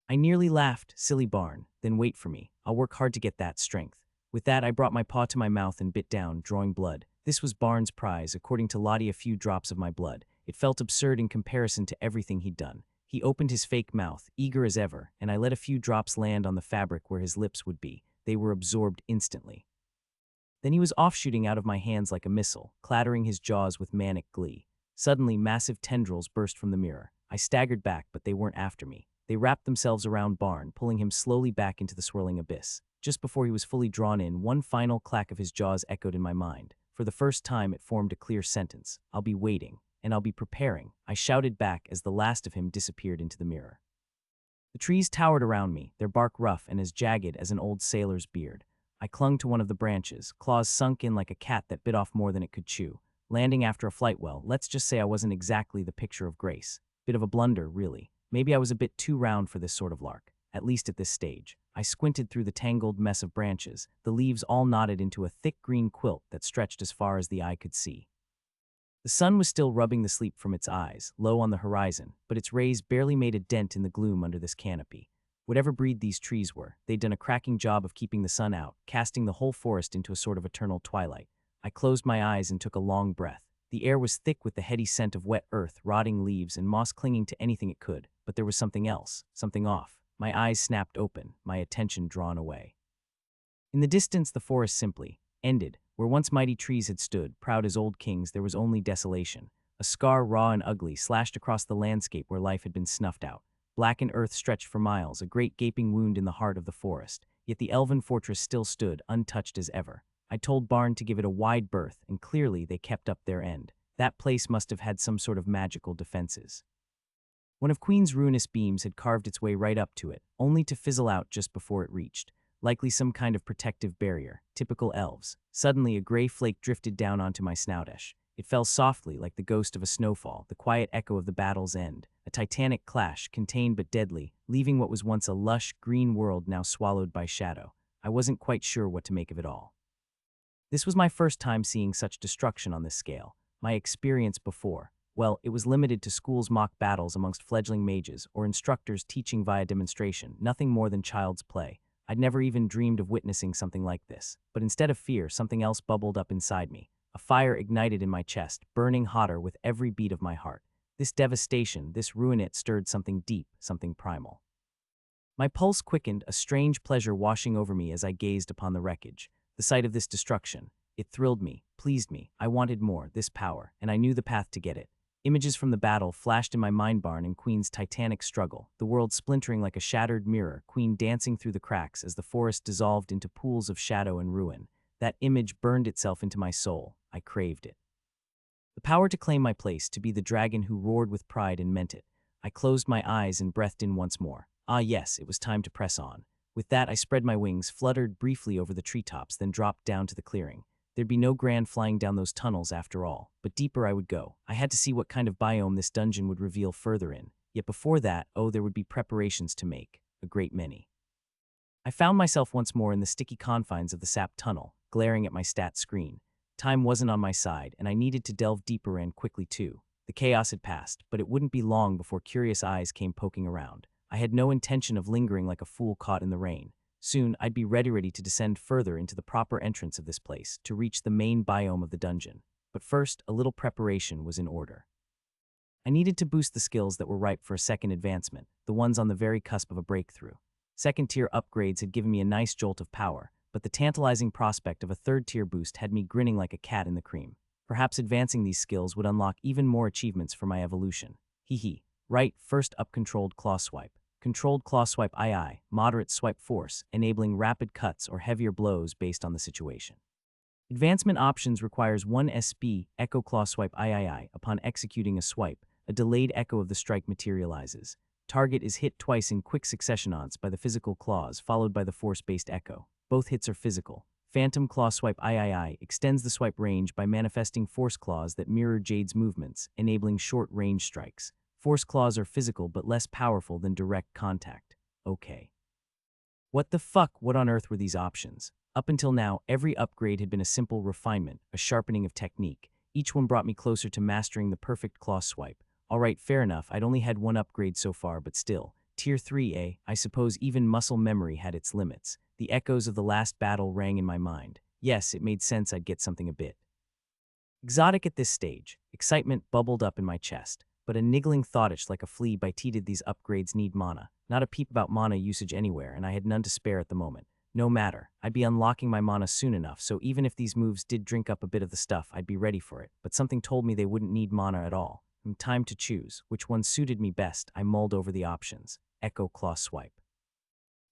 I nearly laughed, silly Barn. Then wait for me. I'll work hard to get that strength. With that, I brought my paw to my mouth and bit down, drawing blood. This was Barn's prize, according to Lottie, a few drops of my blood. It felt absurd in comparison to everything he'd done. He opened his fake mouth, eager as ever, and I let a few drops land on the fabric where his lips would be. They were absorbed instantly. Then he was offshooting out of my hands like a missile, clattering his jaws with manic glee. Suddenly, massive tendrils burst from the mirror. I staggered back, but they weren't after me. They wrapped themselves around Barn, pulling him slowly back into the swirling abyss. Just before he was fully drawn in, one final clack of his jaws echoed in my mind. For the first time, it formed a clear sentence. I'll be waiting, and I'll be preparing, I shouted back as the last of him disappeared into the mirror. The trees towered around me, their bark rough and as jagged as an old sailor's beard. I clung to one of the branches, claws sunk in like a cat that bit off more than it could chew. Landing after a flight, well, let's just say I wasn't exactly the picture of grace. Bit of a blunder, really. Maybe I was a bit too round for this sort of lark, at least at this stage. I squinted through the tangled mess of branches, the leaves all knotted into a thick green quilt that stretched as far as the eye could see. The sun was still rubbing the sleep from its eyes, low on the horizon, but its rays barely made a dent in the gloom under this canopy. Whatever breed these trees were, they'd done a cracking job of keeping the sun out, casting the whole forest into a sort of eternal twilight. I closed my eyes and took a long breath. The air was thick with the heady scent of wet earth, rotting leaves, and moss clinging to anything it could, but there was something else, something off. My eyes snapped open, my attention drawn away. In the distance, the forest simply ended. Where once mighty trees had stood, proud as old kings, there was only desolation. A scar, raw and ugly, slashed across the landscape where life had been snuffed out. Blackened earth stretched for miles, a great gaping wound in the heart of the forest. Yet the elven fortress still stood, untouched as ever. I told Barn to give it a wide berth, and clearly they kept up their end. That place must have had some sort of magical defenses. One of Queen's ruinous beams had carved its way right up to it, only to fizzle out just before it reached. Likely some kind of protective barrier, typical elves. Suddenly, a gray flake drifted down onto my snoutesh. It fell softly, like the ghost of a snowfall, the quiet echo of the battle's end. A titanic clash, contained but deadly, leaving what was once a lush, green world now swallowed by shadow. I wasn't quite sure what to make of it all. This was my first time seeing such destruction on this scale. My experience before, Well, it was limited to school's mock battles amongst fledgling mages or instructors teaching via demonstration, nothing more than child's play. I'd never even dreamed of witnessing something like this. But instead of fear, something else bubbled up inside me. A fire ignited in my chest, burning hotter with every beat of my heart. This devastation, this ruin stirred something deep, something primal. My pulse quickened, a strange pleasure washing over me as I gazed upon the wreckage. The sight of this destruction, it thrilled me, pleased me. I wanted more, this power, and I knew the path to get it. Images from the battle flashed in my mind, Barn and Queen's titanic struggle, the world splintering like a shattered mirror, Queen dancing through the cracks as the forest dissolved into pools of shadow and ruin. That image burned itself into my soul. I craved it. The power to claim my place, to be the dragon who roared with pride and meant it. I closed my eyes and breathed in once more. Ah yes, it was time to press on. With that, I spread my wings, fluttered briefly over the treetops, then dropped down to the clearing. There'd be no grand flying down those tunnels after all, but deeper I would go. I had to see what kind of biome this dungeon would reveal further in. Yet before that, there would be preparations to make, a great many. I found myself once more in the sticky confines of the sap tunnel, glaring at my stat screen. Time wasn't on my side, and I needed to delve deeper and quickly too. The chaos had passed, but it wouldn't be long before curious eyes came poking around. I had no intention of lingering like a fool caught in the rain. Soon, I'd be ready to descend further into the proper entrance of this place, to reach the main biome of the dungeon. But first, a little preparation was in order. I needed to boost the skills that were ripe for a second advancement, the ones on the very cusp of a breakthrough. Second-tier upgrades had given me a nice jolt of power, but the tantalizing prospect of a third-tier boost had me grinning like a cat in the cream. Perhaps advancing these skills would unlock even more achievements for my evolution. Hee. Right, first up, controlled claw swipe. Controlled claw swipe II, moderate swipe force, enabling rapid cuts or heavier blows based on the situation. Advancement options requires 1 SP, echo claw swipe III. Upon executing a swipe, a delayed echo of the strike materializes. Target is hit twice in quick succession odds by the physical claws, followed by the force-based echo. Both hits are physical. Phantom claw swipe III extends the swipe range by manifesting force claws that mirror Jade's movements, enabling short-range strikes. Force claws are physical but less powerful than direct contact. Okay. What the fuck? What on earth were these options? Up until now, every upgrade had been a simple refinement, a sharpening of technique. Each one brought me closer to mastering the perfect claw swipe. Alright, fair enough, I'd only had one upgrade so far, but still. Tier 3, I suppose even muscle memory had its limits. The echoes of the last battle rang in my mind. Yes, it made sense I'd get something a bit exotic at this stage. Excitement bubbled up in my chest. But a niggling thought itched like a flea biteated. These upgrades need mana. Not a peep about mana usage anywhere, and I had none to spare at the moment. No matter, I'd be unlocking my mana soon enough, so even if these moves did drink up a bit of the stuff, I'd be ready for it. But something told me they wouldn't need mana at all. Time to choose. Which one suited me best? I mulled over the options. Echo claw swipe.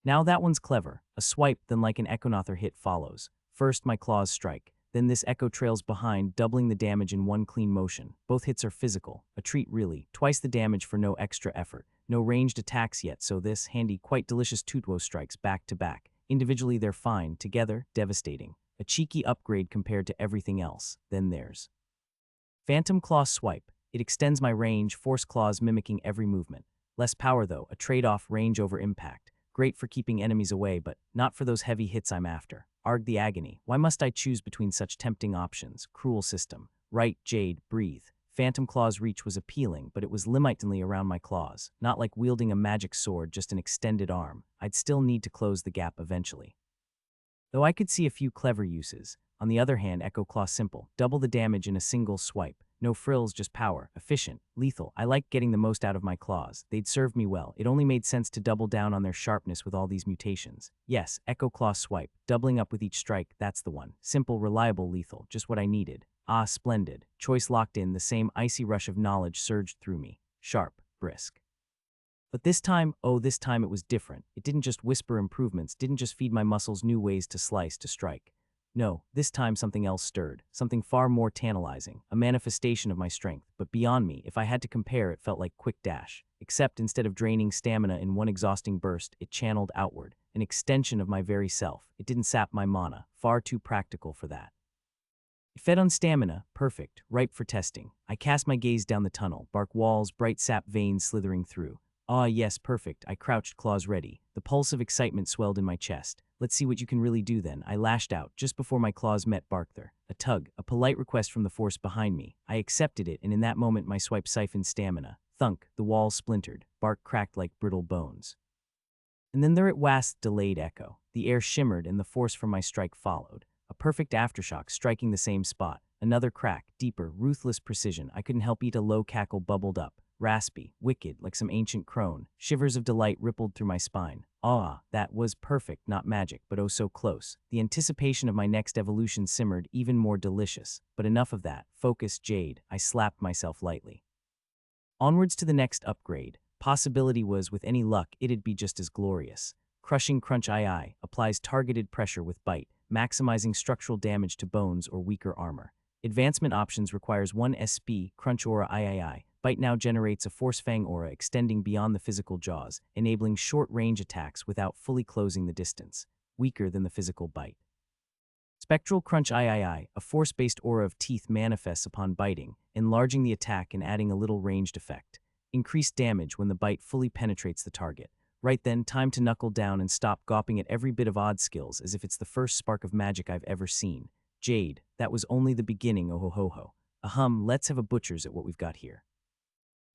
Now that one's clever. A swipe, then like an Echonothar hit follows. First my claws strike. Then this echo trails behind, doubling the damage in one clean motion. Both hits are physical. A treat really. Twice the damage for no extra effort. No ranged attacks yet, so this handy, quite delicious Tutwo strikes back to back. Individually they're fine, together, devastating. A cheeky upgrade compared to everything else. Then there's Phantom Claw Swipe. It extends my range, force claws mimicking every movement. Less power though, a trade-off, range over impact. Great for keeping enemies away, but not for those heavy hits I'm after. Arg the agony. Why must I choose between such tempting options? Cruel system. Right, Jade, breathe. Phantom Claw's reach was appealing, but it was limitedly around my claws. Not like wielding a magic sword, just an extended arm. I'd still need to close the gap eventually. Though I could see a few clever uses. On the other hand, Echo Claw simple. Double the damage in a single swipe. No frills, just power. Efficient. Lethal. I like getting the most out of my claws. They'd served me well. It only made sense to double down on their sharpness with all these mutations. Yes, Echo Claw Swipe. Doubling up with each strike, that's the one. Simple, reliable, lethal. Just what I needed. Ah, splendid. Choice locked in, the same icy rush of knowledge surged through me. Sharp. Brisk. But this time it was different. It didn't just whisper improvements, didn't just feed my muscles new ways to slice, to strike. No, this time something else stirred, something far more tantalizing, a manifestation of my strength, but beyond me. If I had to compare, it felt like quick dash. Except instead of draining stamina in one exhausting burst, it channeled outward, an extension of my very self. It didn't sap my mana, far too practical for that. It fed on stamina, perfect, ripe for testing. I cast my gaze down the tunnel, bark walls, bright sap veins slithering through. Ah, yes, perfect. I crouched, claws ready. The pulse of excitement swelled in my chest. Let's see what you can really do then. I lashed out, just before my claws met Barkther. A tug, a polite request from the force behind me. I accepted it, and in that moment my swipe siphoned stamina. Thunk, the walls splintered. Bark cracked like brittle bones. And then there it was, delayed echo. The air shimmered, and the force from my strike followed. A perfect aftershock striking the same spot. Another crack, deeper, ruthless precision. I couldn't help but a low cackle bubbled up. Raspy, wicked, like some ancient crone. Shivers of delight rippled through my spine. Ah, that was perfect, not magic, but oh so close. The anticipation of my next evolution simmered, even more delicious. But enough of that. Focus, Jade. I slapped myself lightly. Onwards to the next upgrade. Possibility was, with any luck, it'd be just as glorious. Crushing Crunch II applies targeted pressure with bite, maximizing structural damage to bones or weaker armor. Advancement options requires 1 SP, Crunch Aura III. Bite now generates a Force Fang aura extending beyond the physical jaws, enabling short-range attacks without fully closing the distance. Weaker than the physical bite. Spectral Crunch III, a force-based aura of teeth manifests upon biting, enlarging the attack and adding a little ranged effect. Increased damage when the bite fully penetrates the target. Right then, time to knuckle down and stop gawping at every bit of odd skills as if it's the first spark of magic I've ever seen. Jade, that was only the beginning, oh ho ho ho. Ahem, let's have a butcher's at what we've got here.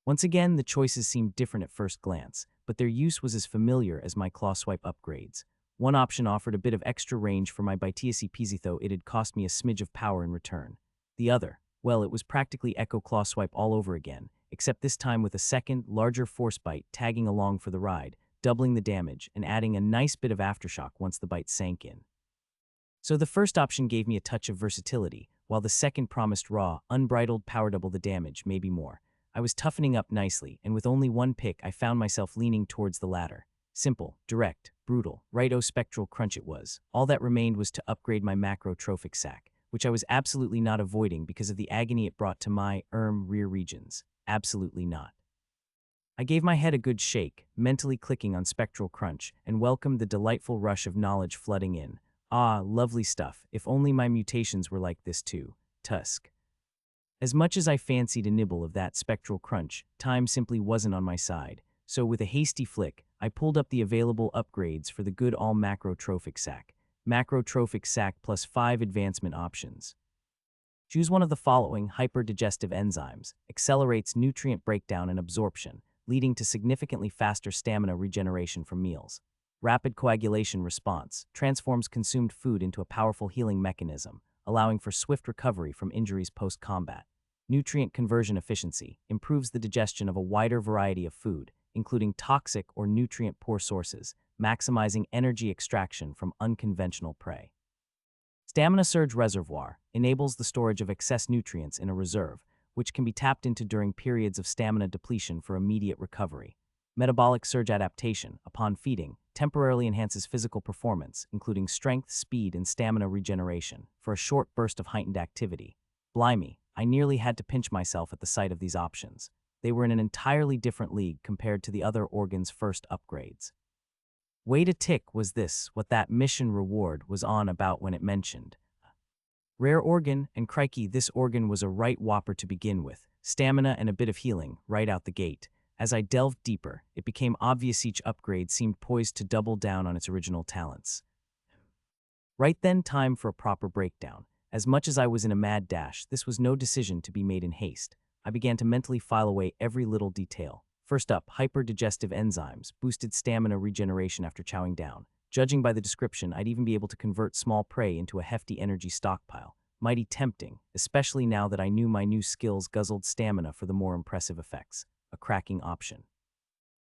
Once again, the choices seemed different at first glance, but their use was as familiar as my claw swipe upgrades. One option offered a bit of extra range for my bitey peasy, though it'd cost me a smidge of power in return. The other, well, it was practically Echo Claw Swipe all over again, except this time with a second, larger force bite tagging along for the ride, doubling the damage and adding a nice bit of aftershock once the bite sank in. So the first option gave me a touch of versatility, while the second promised raw, unbridled power, double the damage, maybe more. I was toughening up nicely, and with only one pick I found myself leaning towards the latter. Simple, direct, brutal, right-o spectral crunch it was. All that remained was to upgrade my macro trophic sack, which I was absolutely not avoiding because of the agony it brought to my, rear regions. Absolutely not. I gave my head a good shake, mentally clicking on spectral crunch, and welcomed the delightful rush of knowledge flooding in. Ah, lovely stuff, if only my mutations were like this too. Tusk. As much as I fancied a nibble of that spectral crunch, time simply wasn't on my side, so with a hasty flick, I pulled up the available upgrades for the good all macro trophic sack. Macro trophic sack plus 5 advancement options. Choose one of the following: hyperdigestive enzymes, accelerates nutrient breakdown and absorption, leading to significantly faster stamina regeneration from meals. Rapid coagulation response, transforms consumed food into a powerful healing mechanism, allowing for swift recovery from injuries post-combat. Nutrient conversion efficiency, improves the digestion of a wider variety of food, including toxic or nutrient-poor sources, maximizing energy extraction from unconventional prey. Stamina Surge Reservoir, enables the storage of excess nutrients in a reserve, which can be tapped into during periods of stamina depletion for immediate recovery. Metabolic Surge Adaptation, upon feeding, temporarily enhances physical performance, including strength, speed, and stamina regeneration, for a short burst of heightened activity. Blimey, I nearly had to pinch myself at the sight of these options. They were in an entirely different league compared to the other organ's first upgrades. Way to tick was this, what that mission reward was on about when it mentioned. Rare organ, and crikey, this organ was a right whopper to begin with, stamina and a bit of healing, right out the gate. As I delved deeper, it became obvious each upgrade seemed poised to double down on its original talents. Right then, time for a proper breakdown. As much as I was in a mad dash, this was no decision to be made in haste. I began to mentally file away every little detail. First up, hyperdigestive enzymes, boosted stamina regeneration after chowing down. Judging by the description, I'd even be able to convert small prey into a hefty energy stockpile. Mighty tempting, especially now that I knew my new skills guzzled stamina for the more impressive effects. A cracking option.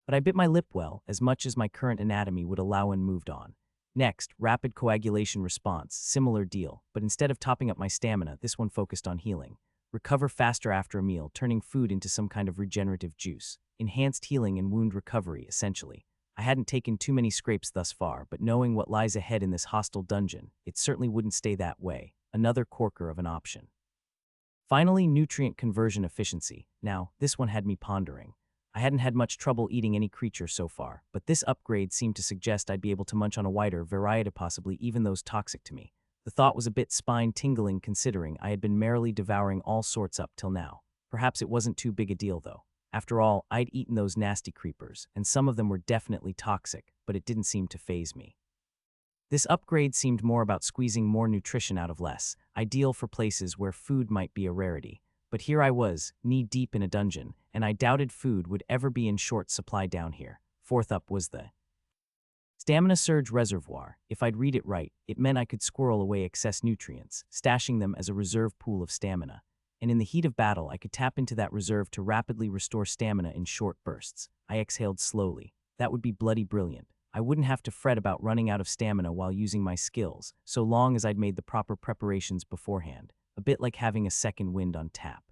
But I bit my lip well, as much as my current anatomy would allow, and moved on. Next, rapid coagulation response, similar deal, but instead of topping up my stamina, this one focused on healing. Recover faster after a meal, turning food into some kind of regenerative juice. Enhanced healing and wound recovery, essentially. I hadn't taken too many scrapes thus far, but knowing what lies ahead in this hostile dungeon, it certainly wouldn't stay that way. Another corker of an option. Finally, nutrient conversion efficiency. Now, this one had me pondering. I hadn't had much trouble eating any creature so far, but this upgrade seemed to suggest I'd be able to munch on a wider variety, possibly even those toxic to me. The thought was a bit spine-tingling considering I had been merrily devouring all sorts up till now. Perhaps it wasn't too big a deal though. After all, I'd eaten those nasty creepers, and some of them were definitely toxic, but it didn't seem to faze me. This upgrade seemed more about squeezing more nutrition out of less, ideal for places where food might be a rarity. But here I was, knee-deep in a dungeon, and I doubted food would ever be in short supply down here. Fourth up was the Stamina Surge Reservoir. If I'd read it right, it meant I could squirrel away excess nutrients, stashing them as a reserve pool of stamina. And in the heat of battle, I could tap into that reserve to rapidly restore stamina in short bursts. I exhaled slowly. That would be bloody brilliant. I wouldn't have to fret about running out of stamina while using my skills, so long as I'd made the proper preparations beforehand, a bit like having a second wind on tap.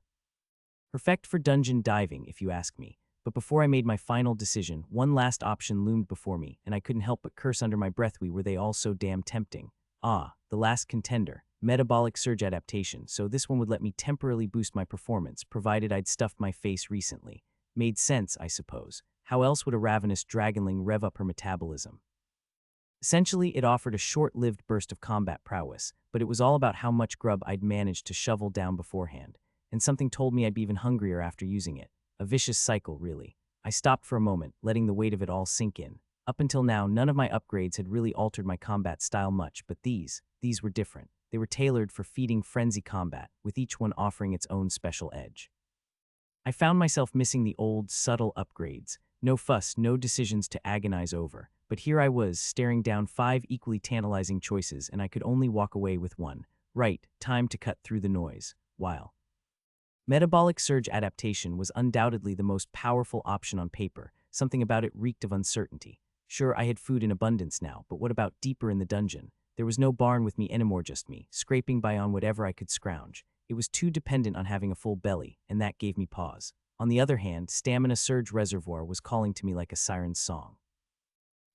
Perfect for dungeon diving, if you ask me. But before I made my final decision, one last option loomed before me, and I couldn't help but curse under my breath. Were they all so damn tempting? Ah, the last contender, metabolic surge adaptation, so this one would let me temporarily boost my performance, provided I'd stuffed my face recently. Made sense, I suppose. How else would a ravenous dragonling rev up her metabolism? Essentially, it offered a short-lived burst of combat prowess, but it was all about how much grub I'd managed to shovel down beforehand, and something told me I'd be even hungrier after using it. A vicious cycle, really. I stopped for a moment, letting the weight of it all sink in. Up until now, none of my upgrades had really altered my combat style much, but these were different. They were tailored for feeding frenzy combat, with each one offering its own special edge. I found myself missing the old, subtle upgrades. No fuss, no decisions to agonize over. But here I was, staring down 5 equally tantalizing choices, and I could only walk away with one. Right, time to cut through the noise. While metabolic surge adaptation was undoubtedly the most powerful option on paper, something about it reeked of uncertainty. Sure, I had food in abundance now, but what about deeper in the dungeon? There was no barn with me anymore, just me, scraping by on whatever I could scrounge. It was too dependent on having a full belly, and that gave me pause. On the other hand, Stamina Surge Reservoir was calling to me like a siren's song.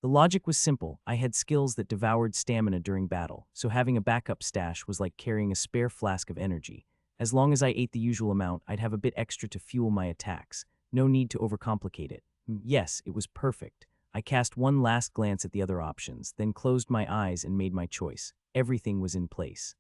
The logic was simple. I had skills that devoured stamina during battle, so having a backup stash was like carrying a spare flask of energy. As long as I ate the usual amount, I'd have a bit extra to fuel my attacks. No need to overcomplicate it. Yes, it was perfect. I cast one last glance at the other options, then closed my eyes and made my choice. Everything was in place.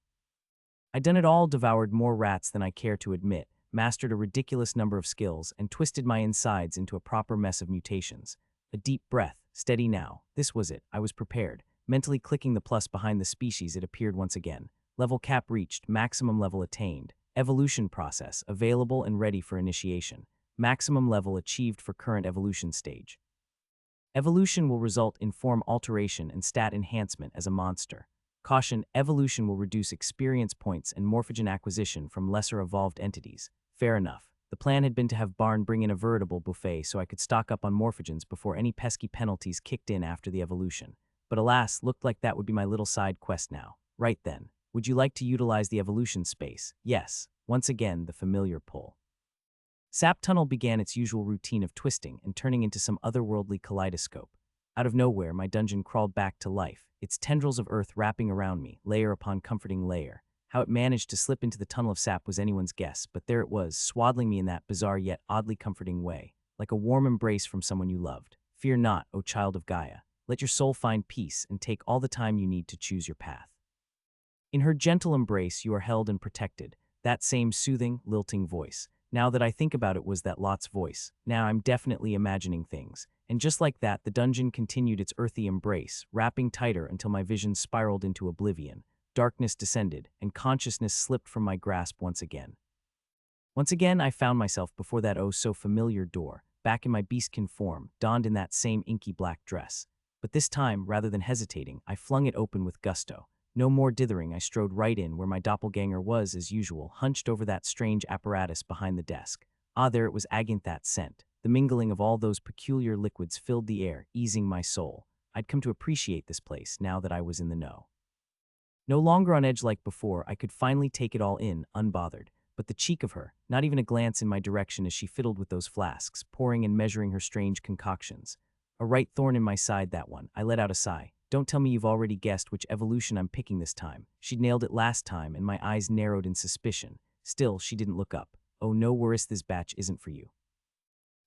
I'd done it all, devoured more rats than I care to admit, mastered a ridiculous number of skills, and twisted my insides into a proper mess of mutations. A deep breath. Steady now. This was it. I was prepared. Mentally clicking the plus behind the species, it appeared once again. Level cap reached. Maximum level attained. Evolution process. Available and ready for initiation. Maximum level achieved for current evolution stage. Evolution will result in form alteration and stat enhancement as a monster. Caution, evolution will reduce experience points and morphogen acquisition from lesser evolved entities. Fair enough. The plan had been to have Barn bring in a veritable buffet so I could stock up on morphogens before any pesky penalties kicked in after the evolution. But alas, looked like that would be my little side quest now. Right then. Would you like to utilize the evolution space? Yes. Once again, the familiar pull. Sap Tunnel began its usual routine of twisting and turning into some otherworldly kaleidoscope. Out of nowhere, my dungeon crawled back to life, its tendrils of earth wrapping around me, layer upon comforting layer. How it managed to slip into the tunnel of sap was anyone's guess, but there it was, swaddling me in that bizarre yet oddly comforting way, like a warm embrace from someone you loved. Fear not, O child of Gaia. Let your soul find peace and take all the time you need to choose your path. In her gentle embrace, you are held and protected. That same soothing, lilting voice. Now that I think about it, was that Lot's voice. Now I'm definitely imagining things. And just like that, the dungeon continued its earthy embrace, wrapping tighter until my vision spiraled into oblivion. Darkness descended, and consciousness slipped from my grasp once again. Once again, I found myself before that oh-so-familiar door, back in my beastkin form, donned in that same inky black dress. But this time, rather than hesitating, I flung it open with gusto. No more dithering, I strode right in where my doppelganger was, as usual, hunched over that strange apparatus behind the desk. Ah, there it was, agate that scent. The mingling of all those peculiar liquids filled the air, easing my soul. I'd come to appreciate this place now that I was in the know. No longer on edge like before, I could finally take it all in, unbothered. But the cheek of her, not even a glance in my direction as she fiddled with those flasks, pouring and measuring her strange concoctions. A right thorn in my side, that one. I let out a sigh. Don't tell me you've already guessed which evolution I'm picking this time. She'd nailed it last time, and my eyes narrowed in suspicion. Still, she didn't look up. Oh, no worries, this batch isn't for you.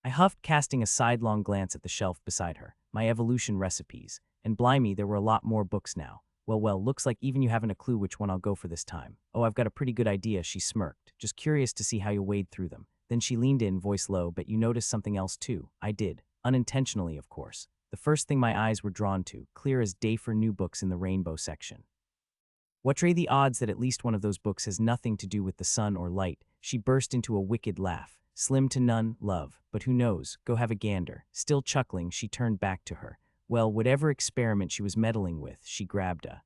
I huffed, casting a sidelong glance at the shelf beside her. My evolution recipes. And blimey, there were a lot more books now. Well, looks like even you haven't a clue which one I'll go for this time. Oh, I've got a pretty good idea, she smirked. Just curious to see how you wade through them. Then she leaned in, voice low, "Bet you noticed something else too." I did. Unintentionally, of course. The first thing my eyes were drawn to, clear as day for new books in the rainbow section. "What are the odds that at least one of those books has nothing to do with the sun or light?" She burst into a wicked laugh. "Slim to none, love, but who knows, go have a gander." Still chuckling, she turned back to her. Well, whatever experiment she was meddling with, she grabbed a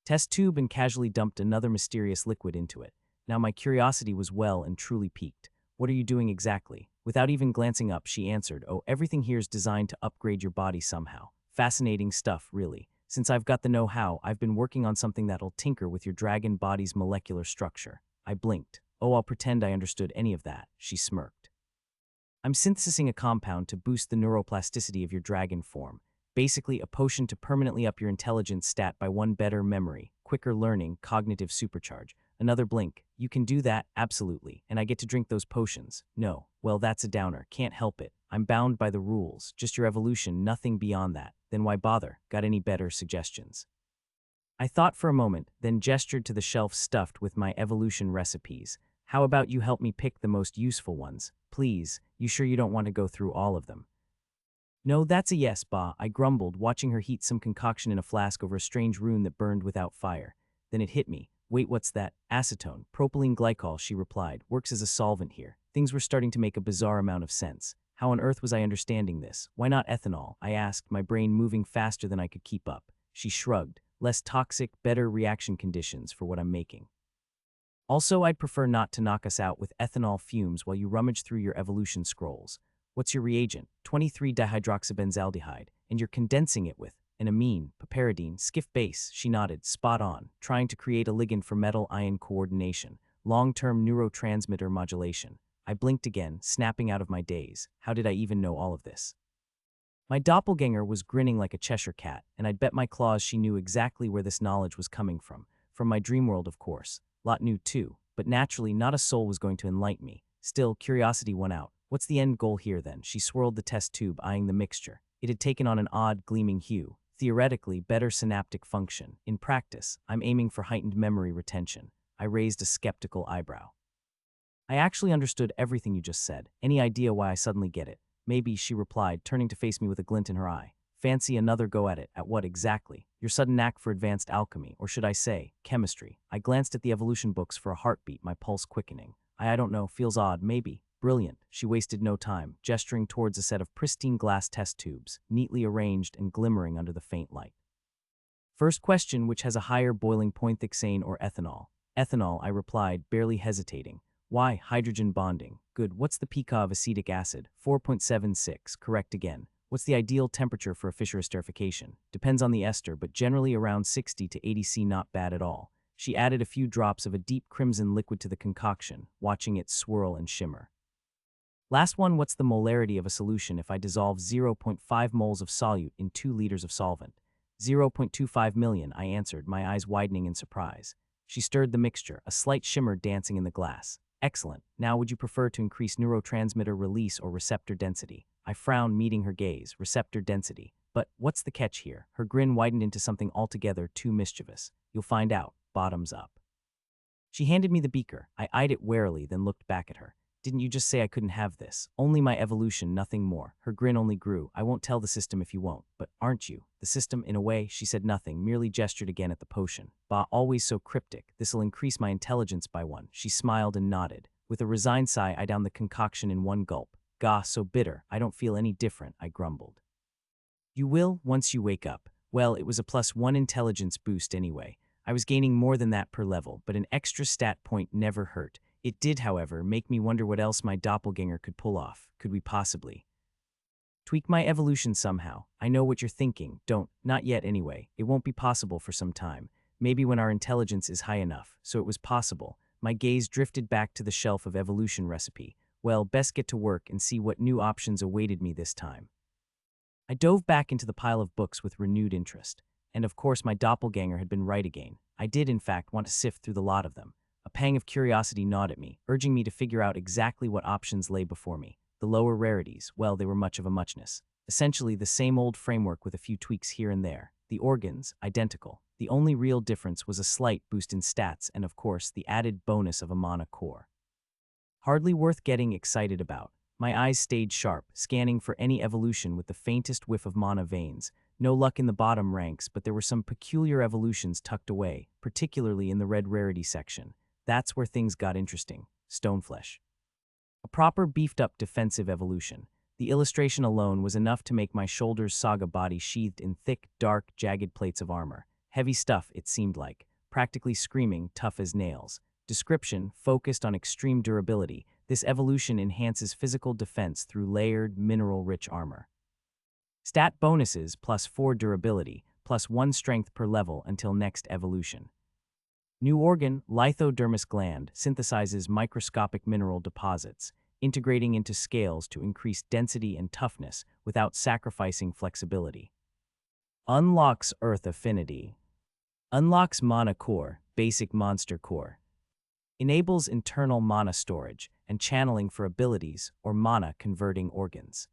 test tube and casually dumped another mysterious liquid into it. Now my curiosity was well and truly piqued. "What are you doing exactly?" Without even glancing up, she answered, "Oh, everything here's designed to upgrade your body somehow." Fascinating stuff, really. Since I've got the know-how, I've been working on something that'll tinker with your dragon body's molecular structure. I blinked. "Oh, I'll pretend I understood any of that," she smirked. "I'm synthesizing a compound to boost the neuroplasticity of your dragon form. Basically, a potion to permanently up your intelligence stat by one: better memory, quicker learning, cognitive supercharge." Another blink. "You can do that, absolutely, and I get to drink those potions." "No. Well, that's a downer. Can't help it. I'm bound by the rules. Just your evolution, nothing beyond that." "Then why bother? Got any better suggestions?" I thought for a moment, then gestured to the shelf stuffed with my evolution recipes. "How about you help me pick the most useful ones? Please, you sure you don't want to go through all of them?" "No, that's a yes, Ba," I grumbled, watching her heat some concoction in a flask over a strange rune that burned without fire. Then it hit me. "Wait, what's that?" "Acetone, propylene glycol," she replied. "Works as a solvent here." Things were starting to make a bizarre amount of sense. How on earth was I understanding this? "Why not ethanol?" I asked, my brain moving faster than I could keep up. She shrugged. "Less toxic, better reaction conditions for what I'm making. Also, I'd prefer not to knock us out with ethanol fumes while you rummage through your evolution scrolls. What's your reagent?" 23-dihydroxybenzaldehyde, and you're condensing it with an amine, piperidine, skiff base." She nodded. "Spot on. Trying to create a ligand for metal-ion coordination, long-term neurotransmitter modulation." I blinked again, snapping out of my daze. How did I even know all of this? My doppelganger was grinning like a Cheshire cat, and I'd bet my claws she knew exactly where this knowledge was coming from. From my dream world, of course. Lot knew too, but naturally not a soul was going to enlighten me. Still, curiosity won out. "What's the end goal here then?" She swirled the test tube, eyeing the mixture. It had taken on an odd, gleaming hue. "Theoretically, better synaptic function. In practice, I'm aiming for heightened memory retention." I raised a skeptical eyebrow. "I actually understood everything you just said. Any idea why I suddenly get it?" "Maybe," she replied, turning to face me with a glint in her eye. "Fancy another go at it." "At what exactly?" "Your sudden knack for advanced alchemy, or should I say, chemistry." I glanced at the evolution books for a heartbeat, my pulse quickening. I don't know, feels odd, maybe." "Brilliant." She wasted no time, gesturing towards a set of pristine glass test tubes, neatly arranged and glimmering under the faint light. "First question, which has a higher boiling point, hexane or ethanol?" "Ethanol," I replied, barely hesitating. "Why, hydrogen bonding." "Good. What's the pK of acetic acid?" 4.76, correct again. "What's the ideal temperature for a Fischer esterification?" "Depends on the ester, but generally around 60 to 80 C, not bad at all." She added a few drops of a deep crimson liquid to the concoction, watching it swirl and shimmer. "Last one, what's the molarity of a solution if I dissolve 0.5 moles of solute in 2 liters of solvent?" 0.25 million, I answered, my eyes widening in surprise. She stirred the mixture, a slight shimmer dancing in the glass. "Excellent. Now would you prefer to increase neurotransmitter release or receptor density?" I frowned, meeting her gaze. "Receptor density. But what's the catch here?" Her grin widened into something altogether too mischievous. "You'll find out. Bottoms up." She handed me the beaker. I eyed it warily, then looked back at her. "Didn't you just say I couldn't have this? Only my evolution, nothing more." Her grin only grew. "I won't tell the system if you won't. But aren't you?" "The system, in a way." She said nothing, merely gestured again at the potion. "Bah, always so cryptic. This'll increase my intelligence by 1. She smiled and nodded. With a resigned sigh, I downed the concoction in one gulp. "Gah, so bitter. I don't feel any different," I grumbled. "You will, once you wake up." Well, it was a +1 intelligence boost anyway. I was gaining more than that per level, but an extra stat point never hurt. It did, however, make me wonder what else my doppelganger could pull off. Could we possibly tweak my evolution somehow? I know what you're thinking. Don't. Not yet anyway. It won't be possible for some time. Maybe when our intelligence is high enough. So it was possible. My gaze drifted back to the shelf of evolution recipe. Well, best get to work and see what new options awaited me this time. I dove back into the pile of books with renewed interest. And of course my doppelganger had been right again. I did, in fact, want to sift through the lot of them. A pang of curiosity gnawed at me, urging me to figure out exactly what options lay before me. The lower rarities, well, they were much of a muchness. Essentially the same old framework with a few tweaks here and there. The organs, identical. The only real difference was a slight boost in stats and, of course, the added bonus of a mana core. Hardly worth getting excited about. My eyes stayed sharp, scanning for any evolution with the faintest whiff of mana veins. No luck in the bottom ranks, but there were some peculiar evolutions tucked away, particularly in the red rarity section. That's where things got interesting. Stoneflesh. A proper beefed-up defensive evolution. The illustration alone was enough to make my shoulders saga body sheathed in thick, dark, jagged plates of armor. Heavy stuff, it seemed like, practically screaming, tough as nails. Description, focused on extreme durability. This evolution enhances physical defense through layered, mineral-rich armor. Stat bonuses +4 durability, +1 strength per level until next evolution. New organ, lithodermis gland, synthesizes microscopic mineral deposits, integrating into scales to increase density and toughness without sacrificing flexibility. Unlocks Earth Affinity. Unlocks Mana Core, Basic Monster Core. Enables internal mana storage and channeling for abilities or mana converting organs.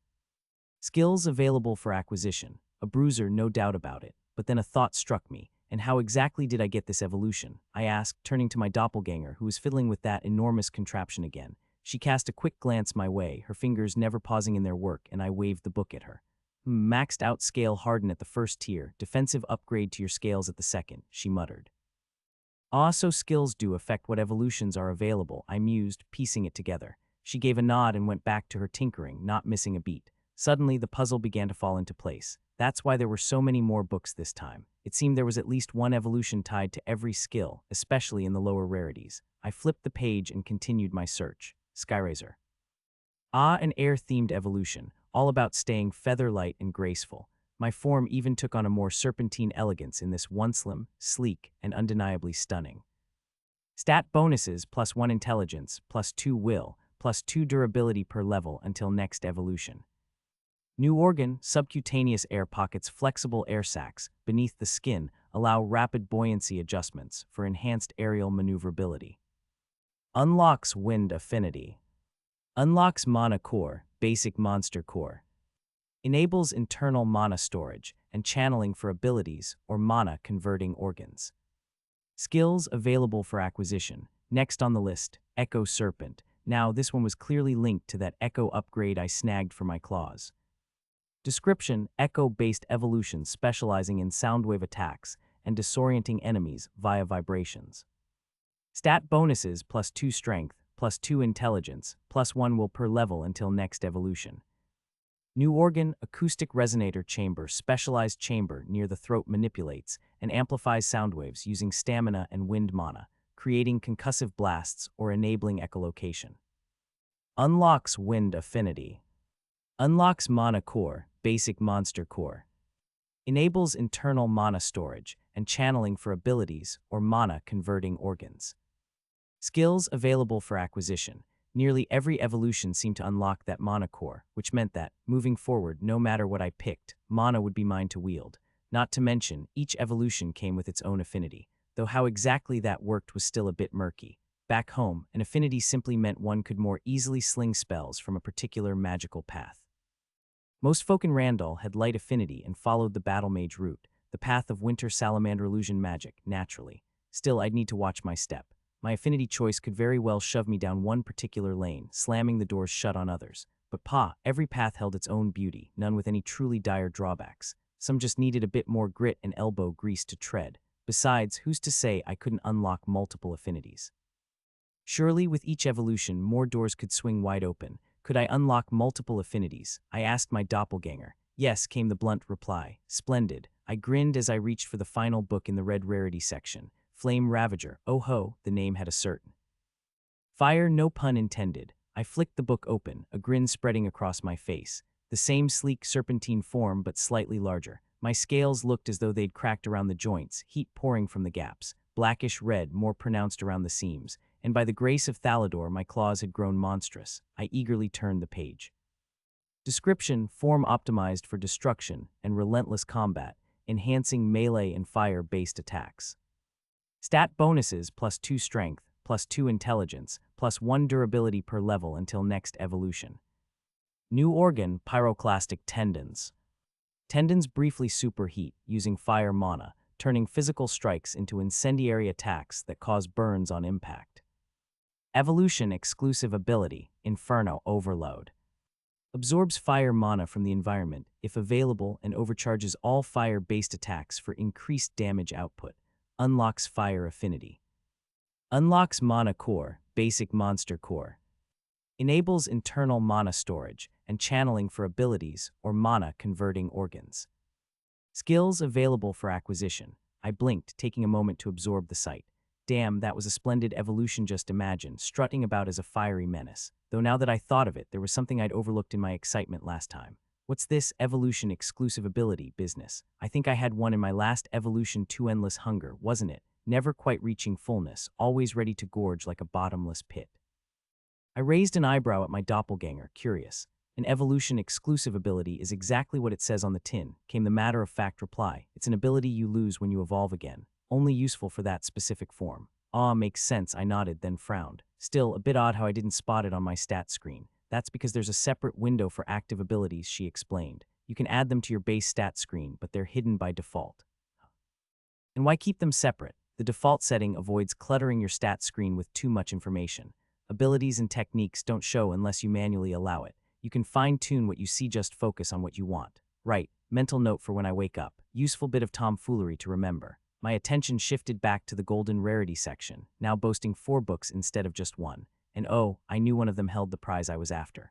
Skills available for acquisition. A bruiser, no doubt about it, but then a thought struck me. And how exactly did I get this evolution? I asked, turning to my doppelganger, who was fiddling with that enormous contraption again. She cast a quick glance my way, her fingers never pausing in their work, and I waved the book at her. Maxed out scale harden at the first tier, defensive upgrade to your scales at the second, she muttered. So skills do affect what evolutions are available, I mused, piecing it together. She gave a nod and went back to her tinkering, not missing a beat. Suddenly, the puzzle began to fall into place. That's why there were so many more books this time. It seemed there was at least one evolution tied to every skill, especially in the lower rarities. I flipped the page and continued my search. Skyrazor. An air-themed evolution, all about staying feather-light and graceful. My form even took on a more serpentine elegance in this one slim, sleek, and undeniably stunning. Stat bonuses +1 intelligence, +2 will, +2 durability per level until next evolution. New organ, subcutaneous air pockets, flexible air sacs beneath the skin allow rapid buoyancy adjustments for enhanced aerial maneuverability. Unlocks Wind Affinity. Unlocks Mana Core, Basic Monster Core. Enables internal mana storage and channeling for abilities or mana converting organs. Skills available for acquisition. Next on the list, Echo Serpent. Now this one was clearly linked to that Echo upgrade I snagged for my claws. Description, echo-based evolution specializing in soundwave attacks and disorienting enemies via vibrations. Stat bonuses +2 strength, +2 intelligence, +1 will per level until next evolution. New organ, acoustic resonator chamber, specialized chamber near the throat manipulates and amplifies soundwaves using stamina and wind mana, creating concussive blasts or enabling echolocation. Unlocks Wind Affinity. Unlocks Mana Core, Basic Monster Core. Enables internal mana storage and channeling for abilities or mana converting organs. Skills available for acquisition. Nearly every evolution seemed to unlock that mana core, which meant that, moving forward, no matter what I picked, mana would be mine to wield. Not to mention, each evolution came with its own affinity, though how exactly that worked was still a bit murky. Back home, an affinity simply meant one could more easily sling spells from a particular magical path. Most folk in Randall had light affinity and followed the battle mage route, the path of winter salamander illusion magic, naturally. Still, I'd need to watch my step. My affinity choice could very well shove me down one particular lane, slamming the doors shut on others. But every path held its own beauty, none with any truly dire drawbacks. Some just needed a bit more grit and elbow grease to tread. Besides, who's to say I couldn't unlock multiple affinities? Surely, with each evolution, more doors could swing wide open. Could I unlock multiple affinities? I asked my doppelganger. Yes, came the blunt reply. Splendid. I grinned as I reached for the final book in the red rarity section. Flame Ravager. Oh ho, the name had a certain fire, no pun intended. I flicked the book open, a grin spreading across my face. The same sleek serpentine form, but slightly larger. My scales looked as though they'd cracked around the joints, heat pouring from the gaps. Blackish red, more pronounced around the seams. And by the grace of Thalador, my claws had grown monstrous. I eagerly turned the page. Description, form optimized for destruction and relentless combat, enhancing melee and fire-based attacks. Stat bonuses +2 strength, +2 intelligence, +1 durability per level until next evolution. New organ, pyroclastic tendons. Tendons briefly superheat, using fire mana, turning physical strikes into incendiary attacks that cause burns on impact. Evolution exclusive ability, Inferno Overload. Absorbs fire mana from the environment, if available, and overcharges all fire-based attacks for increased damage output. Unlocks fire affinity. Unlocks Mana Core, Basic Monster Core. Enables internal mana storage and channeling for abilities or mana-converting organs. Skills available for acquisition. I blinked, taking a moment to absorb the sight. Damn, that was a splendid evolution. Just imagine, strutting about as a fiery menace. Though now that I thought of it, there was something I'd overlooked in my excitement last time. What's this evolution exclusive ability business? I think I had one in my last evolution too. Endless hunger, wasn't it? Never quite reaching fullness, always ready to gorge like a bottomless pit. I raised an eyebrow at my doppelganger, curious. An evolution exclusive ability is exactly what it says on the tin, came the matter-of-fact reply. It's an ability you lose when you evolve again, only useful for that specific form. Ah, makes sense, I nodded, then frowned. Still, a bit odd how I didn't spot it on my stat screen. That's because there's a separate window for active abilities, she explained. You can add them to your base stat screen, but they're hidden by default. And why keep them separate? The default setting avoids cluttering your stat screen with too much information. Abilities and techniques don't show unless you manually allow it. You can fine-tune what you see, just focus on what you want. Right, mental note for when I wake up. Useful bit of tomfoolery to remember. My attention shifted back to the golden rarity section, now boasting 4 books instead of just 1. And oh, I knew one of them held the prize I was after.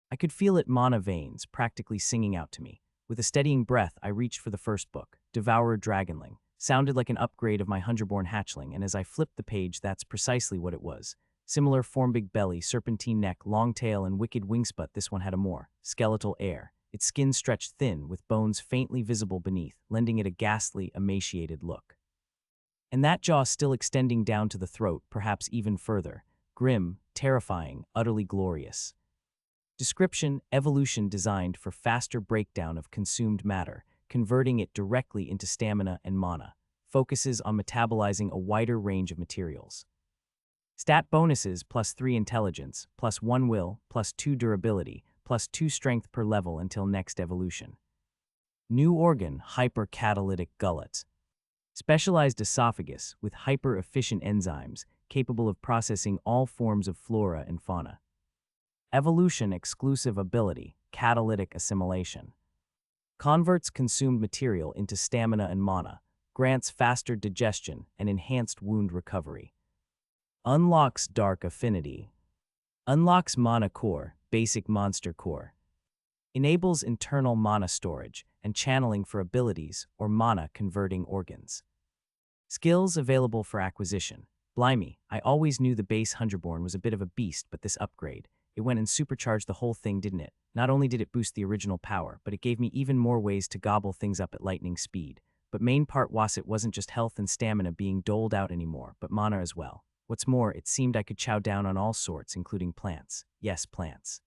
I could feel it, mana veins, practically singing out to me. With a steadying breath, I reached for the first book, Devourer Dragonling. Sounded like an upgrade of my Hungerborn hatchling, and as I flipped the page, that's precisely what it was. Similar form, big belly, serpentine neck, long tail, and wicked wings, but this one had a more skeletal air. Its skin stretched thin, with bones faintly visible beneath, lending it a ghastly, emaciated look. And that jaw still extending down to the throat, perhaps even further. Grim, terrifying, utterly glorious. Description: evolution designed for faster breakdown of consumed matter, converting it directly into stamina and mana. Focuses on metabolizing a wider range of materials. Stat bonuses: +3 intelligence, +1 will, +2 durability, +2 strength per level until next evolution. New organ: hypercatalytic gullet. Specialized esophagus with hyper-efficient enzymes capable of processing all forms of flora and fauna. Evolution exclusive ability: catalytic assimilation. Converts consumed material into stamina and mana, grants faster digestion and enhanced wound recovery. Unlocks dark affinity. Unlocks Mana Core, Basic Monster Core. Enables internal mana storage and channeling for abilities or mana-converting organs. Skills available for acquisition. Blimey, I always knew the base Hungerborn was a bit of a beast, but this upgrade, it went and supercharged the whole thing, didn't it? Not only did it boost the original power, but it gave me even more ways to gobble things up at lightning speed. But main part was it wasn't just health and stamina being doled out anymore, but mana as well. What's more, it seemed I could chow down on all sorts, including plants. Yes, plants.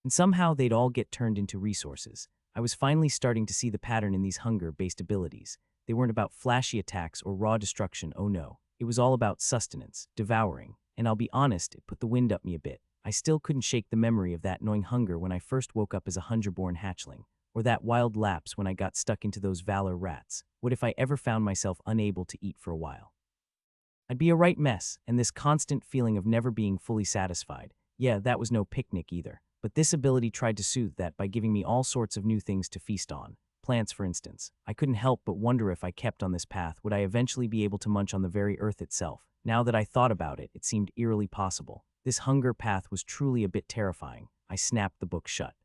And somehow they'd all get turned into resources. I was finally starting to see the pattern in these hunger-based abilities. They weren't about flashy attacks or raw destruction, oh no. It was all about sustenance, devouring, and I'll be honest, it put the wind up me a bit. I still couldn't shake the memory of that gnawing hunger when I first woke up as a Hungerborn hatchling, or that wild lapse when I got stuck into those Valor rats. What if I ever found myself unable to eat for a while? I'd be a right mess, and this constant feeling of never being fully satisfied. Yeah, that was no picnic either. But this ability tried to soothe that by giving me all sorts of new things to feast on. Plants, for instance. I couldn't help but wonder if I kept on this path, would I eventually be able to munch on the very earth itself? Now that I thought about it, it seemed eerily possible. This hunger path was truly a bit terrifying. I snapped the book shut.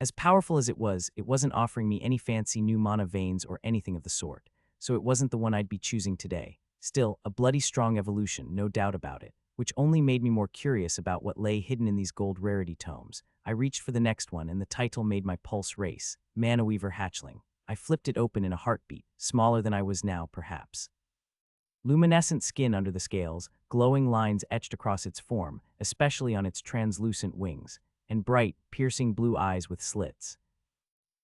As powerful as it wasn't offering me any fancy new mana veins or anything of the sort, so it wasn't the one I'd be choosing today. Still, a bloody strong evolution, no doubt about it, which only made me more curious about what lay hidden in these gold rarity tomes. I reached for the next one, and the title made my pulse race, Manhwaedit Hatchling. I flipped it open in a heartbeat, smaller than I was now, perhaps. Luminescent skin under the scales, glowing lines etched across its form, especially on its translucent wings, and bright, piercing blue eyes with slits.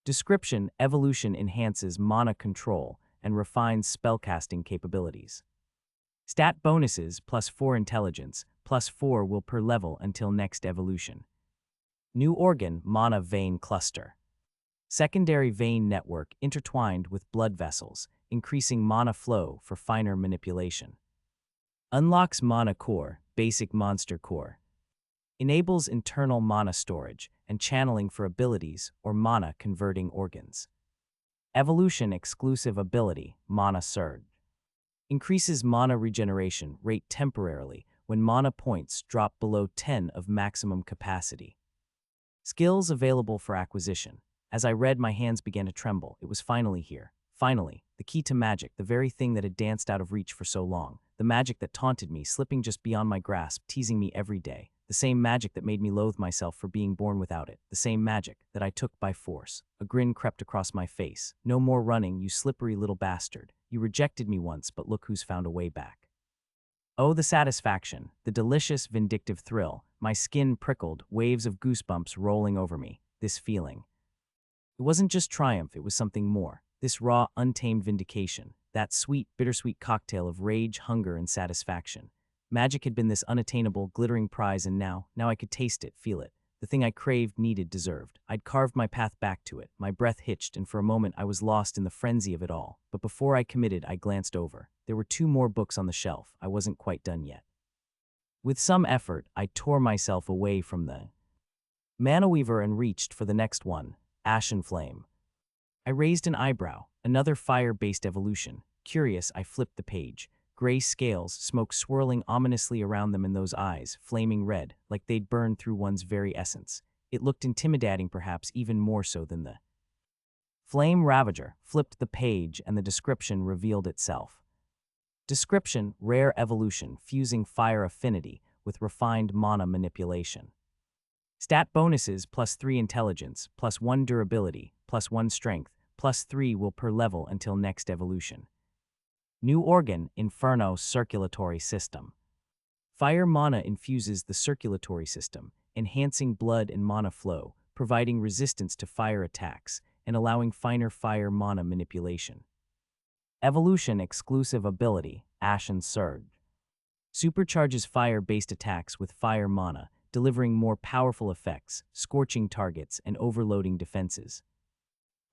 Description: evolution enhances mana control and refines spellcasting capabilities. Stat bonuses: +4 intelligence, +4 will per level until next evolution. New organ: mana vein cluster. Secondary vein network intertwined with blood vessels, increasing mana flow for finer manipulation. Unlocks mana core, basic monster core. Enables internal mana storage and channeling for abilities or mana converting organs. Evolution exclusive ability, mana surge. Increases mana regeneration rate temporarily when mana points drop below 10 of maximum capacity. Skills available for acquisition. As I read, my hands began to tremble. It was finally here. Finally, the key to magic, the very thing that had danced out of reach for so long. The magic that taunted me, slipping just beyond my grasp, teasing me every day. The same magic that made me loathe myself for being born without it. The same magic that I took by force. A grin crept across my face. No more running, you slippery little bastard. You rejected me once, but look who's found a way back. Oh, the satisfaction, the delicious, vindictive thrill. My skin prickled, waves of goosebumps rolling over me. This feeling. It wasn't just triumph, it was something more. This raw, untamed vindication. That sweet, bittersweet cocktail of rage, hunger, and satisfaction. Magic had been this unattainable, glittering prize, and now I could taste it, feel it. The thing I craved, needed, deserved. I'd carved my path back to it. My breath hitched, and for a moment I was lost in the frenzy of it all. But before I committed, I glanced over. There were 2 more books on the shelf. I wasn't quite done yet. With some effort, I tore myself away from the Manhwaedit and reached for the next one, Ashen Flame. I raised an eyebrow, another fire-based evolution. Curious, I flipped the page. Gray scales, smoke swirling ominously around them in those eyes, flaming red, like they'd burned through one's very essence. It looked intimidating, perhaps even more so than the Flame Ravager. Flipped the page and the description revealed itself. Description, rare evolution, fusing fire affinity with refined mana manipulation. Stat bonuses, +3 intelligence, +1 durability, +1 strength, +3 will per level until next evolution. New organ, Inferno circulatory system. Fire mana infuses the circulatory system, enhancing blood and mana flow, providing resistance to fire attacks, and allowing finer fire mana manipulation. Evolution exclusive ability, Ashen Surge. Supercharges fire-based attacks with fire mana, delivering more powerful effects, scorching targets, and overloading defenses.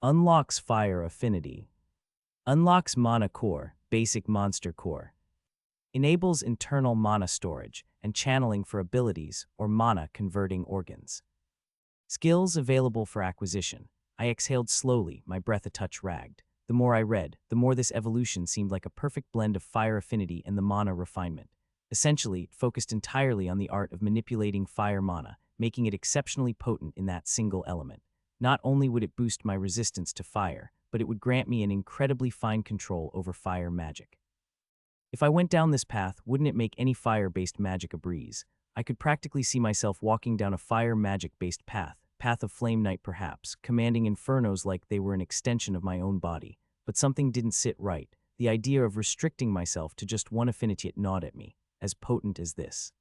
Unlocks fire affinity. Unlocks mana core, basic monster core. Enables internal mana storage and channeling for abilities or mana converting organs. Skills available for acquisition. I exhaled slowly, my breath a touch ragged. The more I read, the more this evolution seemed like a perfect blend of fire affinity and the mana refinement. Essentially, it focused entirely on the art of manipulating fire mana, making it exceptionally potent in that single element. Not only would it boost my resistance to fire, but it would grant me an incredibly fine control over fire magic. If I went down this path, wouldn't it make any fire-based magic a breeze? I could practically see myself walking down a fire magic-based path of Flame Knight perhaps, commanding infernos like they were an extension of my own body. But something didn't sit right. The idea of restricting myself to just one affinity gnawed at me, as potent as this.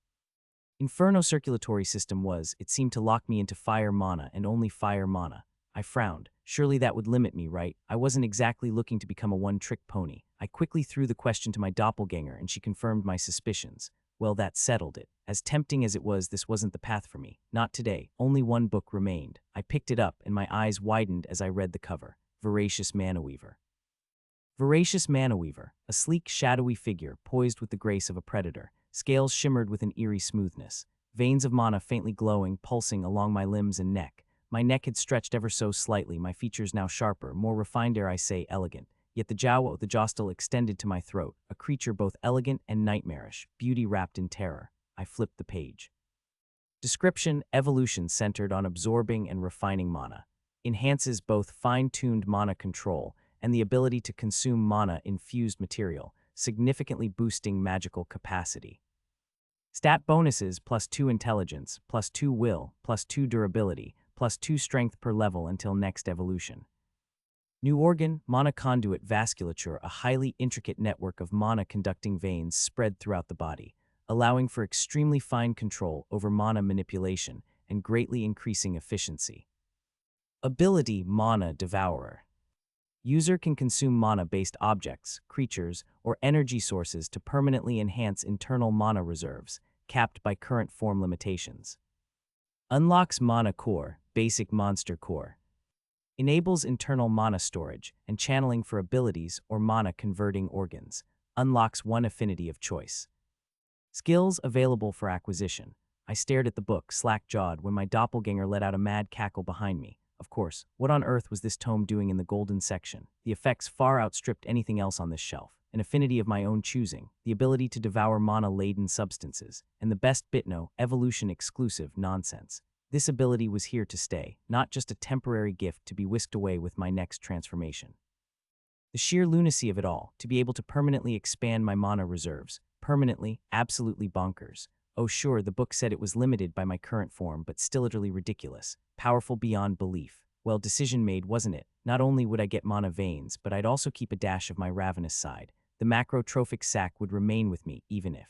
Inferno circulatory system was, it seemed to lock me into fire mana and only fire mana. I frowned. Surely that would limit me, right? I wasn't exactly looking to become a one-trick pony. I quickly threw the question to my doppelganger and she confirmed my suspicions. Well, that settled it. As tempting as it was, this wasn't the path for me. Not today. Only one book remained. I picked it up and my eyes widened as I read the cover. Voracious Manhwaedit. Voracious Manhwaedit, a sleek, shadowy figure poised with the grace of a predator. Scales shimmered with an eerie smoothness. Veins of mana faintly glowing, pulsing along my limbs and neck. My neck had stretched ever so slightly, my features now sharper, more refined, dare I say, elegant. Yet the jaw still extended to my throat, a creature both elegant and nightmarish, beauty wrapped in terror. I flipped the page. Description, evolution centered on absorbing and refining mana. Enhances both fine-tuned mana control and the ability to consume mana-infused material, significantly boosting magical capacity. Stat bonuses, +2 intelligence, +2 will, +2 durability, +2 strength per level until next evolution. New organ, mana conduit vasculature, a highly intricate network of mana-conducting veins spread throughout the body, allowing for extremely fine control over mana manipulation and greatly increasing efficiency. Ability, Mana Devourer. User can consume mana-based objects, creatures, or energy sources to permanently enhance internal mana reserves, capped by current form limitations. Unlocks mana core, basic monster core. Enables internal mana storage and channeling for abilities or mana converting organs. Unlocks one affinity of choice. Skills available for acquisition. I stared at the book, slack-jawed, when my doppelganger let out a mad cackle behind me. Of course, what on earth was this tome doing in the golden section? The effects far outstripped anything else on this shelf. An affinity of my own choosing, the ability to devour mana-laden substances, and the best bitno, evolution-exclusive nonsense. This ability was here to stay, not just a temporary gift to be whisked away with my next transformation. The sheer lunacy of it all, to be able to permanently expand my mana reserves. Permanently, absolutely bonkers. Oh sure, the book said it was limited by my current form, but still utterly ridiculous. Powerful beyond belief. Well, decision made, wasn't it? Not only would I get mana veins, but I'd also keep a dash of my ravenous side. The macrotrophic sac would remain with me, even if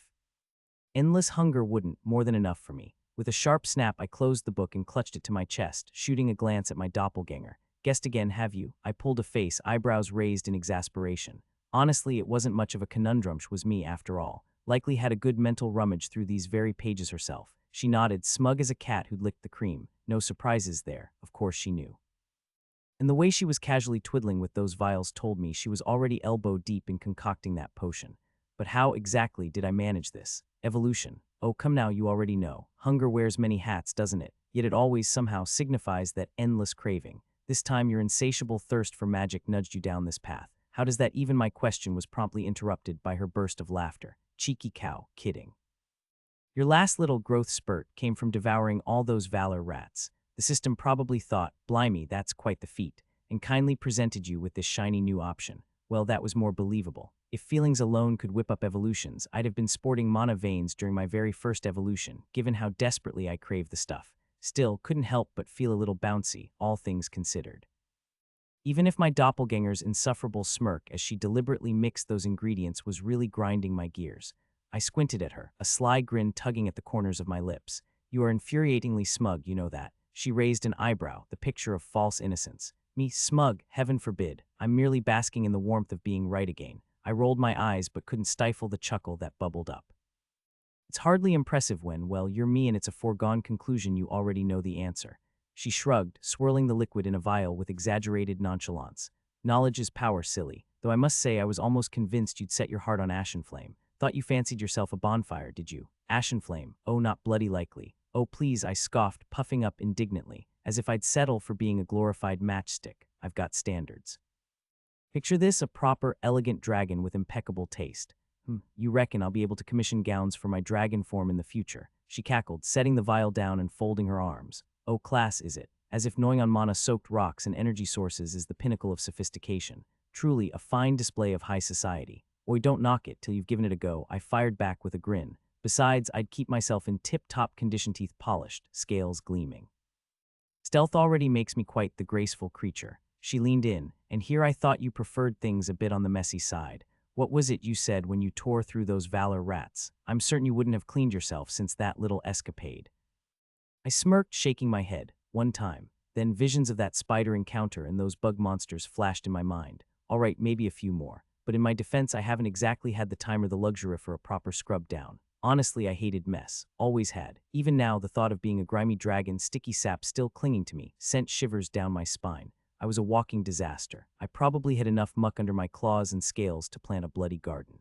endless hunger wouldn't, more than enough for me. With a sharp snap, I closed the book and clutched it to my chest, shooting a glance at my doppelganger. Guessed again, have you? I pulled a face, eyebrows raised in exasperation. Honestly, it wasn't much of a conundrum. Was me, after all. Likely had a good mental rummage through these very pages herself. She nodded, smug as a cat who'd licked the cream. No surprises there, of course she knew. And the way she was casually twiddling with those vials told me she was already elbow-deep in concocting that potion. But how exactly did I manage this? Evolution. Oh, come now, you already know. Hunger wears many hats, doesn't it? Yet it always somehow signifies that endless craving. This time your insatiable thirst for magic nudged you down this path. How does that even? My question was promptly interrupted by her burst of laughter. Cheeky cow, kidding. Your last little growth spurt came from devouring all those valor rats. The system probably thought, blimey, that's quite the feat, and kindly presented you with this shiny new option. Well, that was more believable. If feelings alone could whip up evolutions, I'd have been sporting mana veins during my very first evolution, given how desperately I craved the stuff. Still, couldn't help but feel a little bouncy, all things considered. Even if my doppelganger's insufferable smirk as she deliberately mixed those ingredients was really grinding my gears. I squinted at her, a sly grin tugging at the corners of my lips. You are infuriatingly smug, you know that. She raised an eyebrow, the picture of false innocence. Me, smug, heaven forbid. I'm merely basking in the warmth of being right again. I rolled my eyes but couldn't stifle the chuckle that bubbled up. It's hardly impressive when, well, you're me and it's a foregone conclusion you already know the answer. She shrugged, swirling the liquid in a vial with exaggerated nonchalance. Knowledge is power, silly. Though I must say I was almost convinced you'd set your heart on Ashen Flame. Thought you fancied yourself a bonfire, did you? Ashen Flame. Oh, not bloody likely. Oh, please, I scoffed, puffing up indignantly, as if I'd settle for being a glorified matchstick. I've got standards. Picture this, a proper, elegant dragon with impeccable taste. You reckon I'll be able to commission gowns for my dragon form in the future? She cackled, setting the vial down and folding her arms. Oh, class is it? As if gnawing on mana-soaked rocks and energy sources is the pinnacle of sophistication. Truly a fine display of high society. Oi, don't knock it till you've given it a go, I fired back with a grin. Besides, I'd keep myself in tip-top condition, teeth polished, scales gleaming. Stealth already makes me quite the graceful creature. She leaned in, and here I thought you preferred things a bit on the messy side. What was it you said when you tore through those valor rats? I'm certain you wouldn't have cleaned yourself since that little escapade. I smirked, shaking my head. One time. Then visions of that spider encounter and those bug monsters flashed in my mind. All right, maybe a few more. But in my defense, I haven't exactly had the time or the luxury for a proper scrub down. Honestly, I hated mess. Always had. Even now, the thought of being a grimy dragon, sticky sap still clinging to me, sent shivers down my spine. I was a walking disaster. I probably had enough muck under my claws and scales to plant a bloody garden.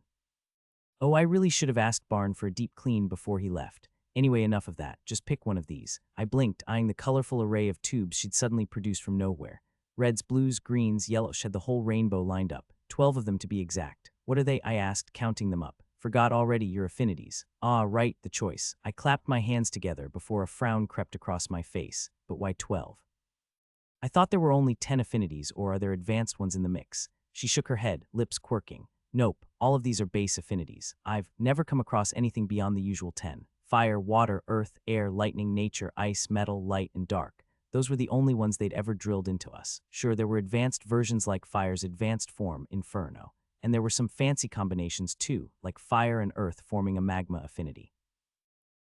Oh, I really should have asked Barn for a deep clean before he left. Anyway, enough of that. Just pick one of these. I blinked, eyeing the colorful array of tubes she'd suddenly produced from nowhere. Reds, blues, greens, yellows, had the whole rainbow lined up. 12 of them to be exact. What are they? I asked, counting them up. Forgot already your affinities. Ah, right, the choice. I clapped my hands together before a frown crept across my face. But why 12? I thought there were only 10 affinities, or are there advanced ones in the mix? She shook her head, lips quirking. Nope, all of these are base affinities. I've never come across anything beyond the usual 10. Fire, water, earth, air, lightning, nature, ice, metal, light, and dark. Those were the only ones they'd ever drilled into us. Sure, there were advanced versions like fire's advanced form, Inferno. And there were some fancy combinations too, like fire and earth forming a magma affinity.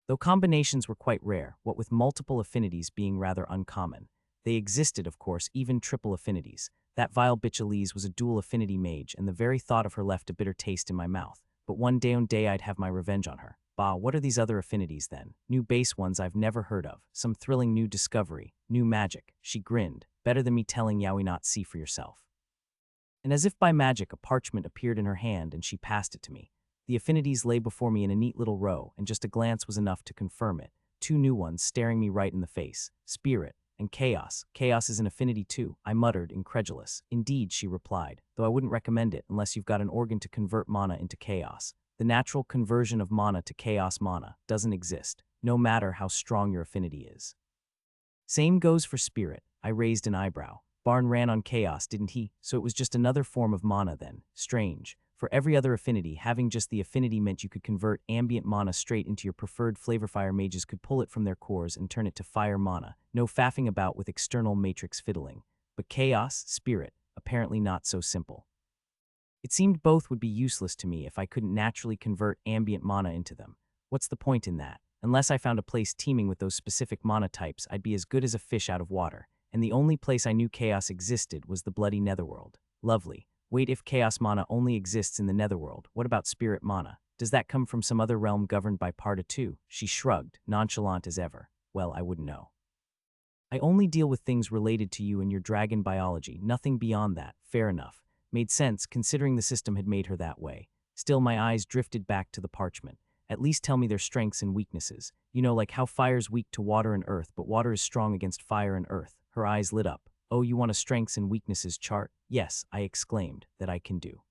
Though combinations were quite rare, what with multiple affinities being rather uncommon. They existed, of course, even triple affinities. That vile bitch Elise was a dual affinity mage, and the very thought of her left a bitter taste in my mouth. But one day I'd have my revenge on her. Bah, what are these other affinities then? New base ones I've never heard of. Some thrilling new discovery. New magic. She grinned. Better than me telling Yowie not see for yourself. And as if by magic, a parchment appeared in her hand and she passed it to me. The affinities lay before me in a neat little row, and just a glance was enough to confirm it. Two new ones staring me right in the face. Spirit and chaos. Chaos is an affinity too, I muttered, incredulous. Indeed, she replied, though I wouldn't recommend it unless you've got an organ to convert mana into chaos. The natural conversion of mana to chaos mana doesn't exist, no matter how strong your affinity is. Same goes for spirit. I raised an eyebrow. Barn ran on chaos, didn't he? So it was just another form of mana then. Strange. For every other affinity, having just the affinity meant you could convert ambient mana straight into your preferred flavorfire. Mages could pull it from their cores and turn it to fire mana. No faffing about with external matrix fiddling. But chaos, spirit, apparently not so simple. It seemed both would be useless to me if I couldn't naturally convert ambient mana into them. What's the point in that? Unless I found a place teeming with those specific mana types, I'd be as good as a fish out of water. And the only place I knew chaos existed was the bloody netherworld. Lovely. Wait, if chaos mana only exists in the netherworld, what about spirit mana? Does that come from some other realm governed by Parta too? She shrugged, nonchalant as ever. Well, I wouldn't know. I only deal with things related to you and your dragon biology, nothing beyond that. Fair enough. Made sense, considering the system had made her that way. Still, my eyes drifted back to the parchment. At least tell me their strengths and weaknesses. You know, like how fire's weak to water and earth, but water is strong against fire and earth. Her eyes lit up. Oh, you want a strengths and weaknesses chart? Yes, I exclaimed, that I can do.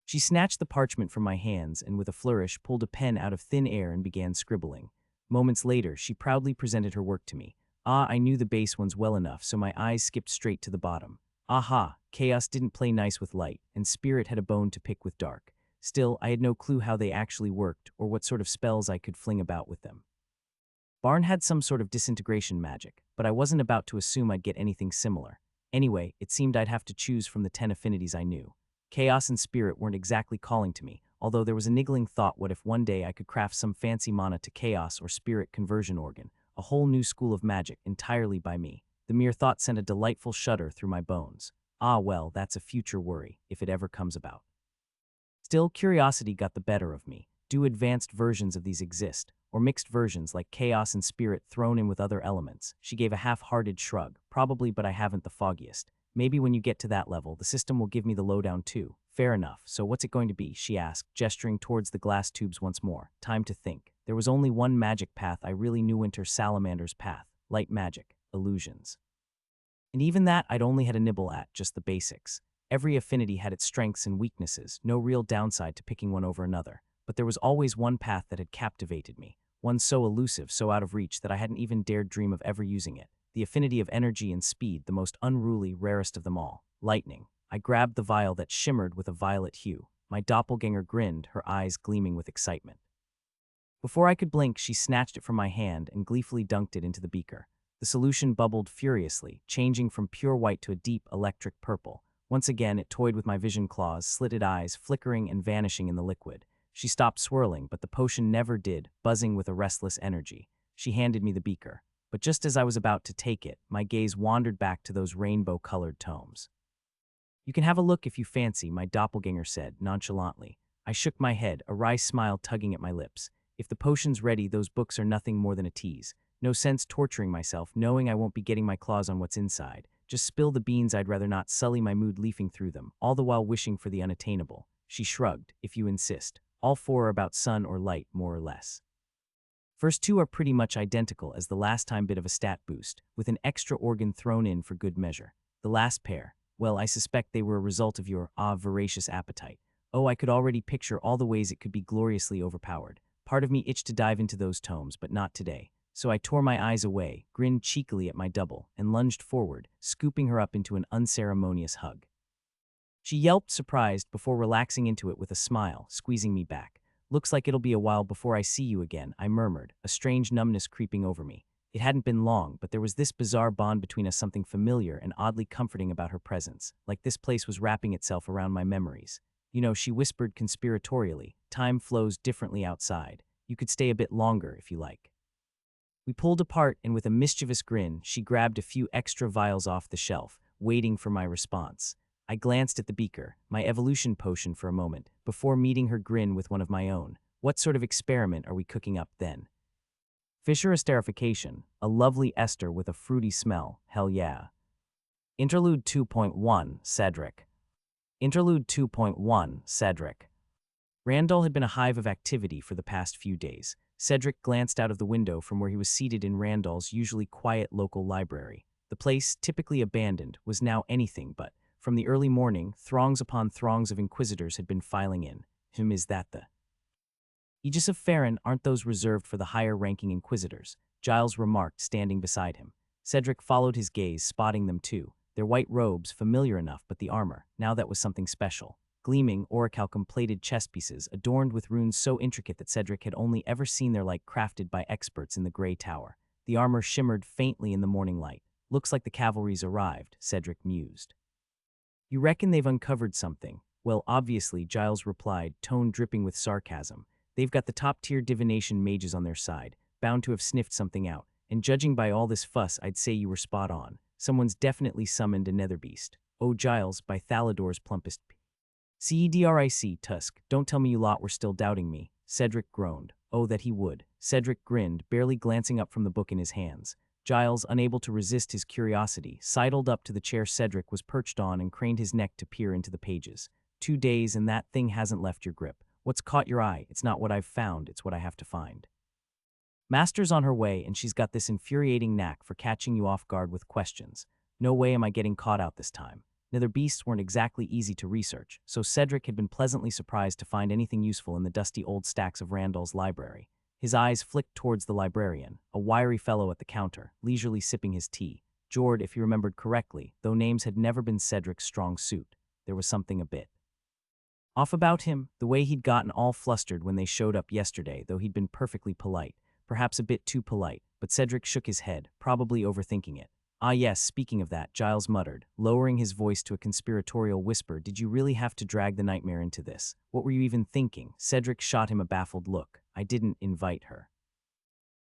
She snatched the parchment from my hands and with a flourish pulled a pen out of thin air and began scribbling. Moments later, she proudly presented her work to me. Ah, I knew the base ones well enough, so my eyes skipped straight to the bottom. Aha, chaos didn't play nice with light, and spirit had a bone to pick with dark. Still, I had no clue how they actually worked or what sort of spells I could fling about with them. Barn had some sort of disintegration magic, but I wasn't about to assume I'd get anything similar. Anyway, it seemed I'd have to choose from the 10 affinities I knew. Chaos and spirit weren't exactly calling to me, although there was a niggling thought, what if one day I could craft some fancy mana to chaos or spirit conversion organ, a whole new school of magic entirely by me. The mere thought sent a delightful shudder through my bones. Ah well, that's a future worry, if it ever comes about. Still, curiosity got the better of me. Do advanced versions of these exist, or mixed versions like chaos and spirit thrown in with other elements? She gave a half-hearted shrug. Probably, but I haven't the foggiest. Maybe when you get to that level, the system will give me the lowdown too. Fair enough. So what's it going to be? She asked, gesturing towards the glass tubes once more. Time to think. There was only one magic path I really knew, Winter Salamander's path. Light magic. Illusions. And even that I'd only had a nibble at, just the basics. Every affinity had its strengths and weaknesses, no real downside to picking one over another. But there was always one path that had captivated me, one so elusive, so out of reach that I hadn't even dared dream of ever using it. The affinity of energy and speed, the most unruly, rarest of them all. Lightning. I grabbed the vial that shimmered with a violet hue. My doppelganger grinned, her eyes gleaming with excitement. Before I could blink, she snatched it from my hand and gleefully dunked it into the beaker. The solution bubbled furiously, changing from pure white to a deep electric purple. Once again, it toyed with my vision claws, slitted eyes, flickering and vanishing in the liquid. She stopped swirling, but the potion never did, buzzing with a restless energy. She handed me the beaker. But just as I was about to take it, my gaze wandered back to those rainbow-colored tomes. You can have a look if you fancy, my doppelganger said, nonchalantly. I shook my head, a wry smile tugging at my lips. If the potion's ready, those books are nothing more than a tease. No sense torturing myself, knowing I won't be getting my claws on what's inside. Just spill the beans, I'd rather not sully my mood leafing through them, all the while wishing for the unattainable. She shrugged. If you insist. All four are about sun or light, more or less. First two are pretty much identical as the last time, bit of a stat boost, with an extra organ thrown in for good measure. The last pair, well, I suspect they were a result of your, voracious appetite. Oh, I could already picture all the ways it could be gloriously overpowered. Part of me itched to dive into those tomes, but not today. So I tore my eyes away, grinned cheekily at my double, and lunged forward, scooping her up into an unceremonious hug. She yelped, surprised, before relaxing into it with a smile, squeezing me back. Looks like it'll be a while before I see you again, I murmured, a strange numbness creeping over me. It hadn't been long, but there was this bizarre bond between us, something familiar and oddly comforting about her presence, like this place was wrapping itself around my memories. You know, she whispered conspiratorially, time flows differently outside. You could stay a bit longer if you like. We pulled apart, and with a mischievous grin, she grabbed a few extra vials off the shelf, waiting for my response. I glanced at the beaker, my evolution potion, for a moment, before meeting her grin with one of my own. What sort of experiment are we cooking up then? Fisher esterification, a lovely ester with a fruity smell, hell yeah. Interlude 2.1, Cedric. Interlude 2.1, Cedric. Randall had been a hive of activity for the past few days. Cedric glanced out of the window from where he was seated in Randall's usually quiet local library. The place, typically abandoned, was now anything but. From the early morning, throngs upon throngs of Inquisitors had been filing in. Is that the Aegis of Farron? Aren't those reserved for the higher-ranking Inquisitors? Giles remarked, standing beside him. Cedric followed his gaze, spotting them too. Their white robes, familiar enough, but the armor, now that was something special. Gleaming, orichalcum-plated chess pieces, adorned with runes so intricate that Cedric had only ever seen their like crafted by experts in the Grey Tower. The armor shimmered faintly in the morning light. Looks like the cavalry's arrived, Cedric mused. You reckon they've uncovered something? Well, obviously, Giles replied, tone dripping with sarcasm. They've got the top-tier divination mages on their side, bound to have sniffed something out, and judging by all this fuss, I'd say you were spot on. Someone's definitely summoned a nether beast. Oh, Giles, by Thalador's plumpest Cedric, Tusk, don't tell me you lot were still doubting me. Cedric groaned. Oh, that he would. Cedric grinned, barely glancing up from the book in his hands. Giles, unable to resist his curiosity, sidled up to the chair Cedric was perched on and craned his neck to peer into the pages. 2 days and that thing hasn't left your grip. What's caught your eye? It's not what I've found, it's what I have to find. Master's on her way, and she's got this infuriating knack for catching you off guard with questions. No way am I getting caught out this time. Nether beasts weren't exactly easy to research, so Cedric had been pleasantly surprised to find anything useful in the dusty old stacks of Randall's library. His eyes flicked towards the librarian, a wiry fellow at the counter, leisurely sipping his tea. Jord, if he remembered correctly, though names had never been Cedric's strong suit. There was something a bit off about him, the way he'd gotten all flustered when they showed up yesterday, though he'd been perfectly polite. Perhaps a bit too polite, but Cedric shook his head, probably overthinking it. Ah yes, speaking of that, Giles muttered, lowering his voice to a conspiratorial whisper, did you really have to drag the nightmare into this? What were you even thinking? Cedric shot him a baffled look. I didn't invite her.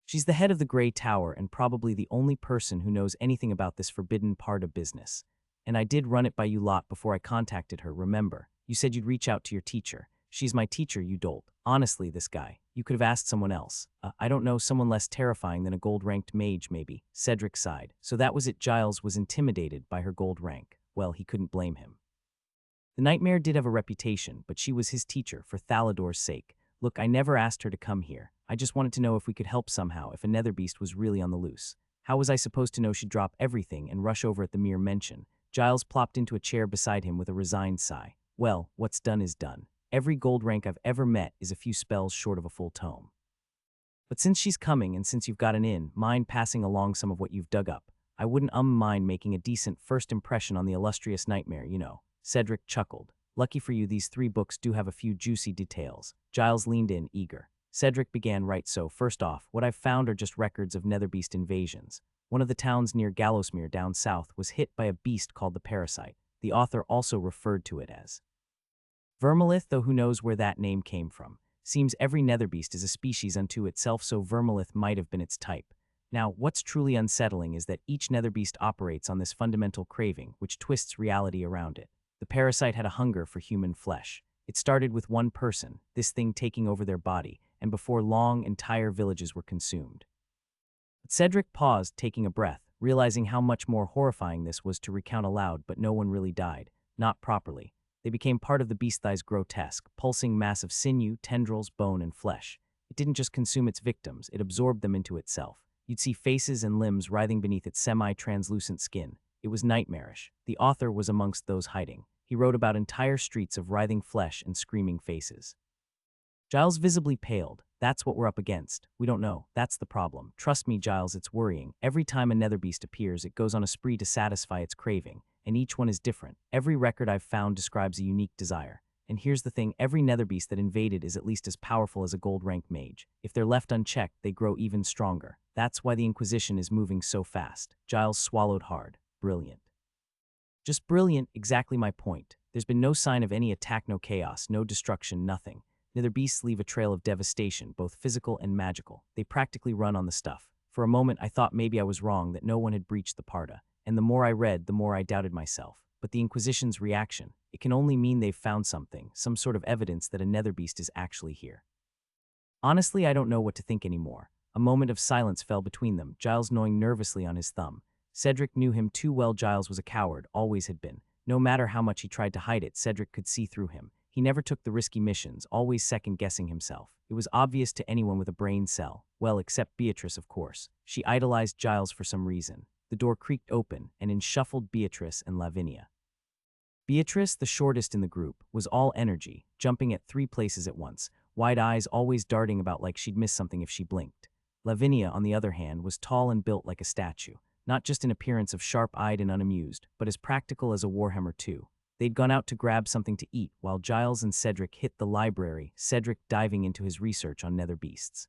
She's the head of the Grey Tower and probably the only person who knows anything about this forbidden part of business. And I did run it by you lot before I contacted her, remember? You said you'd reach out to your teacher. She's my teacher, you dolt. Honestly, this guy. You could have asked someone else. I don't know, someone less terrifying than a gold-ranked mage, maybe. Cedric sighed. So that was it. Giles was intimidated by her gold rank. Well, he couldn't blame him. The nightmare did have a reputation, but she was his teacher, for Thalador's sake. Look, I never asked her to come here. I just wanted to know if we could help somehow, if a nether beast was really on the loose. How was I supposed to know she'd drop everything and rush over at the mere mention? Giles plopped into a chair beside him with a resigned sigh. Well, what's done is done. Every gold rank I've ever met is a few spells short of a full tome. But since she's coming and since you've gotten in, mind passing along some of what you've dug up. I wouldn't mind making a decent first impression on the illustrious nightmare, you know. Cedric chuckled. Lucky for you, these 3 books do have a few juicy details. Giles leaned in, eager. Cedric began right so. First off, what I've found are just records of netherbeast invasions. One of the towns near Gallowsmere down south was hit by a beast called the Parasite. The author also referred to it as Vermilith, though who knows where that name came from. Seems every netherbeast is a species unto itself, so Vermilith might have been its type. Now, what's truly unsettling is that each netherbeast operates on this fundamental craving, which twists reality around it. The parasite had a hunger for human flesh. It started with one person, this thing taking over their body, and before long, entire villages were consumed. But Cedric paused, taking a breath, realizing how much more horrifying this was to recount aloud, but no one really died. Not properly. They became part of the beast's grotesque, pulsing mass of sinew, tendrils, bone, and flesh. It didn't just consume its victims, it absorbed them into itself. You'd see faces and limbs writhing beneath its semi-translucent skin. It was nightmarish. The author was amongst those hiding. He wrote about entire streets of writhing flesh and screaming faces. Giles visibly paled. That's what we're up against. We don't know. That's the problem. Trust me, Giles, it's worrying. Every time a netherbeast appears, it goes on a spree to satisfy its craving. And each one is different. Every record I've found describes a unique desire. And here's the thing, every netherbeast that invaded is at least as powerful as a gold-ranked mage. If they're left unchecked, they grow even stronger. That's why the Inquisition is moving so fast. Giles swallowed hard. Brilliant. Just brilliant, exactly my point. There's been no sign of any attack, no chaos, no destruction, nothing. Netherbeasts leave a trail of devastation, both physical and magical. They practically run on the stuff. For a moment, I thought maybe I was wrong, that no one had breached the Parda. And the more I read, the more I doubted myself. But the Inquisition's reaction, it can only mean they've found something, some sort of evidence that a netherbeast is actually here. Honestly, I don't know what to think anymore. A moment of silence fell between them, Giles gnawing nervously on his thumb. Cedric knew him too well. Giles was a coward, always had been. No matter how much he tried to hide it, Cedric could see through him. He never took the risky missions, always second-guessing himself. It was obvious to anyone with a brain cell. Well, except Beatrice, of course. She idolized Giles for some reason. The door creaked open, and in shuffled Beatrice and Lavinia. Beatrice, the shortest in the group, was all energy, jumping at 3 places at once, wide eyes always darting about like she'd miss something if she blinked. Lavinia, on the other hand, was tall and built like a statue, not just in appearance of sharp-eyed and unamused, but as practical as a warhammer too. They'd gone out to grab something to eat while Giles and Cedric hit the library, Cedric diving into his research on nether beasts.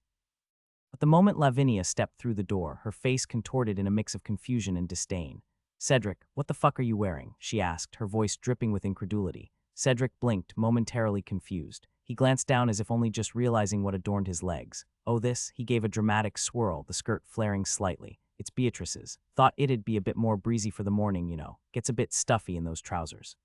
At the moment Lavinia stepped through the door, her face contorted in a mix of confusion and disdain. "Cedric, what the fuck are you wearing?" she asked, her voice dripping with incredulity. Cedric blinked, momentarily confused. He glanced down as if only just realizing what adorned his legs. "Oh, this?" He gave a dramatic swirl, the skirt flaring slightly. "It's Beatrice's. Thought it'd be a bit more breezy for the morning, you know. Gets a bit stuffy in those trousers."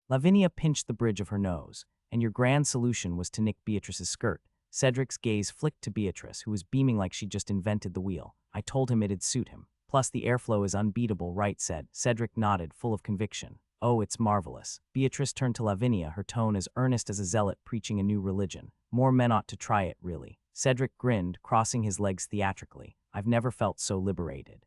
Lavinia pinched the bridge of her nose. "And your grand solution was to nick Beatrice's skirt." Cedric's gaze flicked to Beatrice, who was beaming like she'd just invented the wheel. "I told him it'd suit him. Plus the airflow is unbeatable, right?" said. Cedric nodded, full of conviction. "Oh, it's marvelous." Beatrice turned to Lavinia, her tone as earnest as a zealot preaching a new religion. "More men ought to try it, really." Cedric grinned, crossing his legs theatrically. "I've never felt so liberated.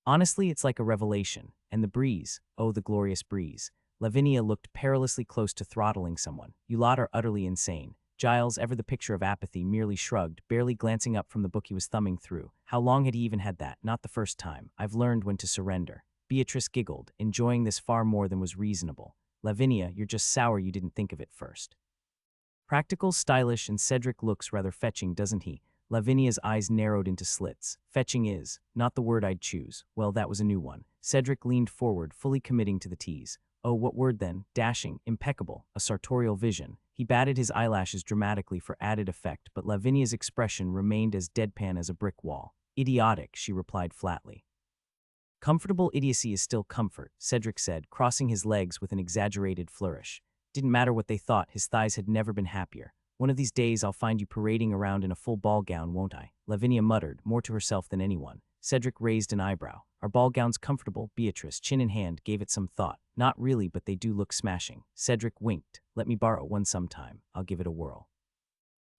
Honestly, it's like a revelation. And the breeze, oh, the glorious breeze." Lavinia looked perilously close to throttling someone. "You lot are utterly insane." Giles, ever the picture of apathy, merely shrugged, barely glancing up from the book he was thumbing through. How long had he even had that? Not the first time. "I've learned when to surrender." Beatrice giggled, enjoying this far more than was reasonable. "Lavinia, you're just sour you didn't think of it first." Practical, stylish, and Cedric looks rather fetching, doesn't he? Lavinia's eyes narrowed into slits. "Fetching is not the word I'd choose." Well, that was a new one. Cedric leaned forward, fully committing to the tease. "Oh, what word then?" "Dashing, impeccable, a sartorial vision." He batted his eyelashes dramatically for added effect, but Lavinia's expression remained as deadpan as a brick wall. "Idiotic," she replied flatly. "Comfortable idiocy is still comfort," Cedric said, crossing his legs with an exaggerated flourish. Didn't matter what they thought, his thighs had never been happier. "One of these days I'll find you parading around in a full ball gown, won't I?" Lavinia muttered, more to herself than anyone. Cedric raised an eyebrow. "Are ball gowns comfortable?" Beatrice, chin in hand, gave it some thought. "Not really, but they do look smashing." Cedric winked. "Let me borrow one sometime. I'll give it a whirl."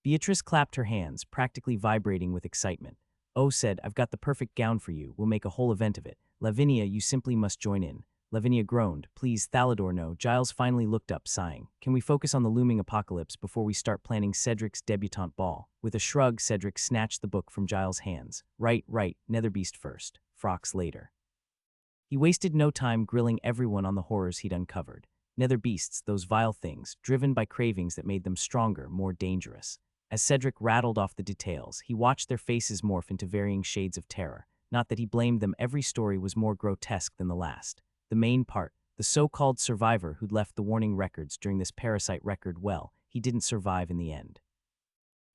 Beatrice clapped her hands, practically vibrating with excitement. "Oh," said, "I've got the perfect gown for you. We'll make a whole event of it. Lavinia, you simply must join in." Lavinia groaned. "Please, Thalador, no." Giles finally looked up, sighing. "Can we focus on the looming apocalypse before we start planning Cedric's debutante ball?" With a shrug, Cedric snatched the book from Giles' hands. Right, Netherbeast first. Frocks later." He wasted no time grilling everyone on the horrors he'd uncovered. Nether beasts, those vile things, driven by cravings that made them stronger, more dangerous. As Cedric rattled off the details, he watched their faces morph into varying shades of terror. Not that he blamed them, every story was more grotesque than the last. The main part, the so-called survivor who'd left the warning records during this parasite record, well, he didn't survive in the end.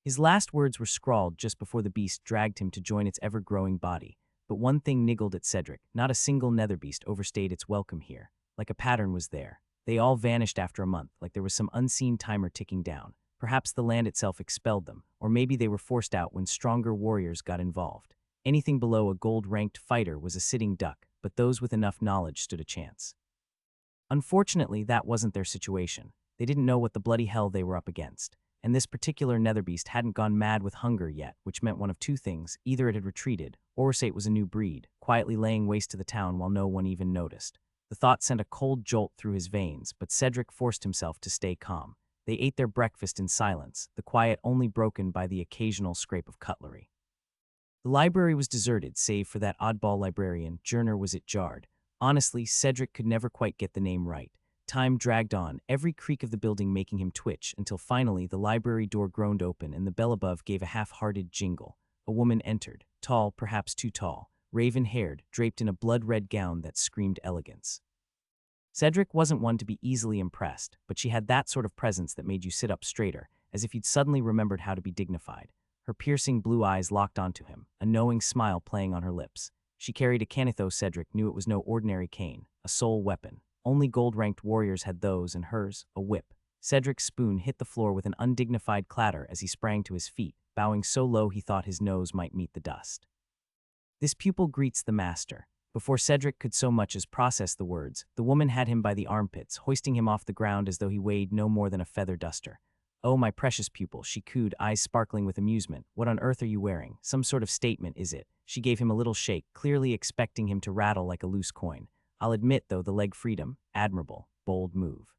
His last words were scrawled just before the beast dragged him to join its ever-growing body. But one thing niggled at Cedric. Not a single nether beast overstayed its welcome here. Like a pattern was there. They all vanished after a month, like there was some unseen timer ticking down. Perhaps the land itself expelled them, or maybe they were forced out when stronger warriors got involved. Anything below a gold-ranked fighter was a sitting duck, but those with enough knowledge stood a chance. Unfortunately, that wasn't their situation. They didn't know what the bloody hell they were up against. And this particular netherbeast hadn't gone mad with hunger yet, which meant one of two things. Either it had retreated, or it was a new breed, quietly laying waste to the town while no one even noticed. The thought sent a cold jolt through his veins, but Cedric forced himself to stay calm. They ate their breakfast in silence, the quiet only broken by the occasional scrape of cutlery. The library was deserted, save for that oddball librarian. Journer was it jarred. Honestly, Cedric could never quite get the name right. Time dragged on, every creak of the building making him twitch, until finally the library door groaned open and the bell above gave a half-hearted jingle. A woman entered, tall, perhaps too tall, raven-haired, draped in a blood-red gown that screamed elegance. Cedric wasn't one to be easily impressed, but she had that sort of presence that made you sit up straighter, as if you'd suddenly remembered how to be dignified. Her piercing blue eyes locked onto him, a knowing smile playing on her lips. She carried a canetho. Cedric knew it was no ordinary cane, a soul weapon. Only gold-ranked warriors had those, and hers, a whip. Cedric's spoon hit the floor with an undignified clatter as he sprang to his feet, bowing so low he thought his nose might meet the dust. "This pupil greets the master." Before Cedric could so much as process the words, the woman had him by the armpits, hoisting him off the ground as though he weighed no more than a feather duster. "Oh, my precious pupil," she cooed, eyes sparkling with amusement. "What on earth are you wearing? Some sort of statement, is it?" She gave him a little shake, clearly expecting him to rattle like a loose coin. "I'll admit, though, the leg freedom. Admirable. Bold move."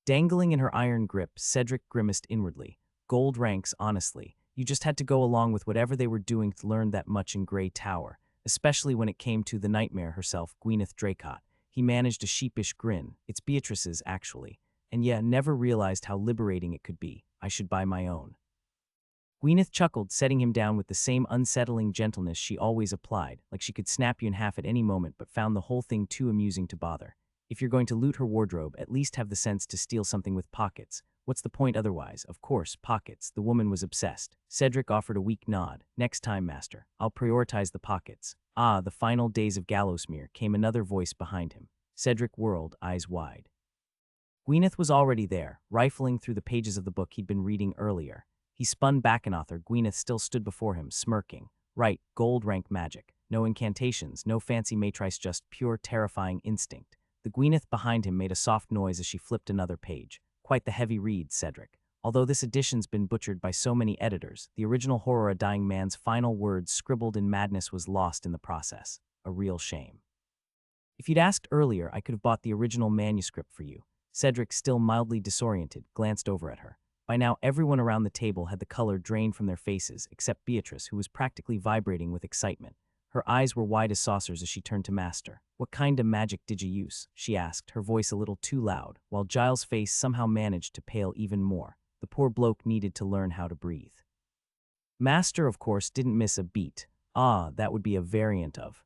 Dangling in her iron grip, Cedric grimaced inwardly. Gold ranks, honestly. You just had to go along with whatever they were doing to learn that much in Grey Tower, especially when it came to the nightmare herself, Gwyneth Dracot. He managed a sheepish grin. "It's Beatrice's, actually. And yeah, never realized how liberating it could be. I should buy my own." Gwyneth chuckled, setting him down with the same unsettling gentleness she always applied, like she could snap you in half at any moment, but found the whole thing too amusing to bother. If you're going to loot her wardrobe, at least have the sense to steal something with pockets. What's the point otherwise? Of course, pockets. The woman was obsessed. Cedric offered a weak nod. "Next time, master. I'll prioritize the pockets." "Ah, the final days of Gallowsmere," came another voice behind him. Cedric whirled, eyes wide. Gwyneth was already there, rifling through the pages of the book he'd been reading earlier. He spun back an author. Gwyneth still stood before him, smirking. "Right, gold rank magic. No incantations, no fancy matrice, just pure terrifying instinct." The Gwyneth behind him made a soft noise as she flipped another page. "Quite the heavy read, Cedric. Although this edition's been butchered by so many editors, the original horror, a dying man's final words scribbled in madness, was lost in the process. A real shame. If you'd asked earlier, I could have bought the original manuscript for you." Cedric, still mildly disoriented, glanced over at her. By now, everyone around the table had the color drained from their faces, except Beatrice, who was practically vibrating with excitement. Her eyes were wide as saucers as she turned to Master. "What kind of magic did you use?" she asked, her voice a little too loud, while Giles' face somehow managed to pale even more. The poor bloke needed to learn how to breathe. Master, of course, didn't miss a beat. "Ah, that would be a variant of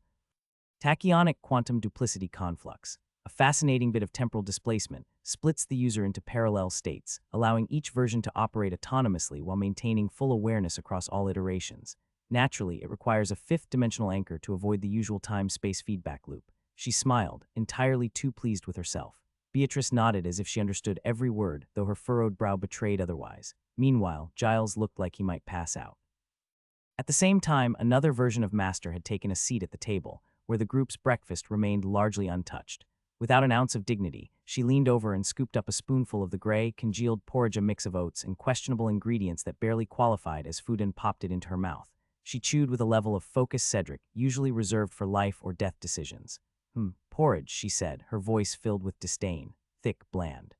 tachyonic quantum duplicity conflux. A fascinating bit of temporal displacement splits the user into parallel states, allowing each version to operate autonomously while maintaining full awareness across all iterations. Naturally, it requires a fifth-dimensional anchor to avoid the usual time-space feedback loop." She smiled, entirely too pleased with herself. Beatrice nodded as if she understood every word, though her furrowed brow betrayed otherwise. Meanwhile, Giles looked like he might pass out. At the same time, another version of Master had taken a seat at the table, where the group's breakfast remained largely untouched. Without an ounce of dignity, she leaned over and scooped up a spoonful of the gray, congealed porridge, a mix of oats and questionable ingredients that barely qualified as food, and popped it into her mouth. She chewed with a level of focus Cedric usually reserved for life or death decisions. Porridge," she said, her voice filled with disdain. "Thick, bland.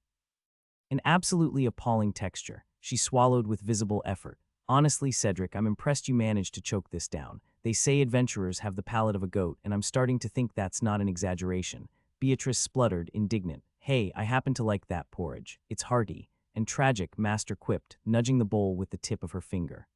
An absolutely appalling texture." She swallowed with visible effort. "Honestly, Cedric, I'm impressed you managed to choke this down. They say adventurers have the palate of a goat, and I'm starting to think that's not an exaggeration." Beatrice spluttered, indignant. "Hey, I happen to like that porridge. It's hearty and tragic," Master quipped, nudging the bowl with the tip of her finger.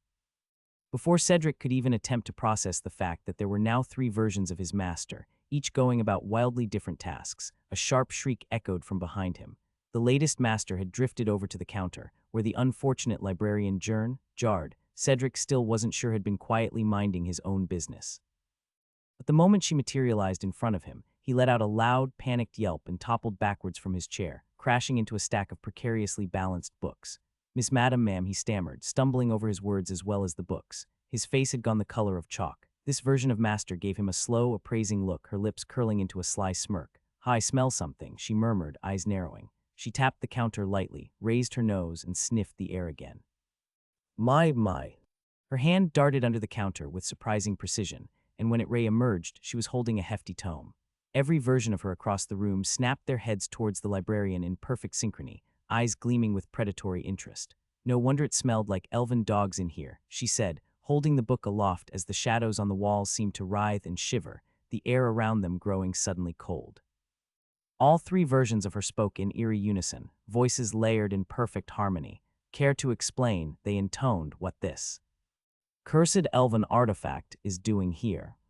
Before Cedric could even attempt to process the fact that there were now 3 versions of his master, each going about wildly different tasks, a sharp shriek echoed from behind him. The latest master had drifted over to the counter, where the unfortunate librarian Jard, Cedric still wasn't sure, had been quietly minding his own business. But the moment she materialized in front of him, he let out a loud, panicked yelp and toppled backwards from his chair, crashing into a stack of precariously balanced books. "Miss Madam, ma'am," he stammered, stumbling over his words as well as the books. His face had gone the color of chalk. This version of Master gave him a slow, appraising look, her lips curling into a sly smirk. "I smell something," she murmured, eyes narrowing. She tapped the counter lightly, raised her nose, and sniffed the air again. My. Her hand darted under the counter with surprising precision, and when it re-emerged, she was holding a hefty tome. Every version of her across the room snapped their heads towards the librarian in perfect synchrony, eyes gleaming with predatory interest. "No wonder it smelled like elven dogs in here," she said, holding the book aloft as the shadows on the walls seemed to writhe and shiver, the air around them growing suddenly cold. All 3 versions of her spoke in eerie unison, voices layered in perfect harmony. "Care to explain," they intoned, "what this cursed elven artifact is doing here?"